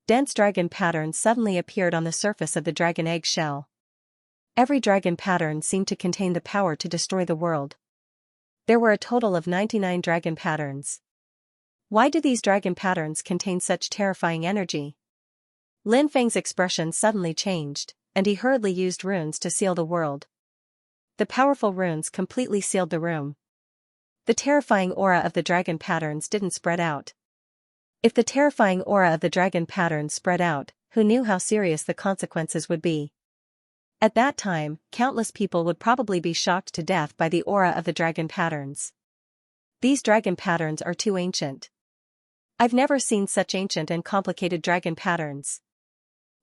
Speaker 1: dense dragon patterns suddenly appeared on the surface of the dragon egg shell. Every dragon pattern seemed to contain the power to destroy the world. There were a total of 99 dragon patterns. Why do these dragon patterns contain such terrifying energy? Lin Feng's expression suddenly changed, and he hurriedly used runes to seal the world. The powerful runes completely sealed the room. The terrifying aura of the dragon patterns didn't spread out. If the terrifying aura of the dragon patterns spread out, who knew how serious the consequences would be? At that time, countless people would probably be shocked to death by the aura of the dragon patterns. These dragon patterns are too ancient. I've never seen such ancient and complicated dragon patterns.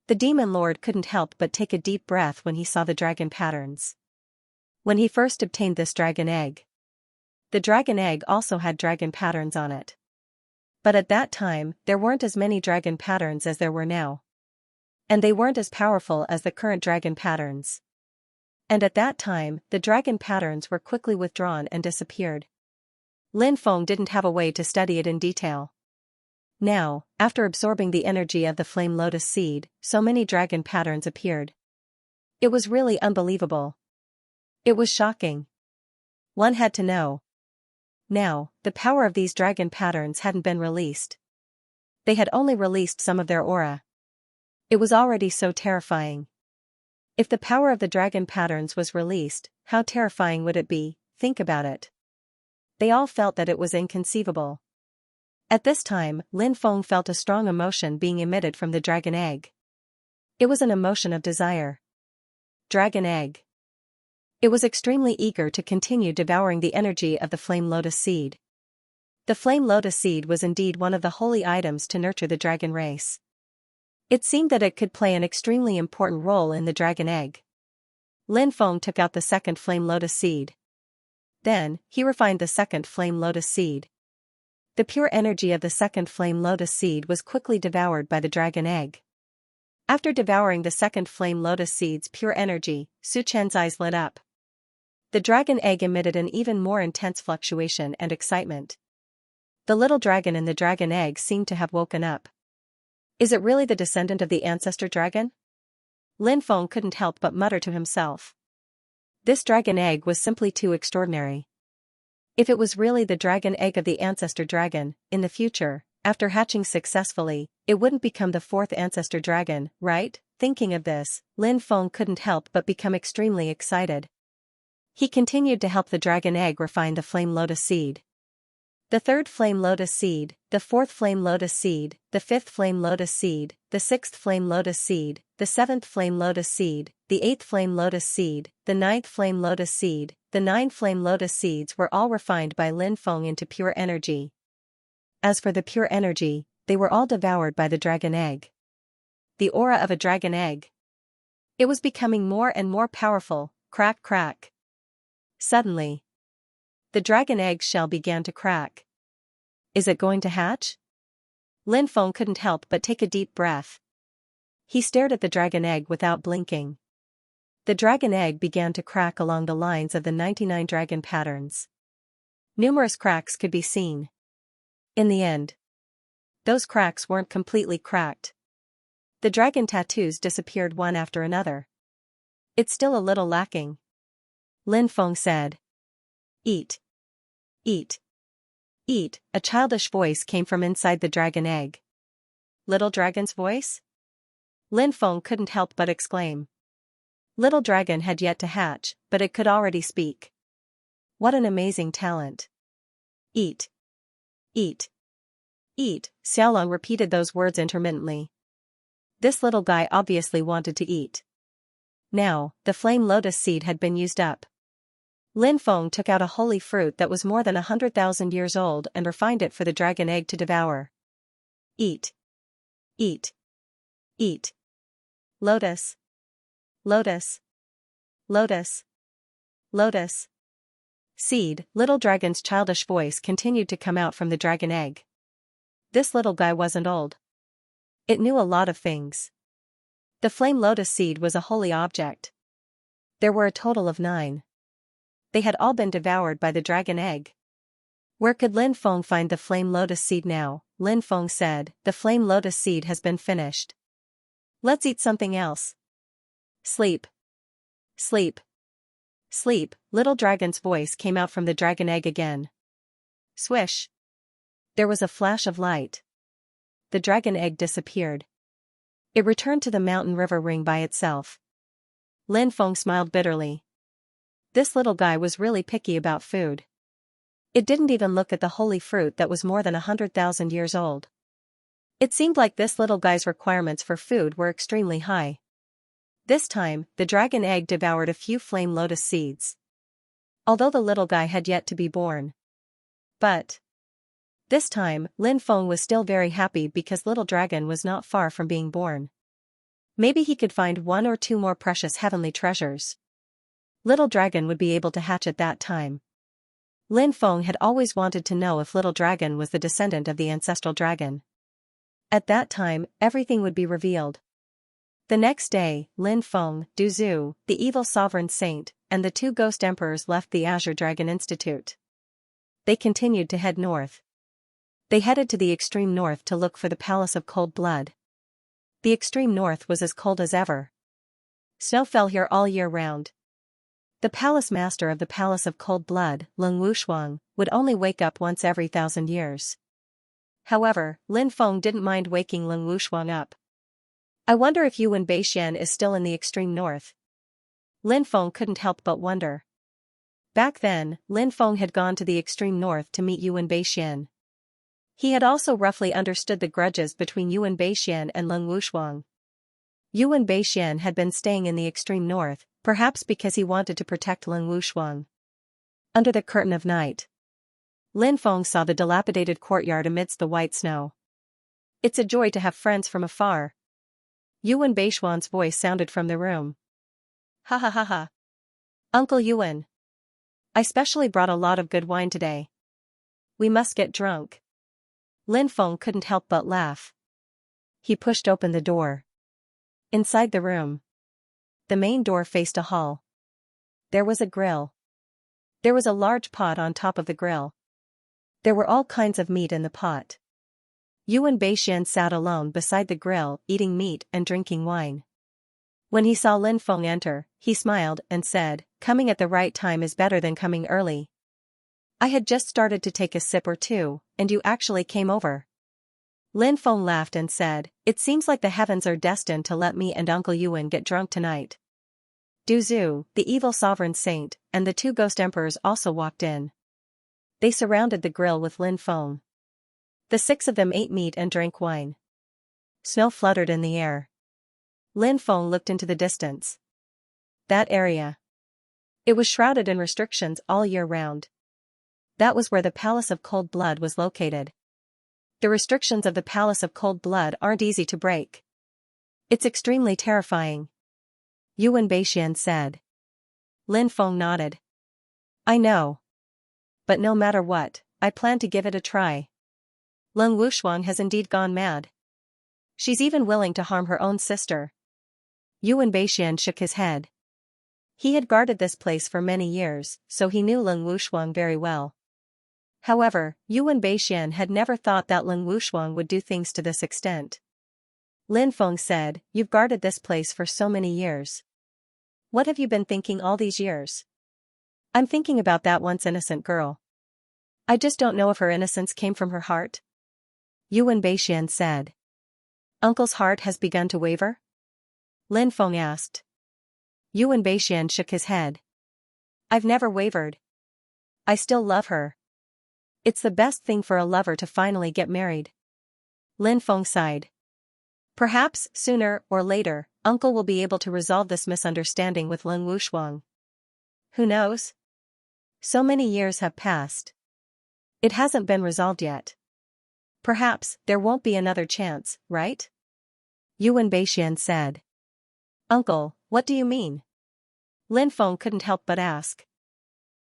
Speaker 1: The demon lord couldn't help but take a deep breath when he saw the dragon patterns. When he first obtained this dragon egg, the dragon egg also had dragon patterns on it. But at that time, there weren't as many dragon patterns as there were now. And they weren't as powerful as the current dragon patterns. And at that time, the dragon patterns were quickly withdrawn and disappeared. Lin Feng didn't have a way to study it in detail. Now, after absorbing the energy of the flame lotus seed, so many dragon patterns appeared. It was really unbelievable. It was shocking. One had to know. Now, the power of these dragon patterns hadn't been released. They had only released some of their aura. It was already so terrifying. If the power of the dragon patterns was released, how terrifying would it be? Think about it. They all felt that it was inconceivable. At this time, Lin Feng felt a strong emotion being emitted from the dragon egg. It was an emotion of desire. Dragon egg. It was extremely eager to continue devouring the energy of the flame lotus seed. The flame lotus seed was indeed one of the holy items to nurture the dragon race. It seemed that it could play an extremely important role in the dragon egg. Lin Feng took out the second flame lotus seed. Then, he refined the second flame lotus seed. The pure energy of the second flame lotus seed was quickly devoured by the dragon egg. After devouring the second flame lotus seed's pure energy, Su Chen's eyes lit up. The dragon egg emitted an even more intense fluctuation and excitement. The little dragon in the dragon egg seemed to have woken up. Is it really the descendant of the ancestor dragon? Lin Feng couldn't help but mutter to himself. This dragon egg was simply too extraordinary. If it was really the dragon egg of the ancestor dragon, in the future, after hatching successfully, it wouldn't become the fourth ancestor dragon, right? Thinking of this, Lin Feng couldn't help but become extremely excited. He continued to help the dragon egg refine the flame lotus seed. The third flame lotus seed, the fourth flame lotus seed, the fifth flame lotus seed, the sixth flame lotus seed, the seventh flame lotus seed, the eighth flame lotus seed, the ninth flame lotus seed, the 9 flame lotus seeds were all refined by Lin Feng into pure energy. As for the pure energy, they were all devoured by the dragon egg. The aura of a dragon egg. It was becoming more and more powerful, crack crack. Suddenly, the dragon egg shell began to crack. Is it going to hatch? Lin Feng couldn't help but take a deep breath. He stared at the dragon egg without blinking. The dragon egg began to crack along the lines of the 99 dragon patterns. Numerous cracks could be seen. In the end, those cracks weren't completely cracked. The dragon tattoos disappeared one after another. It's still a little lacking. Lin Feng said. Eat. Eat. Eat, a childish voice came from inside the dragon egg. Little dragon's voice? Lin Feng couldn't help but exclaim. Little dragon had yet to hatch, but it could already speak. What an amazing talent. Eat. Eat. Eat, Xiaolong repeated those words intermittently. This little guy obviously wanted to eat. Now, the flame lotus seed had been used up. Lin Feng took out a holy fruit that was more than 100,000 years old and refined it for the dragon egg to devour. Eat. Eat. Eat. Lotus. Lotus. Lotus. Lotus. Seed, little dragon's childish voice continued to come out from the dragon egg. This little guy wasn't old. It knew a lot of things. The flame lotus seed was a holy object. There were a total of 9. They had all been devoured by the dragon egg. Where could Lin Feng find the flame lotus seed now? Lin Feng said, the flame lotus seed has been finished. Let's eat something else. Sleep. Sleep. Sleep, little dragon's voice came out from the dragon egg again. Swish. There was a flash of light. The dragon egg disappeared. It returned to the mountain river ring by itself. Lin Feng smiled bitterly. This little guy was really picky about food. It didn't even look at the holy fruit that was more than 100,000 years old. It seemed like this little guy's requirements for food were extremely high. This time, the dragon egg devoured a few flame lotus seeds. Although the little guy had yet to be born. But this time, Lin Feng was still very happy because little dragon was not far from being born. Maybe he could find 1 or 2 more precious heavenly treasures. Little dragon would be able to hatch at that time. Lin Feng had always wanted to know if little dragon was the descendant of the ancestral dragon. At that time, everything would be revealed. The next day, Lin Feng, Du Zhu, the evil sovereign saint, and the 2 ghost emperors left the Azure Dragon Institute. They continued to head north. They headed to the extreme north to look for the Palace of Cold Blood. The extreme north was as cold as ever. Snow fell here all year round. The palace master of the Palace of Cold Blood, Leng Wushuang, would only wake up once every 1,000 years. However, Lin Feng didn't mind waking Leng Wushuang up. I wonder if Yuan Beixian is still in the extreme north. Lin Feng couldn't help but wonder. Back then, Lin Feng had gone to the extreme north to meet Yuan Beixian. He had also roughly understood the grudges between Yuan Beixian and Leng Wushuang. Yuan Beixian had been staying in the extreme north, perhaps because he wanted to protect Leng Wushuang. Under the curtain of night, Lin Feng saw the dilapidated courtyard amidst the white snow. It's a joy to have friends from afar. Yuan Beixian's voice sounded from the room. Ha ha ha ha. Uncle Yuan. I specially brought a lot of good wine today. We must get drunk. Lin Feng couldn't help but laugh. He pushed open the door. Inside the room, the main door faced a hall. There was a grill. There was a large pot on top of the grill. There were all kinds of meat in the pot. Yuan Beixian sat alone beside the grill, eating meat and drinking wine. When he saw Lin Feng enter, he smiled and said, "Coming at the right time is better than coming early. I had just started to take a sip or two, and you actually came over." Lin Feng laughed and said, "It seems like the heavens are destined to let me and Uncle Yuan get drunk tonight." Du Zhu, the evil sovereign saint, and the two ghost emperors also walked in. They surrounded the grill with Lin Feng. The six of them ate meat and drank wine. Snow fluttered in the air. Lin Feng looked into the distance. That area. It was shrouded in restrictions all year round. That was where the Palace of Cold Blood was located. The restrictions of the Palace of Cold Blood aren't easy to break. It's extremely terrifying, Yuan Beixian said. Lin Feng nodded. I know. But no matter what, I plan to give it a try. Leng Wushuang has indeed gone mad. She's even willing to harm her own sister. Yuan Beixian shook his head. He had guarded this place for many years, so he knew Leng Wushuang very well. However, Yuan Beixian had never thought that Leng Wushuang would do things to this extent. Lin Feng said, "You've guarded this place for so many years. What have you been thinking all these years?" "I'm thinking about that once innocent girl. I just don't know if her innocence came from her heart," Yuan Beixian said. "Uncle's heart has begun to waver?" Lin Feng asked. Yuan Beixian shook his head. "I've never wavered. I still love her. It's the best thing for a lover to finally get married." Lin Feng sighed. "Perhaps, sooner or later, Uncle will be able to resolve this misunderstanding with Leng Wushuang. Who knows? So many years have passed. It hasn't been resolved yet. Perhaps there won't be another chance, right?" Yuan Beixian said. "Uncle, what do you mean?" Lin Feng couldn't help but ask.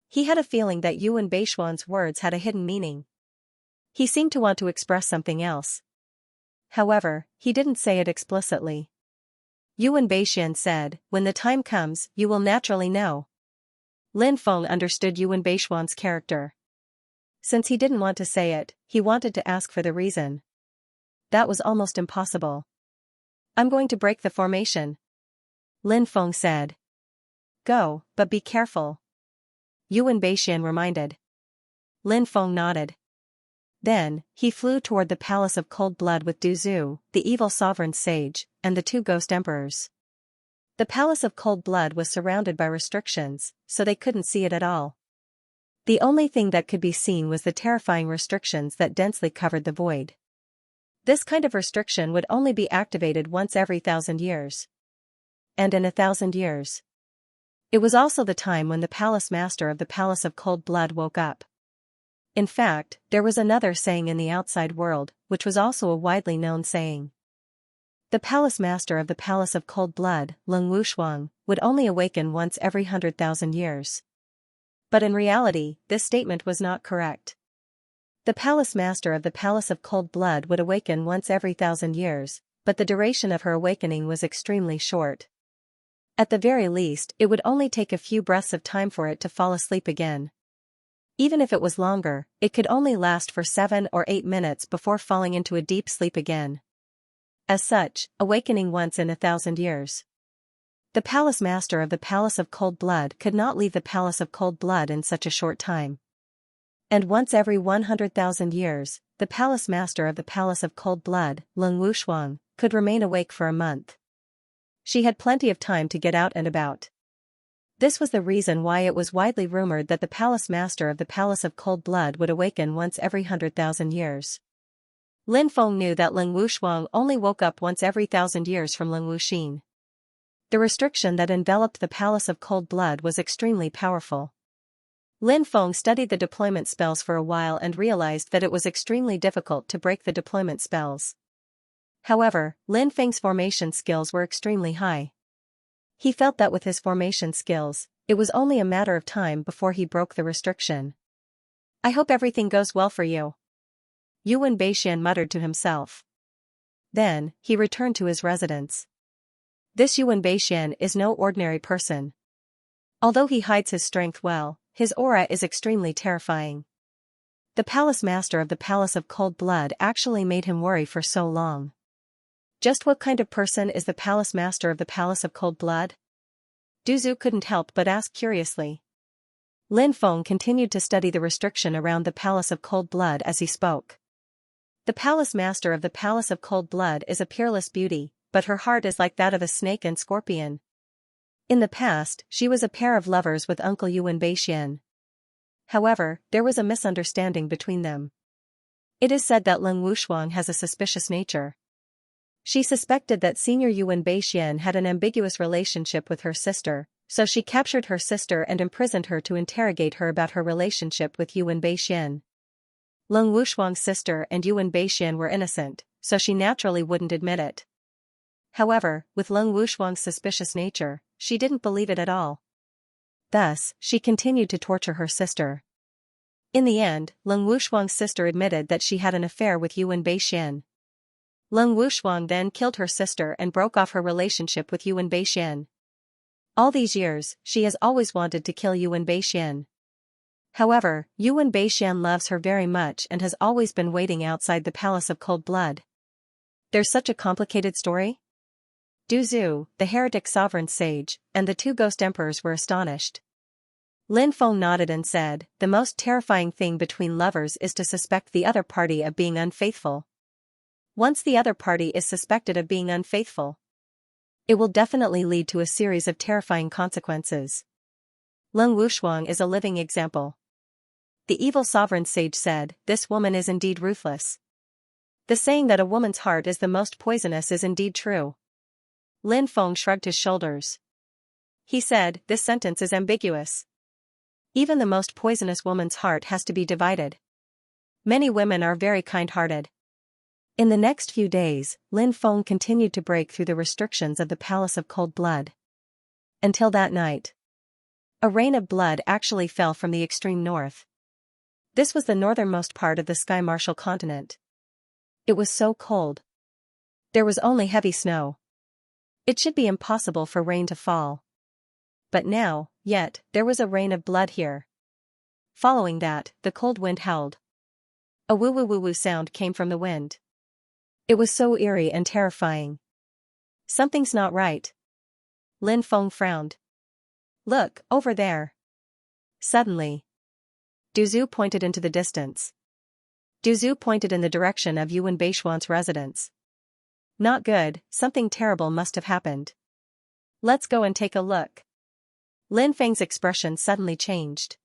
Speaker 1: He had a feeling that Yuan Beixian's words had a hidden meaning. He seemed to want to express something else. However, he didn't say it explicitly. Yuan Beixian said, "When the time comes, you will naturally know." Lin Feng understood Yuan Beixian's character. Since he didn't want to say it, he wanted to ask for the reason. That was almost impossible. "I'm going to break the formation," Lin Feng said. "Go, but be careful," Yuan Beixian reminded. Lin Feng nodded. Then, he flew toward the Palace of Cold Blood with Du Zhu, the evil sovereign sage, and the two ghost emperors. The Palace of Cold Blood was surrounded by restrictions, so they couldn't see it at all. The only thing that could be seen was the terrifying restrictions that densely covered the void. This kind of restriction would only be activated once every 1,000 years. And in 1,000 years. It was also the time when the palace master of the Palace of Cold Blood woke up. In fact, there was another saying in the outside world, which was also a widely known saying. The palace master of the Palace of Cold Blood, Leng Wushuang, would only awaken once every 100,000 years. But in reality, this statement was not correct. The palace master of the Palace of Cold Blood would awaken once every 1,000 years, but the duration of her awakening was extremely short. At the very least, it would only take a few breaths of time for it to fall asleep again. Even if it was longer, it could only last for 7 or 8 minutes before falling into a deep sleep again. As such, awakening once in 1,000 years. The palace master of the Palace of Cold Blood could not leave the Palace of Cold Blood in such a short time. And once every 100,000 years, the palace master of the Palace of Cold Blood, Leng Wushuang, could remain awake for a month. She had plenty of time to get out and about. This was the reason why it was widely rumored that the palace master of the Palace of Cold Blood would awaken once every 100,000 years. Lin Feng knew that Leng Wushuang only woke up once every 1,000 years from Leng Wuxin. The restriction that enveloped the Palace of Cold Blood was extremely powerful. Lin Feng studied the deployment spells for a while and realized that it was extremely difficult to break the deployment spells. However, Lin Feng's formation skills were extremely high. He felt that with his formation skills, it was only a matter of time before he broke the restriction. "I hope everything goes well for you," Yuan Beixian muttered to himself. Then, he returned to his residence. This Yuan Beixian is no ordinary person. Although he hides his strength well, his aura is extremely terrifying. The palace master of the Palace of Cold Blood actually made him worry for so long. Just what kind of person is the palace master of the Palace of Cold Blood? Du Zhu couldn't help but ask curiously. Lin Feng continued to study the restriction around the Palace of Cold Blood as he spoke. The palace master of the Palace of Cold Blood is a peerless beauty, but her heart is like that of a snake and scorpion. In the past, she was a pair of lovers with Uncle Yuan Beixian. However, there was a misunderstanding between them. It is said that Leng Wushuang has a suspicious nature. She suspected that Senior Yuan Beixian had an ambiguous relationship with her sister, so she captured her sister and imprisoned her to interrogate her about her relationship with Yuan Beixian. Leng Wushuang's sister and Yuan Beixian were innocent, so she naturally wouldn't admit it. However, with Leng Wushuang's suspicious nature, she didn't believe it at all. Thus, she continued to torture her sister. In the end, Leng Wushuang's sister admitted that she had an affair with Yuan Beixian. Leng Wushuang then killed her sister and broke off her relationship with Yuan Beixian. All these years, she has always wanted to kill Yuan Beixian. However, Yuan Beixian loves her very much and has always been waiting outside the Palace of Cold Blood. There's such a complicated story? Du Zhu, the heretic sovereign sage, and the two ghost emperors were astonished. Lin Feng nodded and said, "The most terrifying thing between lovers is to suspect the other party of being unfaithful. Once the other party is suspected of being unfaithful, it will definitely lead to a series of terrifying consequences. Leng Wushuang is a living example." The evil sovereign sage said, "This woman is indeed ruthless. The saying that a woman's heart is the most poisonous is indeed true." Lin Feng shrugged his shoulders. He said, "This sentence is ambiguous. Even the most poisonous woman's heart has to be divided. Many women are very kind-hearted." In the next few days, Lin Feng continued to break through the restrictions of the Palace of Cold Blood. Until that night, a rain of blood actually fell from the extreme north. This was the northernmost part of the Sky Martial continent. It was so cold. There was only heavy snow. It should be impossible for rain to fall. But now, yet, there was a rain of blood here. Following that, the cold wind howled. A woo-woo-woo-woo sound came from the wind. It was so eerie and terrifying. "Something's not right." Lin Feng frowned. "Look, over there." Suddenly, Du Zhu pointed into the distance. Du Zhu pointed in the direction of Yuan Beixian's residence. "Not good, something terrible must have happened. Let's go and take a look." Lin Feng's expression suddenly changed.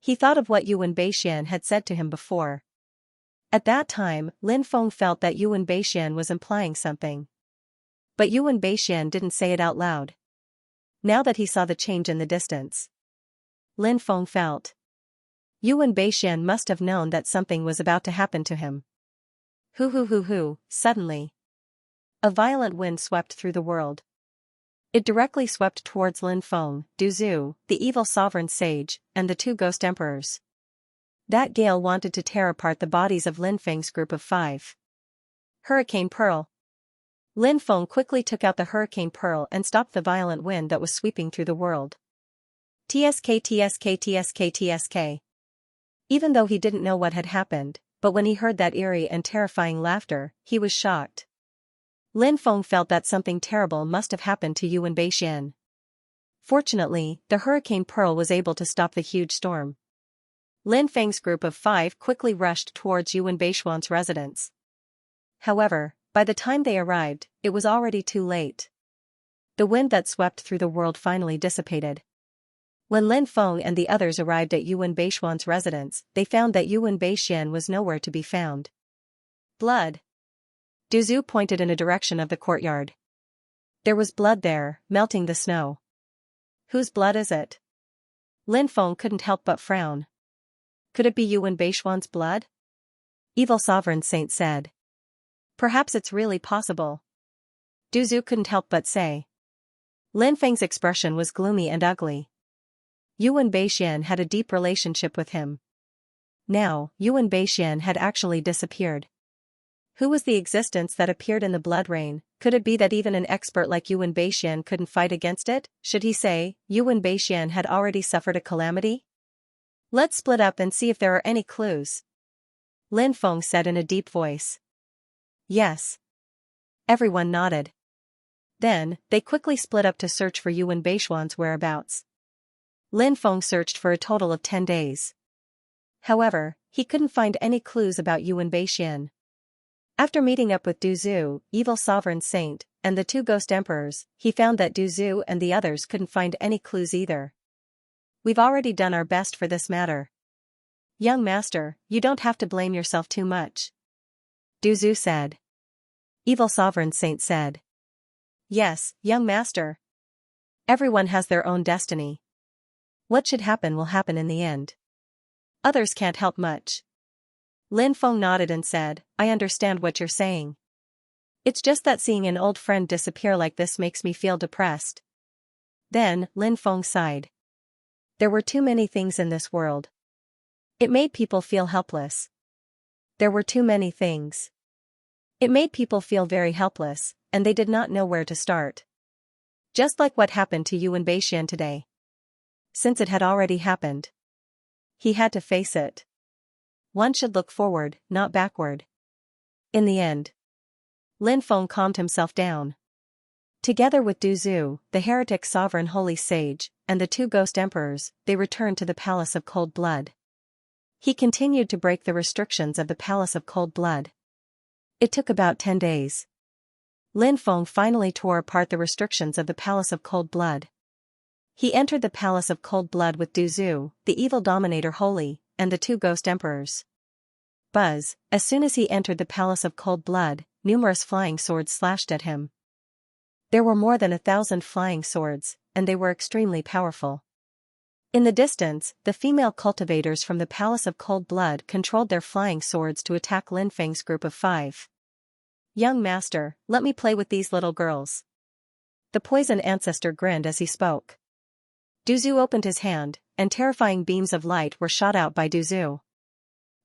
Speaker 1: He thought of what Yuan Beixian had said to him before. At that time, Lin Feng felt that Yuan Beixian was implying something. But Yuan Beixian didn't say it out loud. Now that he saw the change in the distance, Lin Feng felt Yuan Beixian must have known that something was about to happen to him. Hoo, suddenly, a violent wind swept through the world. It directly swept towards Lin Feng, Du Zhu, the evil sovereign sage, and the two ghost emperors. That gale wanted to tear apart the bodies of Lin Feng's group of 5. Hurricane Pearl. Lin Feng quickly took out the Hurricane Pearl and stopped the violent wind that was sweeping through the world. TSK. Even though he didn't know what had happened, but when he heard that eerie and terrifying laughter, he was shocked. Lin Feng felt that something terrible must have happened to Yuan Beixian. Fortunately, the Hurricane Pearl was able to stop the huge storm. Lin Feng's group of 5 quickly rushed towards Yuan Beixian's residence. However, by the time they arrived, it was already too late. The wind that swept through the world finally dissipated. When Lin Feng and the others arrived at Yuan Beixian's residence, they found that Yuan Beixian was nowhere to be found. Blood. Du Zhu pointed in a direction of the courtyard. There was blood there, melting the snow. Whose blood is it? Lin Feng couldn't help but frown. Could it be Yuan Beixian's blood? Evil Sovereign Saint said. Perhaps it's really possible. Du Zhu couldn't help but say. Lin Feng's expression was gloomy and ugly. Yuan Beixian had a deep relationship with him. Now, Yuan Beixian had actually disappeared. Who was the existence that appeared in the blood rain? Could it be that even an expert like Yuan Beixian couldn't fight against it? Should he say, Yuan Beixian had already suffered a calamity? Let's split up and see if there are any clues, Lin Feng said in a deep voice. Yes. Everyone nodded. Then, they quickly split up to search for Yuan Beishuan's whereabouts. Lin Feng searched for a total of 10 days. However, he couldn't find any clues about Yuan Beishuan. After meeting up with Du Zhu, evil sovereign saint, and the two ghost emperors, he found that Du Zhu and the others couldn't find any clues either. We've already done our best for this matter. Young master, you don't have to blame yourself too much, Du Zhu said. Evil sovereign saint said. Yes, young master. Everyone has their own destiny. What should happen will happen in the end. Others can't help much. Lin Feng nodded and said, I understand what you're saying. It's just that seeing an old friend disappear like this makes me feel depressed. Then, Lin Feng sighed. There were too many things in this world. It made people feel helpless. There were too many things. It made people feel very helpless, and they did not know where to start. Just like what happened to Yuan Beishuan today. Since it had already happened, he had to face it. One should look forward, not backward. In the end, Lin Feng calmed himself down. Together with Du Zhu, the heretic sovereign holy sage, and the two ghost emperors, they returned to the Palace of Cold Blood. He continued to break the restrictions of the Palace of Cold Blood. It took about 10 days. Lin Feng finally tore apart the restrictions of the Palace of Cold Blood. He entered the Palace of Cold Blood with Du Zhu, the evil dominator holy, and the two ghost emperors. Buzz, as soon as he entered the Palace of Cold Blood, numerous flying swords slashed at him. There were more than 1,000 flying swords, and they were extremely powerful. In the distance, the female cultivators from the Palace of Cold Blood controlled their flying swords to attack Lin Feng's group of 5. Young master, let me play with these little girls. The poison ancestor grinned as he spoke. Du Zhu opened his hand, and terrifying beams of light were shot out by Du Zhu.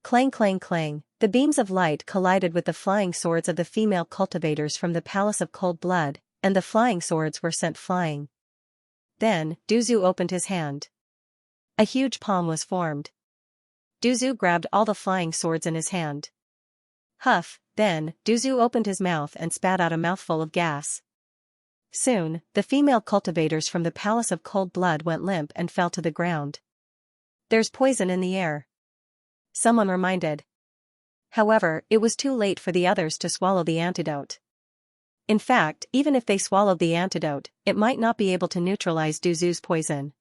Speaker 1: Clang clang clang, the beams of light collided with the flying swords of the female cultivators from the Palace of Cold Blood, and the flying swords were sent flying. Then, Du Zhu opened his hand. A huge palm was formed. Du Zhu grabbed all the flying swords in his hand. Huff, then, Du Zhu opened his mouth and spat out a mouthful of gas. Soon, the female cultivators from the Palace of Cold Blood went limp and fell to the ground. There's poison in the air, someone reminded. However, it was too late for the others to swallow the antidote. In fact, even if they swallowed the antidote, it might not be able to neutralize Du Zhu's poison.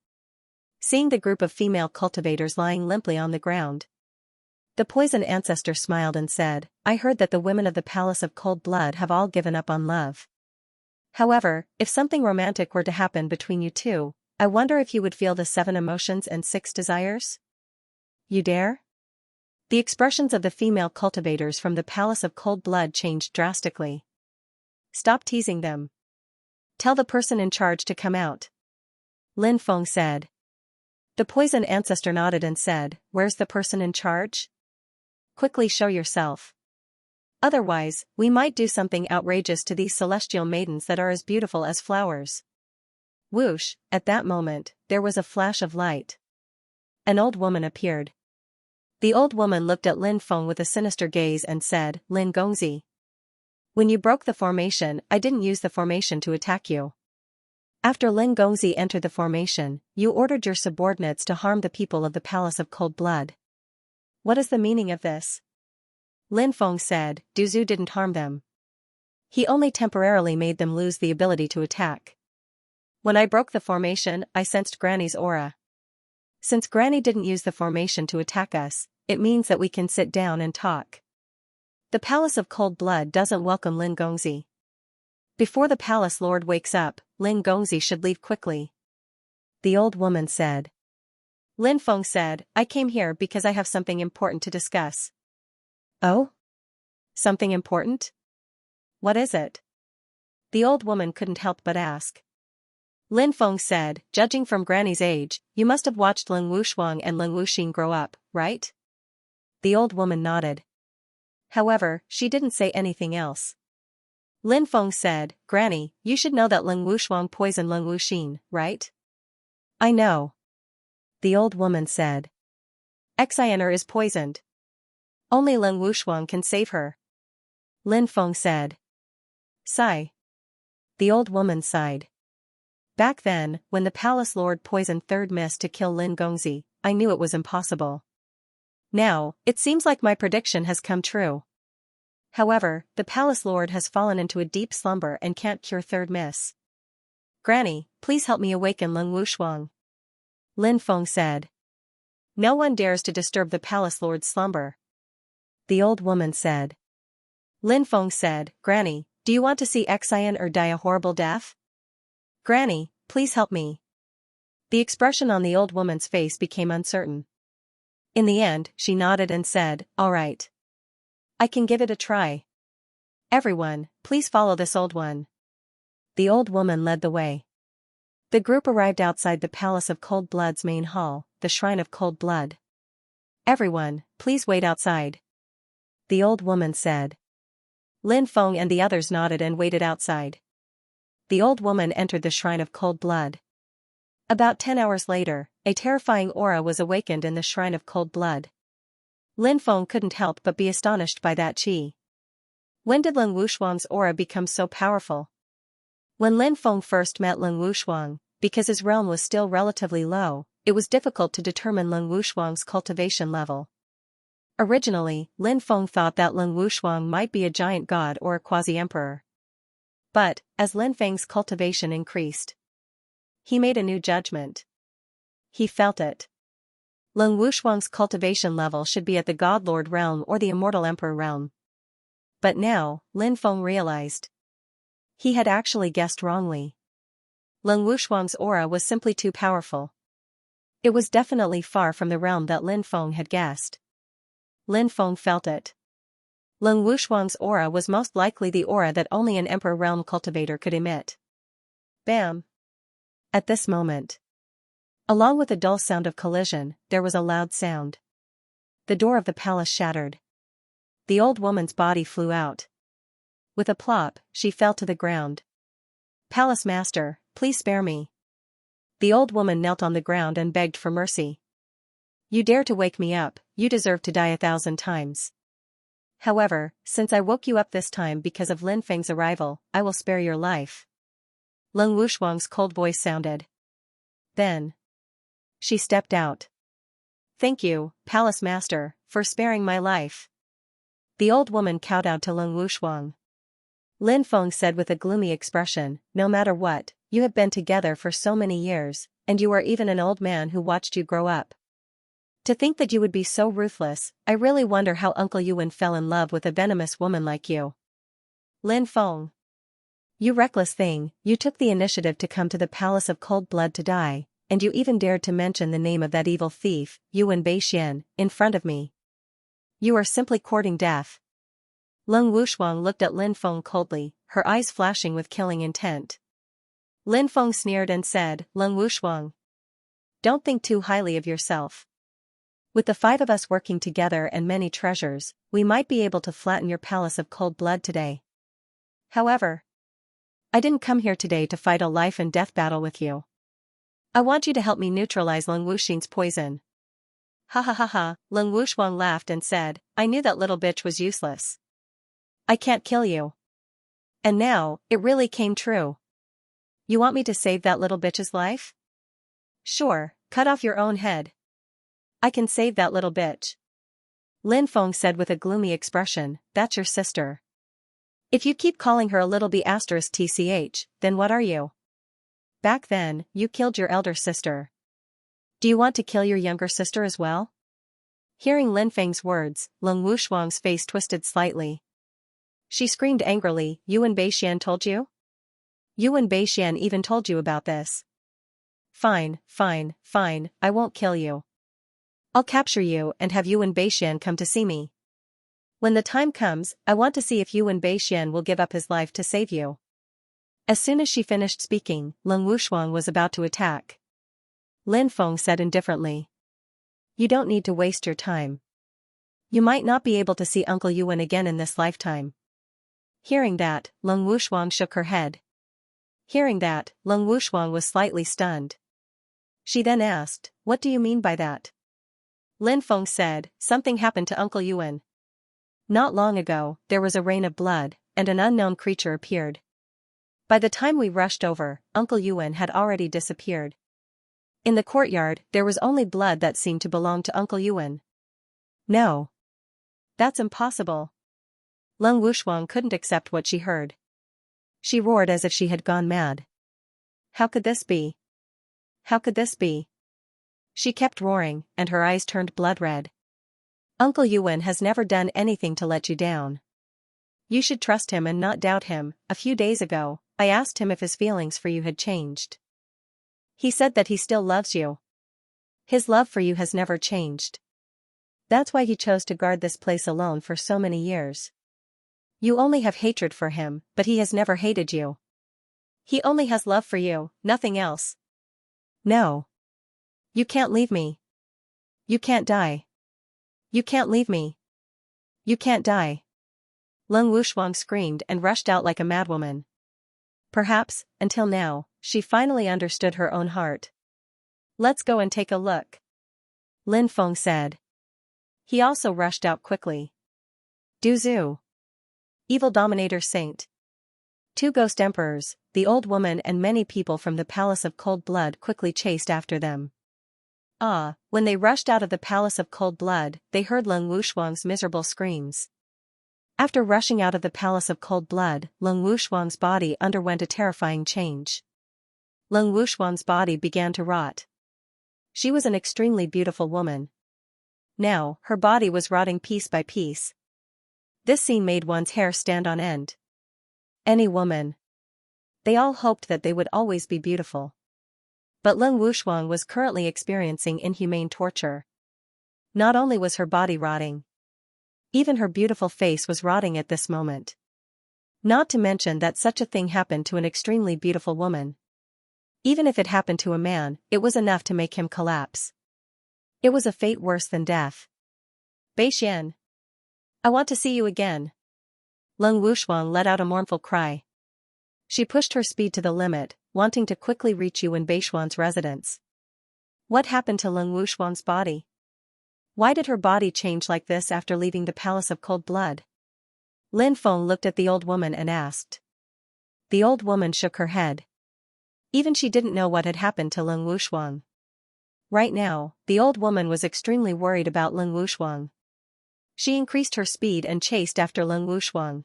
Speaker 1: Seeing the group of female cultivators lying limply on the ground, the poison ancestor smiled and said, I heard that the women of the Palace of Cold Blood have all given up on love. However, if something romantic were to happen between you two, I wonder if you would feel the 7 emotions and 6 desires? You dare? The expressions of the female cultivators from the Palace of Cold Blood changed drastically. Stop teasing them. Tell the person in charge to come out, Lin Feng said. The poison ancestor nodded and said, Where's the person in charge? Quickly show yourself. Otherwise, we might do something outrageous to these celestial maidens that are as beautiful as flowers. Whoosh, at that moment, there was a flash of light. An old woman appeared. The old woman looked at Lin Feng with a sinister gaze and said, Lin Gongzi. When you broke the formation, I didn't use the formation to attack you. After Lin Gongzi entered the formation, you ordered your subordinates to harm the people of the Palace of Cold Blood. What is the meaning of this? Lin Feng said, Du Zhu didn't harm them. He only temporarily made them lose the ability to attack. When I broke the formation, I sensed Granny's aura. Since Granny didn't use the formation to attack us, it means that we can sit down and talk. The Palace of Cold Blood doesn't welcome Lin Gongzi. Before the Palace Lord wakes up, Lin Gongzi should leave quickly, the old woman said. Lin Feng said, I came here because I have something important to discuss. Oh? Something important? What is it? The old woman couldn't help but ask. Lin Feng said, judging from Granny's age, you must have watched Lin Wushuang and Lin Wuxin grow up, right? The old woman nodded. However, she didn't say anything else. Lin Feng said, Granny, you should know that Lin Wushuang poisoned Lin Wuxin, right? I know, the old woman said. Xianxia is poisoned. Only Leng Wushuang can save her. Lin Feng said. Sigh. The old woman sighed. Back then, when the palace lord poisoned third mist to kill Lin Gongzi, I knew it was impossible. Now, it seems like my prediction has come true. However, the palace lord has fallen into a deep slumber and can't cure third miss. Granny, please help me awaken Leng Wushuang. Lin Feng said. No one dares to disturb the palace lord's slumber. The old woman said. Lin Feng said, Granny, do you want to see Xian die a horrible death? Granny, please help me. The expression on the old woman's face became uncertain. In the end, she nodded and said, all right. I can give it a try. Everyone, please follow this old one. The old woman led the way. The group arrived outside the Palace of Cold Blood's main hall, the Shrine of Cold Blood. Everyone, please wait outside. The old woman said. Lin Feng and the others nodded and waited outside. The old woman entered the Shrine of Cold Blood. About 10 hours later, a terrifying aura was awakened in the Shrine of Cold Blood. Lin Feng couldn't help but be astonished by that qi. When did Leng Wushuang's aura become so powerful? When Lin Feng first met Leng Wushuang, because his realm was still relatively low, it was difficult to determine Leng Wushuang's cultivation level. Originally, Lin Feng thought that Leng Wushuang might be a giant god or a quasi-emperor. But, as Lin Feng's cultivation increased, he made a new judgment. He felt it. Leng Wushuang's cultivation level should be at the God Lord realm or the Immortal Emperor realm. But now, Lin Feng realized. He had actually guessed wrongly. Leng Wushuang's aura was simply too powerful. It was definitely far from the realm that Lin Feng had guessed. Lin Feng felt it. Leng Wushuang's aura was most likely the aura that only an Emperor realm cultivator could emit. Bam! At this moment, along with a dull sound of collision, there was a loud sound. The door of the palace shattered. The old woman's body flew out. With a plop, she fell to the ground. Palace master, please spare me. The old woman knelt on the ground and begged for mercy. You dare to wake me up, you deserve to die 1,000 times. However, since I woke you up this time because of Lin Feng's arrival, I will spare your life. Leng Wushuang's cold voice sounded. Then she stepped out. Thank you, Palace Master, for sparing my life. The old woman kowtowed to Leng Wushuang. Lin Feng said with a gloomy expression, no matter what, you have been together for so many years, and you are even an old man who watched you grow up. To think that you would be so ruthless, I really wonder how Uncle Yuan fell in love with a venomous woman like you. Lin Feng. You reckless thing, you took the initiative to come to the Palace of Cold Blood to die, and you even dared to mention the name of that evil thief, Yuan Beixian, in front of me. You are simply courting death. Leng Wushuang looked at Lin Feng coldly, her eyes flashing with killing intent. Lin Feng sneered and said, Leng Wushuang, don't think too highly of yourself. With the 5 of us working together and many treasures, we might be able to flatten your Palace of Cold Blood today. However, I didn't come here today to fight a life and death battle with you. I want you to help me neutralize Leng Wuxin's poison. Ha ha ha ha, Leng Wushuang laughed and said, I knew that little bitch was useless. I can't kill you. And now, it really came true. You want me to save that little bitch's life? Sure, cut off your own head. I can save that little bitch. Lin Feng said with a gloomy expression, that's your sister. If you keep calling her a little b*tch, then what are you? Back then, you killed your elder sister. Do you want to kill your younger sister as well? Hearing Lin Feng's words, Leng Wushuang's face twisted slightly. She screamed angrily, Yuan Beixian told you? Yuan Beixian even told you about this. Fine, fine, fine, I won't kill you. I'll capture you and have Yuan Beixian come to see me. When the time comes, I want to see if Yuan Beixian will give up his life to save you. As soon as she finished speaking, Leng Wushuang was about to attack. Lin Feng said indifferently. You don't need to waste your time. You might not be able to see Uncle Yuan again in this lifetime. Hearing that, Leng Wushuang shook her head. Hearing that, Leng Wushuang was slightly stunned. She then asked, what do you mean by that? Lin Feng said, something happened to Uncle Yuan. Not long ago, there was a rain of blood, and an unknown creature appeared. By the time we rushed over, Uncle Yuan had already disappeared. In the courtyard, there was only blood that seemed to belong to Uncle Yuan. No. That's impossible. Leng Wuxuang couldn't accept what she heard. She roared as if she had gone mad. How could this be? How could this be? She kept roaring, and her eyes turned blood red. Uncle Yuan has never done anything to let you down. You should trust him and not doubt him. A few days ago, I asked him if his feelings for you had changed. He said that he still loves you. His love for you has never changed. That's why he chose to guard this place alone for so many years. You only have hatred for him, but he has never hated you. He only has love for you, nothing else. No. You can't leave me. You can't die. You can't leave me. You can't die. Leng Wuxuang screamed and rushed out like a madwoman. Perhaps, until now, she finally understood her own heart. Let's go and take a look. Lin Feng said. He also rushed out quickly. Duzu. Evil Dominator Saint. 2 ghost emperors, the old woman and many people from the Palace of Cold Blood quickly chased after them. When they rushed out of the Palace of Cold Blood, they heard Leng Wuxuang's miserable screams. After rushing out of the Palace of Cold Blood, Leng Wuxuang's body underwent a terrifying change. Leng Wuxuang's body began to rot. She was an extremely beautiful woman. Now, her body was rotting piece by piece. This scene made one's hair stand on end. Any woman. They all hoped that they would always be beautiful. But Leng Wuxuang was currently experiencing inhumane torture. Not only was her body rotting, even her beautiful face was rotting at this moment. Not to mention that such a thing happened to an extremely beautiful woman. Even if it happened to a man, it was enough to make him collapse. It was a fate worse than death. Beixian. I want to see you again. Leng Wuxuang let out a mournful cry. She pushed her speed to the limit, wanting to quickly reach Yuan Beixuan's residence. What happened to Leng Wuxuang's body? Why did her body change like this after leaving the Palace of Cold Blood? Lin Feng looked at the old woman and asked. The old woman shook her head. Even she didn't know what had happened to Leng Wuxuang. Right now, the old woman was extremely worried about Leng Wuxuang. She increased her speed and chased after Leng Wuxuang.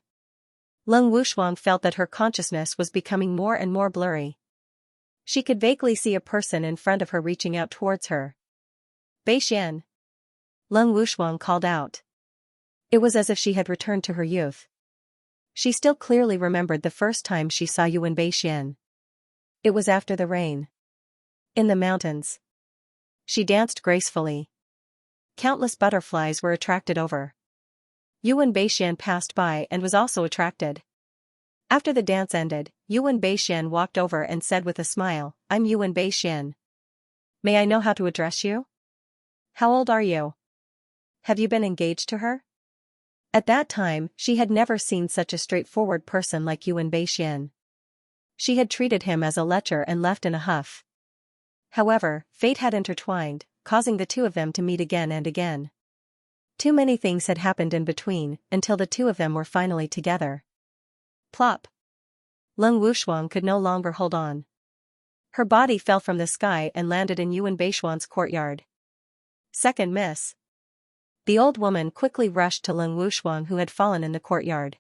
Speaker 1: Leng Wuxuang felt that her consciousness was becoming more and more blurry. She could vaguely see a person in front of her reaching out towards her. Beixian. Leng Wuxuang called out. It was as if she had returned to her youth. She still clearly remembered the first time she saw Yuan Beixian. It was after the rain. In the mountains. She danced gracefully. Countless butterflies were attracted over. Yuan Beixian passed by and was also attracted. After the dance ended, Yuan Beixian walked over and said with a smile, I'm Yuan Beixian. May I know how to address you? How old are you? Have you been engaged to her? At that time, she had never seen such a straightforward person like Yuan Beixian. She had treated him as a lecher and left in a huff. However, fate had intertwined, causing the two of them to meet again and again. Too many things had happened in between, until the two of them were finally together. Plop. Leng Wuxuang could no longer hold on. Her body fell from the sky and landed in Yuan Beixuan's courtyard. Second miss. The old woman quickly rushed to Leng Wuxuang who had fallen in the courtyard.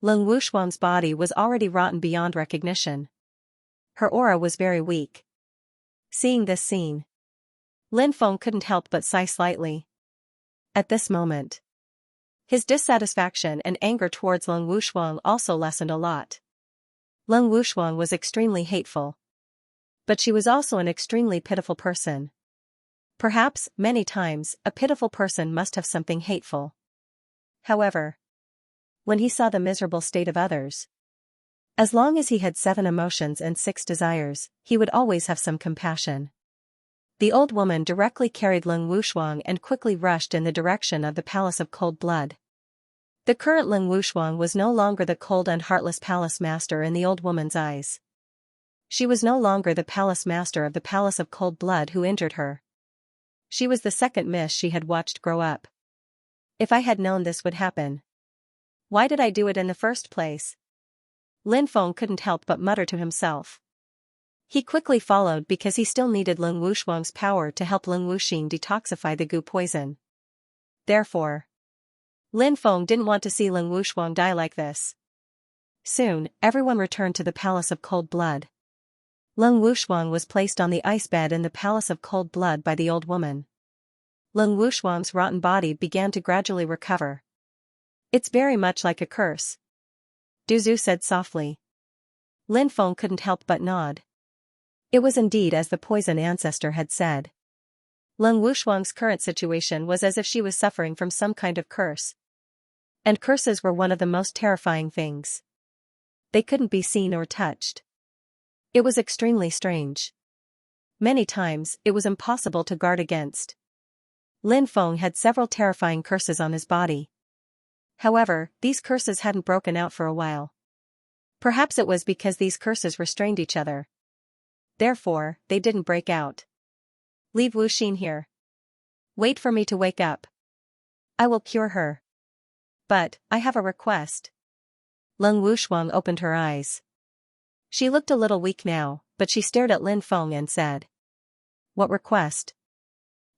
Speaker 1: Leng Wuxuang's body was already rotten beyond recognition. Her aura was very weak. Seeing this scene, Lin Feng couldn't help but sigh slightly. At this moment, his dissatisfaction and anger towards Leng Wuxuang also lessened a lot. Leng Wuxuang was extremely hateful. But she was also an extremely pitiful person. Perhaps, many times, a pitiful person must have something hateful. However, when he saw the miserable state of others, as long as he had 7 emotions and 6 desires, he would always have some compassion. The old woman directly carried Leng Wuxuang and quickly rushed in the direction of the Palace of Cold Blood. The current Leng Wuxuang was no longer the cold and heartless palace master in the old woman's eyes. She was no longer the palace master of the Palace of Cold Blood who injured her. She was the second miss she had watched grow up. If I had known this would happen. Why did I do it in the first place? Lin Feng couldn't help but mutter to himself. He quickly followed because he still needed Lin Wushuang's power to help Lin Wuxing detoxify the goo poison. Therefore, Lin Feng didn't want to see Lin Wushuang die like this. Soon, everyone returned to the Palace of Cold Blood. Lin Wushuang was placed on the ice bed in the Palace of Cold Blood by the old woman. Lin Wushuang's rotten body began to gradually recover. It's very much like a curse, Du Zhu said softly. Lin Feng couldn't help but nod. It was indeed as the poison ancestor had said. Lin Wushuang's current situation was as if she was suffering from some kind of curse. And curses were one of the most terrifying things. They couldn't be seen or touched. It was extremely strange. Many times, it was impossible to guard against. Lin Feng had several terrifying curses on his body. However, these curses hadn't broken out for a while. Perhaps it was because these curses restrained each other. Therefore, they didn't break out. Leave Wu Xin here. Wait for me to wake up. I will cure her. But, I have a request. Lin Wushuang opened her eyes. She looked a little weak now, but she stared at Lin Feng and said. What request?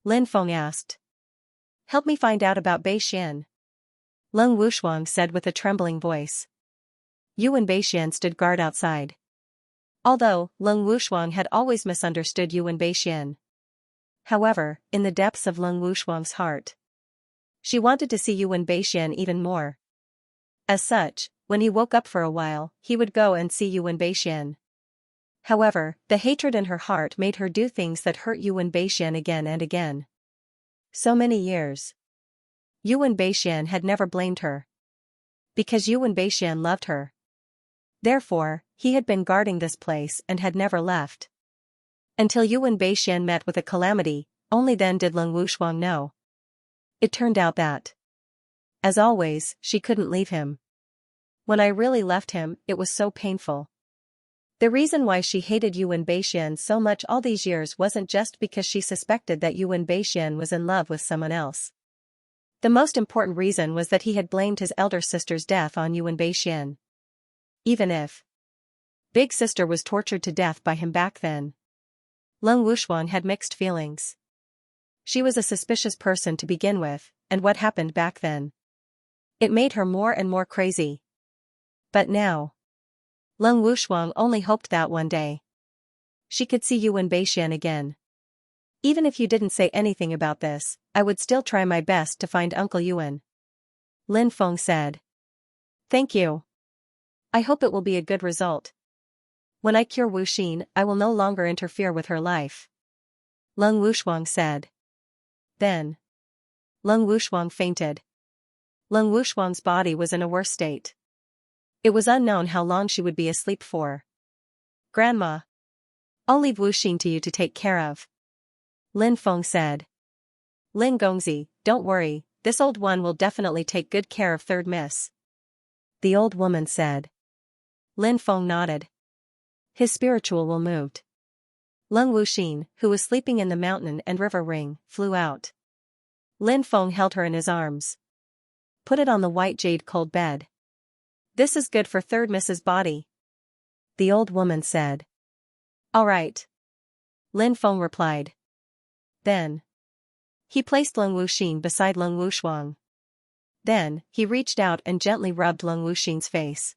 Speaker 1: Lin Feng asked. Help me find out about Bei Xian. Lin Wushuang said with a trembling voice. Yu and Bei Xian stood guard outside. Although, Lin Wushuang had always misunderstood Yu and Bei Xian. However, in the depths of Lin Wushuang's heart, she wanted to see Yu and Bei Xian even more. As such, when he woke up for a while, he would go and see Yu and Bei Xian. However, the hatred in her heart made her do things that hurt Yu and Bei Xian again and again. So many years. Yu and Bei Xian had never blamed her. Because Yu and Bei Xian loved her. Therefore, he had been guarding this place and had never left. Until Yu and Bei Xian met with a calamity, only then did Lin Wushuang know. It turned out that, as always, she couldn't leave him. When I really left him, it was so painful. The reason why she hated Yu and Bei Xian so much all these years wasn't just because she suspected that Yu and Bei Xian was in love with someone else. The most important reason was that he had blamed his elder sister's death on Yu and Bei Xian. Even if Big Sister was tortured to death by him back then, Lin Wushuang had mixed feelings. She was a suspicious person to begin with, and what happened back then, it made her more and more crazy. But now, Lin Wushuang only hoped that one day she could see Yu and Bei Xian again. Even if you didn't say anything about this, I would still try my best to find Uncle Yuan. Lin Feng said. Thank you. I hope it will be a good result. When I cure Wu Xin, I will no longer interfere with her life. Lin Wushuang said. Then, Lin Wushuang fainted. Lin Wushuang's body was in a worse state. It was unknown how long she would be asleep for. Grandma, I'll leave Wu Xin to you to take care of. Lin Feng said. Lin Gongzi, don't worry, this old one will definitely take good care of third miss. The old woman said. Lin Feng nodded. His spiritual will moved. Lin Wuxin, who was sleeping in the mountain and river ring, flew out. Lin Feng held her in his arms. Put it on the white jade cold bed. This is good for third miss's body. The old woman said. All right. Lin Feng replied. Then, he placed Lin Wuxin beside Lin Wushuang. Then, he reached out and gently rubbed Lin Wuxin's face.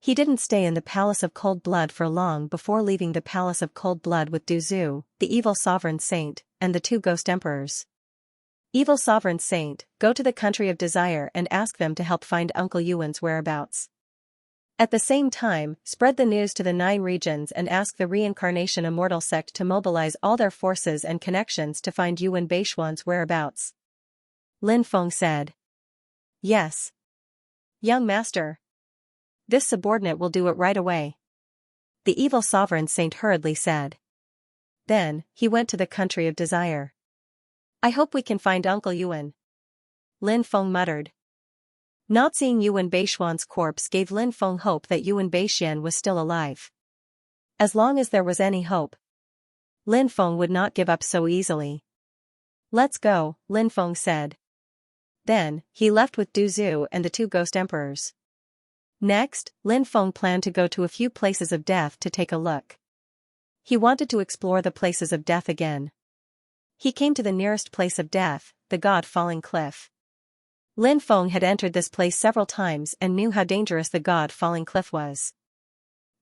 Speaker 1: He didn't stay in the Palace of Cold Blood for long before leaving the Palace of Cold Blood with Du Zhu, the evil sovereign saint, and the two ghost emperors. Evil sovereign saint, go to the country of desire and ask them to help find Uncle Yuan's whereabouts. At the same time, spread the news to the 9 regions and ask the Reincarnation Immortal sect to mobilize all their forces and connections to find Yuan Beishuan's whereabouts. Lin Feng said. Yes. Young master. This subordinate will do it right away. The evil sovereign saint hurriedly said. Then, he went to the country of desire. I hope we can find Uncle Yuan. Lin Feng muttered. Not seeing Yuan Beishuan's corpse gave Lin Feng hope that Yuan Beishuan was still alive. As long as there was any hope, Lin Feng would not give up so easily. Let's go, Lin Feng said. Then, he left with Du Zhu and the two ghost emperors. Next, Lin Feng planned to go to a few places of death to take a look. He wanted to explore the places of death again. He came to the nearest place of death, the God-Falling Cliff. Lin Feng had entered this place several times and knew how dangerous the God-Falling Cliff was.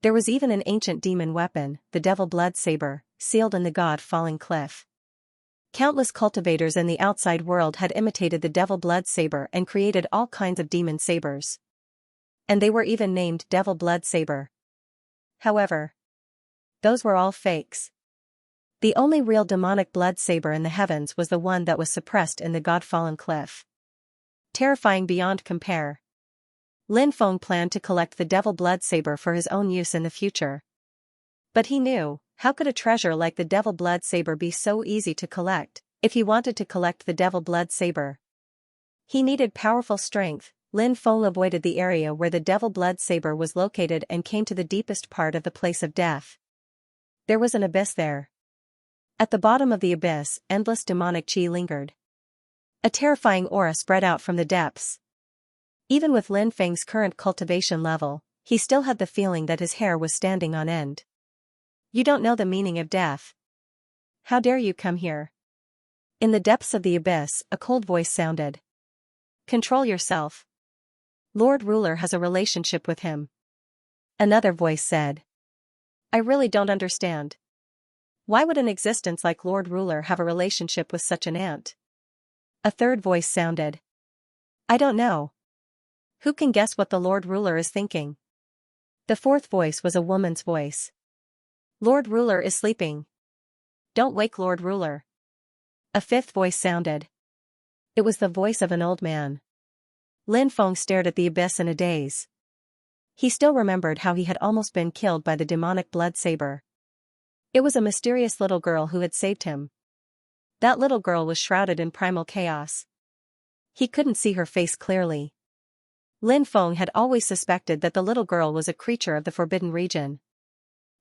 Speaker 1: There was even an ancient demon weapon, the Devil Blood Saber, sealed in the God-Falling Cliff. Countless cultivators in the outside world had imitated the Devil Blood Saber and created all kinds of demon sabers. And they were even named Devil Blood Saber. However, those were all fakes. The only real demonic blood saber in the heavens was the one that was suppressed in the God-Fallen Cliff. Terrifying beyond compare. Lin Feng planned to collect the Devil Blood Saber for his own use in the future. But he knew, how could a treasure like the Devil Blood Saber be so easy to collect, if he wanted to collect the Devil Blood Saber? He needed powerful strength. Lin Feng avoided the area where the Devil Blood Saber was located and came to the deepest part of the place of death. There was an abyss there. At the bottom of the abyss, endless demonic chi lingered. A terrifying aura spread out from the depths. Even with Lin Feng's current cultivation level, he still had the feeling that his hair was standing on end. You don't know the meaning of death. How dare you come here? In the depths of the abyss, a cold voice sounded. Control yourself. Lord Ruler has a relationship with him. Another voice said. I really don't understand. Why would an existence like Lord Ruler have a relationship with such an ant? A third voice sounded. I don't know. Who can guess what the Lord Ruler is thinking? The fourth voice was a woman's voice. Lord Ruler is sleeping. Don't wake Lord Ruler. A fifth voice sounded. It was the voice of an old man. Lin Feng stared at the abyss in a daze. He still remembered how he had almost been killed by the demonic blood saber. It was a mysterious little girl who had saved him. That little girl was shrouded in primal chaos. He couldn't see her face clearly. Lin Feng had always suspected that the little girl was a creature of the forbidden region.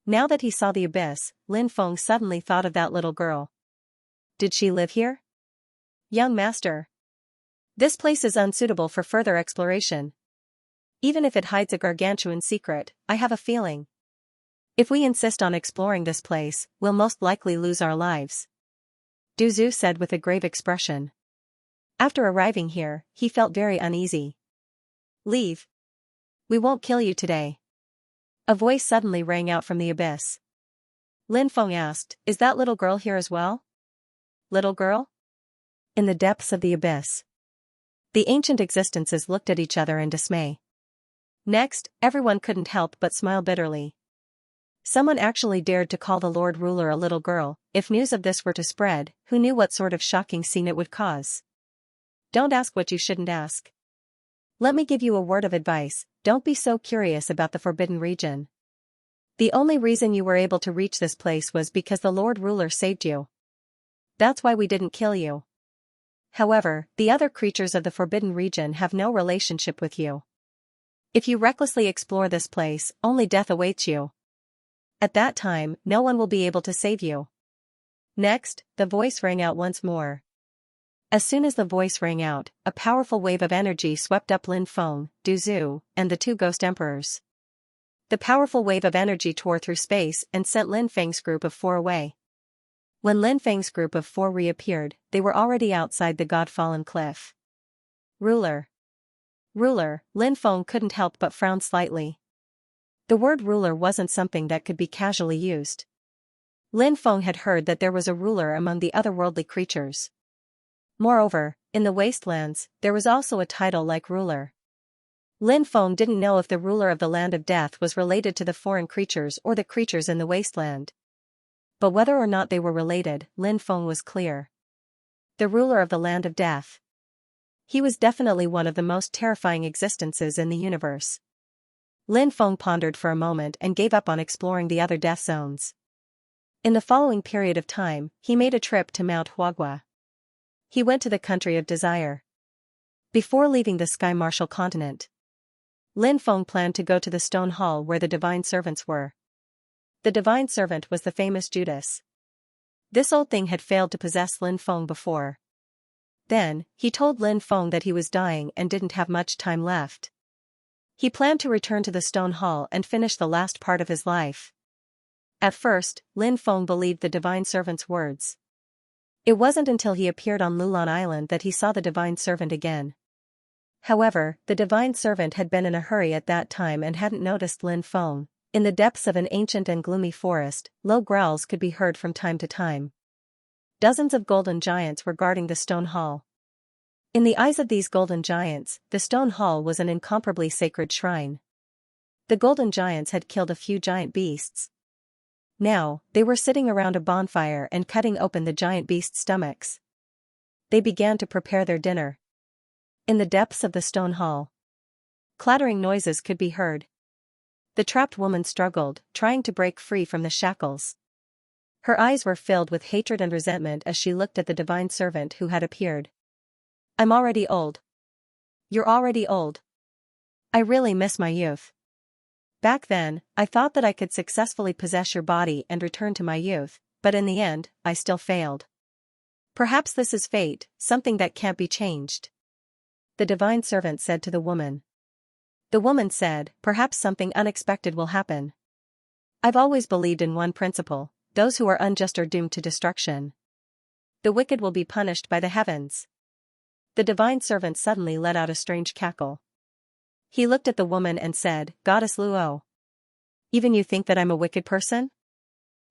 Speaker 1: Now that he saw the abyss, Lin Feng suddenly thought of that little girl. Did she live here? Young master. This place is unsuitable for further exploration. Even if it hides a gargantuan secret, I have a feeling. If we insist on exploring this place, we'll most likely lose our lives. Du Zhu said with a grave expression. After arriving here, he felt very uneasy. Leave. We won't kill you today. A voice suddenly rang out from the abyss. Lin Feng asked, is that little girl here as well? Little girl? In the depths of the abyss. The ancient existences looked at each other in dismay. Next, everyone couldn't help but smile bitterly. Someone actually dared to call the Lord Ruler a little girl. If news of this were to spread, who knew what sort of shocking scene it would cause? Don't ask what you shouldn't ask. Let me give you a word of advice, don't be so curious about the forbidden region. The only reason you were able to reach this place was because the Lord Ruler saved you. That's why we didn't kill you. However, the other creatures of the forbidden region have no relationship with you. If you recklessly explore this place, only death awaits you. At that time, no one will be able to save you. Next, the voice rang out once more. As soon as the voice rang out, a powerful wave of energy swept up Lin Feng, Du Zhu, and the two ghost emperors. The powerful wave of energy tore through space and sent Lin Feng's group of four away. When Lin Feng's group of four reappeared, they were already outside the God-Fallen Cliff. Ruler. Ruler, Lin Feng couldn't help but frown slightly. The word ruler wasn't something that could be casually used. Lin Feng had heard that there was a ruler among the otherworldly creatures. Moreover, in the wastelands, there was also a title like ruler. Lin Feng didn't know if the ruler of the land of death was related to the foreign creatures or the creatures in the wasteland. But whether or not they were related, Lin Feng was clear. The ruler of the land of death. He was definitely one of the most terrifying existences in the universe. Lin Feng pondered for a moment and gave up on exploring the other death zones. In the following period of time, he made a trip to Mount Huagua. He went to the country of desire. Before leaving the Sky Martial continent, Lin Feng planned to go to the stone hall where the divine servants were. The divine servant was the famous Judas. This old thing had failed to possess Lin Feng before. Then, he told Lin Feng that he was dying and didn't have much time left. He planned to return to the stone hall and finish the last part of his life. At first, Lin Feng believed the divine servant's words. It wasn't until he appeared on Lulan Island that he saw the divine servant again. However, the divine servant had been in a hurry at that time and hadn't noticed Lin Feng. In the depths of an ancient and gloomy forest, low growls could be heard from time to time. Dozens of golden giants were guarding the stone hall. In the eyes of these golden giants, the stone hall was an incomparably sacred shrine. The golden giants had killed a few giant beasts. Now, they were sitting around a bonfire and cutting open the giant beasts' stomachs. They began to prepare their dinner. In the depths of the stone hall, clattering noises could be heard. The trapped woman struggled, trying to break free from the shackles. Her eyes were filled with hatred and resentment as she looked at the divine servant who had appeared. "I'm already old." "You're already old." "I really miss my youth. Back then, I thought that I could successfully possess your body and return to my youth, but in the end, I still failed. Perhaps this is fate, something that can't be changed," the divine servant said to the woman. The woman said, "Perhaps something unexpected will happen. I've always believed in one principle: those who are unjust are doomed to destruction. The wicked will be punished by the heavens." The divine servant suddenly let out a strange cackle. He looked at the woman and said, "Goddess Luo. Even you think that I'm a wicked person?"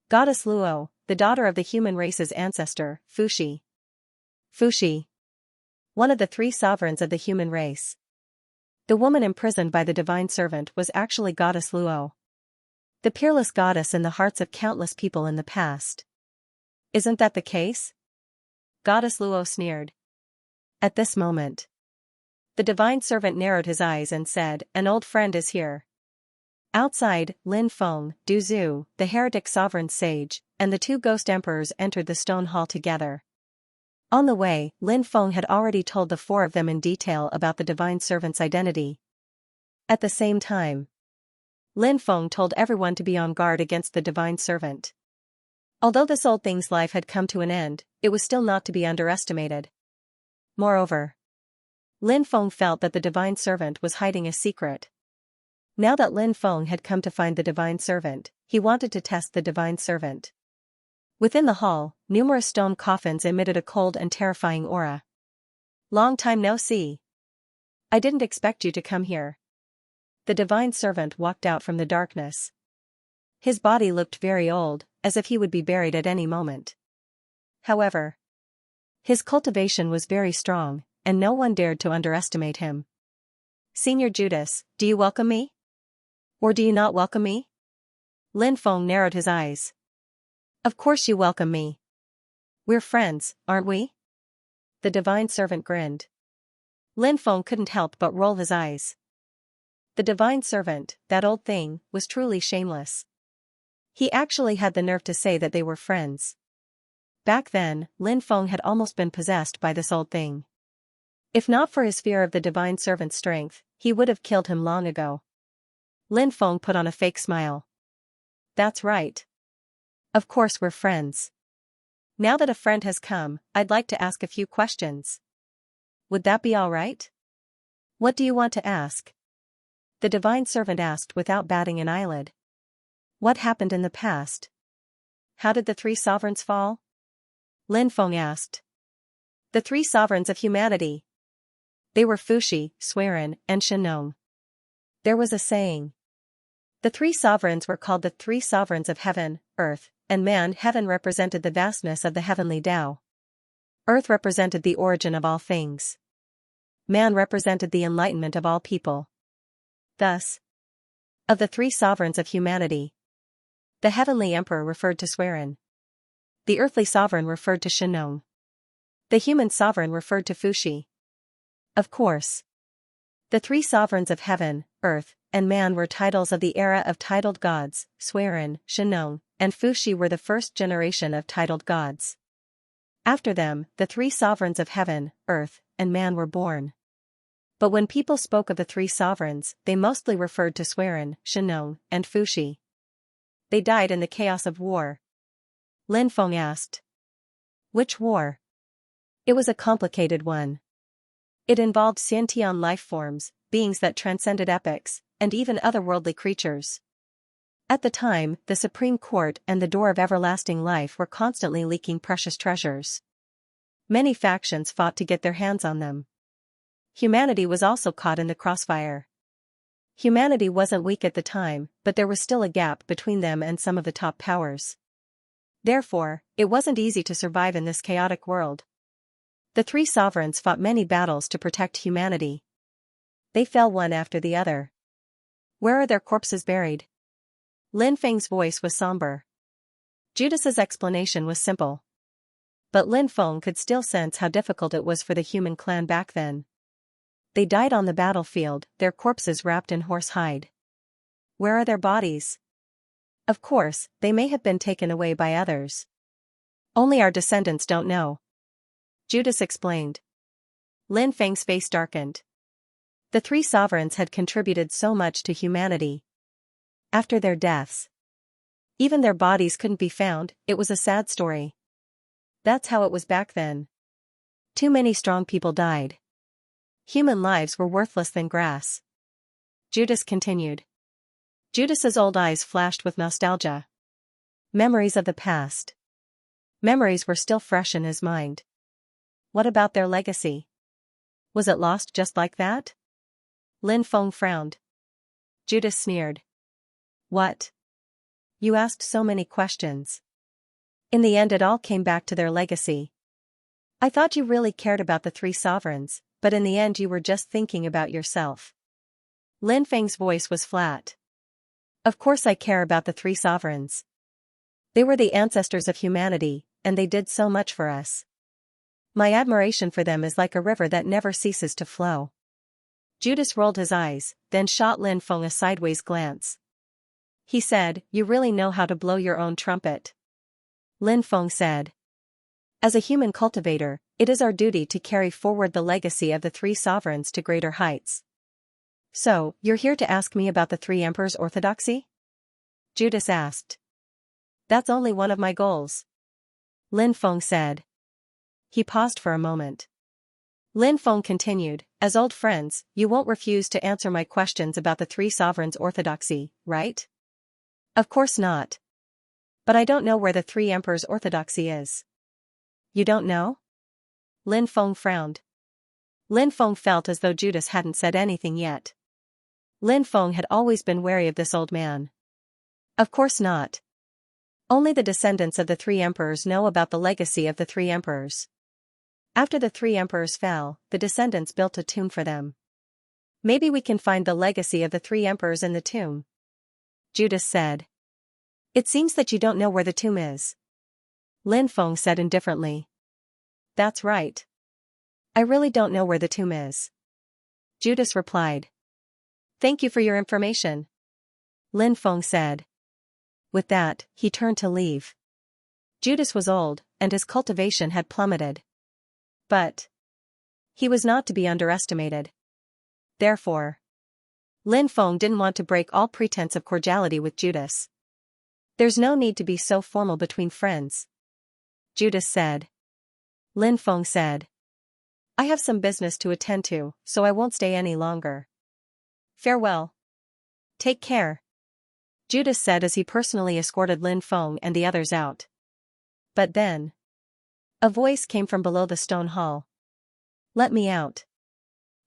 Speaker 1: Goddess Luo, the daughter of the human race's ancestor, Fuxi. Fuxi. One of the three sovereigns of the human race. The woman imprisoned by the divine servant was actually Goddess Luo, the peerless goddess in the hearts of countless people in the past. "Isn't that the case?" Goddess Luo sneered. At this moment, the divine servant narrowed his eyes and said, "An old friend is here." Outside, Lin Feng, Du Zhu, the heretic sovereign sage, and the two ghost emperors entered the stone hall together. On the way, Lin Feng had already told the four of them in detail about the divine servant's identity. At the same time, Lin Feng told everyone to be on guard against the divine servant. Although this old thing's life had come to an end, it was still not to be underestimated. Moreover, Lin Feng felt that the divine servant was hiding a secret. Now that Lin Feng had come to find the divine servant, he wanted to test the divine servant. Within the hall, numerous stone coffins emitted a cold and terrifying aura. "Long time no see. I didn't expect you to come here." The divine servant walked out from the darkness. His body looked very old, as if he would be buried at any moment. However, his cultivation was very strong, and no one dared to underestimate him. "Senior Judas, do you welcome me? Or do you not welcome me?" Lin Feng narrowed his eyes. "Of course you welcome me. We're friends, aren't we?" The divine servant grinned. Lin Feng couldn't help but roll his eyes. The divine servant, that old thing, was truly shameless. He actually had the nerve to say that they were friends. Back then, Lin Feng had almost been possessed by this old thing. If not for his fear of the divine servant's strength, he would have killed him long ago. Lin Feng put on a fake smile. "That's right. Of course we're friends. Now that a friend has come, I'd like to ask a few questions. Would that be all right?" "What do you want to ask?" the divine servant asked without batting an eyelid. "What happened in the past? How did the three sovereigns fall?" Lin Feng asked. "The three sovereigns of humanity. They were Fuxi, Xueren, and Shenong. There was a saying. The three sovereigns were called the three sovereigns of heaven, earth, and man. Heaven represented the vastness of the heavenly Tao. Earth represented the origin of all things. Man represented the enlightenment of all people. Thus, of the three sovereigns of humanity, the heavenly emperor referred to Xueren. The earthly sovereign referred to Shenong. The human sovereign referred to Fuxi. Of course, the three sovereigns of heaven, earth, and man were titles of the era of titled gods. Xueren, Shenong, and Fuxi were the first generation of titled gods. After them, the three sovereigns of heaven, earth, and man were born. But when people spoke of the three sovereigns, they mostly referred to Xueren, Shenong, and Fuxi. They died in the chaos of war. Lin Feng asked. Which war? It was a complicated one. It involved sentient life forms, beings that transcended epochs, and even otherworldly creatures. At the time, the Supreme Court and the Door of Everlasting Life were constantly leaking precious treasures. Many factions fought to get their hands on them. Humanity was also caught in the crossfire. Humanity wasn't weak at the time, but there was still a gap between them and some of the top powers. Therefore, it wasn't easy to survive in this chaotic world. The three sovereigns fought many battles to protect humanity. They fell one after the other. Where are their corpses buried? Lin Feng's voice was somber. Judas's explanation was simple. But Lin Feng could still sense how difficult it was for the human clan back then. They died on the battlefield, their corpses wrapped in horse hide. Where are their bodies? Of course, they may have been taken away by others. Only our descendants don't know. Judas explained. Lin Feng's face darkened. The three sovereigns had contributed so much to humanity. After their deaths, even their bodies couldn't be found. It was a sad story. That's how it was back then. Too many strong people died. Human lives were worthless than grass. Judas continued. Judas's old eyes flashed with nostalgia. Memories of the past. Memories were still fresh in his mind. What about their legacy? Was it lost just like that? Lin Feng frowned. Judas sneered. What? You asked so many questions. In the end it all came back to their legacy. I thought you really cared about the three sovereigns, but in the end you were just thinking about yourself. Lin Feng's voice was flat. Of course I care about the three sovereigns. They were the ancestors of humanity, and they did so much for us. My admiration for them is like a river that never ceases to flow. Judas rolled his eyes, then shot Lin Feng a sideways glance. He said, You really know how to blow your own trumpet. Lin Feng said. As a human cultivator, it is our duty to carry forward the legacy of the three sovereigns to greater heights. So, you're here to ask me about the three emperors' orthodoxy? Judas asked. That's only one of my goals. Lin Feng said. He paused for a moment. Lin Feng continued, As old friends, you won't refuse to answer my questions about the three sovereigns' orthodoxy, right? Of course not. But I don't know where the three emperors' orthodoxy is. You don't know? Lin Feng frowned. Lin Feng felt as though Judas hadn't said anything yet. Lin Feng had always been wary of this old man. Of course not. Only the descendants of the three emperors know about the legacy of the three emperors. After the three emperors fell, the descendants built a tomb for them. Maybe we can find the legacy of the three emperors in the tomb. Judas said. It seems that you don't know where the tomb is. Lin Feng said indifferently. That's right. I really don't know where the tomb is. Judas replied. Thank you for your information. Lin Feng said. With that, he turned to leave. Judas was old, and his cultivation had plummeted. But he was not to be underestimated. Therefore, Lin Feng didn't want to break all pretense of cordiality with Judas. There's no need to be so formal between friends. Judas said. Lin Feng said. I have some business to attend to, so I won't stay any longer. Farewell. Take care. Judas said as he personally escorted Lin Feng and the others out. But then, a voice came from below the stone hall. Let me out.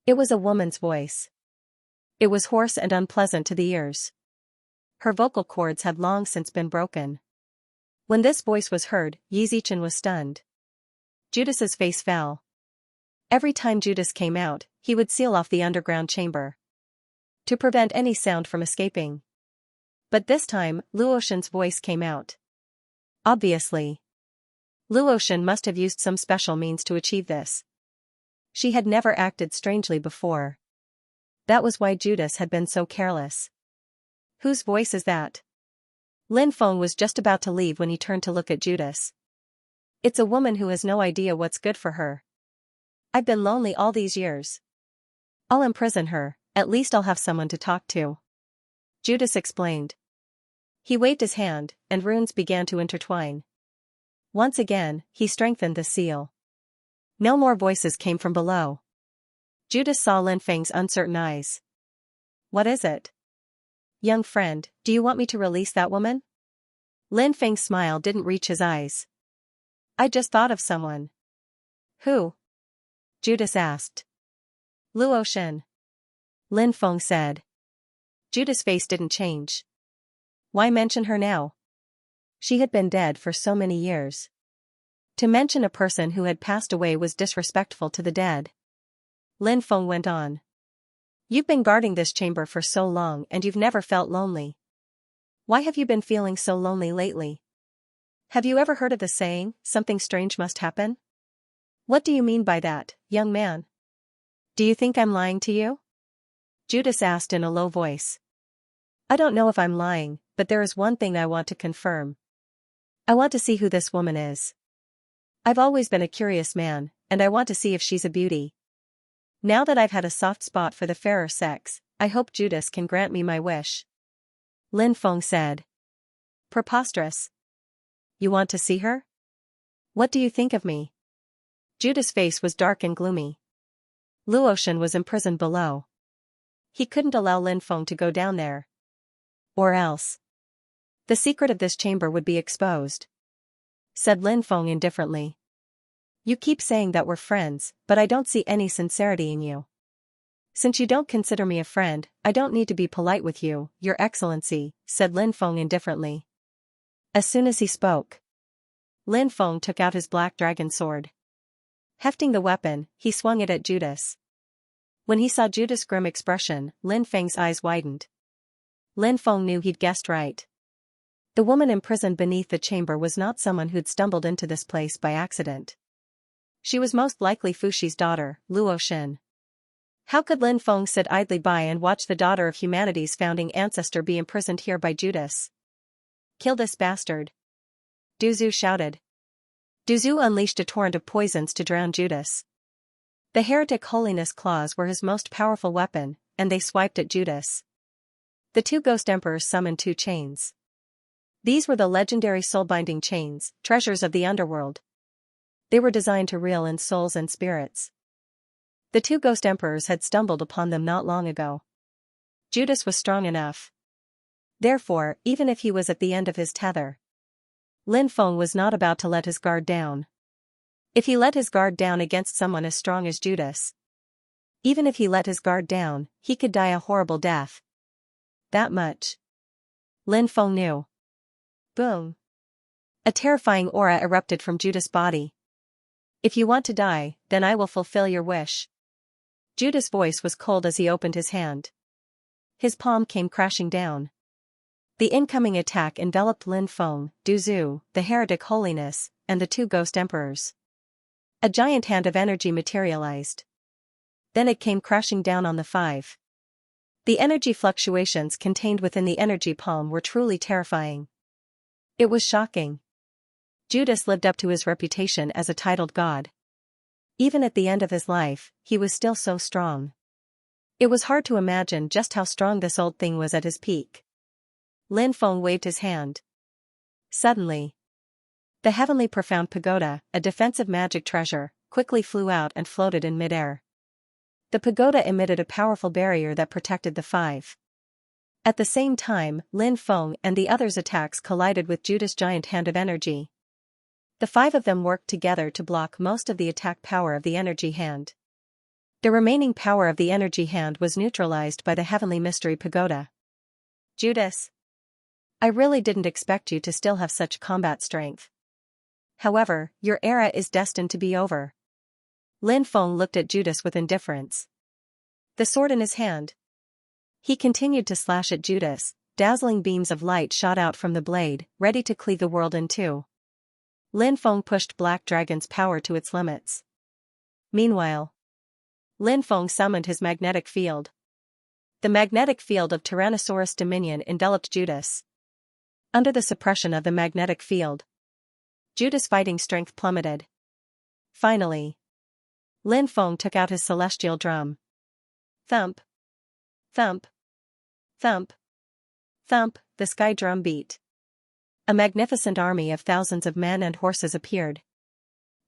Speaker 1: It was a woman's voice. It was hoarse and unpleasant to the ears. Her vocal cords had long since been broken. When this voice was heard, Yi Zichen was stunned. Judas's face fell. Every time Judas came out, he would seal off the underground chamber to prevent any sound from escaping. But this time, Luoshan's voice came out. Obviously, Luoshan must have used some special means to achieve this. She had never acted strangely before. That was why Judas had been so careless. Whose voice is that? Lin Feng was just about to leave when he turned to look at Judas. It's a woman who has no idea what's good for her. I've been lonely all these years. I'll imprison her, at least I'll have someone to talk to. Judas explained. He waved his hand, and runes began to intertwine. Once again, he strengthened the seal. No more voices came from below. Judas saw Lin Feng's uncertain eyes. What is it? Young friend, do you want me to release that woman? Lin Feng's smile didn't reach his eyes. I just thought of someone. Who? Judas asked. Luo Shen. Lin Feng said. Judas' face didn't change. Why mention her now? She had been dead for so many years. To mention a person who had passed away was disrespectful to the dead. Lin Feng went on. You've been guarding this chamber for so long and you've never felt lonely. Why have you been feeling so lonely lately? Have you ever heard of the saying, something strange must happen? What do you mean by that, young man? Do you think I'm lying to you? Judas asked in a low voice. I don't know if I'm lying, but there is one thing I want to confirm. I want to see who this woman is. I've always been a curious man, and I want to see if she's a beauty. Now that I've had a soft spot for the fairer sex, I hope Judas can grant me my wish. Lin Feng said. Preposterous. You want to see her? What do you think of me? Judas' face was dark and gloomy. Luo Shen was imprisoned below. He couldn't allow Lin Feng to go down there. Or else. The secret of this chamber would be exposed. Said Lin Feng indifferently. You keep saying that we're friends, but I don't see any sincerity in you. Since you don't consider me a friend, I don't need to be polite with you, Your Excellency, said Lin Feng indifferently. As soon as he spoke, Lin Feng took out his black dragon sword. Hefting the weapon, he swung it at Judas. When he saw Judas' grim expression, Lin Feng's eyes widened. Lin Feng knew he'd guessed right. The woman imprisoned beneath the chamber was not someone who'd stumbled into this place by accident. She was most likely Fuxi's daughter, Luo Shen. How could Lin Feng sit idly by and watch the daughter of humanity's founding ancestor be imprisoned here by Judas? Kill this bastard. Du Zhu shouted. Du Zhu unleashed a torrent of poisons to drown Judas. The heretic holiness claws were his most powerful weapon, and they swiped at Judas. The two ghost emperors summoned 2 chains. These were the legendary soul-binding chains, treasures of the underworld. They were designed to reel in souls and spirits. The 2 ghost emperors had stumbled upon them not long ago. Judas was strong enough. Therefore, even if he was at the end of his tether, Lin Feng was not about to let his guard down. If he let his guard down against someone as strong as Judas, even if he let his guard down, he could die a horrible death. That much Lin Feng knew. Boom. A terrifying aura erupted from Judas' body. If you want to die, then I will fulfill your wish. Judas' voice was cold as he opened his hand. His palm came crashing down. The incoming attack enveloped Lin Feng, Du Zhu, the heretic holiness, and the 2 ghost emperors. A giant hand of energy materialized. Then it came crashing down on the 5. The energy fluctuations contained within the energy palm were truly terrifying. It was shocking. Judas lived up to his reputation as a titled god. Even at the end of his life, he was still so strong. It was hard to imagine just how strong this old thing was at his peak. Lin Feng waved his hand. Suddenly, the heavenly profound pagoda, a defensive magic treasure, quickly flew out and floated in midair. The pagoda emitted a powerful barrier that protected the 5. At the same time, Lin Feng and the others' attacks collided with Judas' giant hand of energy. The 5 of them worked together to block most of the attack power of the energy hand. The remaining power of the energy hand was neutralized by the heavenly mystery pagoda. Judas, I really didn't expect you to still have such combat strength. However, your era is destined to be over. Lin Feng looked at Judas with indifference. The sword in his hand. He continued to slash at Judas. Dazzling beams of light shot out from the blade, ready to cleave the world in 2. Lin Feng pushed Black Dragon's power to its limits. Meanwhile, Lin Feng summoned his magnetic field. The magnetic field of Tyrannosaurus Dominion enveloped Judas. Under the suppression of the magnetic field, Judas' fighting strength plummeted. Finally, Lin Feng took out his celestial drum. Thump. Thump. Thump. Thump, the sky drum beat. A magnificent army of thousands of men and horses appeared.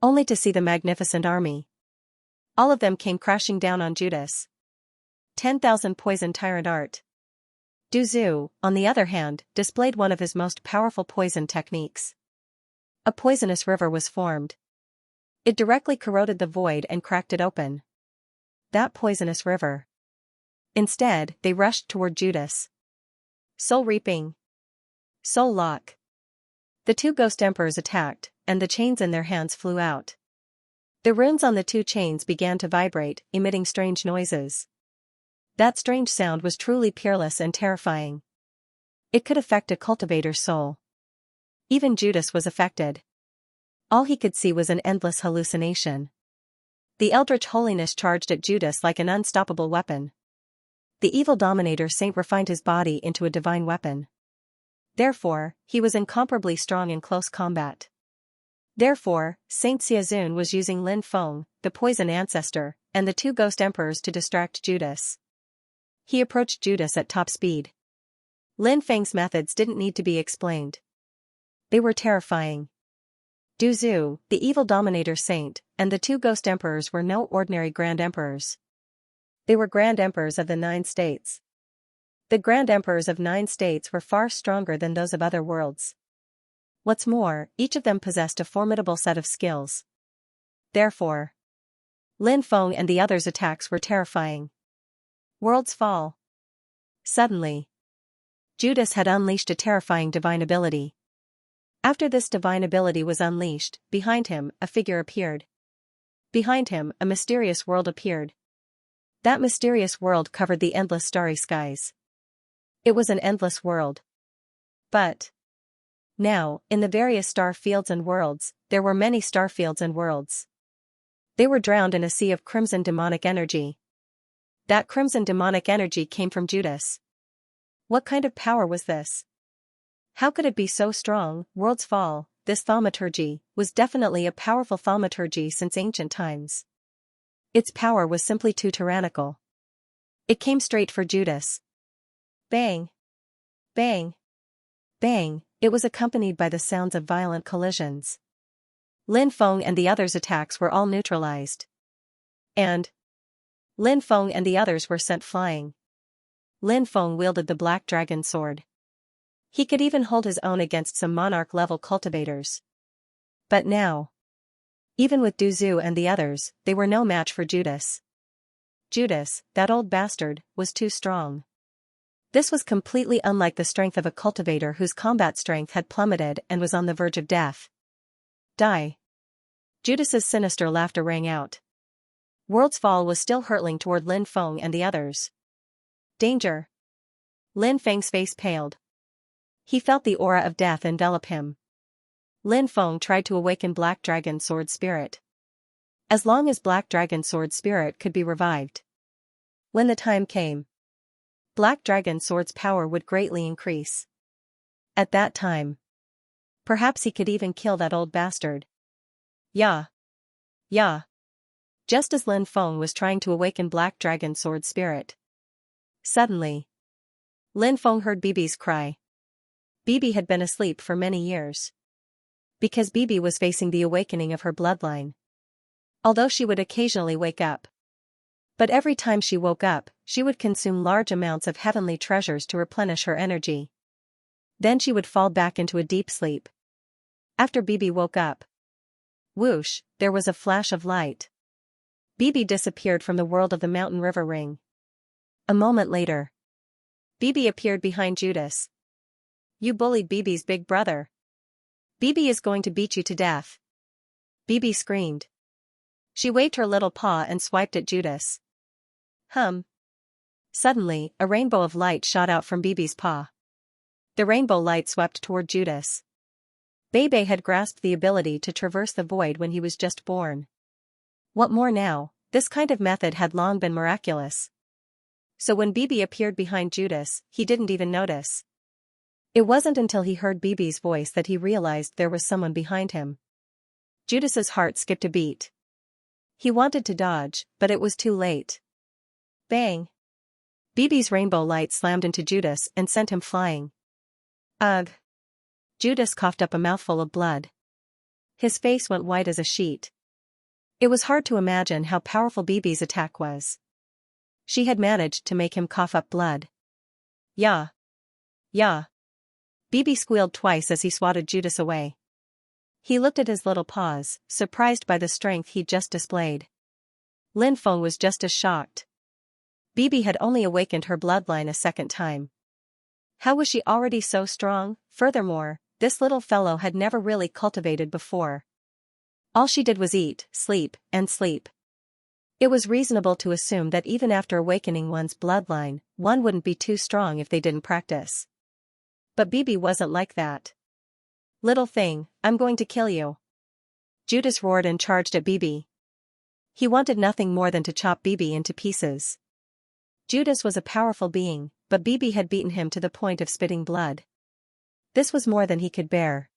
Speaker 1: Only to see the magnificent army. All of them came crashing down on Judas. 10,000 poisoned tyrant art. Du Zhu, on the other hand, displayed one of his most powerful poison techniques. A poisonous river was formed. It directly corroded the void and cracked it open. That poisonous river. Instead, they rushed toward Judas. Soul reaping. Soul lock. The two ghost emperors attacked, and the chains in their hands flew out. The runes on the two chains began to vibrate, emitting strange noises. That strange sound was truly peerless and terrifying. It could affect a cultivator's soul. Even Judas was affected. All he could see was an endless hallucination. The eldritch holiness charged at Judas like an unstoppable weapon. The evil dominator saint refined his body into a divine weapon. Therefore, he was incomparably strong in close combat. Therefore, Saint Xiazun was using Lin Feng, the poison ancestor, and the two ghost emperors to distract Judas. He approached Judas at top speed. Lin Feng's methods didn't need to be explained. They were terrifying. Du Zhu, the evil dominator saint, and the two ghost emperors were no ordinary grand emperors. They were grand emperors of the 9 states. The grand emperors of 9 states were far stronger than those of other worlds. What's more, each of them possessed a formidable set of skills. Therefore, Lin Feng and the others' attacks were terrifying. Worlds fall. Suddenly, Judas had unleashed a terrifying divine ability. After this divine ability was unleashed, behind him, a figure appeared. Behind him, a mysterious world appeared. That mysterious world covered the endless starry skies. It was an endless world. But now, in the various star fields and worlds, there were many star fields and worlds. They were drowned in a sea of crimson demonic energy. That crimson demonic energy came from Judas. What kind of power was this? How could it be so strong? Worlds fall. This thaumaturgy was definitely a powerful thaumaturgy since ancient times. Its power was simply too tyrannical. It came straight for Judas. Bang! Bang! Bang! It was accompanied by the sounds of violent collisions. Lin Feng and the others' attacks were all neutralized. And Lin Feng and the others were sent flying. Lin Feng wielded the black dragon sword. He could even hold his own against some monarch-level cultivators. But now, even with Du Zhu and the others, they were no match for Judas. Judas, that old bastard, was too strong. This was completely unlike the strength of a cultivator whose combat strength had plummeted and was on the verge of death. Die. Judas's sinister laughter rang out. World's Fall was still hurtling toward Lin Feng and the others. Danger. Lin Feng's face paled. He felt the aura of death envelop him. Lin Feng tried to awaken Black Dragon Sword Spirit. As long as Black Dragon Sword Spirit could be revived. When the time came, Black Dragon Sword's power would greatly increase. At that time, perhaps he could even kill that old bastard. Yeah. Yeah. Just as Lin Feng was trying to awaken Black Dragon Sword Spirit. Suddenly, Lin Feng heard Bibi's cry. Bibi had been asleep for many years. Because Bibi was facing the awakening of her bloodline. Although she would occasionally wake up. But every time she woke up, she would consume large amounts of heavenly treasures to replenish her energy. Then she would fall back into a deep sleep. After Bibi woke up, whoosh, there was a flash of light. Bibi disappeared from the world of the mountain river ring. A moment later, Bibi appeared behind Judas. You bullied Bibi's big brother. Bibi is going to beat you to death. Bibi screamed. She waved her little paw and swiped at Judas. Suddenly, a rainbow of light shot out from Bibi's paw. The rainbow light swept toward Judas. Bebe had grasped the ability to traverse the void when he was just born. What more now, this kind of method had long been miraculous. So when Bibi appeared behind Judas, he didn't even notice. It wasn't until he heard Bibi's voice that he realized there was someone behind him. Judas's heart skipped a beat. He wanted to dodge, but it was too late. Bang! Bibi's rainbow light slammed into Judas and sent him flying. Ugh! Judas coughed up a mouthful of blood. His face went white as a sheet. It was hard to imagine how powerful Bibi's attack was. She had managed to make him cough up blood. "Yeah. Yeah." Bibi squealed twice as he swatted Judas away. He looked at his little paws, surprised by the strength he'd just displayed. Lin Feng was just as shocked. Bibi had only awakened her bloodline a second time. How was she already so strong? Furthermore, this little fellow had never really cultivated before. All she did was eat, sleep, and sleep. It was reasonable to assume that even after awakening one's bloodline, one wouldn't be too strong if they didn't practice. But Bibi wasn't like that. "Little thing, I'm going to kill you." Judas roared and charged at Bibi. He wanted nothing more than to chop Bibi into pieces. Judas was a powerful being, but Bibi had beaten him to the point of spitting blood. This was more than he could bear.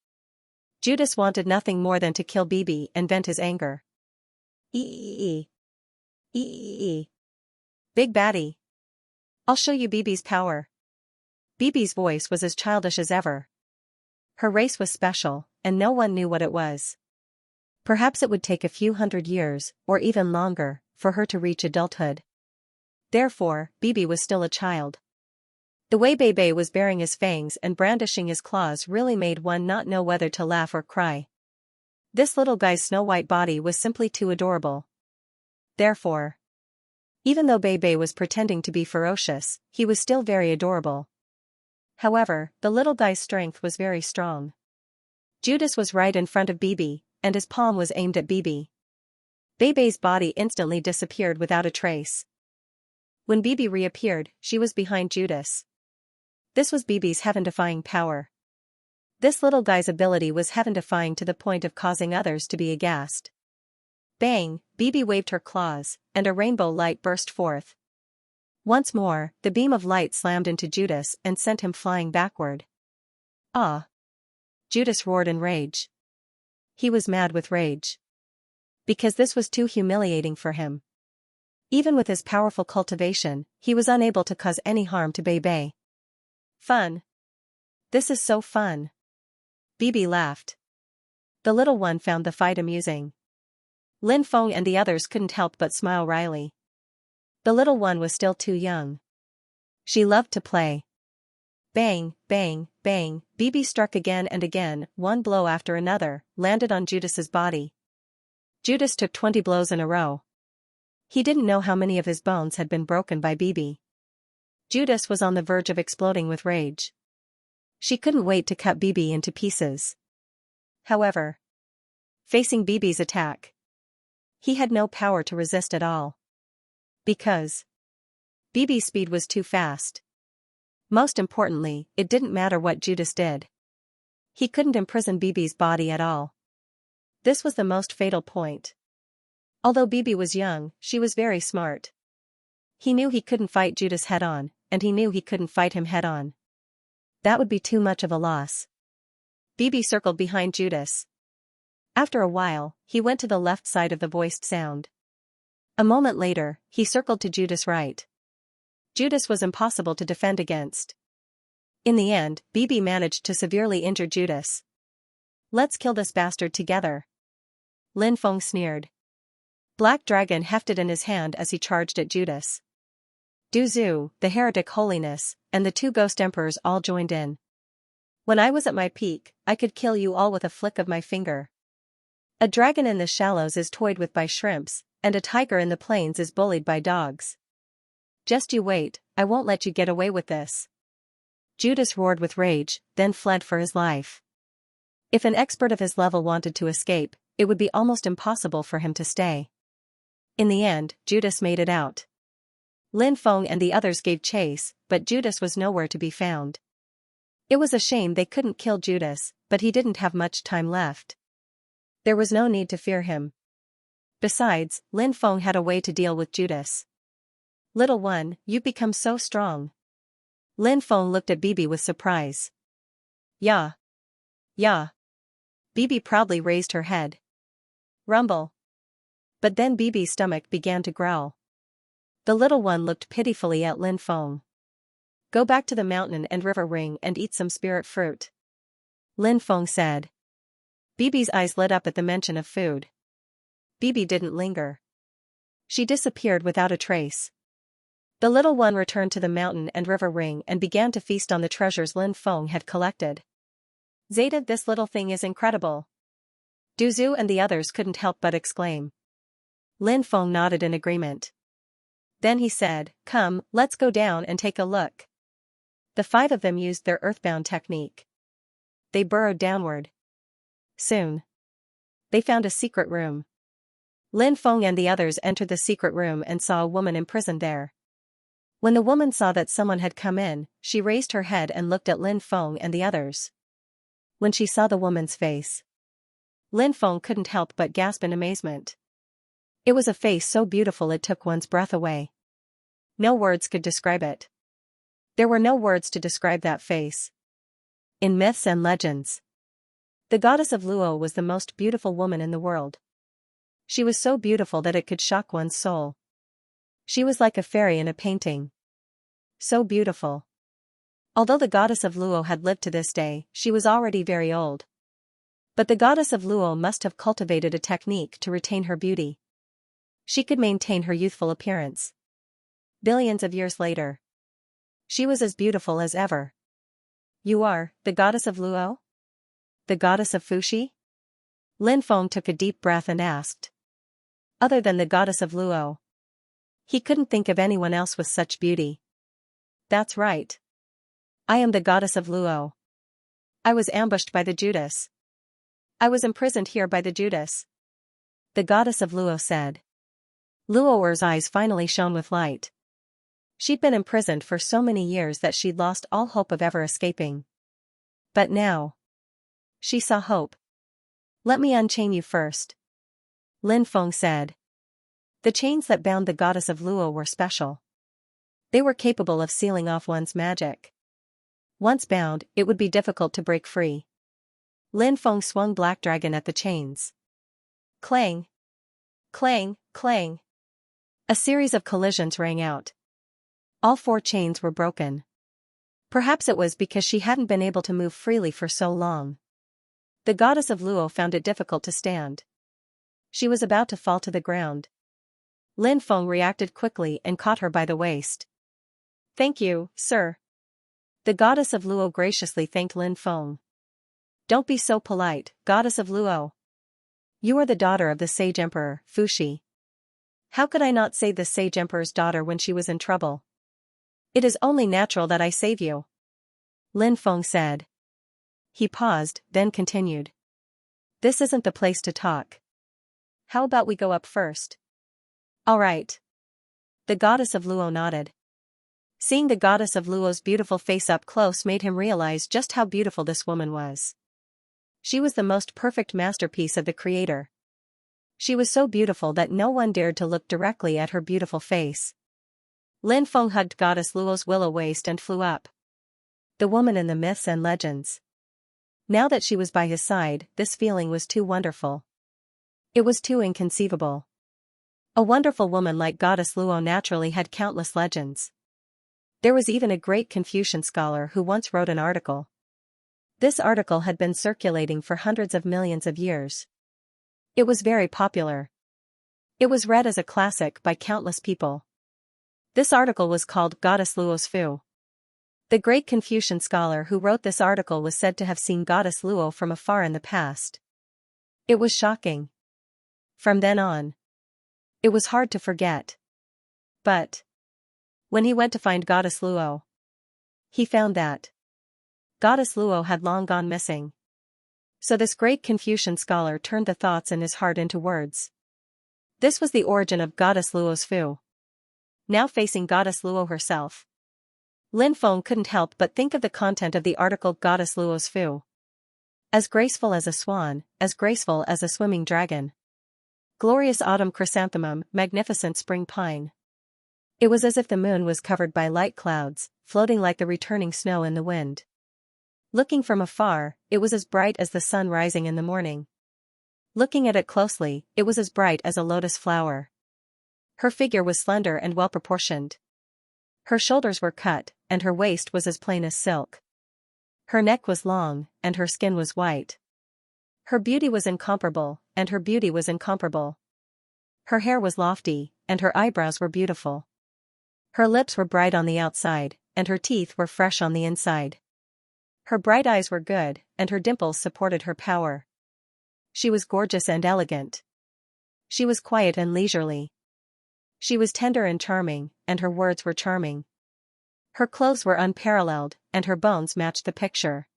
Speaker 1: Judas wanted nothing more than to kill Bibi and vent his anger. Eee. Eee. Big baddie. I'll show you Bibi's power." Bibi's voice was as childish as ever. Her race was special, and no one knew what it was. Perhaps it would take a few hundred years, or even longer, for her to reach adulthood. Therefore, Bibi was still a child. The way Bebe was baring his fangs and brandishing his claws really made one not know whether to laugh or cry. This little guy's snow-white body was simply too adorable. Therefore, even though Bebe was pretending to be ferocious, he was still very adorable. However, the little guy's strength was very strong. Judas was right in front of Bibi, and his palm was aimed at Bibi. Bebe's body instantly disappeared without a trace. When Bibi reappeared, she was behind Judas. This was Bibi's heaven-defying power. This little guy's ability was heaven-defying to the point of causing others to be aghast. Bang! Bibi waved her claws, and a rainbow light burst forth. Once more, the beam of light slammed into Judas and sent him flying backward. "Ah!" Judas roared in rage. He was mad with rage. Because this was too humiliating for him. Even with his powerful cultivation, he was unable to cause any harm to Bebe. "Fun. This is so fun." Bibi laughed. The little one found the fight amusing. Lin Feng and the others couldn't help but smile wryly. The little one was still too young. She loved to play. Bang, bang, bang, Bibi struck again and again, one blow after another, landed on Judas's body. Judas took 20 blows in a row. He didn't know how many of his bones had been broken by Bibi. Judas was on the verge of exploding with rage. She couldn't wait to cut Bibi into pieces. However, facing Bibi's attack, he had no power to resist at all. Because Bibi's speed was too fast. Most importantly, it didn't matter what Judas did. He couldn't imprison Bibi's body at all. This was the most fatal point. Although Bibi was young, she was very smart. He knew he couldn't fight Judas head-on, and he knew he couldn't fight him head-on. That would be too much of a loss. Bibi circled behind Judas. After a while, he went to the left side of the voiced sound. A moment later, he circled to Judas' right. Judas was impossible to defend against. In the end, Bibi managed to severely injure Judas. "Let's kill this bastard together." Lin Feng sneered. Black Dragon hefted in his hand as he charged at Judas. Duzu, the heretic holiness, and the 2 ghost emperors all joined in. "When I was at my peak, I could kill you all with a flick of my finger. A dragon in the shallows is toyed with by shrimps, and a tiger in the plains is bullied by dogs. Just you wait, I won't let you get away with this." Judas roared with rage, then fled for his life. If an expert of his level wanted to escape, it would be almost impossible for him to stay. In the end, Judas made it out. Lin Feng and the others gave chase, but Judas was nowhere to be found. It was a shame they couldn't kill Judas, but he didn't have much time left. There was no need to fear him. Besides, Lin Feng had a way to deal with Judas. "Little one, you've become so strong." Lin Feng looked at Bibi with surprise. "Yeah. Yeah." Bibi proudly raised her head. Rumble. But then Bibi's stomach began to growl. The little one looked pitifully at Lin Feng. "Go back to the mountain and river ring and eat some spirit fruit." Lin Feng said. Bibi's eyes lit up at the mention of food. Bibi didn't linger. She disappeared without a trace. The little one returned to the mountain and river ring and began to feast on the treasures Lin Feng had collected. Zeta, this little thing is incredible. Duzu and the others couldn't help but exclaim. Lin Feng nodded in agreement. Then he said, "Come, let's go down and take a look." The 5 of them used their earthbound technique. They burrowed downward. Soon, they found a secret room. Lin Feng and the others entered the secret room and saw a woman imprisoned there. When the woman saw that someone had come in, she raised her head and looked at Lin Feng and the others. When she saw the woman's face, Lin Feng couldn't help but gasp in amazement. It was a face so beautiful it took one's breath away. No words could describe it. There were no words to describe that face. In myths and legends, the goddess of Luo was the most beautiful woman in the world. She was so beautiful that it could shock one's soul. She was like a fairy in a painting. So beautiful. Although the goddess of Luo had lived to this day, she was already very old. But the goddess of Luo must have cultivated a technique to retain her beauty. She could maintain her youthful appearance. Billions of years later, she was as beautiful as ever. You are the goddess of Luo? The goddess of Fuxi? Lin Feng took a deep breath and asked. Other than the goddess of Luo, he couldn't think of anyone else with such beauty. That's right. I am the goddess of Luo. I was ambushed by the Judas. I was imprisoned here by the Judas. The goddess of Luo said. Luoer's eyes finally shone with light. She'd been imprisoned for so many years that she'd lost all hope of ever escaping. But now, she saw hope. Let me unchain you first, Lin Feng said. The chains that bound the goddess of Luo were special. They were capable of sealing off one's magic. Once bound, it would be difficult to break free. Lin Feng swung Black Dragon at the chains. Clang! Clang! Clang! A series of collisions rang out. All 4 chains were broken. Perhaps it was because she hadn't been able to move freely for so long. The goddess of Luo found it difficult to stand. She was about to fall to the ground. Lin Feng reacted quickly and caught her by the waist. Thank you, sir. The goddess of Luo graciously thanked Lin Feng. Don't be so polite, goddess of Luo. You are the daughter of the sage emperor, Fuxi. How could I not save the sage emperor's daughter when she was in trouble? It is only natural that I save you, Lin Feng said. He paused, then continued. This isn't the place to talk. How about we go up first? All right. The goddess of Luo nodded. Seeing the goddess of Luo's beautiful face up close made him realize just how beautiful this woman was. She was the most perfect masterpiece of the Creator. She was so beautiful that no one dared to look directly at her beautiful face. Lin Feng hugged goddess Luo's willow waist and flew up. The woman in the myths and legends. Now that she was by his side, this feeling was too wonderful. It was too inconceivable. A wonderful woman like goddess Luo naturally had countless legends. There was even a great Confucian scholar who once wrote an article. This article had been circulating for hundreds of millions of years. It was very popular. It was read as a classic by countless people. This article was called Goddess Luo's Fu. The great Confucian scholar who wrote this article was said to have seen goddess Luo from afar in the past. It was shocking. From then on, it was hard to forget. But when he went to find goddess Luo, he found that goddess Luo had long gone missing. So this great Confucian scholar turned the thoughts in his heart into words. This was the origin of goddess Luo's Fu. Now facing goddess Luo herself, Lin Feng couldn't help but think of the content of the article Goddess Luo's Fu. As graceful as a swan, as graceful as a swimming dragon. Glorious autumn chrysanthemum, magnificent spring pine. It was as if the moon was covered by light clouds, floating like the returning snow in the wind. Looking from afar, it was as bright as the sun rising in the morning. Looking at it closely, it was as bright as a lotus flower. Her figure was slender and well-proportioned. Her shoulders were cut, and her waist was as plain as silk. Her neck was long, and her skin was white. Her beauty was incomparable, and her beauty was incomparable. Her hair was lofty, and her eyebrows were beautiful. Her lips were bright on the outside, and her teeth were fresh on the inside. Her bright eyes were good, and her dimples supported her power. She was gorgeous and elegant. She was quiet and leisurely. She was tender and charming, and her words were charming. Her clothes were unparalleled, and her bones matched the picture.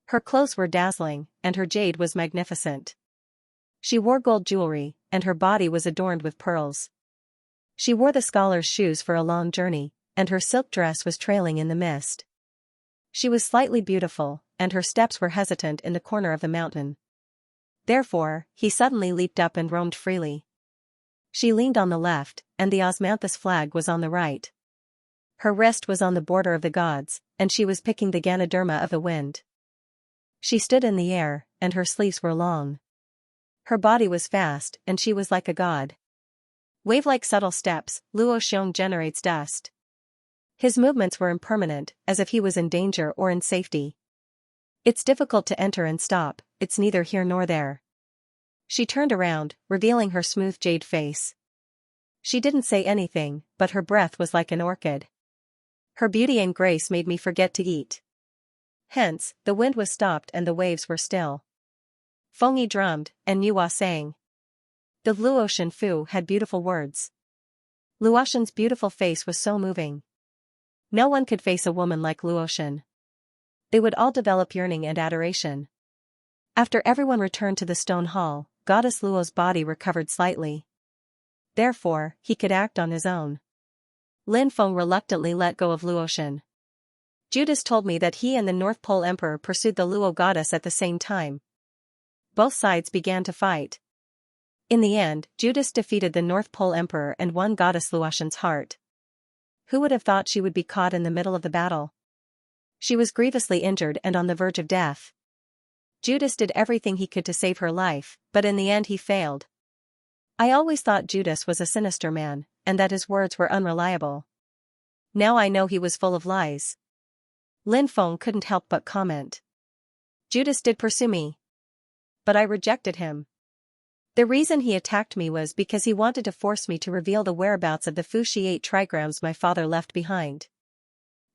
Speaker 1: Her clothes were dazzling, and her jade was magnificent. She wore gold jewelry, and her body was adorned with pearls. She wore the scholar's shoes for a long journey, and her silk dress was trailing in the mist. She was slightly beautiful, and her steps were hesitant in the corner of the mountain. Therefore, he suddenly leaped up and roamed freely. She leaned on the left, and the osmanthus flag was on the right. Her wrist was on the border of the gods, and she was picking the ganoderma of the wind. She stood in the air, and her sleeves were long. Her body was fast, and she was like a god. Wave-like subtle steps, Luo Xiong generates dust. His movements were impermanent, as if he was in danger or in safety. It's difficult to enter and stop, it's neither here nor there. She turned around, revealing her smooth jade face. She didn't say anything, but her breath was like an orchid. Her beauty and grace made me forget to eat. Hence, the wind was stopped and the waves were still. Fengyi drummed, and Yuhua sang. The Luotian Fu had beautiful words. Luotian's beautiful face was so moving. No one could face a woman like Luotian. They would all develop yearning and adoration. After everyone returned to the stone hall, Goddess Luo's body recovered slightly. Therefore, he could act on his own. Lin Feng reluctantly let go of Luotian. Judas told me that he and the North Pole Emperor pursued the Luo goddess at the same time. Both sides began to fight. In the end, Judas defeated the North Pole Emperor and won Goddess Luotian's heart. Who would have thought she would be caught in the middle of the battle? She was grievously injured and on the verge of death. Judas did everything he could to save her life, but in the end he failed. I always thought Judas was a sinister man, and that his words were unreliable. Now I know he was full of lies. Lin Feng couldn't help but comment. Judas did pursue me. But I rejected him. The reason he attacked me was because he wanted to force me to reveal the whereabouts of the Fuxi 8 trigrams my father left behind.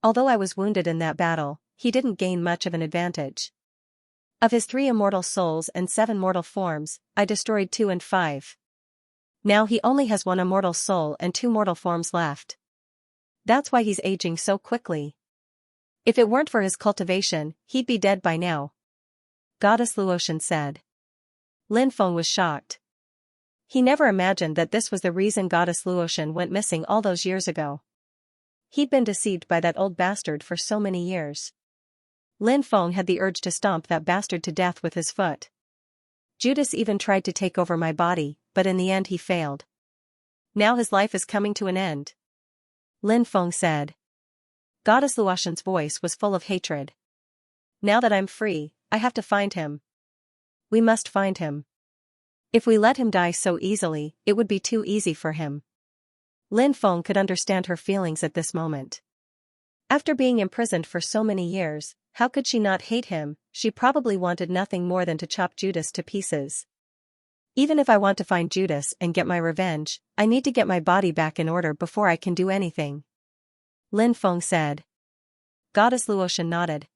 Speaker 1: Although I was wounded in that battle, he didn't gain much of an advantage. Of his 3 immortal souls and 7 mortal forms, I destroyed 2 and 5. Now he only has 1 immortal soul and 2 mortal forms left. That's why he's aging so quickly. If it weren't for his cultivation, he'd be dead by now. Goddess Luotian said. Lin Feng was shocked. He never imagined that this was the reason Goddess Luotian went missing all those years ago. He'd been deceived by that old bastard for so many years. Lin Feng had the urge to stomp that bastard to death with his foot. Judas even tried to take over my body, but in the end he failed. Now his life is coming to an end. Lin Feng said. Goddess Luotian's voice was full of hatred. Now that I'm free, I have to find him. We must find him. If we let him die so easily, it would be too easy for him. Lin Feng could understand her feelings at this moment. After being imprisoned for so many years, how could she not hate him? She probably wanted nothing more than to chop Judas to pieces. Even if I want to find Judas and get my revenge, I need to get my body back in order before I can do anything. Lin Feng said. Goddess Luotian nodded.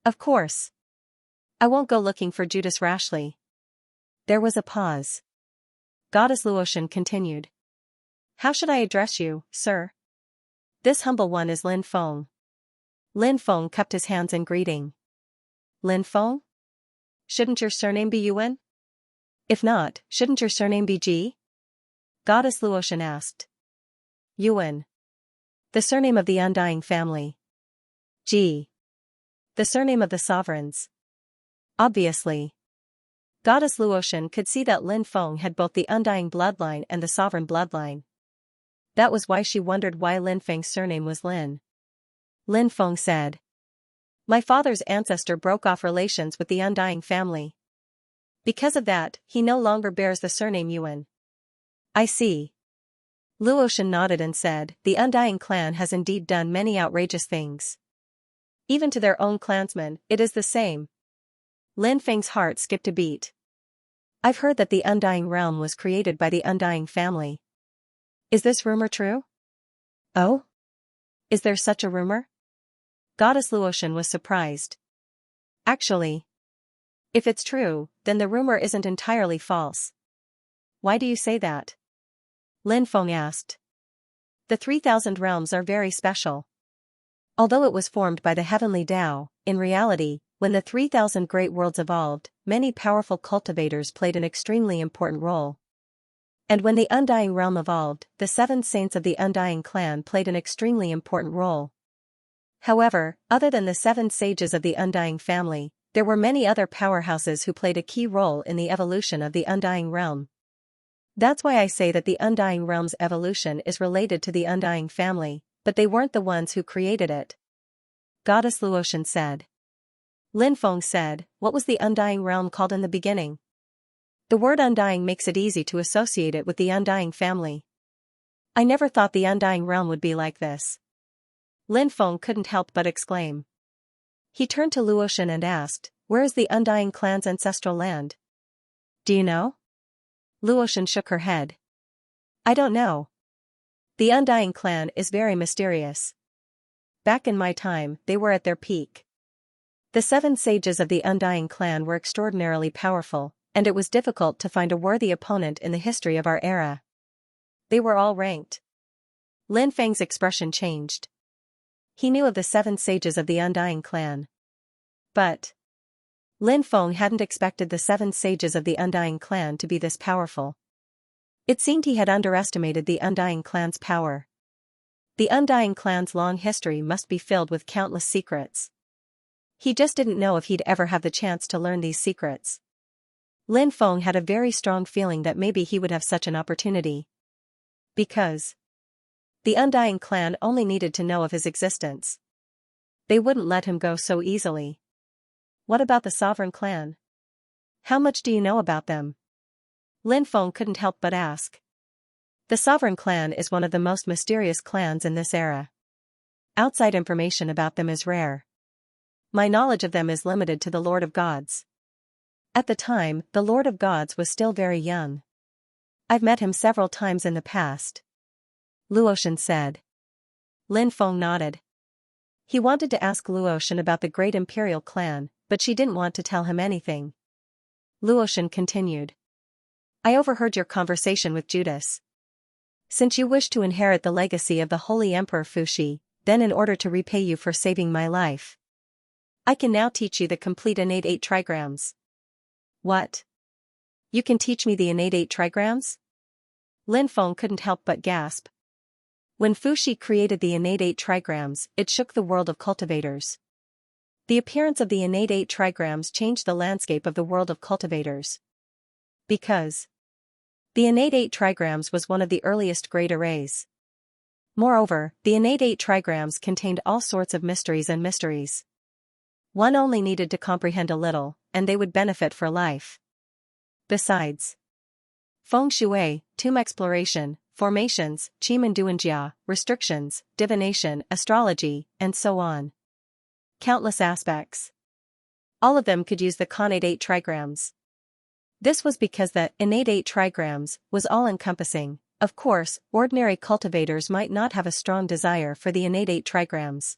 Speaker 1: Of course. I won't go looking for Judas rashly. There was a pause. Goddess Luotian continued. How should I address you, sir? This humble one is Lin Feng. Lin Feng cupped his hands in greeting. Lin Feng? Shouldn't your surname be Yuan? If not, shouldn't your surname be Ji? Goddess Luotian asked. Yuan. The surname of the Undying family. Ji. The surname of the sovereigns. Obviously. Goddess Luotian could see that Lin Feng had both the Undying bloodline and the sovereign bloodline. That was why she wondered why Lin Feng's surname was Lin. Lin Feng said. My father's ancestor broke off relations with the Undying family. Because of that, he no longer bears the surname Yuan. I see. Luotian nodded and said, the Undying clan has indeed done many outrageous things. Even to their own clansmen, it is the same. Lin Feng's heart skipped a beat. I've heard that the Undying Realm was created by the Undying family. Is this rumor true? Oh? Is there such a rumor? Goddess Luotian was surprised. Actually, if it's true, then the rumor isn't entirely false. Why do you say that? Lin Feng asked. The 3,000 realms are very special. Although it was formed by the heavenly Tao, in reality, when the 3,000 great worlds evolved, many powerful cultivators played an extremely important role. And when the Undying Realm evolved, the 7 saints of the Undying clan played an extremely important role. However, other than the 7 sages of the Undying family, there were many other powerhouses who played a key role in the evolution of the Undying Realm. That's why I say that the Undying Realm's evolution is related to the Undying family, but they weren't the ones who created it. Goddess Luotian said. Lin Feng said, what was the Undying Realm called in the beginning? The word Undying makes it easy to associate it with the Undying family. I never thought the Undying Realm would be like this. Lin Feng couldn't help but exclaim. He turned to Luotian and asked, where is the Undying clan's ancestral land? Do you know? Luotian shook her head. I don't know. The Undying clan is very mysterious. Back in my time, they were at their peak. The 7 sages of the Undying clan were extraordinarily powerful, and it was difficult to find a worthy opponent in the history of our era. They were all ranked. Lin Feng's expression changed. He knew of the 7 sages of the Undying clan. But Lin Feng hadn't expected the 7 sages of the Undying clan to be this powerful. It seemed he had underestimated the Undying clan's power. The Undying clan's long history must be filled with countless secrets. He just didn't know if he'd ever have the chance to learn these secrets. Lin Feng had a very strong feeling that maybe he would have such an opportunity. Because the Undying clan only needed to know of his existence. They wouldn't let him go so easily. What about the Sovereign clan? How much do you know about them? Lin Feng couldn't help but ask. The Sovereign clan is one of the most mysterious clans in this era. Outside information about them is rare. My knowledge of them is limited to the Lord of Gods. At the time, the Lord of Gods was still very young. I've met him several times in the past. Luotian said. Lin Feng nodded. He wanted to ask Luotian about the great imperial clan, but she didn't want to tell him anything. Luotian continued. I overheard your conversation with Judas. Since you wish to inherit the legacy of the Holy Emperor Fuxi, then in order to repay you for saving my life, I can now teach you the complete innate 8 trigrams. What? You can teach me the innate 8 trigrams? Lin Feng couldn't help but gasp. When Fuxi created the innate 8 trigrams, it shook the world of cultivators. The appearance of the innate 8 trigrams changed the landscape of the world of cultivators. Because the innate 8 trigrams was one of the earliest great arrays. Moreover, the innate 8 trigrams contained all sorts of mysteries and mysteries. One only needed to comprehend a little, and they would benefit for life. Besides, feng shui, tomb exploration, formations, qi restrictions, divination, astrology, and so on. Countless aspects. All of them could use the connate 8 trigrams. This was because the innate 8 trigrams was all-encompassing. Of course, ordinary cultivators might not have a strong desire for the innate 8 trigrams.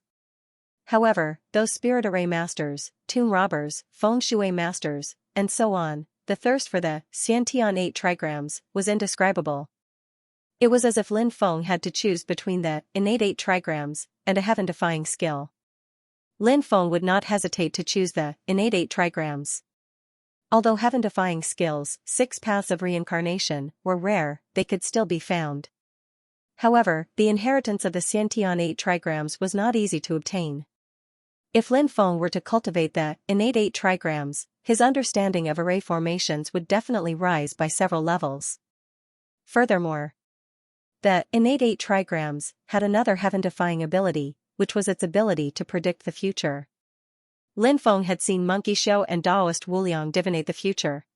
Speaker 1: However, those spirit array masters, tomb robbers, feng shui masters, and so on, the thirst for the Xianxia 8 trigrams was indescribable. It was as if Lin Feng had to choose between the innate 8 trigrams and a heaven-defying skill. Lin Feng would not hesitate to choose the innate 8 trigrams. Although heaven-defying skills, 6 paths of reincarnation, were rare, they could still be found. However, the inheritance of the Xiantian 8 trigrams was not easy to obtain. If Lin Feng were to cultivate the innate 8 trigrams, his understanding of array formations would definitely rise by several levels. Furthermore, the innate 8 trigrams had another heaven-defying ability, which was its ability to predict the future. Lin Feng had seen Monkey Shou and Daoist Wuliang divinate the future.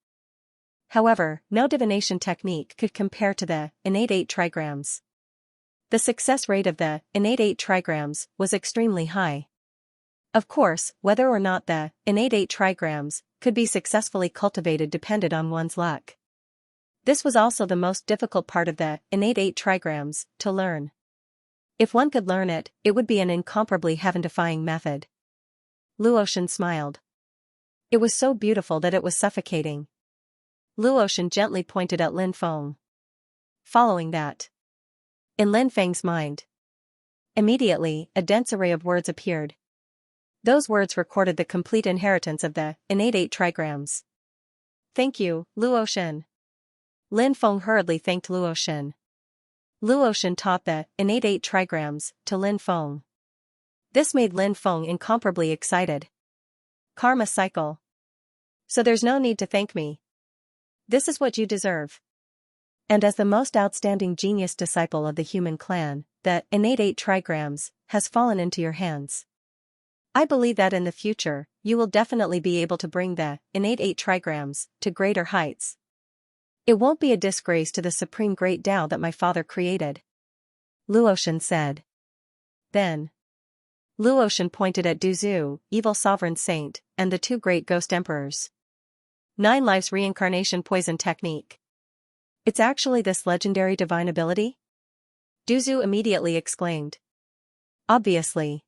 Speaker 1: However, no divination technique could compare to the innate 8 trigrams. The success rate of the innate 8 trigrams was extremely high. Of course, whether or not the innate 8 trigrams could be successfully cultivated depended on one's luck. This was also the most difficult part of the innate 8 trigrams to learn. If one could learn it, it would be an incomparably heaven-defying method. Luotian smiled. It was so beautiful that it was suffocating. Luotian gently pointed at Lin Feng. Following that, in Lin Feng's mind, immediately, a dense array of words appeared. Those words recorded the complete inheritance of the innate 8 trigrams. Thank you, Luotian. Lin Feng hurriedly thanked Luotian. Luotian taught the innate 8 trigrams to Lin Feng. This made Lin Feng incomparably excited. Karma cycle. So there's no need to thank me. This is what you deserve. And as the most outstanding genius disciple of the human clan, the innate 8 trigrams has fallen into your hands. I believe that in the future, you will definitely be able to bring the innate 8 trigrams to greater heights. It won't be a disgrace to the supreme great Tao that my father created. Luotian said. Then, Luotian pointed at Duzu, evil sovereign saint, and the 2 great ghost emperors. 9 lives reincarnation poison technique. It's actually this legendary divine ability? Duzu immediately exclaimed. Obviously.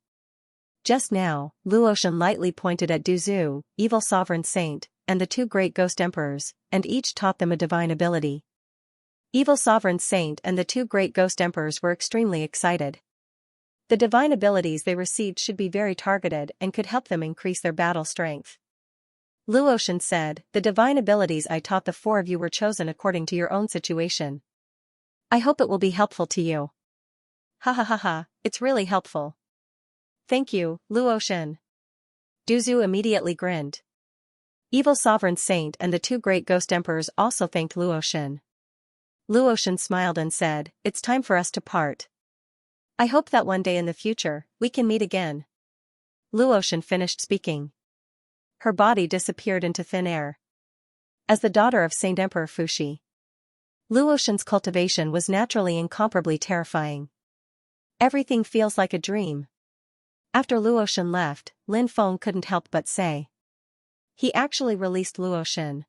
Speaker 1: Just now, Luotian lightly pointed at Duzu, evil sovereign saint, and the 2 great ghost emperors, and each taught them a divine ability. Evil sovereign saint and the 2 great ghost emperors were extremely excited. The divine abilities they received should be very targeted and could help them increase their battle strength. Luotian said, the divine abilities I taught the 4 of you were chosen according to your own situation. I hope it will be helpful to you. Ha ha ha ha, it's really helpful. Thank you, Luotian. Duzu immediately grinned. Evil sovereign saint and the 2 great ghost emperors also thanked Luotian. Luotian smiled and said, it's time for us to part. I hope that one day in the future, we can meet again. Luotian finished speaking. Her body disappeared into thin air. As the daughter of Saint Emperor Fuxi, Luotian's cultivation was naturally incomparably terrifying. Everything feels like a dream. After Luotian left, Lin Feng couldn't help but say. He actually released Luotian.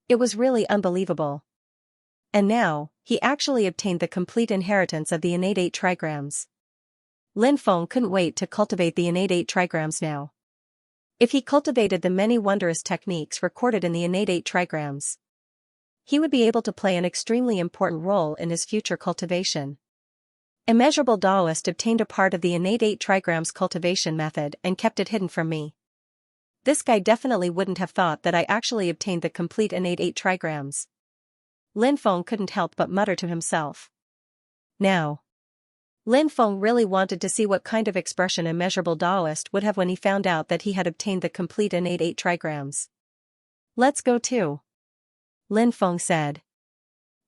Speaker 1: It was really unbelievable. And now, he actually obtained the complete inheritance of the innate 8 trigrams. Lin Feng couldn't wait to cultivate the innate 8 trigrams now. If he cultivated the many wondrous techniques recorded in the innate 8 trigrams, he would be able to play an extremely important role in his future cultivation. Immeasurable Daoist obtained a part of the innate 8 trigrams cultivation method and kept it hidden from me. This guy definitely wouldn't have thought that I actually obtained the complete innate 8 trigrams. Lin Feng couldn't help but mutter to himself. Now, Lin Feng really wanted to see what kind of expression Immeasurable Daoist would have when he found out that he had obtained the complete innate 8 trigrams. Let's go too. Lin Feng said.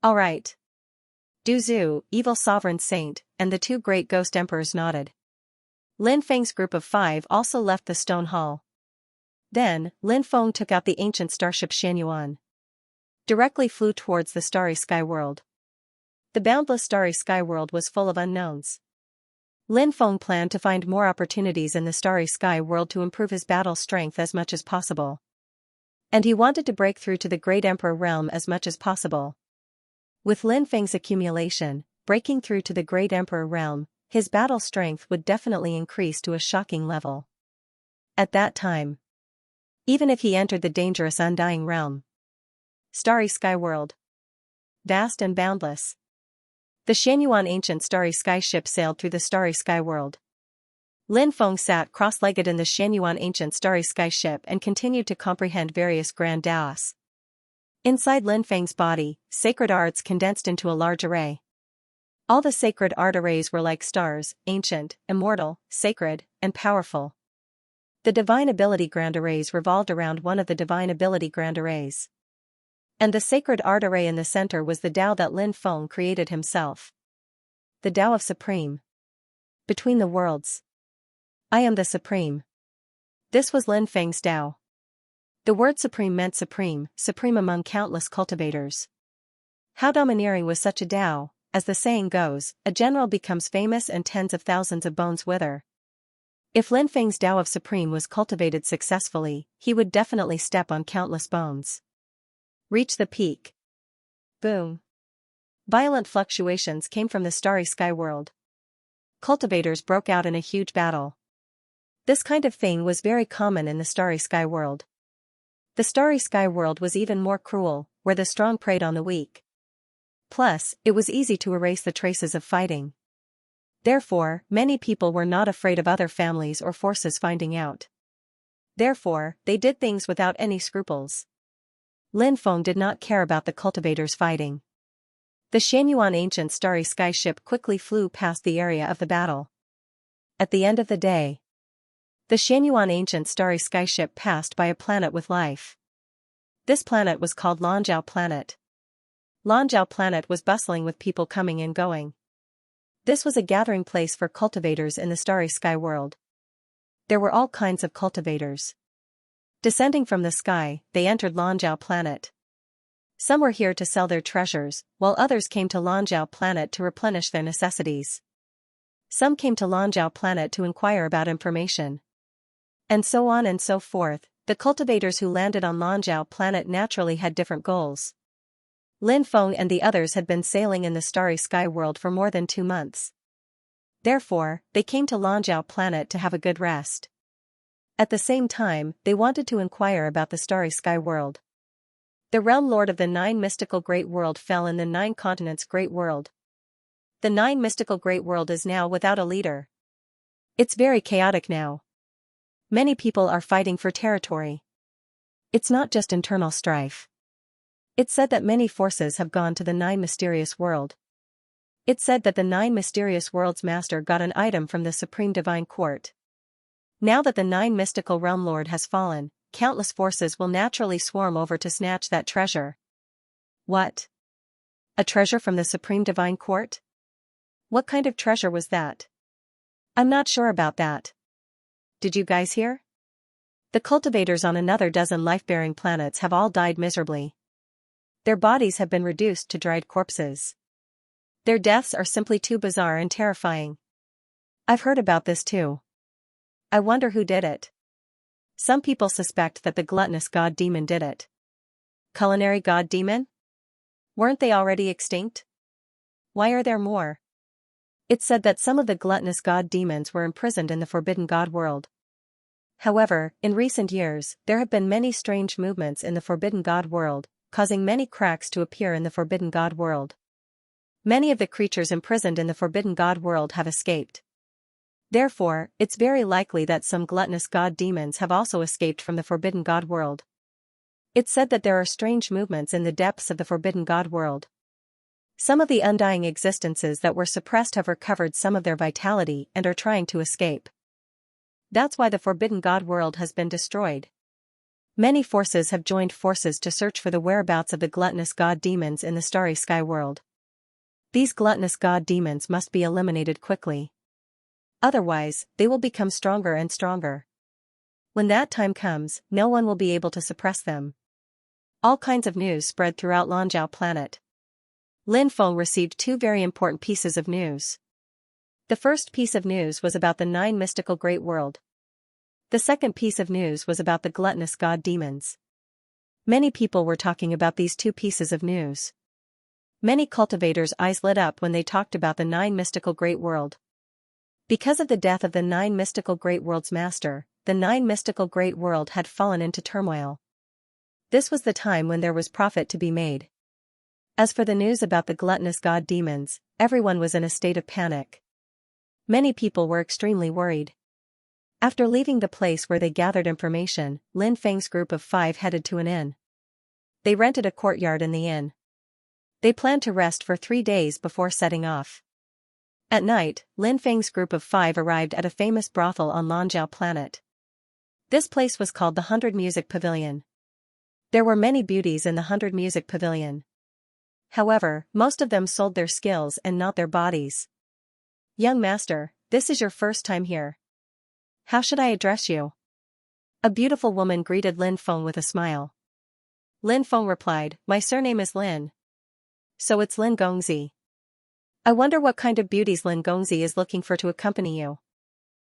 Speaker 1: Alright. Duzu, evil sovereign saint, and the 2 great ghost emperors nodded. Lin Feng's group of 5 also left the stone hall. Then, Lin Feng took out the ancient starship Xianxia. Directly flew towards the starry sky world. The boundless starry sky world was full of unknowns. Lin Feng planned to find more opportunities in the starry sky world to improve his battle strength as much as possible. And he wanted to break through to the Great Emperor realm as much as possible. With Lin Feng's accumulation, breaking through to the Great Emperor realm, his battle strength would definitely increase to a shocking level. At that time, even if he entered the dangerous Undying realm. Starry Sky World. Vast and boundless. The Xianxia ancient starry sky ship sailed through the starry sky world. Lin Feng sat cross-legged in the Xianxia ancient starry sky ship and continued to comprehend various grand daos. Inside Lin Feng's body, sacred arts condensed into a large array. All the sacred art arrays were like stars, ancient, immortal, sacred, and powerful. The divine ability grand arrays revolved around one of the divine ability grand arrays. And the sacred art array in the center was the Tao that Lin Feng created himself. The Tao of Supreme. Between the worlds. I am the Supreme. This was Lin Feng's Tao. The word supreme meant supreme, supreme among countless cultivators. How domineering was such a Tao, as the saying goes, a general becomes famous and tens of thousands of bones wither. If Lin Feng's Tao of Supreme was cultivated successfully, he would definitely step on countless bones. Reach the peak. Boom. Violent fluctuations came from the starry sky world. Cultivators broke out in a huge battle. This kind of thing was very common in the starry sky world. The starry sky world was even more cruel, where the strong preyed on the weak. Plus, it was easy to erase the traces of fighting. Therefore, many people were not afraid of other families or forces finding out. Therefore, they did things without any scruples. Lin Feng did not care about the cultivators fighting. The Xianyuan ancient starry sky ship quickly flew past the area of the battle. At the end of the day, the Xianyuan ancient starry sky ship passed by a planet with life. This planet was called Lanzhao Planet. Lanzhao Planet was bustling with people coming and going. This was a gathering place for cultivators in the starry sky world. There were all kinds of cultivators. Descending from the sky, they entered Lanzhao Planet. Some were here to sell their treasures, while others came to Lanzhao Planet to replenish their necessities. Some came to Lanzhao Planet to inquire about information. And so on and so forth. The cultivators who landed on Lanzhao Planet naturally had different goals. Lin Feng and the others had been sailing in the starry sky world for more than 2 months. Therefore, they came to Lanzhao Planet to have a good rest. At the same time, they wanted to inquire about the starry sky world. The realm lord of the 9 mystical great world fell in the 9 continents great world. The 9 mystical great world is now without a leader. It's very chaotic now. Many people are fighting for territory. It's not just internal strife. It's said that many forces have gone to the 9 mysterious world. It's said that the 9 mysterious world's master got an item from the Supreme Divine Court. Now that the 9 mystical realm lord has fallen, countless forces will naturally swarm over to snatch that treasure. What? A treasure from the Supreme Divine Court? What kind of treasure was that? I'm not sure about that. Did you guys hear? The cultivators on another dozen life-bearing planets have all died miserably. Their bodies have been reduced to dried corpses. Their deaths are simply too bizarre and terrifying. I've heard about this too. I wonder who did it. Some people suspect that the gluttonous god demon did it. Culinary god demon? Weren't they already extinct? Why are there more? It's said that some of the gluttonous god demons were imprisoned in the Forbidden God world. However, in recent years, there have been many strange movements in the Forbidden God world, causing many cracks to appear in the Forbidden God world. Many of the creatures imprisoned in the Forbidden God world have escaped. Therefore, it's very likely that some gluttonous god demons have also escaped from the Forbidden God world. It's said that there are strange movements in the depths of the Forbidden God world. Some of the undying existences that were suppressed have recovered some of their vitality and are trying to escape. That's why the Forbidden God world has been destroyed. Many forces have joined forces to search for the whereabouts of the gluttonous god demons in the starry sky world. These gluttonous god demons must be eliminated quickly. Otherwise, they will become stronger and stronger. When that time comes, no one will be able to suppress them. All kinds of news spread throughout Lanzhao Planet. Lin Feng received 2 very important pieces of news. The first piece of news was about the 9 mystical great world. The second piece of news was about the gluttonous god demons. Many people were talking about these 2 pieces of news. Many cultivators' eyes lit up when they talked about the 9 mystical great world. Because of the death of the 9 mystical great world's master, the 9 mystical great world had fallen into turmoil. This was the time when there was profit to be made. As for the news about the gluttonous god demons, everyone was in a state of panic. Many people were extremely worried. After leaving the place where they gathered information, Lin Feng's group of 5 headed to an inn. They rented a courtyard in the inn. They planned to rest for 3 days before setting off. At night, Lin Feng's group of 5 arrived at a famous brothel on Lanzhao Planet. This place was called the 100 Music Pavilion. There were many beauties in the 100 Music Pavilion. However, most of them sold their skills and not their bodies. Young master, this is your first time here. How should I address you? A beautiful woman greeted Lin Feng with a smile. Lin Feng replied, my surname is Lin. So it's Lin Gongzi. I wonder what kind of beauties Lin Gongzi is looking for to accompany you.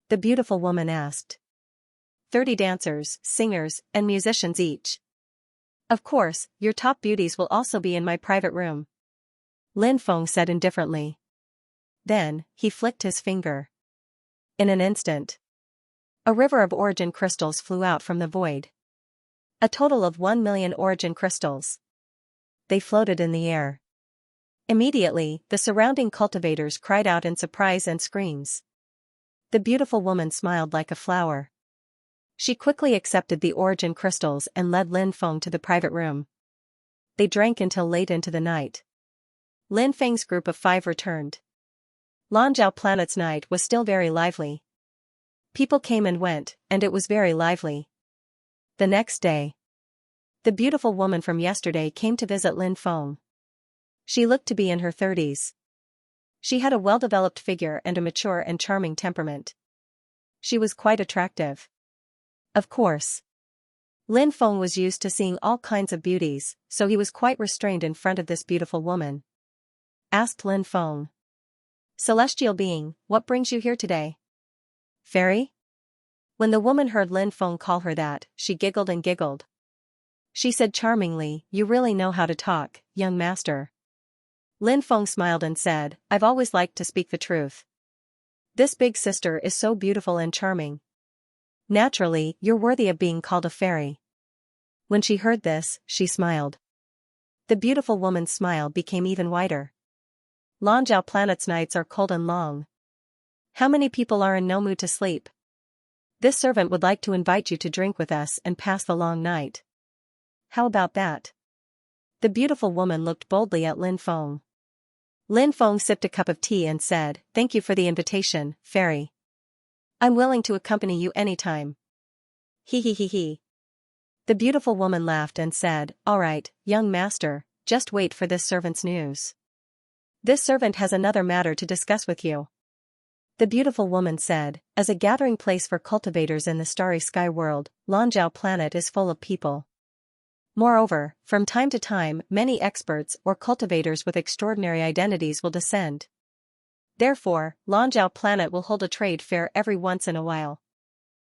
Speaker 1: The beautiful woman asked. 30 dancers, singers, and musicians each. Of course, your top beauties will also be in my private room. Lin Feng said indifferently. Then, he flicked his finger. In an instant, a river of origin crystals flew out from the void. A total of 1,000,000 origin crystals. They floated in the air. Immediately, the surrounding cultivators cried out in surprise and screams. The beautiful woman smiled like a flower. She quickly accepted the origin crystals and led Lin Feng to the private room. They drank until late into the night. Lin Feng's group of 5 returned. Lanzhou Planet's night was still very lively. People came and went, and it was very lively. The next day, the beautiful woman from yesterday came to visit Lin Feng. She looked to be in her 30s. She had a well-developed figure and a mature and charming temperament. She was quite attractive. Of course, Lin Feng was used to seeing all kinds of beauties, so he was quite restrained in front of this beautiful woman. Asked Lin Feng. Celestial being, what brings you here today? Fairy? When the woman heard Lin Feng call her that, she giggled and giggled. She said charmingly, you really know how to talk, young master. Lin Feng smiled and said, I've always liked to speak the truth. This big sister is so beautiful and charming. Naturally, you're worthy of being called a fairy. When she heard this, she smiled. The beautiful woman's smile became even wider. Lanzhou Planet's nights are cold and long. How many people are in no mood to sleep? This servant would like to invite you to drink with us and pass the long night. How about that? The beautiful woman looked boldly at Lin Feng. Lin Feng sipped a cup of tea and said, Thank you for the invitation, fairy. I'm willing to accompany you anytime. He. The beautiful woman laughed and said, All right, young master, just wait for this servant's news. This servant has another matter to discuss with you. The beautiful woman said, As a gathering place for cultivators in the starry sky world, Lanzhou Planet is full of people. Moreover, from time to time, many experts or cultivators with extraordinary identities will descend. Therefore, Lanzhou Planet will hold a trade fair every once in a while.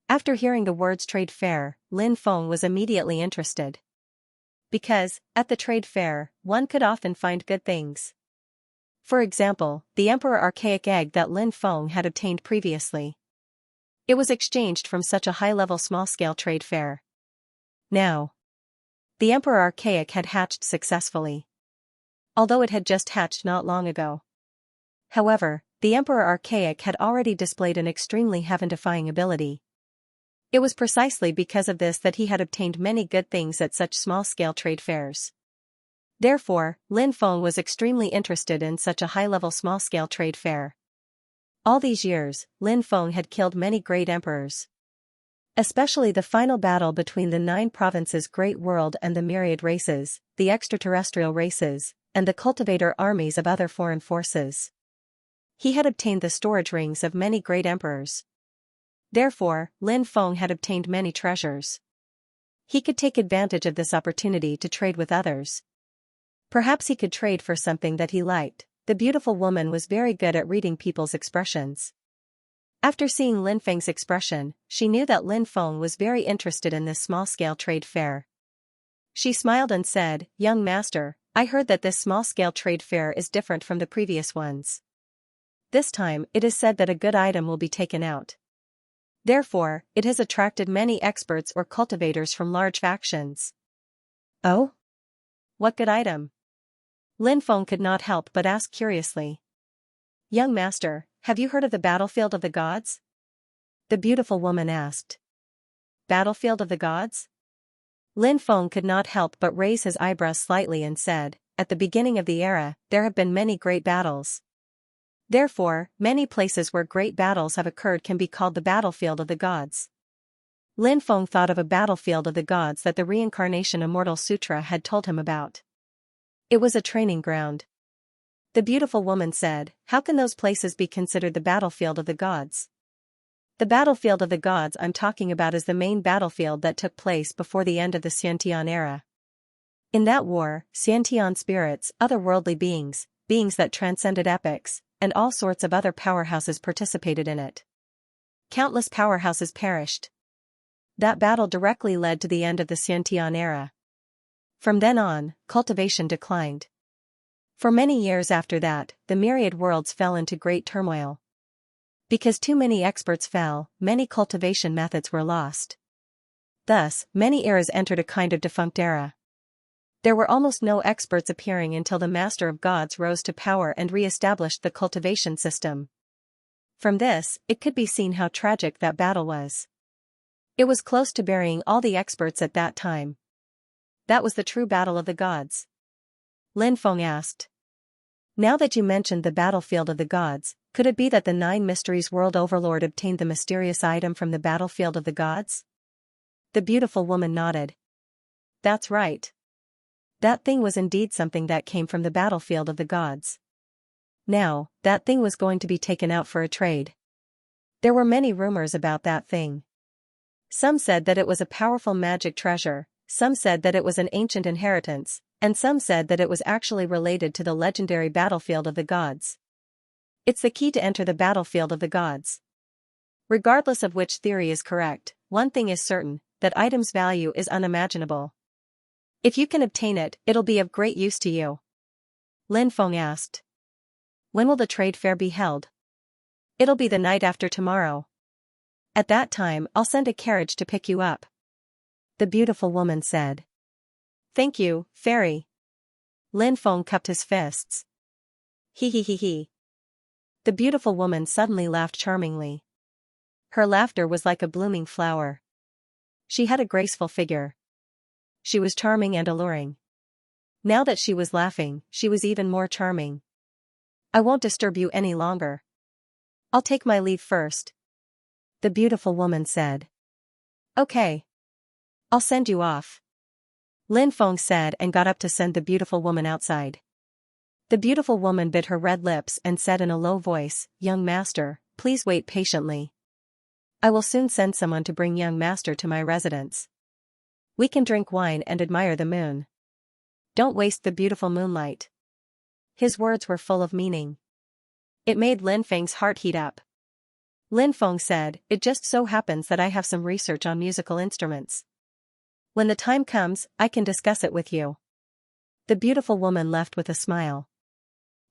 Speaker 1: After hearing the words trade fair, Lin Feng was immediately interested. Because, at the trade fair, one could often find good things. For example, the Emperor Archaic egg that Lin Feng had obtained previously. It was exchanged from such a high-level small-scale trade fair. Now, the Emperor Archaic had hatched successfully. Although it had just hatched not long ago. However, the Emperor Archaic had already displayed an extremely heaven-defying ability. It was precisely because of this that he had obtained many good things at such small-scale trade fairs. Therefore, Lin Feng was extremely interested in such a high-level small-scale trade fair. All these years, Lin Feng had killed many great emperors. Especially the final battle between the 9 provinces Great World and the myriad races, the extraterrestrial races, and the cultivator armies of other foreign forces. He had obtained the storage rings of many great emperors. Therefore, Lin Feng had obtained many treasures. He could take advantage of this opportunity to trade with others. Perhaps he could trade for something that he liked. The beautiful woman was very good at reading people's expressions. After seeing Lin Feng's expression, she knew that Lin Feng was very interested in this small-scale trade fair. She smiled and said, Young master, I heard that this small-scale trade fair is different from the previous ones. This time, it is said that a good item will be taken out. Therefore, it has attracted many experts or cultivators from large factions. Oh? What good item? Lin Feng could not help but ask curiously. Young master, have you heard of the battlefield of the gods? The beautiful woman asked. Battlefield of the gods? Lin Feng could not help but raise his eyebrows slightly and said, At the beginning of the era, there have been many great battles. Therefore, many places where great battles have occurred can be called the battlefield of the gods. Lin Feng thought of a battlefield of the gods that the Reincarnation Immortal Sutra had told him about. It was a training ground. The beautiful woman said, How can those places be considered the battlefield of the gods? The battlefield of the gods I'm talking about is the main battlefield that took place before the end of the Xiantian era. In that war, Xiantian spirits, otherworldly beings, beings that transcended epochs, and all sorts of other powerhouses participated in it. Countless powerhouses perished. That battle directly led to the end of the Xianxia era. From then on, cultivation declined. For many years after that, the myriad worlds fell into great turmoil. Because too many experts fell, many cultivation methods were lost. Thus, many eras entered a kind of defunct era. There were almost no experts appearing until the Master of Gods rose to power and re-established the cultivation system. From this, it could be seen how tragic that battle was. It was close to burying all the experts at that time. That was the true battle of the gods. Lin Feng asked. Now that you mentioned the battlefield of the gods, could it be that the Nine Mysteries World Overlord obtained the mysterious item from the battlefield of the gods? The beautiful woman nodded. That's right. That thing was indeed something that came from the battlefield of the gods. Now, that thing was going to be taken out for a trade. There were many rumors about that thing. Some said that it was a powerful magic treasure, some said that it was an ancient inheritance, and some said that it was actually related to the legendary battlefield of the gods. It's the key to enter the battlefield of the gods. Regardless of which theory is correct, one thing is certain, that item's value is unimaginable. If you can obtain it, it'll be of great use to you. Lin Feng asked. When will the trade fair be held? It'll be the night after tomorrow. At that time, I'll send a carriage to pick you up. The beautiful woman said. Thank you, fairy. Lin Feng cupped his fists. He. The beautiful woman suddenly laughed charmingly. Her laughter was like a blooming flower. She had a graceful figure. She was charming and alluring. Now that she was laughing, she was even more charming. I won't disturb you any longer. I'll take my leave first. The beautiful woman said. Okay. I'll send you off. Lin Feng said and got up to send the beautiful woman outside. The beautiful woman bit her red lips and said in a low voice, Young master, please wait patiently. I will soon send someone to bring young master to my residence. We can drink wine and admire the moon. Don't waste the beautiful moonlight. His words were full of meaning. It made Lin Feng's heart heat up. Lin Feng said, It just so happens that I have some research on musical instruments. When the time comes, I can discuss it with you. The beautiful woman left with a smile.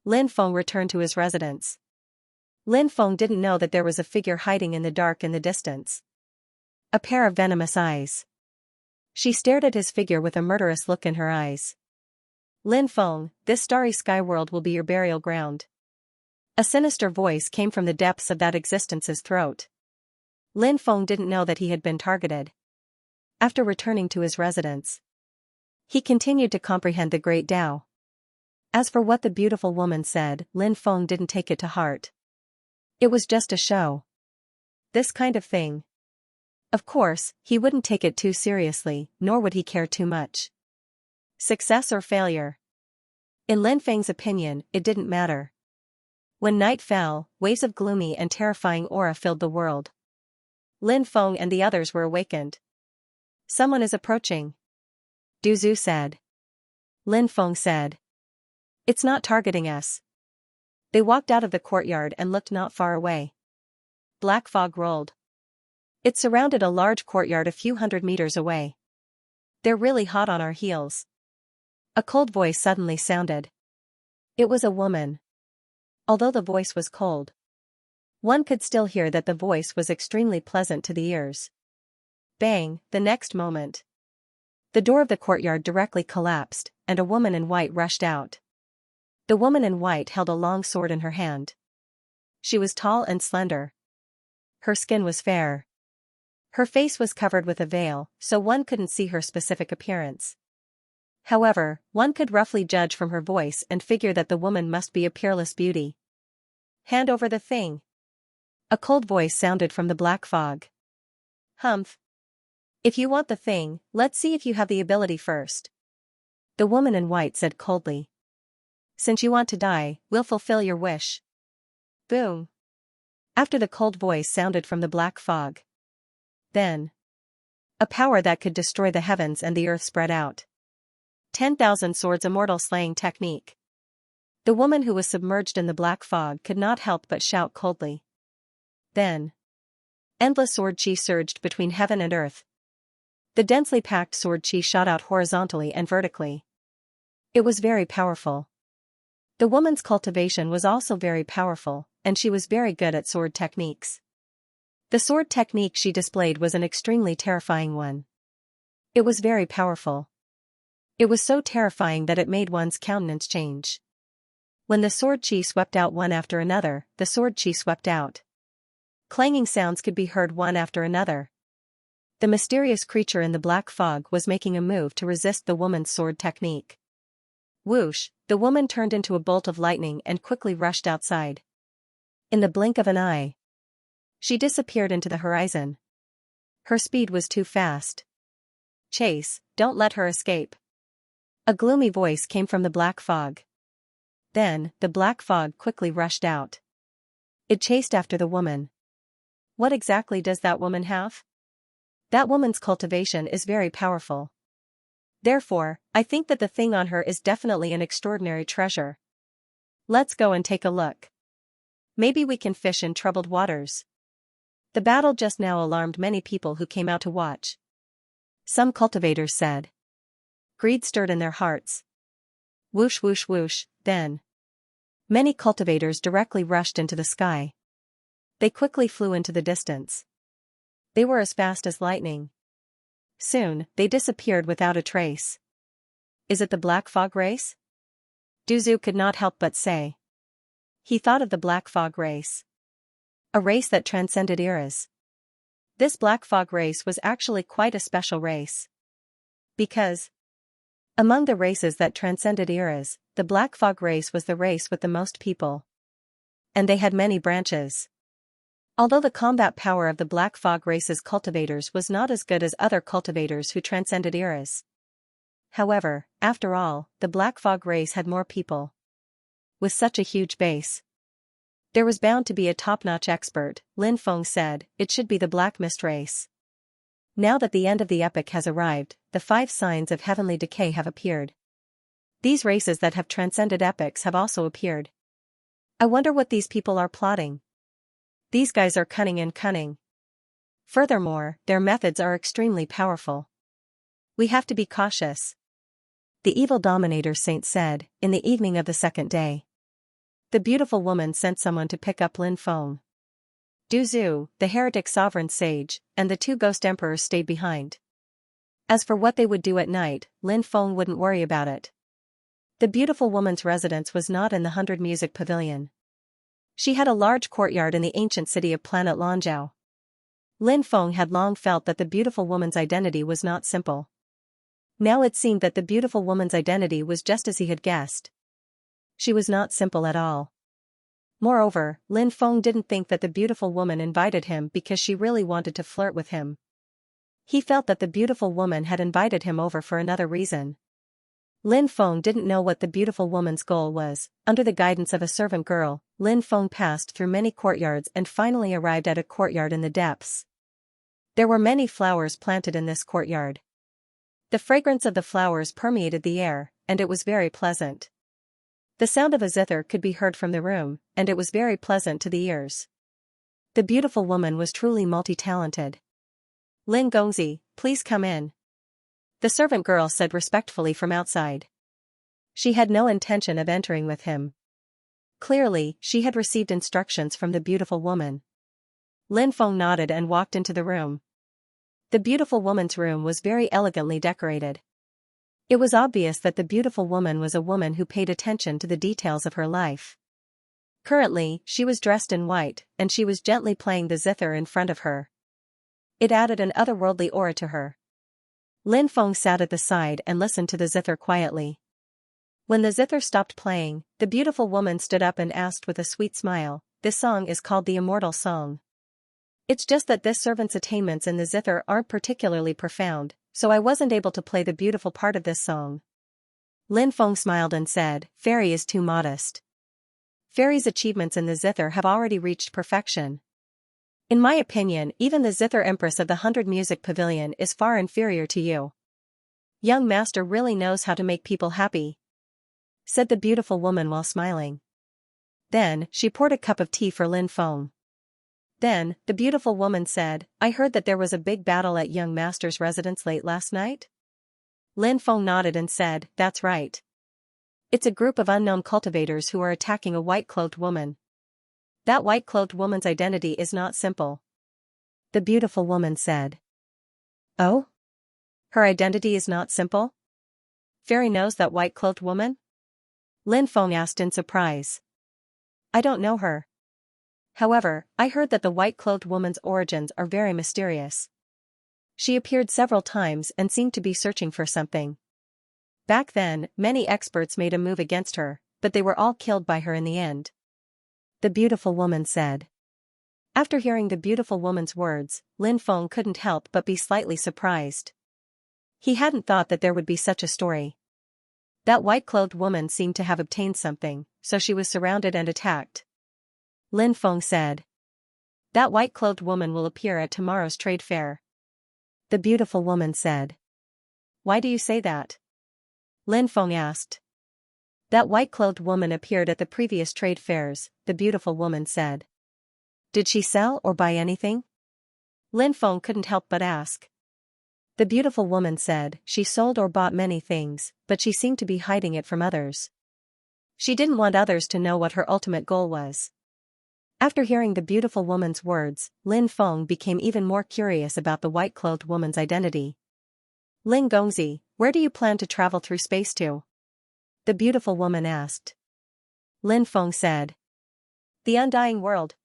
Speaker 1: Lin Feng returned to his residence. Lin Feng didn't know that there was a figure hiding in the dark in the distance. A pair of venomous eyes. She stared at his figure with a murderous look in her eyes. Lin Feng, this starry sky world will be your burial ground. A sinister voice came from the depths of that existence's throat. Lin Feng didn't know that he had been targeted. After returning to his residence, he continued to comprehend the great Tao. As for what the beautiful woman said, Lin Feng didn't take it to heart. It was just a show. This kind of thing. Of course, he wouldn't take it too seriously, nor would he care too much. Success or failure. In Lin Feng's opinion, it didn't matter. When night fell, waves of gloomy and terrifying aura filled the world. Lin Feng and the others were awakened. Someone is approaching. Du Zhu said. Lin Feng said. It's not targeting us. They walked out of the courtyard and looked not far away. Black fog rolled. It surrounded a large courtyard a few hundred meters away. They're really hot on our heels. A cold voice suddenly sounded. It was a woman. Although the voice was cold, one could still hear that the voice was extremely pleasant to the ears. Bang, the next moment. The door of the courtyard directly collapsed, and a woman in white rushed out. The woman in white held a long sword in her hand. She was tall and slender. Her skin was fair. Her face was covered with a veil, so one couldn't see her specific appearance. However, one could roughly judge from her voice and figure that the woman must be a peerless beauty. Hand over the thing. A cold voice sounded from the black fog. Humph. If you want the thing, let's see if you have the ability first. The woman in white said coldly. Since you want to die, we'll fulfill your wish. Boom. After the cold voice sounded from the black fog. Then. A power that could destroy the heavens and the earth spread out. 10,000 swords immortal slaying technique. The woman who was submerged in the black fog could not help but shout coldly. Then. Endless sword chi surged between heaven and earth. The densely packed sword chi shot out horizontally and vertically. It was very powerful. The woman's cultivation was also very powerful, and she was very good at sword techniques. The sword technique she displayed was an extremely terrifying one. It was very powerful. It was so terrifying that it made one's countenance change. When the sword chi swept out one after another, the sword chi swept out. Clanging sounds could be heard one after another. The mysterious creature in the black fog was making a move to resist the woman's sword technique. Whoosh, the woman turned into a bolt of lightning and quickly rushed outside. In the blink of an eye, she disappeared into the horizon. Her speed was too fast. Chase, don't let her escape. A gloomy voice came from the black fog. Then, the black fog quickly rushed out. It chased after the woman. What exactly does that woman have? That woman's cultivation is very powerful. Therefore, I think that the thing on her is definitely an extraordinary treasure. Let's go and take a look. Maybe we can fish in troubled waters. The battle just now alarmed many people who came out to watch. Some cultivators said. Greed stirred in their hearts. Whoosh whoosh whoosh, then. Many cultivators directly rushed into the sky. They quickly flew into the distance. They were as fast as lightning. Soon, they disappeared without a trace. Is it the black fog race? Duzu could not help but say. He thought of the black fog race. A race that transcended eras. This black fog race was actually quite a special race. Because, among the races that transcended eras, the black fog race was the race with the most people. And they had many branches. Although the combat power of the black fog race's cultivators was not as good as other cultivators who transcended eras. However, after all, the black fog race had more people. With such a huge base, there was bound to be a top-notch expert. Lin Feng said, it should be the black mist race. Now that the end of the epoch has arrived, the 5 signs of heavenly decay have appeared. These races that have transcended epochs have also appeared. I wonder what these people are plotting. These guys are cunning and cunning. Furthermore, their methods are extremely powerful. We have to be cautious. The evil dominator saint said, in the evening of the 2nd day. The beautiful woman sent someone to pick up Lin Feng. Duzu, the heretic sovereign sage, and the 2 ghost emperors stayed behind. As for what they would do at night, Lin Feng wouldn't worry about it. The beautiful woman's residence was not in the 100 Music Pavilion. She had a large courtyard in the ancient city of planet Lanzhou. Lin Feng had long felt that the beautiful woman's identity was not simple. Now it seemed that the beautiful woman's identity was just as he had guessed. She was not simple at all. Moreover, Lin Feng didn't think that the beautiful woman invited him because she really wanted to flirt with him. He felt that the beautiful woman had invited him over for another reason. Lin Feng didn't know what the beautiful woman's goal was. Under the guidance of a servant girl, Lin Feng passed through many courtyards and finally arrived at a courtyard in the depths. There were many flowers planted in this courtyard. The fragrance of the flowers permeated the air, and it was very pleasant. The sound of a zither could be heard from the room, and it was very pleasant to the ears. The beautiful woman was truly multi-talented. Lin Gongzi, please come in. The servant girl said respectfully from outside. She had no intention of entering with him. Clearly, she had received instructions from the beautiful woman. Lin Feng nodded and walked into the room. The beautiful woman's room was very elegantly decorated. It was obvious that the beautiful woman was a woman who paid attention to the details of her life. Currently, she was dressed in white, and she was gently playing the zither in front of her. It added an otherworldly aura to her. Lin Feng sat at the side and listened to the zither quietly. When the zither stopped playing, the beautiful woman stood up and asked with a sweet smile, "This song is called the Immortal Song. It's just that this servant's attainments in the zither aren't particularly profound, so I wasn't able to play the beautiful part of this song." Lin Feng smiled and said, "Fairy is too modest. Fairy's achievements in the zither have already reached perfection. In my opinion, even the zither empress of the 100 Music Pavilion is far inferior to you. Young master really knows how to make people happy," said the beautiful woman while smiling. Then, she poured a cup of tea for Lin Feng. Then, the beautiful woman said, I heard that there was a big battle at young master's residence late last night? Lin Feng nodded and said, that's right. It's a group of unknown cultivators who are attacking a white-cloaked woman. That white-cloaked woman's identity is not simple. The beautiful woman said. Oh? Her identity is not simple? Fairy knows that white-cloaked woman? Lin Feng asked in surprise. I don't know her. However, I heard that the white-cloaked woman's origins are very mysterious. She appeared several times and seemed to be searching for something. Back then, many experts made a move against her, but they were all killed by her in the end. The beautiful woman said. After hearing the beautiful woman's words, Lin Feng couldn't help but be slightly surprised. He hadn't thought that there would be such a story. That white-clothed woman seemed to have obtained something, so she was surrounded and attacked. Lin Feng said. That white-clothed woman will appear at tomorrow's trade fair. The beautiful woman said. Why do you say that? Lin Feng asked. That white-clothed woman appeared at the previous trade fairs, the beautiful woman said. Did she sell or buy anything? Lin Feng couldn't help but ask. The beautiful woman said she sold or bought many things, but she seemed to be hiding it from others. She didn't want others to know what her ultimate goal was. After hearing the beautiful woman's words, Lin Feng became even more curious about the white-clothed woman's identity. Ling Gongzi, where do you plan to travel through space to? The beautiful woman asked. Lin Feng said. The undying world.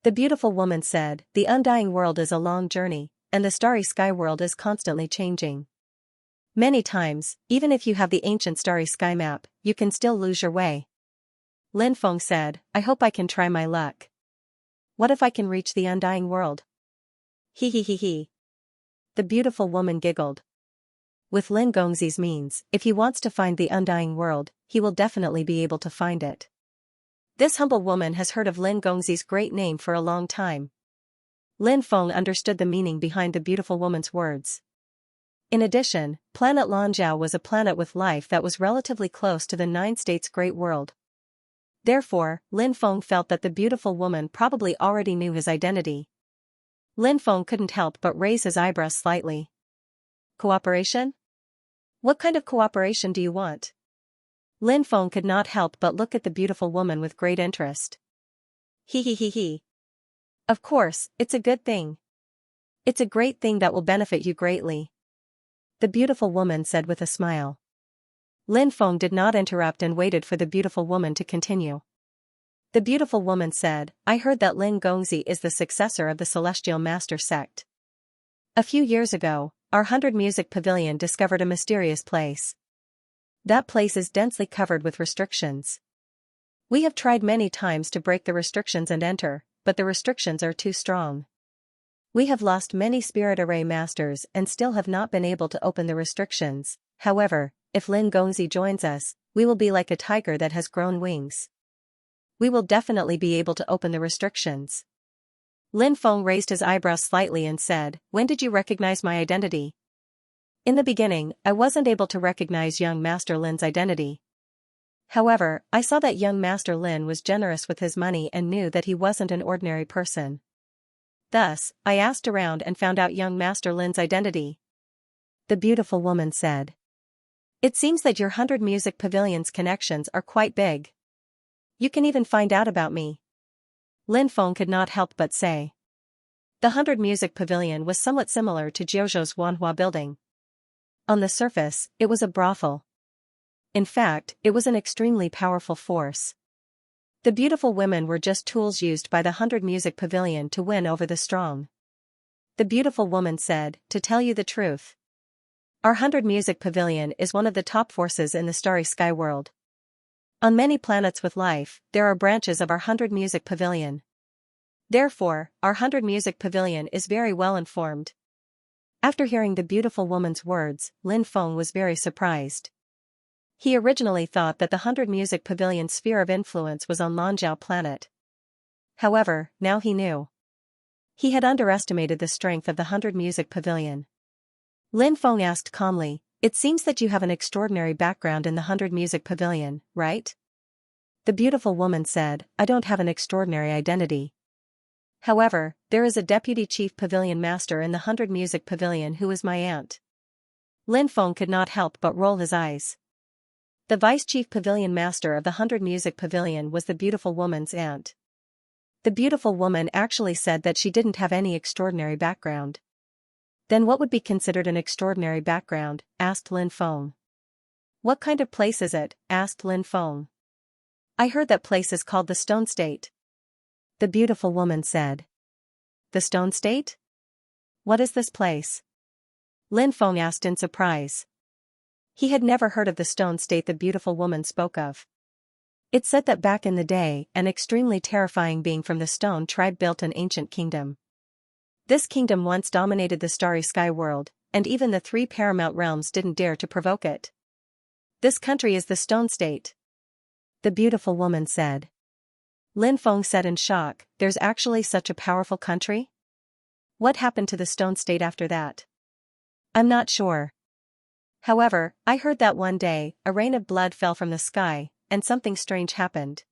Speaker 1: The beautiful woman said, the undying world is a long journey, and the starry sky world is constantly changing. Many times, even if you have the ancient starry sky map, you can still lose your way. Lin Feng said, I hope I can try my luck. What if I can reach the undying world? He he he he. The beautiful woman giggled. With Lin Gongzi's means, if he wants to find the undying world, he will definitely be able to find it. This humble woman has heard of Lin Gongzi's great name for a long time. Lin Feng understood the meaning behind the beautiful woman's words. In addition, planet Lanzhou was a planet with life that was relatively close to the Nine States' Great World. Therefore, Lin Feng felt that the beautiful woman probably already knew his identity. Lin Feng couldn't help but raise his eyebrows slightly. Cooperation? What kind of cooperation do you want? Lin Feng could not help but look at the beautiful woman with great interest. He he he he. Of course, it's a good thing. It's a great thing that will benefit you greatly. The beautiful woman said with a smile. Lin Feng did not interrupt and waited for the beautiful woman to continue. The beautiful woman said, I heard that Lin Gongzi is the successor of the Celestial Master sect. A few years ago, our 100 Music Pavilion discovered a mysterious place. That place is densely covered with restrictions. We have tried many times to break the restrictions and enter, but the restrictions are too strong. We have lost many Spirit Array Masters and still have not been able to open the restrictions. However, if Lin Gongzi joins us, we will be like a tiger that has grown wings. We will definitely be able to open the restrictions. Lin Feng raised his eyebrows slightly and said, when did you recognize my identity? In the beginning, I wasn't able to recognize young Master Lin's identity. However, I saw that young Master Lin was generous with his money and knew that he wasn't an ordinary person. Thus, I asked around and found out young Master Lin's identity. The beautiful woman said. It seems that your 100 Music Pavilion's connections are quite big. You can even find out about me. Lin Feng could not help but say. The 100 Music Pavilion was somewhat similar to Jiuzhou's Wanhua building. On the surface, it was a brothel. In fact, it was an extremely powerful force. The beautiful women were just tools used by the 100 Music Pavilion to win over the strong. The beautiful woman said, to tell you the truth. Our 100 Music Pavilion is one of the top forces in the starry sky world. On many planets with life, there are branches of our 100 Music Pavilion. Therefore, our 100 Music Pavilion is very well informed. After hearing the beautiful woman's words, Lin Feng was very surprised. He originally thought that the 100 Music Pavilion's sphere of influence was on Lanzhou planet. However, now he knew. He had underestimated the strength of the 100 Music Pavilion. Lin Feng asked calmly, it seems that you have an extraordinary background in the 100 Music Pavilion, right? The beautiful woman said, I don't have an extraordinary identity. However, there is a deputy chief pavilion master in the 100 Music Pavilion who is my aunt. Lin Feng could not help but roll his eyes. The vice chief pavilion master of the 100 Music Pavilion was the beautiful woman's aunt. The beautiful woman actually said that she didn't have any extraordinary background. Then what would be considered an extraordinary background? Asked Lin Feng. What kind of place is it? Asked Lin Feng. I heard that place is called the Stone State. The beautiful woman said. The Stone State? What is this place? Lin Feng asked in surprise. He had never heard of the Stone State the beautiful woman spoke of. It said that back in the day, an extremely terrifying being from the Stone tribe built an ancient kingdom. This kingdom once dominated the starry sky world, and even the 3 paramount realms didn't dare to provoke it. This country is the Stone State. The beautiful woman said. Lin Feng said in shock, there's actually such a powerful country? What happened to the Stone State after that? I'm not sure. However, I heard that one day, a rain of blood fell from the sky, and something strange happened.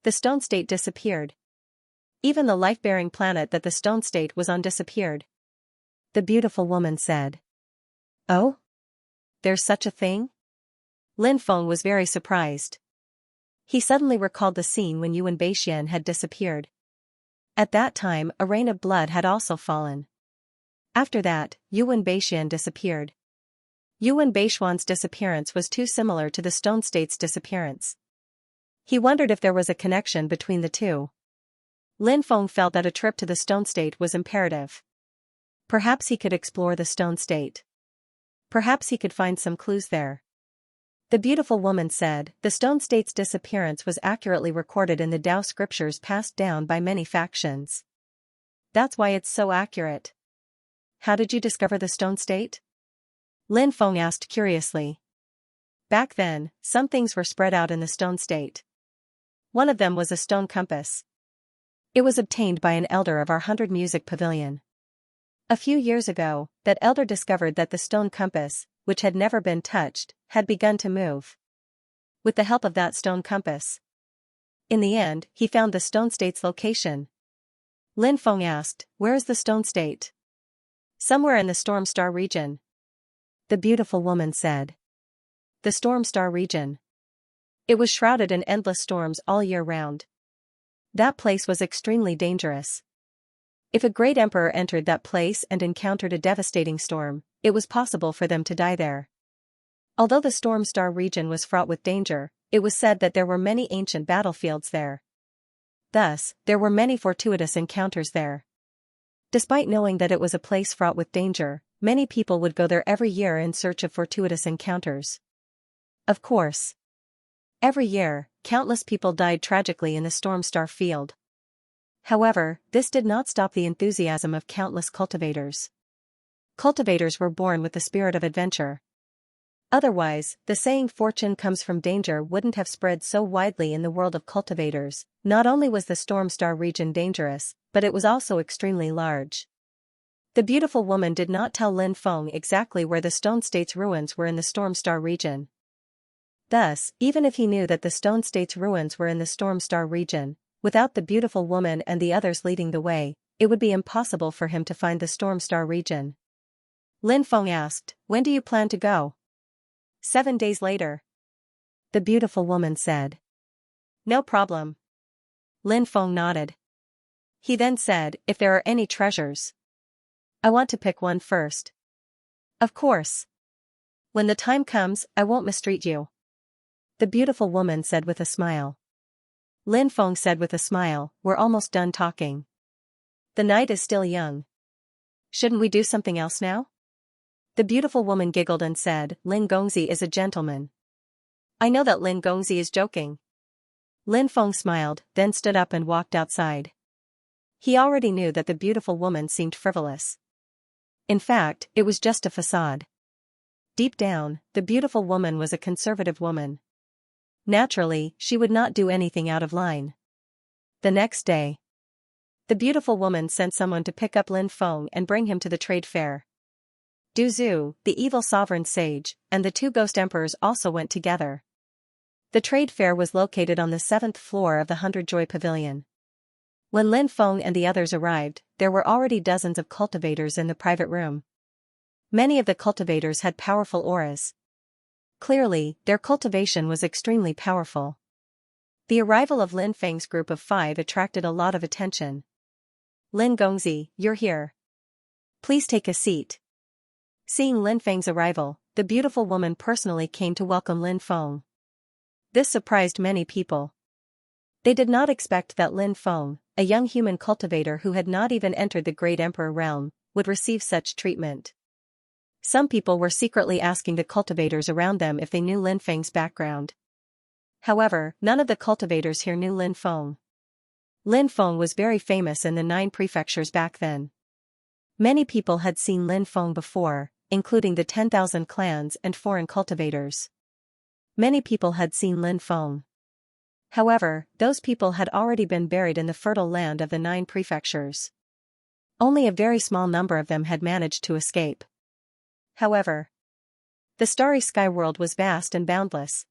Speaker 1: The Stone State disappeared. Even the life-bearing planet that the Stone State was on disappeared. The beautiful woman said. Oh? There's such a thing? Lin Feng was very surprised. He suddenly recalled the scene when Yuan Beixian had disappeared. At that time, a rain of blood had also fallen. After that, Yuan Beixian disappeared. Yuan Beixian's disappearance was too similar to the Stone State's disappearance. He wondered if there was a connection between the two. Lin Feng felt that a trip to the Stone State was imperative. Perhaps he could explore the Stone State. Perhaps he could find some clues there. The beautiful woman said, the Stone State's disappearance was accurately recorded in the Tao scriptures passed down by many factions. That's why it's so accurate. How did you discover the Stone State? Lin Feng asked curiously. Back then, some things were spread out in the Stone State. One of them was a stone compass. It was obtained by an elder of our 100 Music Pavilion. A few years ago, that elder discovered that the stone compass, which had never been touched, had begun to move. With the help of that stone compass. In the end, he found the Stone State's location. Lin Feng asked, where is the Stone State? Somewhere in the Storm Star region. The beautiful woman said. The Storm Star region. It was shrouded in endless storms all year round. That place was extremely dangerous. If a great emperor entered that place and encountered a devastating storm, it was possible for them to die there. Although the Storm Star region was fraught with danger, it was said that there were many ancient battlefields there. Thus, there were many fortuitous encounters there. Despite knowing that it was a place fraught with danger, many people would go there every year in search of fortuitous encounters. Of course. Every year, countless people died tragically in the Storm Star field. However, this did not stop the enthusiasm of countless cultivators. Cultivators were born with the spirit of adventure. Otherwise, the saying fortune comes from danger wouldn't have spread so widely in the world of cultivators. Not only was the Storm Star region dangerous, but it was also extremely large. The beautiful woman did not tell Lin Feng exactly where the Stone State's ruins were in the Storm Star region. Thus, even if he knew that the Stone State's ruins were in the Storm Star region, without the beautiful woman and the others leading the way, it would be impossible for him to find the Storm Star region. Lin Feng asked, when do you plan to go? 7 days later. The beautiful woman said. No problem. Lin Feng nodded. He then said, if there are any treasures. I want to pick one first. Of course. When the time comes, I won't mistreat you. The beautiful woman said with a smile. Lin Feng said with a smile, we're almost done talking. The night is still young. Shouldn't we do something else now? The beautiful woman giggled and said, Lin Gongzi is a gentleman. I know that Lin Gongzi is joking. Lin Feng smiled, then stood up and walked outside. He already knew that the beautiful woman seemed frivolous. In fact, it was just a facade. Deep down, the beautiful woman was a conservative woman. Naturally, she would not do anything out of line. The next day, the beautiful woman sent someone to pick up Lin Feng and bring him to the trade fair. Du Zhu, the evil sovereign sage, and the 2 ghost emperors also went together. The trade fair was located on the 7th floor of the 100 Joy Pavilion. When Lin Feng and the others arrived, there were already dozens of cultivators in the private room. Many of the cultivators had powerful auras. Clearly, their cultivation was extremely powerful. The arrival of Lin Feng's group of 5 attracted a lot of attention. "Lin Gongzi, you're here. Please take a seat." Seeing Lin Feng's arrival, the beautiful woman personally came to welcome Lin Feng. This surprised many people. They did not expect that Lin Feng, a young human cultivator who had not even entered the Great Emperor realm, would receive such treatment. Some people were secretly asking the cultivators around them if they knew Lin Feng's background. However, none of the cultivators here knew Lin Feng. Lin Feng was very famous in the 9 prefectures back then. Many people had seen Lin Feng before, including the 10,000 clans and foreign cultivators. Many people had seen Lin Feng. However, those people had already been buried in the fertile land of the 9 prefectures. Only a very small number of them had managed to escape. However, the starry sky world was vast and boundless.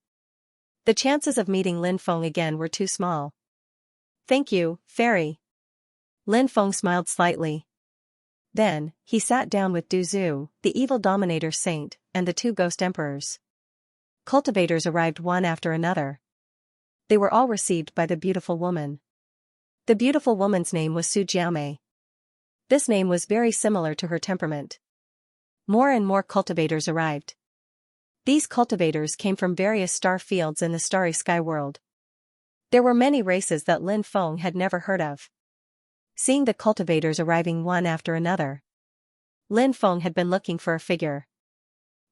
Speaker 1: The chances of meeting Lin Feng again were too small. "Thank you, fairy." Lin Feng smiled slightly. Then, he sat down with Du Zhu, the evil dominator saint, and the 2 ghost emperors. Cultivators arrived one after another. They were all received by the beautiful woman. The beautiful woman's name was Su Jiaomei. This name was very similar to her temperament. More and more cultivators arrived. These cultivators came from various star fields in the starry sky world. There were many races that Lin Feng had never heard of. Seeing the cultivators arriving one after another, Lin Feng had been looking for a figure.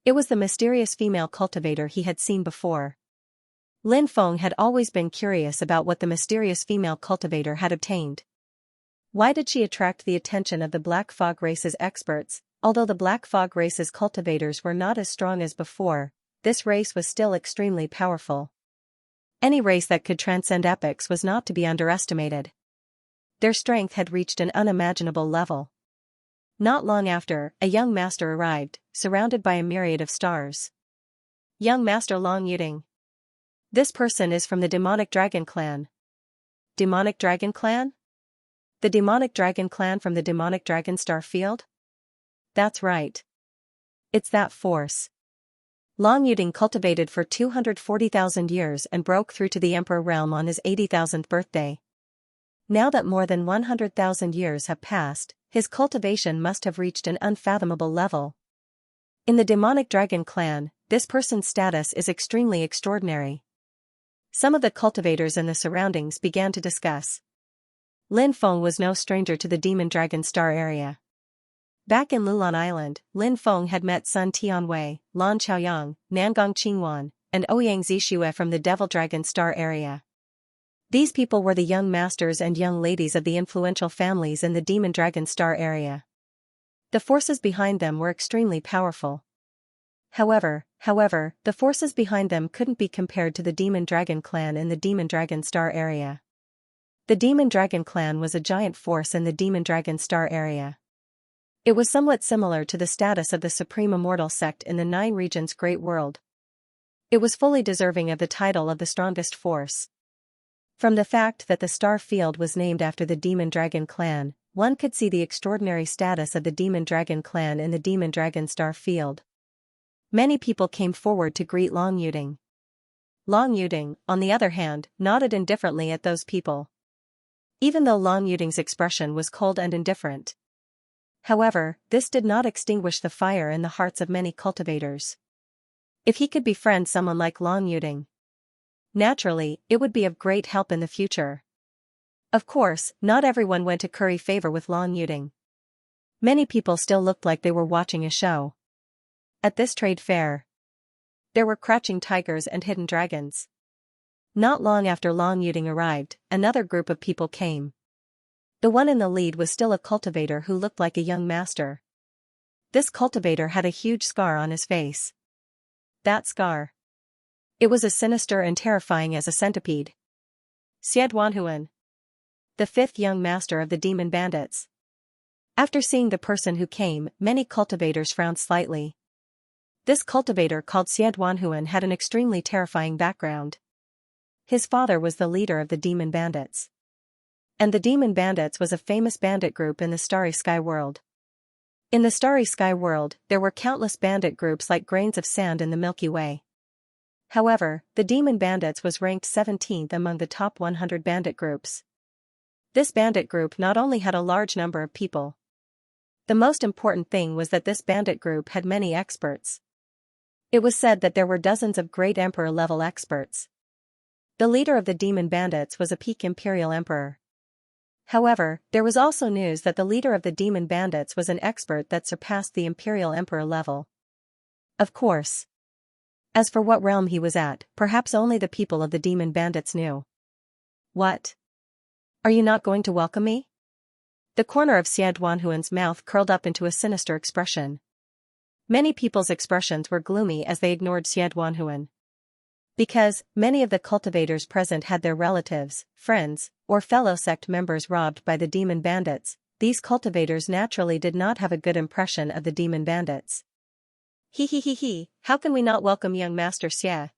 Speaker 1: It was the mysterious female cultivator he had seen before. Lin Feng had always been curious about what the mysterious female cultivator had obtained. Why did she attract the attention of the Black Fog race's experts? Although the Black Fog race's cultivators were not as strong as before, this race was still extremely powerful. Any race that could transcend epochs was not to be underestimated. Their strength had reached an unimaginable level. Not long after, a young master arrived, surrounded by a myriad of stars. Young Master Long Yuding. This person is from the Demonic Dragon Clan. Demonic Dragon Clan? The Demonic Dragon Clan from the Demonic Dragon Star Field? That's right. It's that force. Long Yuding cultivated for 240,000 years and broke through to the Emperor realm on his 80,000th birthday. Now that more than 100,000 years have passed, his cultivation must have reached an unfathomable level. In the Demonic Dragon Clan, this person's status is extremely extraordinary. Some of the cultivators in the surroundings began to discuss. Lin Feng was no stranger to the Demon Dragon Star area. Back in Lulan Island, Lin Feng had met Sun Tianwei, Lan Chaoyang, Nangong Qingwan, and Ouyang Zixue from the Devil Dragon Star area. These people were the young masters and young ladies of the influential families in the Demon Dragon Star area. The forces behind them were extremely powerful. However, the forces behind them couldn't be compared to the Demon Dragon Clan in the Demon Dragon Star area. The Demon Dragon Clan was a giant force in the Demon Dragon Star area. It was somewhat similar to the status of the Supreme Immortal Sect in the 9 Regions Great World. It was fully deserving of the title of the strongest force. From the fact that the star field was named after the Demon Dragon Clan, one could see the extraordinary status of the Demon Dragon Clan in the Demon Dragon Star field. Many people came forward to greet Long Yuding. Long Yuding, on the other hand, nodded indifferently at those people. Even though Long Yuding's expression was cold and indifferent. However, this did not extinguish the fire in the hearts of many cultivators. If he could befriend someone like Long Yuding, naturally, it would be of great help in the future. Of course, not everyone went to curry favor with Long Yuding. Many people still looked like they were watching a show. At this trade fair, there were crouching tigers and hidden dragons. Not long after Long Yuding arrived, another group of people came. The one in the lead was still a cultivator who looked like a young master. This cultivator had a huge scar on his face. That scar. It was as sinister and terrifying as a centipede. Xie Duanhuan, the 5th young master of the demon bandits. After seeing the person who came, many cultivators frowned slightly. This cultivator called Xie Duanhuan had an extremely terrifying background. His father was the leader of the demon bandits. And the Demon Bandits was a famous bandit group in the Starry Sky world. In the Starry Sky world, there were countless bandit groups like grains of sand in the Milky Way. However, the Demon Bandits was ranked 17th among the top 100 bandit groups. This bandit group not only had a large number of people. The most important thing was that this bandit group had many experts. It was said that there were dozens of great emperor-level experts. The leader of the Demon Bandits was a peak imperial emperor. However, there was also news that the leader of the Demon Bandits was an expert that surpassed the imperial emperor level. Of course. As for what realm he was at, perhaps only the people of the Demon Bandits knew. What? Are you not going to welcome me? The corner of Xie Duanhuan's mouth curled up into a sinister expression. Many people's expressions were gloomy as they ignored Xie Duanhuan. Because many of the cultivators present had their relatives, friends, or fellow sect members robbed by the Demon Bandits, these cultivators naturally did not have a good impression of the Demon Bandits. How can we not welcome young Master Xie?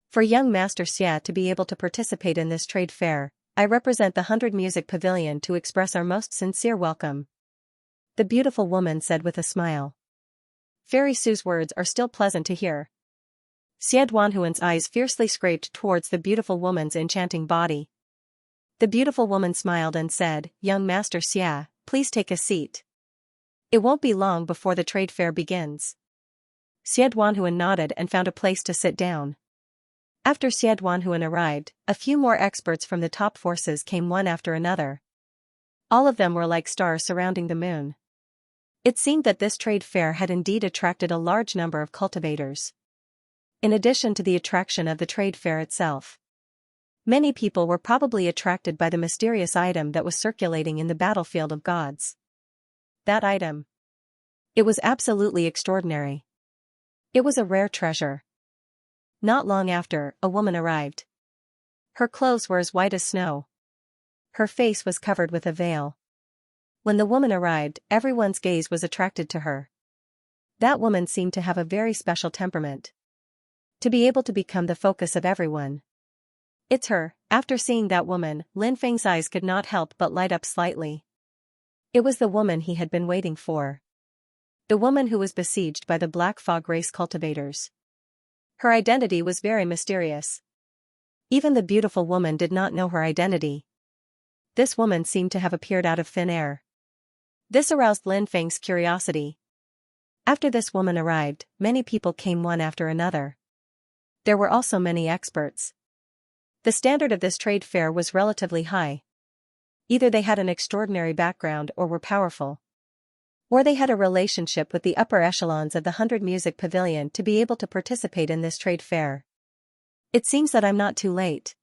Speaker 1: For young Master Xie to be able to participate in this trade fair, I represent the 100 Music Pavilion to express our most sincere welcome. The beautiful woman said with a smile. Fairy Sue's words are still pleasant to hear. Xie Duanhuan's eyes fiercely scraped towards the beautiful woman's enchanting body. The beautiful woman smiled and said, "Young Master Xie, please take a seat. It won't be long before the trade fair begins." Xie Duanhuan nodded and found a place to sit down. After Xie Duanhuan arrived, a few more experts from the top forces came one after another. All of them were like stars surrounding the moon. It seemed that this trade fair had indeed attracted a large number of cultivators. In addition to the attraction of the trade fair itself, many people were probably attracted by the mysterious item that was circulating in the battlefield of gods. That item. It was absolutely extraordinary. It was a rare treasure. Not long after, a woman arrived. Her clothes were as white as snow. Her face was covered with a veil. When the woman arrived, everyone's gaze was attracted to her. That woman seemed to have a very special temperament. To be able to become the focus of everyone. It's her. After seeing that woman, Lin Feng's eyes could not help but light up slightly. It was the woman he had been waiting for. The woman who was besieged by the Black Fog race cultivators. Her identity was very mysterious. Even the beautiful woman did not know her identity. This woman seemed to have appeared out of thin air. This aroused Lin Feng's curiosity. After this woman arrived, many people came one after another. There were also many experts. The standard of this trade fair was relatively high. Either they had an extraordinary background or were powerful. Or they had a relationship with the upper echelons of the 100 Music Pavilion to be able to participate in this trade fair. It seems that I'm not too late.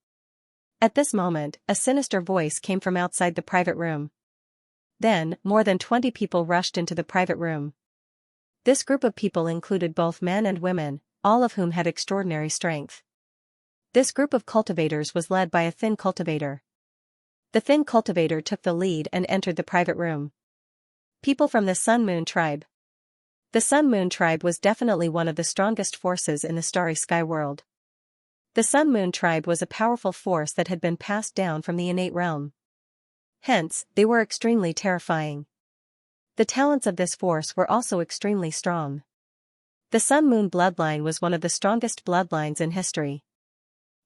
Speaker 1: At this moment, a sinister voice came from outside the private room. Then, more than 20 people rushed into the private room. This group of people included both men and women, all of whom had extraordinary strength. This group of cultivators was led by a thin cultivator. The thin cultivator took the lead and entered the private room. People from the Sun Moon tribe. The Sun Moon tribe was definitely one of the strongest forces in the Starry Sky world. The Sun Moon tribe was a powerful force that had been passed down from the innate realm. Hence, they were extremely terrifying. The talents of this force were also extremely strong. The Sun Moon bloodline was one of the strongest bloodlines in history.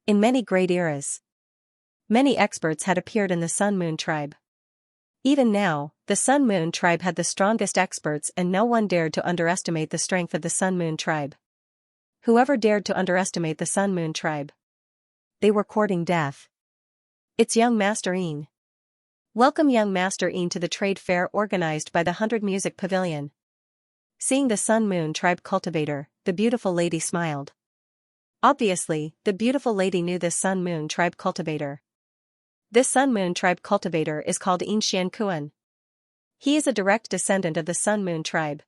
Speaker 1: In many great eras, many experts had appeared in the Sun Moon tribe. Even now, the Sun Moon tribe had the strongest experts and no one dared to underestimate the strength of the Sun Moon tribe. Whoever dared to underestimate the Sun Moon tribe, they were courting death. It's young Master Yin. Welcome young Master Yin to the trade fair organized by the 100 Music Pavilion. Seeing the Sun Moon tribe cultivator, the beautiful lady smiled. Obviously, the beautiful lady knew this Sun Moon tribe cultivator. This Sun Moon tribe cultivator is called Yin Xianxia. He is a direct descendant of the Sun Moon tribe.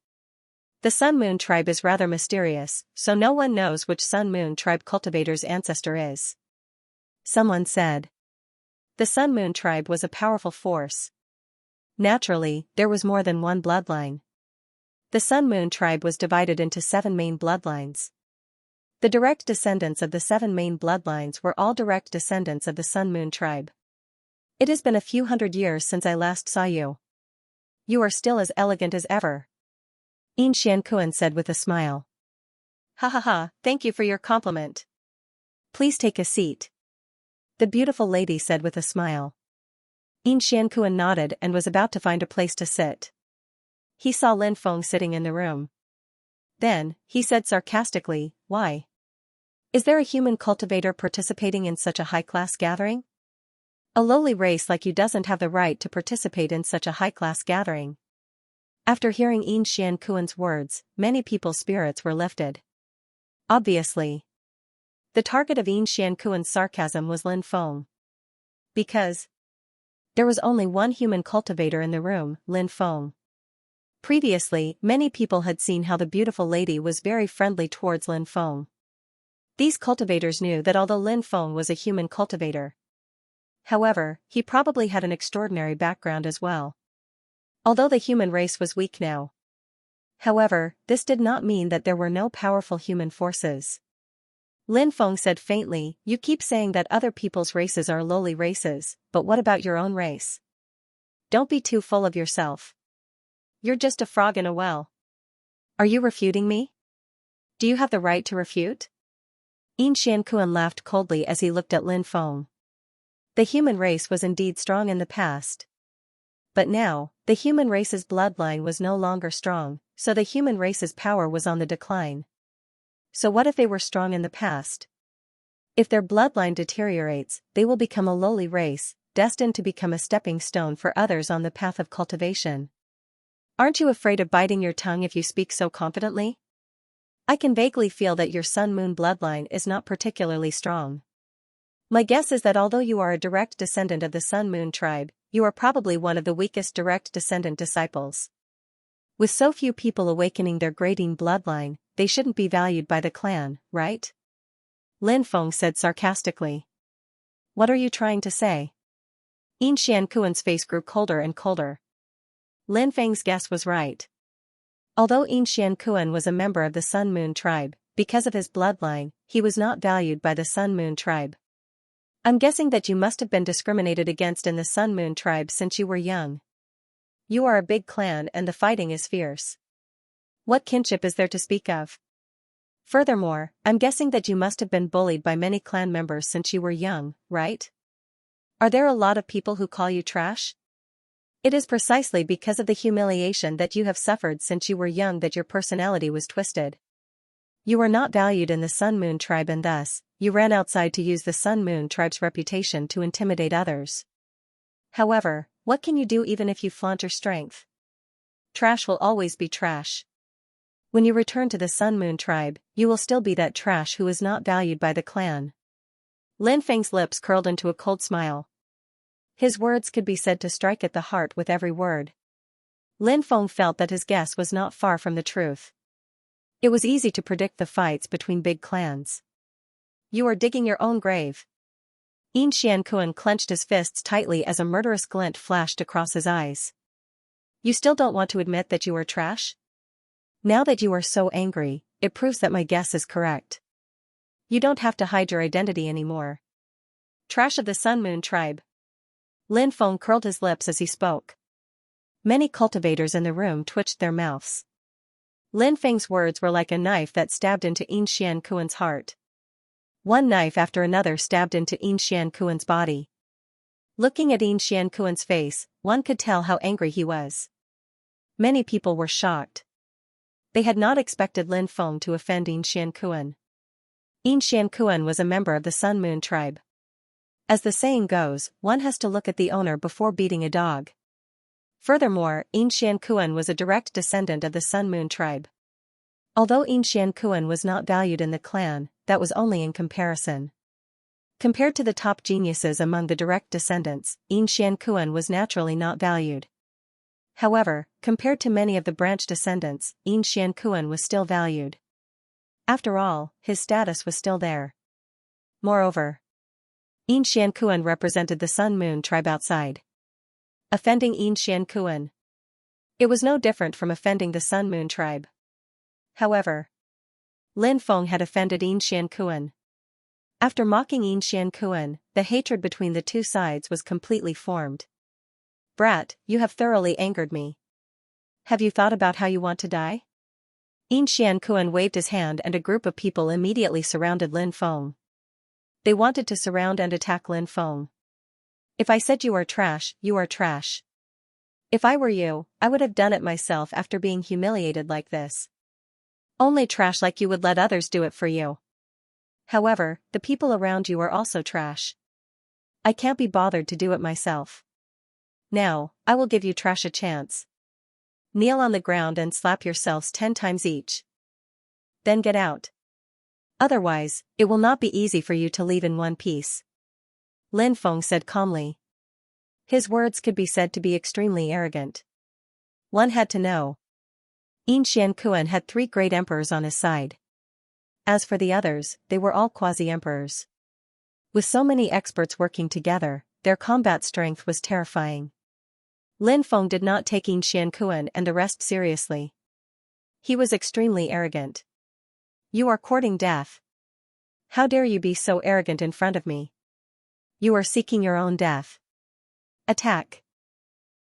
Speaker 1: The Sun Moon tribe is rather mysterious, so no one knows which Sun Moon tribe cultivator's ancestor is. Someone said. The Sun Moon tribe was a powerful force. Naturally, there was more than one bloodline. The Sun Moon tribe was divided into 7 main bloodlines. The direct descendants of the 7 main bloodlines were all direct descendants of the Sun Moon tribe. It has been a few hundred years since I last saw you. You are still as elegant as ever. Xianxia said with a smile. Ha ha ha, thank you for your compliment. Please take a seat. The beautiful lady said with a smile. Xianxia nodded and was about to find a place to sit. He saw Lin Feng sitting in the room. Then, he said sarcastically, why? Is there a human cultivator participating in such a high-class gathering? A lowly race like you doesn't have the right to participate in such a high-class gathering. After hearing Xianxia's words, many people's spirits were lifted. Obviously. The target of Xianxia's sarcasm was Lin Feng. Because there was only one human cultivator in the room, Lin Feng. Previously, many people had seen how the beautiful lady was very friendly towards Lin Feng. These cultivators knew that although Lin Feng was a human cultivator, however, he probably had an extraordinary background as well. Although the human race was weak now. However, this did not mean that there were no powerful human forces. Lin Feng said faintly, you keep saying that other people's races are lowly races, but what about your own race? Don't be too full of yourself. You're just a frog in a well. Are you refuting me? Do you have the right to refute? Xianxia laughed coldly as he looked at Lin Feng. The human race was indeed strong in the past. But now, the human race's bloodline was no longer strong, so the human race's power was on the decline. So what if they were strong in the past? If their bloodline deteriorates, they will become a lowly race, destined to become a stepping stone for others on the path of cultivation. Aren't you afraid of biting your tongue if you speak so confidently? I can vaguely feel that your sun-moon bloodline is not particularly strong. My guess is that although you are a direct descendant of the sun-moon tribe, you are probably one of the weakest direct descendant disciples. With so few people awakening their grading bloodline, they shouldn't be valued by the clan, right? Lin Feng said sarcastically. What are you trying to say? Xianxia's face grew colder and colder. Lin Feng's guess was right. Although Xianxia was a member of the Sun-Moon tribe, because of his bloodline, he was not valued by the Sun-Moon tribe. I'm guessing that you must have been discriminated against in the Sun-Moon tribe since you were young. You are a big clan and the fighting is fierce. What kinship is there to speak of? Furthermore, I'm guessing that you must have been bullied by many clan members since you were young, right? Are there a lot of people who call you trash? It is precisely because of the humiliation that you have suffered since you were young that your personality was twisted. You were not valued in the Sun-Moon tribe and thus, you ran outside to use the Sun-Moon tribe's reputation to intimidate others. However, what can you do even if you flaunt your strength? Trash will always be trash. When you return to the Sun-Moon tribe, you will still be that trash who is not valued by the clan. Lin Feng's lips curled into a cold smile. His words could be said to strike at the heart with every word. Lin Feng felt that his guess was not far from the truth. It was easy to predict the fights between big clans. You are digging your own grave. Xianxia clenched his fists tightly as a murderous glint flashed across his eyes. You still don't want to admit that you are trash? Now that you are so angry, it proves that my guess is correct. You don't have to hide your identity anymore. Trash of the Sun-Moon tribe. Lin Feng curled his lips as he spoke. Many cultivators in the room twitched their mouths. Lin Feng's words were like a knife that stabbed into Xianxia's heart. One knife after another stabbed into Xianxia's body. Looking at Xianxia's face, one could tell how angry he was. Many people were shocked. They had not expected Lin Feng to offend Xianxia. Xianxia was a member of the Sun-Moon tribe. As the saying goes, one has to look at the owner before beating a dog. Furthermore, Xianxia was a direct descendant of the Sun-Moon tribe. Although Xianxia was not valued in the clan, that was only in comparison. Compared to the top geniuses among the direct descendants, Xianxia was naturally not valued. However, compared to many of the branch descendants, Xianxia was still valued. After all, his status was still there. Moreover, Xianxia represented the Sun-Moon tribe outside. Offending Xianxia. It was no different from offending the Sun-Moon tribe. However, Lin Feng had offended Xianxia. After mocking Yin Xiankuan, the hatred between the two sides was completely formed. Brat, you have thoroughly angered me. Have you thought about how you want to die? Yin Xiankuan waved his hand and a group of people immediately surrounded Lin Feng. They wanted to surround and attack Lin Feng. If I said you are trash, you are trash. If I were you, I would have done it myself after being humiliated like this. Only trash like you would let others do it for you. However, the people around you are also trash. I can't be bothered to do it myself. Now, I will give you trash a chance. Kneel on the ground and slap yourselves 10 times each. Then get out. Otherwise, it will not be easy for you to leave in one piece. Lin Feng said calmly. His words could be said to be extremely arrogant. One had to know. Yin Xiankuan had 3 great emperors on his side. As for the others, they were all quasi-emperors. With so many experts working together, their combat strength was terrifying. Lin Feng did not take Yin Xiankuan and the rest seriously. He was extremely arrogant. You are courting death. How dare you be so arrogant in front of me? You are seeking your own death. Attack.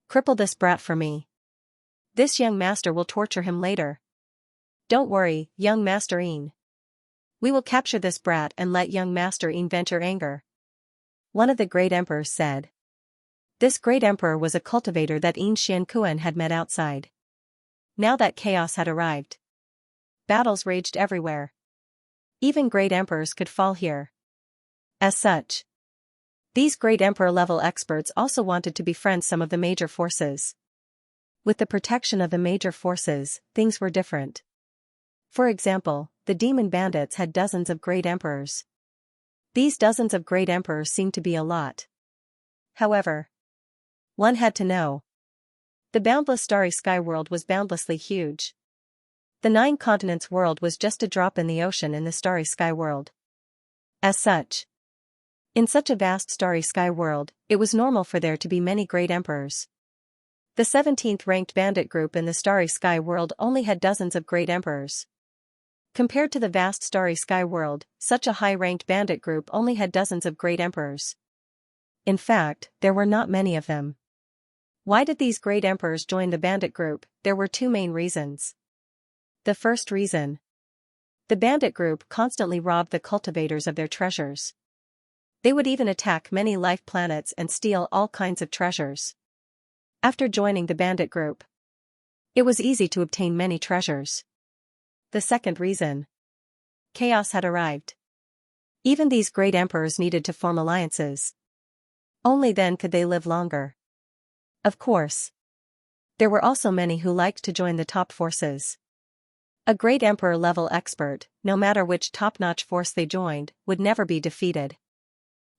Speaker 1: Cripple this brat for me. This young master will torture him later. Don't worry, young Master Yin. We will capture this brat and let young Master Yin vent your anger. One of the great emperors said. This great emperor was a cultivator that Yin Xiankuan had met outside. Now that chaos had arrived. Battles raged everywhere. Even great emperors could fall here. As such, these great emperor-level experts also wanted to befriend some of the major forces. With the protection of the major forces, things were different. For example, the demon bandits had dozens of great emperors. These dozens of great emperors seemed to be a lot. However, one had to know. The boundless starry sky world was boundlessly huge. The 9 continents world was just a drop in the ocean in the starry sky world. As such, in such a vast starry sky world, it was normal for there to be many great emperors. The 17th ranked bandit group in the starry sky world only had dozens of great emperors. Compared to the vast starry sky world, such a high-ranked bandit group only had dozens of great emperors. In fact, there were not many of them. Why did these great emperors join the bandit group? There were 2 main reasons. The first reason. The bandit group constantly robbed the cultivators of their treasures. They would even attack many life planets and steal all kinds of treasures. After joining the bandit group, it was easy to obtain many treasures. The second reason. Chaos had arrived. Even these great emperors needed to form alliances. Only then could they live longer. Of course, there were also many who liked to join the top forces. A great emperor-level expert, no matter which top-notch force they joined, would never be defeated.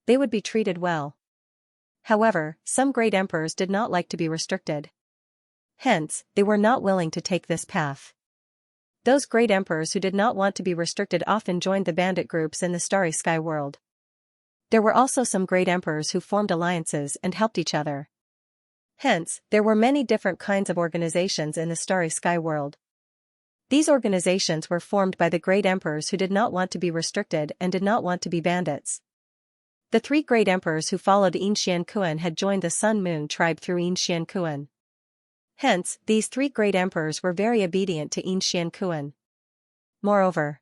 Speaker 1: They would be treated well. However, some great emperors did not like to be restricted. Hence, they were not willing to take this path. Those great emperors who did not want to be restricted often joined the bandit groups in the starry sky world. There were also some great emperors who formed alliances and helped each other. Hence, there were many different kinds of organizations in the starry sky world. These organizations were formed by the great emperors who did not want to be restricted and did not want to be bandits. The 3 great emperors who followed Yin Xiankuan had joined the Sun Moon tribe through Yin Xiankuan. Hence, these 3 great emperors were very obedient to Yin Xiankuan. Moreover,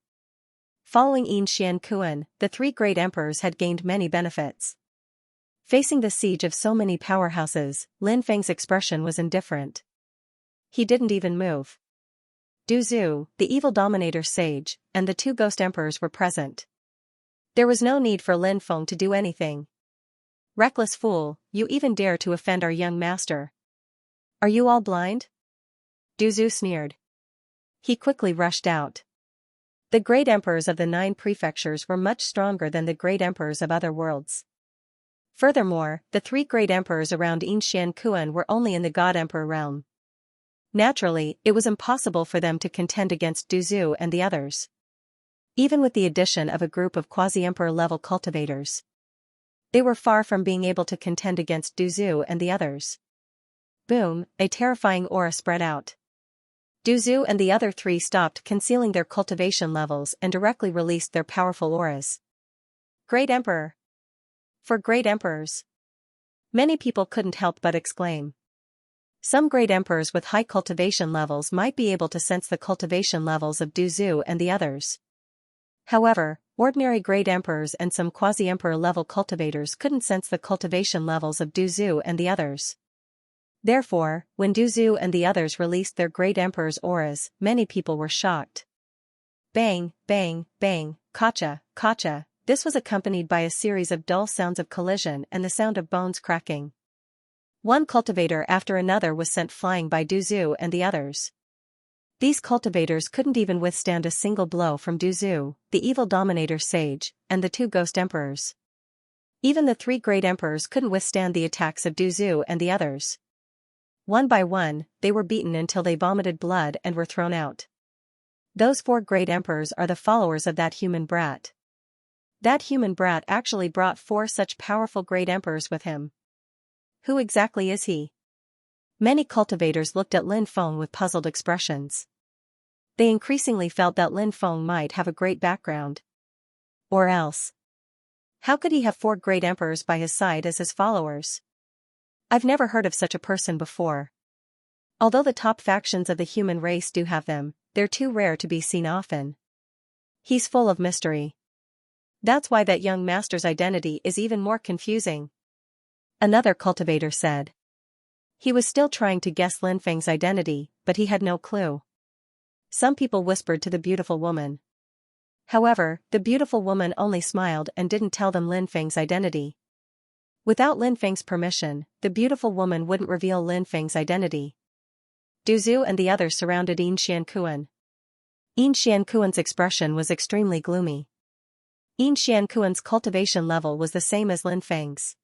Speaker 1: following Yin Xiankuan, the 3 great emperors had gained many benefits. Facing the siege of so many powerhouses, Lin Feng's expression was indifferent. He didn't even move. Du Zhu, the evil dominator sage, and the 2 ghost emperors were present. There was no need for Lin Feng to do anything. Reckless fool, you even dare to offend our young master. Are you all blind? Du Zhu sneered. He quickly rushed out. The great emperors of the 9 prefectures were much stronger than the great emperors of other worlds. Furthermore, the 3 great emperors around Yin Xiankuan were only in the God Emperor realm. Naturally, it was impossible for them to contend against Du Zhu and the others. Even with the addition of a group of quasi-emperor level cultivators, they were far from being able to contend against Du Zhu and the others. Boom, a terrifying aura spread out. Du Zhu and the other 3 stopped concealing their cultivation levels and directly released their powerful auras. Great Emperor! For great emperors! Many people couldn't help but exclaim. Some great emperors with high cultivation levels might be able to sense the cultivation levels of Du Zhu and the others. However, ordinary great emperors and some quasi-emperor level cultivators couldn't sense the cultivation levels of Du Zhu and the others. Therefore, when Du Zhu and the others released their great emperor's auras, many people were shocked. Bang, bang, bang, kacha, kacha. This was accompanied by a series of dull sounds of collision and the sound of bones cracking. One cultivator after another was sent flying by Du Zhu and the others. These cultivators couldn't even withstand a single blow from Du Zhu, the evil dominator sage, and the two ghost emperors. Even the three great emperors couldn't withstand the attacks of Du Zhu and the others. One by one, they were beaten until they vomited blood and were thrown out. Those four great emperors are the followers of that human brat. That human brat actually brought four such powerful great emperors with him. Who exactly is he? Many cultivators looked at Lin Feng with puzzled expressions. They increasingly felt that Lin Feng might have a great background. Or else, how could he have four great emperors by his side as his followers? I've never heard of such a person before. Although the top factions of the human race do have them, they're too rare to be seen often. He's full of mystery. That's why that young master's identity is even more confusing. Another cultivator said. He was still trying to guess Lin Feng's identity, but he had no clue. Some people whispered to the beautiful woman. However, the beautiful woman only smiled and didn't tell them Lin Feng's identity. Without Lin Feng's permission, the beautiful woman wouldn't reveal Lin Feng's identity. Du Zhu and the others surrounded Yin Xiankuan. Yin Xiankuan's expression was extremely gloomy. Yin Xiankuan's cultivation level was the same as Lin Feng's.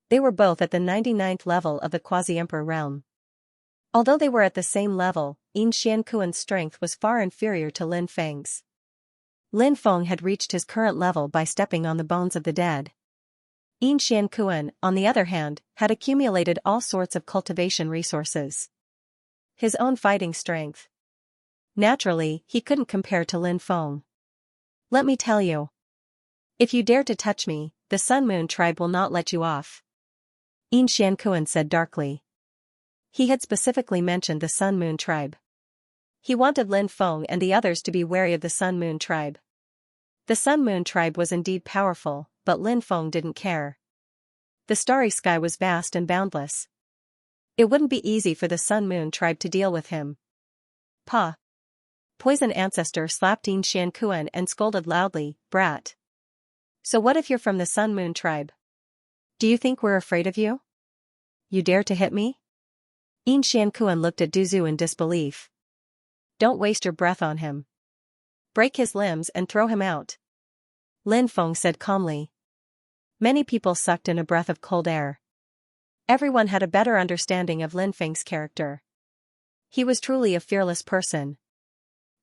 Speaker 1: They were both at the 99th level of the quasi-emperor realm. Although they were at the same level, Yin Xiankuan's strength was far inferior to Lin Feng's. Lin Feng had reached his current level by stepping on the bones of the dead. Yin Xiankuan, on the other hand, had accumulated all sorts of cultivation resources. His own fighting strength. Naturally, he couldn't compare to Lin Feng. Let me tell you. If you dare to touch me, the Sun Moon tribe will not let you off. Yin Xiankuan said darkly. He had specifically mentioned the Sun Moon tribe. He wanted Lin Feng and the others to be wary of the Sun Moon tribe. The Sun Moon tribe was indeed powerful, but Lin Feng didn't care. The starry sky was vast and boundless. It wouldn't be easy for the Sun Moon tribe to deal with him. Pa! Poison Ancestor slapped Yin Xiankuan and scolded loudly, "Brat! So what if you're from the Sun Moon tribe? Do you think we're afraid of you? You dare to hit me?" Yin Xiankuan looked at Du Zhu in disbelief. "Don't waste your breath on him. Break his limbs and throw him out," Lin Feng said calmly. Many people sucked in a breath of cold air. Everyone had a better understanding of Lin Feng's character. He was truly a fearless person.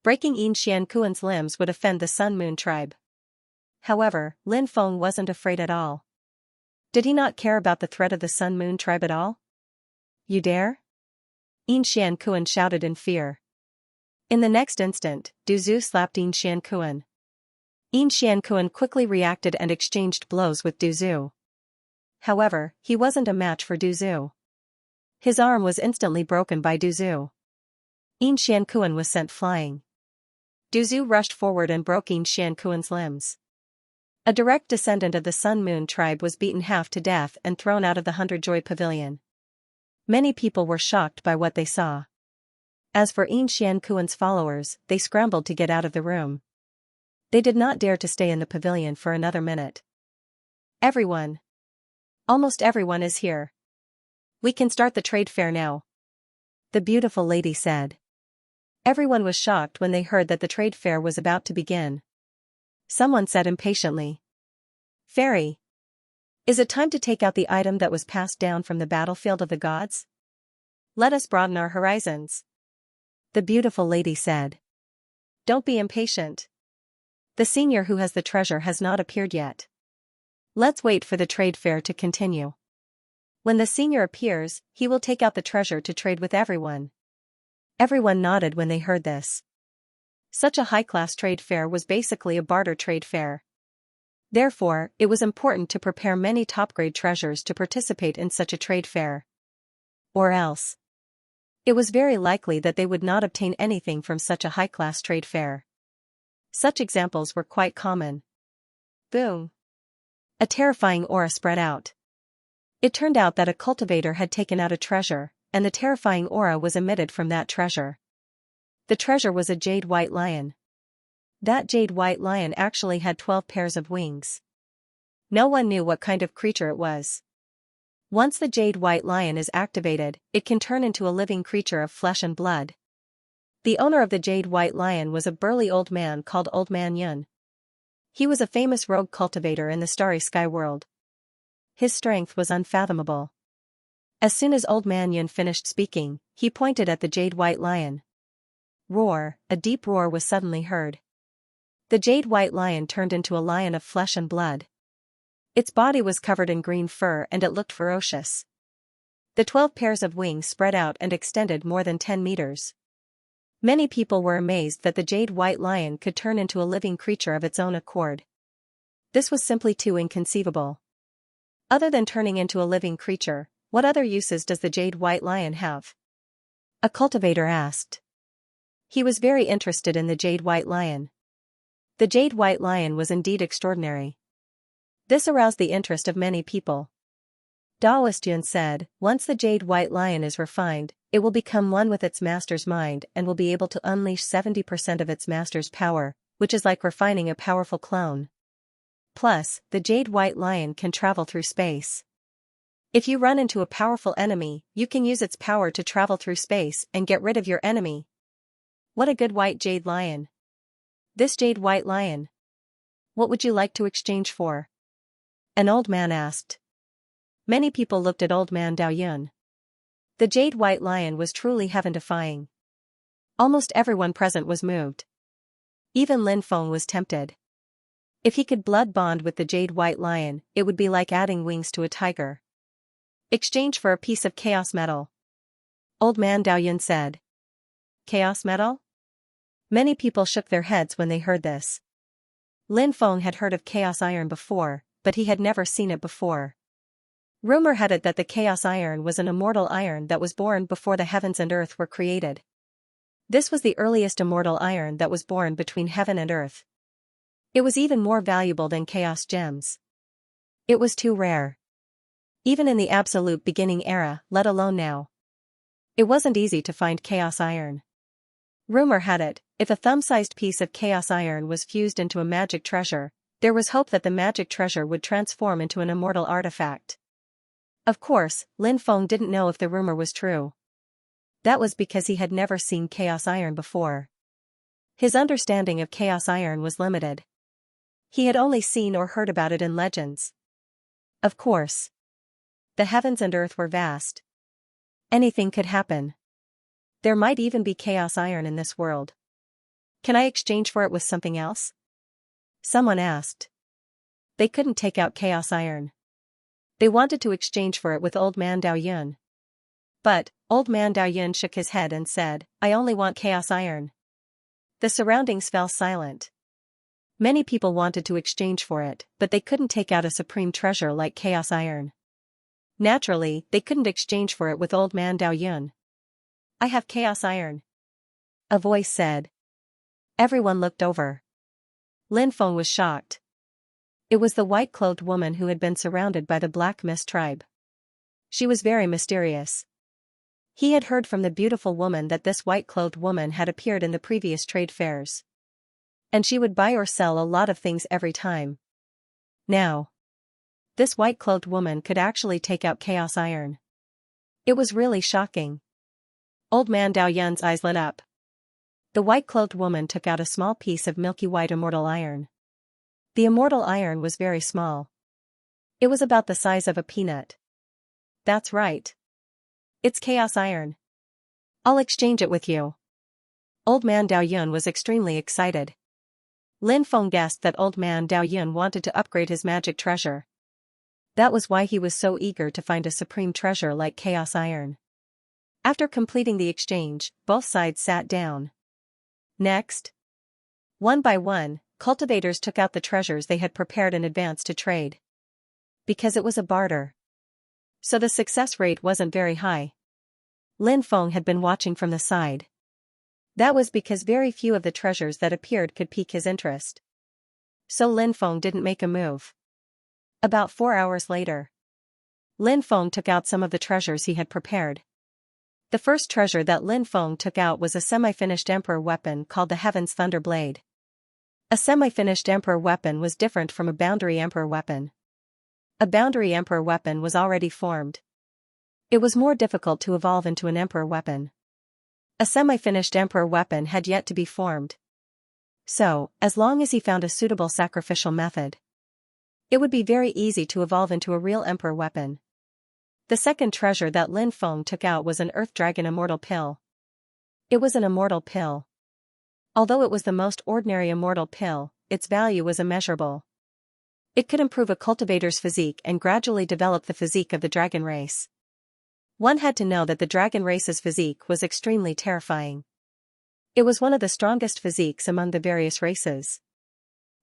Speaker 1: Breaking Yin Xiankuan's limbs would offend the Sun Moon tribe. However, Lin Feng wasn't afraid at all. Did he not care about the threat of the Sun Moon tribe at all? "You dare?" Yin Xiankuan shouted in fear. In the next instant, Du Zhu slapped Yin Xiankuan. Yin Xiankuan quickly reacted and exchanged blows with Du Zhu. However, he wasn't a match for Du Zhu. His arm was instantly broken by Du Zhu. Yin Xiankuan was sent flying. Du Zhu rushed forward and broke Yin Xiankuan's limbs. A direct descendant of the Sun Moon tribe was beaten half to death and thrown out of the Hundred Joy Pavilion. Many people were shocked by what they saw. As for Yin Xiankuan's followers, they scrambled to get out of the room. They did not dare to stay in the pavilion for another minute. "Everyone. Almost everyone is here. We can start the trade fair now," the beautiful lady said. Everyone was shocked when they heard that the trade fair was about to begin. Someone said impatiently. "Fairy. Is it time to take out the item that was passed down from the battlefield of the gods? Let us broaden our horizons," the beautiful lady said. "Don't be impatient. The senior who has the treasure has not appeared yet. Let's wait for the trade fair to continue. When the senior appears, he will take out the treasure to trade with everyone." Everyone nodded when they heard this. Such a high-class trade fair was basically a barter trade fair. Therefore, it was important to prepare many top-grade treasures to participate in such a trade fair. Or else, it was very likely that they would not obtain anything from such a high-class trade fair. Such examples were quite common. Boom! A terrifying aura spread out. It turned out that a cultivator had taken out a treasure, and the terrifying aura was emitted from that treasure. The treasure was a jade white lion. That jade white lion actually had 12 pairs of wings. No one knew what kind of creature it was. Once the jade white lion is activated, it can turn into a living creature of flesh and blood. The owner of the jade white lion was a burly old man called Old Man Yun. He was a famous rogue cultivator in the starry sky world. His strength was unfathomable. As soon as Old Man Yun finished speaking, he pointed at the jade white lion. Roar! A deep roar was suddenly heard. The jade white lion turned into a lion of flesh and blood. Its body was covered in green fur and it looked ferocious. The 12 pairs of wings spread out and extended more than 10 meters. Many people were amazed that the jade white lion could turn into a living creature of its own accord. This was simply too inconceivable. Other than turning into a living creature, what other uses does the jade white lion have? A cultivator asked. He was very interested in the jade white lion. The jade white lion was indeed extraordinary. This aroused the interest of many people. Daoist Yun said, once the jade white lion is refined, it will become one with its master's mind and will be able to unleash 70% of its master's power, which is like refining a powerful clone. Plus, the jade white lion can travel through space. If you run into a powerful enemy, you can use its power to travel through space and get rid of your enemy. What a good white jade lion. This jade white lion. What would you like to exchange for? An old man asked. Many people looked at Old Man Dao Yun. The jade white lion was truly heaven-defying. Almost everyone present was moved. Even Lin Feng was tempted. If he could blood bond with the jade white lion, it would be like adding wings to a tiger. Exchange for a piece of chaos metal. Old Man Dao Yun said. Chaos metal? Many people shook their heads when they heard this. Lin Feng had heard of chaos iron before, but he had never seen it before. Rumor had it that the chaos iron was an immortal iron that was born before the heavens and earth were created. This was the earliest immortal iron that was born between heaven and earth. It was even more valuable than chaos gems. It was too rare. Even in the absolute beginning era, let alone now. It wasn't easy to find chaos iron. Rumor had it, if a thumb-sized piece of chaos iron was fused into a magic treasure, there was hope that the magic treasure would transform into an immortal artifact. Of course, Lin Feng didn't know if the rumor was true. That was because he had never seen chaos iron before. His understanding of chaos iron was limited. He had only seen or heard about it in legends. Of course. The heavens and earth were vast. Anything could happen. There might even be chaos iron in this world. Can I exchange for it with something else? Someone asked. They couldn't take out chaos iron. They wanted to exchange for it with Old Man Dao Yun. But, Old Man Dao Yun shook his head and said, I only want chaos iron. The surroundings fell silent. Many people wanted to exchange for it, but they couldn't take out a supreme treasure like chaos iron. Naturally, they couldn't exchange for it with Old Man Dao Yun. I have chaos iron. A voice said. Everyone looked over. Lin Feng was shocked. It was the white-clothed woman who had been surrounded by the Black Mist tribe. She was very mysterious. He had heard from the beautiful woman that this white-clothed woman had appeared in the previous trade fairs. And she would buy or sell a lot of things every time. Now, this white-clothed woman could actually take out chaos iron. It was really shocking. Old Man Dao Yun's eyes lit up. The white-clothed woman took out a small piece of milky white immortal iron. The immortal iron was very small. It was about the size of a peanut. That's right. It's chaos iron. I'll exchange it with you. Old Man Dao Yun was extremely excited. Lin Feng guessed that Old Man Dao Yun wanted to upgrade his magic treasure. That was why he was so eager to find a supreme treasure like chaos iron. After completing the exchange, both sides sat down. Next. One by one, cultivators took out the treasures they had prepared in advance to trade. Because it was a barter. So the success rate wasn't very high. Lin Feng had been watching from the side. That was because very few of the treasures that appeared could pique his interest. So Lin Feng didn't make a move. About 4 hours later, Lin Feng took out some of the treasures he had prepared. The first treasure that Lin Feng took out was a semi-finished emperor weapon called the Heaven's Thunder Blade. A semi-finished emperor weapon was different from a boundary emperor weapon. A boundary emperor weapon was already formed. It was more difficult to evolve into an emperor weapon. A semi-finished emperor weapon had yet to be formed. So, as long as he found a suitable sacrificial method, it would be very easy to evolve into a real emperor weapon. The second treasure that Lin Feng took out was an Earth Dragon Immortal Pill. It was an immortal pill. Although it was the most ordinary immortal pill, its value was immeasurable. It could improve a cultivator's physique and gradually develop the physique of the dragon race. One had to know that the dragon race's physique was extremely terrifying. It was one of the strongest physiques among the various races.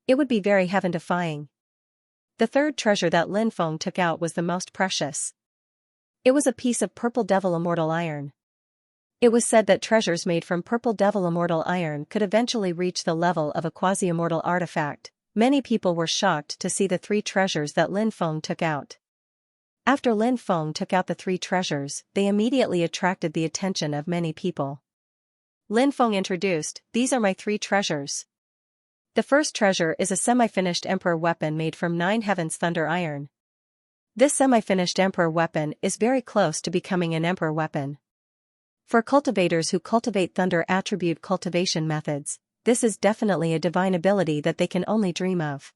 Speaker 1: It would be very heaven-defying. The third treasure that Lin Feng took out was the most precious. It was a piece of purple devil immortal iron. It was said that treasures made from purple devil immortal iron could eventually reach the level of a quasi-immortal artifact. Many people were shocked to see the 3 treasures that Lin Feng took out. After Lin Feng took out the 3 treasures, they immediately attracted the attention of many people. Lin Feng introduced, "These are my 3 treasures." The first treasure is a semi-finished emperor weapon made from 9 Heaven's Thunder Iron. This semi-finished emperor weapon is very close to becoming an emperor weapon. For cultivators who cultivate thunder attribute cultivation methods, this is definitely a divine ability that they can only dream of.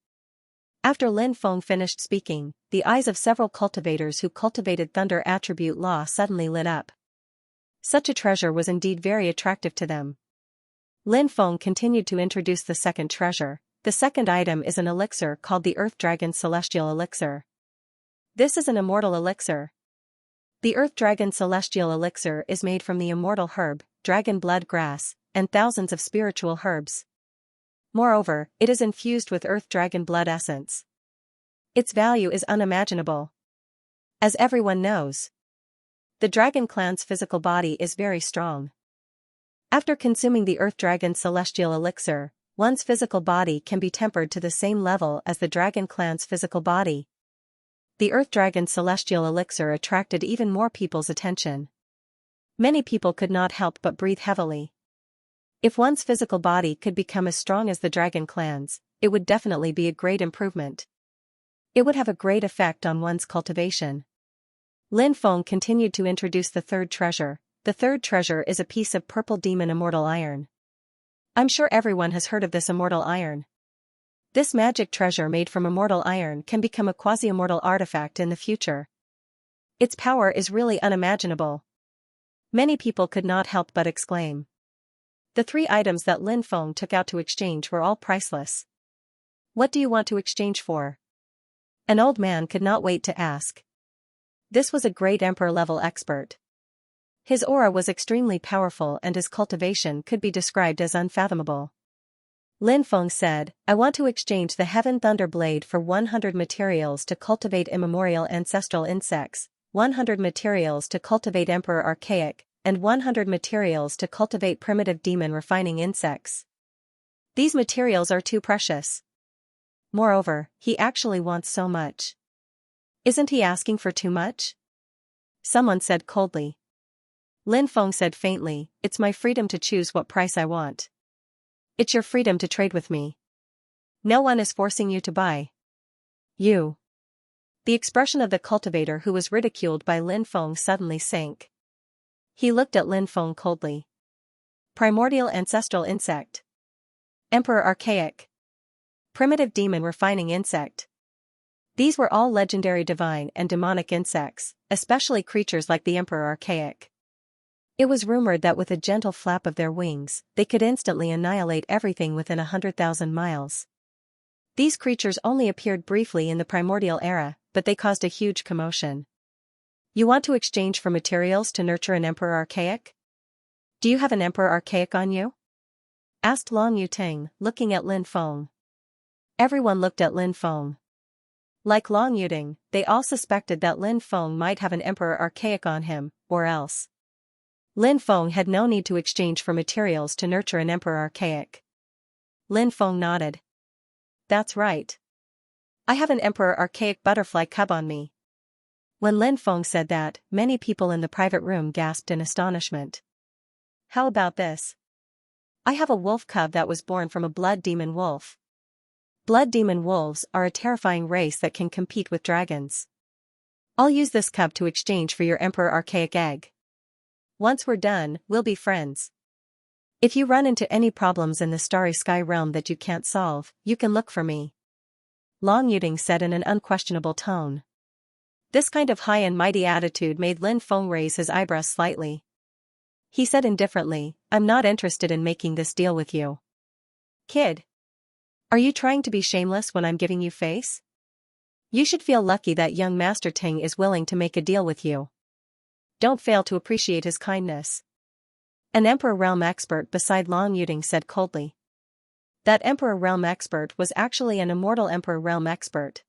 Speaker 1: After Lin Feng finished speaking, the eyes of several cultivators who cultivated thunder attribute law suddenly lit up. Such a treasure was indeed very attractive to them. Lin Feng continued to introduce the second treasure. The second item is an elixir called the Earth Dragon Celestial Elixir. This is an immortal elixir. The Earth Dragon Celestial Elixir is made from the immortal herb, dragon blood grass, and thousands of spiritual herbs. Moreover, it is infused with Earth Dragon blood essence. Its value is unimaginable. As everyone knows, the Dragon Clan's physical body is very strong. After consuming the Earth Dragon Celestial Elixir, one's physical body can be tempered to the same level as the Dragon Clan's physical body. The Earth Dragon Celestial Elixir attracted even more people's attention. Many people could not help but breathe heavily. If one's physical body could become as strong as the Dragon Clan's, it would definitely be a great improvement. It would have a great effect on one's cultivation. Lin Feng continued to introduce the third treasure. The third treasure is a piece of purple demon immortal iron. I'm sure everyone has heard of this immortal iron. This magic treasure made from immortal iron can become a quasi-immortal artifact in the future. Its power is really unimaginable. Many people could not help but exclaim. The 3 items that Lin Feng took out to exchange were all priceless. What do you want to exchange for? An old man could not wait to ask. This was a great emperor-level expert. His aura was extremely powerful and his cultivation could be described as unfathomable. Lin Feng said, "I want to exchange the Heaven Thunder Blade for 100 materials to cultivate immemorial ancestral insects, 100 materials to cultivate Emperor Archaic, and 100 materials to cultivate primitive demon refining insects. These materials are too precious. Moreover, he actually wants so much. Isn't he asking for too much?" Someone said coldly. Lin Feng said faintly, "It's my freedom to choose what price I want. It's your freedom to trade with me. No one is forcing you to buy. You." The expression of the cultivator who was ridiculed by Lin Feng suddenly sank. He looked at Lin Feng coldly. Primordial ancestral insect. Emperor Archaic. Primitive demon refining insect. These were all legendary divine and demonic insects, especially creatures like the Emperor Archaic. It was rumored that with a gentle flap of their wings, they could instantly annihilate everything within 100,000 miles. These creatures only appeared briefly in the primordial era, but they caused a huge commotion. You want to exchange for materials to nurture an Emperor Archaic? Do you have an Emperor Archaic on you? Asked Long Yuteng, looking at Lin Feng. Everyone looked at Lin Feng. Like Long Yuding, they all suspected that Lin Feng might have an Emperor Archaic on him, or else. Lin Feng had no need to exchange for materials to nurture an Emperor Archaic. Lin Feng nodded. That's right. I have an Emperor Archaic butterfly cub on me. When Lin Feng said that, many people in the private room gasped in astonishment. How about this? I have a wolf cub that was born from a blood demon wolf. Blood demon wolves are a terrifying race that can compete with dragons. I'll use this cub to exchange for your Emperor Archaic egg. Once we're done, we'll be friends. If you run into any problems in the starry sky realm that you can't solve, you can look for me. Long Yuding said in an unquestionable tone. This kind of high and mighty attitude made Lin Feng raise his eyebrows slightly. He said indifferently, I'm not interested in making this deal with you. Kid. Are you trying to be shameless when I'm giving you face? You should feel lucky that young Master Ting is willing to make a deal with you. Don't fail to appreciate his kindness. An Emperor Realm expert beside Long Yuding said coldly. That Emperor Realm expert was actually an immortal Emperor Realm expert.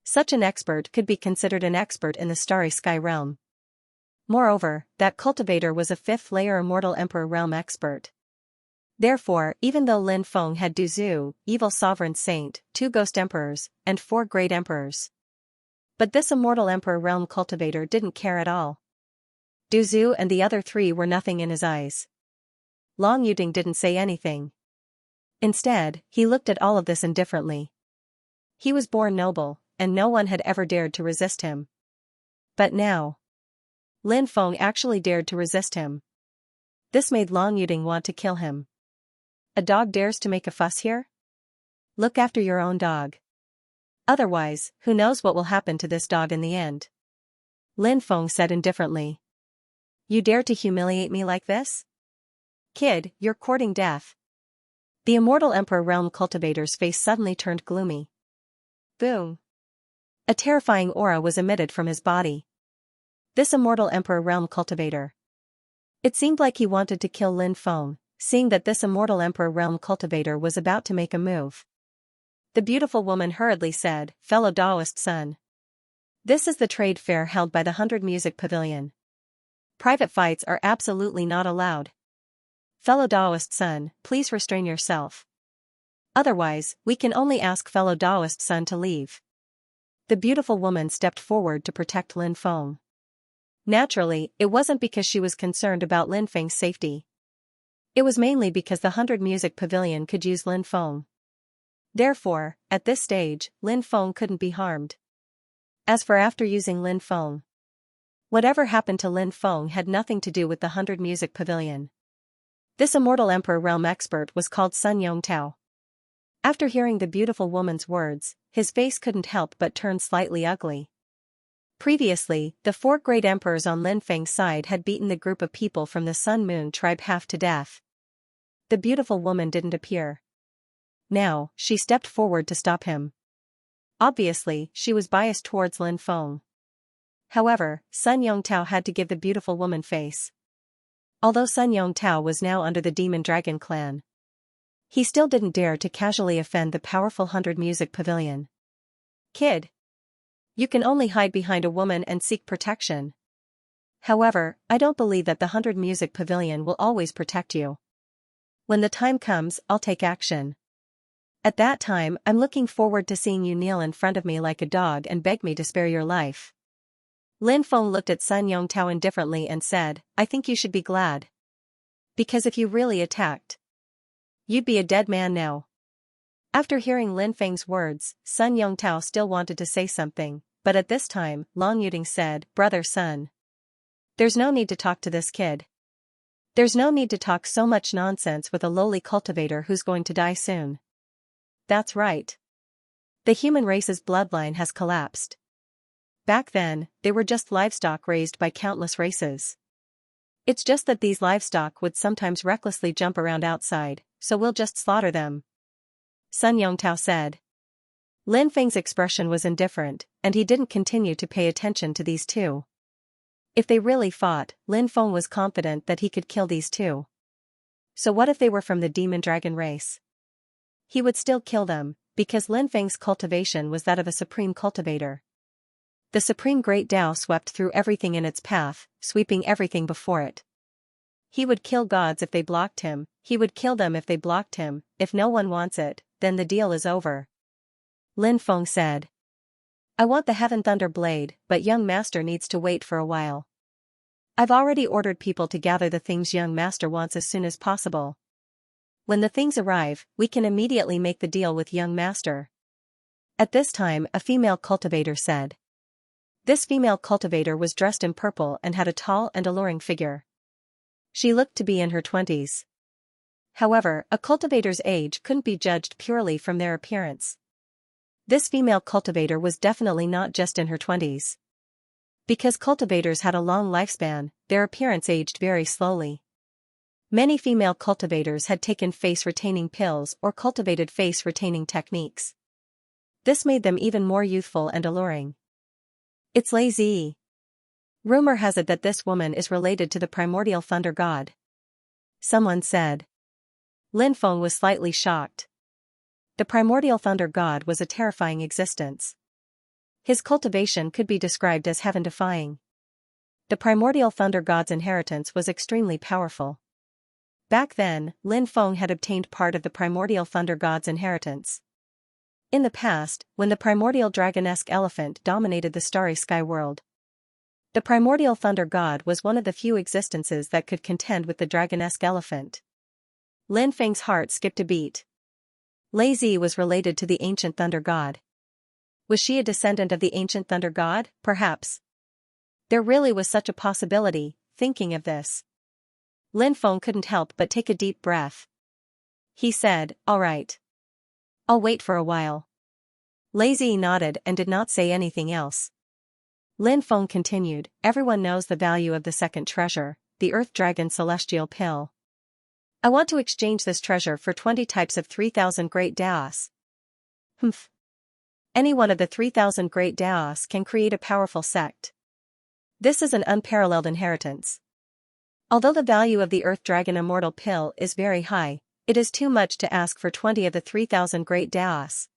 Speaker 1: Such an expert could be considered an expert in the Starry Sky Realm. Moreover, that cultivator was a fifth-layer immortal Emperor Realm expert. Therefore, even though Lin Feng had Duzu, Evil Sovereign Saint, 2 Ghost Emperors, and 4 Great Emperors. But this immortal Emperor Realm cultivator didn't care at all. Duzu and the other 3 were nothing in his eyes. Long Yuding didn't say anything. Instead, he looked at all of this indifferently. He was born noble, and no one had ever dared to resist him. But now, Lin Feng actually dared to resist him. This made Long Yuding want to kill him. A dog dares to make a fuss here? Look after your own dog. Otherwise, who knows what will happen to this dog in the end? Lin Feng said indifferently. You dare to humiliate me like this? Kid, you're courting death. The immortal Emperor Realm cultivator's face suddenly turned gloomy. Boom. A terrifying aura was emitted from his body. This immortal Emperor Realm cultivator. It seemed like he wanted to kill Lin Feng, seeing that this immortal Emperor Realm cultivator was about to make a move. The beautiful woman hurriedly said, Fellow Taoist son. This is the trade fair held by the 100 Music Pavilion. Private fights are absolutely not allowed. Fellow Taoist son, please restrain yourself. Otherwise, we can only ask fellow Taoist son to leave. The beautiful woman stepped forward to protect Lin Feng. Naturally, it wasn't because she was concerned about Lin Feng's safety. It was mainly because the 100 Music Pavilion could use Lin Feng. Therefore, at this stage, Lin Feng couldn't be harmed. As for after using Lin Feng, whatever happened to Lin Feng had nothing to do with the 100 Music Pavilion. This immortal Emperor Realm expert was called Sun Yongtao. After hearing the beautiful woman's words, his face couldn't help but turn slightly ugly. Previously, the 4 great emperors on Lin Feng's side had beaten the group of people from the Sun Moon tribe half to death. The beautiful woman didn't appear. Now, she stepped forward to stop him. Obviously, she was biased towards Lin Feng. However, Sun Yongtao had to give the beautiful woman face. Although Sun Yongtao was now under the Demon Dragon clan, he still didn't dare to casually offend the powerful 100 Music Pavilion. Kid. You can only hide behind a woman and seek protection. However, I don't believe that the 100 Music Pavilion will always protect you. When the time comes, I'll take action. At that time, I'm looking forward to seeing you kneel in front of me like a dog and beg me to spare your life. Lin Feng looked at Sun Yongtao indifferently and said, I think you should be glad. Because if you really attacked, you'd be a dead man now. After hearing Lin Feng's words, Sun Yongtao still wanted to say something, but at this time, Long Yuding said, Brother Sun. There's no need to talk to this kid. There's no need to talk so much nonsense with a lowly cultivator who's going to die soon. That's right. The human race's bloodline has collapsed. Back then, they were just livestock raised by countless races. It's just that these livestock would sometimes recklessly jump around outside, so we'll just slaughter them. Sun Yongtao said. Lin Feng's expression was indifferent, and he didn't continue to pay attention to these two. If they really fought, Lin Feng was confident that he could kill these two. So what if they were from the Demon Dragon race? He would still kill them, because Lin Feng's cultivation was that of a supreme cultivator. The supreme great Tao swept through everything in its path, sweeping everything before it. He would kill gods if they blocked him, he would kill them if they blocked him. If no one wants it, then the deal is over. Lin Feng said. I want the Heaven Thunder Blade, but young master needs to wait for a while. I've already ordered people to gather the things young master wants as soon as possible. When the things arrive, we can immediately make the deal with young master. At this time, a female cultivator said. This female cultivator was dressed in purple and had a tall and alluring figure. She looked to be in her 20s. However, a cultivator's age couldn't be judged purely from their appearance. This female cultivator was definitely not just in her 20s. Because cultivators had a long lifespan, their appearance aged very slowly. Many female cultivators had taken face-retaining pills or cultivated face-retaining techniques. This made them even more youthful and alluring. It's lazy. Rumor has it that this woman is related to the primordial thunder god. Someone said. Lin Feng was slightly shocked. The primordial thunder god was a terrifying existence. His cultivation could be described as heaven-defying. The primordial thunder god's inheritance was extremely powerful. Back then, Lin Feng had obtained part of the primordial thunder god's inheritance. In the past, when the primordial dragon-esque elephant dominated the starry sky world, the primordial thunder god was one of the few existences that could contend with the dragon-esque elephant. Lin Feng's heart skipped a beat. Lei Zi was related to the ancient thunder god. Was she a descendant of the ancient thunder god? Perhaps. There really was such a possibility. Thinking of this, Lin Feng couldn't help but take a deep breath. He said, all right. I'll wait for a while. Lei Zi nodded and did not say anything else. Lin Feng continued, everyone knows the value of the second treasure, the Earth Dragon Celestial Pill. I want to exchange this treasure for 20 types of 3,000 Great Daos. Humph. Any one of the 3,000 Great Daos can create a powerful sect. This is an unparalleled inheritance. Although the value of the Earth Dragon Immortal Pill is very high, it is too much to ask for 20 of the 3,000 Great Daos.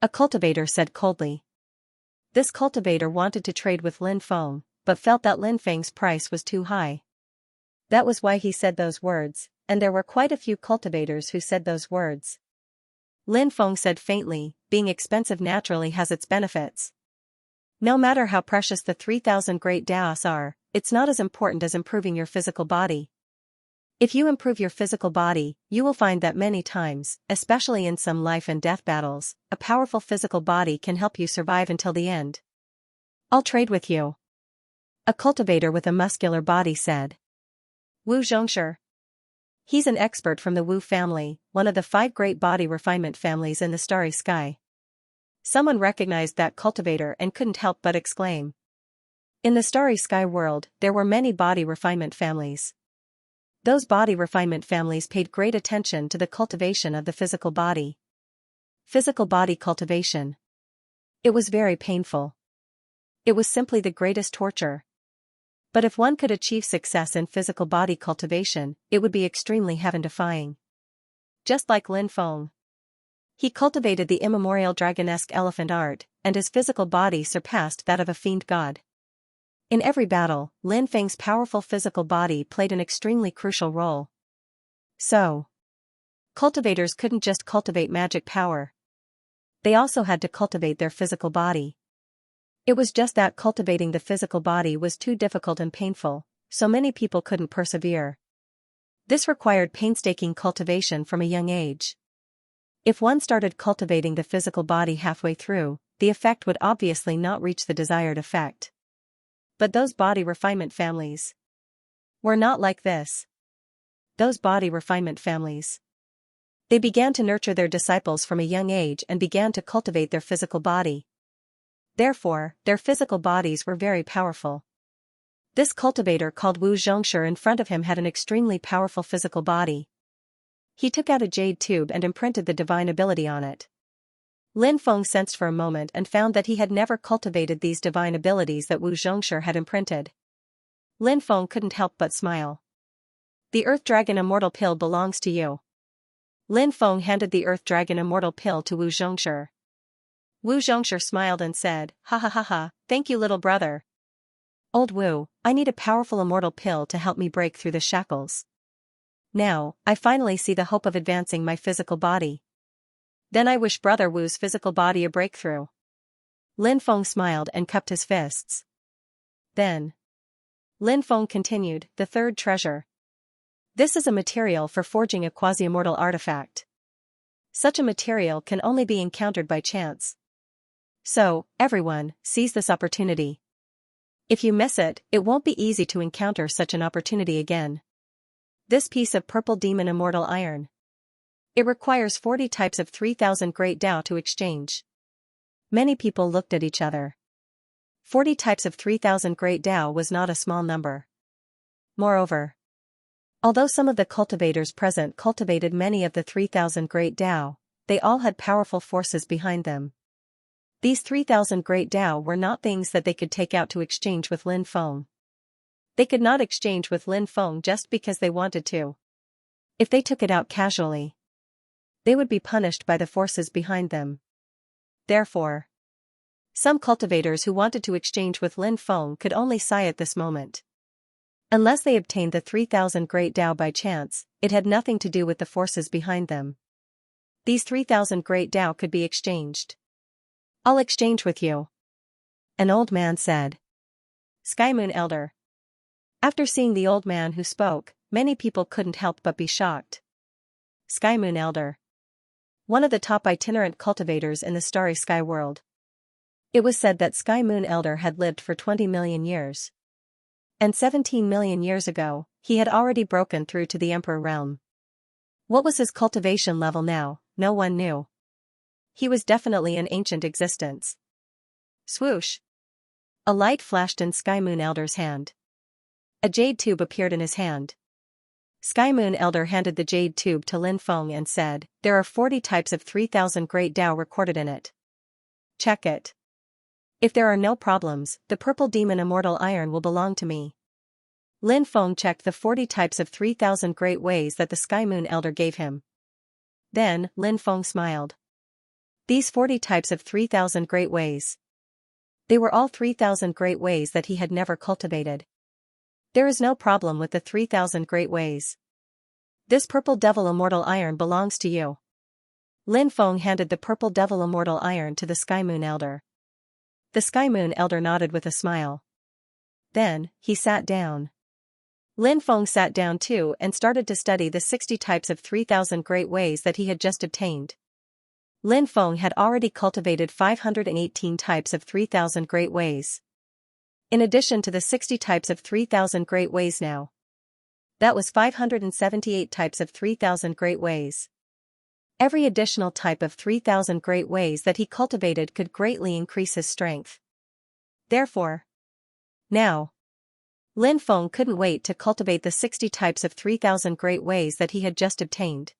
Speaker 1: A cultivator said coldly. This cultivator wanted to trade with Lin Feng, but felt that Lin Feng's price was too high. That was why he said those words, and there were quite a few cultivators who said those words. Lin Feng said faintly, being expensive naturally has its benefits. No matter how precious the 3,000 Great Daos are, it's not as important as improving your physical body. If you improve your physical body, you will find that many times, especially in some life and death battles, a powerful physical body can help you survive until the end. I'll trade with you. A cultivator with a muscular body said. Wu Zhongshi. He's an expert from the Wu family, one of the 5 great body refinement families in the starry sky. Someone recognized that cultivator and couldn't help but exclaim. In the starry sky world, there were many body refinement families. Those body refinement families paid great attention to the cultivation of the physical body. Physical body cultivation. It was very painful. It was simply the greatest torture. But if one could achieve success in physical body cultivation, it would be extremely heaven-defying. Just like Lin Feng. He cultivated the immemorial dragon-esque elephant art, and his physical body surpassed that of a fiend god. In every battle, Lin Feng's powerful physical body played an extremely crucial role. So, cultivators couldn't just cultivate magic power. They also had to cultivate their physical body. It was just that cultivating the physical body was too difficult and painful, so many people couldn't persevere. This required painstaking cultivation from a young age. If one started cultivating the physical body halfway through, the effect would obviously not reach the desired effect. But those body refinement families were not like this. Those body refinement families. They began to nurture their disciples from a young age and began to cultivate their physical body. Therefore, their physical bodies were very powerful. This cultivator called Wu Zhongshi in front of him had an extremely powerful physical body. He took out a jade tube and imprinted the divine ability on it. Lin Feng sensed for a moment and found that he had never cultivated these divine abilities that Wu Zhongshi had imprinted. Lin Feng couldn't help but smile. The Earth Dragon Immortal Pill belongs to you. Lin Feng handed the Earth Dragon Immortal Pill to Wu Zhongshi. Wu Zhongshi smiled and said, "Ha ha ha ha, thank you little brother. Old Wu, I need a powerful immortal pill to help me break through the shackles. Now, I finally see the hope of advancing my physical body. Then I wish Brother Wu's physical body a breakthrough." Lin Feng smiled and cupped his fists. Then, Lin Feng continued, "The third treasure. This is a material for forging a quasi-immortal artifact. Such a material can only be encountered by chance. So, everyone, seize this opportunity. If you miss it, it won't be easy to encounter such an opportunity again. This piece of purple demon immortal iron. It requires 40 types of 3,000 great Dao to exchange." Many people looked at each other. 40 types of 3,000 great Dao was not a small number. Moreover, although some of the cultivators present cultivated many of the 3,000 great Dao, they all had powerful forces behind them. These 3,000 great Dao were not things that they could take out to exchange with Lin Feng. They could not exchange with Lin Feng just because they wanted to. If they took it out casually, they would be punished by the forces behind them. Therefore, some cultivators who wanted to exchange with Lin Feng could only sigh at this moment. Unless they obtained the 3,000 great Dao by chance, it had nothing to do with the forces behind them. These 3,000 great Dao could be exchanged. "I'll exchange with you," an old man said. Sky Moon Elder. After seeing the old man who spoke, many people couldn't help but be shocked. Sky Moon Elder. One of the top itinerant cultivators in the starry sky world. It was said that Sky Moon Elder had lived for 20 million years. And 17 million years ago, he had already broken through to the Emperor realm. What was his cultivation level now, no one knew. He was definitely an ancient existence. Swoosh! A light flashed in Sky Moon Elder's hand. A jade tube appeared in his hand. Sky Moon Elder handed the jade tube to Lin Feng and said, "There are 40 types of 3,000 great Dao recorded in it. Check it. If there are no problems, the purple demon immortal iron will belong to me." Lin Feng checked the 40 types of 3,000 great ways that the Sky Moon Elder gave him. Then, Lin Feng smiled. These 40 types of 3,000 great ways. They were all 3,000 great ways that he had never cultivated. There is no problem with the 3,000 great ways. This purple devil immortal iron belongs to you. Lin Feng handed the purple devil immortal iron to the Sky Moon Elder. The Sky Moon Elder nodded with a smile. Then, he sat down. Lin Feng sat down too and started to study the 60 types of 3,000 great ways that he had just obtained. Lin Feng had already cultivated 518 types of 3,000 great ways. In addition to the 60 types of 3,000 great ways now. That was 578 types of 3,000 great ways. Every additional type of 3,000 great ways that he cultivated could greatly increase his strength. Therefore, now, Lin Feng couldn't wait to cultivate the 60 types of 3,000 great ways that he had just obtained.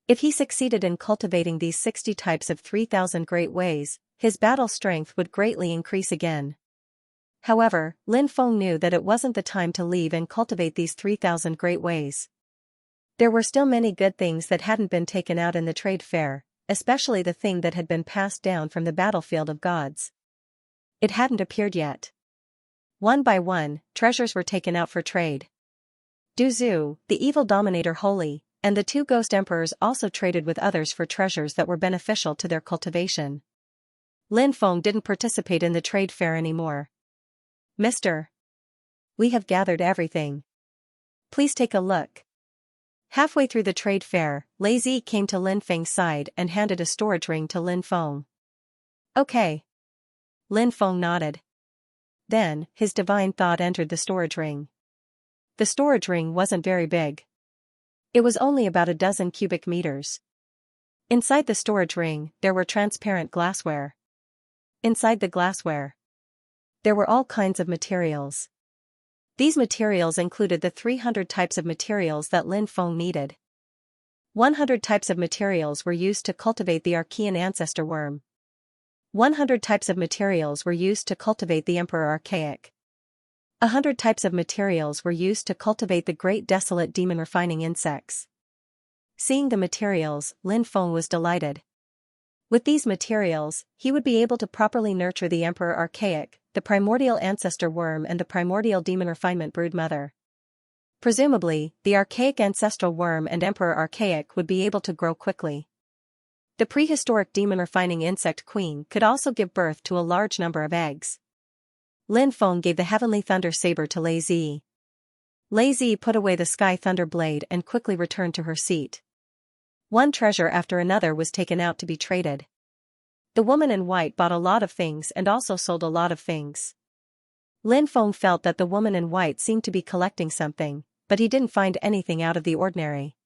Speaker 1: If he succeeded in cultivating these 60 types of 3,000 great ways, his battle strength would greatly increase again. However, Lin Feng knew that it wasn't the time to leave and cultivate these 3,000 great ways. There were still many good things that hadn't been taken out in the trade fair, especially the thing that had been passed down from the battlefield of gods. It hadn't appeared yet. One by one, treasures were taken out for trade. Du Zhu, the evil dominator Holy, and the two ghost emperors also traded with others for treasures that were beneficial to their cultivation. Lin Feng didn't participate in the trade fair anymore. "Mister, we have gathered everything. Please take a look." Halfway through the trade fair, Lazy came to Lin Feng's side and handed a storage ring to Lin Feng. "Okay." Lin Feng nodded. Then, his divine thought entered the storage ring. The storage ring wasn't very big. It was only about a dozen cubic meters. Inside the storage ring, there were transparent glassware. Inside the glassware, there were all kinds of materials. These materials included the 300 types of materials that Lin Feng needed. 100 types of materials were used to cultivate the Archean ancestor worm. 100 types of materials were used to cultivate the Emperor Archaic. 100 types of materials were used to cultivate the great desolate demon refining insects. Seeing the materials, Lin Feng was delighted. With these materials, he would be able to properly nurture the Emperor Archaic, the primordial ancestor worm and the primordial demon refinement broodmother. Presumably, the archaic ancestral worm and Emperor Archaic would be able to grow quickly. The prehistoric demon refining insect queen could also give birth to a large number of eggs. Lin Feng gave the heavenly thunder saber to Lei Zi. Lei Zi put away the sky thunder blade and quickly returned to her seat. One treasure after another was taken out to be traded. The woman in white bought a lot of things and also sold a lot of things. Lin Feng felt that the woman in white seemed to be collecting something, but he didn't find anything out of the ordinary.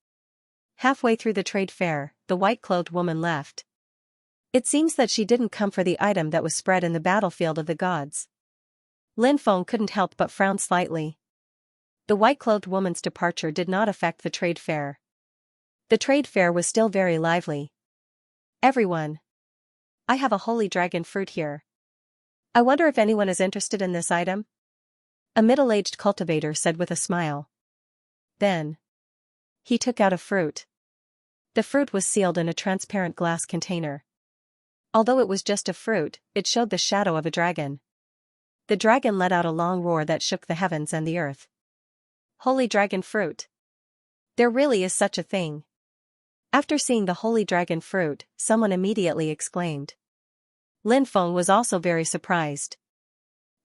Speaker 1: Halfway through the trade fair, the white-clothed woman left. It seems that she didn't come for the item that was spread in the battlefield of the gods. Lin Feng couldn't help but frown slightly. The white-clothed woman's departure did not affect the trade fair. The trade fair was still very lively. Everyone. I have a holy dragon fruit here. I wonder if anyone is interested in this item? A middle-aged cultivator said with a smile. Then he took out a fruit. The fruit was sealed in a transparent glass container. Although it was just a fruit, it showed the shadow of a dragon. The dragon let out a long roar that shook the heavens and the earth. Holy dragon fruit. There really is such a thing. After seeing the holy dragon fruit, someone immediately exclaimed. Lin Feng was also very surprised.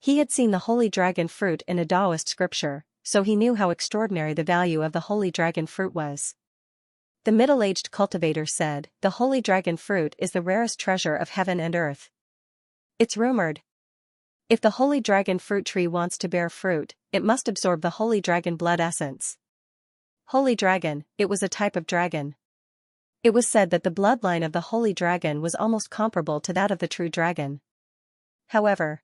Speaker 1: He had seen the holy dragon fruit in a Taoist scripture, so he knew how extraordinary the value of the holy dragon fruit was. The middle-aged cultivator said, "The holy dragon fruit is the rarest treasure of heaven and earth. It's rumored. If the holy dragon fruit tree wants to bear fruit, it must absorb the holy dragon blood essence." Holy dragon, it was a type of dragon. It was said that the bloodline of the holy dragon was almost comparable to that of the true dragon. However,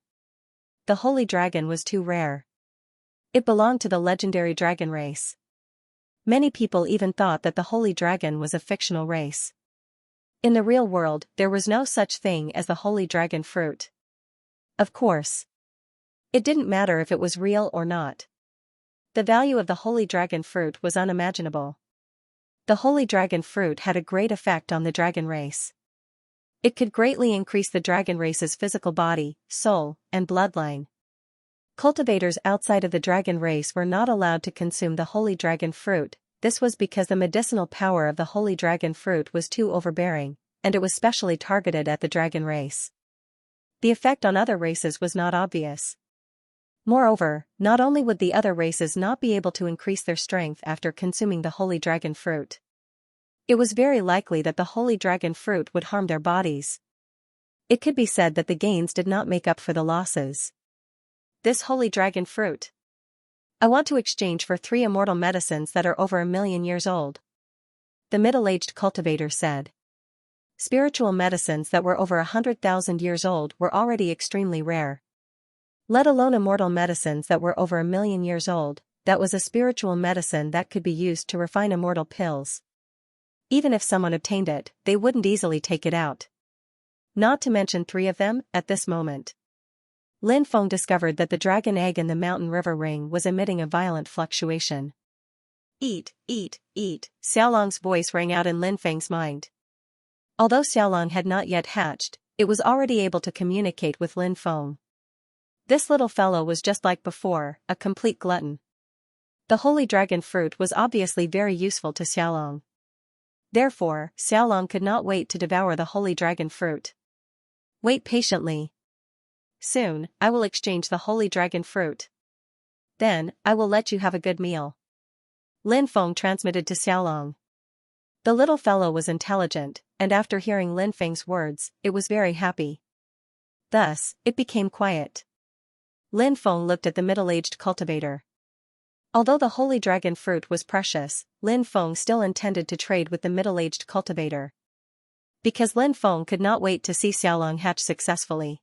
Speaker 1: the holy dragon was too rare. It belonged to the legendary dragon race. Many people even thought that the holy dragon was a fictional race. In the real world, there was no such thing as the holy dragon fruit. Of course, it didn't matter if it was real or not. The value of the holy dragon fruit was unimaginable. The holy dragon fruit had a great effect on the dragon race. It could greatly increase the dragon race's physical body, soul, and bloodline. Cultivators outside of the dragon race were not allowed to consume the holy dragon fruit. This was because the medicinal power of the holy dragon fruit was too overbearing, and it was specially targeted at the dragon race. The effect on other races was not obvious. Moreover, not only would the other races not be able to increase their strength after consuming the holy dragon fruit, it was very likely that the holy dragon fruit would harm their bodies. It could be said that the gains did not make up for the losses. This holy dragon fruit. I want to exchange for 3 immortal medicines that are over 1,000,000 years old. The middle-aged cultivator said. Spiritual medicines that were over 100,000 years old were already extremely rare. Let alone immortal medicines that were over 1,000,000 years old. That was a spiritual medicine that could be used to refine immortal pills. Even if someone obtained it, they wouldn't easily take it out. Not to mention 3 of them, at this moment. Lin Feng discovered that the dragon egg in the mountain river ring was emitting a violent fluctuation. Eat, eat, eat, Xiaolong's voice rang out in Lin Feng's mind. Although Xiaolong had not yet hatched, it was already able to communicate with Lin Feng. This little fellow was just like before, a complete glutton. The holy dragon fruit was obviously very useful to Xiaolong. Therefore, Xiaolong could not wait to devour the holy dragon fruit. Wait patiently. Soon, I will exchange the holy dragon fruit. Then, I will let you have a good meal. Lin Feng transmitted to Xiaolong. The little fellow was intelligent, and after hearing Lin Feng's words, it was very happy. Thus, it became quiet. Lin Feng looked at the middle-aged cultivator. Although the holy dragon fruit was precious, Lin Feng still intended to trade with the middle-aged cultivator. Because Lin Feng could not wait to see Xiaolong hatch successfully.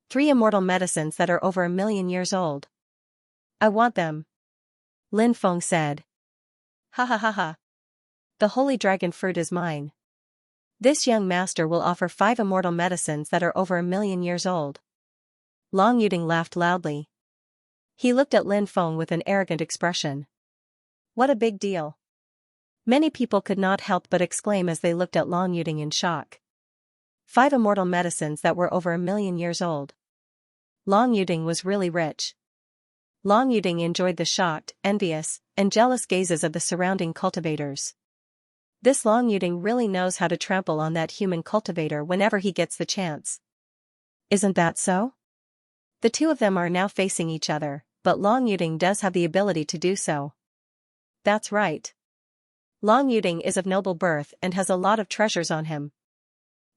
Speaker 1: 3 immortal medicines that are over 1,000,000 years old. I want them. Lin Feng said. Ha ha ha ha. The holy dragon fruit is mine. This young master will offer 5 immortal medicines that are over 1,000,000 years old. Long Yuding laughed loudly. He looked at Lin Feng with an arrogant expression. What a big deal. Many people could not help but exclaim as they looked at Long Yuding in shock. 5 immortal medicines that were over 1,000,000 years old. Long Yuding was really rich. Long Yuding enjoyed the shocked, envious, and jealous gazes of the surrounding cultivators. This Long Yuding really knows how to trample on that human cultivator whenever he gets the chance. Isn't that so? The two of them are now facing each other, but Long Yuding does have the ability to do so. That's right. Long Yuding is of noble birth and has a lot of treasures on him.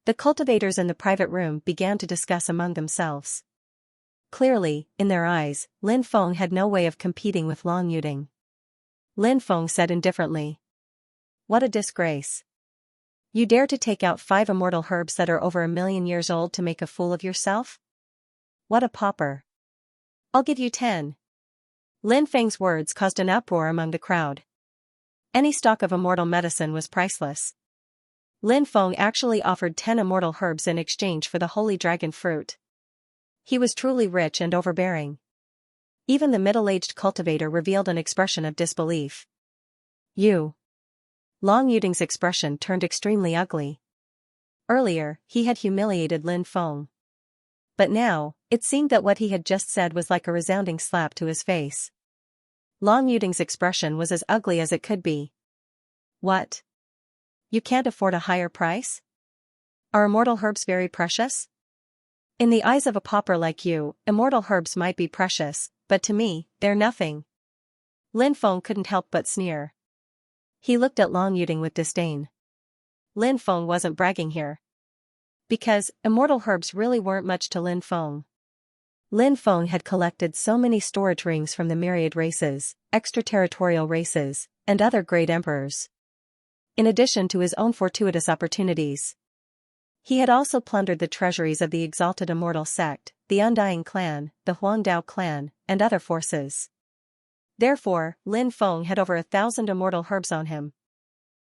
Speaker 1: The cultivators in the private room began to discuss among themselves. Clearly, in their eyes, Lin Feng had no way of competing with Long Yuding. Lin Feng said indifferently. What a disgrace. You dare to take out 5 immortal herbs that are over 1,000,000 years old to make a fool of yourself? What a pauper. I'll give you 10. Lin Feng's words caused an uproar among the crowd. Any stock of immortal medicine was priceless. Lin Feng actually offered 10 immortal herbs in exchange for the holy dragon fruit. He was truly rich and overbearing. Even the middle-aged cultivator revealed an expression of disbelief. You. Long Yuding's expression turned extremely ugly. Earlier, he had humiliated Lin Feng. But now, it seemed that what he had just said was like a resounding slap to his face. Long Yuding's expression was as ugly as it could be. What? You can't afford a higher price? Are immortal herbs very precious? In the eyes of a pauper like you, immortal herbs might be precious, but to me, they're nothing. Lin Feng couldn't help but sneer. He looked at Long Yuding with disdain. Lin Feng wasn't bragging here. Because, immortal herbs really weren't much to Lin Feng. Lin Feng had collected so many storage rings from the myriad races, extraterritorial races, and other great emperors. In addition to his own fortuitous opportunities. He had also plundered the treasuries of the exalted immortal sect, the Undying clan, the Huangdao clan, and other forces. Therefore, Lin Feng had over 1,000 immortal herbs on him.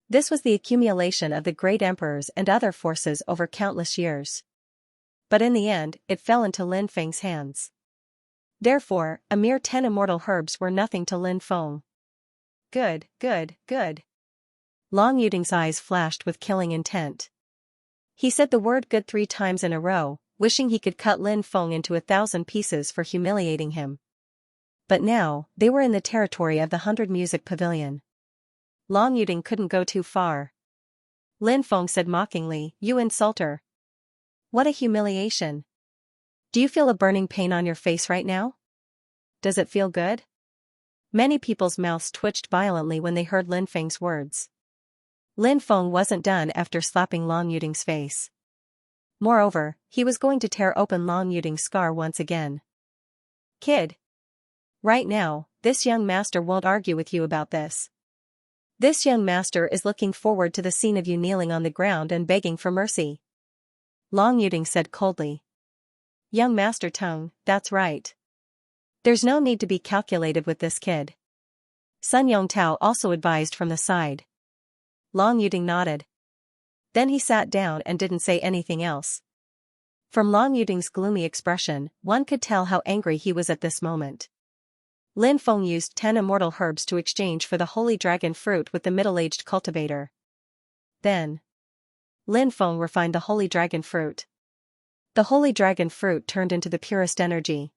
Speaker 1: This was the accumulation of the great emperors and other forces over countless years. But in the end, it fell into Lin Feng's hands. Therefore, a mere 10 immortal herbs were nothing to Lin Feng. Good, good, good. Long Yuding's eyes flashed with killing intent. He said the word good 3 times in a row, wishing he could cut Lin Feng into 1,000 pieces for humiliating him. But now, they were in the territory of the 100 Music Pavilion. Long Yuding couldn't go too far. Lin Feng said mockingly, You insulter. What a humiliation. Do you feel a burning pain on your face right now? Does it feel good? Many people's mouths twitched violently when they heard Lin Feng's words. Lin Feng wasn't done after slapping Long Yuding's face. Moreover, he was going to tear open Long Yuding's scar once again. Kid. Right now, this young master won't argue with you about this. This young master is looking forward to the scene of you kneeling on the ground and begging for mercy. Long Yuding said coldly. Young master tongue, that's right. There's no need to be calculated with this kid. Sun Yongtao also advised from the side. Long Yuding nodded. Then he sat down and didn't say anything else. From Long Yuding's gloomy expression, one could tell how angry he was at this moment. Lin Feng used 10 immortal herbs to exchange for the holy dragon fruit with the middle-aged cultivator. Then, Lin Feng refined the holy dragon fruit. The holy dragon fruit turned into the purest energy.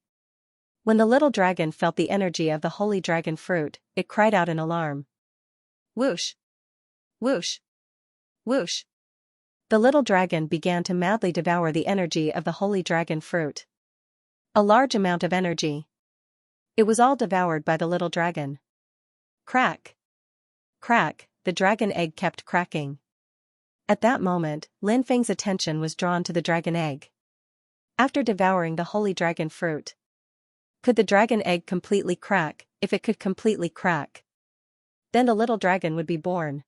Speaker 1: When the little dragon felt the energy of the holy dragon fruit, it cried out in alarm. Whoosh! Whoosh! Whoosh! The little dragon began to madly devour the energy of the holy dragon fruit. A large amount of energy. It was all devoured by the little dragon. Crack! Crack! The dragon egg kept cracking. At that moment, Lin Feng's attention was drawn to the dragon egg. After devouring the holy dragon fruit, could the dragon egg completely crack? If it could completely crack, then the little dragon would be born.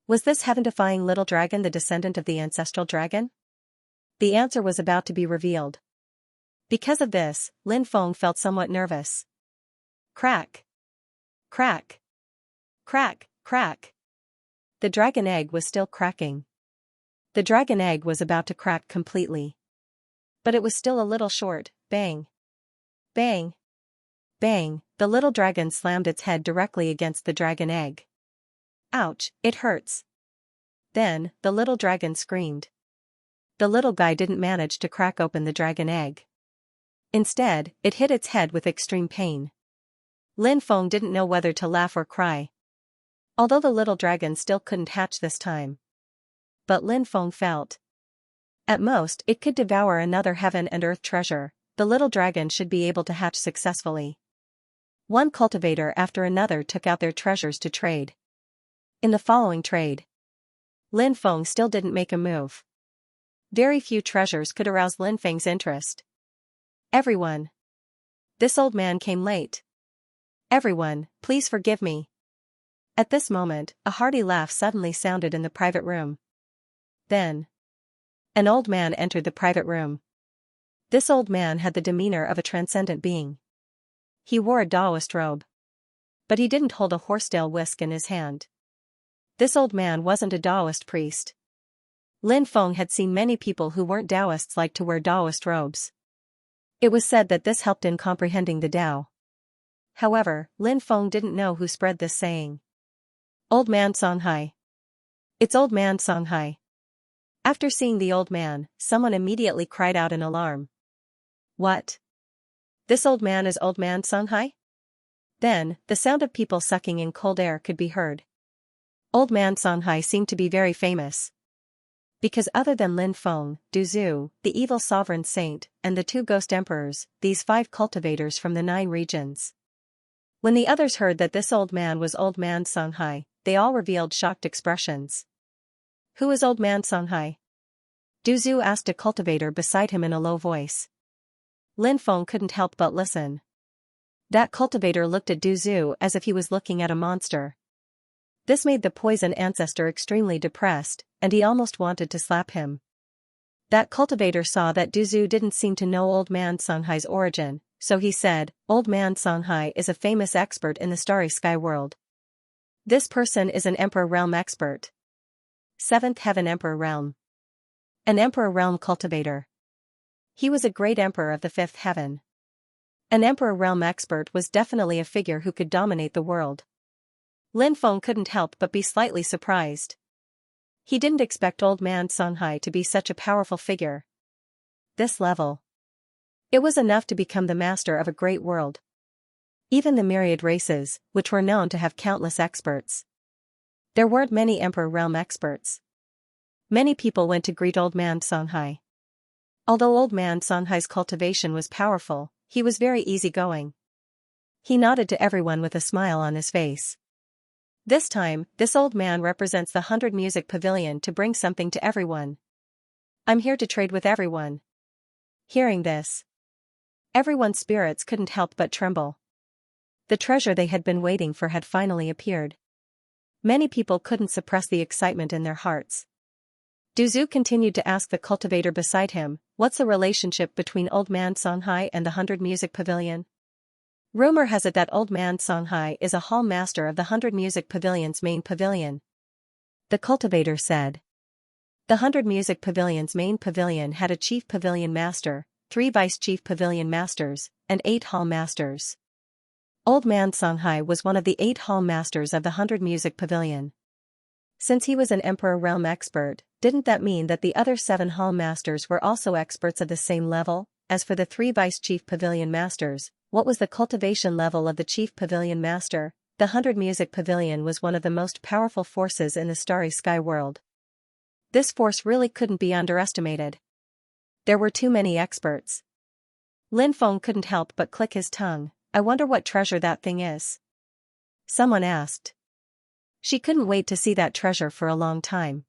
Speaker 1: Was this heaven-defying little dragon the descendant of the ancestral dragon? The answer was about to be revealed. Because of this, Lin Feng felt somewhat nervous. Crack! Crack! Crack! Crack! The dragon egg was still cracking. The dragon egg was about to crack completely. But it was still a little short. Bang! Bang! Bang! The little dragon slammed its head directly against the dragon egg. Ouch, it hurts. Then, the little dragon screamed. The little guy didn't manage to crack open the dragon egg. Instead, it hit its head with extreme pain. Lin Feng didn't know whether to laugh or cry. Although the little dragon still couldn't hatch this time. But Lin Feng felt. At most, it could devour another heaven and earth treasure. The little dragon should be able to hatch successfully. One cultivator after another took out their treasures to trade. In the following trade, Lin Feng still didn't make a move. Very few treasures could arouse Lin Feng's interest. Everyone. This old man came late. Everyone, please forgive me. At this moment, a hearty laugh suddenly sounded in the private room. Then, an old man entered the private room. This old man had the demeanor of a transcendent being. He wore a Taoist robe. But he didn't hold a horsetail whisk in his hand. This old man wasn't a Taoist priest. Lin Feng had seen many people who weren't Taoists like to wear Taoist robes. It was said that this helped in comprehending the Tao. However, Lin Feng didn't know who spread this saying. Old man Songhai. It's old man Songhai. After seeing the old man, someone immediately cried out in alarm. What? This old man is old man Songhai? Then, the sound of people sucking in cold air could be heard. Old man Songhai seemed to be very famous. Because other than Lin Feng, Duzu, the evil sovereign saint, and the two ghost emperors, these 5 cultivators from the 9 regions. When the others heard that this old man was old man Songhai, they all revealed shocked expressions. Who is old man Songhai? Duzu asked a cultivator beside him in a low voice. Lin Feng couldn't help but listen. That cultivator looked at Duzu as if he was looking at a monster. This made the poison ancestor extremely depressed, and he almost wanted to slap him. That cultivator saw that Duzu didn't seem to know old man Songhai's origin, so he said, Old man Songhai is a famous expert in the starry sky world. This person is an Emperor Realm expert. 7th Heaven Emperor Realm. An Emperor Realm cultivator. He was a great emperor of the 5th heaven. An Emperor Realm expert was definitely a figure who could dominate the world. Lin Feng couldn't help but be slightly surprised. He didn't expect old man Songhai to be such a powerful figure. This level. It was enough to become the master of a great world. Even the myriad races, which were known to have countless experts. There weren't many Emperor Realm experts. Many people went to greet old man Songhai. Although old man Songhai's cultivation was powerful, he was very easygoing. He nodded to everyone with a smile on his face. This time, this old man represents the 100 Music Pavilion to bring something to everyone. I'm here to trade with everyone. Hearing this, everyone's spirits couldn't help but tremble. The treasure they had been waiting for had finally appeared. Many people couldn't suppress the excitement in their hearts. Duzu continued to ask the cultivator beside him, what's the relationship between old man Songhai and the 100 Music Pavilion? Rumor has it that old man Songhai is a hall master of the 100 Music Pavilion's main pavilion. The cultivator said. The 100 Music Pavilion's main pavilion had a chief pavilion master, 3 vice-chief pavilion masters, and 8 hall masters. Old man Songhai was one of the 8 hall masters of the 100 Music Pavilion. Since he was an Emperor Realm expert, didn't that mean that the other 7 hall masters were also experts of the same level? As for the 3 vice-chief pavilion masters, what was the cultivation level of the chief pavilion master? The 100 Music Pavilion was one of the most powerful forces in the starry sky world. This force really couldn't be underestimated. There were too many experts. Lin Feng couldn't help but click his tongue. I wonder what treasure that thing is. Someone asked. She couldn't wait to see that treasure for a long time.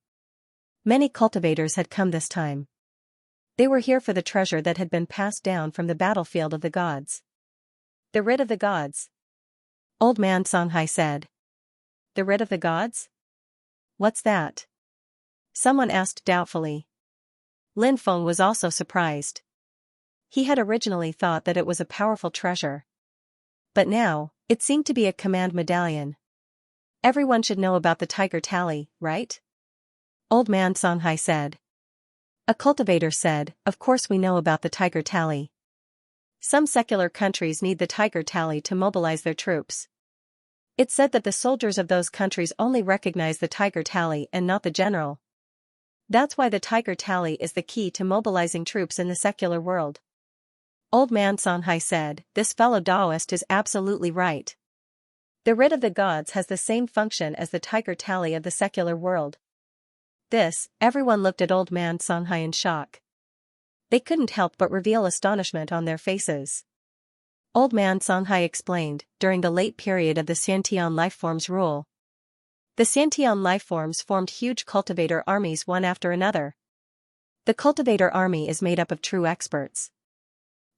Speaker 1: Many cultivators had come this time. They were here for the treasure that had been passed down from the battlefield of the gods. The writ of the gods. Old man Songhai said. The writ of the gods? What's that? Someone asked doubtfully. Lin Feng was also surprised. He had originally thought that it was a powerful treasure. But now, it seemed to be a command medallion. Everyone should know about the tiger tally, right? Old man Songhai said. A cultivator said, of course we know about the tiger tally. Some secular countries need the tiger tally to mobilize their troops. It said that the soldiers of those countries only recognize the tiger tally and not the general. That's why the tiger tally is the key to mobilizing troops in the secular world. Old man Songhai said, "This fellow Taoist is absolutely right. The writ of the gods has the same function as the tiger tally of the secular world." Everyone looked at old man Songhai in shock. They couldn't help but reveal astonishment on their faces. Old man Songhai explained, during the late period of the Xiantian lifeforms rule, the Xiantian lifeforms formed huge cultivator armies one after another. The cultivator army is made up of true experts.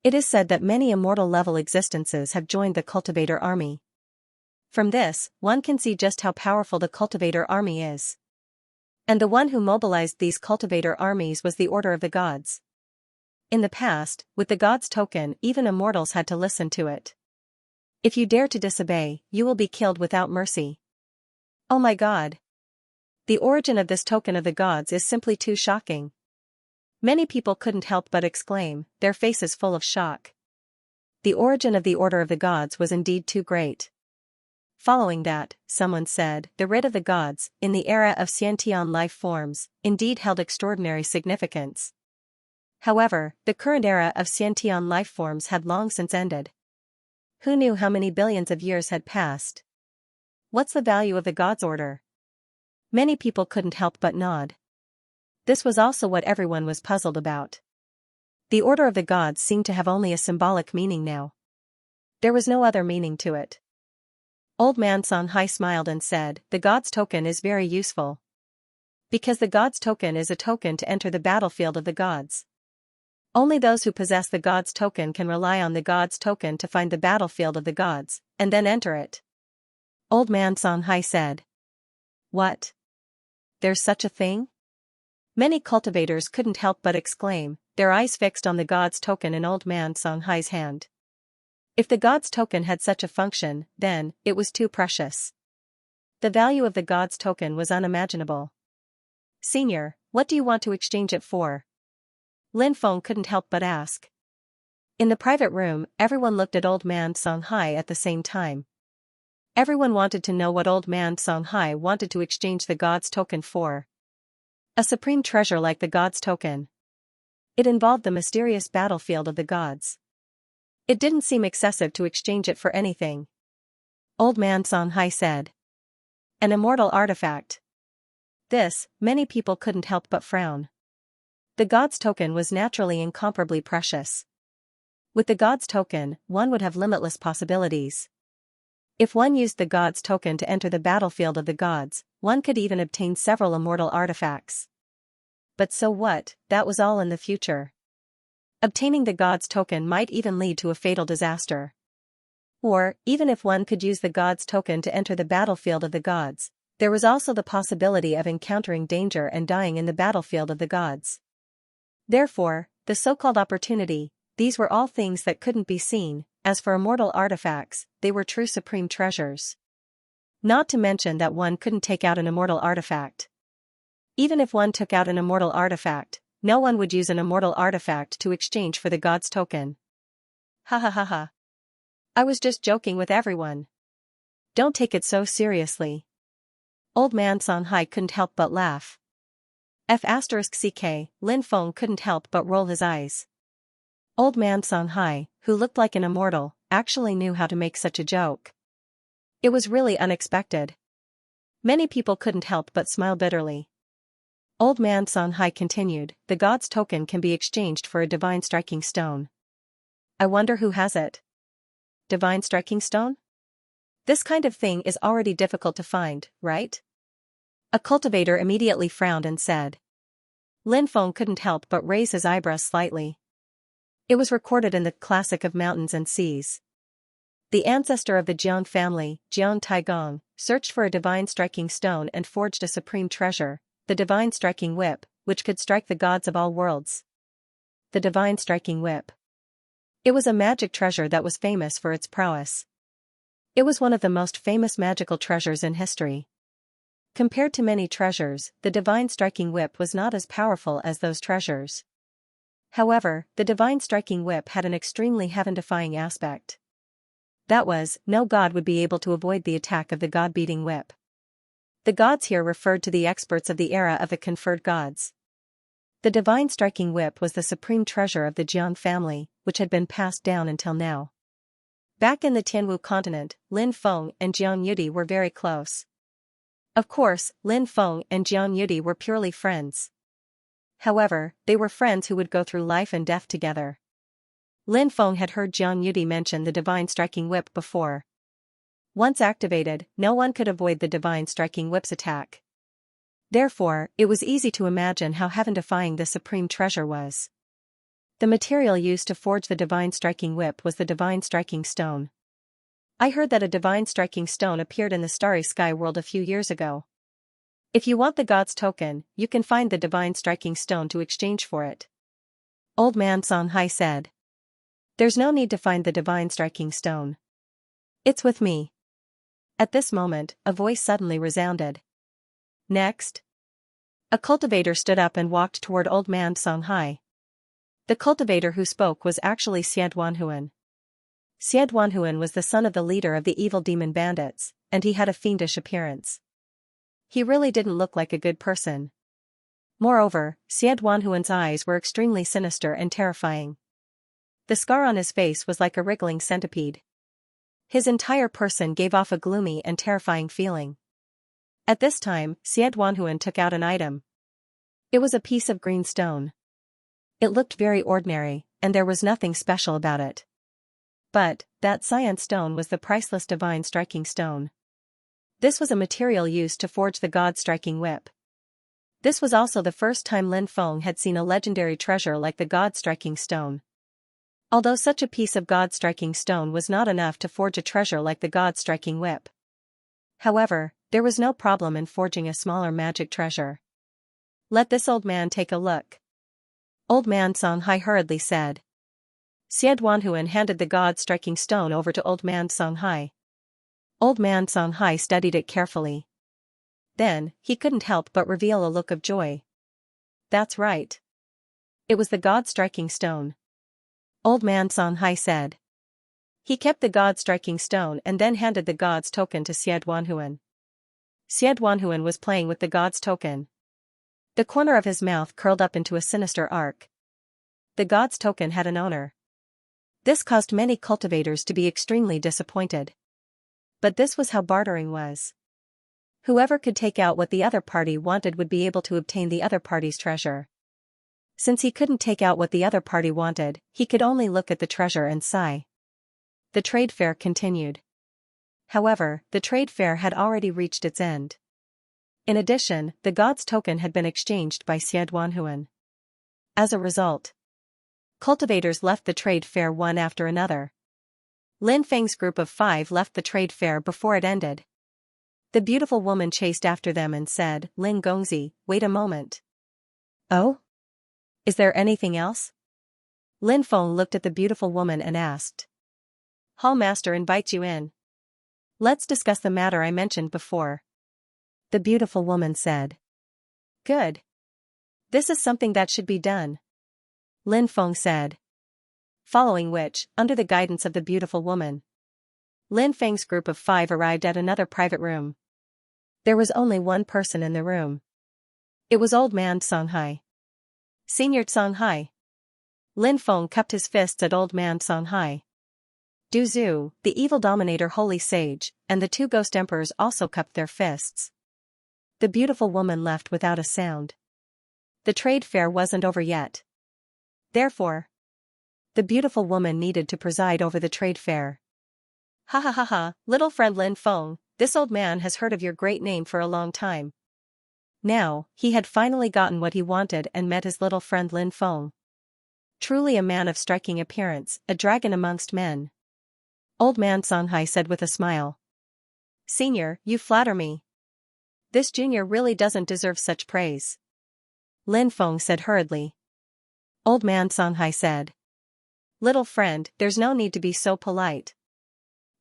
Speaker 1: It is said that many immortal-level existences have joined the cultivator army. From this, one can see just how powerful the cultivator army is. And the one who mobilized these cultivator armies was the Order of the Gods. In the past, with the God's token, even immortals had to listen to it. If you dare to disobey, you will be killed without mercy. Oh my God! The origin of this token of the gods is simply too shocking. Many people couldn't help but exclaim, their faces full of shock. The origin of the Order of the Gods was indeed too great. Following that, someone said, the writ of the gods, in the era of Xiantian life forms, indeed held extraordinary significance. However, the current era of Xiantian life forms had long since ended. Who knew how many billions of years had passed? What's the value of the God's order? Many people couldn't help but nod. This was also what everyone was puzzled about. The Order of the Gods seemed to have only a symbolic meaning now. There was no other meaning to it. Old man Songhai smiled and said, the God's token is very useful. Because the God's token is a token to enter the battlefield of the gods. Only those who possess the God's token can rely on the God's token to find the battlefield of the gods, and then enter it. Old man Songhai said. What? There's such a thing? Many cultivators couldn't help but exclaim, their eyes fixed on the God's token in old man Songhai's hand. If the God's token had such a function, then, it was too precious. The value of the God's token was unimaginable. Senior, what do you want to exchange it for? Lin Feng couldn't help but ask. In the private room, everyone looked at old man Songhai at the same time. Everyone wanted to know what old man Songhai wanted to exchange the God's token for. A supreme treasure like the God's token. It involved the mysterious battlefield of the gods. It didn't seem excessive to exchange it for anything. Old man Songhai said. An immortal artifact. Many people couldn't help but frown. The God's token was naturally incomparably precious. With the God's token, one would have limitless possibilities. If one used the God's token to enter the battlefield of the gods, one could even obtain several immortal artifacts. But so what, that was all in the future. Obtaining the God's token might even lead to a fatal disaster. Or, even if one could use the God's token to enter the battlefield of the gods, there was also the possibility of encountering danger and dying in the battlefield of the gods. Therefore, the so-called opportunity, these were all things that couldn't be seen. As for immortal artifacts, they were true supreme treasures. Not to mention that one couldn't take out an immortal artifact. Even if one took out an immortal artifact, no one would use an immortal artifact to exchange for the God's token. Ha ha ha ha. I was just joking with everyone. Don't take it so seriously. Old man Songhai couldn't help but laugh. *CK, Lin Feng couldn't help but roll his eyes. Old man Songhai, who looked like an immortal, actually knew how to make such a joke. It was really unexpected. Many people couldn't help but smile bitterly. Old man Songhai continued, the God's token can be exchanged for a divine striking stone. I wonder who has it. Divine striking stone? This kind of thing is already difficult to find, right? A cultivator immediately frowned and said. Lin Feng couldn't help but raise his eyebrows slightly. It was recorded in the Classic of Mountains and Seas. The ancestor of the Jiang family, Jiang Taigong, searched for a divine striking stone and forged a supreme treasure, the divine striking whip, which could strike the gods of all worlds. The divine striking whip. It was a magic treasure that was famous for its prowess. It was one of the most famous magical treasures in history. Compared to many treasures, the divine striking whip was not as powerful as those treasures. However, the divine striking whip had an extremely heaven-defying aspect. That was, no god would be able to avoid the attack of the god-beating whip. The gods here referred to the experts of the era of the conferred gods. The divine striking whip was the supreme treasure of the Jiang family, which had been passed down until now. Back in the Tianwu continent, Lin Feng and Jiang Yudi were very close. Of course, Lin Feng and Jiang Yudi were purely friends. However, they were friends who would go through life and death together. Lin Feng had heard Jiang Yudi mention the divine striking whip before. Once activated, no one could avoid the divine striking whip's attack. Therefore, it was easy to imagine how heaven-defying the supreme treasure was. The material used to forge the divine striking whip was the divine striking stone. I heard that a divine striking stone appeared in the starry sky world a few years ago. If you want the god's token, you can find the divine striking stone to exchange for it. Old man Songhai said. There's no need to find the divine striking stone. It's with me. At this moment, a voice suddenly resounded. Next. A cultivator stood up and walked toward old man Songhai. The cultivator who spoke was actually Xie Duanhuan. Xie Duanhuan was the son of the leader of the evil demon bandits, and he had a fiendish appearance. He really didn't look like a good person. Moreover, Xie Duanhuan's eyes were extremely sinister and terrifying. The scar on his face was like a wriggling centipede. His entire person gave off a gloomy and terrifying feeling. At this time, Xie Duanhuan took out an item. It was a piece of green stone. It looked very ordinary, and there was nothing special about it. But, that cyan stone was the priceless divine striking stone. This was a material used to forge the god-striking whip. This was also the first time Lin Feng had seen a legendary treasure like the god-striking stone. Although such a piece of god-striking stone was not enough to forge a treasure like the god-striking whip. However, there was no problem in forging a smaller magic treasure. Let this old man take a look. Old man Songhai hurriedly said. Xie Duanhuan handed the god-striking stone over to old man Songhai. Old man Songhai studied it carefully. Then, he couldn't help but reveal a look of joy. That's right. It was the god-striking stone. Old man Songhai said. He kept the god-striking stone and then handed the god's token to Xie Duanhuan. Xie Duanhuan was playing with the god's token. The corner of his mouth curled up into a sinister arc. The god's token had an owner. This caused many cultivators to be extremely disappointed. But this was how bartering was. Whoever could take out what the other party wanted would be able to obtain the other party's treasure. Since he couldn't take out what the other party wanted, he could only look at the treasure and sigh. The trade fair continued. However, the trade fair had already reached its end. In addition, the god's token had been exchanged by Xie Duanhuan. As a result, cultivators left the trade fair one after another. Lin Feng's group of 5 left the trade fair before it ended. The beautiful woman chased after them and said, Lin Gongzi, wait a moment. Oh? Is there anything else? Lin Feng looked at the beautiful woman and asked. Hall Master invites you in. Let's discuss the matter I mentioned before. The beautiful woman said. Good. This is something that should be done. Lin Feng said. Following which, under the guidance of the beautiful woman, Lin Feng's group of 5 arrived at another private room. There was only one person in the room. It was old man Songhai. Senior Songhai. Lin Feng cupped his fists at old man Songhai. Du Zhu, the evil dominator holy sage, and the 2 ghost emperors also cupped their fists. The beautiful woman left without a sound. The trade fair wasn't over yet. Therefore, the beautiful woman needed to preside over the trade fair. Ha ha ha ha, little friend Lin Feng, this old man has heard of your great name for a long time. Now, he had finally gotten what he wanted and met his little friend Lin Feng. Truly a man of striking appearance, a dragon amongst men. Old man Songhai said with a smile. Senior, you flatter me. This junior really doesn't deserve such praise. Lin Feng said hurriedly. Old man Songhai said. Little friend, there's no need to be so polite.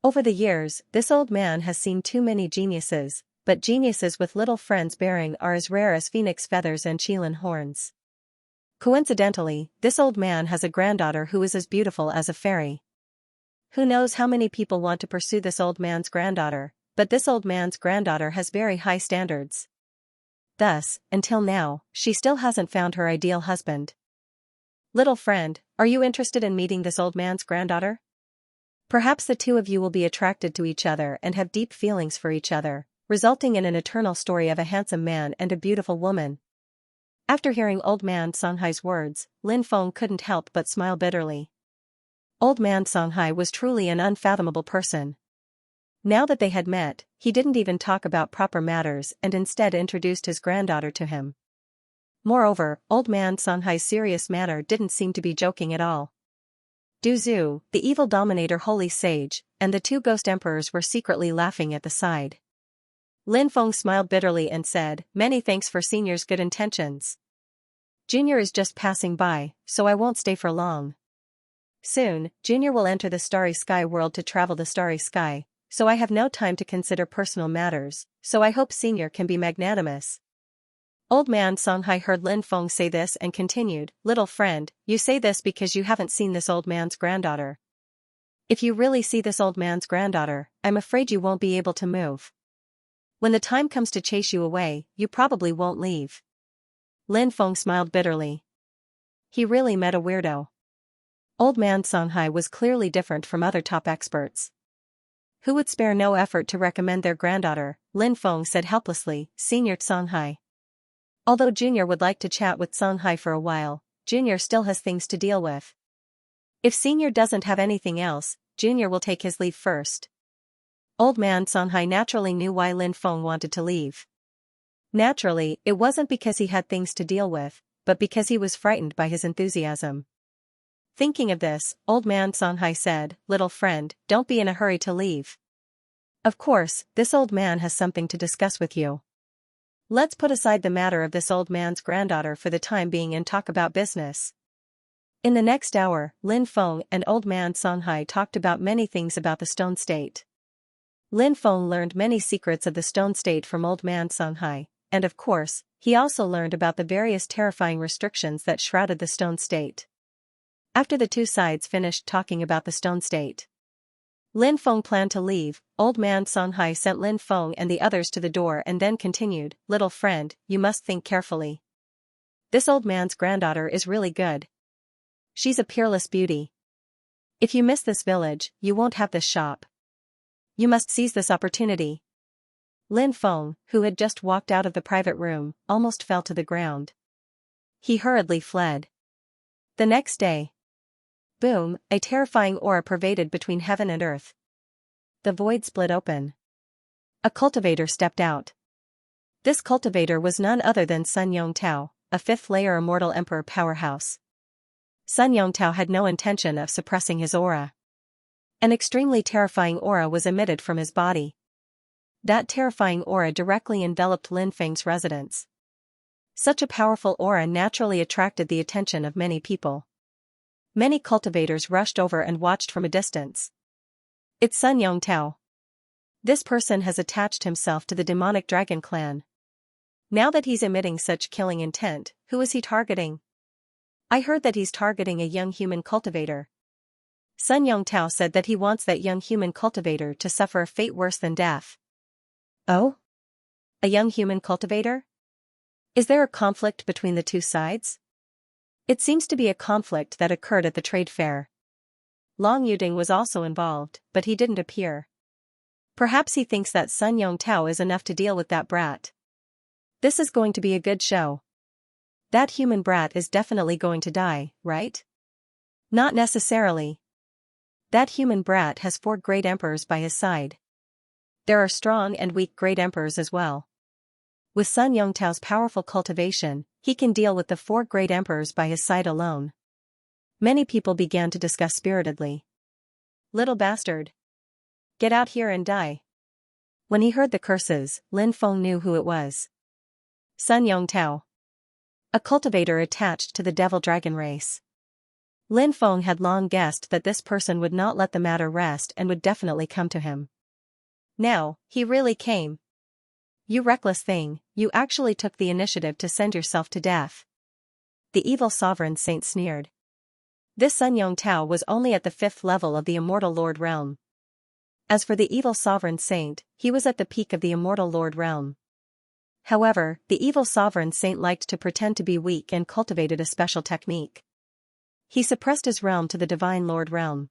Speaker 1: Over the years, this old man has seen too many geniuses, but geniuses with little friends bearing are as rare as phoenix feathers and Qilin horns. Coincidentally, this old man has a granddaughter who is as beautiful as a fairy. Who knows how many people want to pursue this old man's granddaughter, but this old man's granddaughter has very high standards. Thus, until now, she still hasn't found her ideal husband. Little friend, are you interested in meeting this old man's granddaughter? Perhaps the two of you will be attracted to each other and have deep feelings for each other, resulting in an eternal story of a handsome man and a beautiful woman. After hearing Old Man Songhai's words, Lin Feng couldn't help but smile bitterly. Old Man Songhai was truly an unfathomable person. Now that they had met, he didn't even talk about proper matters and instead introduced his granddaughter to him. Moreover, Old Man Songhai's serious manner didn't seem to be joking at all. Du Zhu, the evil dominator holy sage, and the two ghost emperors were secretly laughing at the side. Lin Feng smiled bitterly and said, "Many thanks for Senior's good intentions. Junior is just passing by, so I won't stay for long. Soon, Junior will enter the starry sky world to travel the starry sky, so I have no time to consider personal matters, so I hope Senior can be magnanimous." Old Man Songhai heard Lin Feng say this and continued, "Little friend, you say this because you haven't seen this old man's granddaughter. If you really see this old man's granddaughter, I'm afraid you won't be able to move. When the time comes to chase you away, you probably won't leave." Lin Feng smiled bitterly. He really met a weirdo. Old Man Songhai was clearly different from other top experts. Who would spare no effort to recommend their granddaughter, Lin Feng said helplessly, "Senior Songhai." Although Junior would like to chat with Songhai for a while, Junior still has things to deal with. If Senior doesn't have anything else, Junior will take his leave first. Old Man Songhai naturally knew why Lin Feng wanted to leave. Naturally, it wasn't because he had things to deal with, but because he was frightened by his enthusiasm. Thinking of this, Old Man Songhai said, "Little friend, don't be in a hurry to leave. Of course, this old man has something to discuss with you. Let's put aside the matter of this old man's granddaughter for the time being and talk about business." In the next hour, Lin Feng and Old Man Songhai talked about many things about the Stone State. Lin Feng learned many secrets of the Stone State from Old Man Songhai, and of course, he also learned about the various terrifying restrictions that shrouded the Stone State. After the two sides finished talking about the Stone State, Lin Feng planned to leave. Old Man Songhai sent Lin Feng and the others to the door and then continued, "Little friend, you must think carefully. This old man's granddaughter is really good. She's a peerless beauty. If you miss this village, you won't have this shop. You must seize this opportunity." Lin Feng, who had just walked out of the private room, almost fell to the ground. He hurriedly fled. The next day, boom, a terrifying aura pervaded between heaven and earth. The void split open. A cultivator stepped out. This cultivator was none other than Sun Yongtao, a fifth-layer immortal emperor powerhouse. Sun Yongtao had no intention of suppressing his aura. An extremely terrifying aura was emitted from his body. That terrifying aura directly enveloped Lin Feng's residence. Such a powerful aura naturally attracted the attention of many people. Many cultivators rushed over and watched from a distance. "It's Sun Yongtao. This person has attached himself to the demonic dragon clan. Now that he's emitting such killing intent, who is he targeting? I heard that he's targeting a young human cultivator. Sun Yongtao said that he wants that young human cultivator to suffer a fate worse than death." "Oh? A young human cultivator? Is there a conflict between the two sides?" It seems to be a conflict that occurred at the trade fair. Long Yuding was also involved, but he didn't appear. Perhaps he thinks that Sun Yongtao is enough to deal with that brat. This is going to be a good show. That human brat is definitely going to die, right? Not necessarily. That human brat has 4 great emperors by his side. There are strong and weak great emperors as well. With Sun Yongtao's powerful cultivation, he can deal with the 4 great emperors by his side alone. Many people began to discuss spiritedly. "Little bastard. Get out here and die." When he heard the curses, Lin Feng knew who it was. Sun Yongtao, a cultivator attached to the devil dragon race. Lin Feng had long guessed that this person would not let the matter rest and would definitely come to him. Now, he really came. "You reckless thing, you actually took the initiative to send yourself to death." The evil sovereign saint sneered. This Sun Yongtao was only at the 5th level of the Immortal Lord realm. As for the evil sovereign saint, he was at the peak of the Immortal Lord realm. However, the evil sovereign saint liked to pretend to be weak and cultivated a special technique. He suppressed his realm to the Divine Lord realm.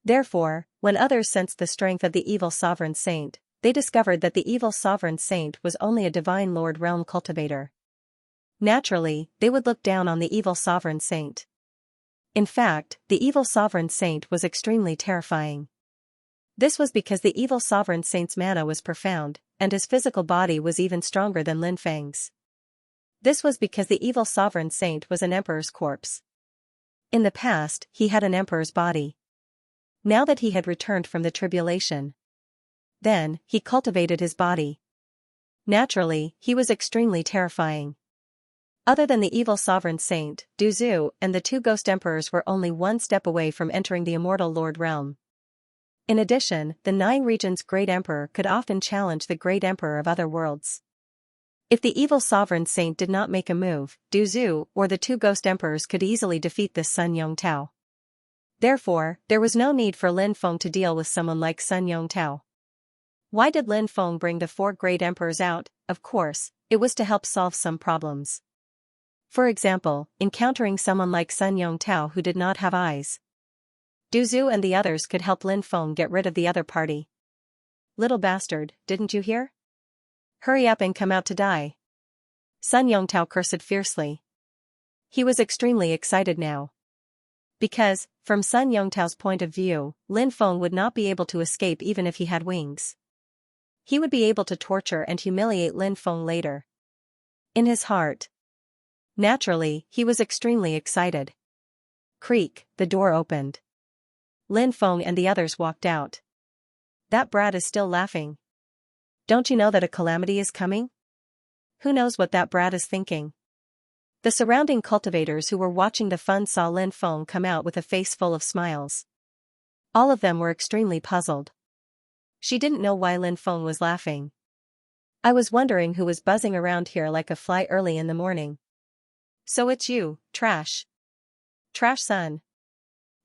Speaker 1: Therefore, when others sensed the strength of the evil sovereign saint, they discovered that the evil sovereign saint was only a Divine Lord realm cultivator. Naturally, they would look down on the evil sovereign saint. In fact, the evil sovereign saint was extremely terrifying. This was because the evil sovereign saint's mana was profound, and his physical body was even stronger than Lin Feng's. This was because the evil sovereign saint was an emperor's corpse. In the past, he had an emperor's body. Now that he had returned from the tribulation, then, he cultivated his body. Naturally, he was extremely terrifying. Other than the evil sovereign saint, Du Zhu and the 2 ghost emperors were only one step away from entering the Immortal Lord realm. In addition, the 9 regions' great emperor could often challenge the great emperor of other worlds. If the evil sovereign saint did not make a move, Du Zhu or the 2 ghost emperors could easily defeat this Sun Yongtao. Therefore, there was no need for Lin Feng to deal with someone like Sun Yongtao. Why did Lin Feng bring the 4 great emperors out? Of course, it was to help solve some problems. For example, encountering someone like Sun Yongtao who did not have eyes. Du Zhu and the others could help Lin Feng get rid of the other party. Little bastard, didn't you hear? Hurry up and come out to die. Sun Yongtao cursed fiercely. He was extremely excited now. Because, from Sun Yongtao's point of view, Lin Feng would not be able to escape even if he had wings. He would be able to torture and humiliate Lin Feng later. In his heart. Naturally, he was extremely excited. Creak, the door opened. Lin Feng and the others walked out. That brat is still laughing. Don't you know that a calamity is coming? Who knows what that brat is thinking? The surrounding cultivators who were watching the fun saw Lin Feng come out with a face full of smiles. All of them were extremely puzzled. She didn't know why Lin Feng was laughing. I was wondering who was buzzing around here like a fly early in the morning. So it's you, Trash. Trash son.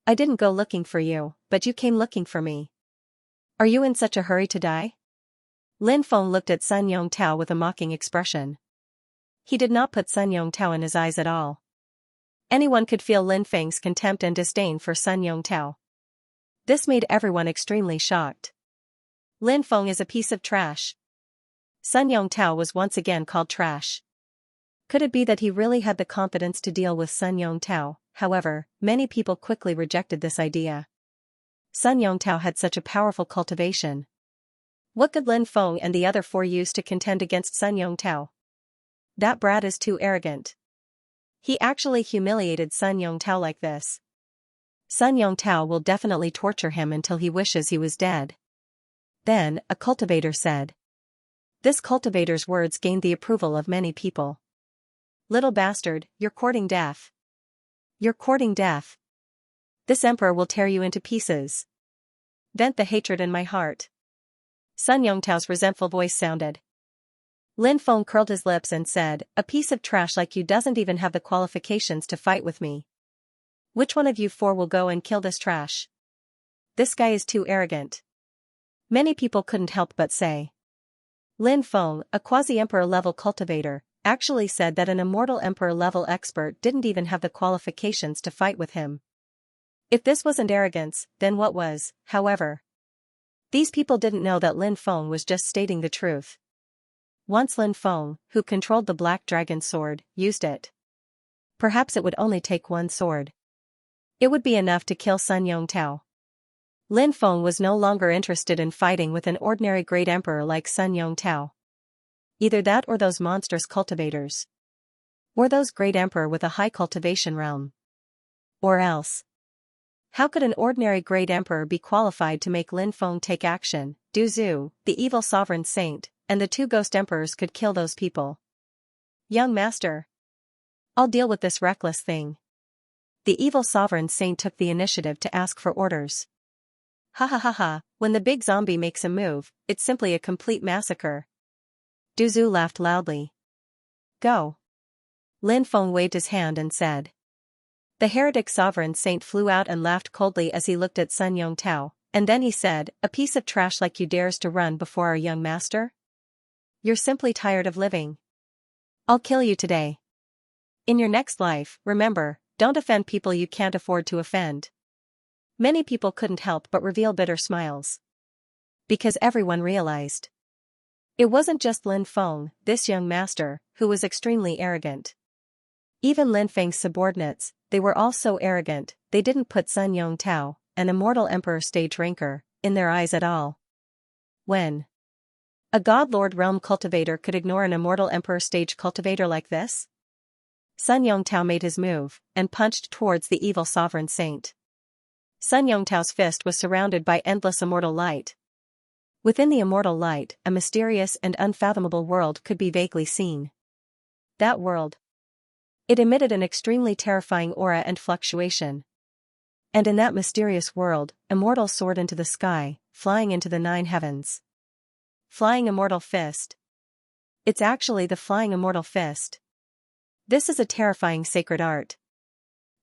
Speaker 1: I didn't go looking for you, but you came looking for me. Are you in such a hurry to die? Lin Feng looked at Sun Yongtao with a mocking expression. He did not put Sun Yongtao in his eyes at all. Anyone could feel Lin Feng's contempt and disdain for Sun Yongtao. This made everyone extremely shocked. Lin Feng is a piece of trash. Sun Yongtao was once again called trash. Could it be that he really had the confidence to deal with Sun Yongtao? However, many people quickly rejected this idea. Sun Yongtao had such a powerful cultivation. What could Lin Feng and the other 4 use to contend against Sun Yongtao? That brat is too arrogant. He actually humiliated Sun Yongtao like this. Sun Yongtao will definitely torture him until he wishes he was dead. Then, a cultivator said. This cultivator's words gained the approval of many people. Little bastard, you're courting death. You're courting death. This emperor will tear you into pieces. Vent the hatred in my heart. Sun Yongtao's resentful voice sounded. Lin Feng curled his lips and said, a piece of trash like you doesn't even have the qualifications to fight with me. Which one of you 4 will go and kill this trash? This guy is too arrogant. Many people couldn't help but say. Lin Feng, a quasi-emperor level cultivator, actually said that an immortal emperor level expert didn't even have the qualifications to fight with him. If this wasn't arrogance, then what was? However, these people didn't know that Lin Feng was just stating the truth. Once Lin Feng, who controlled the Black Dragon sword, used it. Perhaps it would only take 1 sword. It would be enough to kill Sun Yongtao. Lin Feng was no longer interested in fighting with an ordinary great emperor like Sun Yongtao. Either that or those monstrous cultivators. Or those great emperor with a high cultivation realm. Or else. How could an ordinary great emperor be qualified to make Lin Feng take action? Du Zhu, the evil sovereign saint, and the 2 ghost emperors could kill those people. Young master. I'll deal with this reckless thing. The evil sovereign saint took the initiative to ask for orders. Ha ha ha ha, when the big zombie makes a move, it's simply a complete massacre. Du Zhu laughed loudly. Go. Lin Feng waved his hand and said. The heretic sovereign saint flew out and laughed coldly as he looked at Sun Yongtao, and then he said, "A piece of trash like you dares to run before our young master? You're simply tired of living. I'll kill you today. In your next life, remember, don't offend people you can't afford to offend." Many people couldn't help but reveal bitter smiles. Because everyone realized. It wasn't just Lin Feng, this young master, who was extremely arrogant. Even Lin Feng's subordinates, they were all so arrogant, they didn't put Sun Yongtao, an immortal emperor stage ranker, in their eyes at all. When a God Lord realm cultivator could ignore an immortal emperor stage cultivator like this? Sun Yongtao made his move, and punched towards the evil sovereign saint. Sun Yongtao's fist was surrounded by endless immortal light. Within the immortal light, a mysterious and unfathomable world could be vaguely seen. That world. It emitted an extremely terrifying aura and fluctuation. And in that mysterious world, immortals soared into the sky, flying into the 9 heavens. Flying immortal fist. It's actually the flying immortal fist. This is a terrifying sacred art.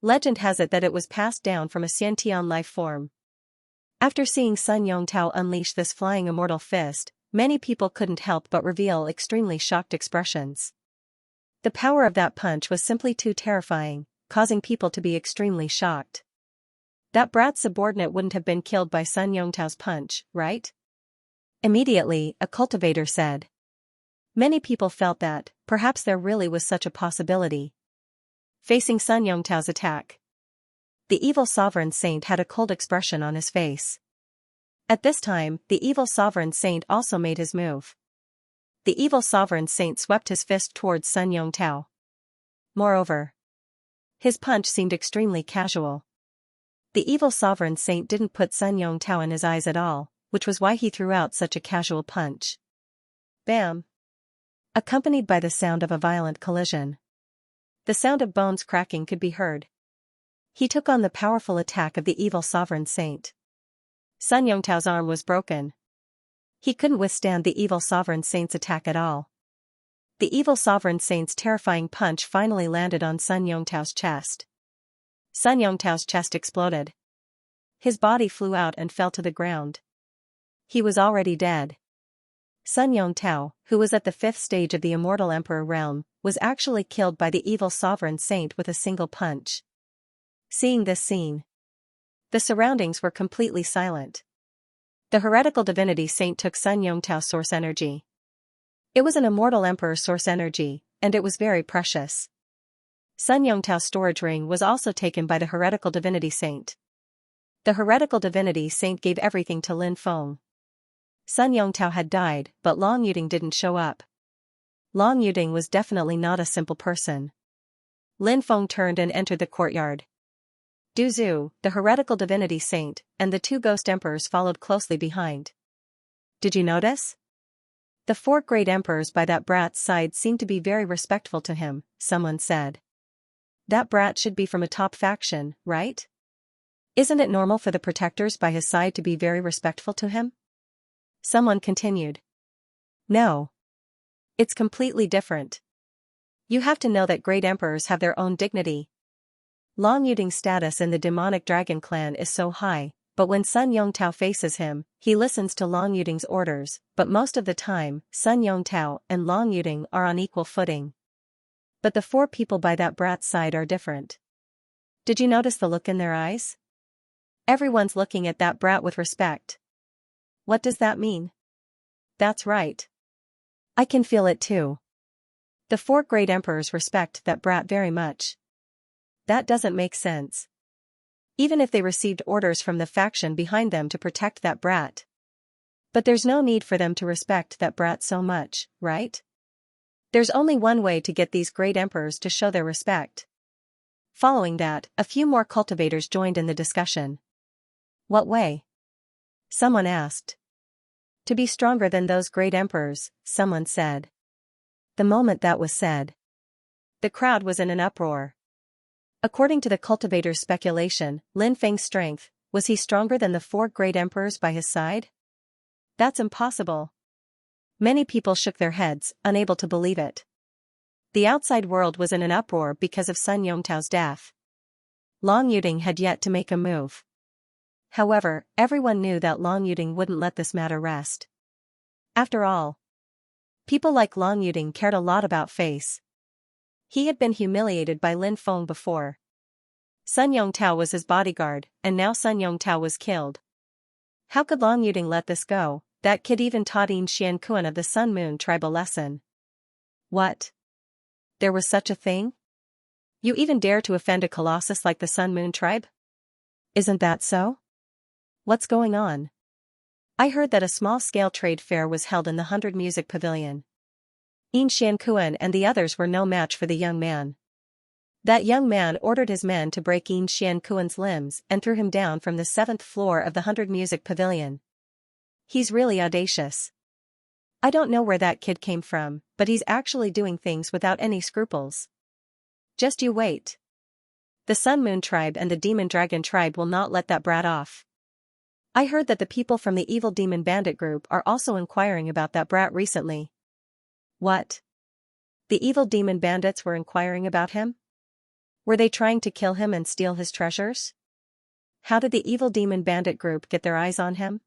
Speaker 1: Legend has it that it was passed down from a Xianxia life form. After seeing Sun Yongtao unleash this flying immortal fist, many people couldn't help but reveal extremely shocked expressions. The power of that punch was simply too terrifying, causing people to be extremely shocked. That brat subordinate wouldn't have been killed by Sun Yongtao's punch, right? Immediately, a cultivator said. Many people felt that, perhaps there really was such a possibility. Facing Sun Yongtao's attack, the evil sovereign saint had a cold expression on his face. At this time, the evil sovereign saint also made his move. The evil sovereign saint swept his fist towards Sun Yongtao. Moreover, his punch seemed extremely casual. The evil sovereign saint didn't put Sun Yongtao in his eyes at all, which was why he threw out such a casual punch. Bam! Accompanied by the sound of a violent collision. The sound of bones cracking could be heard. He took on the powerful attack of the evil sovereign saint. Sun Yongtao's arm was broken. He couldn't withstand the evil sovereign saint's attack at all. The evil sovereign saint's terrifying punch finally landed on Sun Yongtao's chest. Sun Yongtao's chest exploded. His body flew out and fell to the ground. He was already dead. Sun Yongtao, who was at the 5th stage of the immortal emperor realm, was actually killed by the evil sovereign saint with a single punch. Seeing this scene, the surroundings were completely silent. The heretical divinity saint took Sun Yongtao's source energy. It was an immortal emperor's source energy, and it was very precious. Sun Yongtao's storage ring was also taken by the heretical divinity saint. The heretical divinity saint gave everything to Lin Feng. Sun Yongtao had died, but Long Yuding didn't show up. Long Yuding was definitely not a simple person. Lin Feng turned and entered the courtyard. Du Zhu, the heretical divinity saint, and the 2 ghost emperors followed closely behind. Did you notice? The 4 great emperors by that brat's side seemed to be very respectful to him, someone said. That brat should be from a top faction, right? Isn't it normal for the protectors by his side to be very respectful to him? Someone continued. No. It's completely different. You have to know that great emperors have their own dignity. Long Yuding's status in the demonic dragon clan is so high, but when Sun Yongtao faces him, he listens to Long Yuding's orders, but most of the time, Sun Yongtao and Long Yuding are on equal footing. But the 4 people by that brat's side are different. Did you notice the look in their eyes? Everyone's looking at that brat with respect. What does that mean? That's right. I can feel it too. The 4 great emperors respect that brat very much. That doesn't make sense. Even if they received orders from the faction behind them to protect that brat. But there's no need for them to respect that brat so much, right? There's only one way to get these great emperors to show their respect. Following that, a few more cultivators joined in the discussion. What way? Someone asked. To be stronger than those great emperors, someone said. The moment that was said, the crowd was in an uproar. According to the cultivator's speculation, Lin Feng's strength, was he stronger than the 4 great emperors by his side? That's impossible. Many people shook their heads, unable to believe it. The outside world was in an uproar because of Sun Yongtao's death. Long Yuding had yet to make a move. However, everyone knew that Long Yuding wouldn't let this matter rest. After all, people like Long Yuding cared a lot about face. He had been humiliated by Lin Feng before. Sun Yongtao was his bodyguard, and now Sun Yongtao was killed. How could Long Yuding let this go? That kid even taught Xianxia of the Sun Moon tribe a lesson. What? There was such a thing? You even dare to offend a colossus like the Sun Moon tribe? Isn't that so? What's going on? I heard that a small-scale trade fair was held in the 100 Music Pavilion. Xianxia and the others were no match for the young man. That young man ordered his men to break Xianxia's limbs and threw him down from the 7th floor of the 100 Music Pavilion. He's really audacious. I don't know where that kid came from, but he's actually doing things without any scruples. Just you wait. The Sun Moon tribe and the Demon Dragon tribe will not let that brat off. I heard that the people from the Evil Demon Bandit group are also inquiring about that brat recently. What? The Evil Demon Bandits were inquiring about him? Were they trying to kill him and steal his treasures? How did the Evil Demon Bandit group get their eyes on him?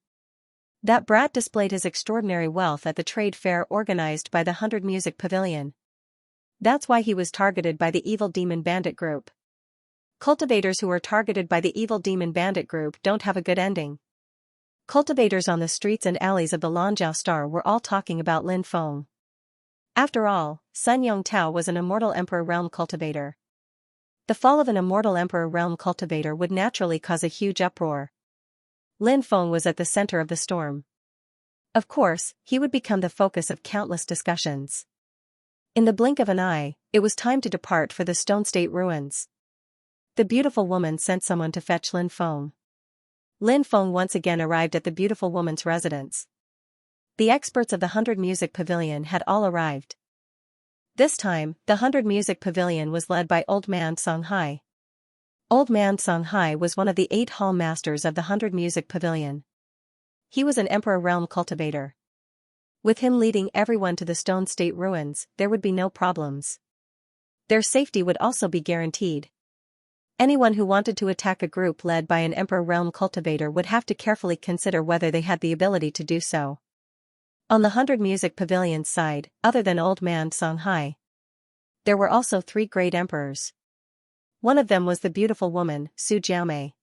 Speaker 1: That brat displayed his extraordinary wealth at the trade fair organized by the 100 Music Pavilion. That's why he was targeted by the Evil Demon Bandit group. Cultivators who are targeted by the Evil Demon Bandit group don't have a good ending. Cultivators on the streets and alleys of the Lanzhou Star were all talking about Lin Feng. After all, Sun Yongtao was an immortal Emperor Realm cultivator. The fall of an immortal Emperor Realm cultivator would naturally cause a huge uproar. Lin Feng was at the center of the storm. Of course, he would become the focus of countless discussions. In the blink of an eye, it was time to depart for the Stone State ruins. The beautiful woman sent someone to fetch Lin Feng. Lin Feng once again arrived at the beautiful woman's residence. The experts of the 100 Music Pavilion had all arrived. This time, the 100 Music Pavilion was led by Old Man Songhai. Old Man Songhai was one of the 8 hall masters of the 100 Music Pavilion. He was an Emperor Realm cultivator. With him leading everyone to the Stone State ruins, there would be no problems. Their safety would also be guaranteed. Anyone who wanted to attack a group led by an Emperor Realm cultivator would have to carefully consider whether they had the ability to do so. On the 100 Music Pavilion's side, other than Old Man Songhai, there were also 3 great emperors. One of them was the beautiful woman, Su Jiaomei.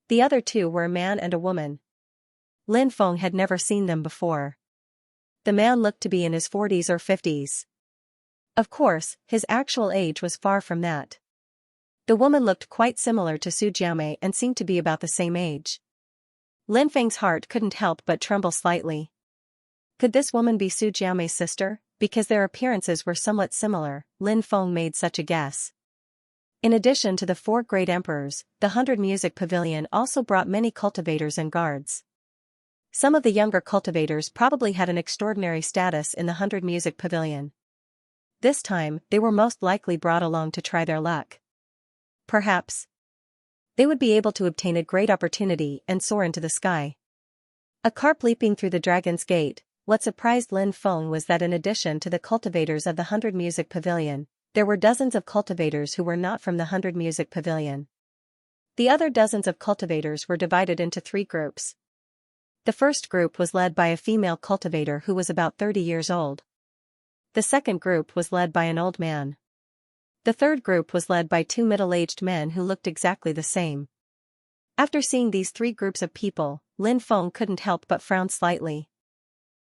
Speaker 1: The other 2 were a man and a woman. Lin Feng had never seen them before. The man looked to be in his 40s or 50s. Of course, his actual age was far from that. The woman looked quite similar to Su Jiaomei and seemed to be about the same age. Lin Feng's heart couldn't help but tremble slightly. Could this woman be Su Jiaomei's sister? Because their appearances were somewhat similar, Lin Feng made such a guess. In addition to the 4 great emperors, the 100 Music Pavilion also brought many cultivators and guards. Some of the younger cultivators probably had an extraordinary status in the 100 Music Pavilion. This time, they were most likely brought along to try their luck. Perhaps they would be able to obtain a great opportunity and soar into the sky. A carp leaping through the Dragon's Gate. What surprised Lin Feng was that in addition to the cultivators of the 100 Music Pavilion, there were dozens of cultivators who were not from the 100 Music Pavilion. The other dozens of cultivators were divided into 3 groups. The first group was led by a female cultivator who was about 30 years old. The second group was led by an old man. The third group was led by 2 middle-aged men who looked exactly the same. After seeing these 3 groups of people, Lin Feng couldn't help but frown slightly.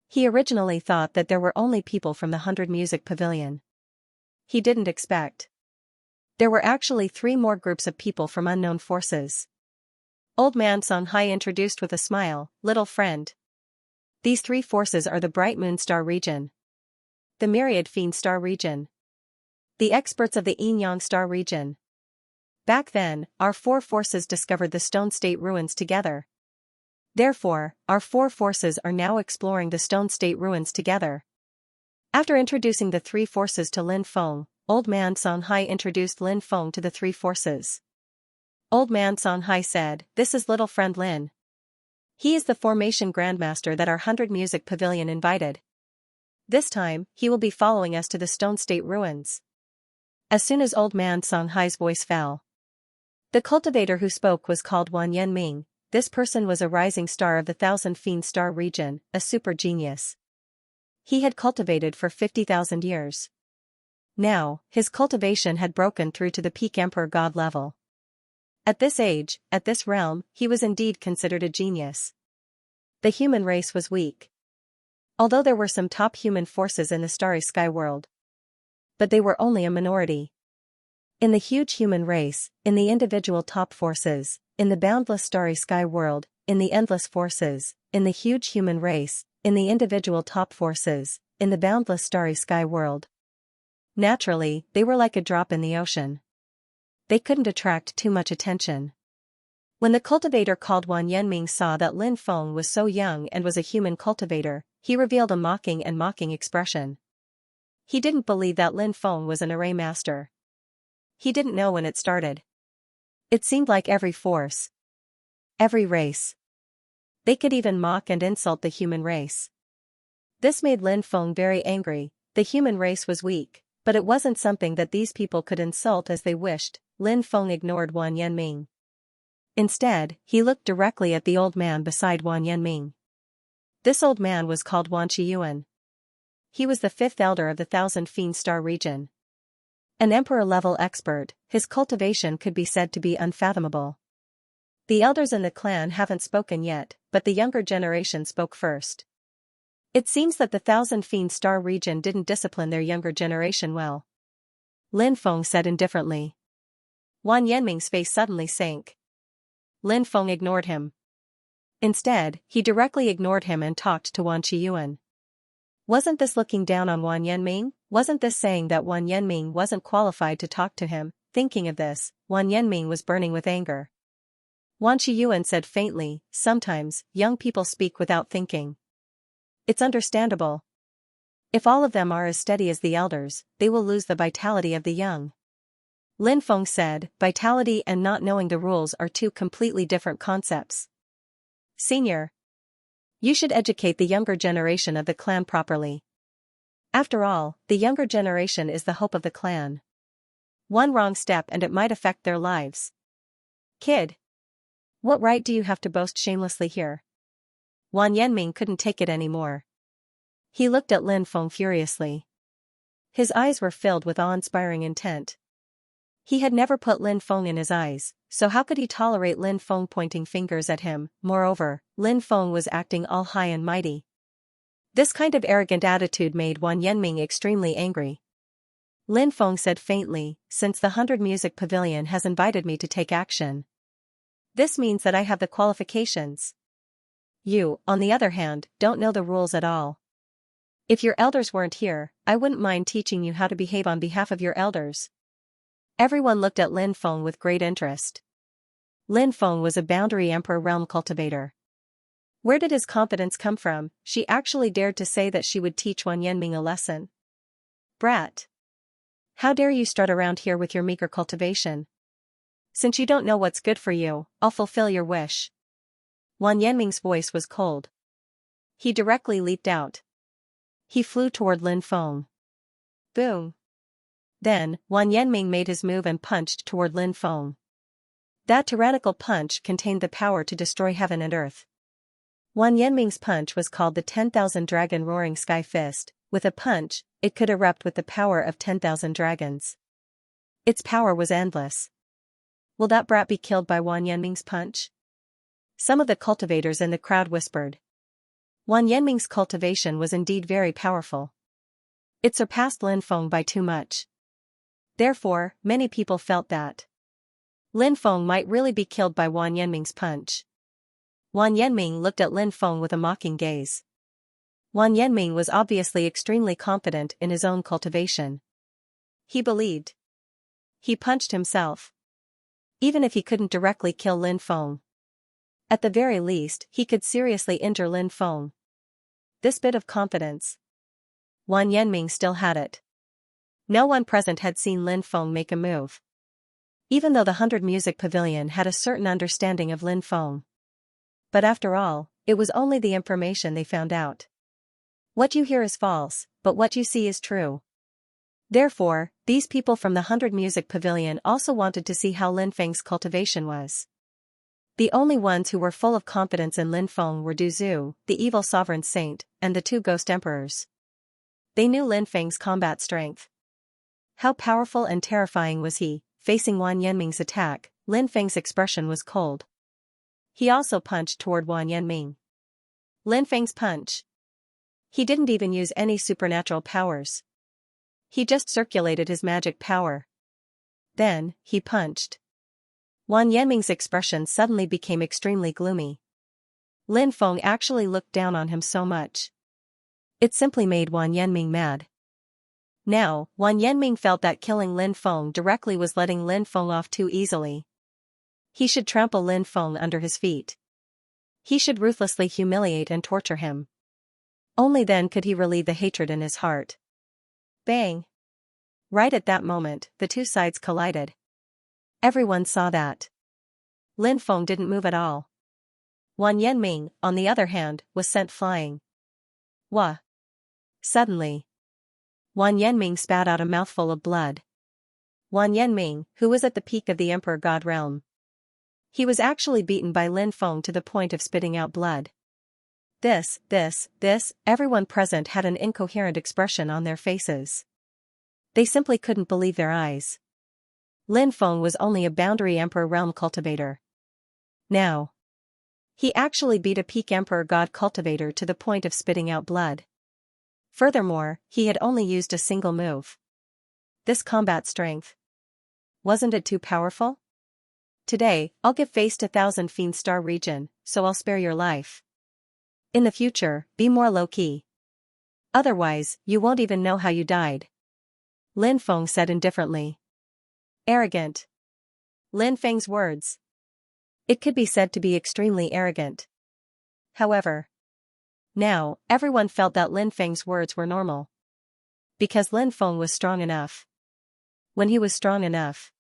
Speaker 1: He originally thought that there were only people from the 100 Music Pavilion. He didn't expect. There were actually 3 more groups of people from unknown forces. Old Man Songhai introduced with a smile, "Little friend. These 3 forces are the Bright Moon Star region, the Myriad Fiend Star region, the experts of the Yin Yang Star region. Back then, our 4 forces discovered the Stone State ruins together. Therefore, our 4 forces are now exploring the Stone State ruins together." After introducing the 3 forces to Lin Feng, Old Man Songhai introduced Lin Feng to the 3 forces. Old Man Songhai said, "This is little friend Lin. He is the formation grandmaster that our 100 Music Pavilion invited. This time, he will be following us to the Stone State ruins." As soon as Old Man Songhai's voice fell, The cultivator who spoke was called Wan Yanming. This person was a rising star of the Thousand Fiend Star region, a super genius. He had cultivated for 50,000 years. Now, his cultivation had broken through to the peak emperor god level. At this age, at this realm, he was indeed considered a genius. The human race was weak. Although there were some top human forces in the starry sky world. But they were only a minority. In the huge human race, in the individual top forces, in the boundless starry sky world, in the endless forces, in the huge human race, in the individual top forces, in the boundless starry sky world. Naturally, they were like a drop in the ocean. They couldn't attract too much attention. When the cultivator called Wan Yanming saw that Lin Feng was so young and was a human cultivator, he revealed a mocking expression. He didn't believe that Lin Feng was an array master. He didn't know when it started. It seemed like every force. Every race. They could even mock and insult the human race. This made Lin Feng very angry. The human race was weak, but it wasn't something that these people could insult as they wished. Lin Feng ignored Wan Yanming. Instead, he looked directly at the old man beside Wan Yanming. This old man was called Wan Qiyuan. He was the fifth elder of the Thousand Fiend Star region. An emperor-level expert, his cultivation could be said to be unfathomable. The elders in the clan haven't spoken yet, but the younger generation spoke first. It seems that the Thousand Fiend Star region didn't discipline their younger generation well. Lin Feng said indifferently. Wan Yanming's face suddenly sank. Lin Feng ignored him. Instead, he directly ignored him and talked to Wan Qiyuan. Wasn't this looking down on Wan Yanming? Wasn't this saying that Wan Yanming wasn't qualified to talk to him? Thinking of this, Wan Yanming was burning with anger. Wan Qiyuan said faintly, sometimes, young people speak without thinking. It's understandable. If all of them are as steady as the elders, they will lose the vitality of the young. Lin Feng said, vitality and not knowing the rules are two completely different concepts. Senior. You should educate the younger generation of the clan properly. After all, the younger generation is the hope of the clan. One wrong step and it might affect their lives. Kid. What right do you have to boast shamelessly here? Wan Yanming couldn't take it anymore. He looked at Lin Feng furiously. His eyes were filled with awe-inspiring intent. He had never put Lin Feng in his eyes, so how could he tolerate Lin Feng pointing fingers at him? Moreover, Lin Feng was acting all high and mighty. This kind of arrogant attitude made Wan Yanming extremely angry. Lin Feng said faintly, since the 100 Music Pavilion has invited me to take action. This means that I have the qualifications. You, on the other hand, don't know the rules at all. If your elders weren't here, I wouldn't mind teaching you how to behave on behalf of your elders. Everyone looked at Lin Feng with great interest. Lin Feng was a boundary emperor realm cultivator. Where did his confidence come from? She actually dared to say that she would teach Wan Yanming a lesson. Brat. How dare you start around here with your meager cultivation? Since you don't know what's good for you, I'll fulfill your wish. Wan Yanming's voice was cold. He directly leaped out. He flew toward Lin Feng. Boom. Then, Wan Yanming made his move and punched toward Lin Feng. That tyrannical punch contained the power to destroy heaven and earth. Wan Yanming's punch was called the 10,000 Dragon Roaring Sky Fist. With a punch, it could erupt with the power of 10,000 dragons. Its power was endless. Will that brat be killed by Wan Yanming's punch? Some of the cultivators in the crowd whispered. Wan Yanming's cultivation was indeed very powerful. It surpassed Lin Feng by too much. Therefore, many people felt that Lin Feng might really be killed by Wan Yanming's punch. Wan Yanming looked at Lin Feng with a mocking gaze. Wan Yanming was obviously extremely confident in his own cultivation. He believed. He punched himself. Even if he couldn't directly kill Lin Feng. At the very least, he could seriously injure Lin Feng. This bit of confidence. Wan Yanming still had it. No one present had seen Lin Feng make a move. Even though the 100 Music Pavilion had a certain understanding of Lin Feng. But after all, it was only the information they found out. What you hear is false, but what you see is true. Therefore, these people from the 100 Music Pavilion also wanted to see how Lin Feng's cultivation was. The only ones who were full of confidence in Lin Feng were Du Zhu, the evil sovereign saint, and the two ghost emperors. They knew Lin Feng's combat strength. How powerful and terrifying was he. Facing Wang Yanming's attack, Lin Feng's expression was cold. He also punched toward Wang Yanming. Lin Feng's punch. He didn't even use any supernatural powers. He just circulated his magic power. Then, he punched. Wang Yanming's expression suddenly became extremely gloomy. Lin Feng actually looked down on him so much. It simply made Wang Yanming mad. Now, Wang Yanming felt that killing Lin Feng directly was letting Lin Feng off too easily. He should trample Lin Feng under his feet. He should ruthlessly humiliate and torture him. Only then could he relieve the hatred in his heart. Bang! Right at that moment, the two sides collided. Everyone saw that. Lin Feng didn't move at all. Wang Yanming, on the other hand, was sent flying. Wah! Suddenly, Wang Yanming spat out a mouthful of blood. Wang Yanming, who was at the peak of the Emperor God realm. He was actually beaten by Lin Feng to the point of spitting out blood. This, everyone present had an incoherent expression on their faces. They simply couldn't believe their eyes. Lin Feng was only a boundary Emperor realm cultivator. Now, he actually beat a peak Emperor God cultivator to the point of spitting out blood. Furthermore, he had only used a single move. This combat strength. Wasn't it too powerful? Today, I'll give face to 1,000 Fiend Star region, so I'll spare your life. In the future, be more low-key. Otherwise, you won't even know how you died. Lin Feng said indifferently. Arrogant. Lin Feng's words. It could be said to be extremely arrogant. However, now, everyone felt that Lin Feng's words were normal. Because Lin Feng was strong enough. When he was strong enough,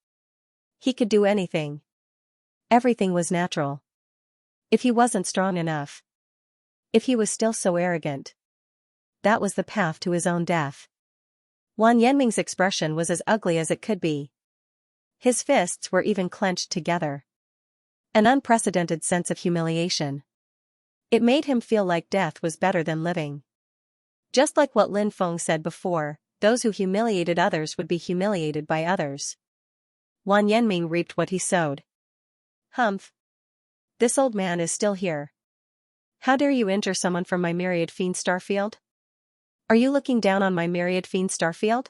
Speaker 1: he could do anything. Everything was natural. If he wasn't strong enough, if he was still so arrogant, that was the path to his own death. Wang Yanming's expression was as ugly as it could be. His fists were even clenched together. An unprecedented sense of humiliation. It made him feel like death was better than living. Just like what Lin Feng said before, those who humiliated others would be humiliated by others. Wang Yanming reaped what he sowed. Humph. This old man is still here. How dare you injure someone from my myriad Fiend Starfield? Are you looking down on my myriad Fiend Starfield?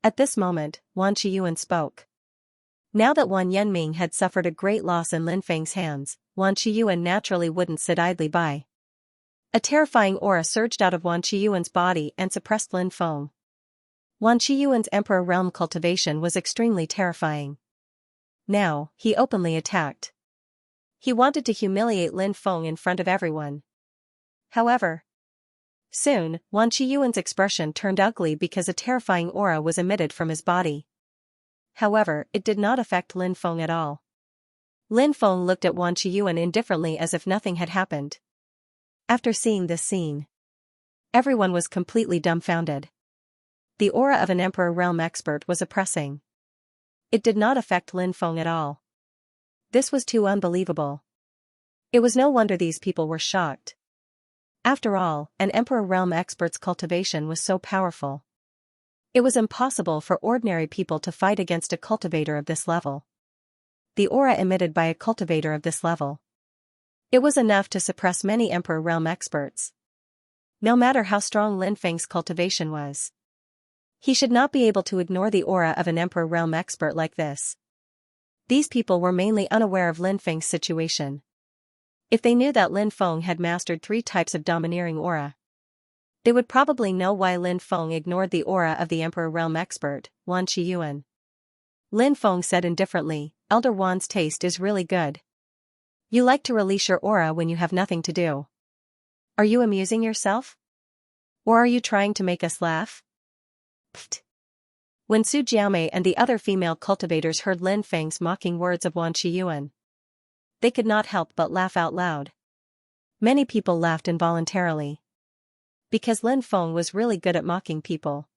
Speaker 1: At this moment, Wan Qiyuan spoke. Now that Wang Yanming had suffered a great loss in Lin Feng's hands, Wan Qiyuan naturally wouldn't sit idly by. A terrifying aura surged out of Wan Qiyuan's body and suppressed Lin Feng. Wan Qiyuan's Emperor Realm cultivation was extremely terrifying. Now, he openly attacked. He wanted to humiliate Lin Feng in front of everyone. However, soon, Wan Qiyuan's expression turned ugly because a terrifying aura was emitted from his body. However, it did not affect Lin Feng at all. Lin Feng looked at Wan Qiyuan indifferently as if nothing had happened. After seeing this scene, everyone was completely dumbfounded. The aura of an Emperor Realm expert was oppressing. It did not affect Lin Feng at all. This was too unbelievable. It was no wonder these people were shocked. After all, an Emperor Realm expert's cultivation was so powerful. It was impossible for ordinary people to fight against a cultivator of this level. The aura emitted by a cultivator of this level. It was enough to suppress many Emperor Realm experts. No matter how strong Lin Feng's cultivation was, he should not be able to ignore the aura of an Emperor Realm expert like this. These people were mainly unaware of Lin Feng's situation. If they knew that Lin Feng had mastered 3 types of domineering aura, they would probably know why Lin Feng ignored the aura of the Emperor Realm expert, Wan Qiyuan. Lin Feng said indifferently, Elder Wan's taste is really good. You like to release your aura when you have nothing to do. Are you amusing yourself? Or are you trying to make us laugh? Pfft. When Su Jiaomei and the other female cultivators heard Lin Feng's mocking words of Wan Qiyuan, they could not help but laugh out loud. Many people laughed involuntarily. Because Lin Feng was really good at mocking people.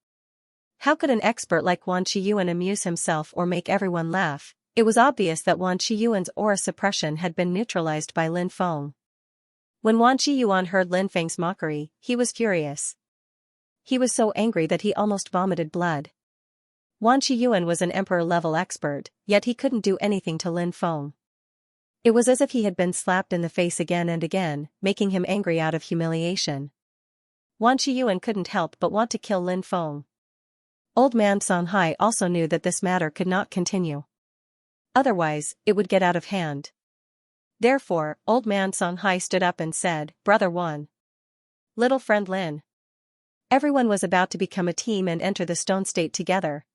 Speaker 1: How could an expert like Wan Qiyuan amuse himself or make everyone laugh? It was obvious that Wan Qiyuan's aura suppression had been neutralized by Lin Feng. When Wan Qiyuan heard Lin Feng's mockery, he was furious. He was so angry that he almost vomited blood. Wan Qiyuan was an emperor-level expert, yet he couldn't do anything to Lin Feng. It was as if he had been slapped in the face again and again, making him angry out of humiliation. Wan Qiyuan couldn't help but want to kill Lin Feng. Old man Songhai also knew that this matter could not continue. Otherwise, it would get out of hand. Therefore, old man Songhai stood up and said, "Brother Wan. Little friend Lin." Everyone was about to become a team and enter the stone state together.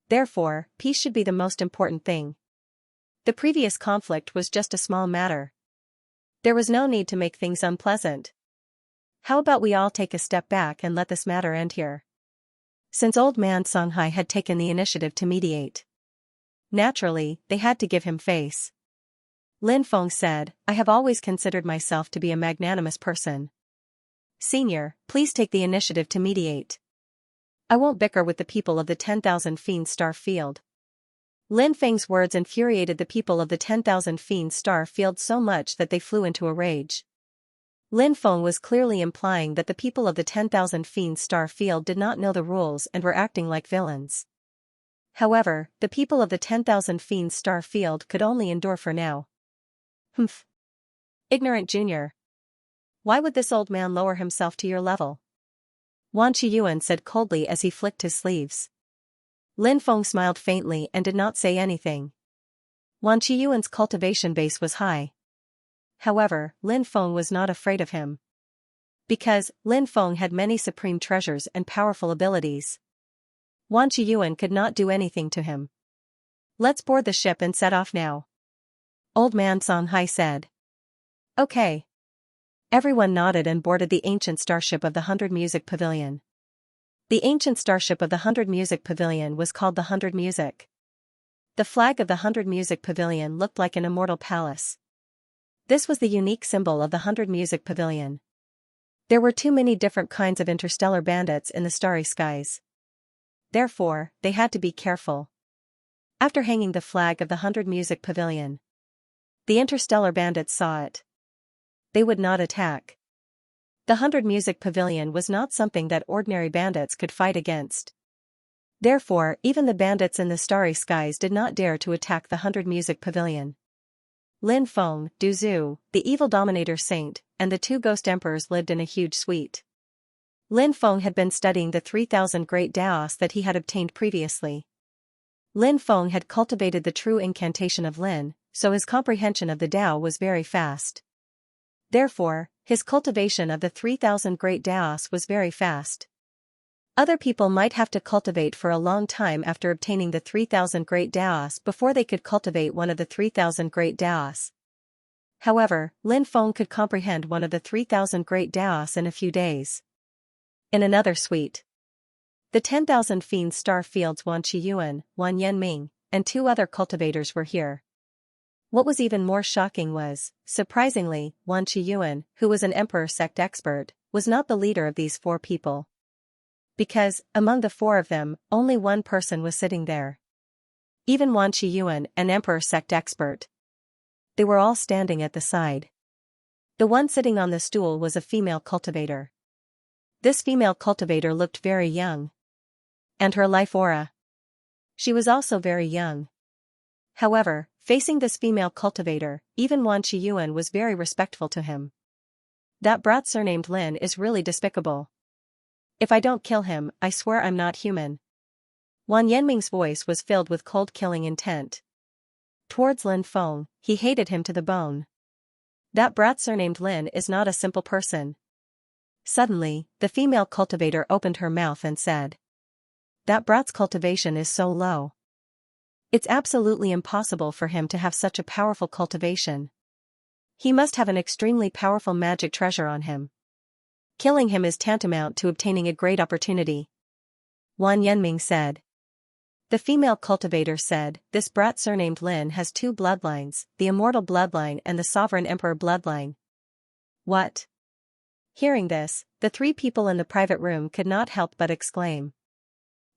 Speaker 1: Therefore, peace should be the most important thing. The previous conflict was just a small matter. There was no need to make things unpleasant. How about we all take a step back and let this matter end here? Since old man Songhai had taken the initiative to mediate, naturally, they had to give him face. Lin Feng said, "I have always considered myself to be a magnanimous person. Senior, please take the initiative to mediate. I won't bicker with the people of the 10,000 Fiend Star Field." Lin Feng's words infuriated the people of the 10,000 Fiend Star Field so much that they flew into a rage. Lin Feng was clearly implying that the people of the 10,000 Fiend Star Field did not know the rules and were acting like villains. However, the people of the 10,000 Fiend Star Field could only endure for now. Humph. Ignorant junior. Why would this old man lower himself to your level? Wan Qiyuan said coldly as he flicked his sleeves. Lin Feng smiled faintly and did not say anything. Wan Qiyuan's cultivation base was high. However, Lin Feng was not afraid of him. Because Lin Feng had many supreme treasures and powerful abilities, Wan Qiyuan could not do anything to him. "Let's board the ship and set off now," Old man Songhai said. "Okay." Everyone nodded and boarded the ancient starship of the 100 Music Pavilion. The ancient starship of the 100 Music Pavilion was called the 100 Music. The flag of the 100 Music Pavilion looked like an immortal palace. This was the unique symbol of the 100 Music Pavilion. There were too many different kinds of interstellar bandits in the starry skies. Therefore, they had to be careful. After hanging the flag of the 100 Music Pavilion, the interstellar bandits saw it. They would not attack. The 100 Music Pavilion was not something that ordinary bandits could fight against. Therefore, even the bandits in the starry skies did not dare to attack the 100 Music Pavilion. Lin Feng, Du Zhu, the evil dominator saint, and the two ghost emperors lived in a huge suite. Lin Feng had been studying the 3,000 great Daos that he had obtained previously. Lin Feng had cultivated the true incantation of Lin, so his comprehension of the Dao was very fast. Therefore, his cultivation of the 3,000 great Daos was very fast. Other people might have to cultivate for a long time after obtaining the 3,000 great Daos before they could cultivate one of the 3,000 great Daos. However, Lin Feng could comprehend one of the 3,000 great Daos in a few days. In another suite, the 10,000 Fiend Star Field's Wan Qiyuan, Wan Yanming, and two other cultivators were here. What was even more shocking was, surprisingly, Wan Qiyuan, who was an emperor sect expert, was not the leader of these four people. Because, among the four of them, only one person was sitting there. Even Wan Qiyuan, an emperor sect expert. They were all standing at the side. The one sitting on the stool was a female cultivator. This female cultivator looked very young. And her life aura. She was also very young. However, facing this female cultivator, even Wan Qiyuan was very respectful to him. That brat surnamed Lin is really despicable. If I don't kill him, I swear I'm not human. Wan Yanming's voice was filled with cold killing intent. Towards Lin Feng, he hated him to the bone. That brat surnamed Lin is not a simple person. Suddenly, the female cultivator opened her mouth and said, "That brat's cultivation is so low. It's absolutely impossible for him to have such a powerful cultivation. He must have an extremely powerful magic treasure on him. Killing him is tantamount to obtaining a great opportunity." Wan Yanming said. The female cultivator said, "This brat surnamed Lin has two bloodlines, the immortal bloodline and the sovereign emperor bloodline." What? Hearing this, the three people in the private room could not help but exclaim.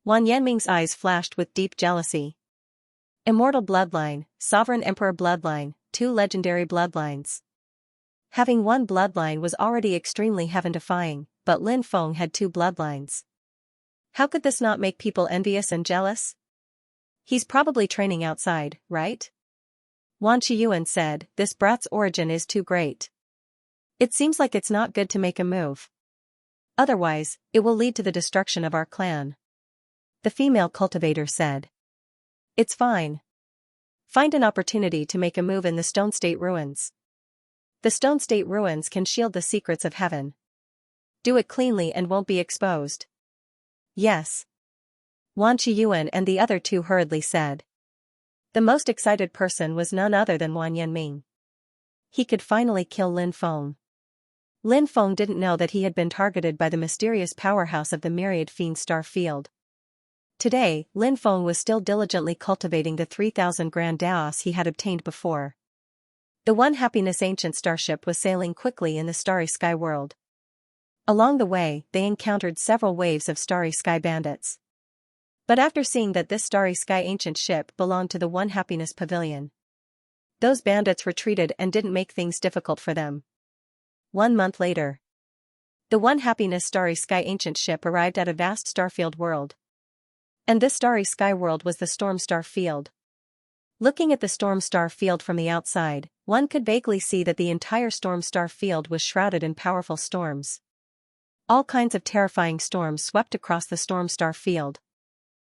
Speaker 1: Wang Yanming's eyes flashed with deep jealousy. Immortal bloodline, sovereign emperor bloodline, two legendary bloodlines. Having one bloodline was already extremely heaven-defying, but Lin Feng had two bloodlines. How could this not make people envious and jealous? He's probably training outside, right? Wan Qiyuan said, this brat's origin is too great. It seems like it's not good to make a move. Otherwise, it will lead to the destruction of our clan. The female cultivator said. It's fine. Find an opportunity to make a move in the Stone State ruins. The Stone State ruins can shield the secrets of heaven. Do it cleanly and won't be exposed. Yes. Wan Qiyuan and the other two hurriedly said. The most excited person was none other than Wang Yanming. He could finally kill Lin Feng. Lin Feng didn't know that he had been targeted by the mysterious powerhouse of the myriad fiend star field. Today, Lin Feng was still diligently cultivating the 3,000 grand daos he had obtained before. The One Happiness ancient starship was sailing quickly in the starry sky world. Along the way, they encountered several waves of starry sky bandits. But after seeing that this starry sky ancient ship belonged to the One Happiness pavilion, those bandits retreated and didn't make things difficult for them. 1 month later, the One Happiness starry sky ancient ship arrived at a vast starfield world. And this starry sky world was the Storm Star Field. Looking at the Storm Star Field from the outside, one could vaguely see that the entire Storm Star Field was shrouded in powerful storms. All kinds of terrifying storms swept across the Storm Star Field.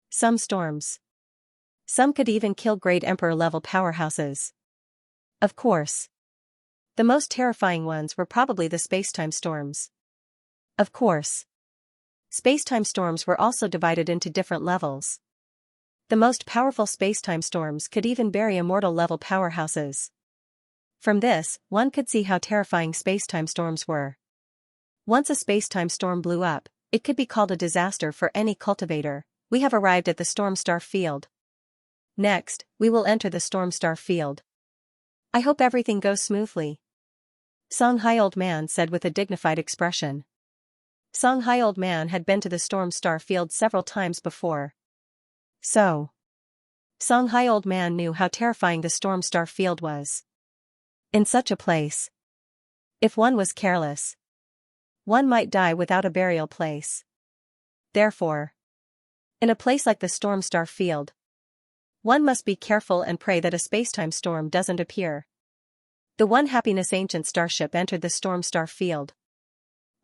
Speaker 1: Some storms could even kill great Emperor-level powerhouses. Of course. The most terrifying ones were probably the space-time storms. Of course. Space-time storms were also divided into different levels. The most powerful space-time storms could even bury immortal-level powerhouses. From this, one could see how terrifying space-time storms were. Once a space-time storm blew up, it could be called a disaster for any cultivator. We have arrived at the Storm Star Field. Next, we will enter the Storm Star Field. I hope everything goes smoothly. Songhai Old Man said with a dignified expression. Songhai Old Man had been to the Storm Star Field several times before. So, Songhai Old Man knew how terrifying the Storm Star Field was. In such a place, if one was careless, one might die without a burial place. Therefore, in a place like the Storm Star Field, one must be careful and pray that a spacetime storm doesn't appear. The One Happiness ancient starship entered the Storm Star Field.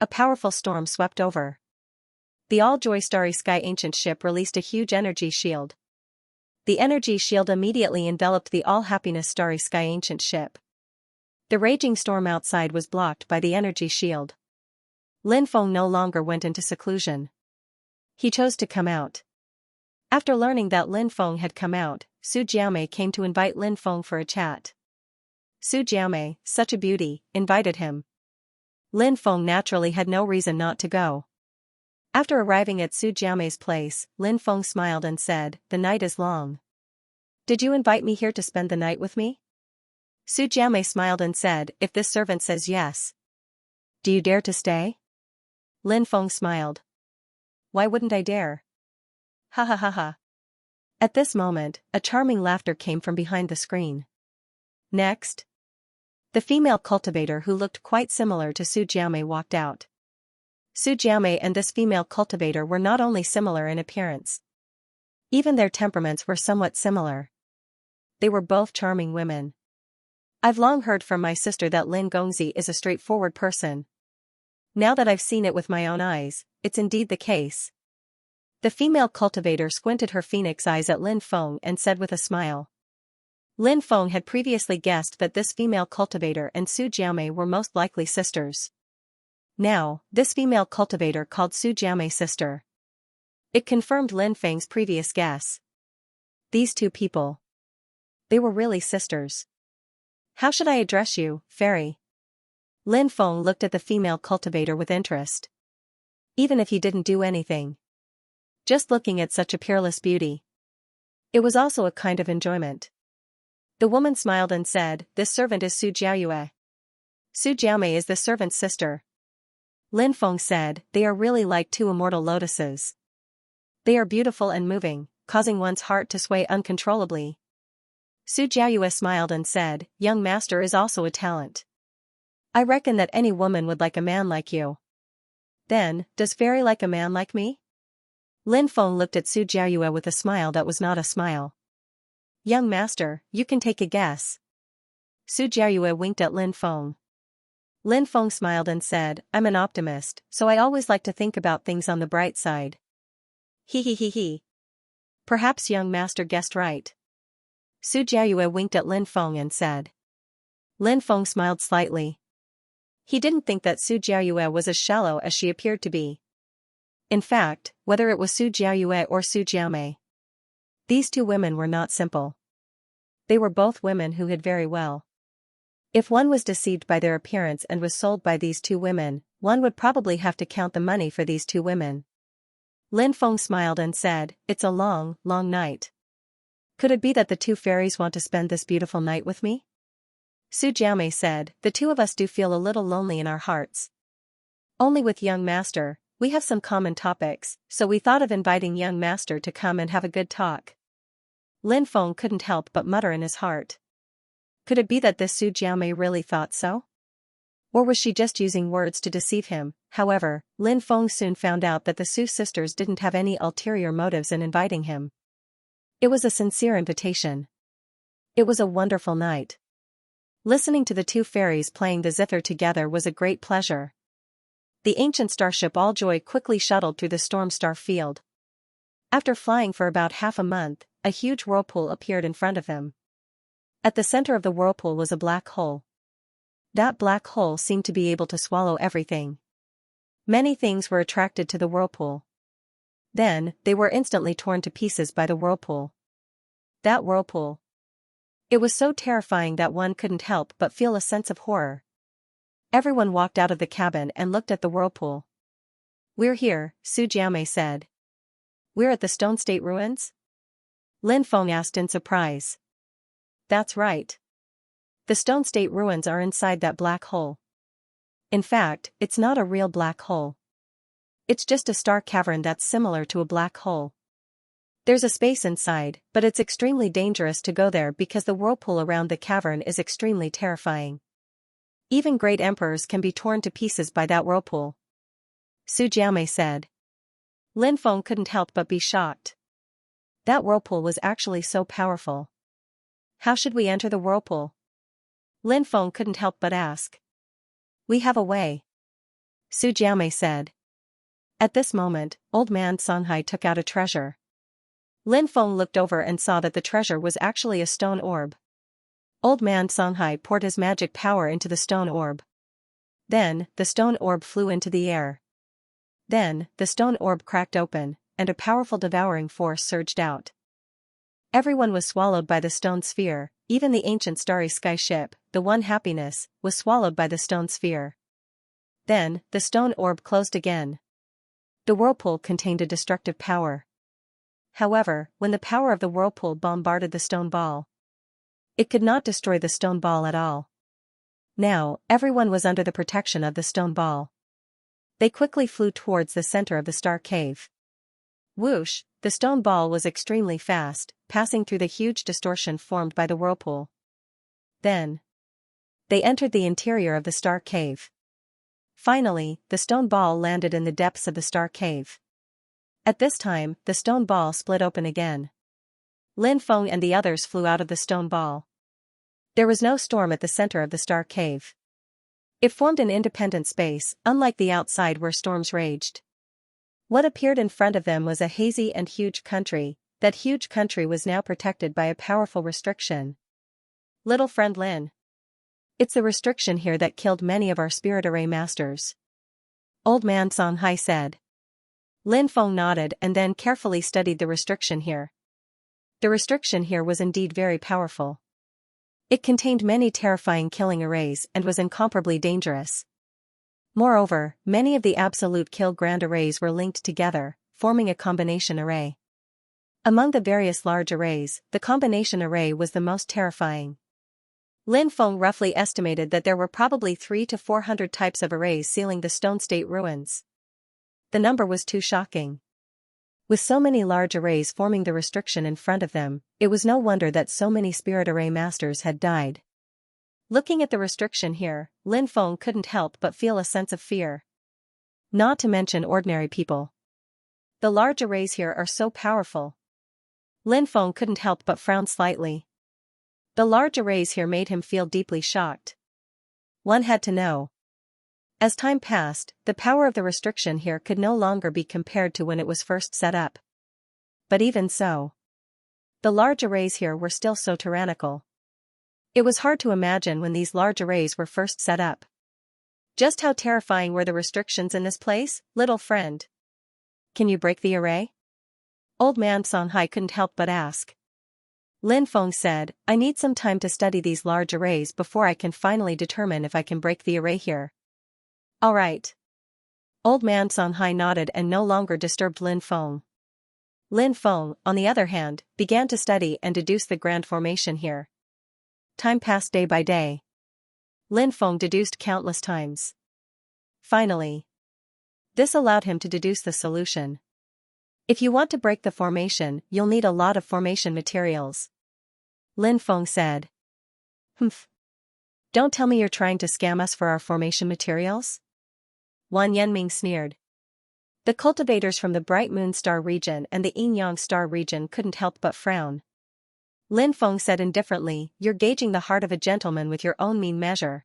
Speaker 1: A powerful storm swept over. The All-Joy Starry Sky ancient ship released a huge energy shield. The energy shield immediately enveloped the All-Happiness Starry Sky ancient ship. The raging storm outside was blocked by the energy shield. Lin Feng no longer went into seclusion. He chose to come out. After learning that Lin Feng had come out, Su Jiamei came to invite Lin Feng for a chat. Su Jiamei, such a beauty, invited him. Lin Feng naturally had no reason not to go. After arriving at Su Jiamei's place, Lin Feng smiled and said, "The night is long. Did you invite me here to spend the night with me?" Su Jiamei smiled and said, "If this servant says yes. Do you dare to stay?" Lin Feng smiled. "Why wouldn't I dare? Ha ha ha ha." At this moment, a charming laughter came from behind the screen. Next, the female cultivator who looked quite similar to Su Jiamei walked out. Su Jiamei and this female cultivator were not only similar in appearance. Even their temperaments were somewhat similar. They were both charming women. I've long heard from my sister that Lin Gongzi is a straightforward person. Now that I've seen it with my own eyes, it's indeed the case. The female cultivator squinted her phoenix eyes at Lin Feng and said with a smile. Lin Feng had previously guessed that this female cultivator and Su Jiamei were most likely sisters. Now, this female cultivator called Su Jiamei sister. It confirmed Lin Feng's previous guess. These two people. They were really sisters. How should I address you, fairy? Lin Feng looked at the female cultivator with interest. Even if he didn't do anything. Just looking at such a peerless beauty. It was also a kind of enjoyment. The woman smiled and said, "This servant is Su Jiaoyue. Su Jiamei is the servant's sister." Lin Feng said, "They are really like two immortal lotuses." They are beautiful and moving, causing one's heart to sway uncontrollably. Su Jiayue smiled and said, "Young master is also a talent. I reckon that any woman would like a man like you." "Then, does fairy like a man like me?" Lin Feng looked at Su Jiayue with a smile that was not a smile. "Young master, you can take a guess." Su Jiayue winked at Lin Feng. Lin Feng smiled and said, "I'm an optimist, so I always like to think about things on the bright side." He he he he. Perhaps young master guessed right. Su Jiayue winked at Lin Feng and said. Lin Feng smiled slightly. He didn't think that Su Jiayue was as shallow as she appeared to be. In fact, whether it was Su Jiayue or Su Jiamei, these two women were not simple. They were both women who hid very well. If one was deceived by their appearance and was sold by these two women, one would probably have to count the money for these two women. Lin Feng smiled and said, "It's a long, long night. Could it be that the two fairies want to spend this beautiful night with me?" Su Jiamei said, "The two of us do feel a little lonely in our hearts. Only with young master, we have some common topics, so we thought of inviting young master to come and have a good talk." Lin Feng couldn't help but mutter in his heart. Could it be that this Su Jiamei really thought so? Or was she just using words to deceive him? However, Lin Feng soon found out that the Su sisters didn't have any ulterior motives in inviting him. It was a sincere invitation. It was a wonderful night. Listening to the two fairies playing the zither together was a great pleasure. The ancient starship Alljoy quickly shuttled through the storm star field. After flying for about half a month, a huge whirlpool appeared in front of them. At the center of the whirlpool was a black hole. That black hole seemed to be able to swallow everything. Many things were attracted to the whirlpool. Then, they were instantly torn to pieces by the whirlpool. That whirlpool. It was so terrifying that one couldn't help but feel a sense of horror. Everyone walked out of the cabin and looked at the whirlpool. "We're here," Su Jiamei said. "We're at the Stone State ruins?" Lin Feng asked in surprise. "That's right. The Stone State ruins are inside that black hole. In fact, it's not a real black hole. It's just a star cavern that's similar to a black hole. There's a space inside, but it's extremely dangerous to go there because the whirlpool around the cavern is extremely terrifying. Even great emperors can be torn to pieces by that whirlpool," Su Jiamei said. Lin Feng couldn't help but be shocked. That whirlpool was actually so powerful. "How should we enter the whirlpool?" Lin Feng couldn't help but ask. "We have a way," Su Jiamei said. At this moment, old man Songhai took out a treasure. Lin Feng looked over and saw that the treasure was actually a stone orb. Old man Songhai poured his magic power into the stone orb. Then, the stone orb flew into the air. Then, the stone orb cracked open, and a powerful devouring force surged out. Everyone was swallowed by the stone sphere, even the ancient starry sky ship, the One Happiness, was swallowed by the stone sphere. Then, the stone orb closed again. The whirlpool contained a destructive power. However, when the power of the whirlpool bombarded the stone ball, it could not destroy the stone ball at all. Now, everyone was under the protection of the stone ball. They quickly flew towards the center of the star cave. Whoosh, the stone ball was extremely fast, passing through the huge distortion formed by the whirlpool. Then, they entered the interior of the star cave. Finally, the stone ball landed in the depths of the star cave. At this time, the stone ball split open again. Lin Feng and the others flew out of the stone ball. There was no storm at the center of the star cave. It formed an independent space, unlike the outside where storms raged. What appeared in front of them was a hazy and huge country. That huge country was now protected by a powerful restriction. "Little friend Lin. It's the restriction here that killed many of our spirit array masters," Old man Songhai said. Lin Feng nodded and then carefully studied the restriction here. The restriction here was indeed very powerful. It contained many terrifying killing arrays and was incomparably dangerous. Moreover, many of the absolute kill grand arrays were linked together, forming a combination array. Among the various large arrays, the combination array was the most terrifying. Lin Feng roughly estimated that there were probably 300 to 400 types of arrays sealing the Stone State ruins. The number was too shocking. With so many large arrays forming the restriction in front of them, it was no wonder that so many spirit array masters had died. Looking at the restriction here, Lin Feng couldn't help but feel a sense of fear. Not to mention ordinary people. The large arrays here are so powerful. Lin Feng couldn't help but frown slightly. The large arrays here made him feel deeply shocked. One had to know. As time passed, the power of the restriction here could no longer be compared to when it was first set up. But even so, the large arrays here were still so tyrannical. It was hard to imagine when these large arrays were first set up. Just how terrifying were the restrictions in this place, little friend? Can you break the array? Old man Songhai couldn't help but ask. Lin Feng said, I need some time to study these large arrays before I can finally determine if I can break the array here. All right. Old man Songhai nodded and no longer disturbed Lin Feng. Lin Feng, on the other hand, began to study and deduce the grand formation here. Time passed day by day. Lin Feng deduced countless times. Finally, this allowed him to deduce the solution. If you want to break the formation, you'll need a lot of formation materials. Lin Feng said. Humph. Don't tell me you're trying to scam us for our formation materials? Wan Yanming sneered. The cultivators from the Bright Moon Star region and the Yin-Yang Star region couldn't help but frown. Lin Feng said indifferently, you're gauging the heart of a gentleman with your own mean measure.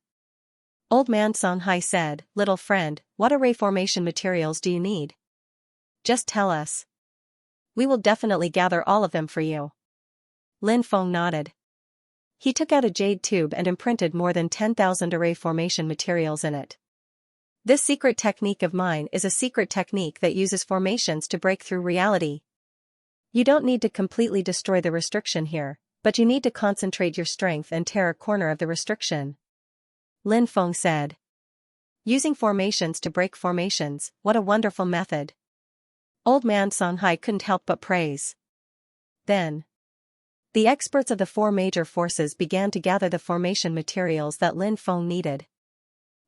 Speaker 1: Old man Songhai said, little friend, what array formation materials do you need? Just tell us. We will definitely gather all of them for you. Lin Feng nodded. He took out a jade tube and imprinted more than 10,000 array formation materials in it. This secret technique of mine is a secret technique that uses formations to break through reality. You don't need to completely destroy the restriction here, but you need to concentrate your strength and tear a corner of the restriction. Lin Feng said. Using formations to break formations, what a wonderful method. Old man Songhai couldn't help but praise. Then, the experts of the four major forces began to gather the formation materials that Lin Feng needed.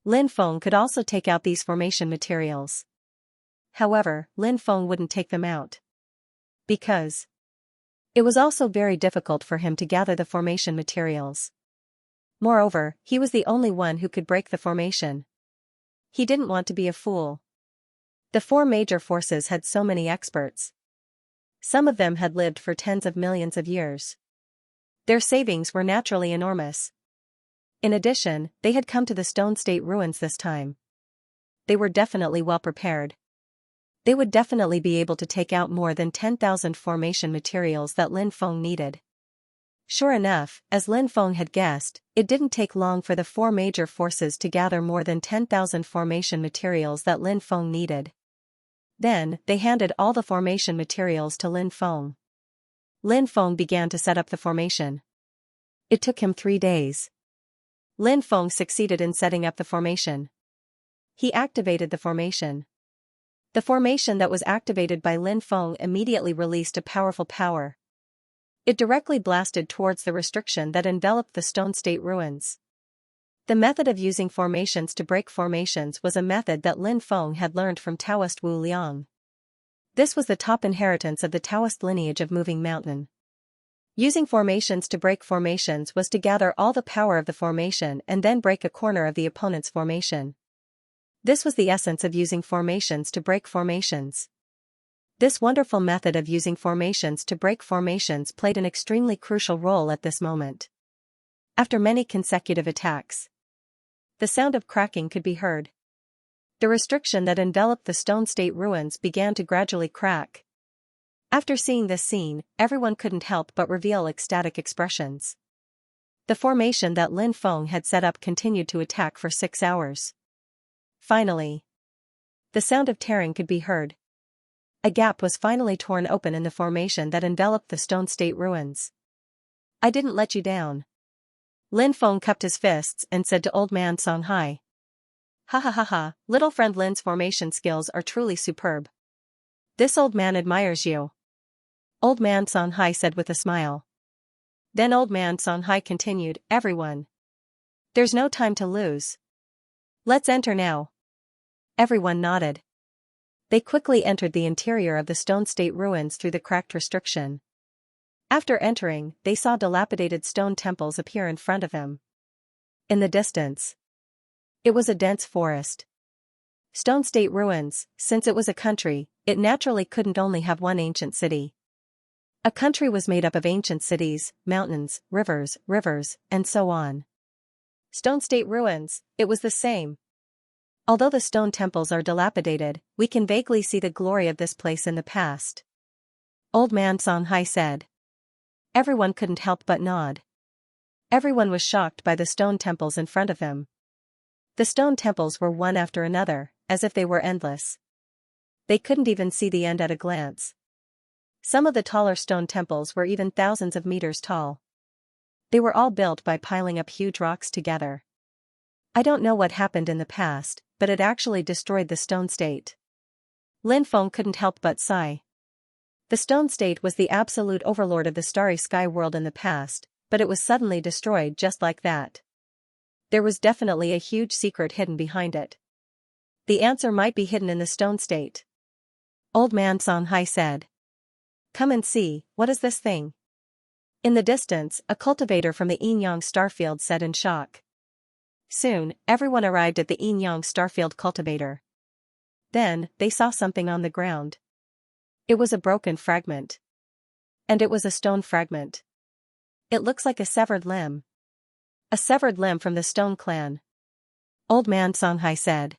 Speaker 1: Lin Feng could also take out these formation materials. However, Lin Feng wouldn't take them out. Because it was also very difficult for him to gather the formation materials. Moreover, he was the only one who could break the formation. He didn't want to be a fool. The four major forces had so many experts. Some of them had lived for tens of millions of years. Their savings were naturally enormous. In addition, they had come to the Stone State ruins this time. They were definitely well prepared. They would definitely be able to take out more than 10,000 formation materials that Lin Feng needed. Sure enough, as Lin Feng had guessed, it didn't take long for the four major forces to gather more than 10,000 formation materials that Lin Feng needed. Then, they handed all the formation materials to Lin Feng. Lin Feng began to set up the formation. It took him 3 days. Lin Feng succeeded in setting up the formation. He activated the formation. The formation that was activated by Lin Feng immediately released a powerful power. It directly blasted towards the restriction that enveloped the Stone State ruins. The method of using formations to break formations was a method that Lin Feng had learned from Taoist Wu Liang. This was the top inheritance of the Taoist lineage of Moving Mountain. Using formations to break formations was to gather all the power of the formation and then break a corner of the opponent's formation. This was the essence of using formations to break formations. This wonderful method of using formations to break formations played an extremely crucial role at this moment. After many consecutive attacks, the sound of cracking could be heard. The restriction that enveloped the Stone State ruins began to gradually crack. After seeing this scene, everyone couldn't help but reveal ecstatic expressions. The formation that Lin Feng had set up continued to attack for 6 hours. Finally, the sound of tearing could be heard. A gap was finally torn open in the formation that enveloped the Stone State ruins. I didn't let you down. Lin Feng cupped his fists and said to Old Man Songhai. Ha ha ha ha, little friend Lin's formation skills are truly superb. This old man admires you. Old Man Songhai said with a smile. Then Old Man Songhai continued, everyone. There's no time to lose. Let's enter now. Everyone nodded. They quickly entered the interior of the stone state ruins through the cracked restriction. After entering, they saw dilapidated stone temples appear in front of them. In the distance, it was a dense forest. Stone state ruins, since it was a country, it naturally couldn't only have one ancient city. A country was made up of ancient cities, mountains, rivers, and so on. Stone state ruins, it was the same. Although the stone temples are dilapidated, we can vaguely see the glory of this place in the past. Old Man Xianxia said. Everyone couldn't help but nod. Everyone was shocked by the stone temples in front of them. The stone temples were one after another, as if they were endless. They couldn't even see the end at a glance. Some of the taller stone temples were even thousands of meters tall. They were all built by piling up huge rocks together. I don't know what happened in the past, but it actually destroyed the stone state. Lin Feng couldn't help but sigh. The stone state was the absolute overlord of the starry sky world in the past, but it was suddenly destroyed just like that. There was definitely a huge secret hidden behind it. The answer might be hidden in the stone state. Old Man Xianxia said. Come and see, what is this thing? In the distance, a cultivator from the Yin-Yang starfield said in shock. Soon, everyone arrived at the Yin-Yang starfield cultivator. Then, they saw something on the ground. It was a broken fragment. And it was a stone fragment. It looks like a severed limb. A severed limb from the Stone Clan. Old Man Xianxia said.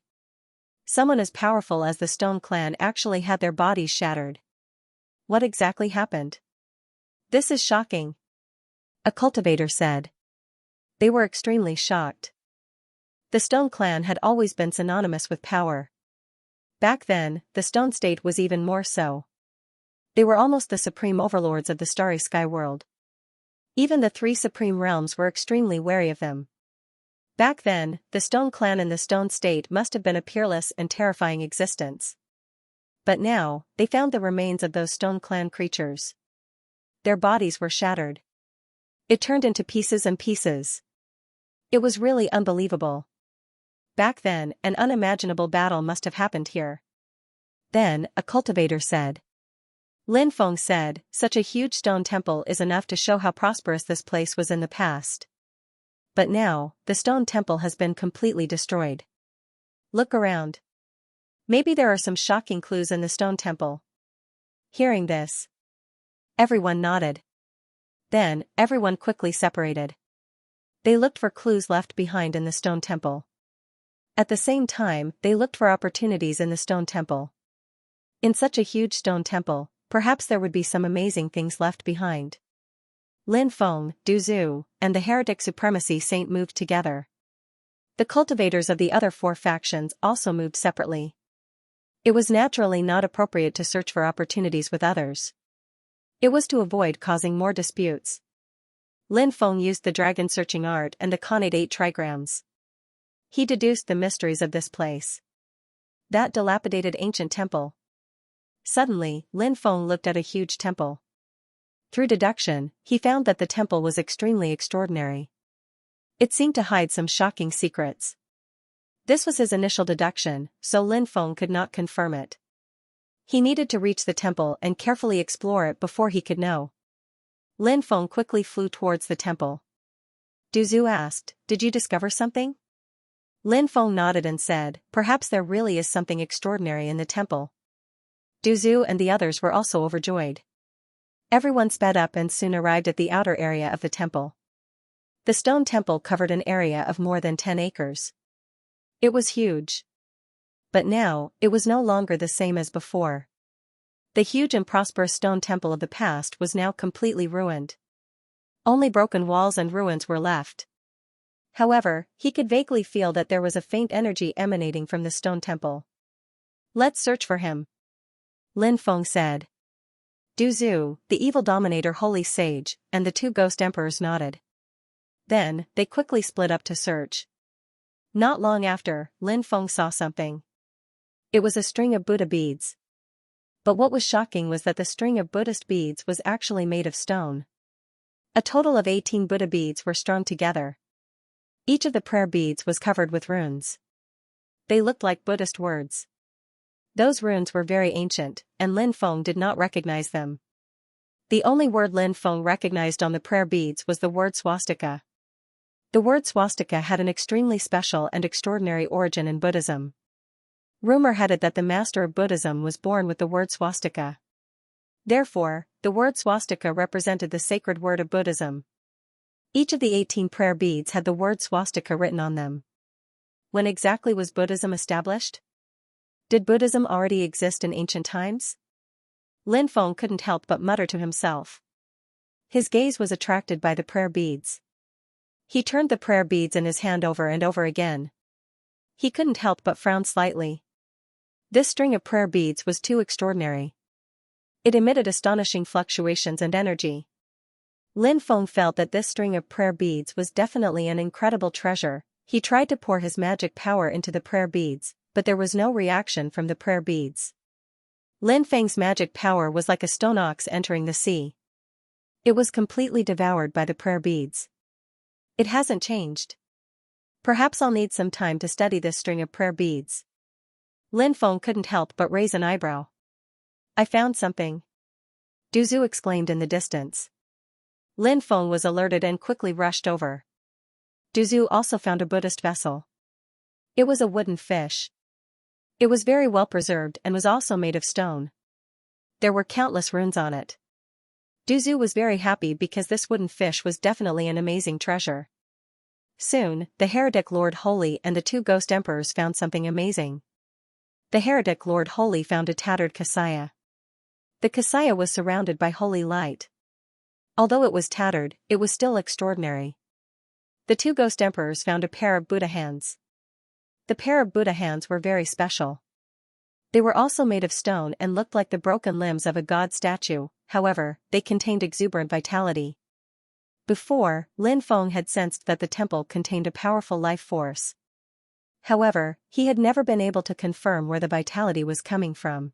Speaker 1: Someone as powerful as the Stone Clan actually had their bodies shattered. What exactly happened? This is shocking. A cultivator said. They were extremely shocked. The Stone Clan had always been synonymous with power. Back then, the Stone State was even more so. They were almost the supreme overlords of the starry sky world. Even the three supreme realms were extremely wary of them. Back then, the Stone Clan and the Stone State must have been a peerless and terrifying existence. But now, they found the remains of those Stone Clan creatures. Their bodies were shattered. It turned into pieces and pieces. It was really unbelievable. Back then, an unimaginable battle must have happened here. Then, a cultivator said. Lin Feng said, such a huge stone temple is enough to show how prosperous this place was in the past. But now, the stone temple has been completely destroyed. Look around. Maybe there are some shocking clues in the stone temple. Hearing this, everyone nodded. Then, everyone quickly separated. They looked for clues left behind in the stone temple. At the same time, they looked for opportunities in the stone temple. In such a huge stone temple, perhaps there would be some amazing things left behind. Lin Feng, Du Zhu, and the heretic supremacy saint moved together. The cultivators of the other four factions also moved separately. It was naturally not appropriate to search for opportunities with others. It was to avoid causing more disputes. Lin Feng used the dragon searching art and the Khanate 8 trigrams. He deduced the mysteries of this place. That dilapidated ancient temple. Suddenly, Lin Feng looked at a huge temple. Through deduction, he found that the temple was extremely extraordinary. It seemed to hide some shocking secrets. This was his initial deduction, so Lin Feng could not confirm it. He needed to reach the temple and carefully explore it before he could know. Lin Feng quickly flew towards the temple. Du Zhu asked, "Did you discover something?" Lin Feng nodded and said, "Perhaps there really is something extraordinary in the temple." Du Zhu and the others were also overjoyed. Everyone sped up and soon arrived at the outer area of the temple. The stone temple covered an area of more than 10 acres. It was huge. But now, it was no longer the same as before. The huge and prosperous stone temple of the past was now completely ruined. Only broken walls and ruins were left. However, he could vaguely feel that there was a faint energy emanating from the stone temple. "Let's search for him," Lin Feng said. Du Zhu, the evil dominator holy sage, and the two ghost emperors nodded. Then, they quickly split up to search. Not long after, Lin Feng saw something. It was a string of Buddha beads. But what was shocking was that the string of Buddhist beads was actually made of stone. A total of 18 Buddha beads were strung together. Each of the prayer beads was covered with runes. They looked like Buddhist words. Those runes were very ancient, and Lin Feng did not recognize them. The only word Lin Feng recognized on the prayer beads was the word swastika. The word swastika had an extremely special and extraordinary origin in Buddhism. Rumor had it that the master of Buddhism was born with the word swastika. Therefore, the word swastika represented the sacred word of Buddhism. Each of the 18 prayer beads had the word swastika written on them. When exactly was Buddhism established? Did Buddhism already exist in ancient times? Lin Feng couldn't help but mutter to himself. His gaze was attracted by the prayer beads. He turned the prayer beads in his hand over and over again. He couldn't help but frown slightly. This string of prayer beads was too extraordinary. It emitted astonishing fluctuations and energy. Lin Feng felt that this string of prayer beads was definitely an incredible treasure. He tried to pour his magic power into the prayer beads, but there was no reaction from the prayer beads. Lin Feng's magic power was like a stone ox entering the sea. It was completely devoured by the prayer beads. It hasn't changed. Perhaps I'll need some time to study this string of prayer beads. Lin Feng couldn't help but raise an eyebrow. I found something. Du Zhu exclaimed in the distance. Lin Feng was alerted and quickly rushed over. Du Zhu also found a Buddhist vessel. It was a wooden fish. It was very well preserved and was also made of stone. There were countless runes on it. Du Zhu was very happy because this wooden fish was definitely an amazing treasure. Soon, the heretic Lord Holy and the 2 ghost emperors found something amazing. The heretic Lord Holy found a tattered Xianxia. The Xianxia was surrounded by holy light. Although it was tattered, it was still extraordinary. The 2 ghost emperors found a pair of Buddha hands. The pair of Buddha hands were very special. They were also made of stone and looked like the broken limbs of a god statue. However, they contained exuberant vitality. Before, Lin Feng had sensed that the temple contained a powerful life force. However, he had never been able to confirm where the vitality was coming from.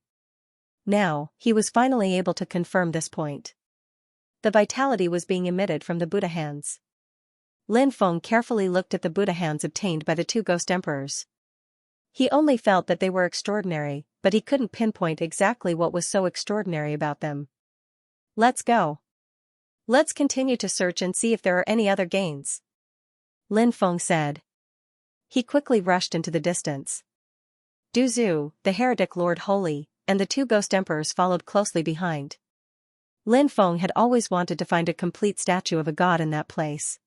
Speaker 1: Now, he was finally able to confirm this point. The vitality was being emitted from the Buddha hands. Lin Feng carefully looked at the Buddha hands obtained by the 2 ghost emperors. He only felt that they were extraordinary, but he couldn't pinpoint exactly what was so extraordinary about them. Let's go. Let's continue to search and see if there are any other gains. Lin Feng said. He quickly rushed into the distance. Du Zhu, the heretic Lord Holy, and the 2 ghost emperors followed closely behind. Lin Feng had always wanted to find a complete statue of a god in that place.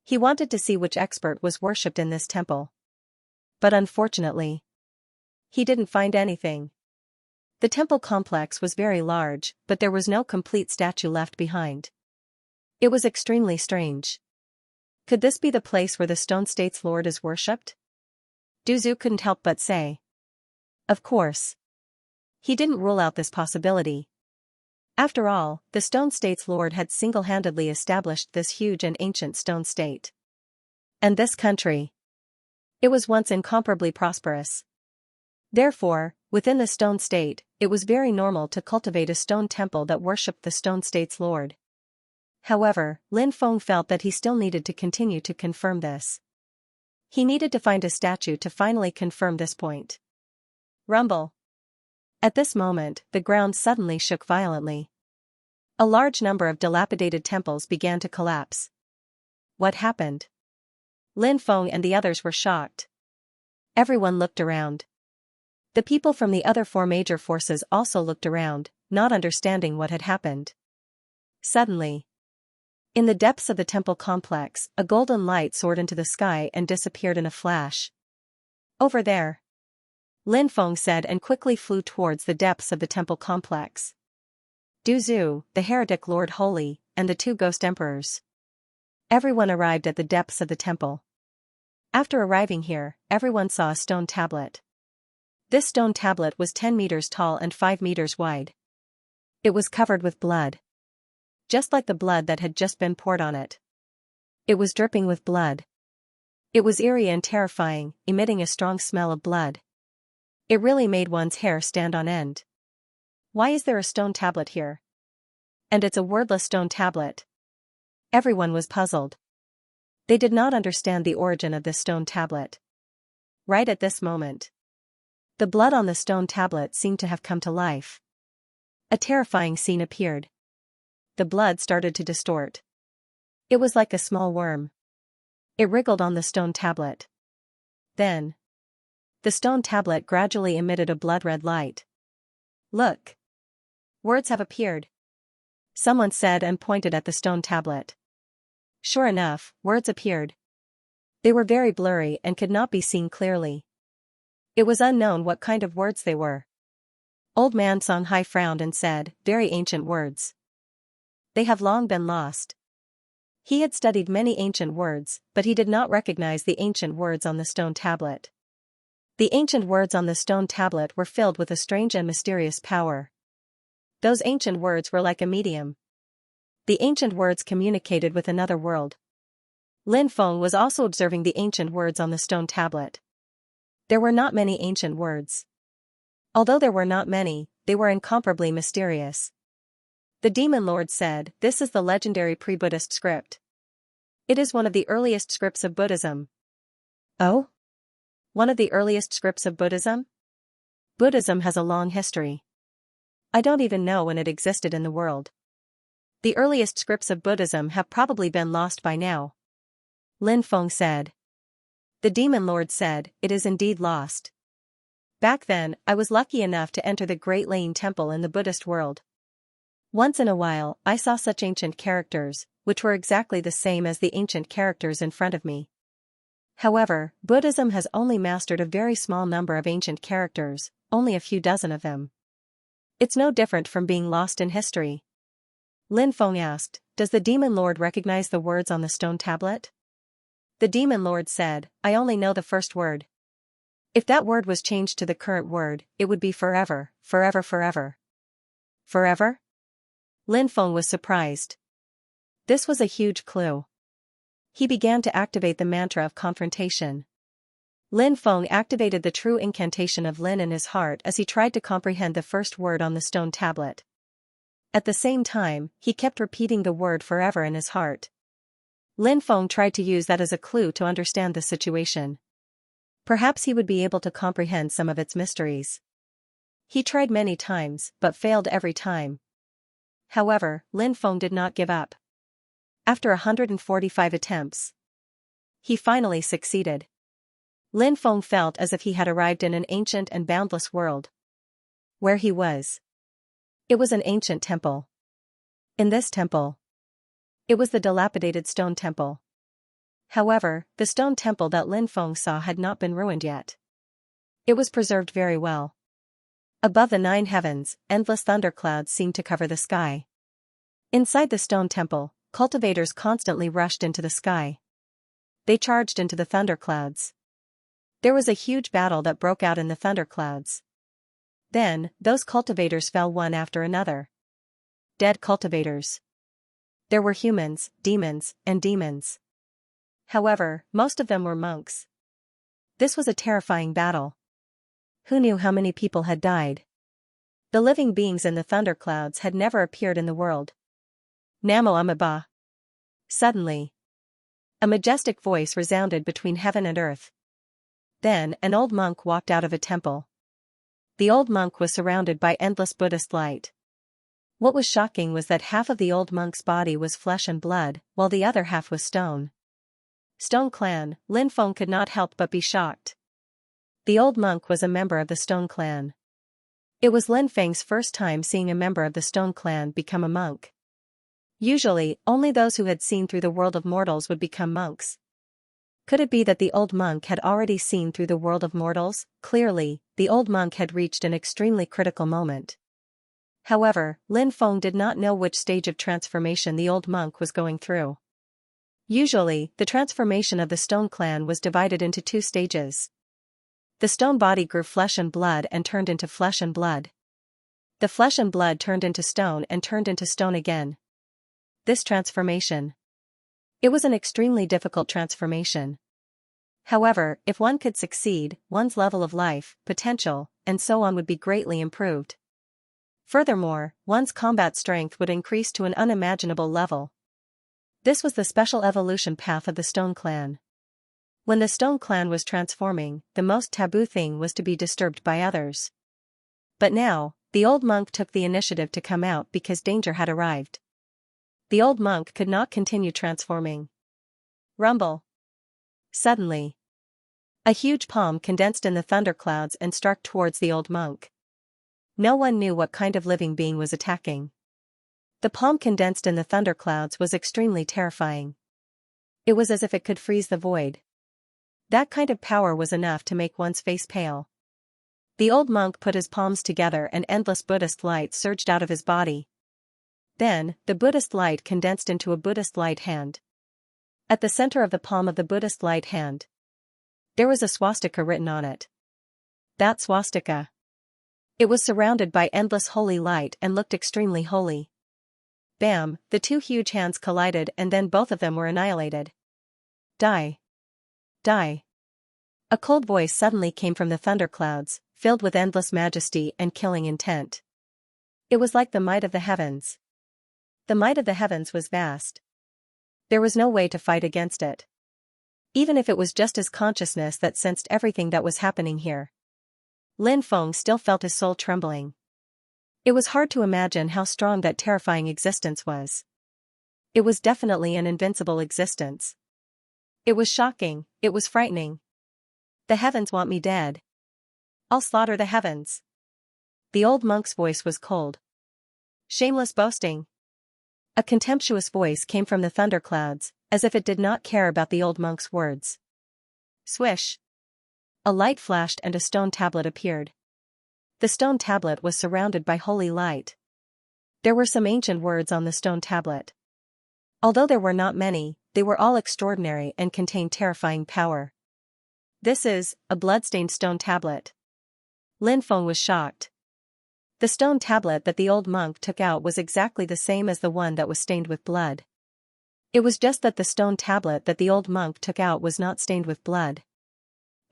Speaker 1: He wanted to see which expert was worshipped in this temple. But unfortunately, he didn't find anything. The temple complex was very large, but there was no complete statue left behind. It was extremely strange. Could this be the place where the Stone State's Lord is worshipped? Du Zhu couldn't help but say. Of course. He didn't rule out this possibility. After all, the Stone State's Lord had single-handedly established this huge and ancient stone state. And this country. It was once incomparably prosperous. Therefore, within the stone state, it was very normal to cultivate a stone temple that worshipped the stone state's lord. However, Lin Feng felt that he still needed to continue to confirm this. He needed to find a statue to finally confirm this point. Rumble. At this moment, the ground suddenly shook violently. A large number of dilapidated temples began to collapse. What happened? Lin Feng and the others were shocked. Everyone looked around. The people from the other 4 major forces also looked around, not understanding what had happened. Suddenly, in the depths of the temple complex, a golden light soared into the sky and disappeared in a flash. Over there, Lin Feng said and quickly flew towards the depths of the temple complex. Du Zhu, the heretic Lord Holy, and the 2 ghost emperors. Everyone arrived at the depths of the temple. After arriving here, everyone saw a stone tablet. This stone tablet was 10 meters tall and 5 meters wide. It was covered with blood. Just like the blood that had just been poured on it. It was dripping with blood. It was eerie and terrifying, emitting a strong smell of blood. It really made one's hair stand on end. Why is there a stone tablet here? And it's a wordless stone tablet. Everyone was puzzled. They did not understand the origin of this stone tablet. Right at this moment, The blood on the stone tablet seemed to have come to life. A terrifying scene appeared. The blood started to distort. It was like a small worm. It wriggled on the stone tablet. Then, the stone tablet gradually emitted a blood-red light. Look! Words have appeared. Someone said and pointed at the stone tablet. Sure enough, words appeared. They were very blurry and could not be seen clearly. It was unknown what kind of words they were. Old man Xianxia frowned and said, very ancient words. They have long been lost. He had studied many ancient words, but he did not recognize the ancient words on the stone tablet. The ancient words on the stone tablet were filled with a strange and mysterious power. Those ancient words were like a medium. The ancient words communicated with another world. Lin Feng was also observing the ancient words on the stone tablet. There were not many ancient words. Although there were not many, they were incomparably mysterious. The demon lord said, "This is the legendary pre-Buddhist script. It is one of the earliest scripts of Buddhism." Oh? One of the earliest scripts of Buddhism? Buddhism has a long history. I don't even know when it existed in the world. The earliest scripts of Buddhism have probably been lost by now. Lin Feng said. The demon lord said, "It is indeed lost. Back then, I was lucky enough to enter the Great Lane Temple in the Buddhist world. Once in a while, I saw such ancient characters, which were exactly the same as the ancient characters in front of me. However, Buddhism has only mastered a very small number of ancient characters, only a few dozen of them. It's no different from being lost in history." Lin Feng asked, "Does the demon lord recognize the words on the stone tablet?" The demon lord said, "I only know the first word. If that word was changed to the current word, it would be forever, forever, forever." Forever? Lin Feng was surprised. This was a huge clue. He began to activate the mantra of confrontation. Lin Feng activated the true incantation of Lin in his heart as he tried to comprehend the first word on the stone tablet. At the same time, he kept repeating the word forever in his heart. Lin Feng tried to use that as a clue to understand the situation. Perhaps he would be able to comprehend some of its mysteries. He tried many times, but failed every time. However, Lin Feng did not give up. After 145 attempts, he finally succeeded. Lin Feng felt as if he had arrived in an ancient and boundless world. Where he was. It was an ancient temple. In this temple, it was the dilapidated stone temple. However, the stone temple that Lin Feng saw had not been ruined yet. It was preserved very well. Above the 9 heavens, endless thunderclouds seemed to cover the sky. Inside the stone temple, cultivators constantly rushed into the sky. They charged into the thunderclouds. There was a huge battle that broke out in the thunderclouds. Then, those cultivators fell one after another. Dead cultivators. There were humans, demons, and demons. However, most of them were monks. This was a terrifying battle. Who knew how many people had died? The living beings in the thunderclouds had never appeared in the world. Namo Amaba. Suddenly, a majestic voice resounded between heaven and earth. Then, an old monk walked out of a temple. The old monk was surrounded by endless Buddhist light. What was shocking was that half of the old monk's body was flesh and blood, while the other half was stone. Stone Clan, Lin Feng could not help but be shocked. The old monk was a member of the Stone Clan. It was Lin Feng's first time seeing a member of the Stone Clan become a monk. Usually, only those who had seen through the world of mortals would become monks. Could it be that the old monk had already seen through the world of mortals? Clearly, the old monk had reached an extremely critical moment. However, Lin Feng did not know which stage of transformation the old monk was going through. Usually, the transformation of the Stone Clan was divided into 2 stages. The stone body grew flesh and blood and turned into flesh and blood. The flesh and blood turned into stone and turned into stone again. This transformation. It was an extremely difficult transformation. However, if one could succeed, one's level of life, potential, and so on would be greatly improved. Furthermore, one's combat strength would increase to an unimaginable level. This was the special evolution path of the Stone Clan. When the Stone Clan was transforming, the most taboo thing was to be disturbed by others. But now, the old monk took the initiative to come out because danger had arrived. The old monk could not continue transforming. Rumble. Suddenly, a huge palm condensed in the thunderclouds and struck towards the old monk. No one knew what kind of living being was attacking. The palm condensed in the thunderclouds was extremely terrifying. It was as if it could freeze the void. That kind of power was enough to make one's face pale. The old monk put his palms together and endless Buddhist light surged out of his body. Then, the Buddhist light condensed into a Buddhist light hand. At the center of the palm of the Buddhist light hand, there was a swastika written on it. That swastika. It was surrounded by endless holy light and looked extremely holy. Bam, the two huge hands collided and then both of them were annihilated. Die. Die. A cold voice suddenly came from the thunderclouds, filled with endless majesty and killing intent. It was like the might of the heavens. The might of the heavens was vast. There was no way to fight against it. Even if it was just his consciousness that sensed everything that was happening here. Lin Feng still felt his soul trembling. It was hard to imagine how strong that terrifying existence was. It was definitely an invincible existence. It was shocking, it was frightening. The heavens want me dead. I'll slaughter the heavens. The old monk's voice was cold. Shameless boasting. A contemptuous voice came from the thunderclouds, as if it did not care about the old monk's words. Swish. A light flashed and a stone tablet appeared. The stone tablet was surrounded by holy light. There were some ancient words on the stone tablet. Although there were not many, they were all extraordinary and contained terrifying power. This is a blood-stained stone tablet. Lin Feng was shocked. The stone tablet that the old monk took out was exactly the same as the one that was stained with blood. It was just that the stone tablet that the old monk took out was not stained with blood.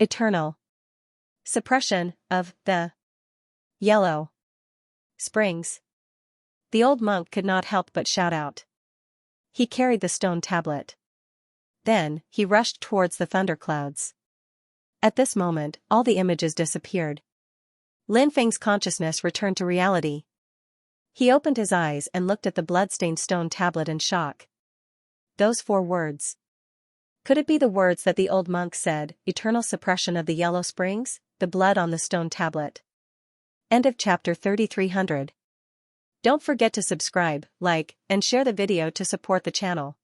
Speaker 1: Eternal suppression of the yellow springs. The old monk could not help but shout out. He carried the stone tablet. Then, he rushed towards the thunderclouds. At this moment, all the images disappeared. Lin Feng's consciousness returned to reality. He opened his eyes and looked at the blood-stained stone tablet in shock. Those 4 words. Could it be the words that the old monk said, eternal suppression of the yellow springs, the blood on the stone tablet? End of chapter 3300. Don't forget to subscribe, like, and share the video to support the channel.